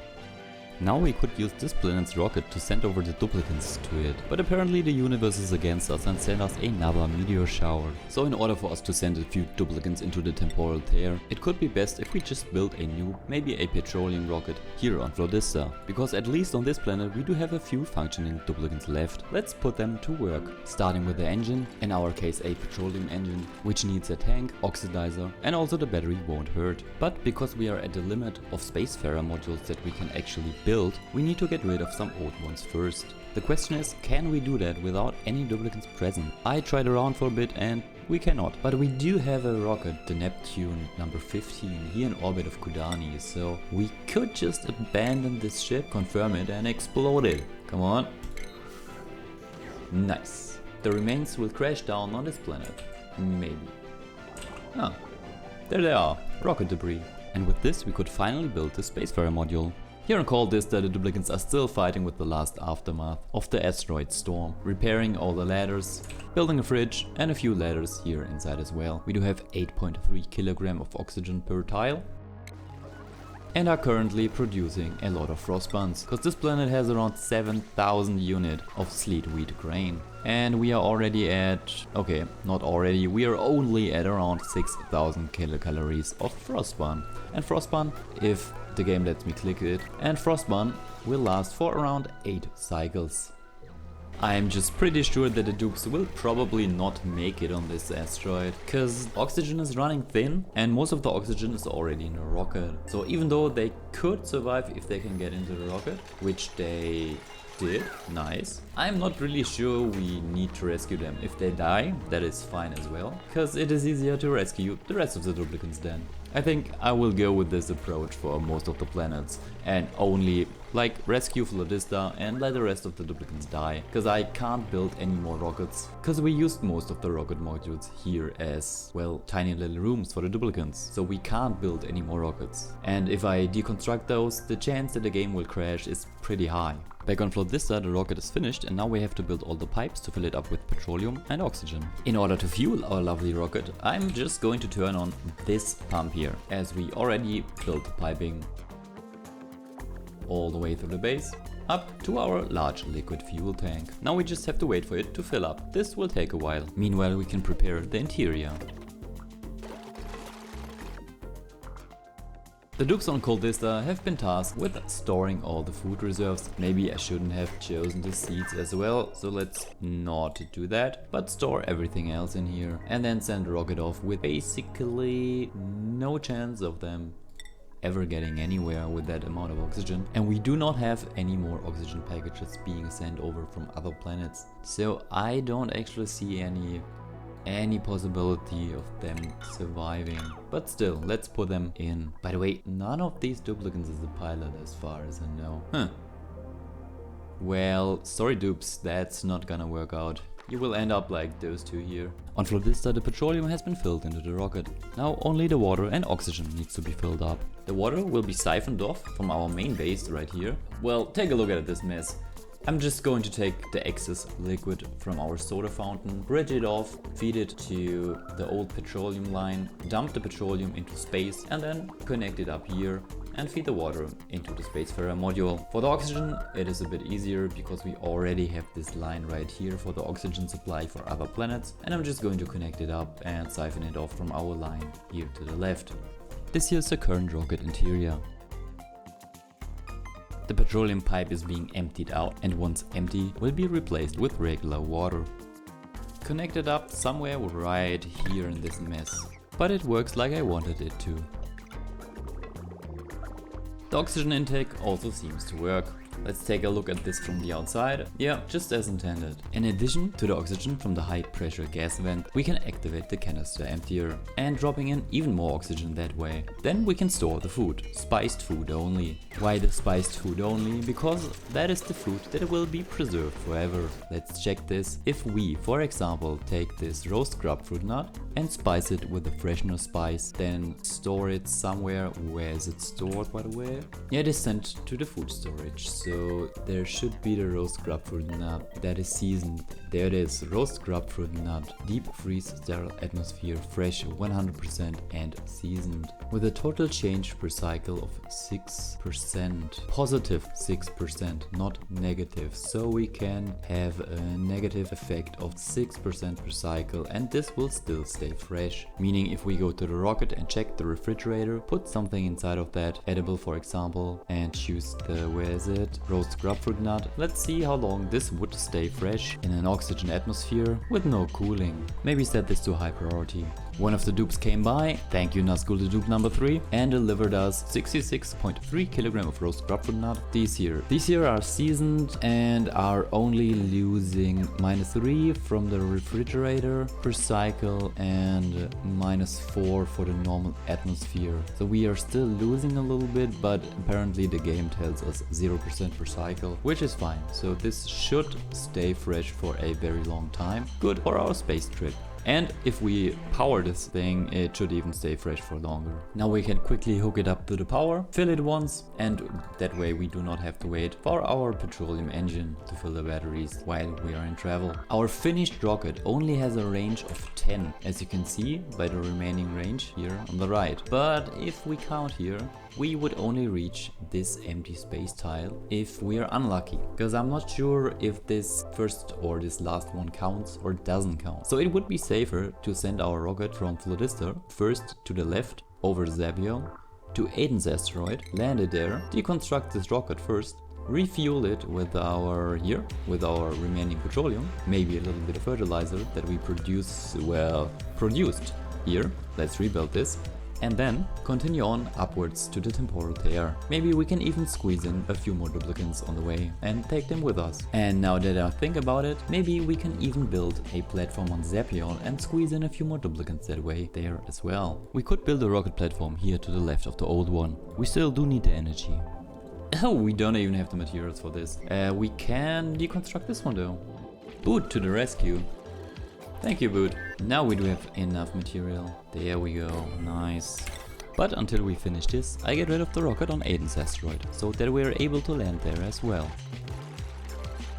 Now we could use this planet's rocket to send over the duplicants to it, but apparently the universe is against us and sent us another meteor shower. So in order for us to send a few duplicants into the temporal tear, it could be best if we just build a new, maybe a petroleum rocket here on Flodista, because at least on this planet we do have a few functioning duplicants left. Let's put them to work, starting with the engine, in our case a petroleum engine, which needs a tank, oxidizer, and also the battery won't hurt. But because we are at the limit of spacefarer modules that we can actually build, we need to get rid of some old ones first. The question is, can we do that without any duplicants present? I tried around for a bit and we cannot. But we do have a rocket, the Neptune number 15, here in orbit of Kudani, so we could just abandon this ship, confirm it and explode it. Come on. Nice. The remains will crash down on this planet. Maybe. Ah, there they are, rocket debris. And with this we could finally build the spacefarer module. Here on Caldista, the duplicants are still fighting with the last aftermath of the asteroid storm, repairing all the ladders, building a fridge and a few ladders here inside as well. We do have 8.3 kg of oxygen per tile and are currently producing a lot of frost buns, because this planet has around 7000 units of sleet wheat grain. And we are already at, okay, not already, we are only at around 6000 kilocalories of frost bun. And frost bun, if the game lets me click it, and frostbun will last for around 8 cycles. I'm just pretty sure that the dupes will probably not make it on this asteroid, cause oxygen is running thin and most of the oxygen is already in the rocket. So even though they could survive if they can get into the rocket, which they did, nice, I'm not really sure we need to rescue them. If they die, that is fine as well, cause it is easier to rescue the rest of the duplicants then. I think I will go with this approach for most of the planets and only like rescue Flodista and let the rest of the duplicants die, cause I can't build any more rockets, cause we used most of the rocket modules here as, well, tiny little rooms for the duplicants, so we can't build any more rockets. And if I deconstruct those, the chance that the game will crash is pretty high. Back on Flodista, the rocket is finished and now we have to build all the pipes to fill it up with petroleum and oxygen. In order to fuel our lovely rocket, I'm just going to turn on this pump here, as we already filled the piping all the way through the base up to our large liquid fuel tank. Now we just have to wait for it to fill up. This will take a while. Meanwhile, we can prepare the interior. The Dukes on Coldista have been tasked with storing all the food reserves. Maybe I shouldn't have chosen the seeds as well, so let's not do that, but store everything else in here and then send the rocket off with basically no chance of them ever getting anywhere with that amount of oxygen. And we do not have any more oxygen packages being sent over from other planets, so I don't actually see any possibility of them surviving. But still, let's put them in. By the way, none of these duplicants is a pilot as far as I know. Well, sorry dupes, that's not gonna work out. You will end up like those two here. On Flodista, the petroleum has been filled into the rocket. Now only the water and oxygen needs to be filled up. The water will be siphoned off from our main base right here. Well, take a look at this mess. I'm just going to take the excess liquid from our soda fountain, bridge it off, feed it to the old petroleum line, dump the petroleum into space and then connect it up here and feed the water into the Spacefarer module. For the oxygen it is a bit easier because we already have this line right here for the oxygen supply for other planets, and I'm just going to connect it up and siphon it off from our line here to the left. This here is the current rocket interior. The petroleum pipe is being emptied out and once empty will be replaced with regular water. Connected up somewhere right here in this mess, but it works like I wanted it to. The oxygen intake also seems to work. Let's take a look at this from the outside. Yeah, just as intended. In addition to the oxygen from the high pressure gas vent, we can activate the canister emptier and dropping in even more oxygen that way. Then we can store the food, spiced food only. Why the spiced food only? Because that is the food that will be preserved forever. Let's check this. If we, for example, take this roast grapefruit nut and spice it with a freshener spice, then store it somewhere. Where is it stored, by the way? Yeah, it is sent to the food storage. So there should be the roast grapefruit nut that is seasoned. There it is, roast grapefruit nut, deep freeze sterile atmosphere, fresh 100% and seasoned. With a total change per cycle of 6%. Positive 6%, not negative. So we can have a negative effect of 6% per cycle and this will still stay fresh. Meaning if we go to the rocket and check the refrigerator, put something inside of that, edible for example, and choose the, where is it? Roast grapefruit nut. Let's see how long this would stay fresh in an oxygen atmosphere with no cooling. Maybe set this to high priority. One of the dupes came by, thank you Nazgul the dupe number 3, and delivered us 66.3 kilogram of roast grapefruit nut. These here are seasoned and are only losing -3 from the refrigerator per cycle and -4 for the normal atmosphere. So we are still losing a little bit, but apparently the game tells us 0% per cycle, which is fine. So this should stay fresh for a very long time. Good for our space trip. And if we power this thing, it should even stay fresh for longer. Now we can quickly hook it up to the power, fill it once, and that way we do not have to wait for our petroleum engine to fill the batteries while we are in travel. Our finished rocket only has a range of 10, as you can see by the remaining range here on the right. But if we count here, we would only reach this empty space tile if we are unlucky, because I'm not sure if this first or this last one counts or doesn't count. So it would be safer to send our rocket from Flodista first to the left over Zabiel to Aiden's asteroid, land it there, deconstruct this rocket first, refuel it with our remaining petroleum, maybe a little bit of fertilizer that we produced here. Let's rebuild this. And then continue on upwards to the temporal tear. Maybe we can even squeeze in a few more duplicants on the way and take them with us. And now that I think about it, maybe we can even build a platform on Zapion and squeeze in a few more duplicants that way there as well. We could build a rocket platform here to the left of the old one. We still do need the energy. Oh, we don't even have the materials for this. We can deconstruct this one though. Boot to the rescue. Thank you, Boot. Now we do have enough material. There we go, nice. But until we finish this, I get rid of the rocket on Aiden's asteroid, so that we are able to land there as well.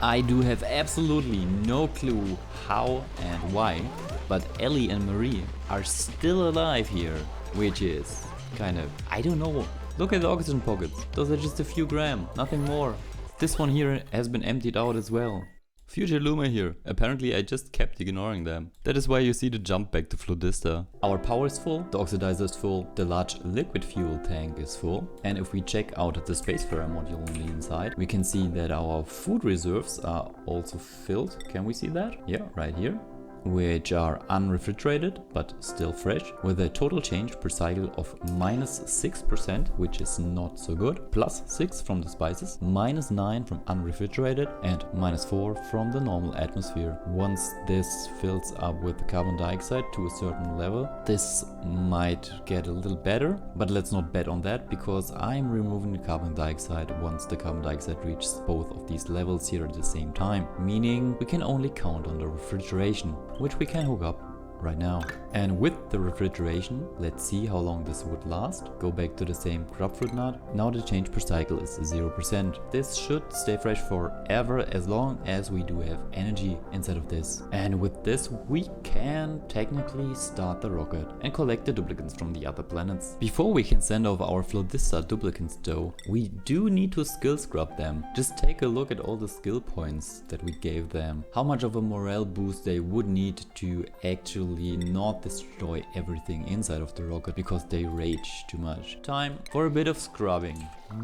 I do have absolutely no clue how and why, but Ellie and Marie are still alive here, which is kind of, I don't know. Look at the oxygen pockets, those are just a few grams, nothing more. This one here has been emptied out as well. Future Luma here. Apparently I just kept ignoring them. That is why you see the jump back to Flodista. Our power is full, the oxidizer is full, the large liquid fuel tank is full. And if we check out the Spacefarer module on the inside, we can see that our food reserves are also filled. Can we see that? Yeah, right here. Which are unrefrigerated but still fresh, with a total change per cycle of -6%, which is not so good, +6 from the spices, -9 from unrefrigerated, and -4 from the normal atmosphere. Once this fills up with carbon dioxide to a certain level, this might get a little better, but let's not bet on that because I'm removing the carbon dioxide once the carbon dioxide reaches both of these levels here at the same time, meaning we can only count on the refrigeration, which we can hook up right now. And with the refrigeration, let's see how long this would last. Go back to the same crop fruit nut. Now the change per cycle is 0%. This should stay fresh forever as long as we do have energy inside of this. And with this we can technically start the rocket and collect the duplicants from the other planets. Before we can send over our Flodista duplicants though, we do need to skill scrub them. Just take a look at all the skill points that we gave them. How much of a morale boost they would need to actually not destroy everything inside of the rocket because they rage too much. Time for a bit of scrubbing.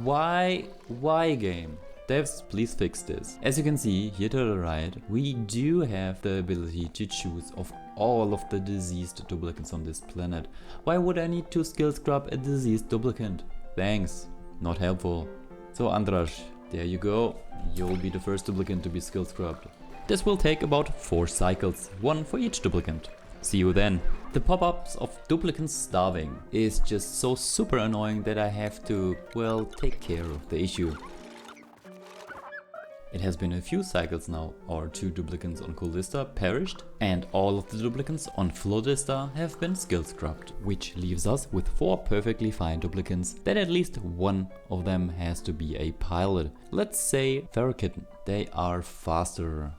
Why game? Devs, please fix this. As you can see here to the right, we do have the ability to choose of all of the diseased duplicants on this planet. Why would I need to skill scrub a diseased duplicant? Thanks, not helpful. So Andras, there you go. You'll be the first duplicant to be skill scrubbed. This will take about 4 cycles, 1 for each duplicant. See you then. The pop-ups of duplicants starving is just so super annoying that I have to, well, take care of the issue. It has been a few cycles now. Our 2 duplicants on Colista perished and all of the duplicants on Flodista have been skill scrubbed, which leaves us with 4 perfectly fine duplicants that at least one of them has to be a pilot. Let's say Ferrokitten. They are faster.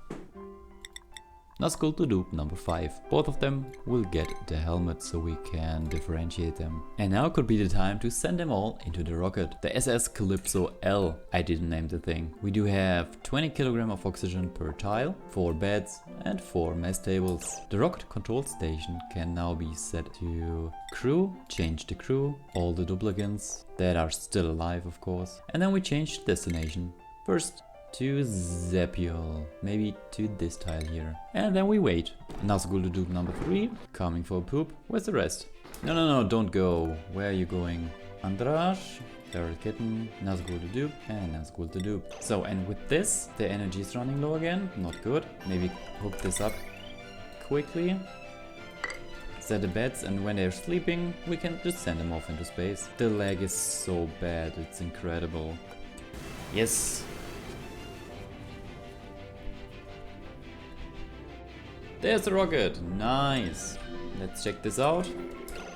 Nazgul to dupe number 5. Both of them will get the helmet so we can differentiate them. And now could be the time to send them all into the rocket. The SS Calypso L. I didn't name the thing. We do have 20 kg of oxygen per tile, 4 beds and 4 mess tables. The rocket control station can now be set to crew, change the crew, all the duplicants that are still alive of course. And then we change destination. First to Zepiol, maybe to this tile here. And then we wait. Nazgul to dupe number 3, coming for a poop. Where's the rest? No, don't go. Where are you going? Andras, Feral Kitten, Nazgul to dupe, and Nazgul to dupe. So, and with this, the energy is running low again. Not good. Maybe hook this up quickly. Set the beds, and when they're sleeping, we can just send them off into space. The lag is so bad, it's incredible. Yes! There's the rocket! Nice! Let's check this out.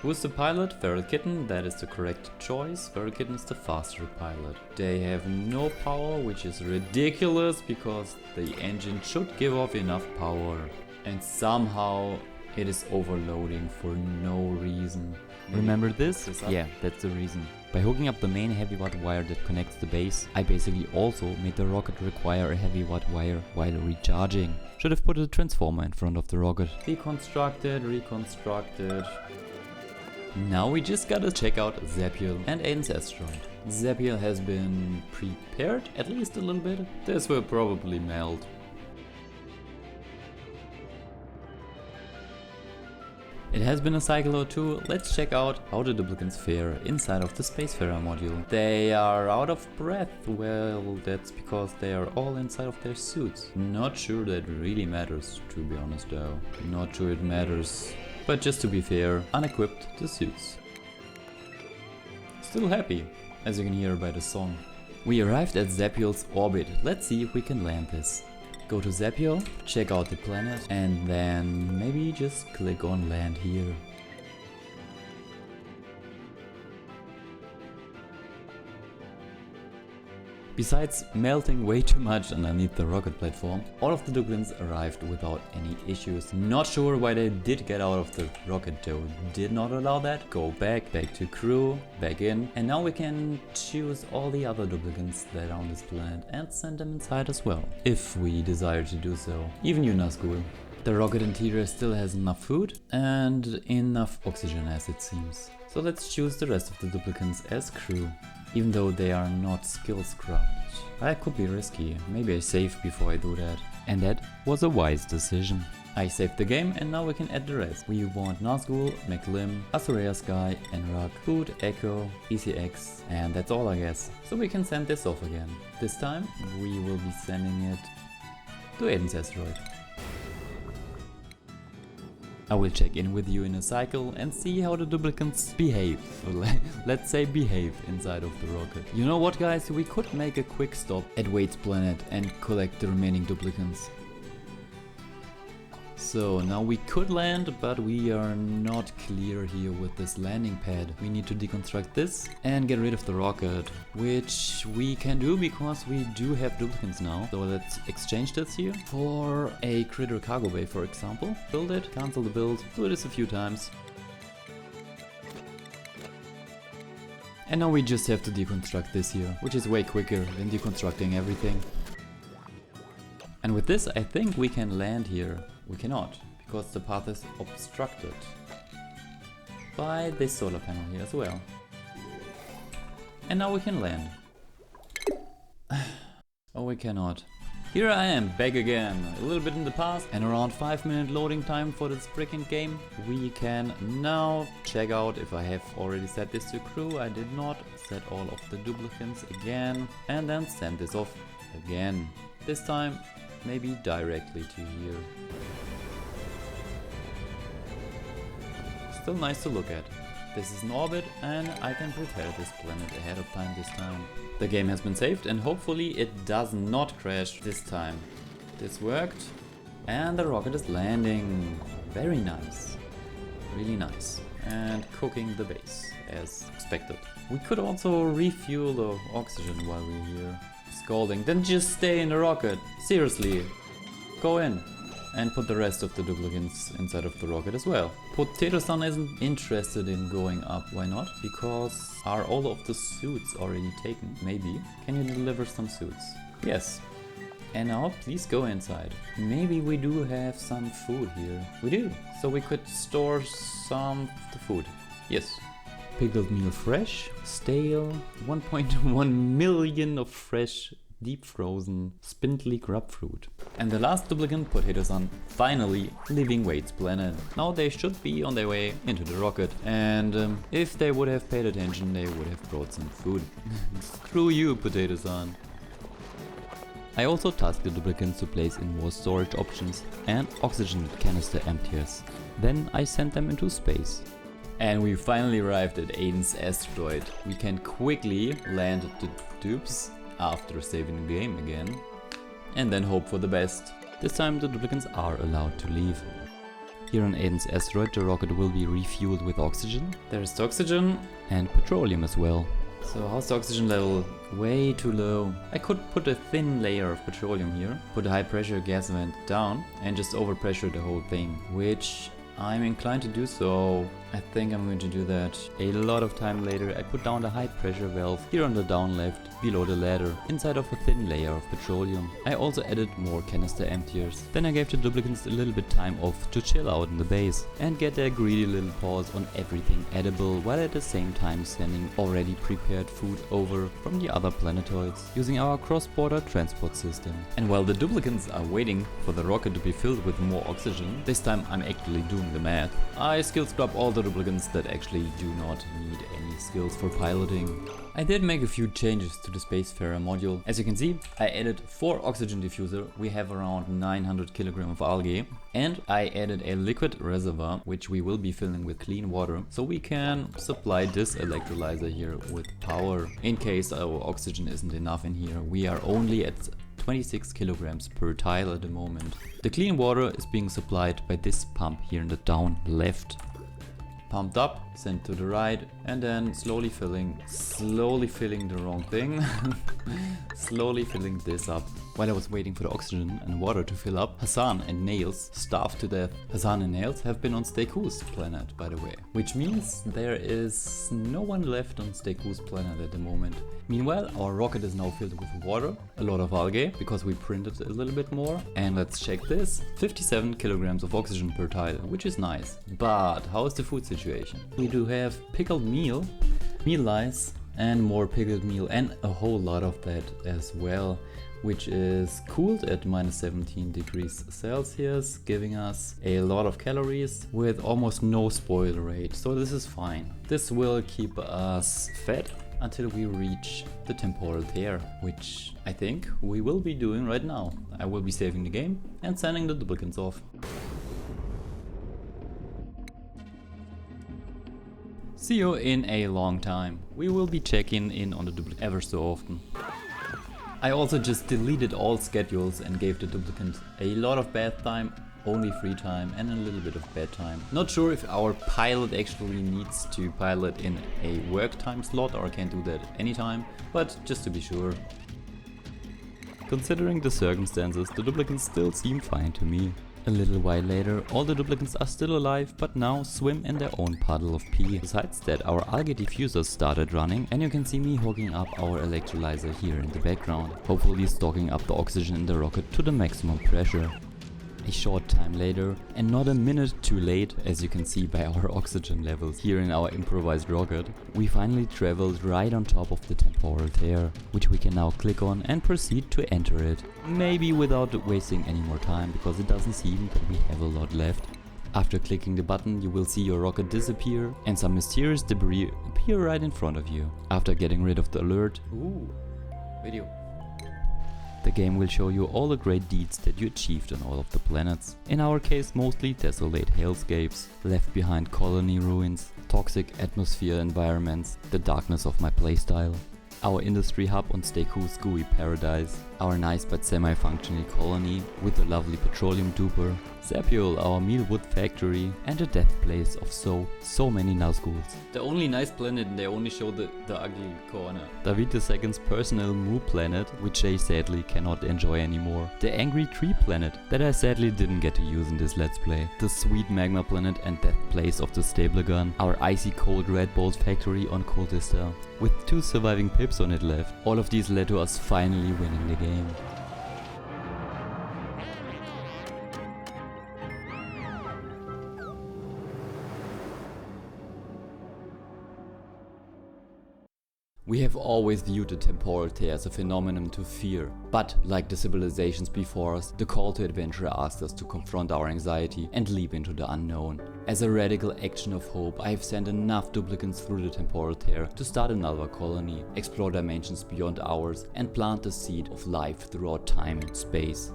Who's the pilot? Feral Kitten, that is the correct choice. Feral Kitten is the faster pilot. They have no power, which is ridiculous because the engine should give off enough power. And somehow it is overloading for no reason. Remember this? Yeah, that's the reason. By hooking up the main heavy watt wire that connects the base, I basically also made the rocket require a heavy watt wire while recharging. Should have put a transformer in front of the rocket. Reconstructed. Now we just gotta check out Zepiol and Aiden's asteroid. Zepiol has been prepared at least a little bit. This will probably melt. It has been a cycle or 2, let's check out how the duplicants fare inside of the Spacefarer module. They are out of breath, well that's because they are all inside of their suits. Not sure that really matters, to be honest though. Not sure it matters, but just to be fair, unequipped the suits. Still happy, as you can hear by the song. We arrived at Zepiol's orbit, let's see if we can land this. Go to Zepiol, check out the planet, and then maybe just click on land here. Besides melting way too much underneath the rocket platform, all of the duplicates arrived without any issues. Not sure why they did get out of the rocket though. Did not allow that. Go back to crew, back in. And now we can choose all the other duplicates that are on this planet and send them inside as well, if we desire to do so. Even you, Nazgul. The rocket interior still has enough food and enough oxygen as it seems. So let's choose the rest of the duplicates as crew, even though they are not skill scrubbed. That could be risky, maybe I save before I do that. And that was a wise decision. I saved the game and now we can add the rest. We want Nazgul, McLim, Asurea Sky, Enrak, Food, Echo, ECX, and that's all I guess. So we can send this off again. This time we will be sending it to Aiden's asteroid. I will check in with you in a cycle and see how the duplicates behave, let's say behave inside of the rocket. You know what guys, we could make a quick stop at Wade's planet and collect the remaining duplicates. So now we could land, but we are not clear here with this landing pad. We need to deconstruct this and get rid of the rocket, which we can do because we do have duplicates now. So let's exchange this here for a critter cargo bay, for example. Build it, cancel the build, do this a few times. And now we just have to deconstruct this here, which is way quicker than deconstructing everything. And with this I think we can land here. We cannot, because the path is obstructed by this solar panel here as well. And now we can land. Oh, we cannot. Here I am, back again, a little bit in the past, and around 5-minute loading time for this freaking game. We can now check out if I have already set this to crew. I did not. Set all of the duplicates again, and then send this off again. This time maybe directly to here. Still nice to look at. This is an orbit and I can prepare this planet ahead of time this time. The game has been saved and hopefully it does not crash this time. This worked and the rocket is landing. Very nice. Really nice. And cooking the base as expected. We could also refuel the oxygen while we're here. Scalding, then just stay in the rocket. Seriously, go in and put the rest of the duplicates inside of the rocket as well. Potato-san isn't interested in going up, why not? Because are all of the suits already taken? Maybe. Can you deliver some suits? Yes. And now please go inside. Maybe we do have some food here. We do. So we could store some of the food. Yes. Pickled meal fresh, stale, 1.1 million of fresh, deep frozen, spindly grub fruit. And the last duplicate, Potato-san, finally leaving Wade's planet. Now they should be on their way into the rocket. And if they would have paid attention, they would have brought some food. Screw you, Potato-san. I also tasked the duplicates to place in more storage options and oxygen canister emptiers. Then I sent them into space. And we finally arrived at Aiden's asteroid. We can quickly land the dupes after saving the game again. And then hope for the best. This time the duplicates are allowed to leave. Here on Aiden's asteroid the rocket will be refueled with oxygen. There's the oxygen and petroleum as well. So how's the oxygen level? Way too low. I could put a thin layer of petroleum here, put a high pressure gas vent down and just overpressure the whole thing, which I'm inclined to do so. I think I'm going to do that. A lot of time later I put down the high pressure valve here on the down left below the ladder inside of a thin layer of petroleum. I also added more canister emptiers. Then I gave the duplicates a little bit time off to chill out in the base and get their greedy little paws on everything edible while at the same time sending already prepared food over from the other planetoids using our cross-border transport system. And while the duplicates are waiting for the rocket to be filled with more oxygen, this time I'm actually doing the math. I skill scrub all the duplicates that actually do not need any skills for piloting. I did make a few changes to the Spacefarer module. As you can see, I added 4 oxygen diffuser, we have around 900 kg of algae, and I added a liquid reservoir which we will be filling with clean water, so we can supply this electrolyzer here with power. In case our oxygen isn't enough in here, we are only at 26 kilograms per tile at the moment. The clean water is being supplied by this pump here in the down left. pumped up, sent to the right, and then slowly filling the wrong thing, slowly filling this up. While I was waiting for the oxygen and water to fill up, Hassan and Nails starved to death. Hassan and Nails have been on Steku's planet, by the way, which means there is no one left on Steku's planet at the moment. Meanwhile, our rocket is now filled with water, a lot of algae, because we printed a little bit more. And let's check this, 57 kilograms of oxygen per tile, which is nice. But how is the food situation? We do have pickled meal lice, and more pickled meal, and a whole lot of that as well, which is cooled at minus 17 degrees Celsius, giving us a lot of calories with almost no spoil rate. So this is fine. This will keep us fed until we reach the temporal tear, which I think we will be doing right now. I will be saving the game and sending the duplicants off. See you in a long time. We will be checking in on the duplicant ever so often. I also just deleted all schedules and gave the duplicant a lot of bath time, only free time, and a little bit of bed time. Not sure if our pilot actually needs to pilot in a work time slot or can do that anytime, but just to be sure. Considering the circumstances, the duplicants still seem fine to me. A little while later, all the duplicants are still alive, but now swim in their own puddle of pee. Besides that, our algae diffusers started running, and you can see me hooking up our electrolyzer here in the background, hopefully stocking up the oxygen in the rocket to the maximum pressure. A short time later, and not a minute too late, as you can see by our oxygen levels here in our improvised rocket, we finally traveled right on top of the temporal tear, which we can now click on and proceed to enter it. Maybe without wasting any more time, because it doesn't seem that we have a lot left. After clicking the button, you will see your rocket disappear and some mysterious debris appear right in front of you. After getting rid of the alert, video. The game will show you all the great deeds that you achieved on all of the planets. In our case, mostly desolate hellscapes, left behind colony ruins, toxic atmosphere environments, the darkness of my playstyle, our industry hub on Steku's gooey paradise, our nice but semi-functional colony with the lovely petroleum duper, Zapule, our mealwood factory, and the death place of so many Nazguls. The only nice planet, and they only show the ugly corner. David II's personal Moo planet, which I sadly cannot enjoy anymore. The angry tree planet, that I sadly didn't get to use in this let's play. The sweet magma planet and death place of the stable gun. Our icy cold red balls factory on Cultista, with 2 surviving pips on it left. All of these led to us finally winning the game. We have always viewed the temporal tear as a phenomenon to fear, but like the civilizations before us, the call to adventure asks us to confront our anxiety and leap into the unknown. As a radical action of hope, I have sent enough duplicants through the temporal tear to start another colony, explore dimensions beyond ours, and plant the seed of life throughout time and space.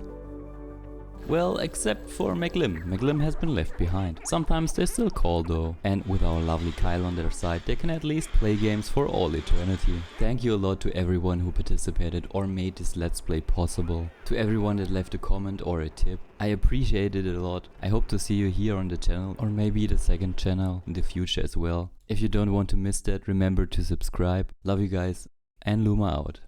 Well, except for Maglim. Maglim has been left behind. Sometimes they still call though, and with our lovely Kyle on their side, they can at least play games for all eternity. Thank you a lot to everyone who participated or made this let's play possible. To everyone that left a comment or a tip. I appreciate it a lot. I hope to see you here on the channel, or maybe the second channel in the future as well. If you don't want to miss that, remember to subscribe. Love you guys, and Luma out.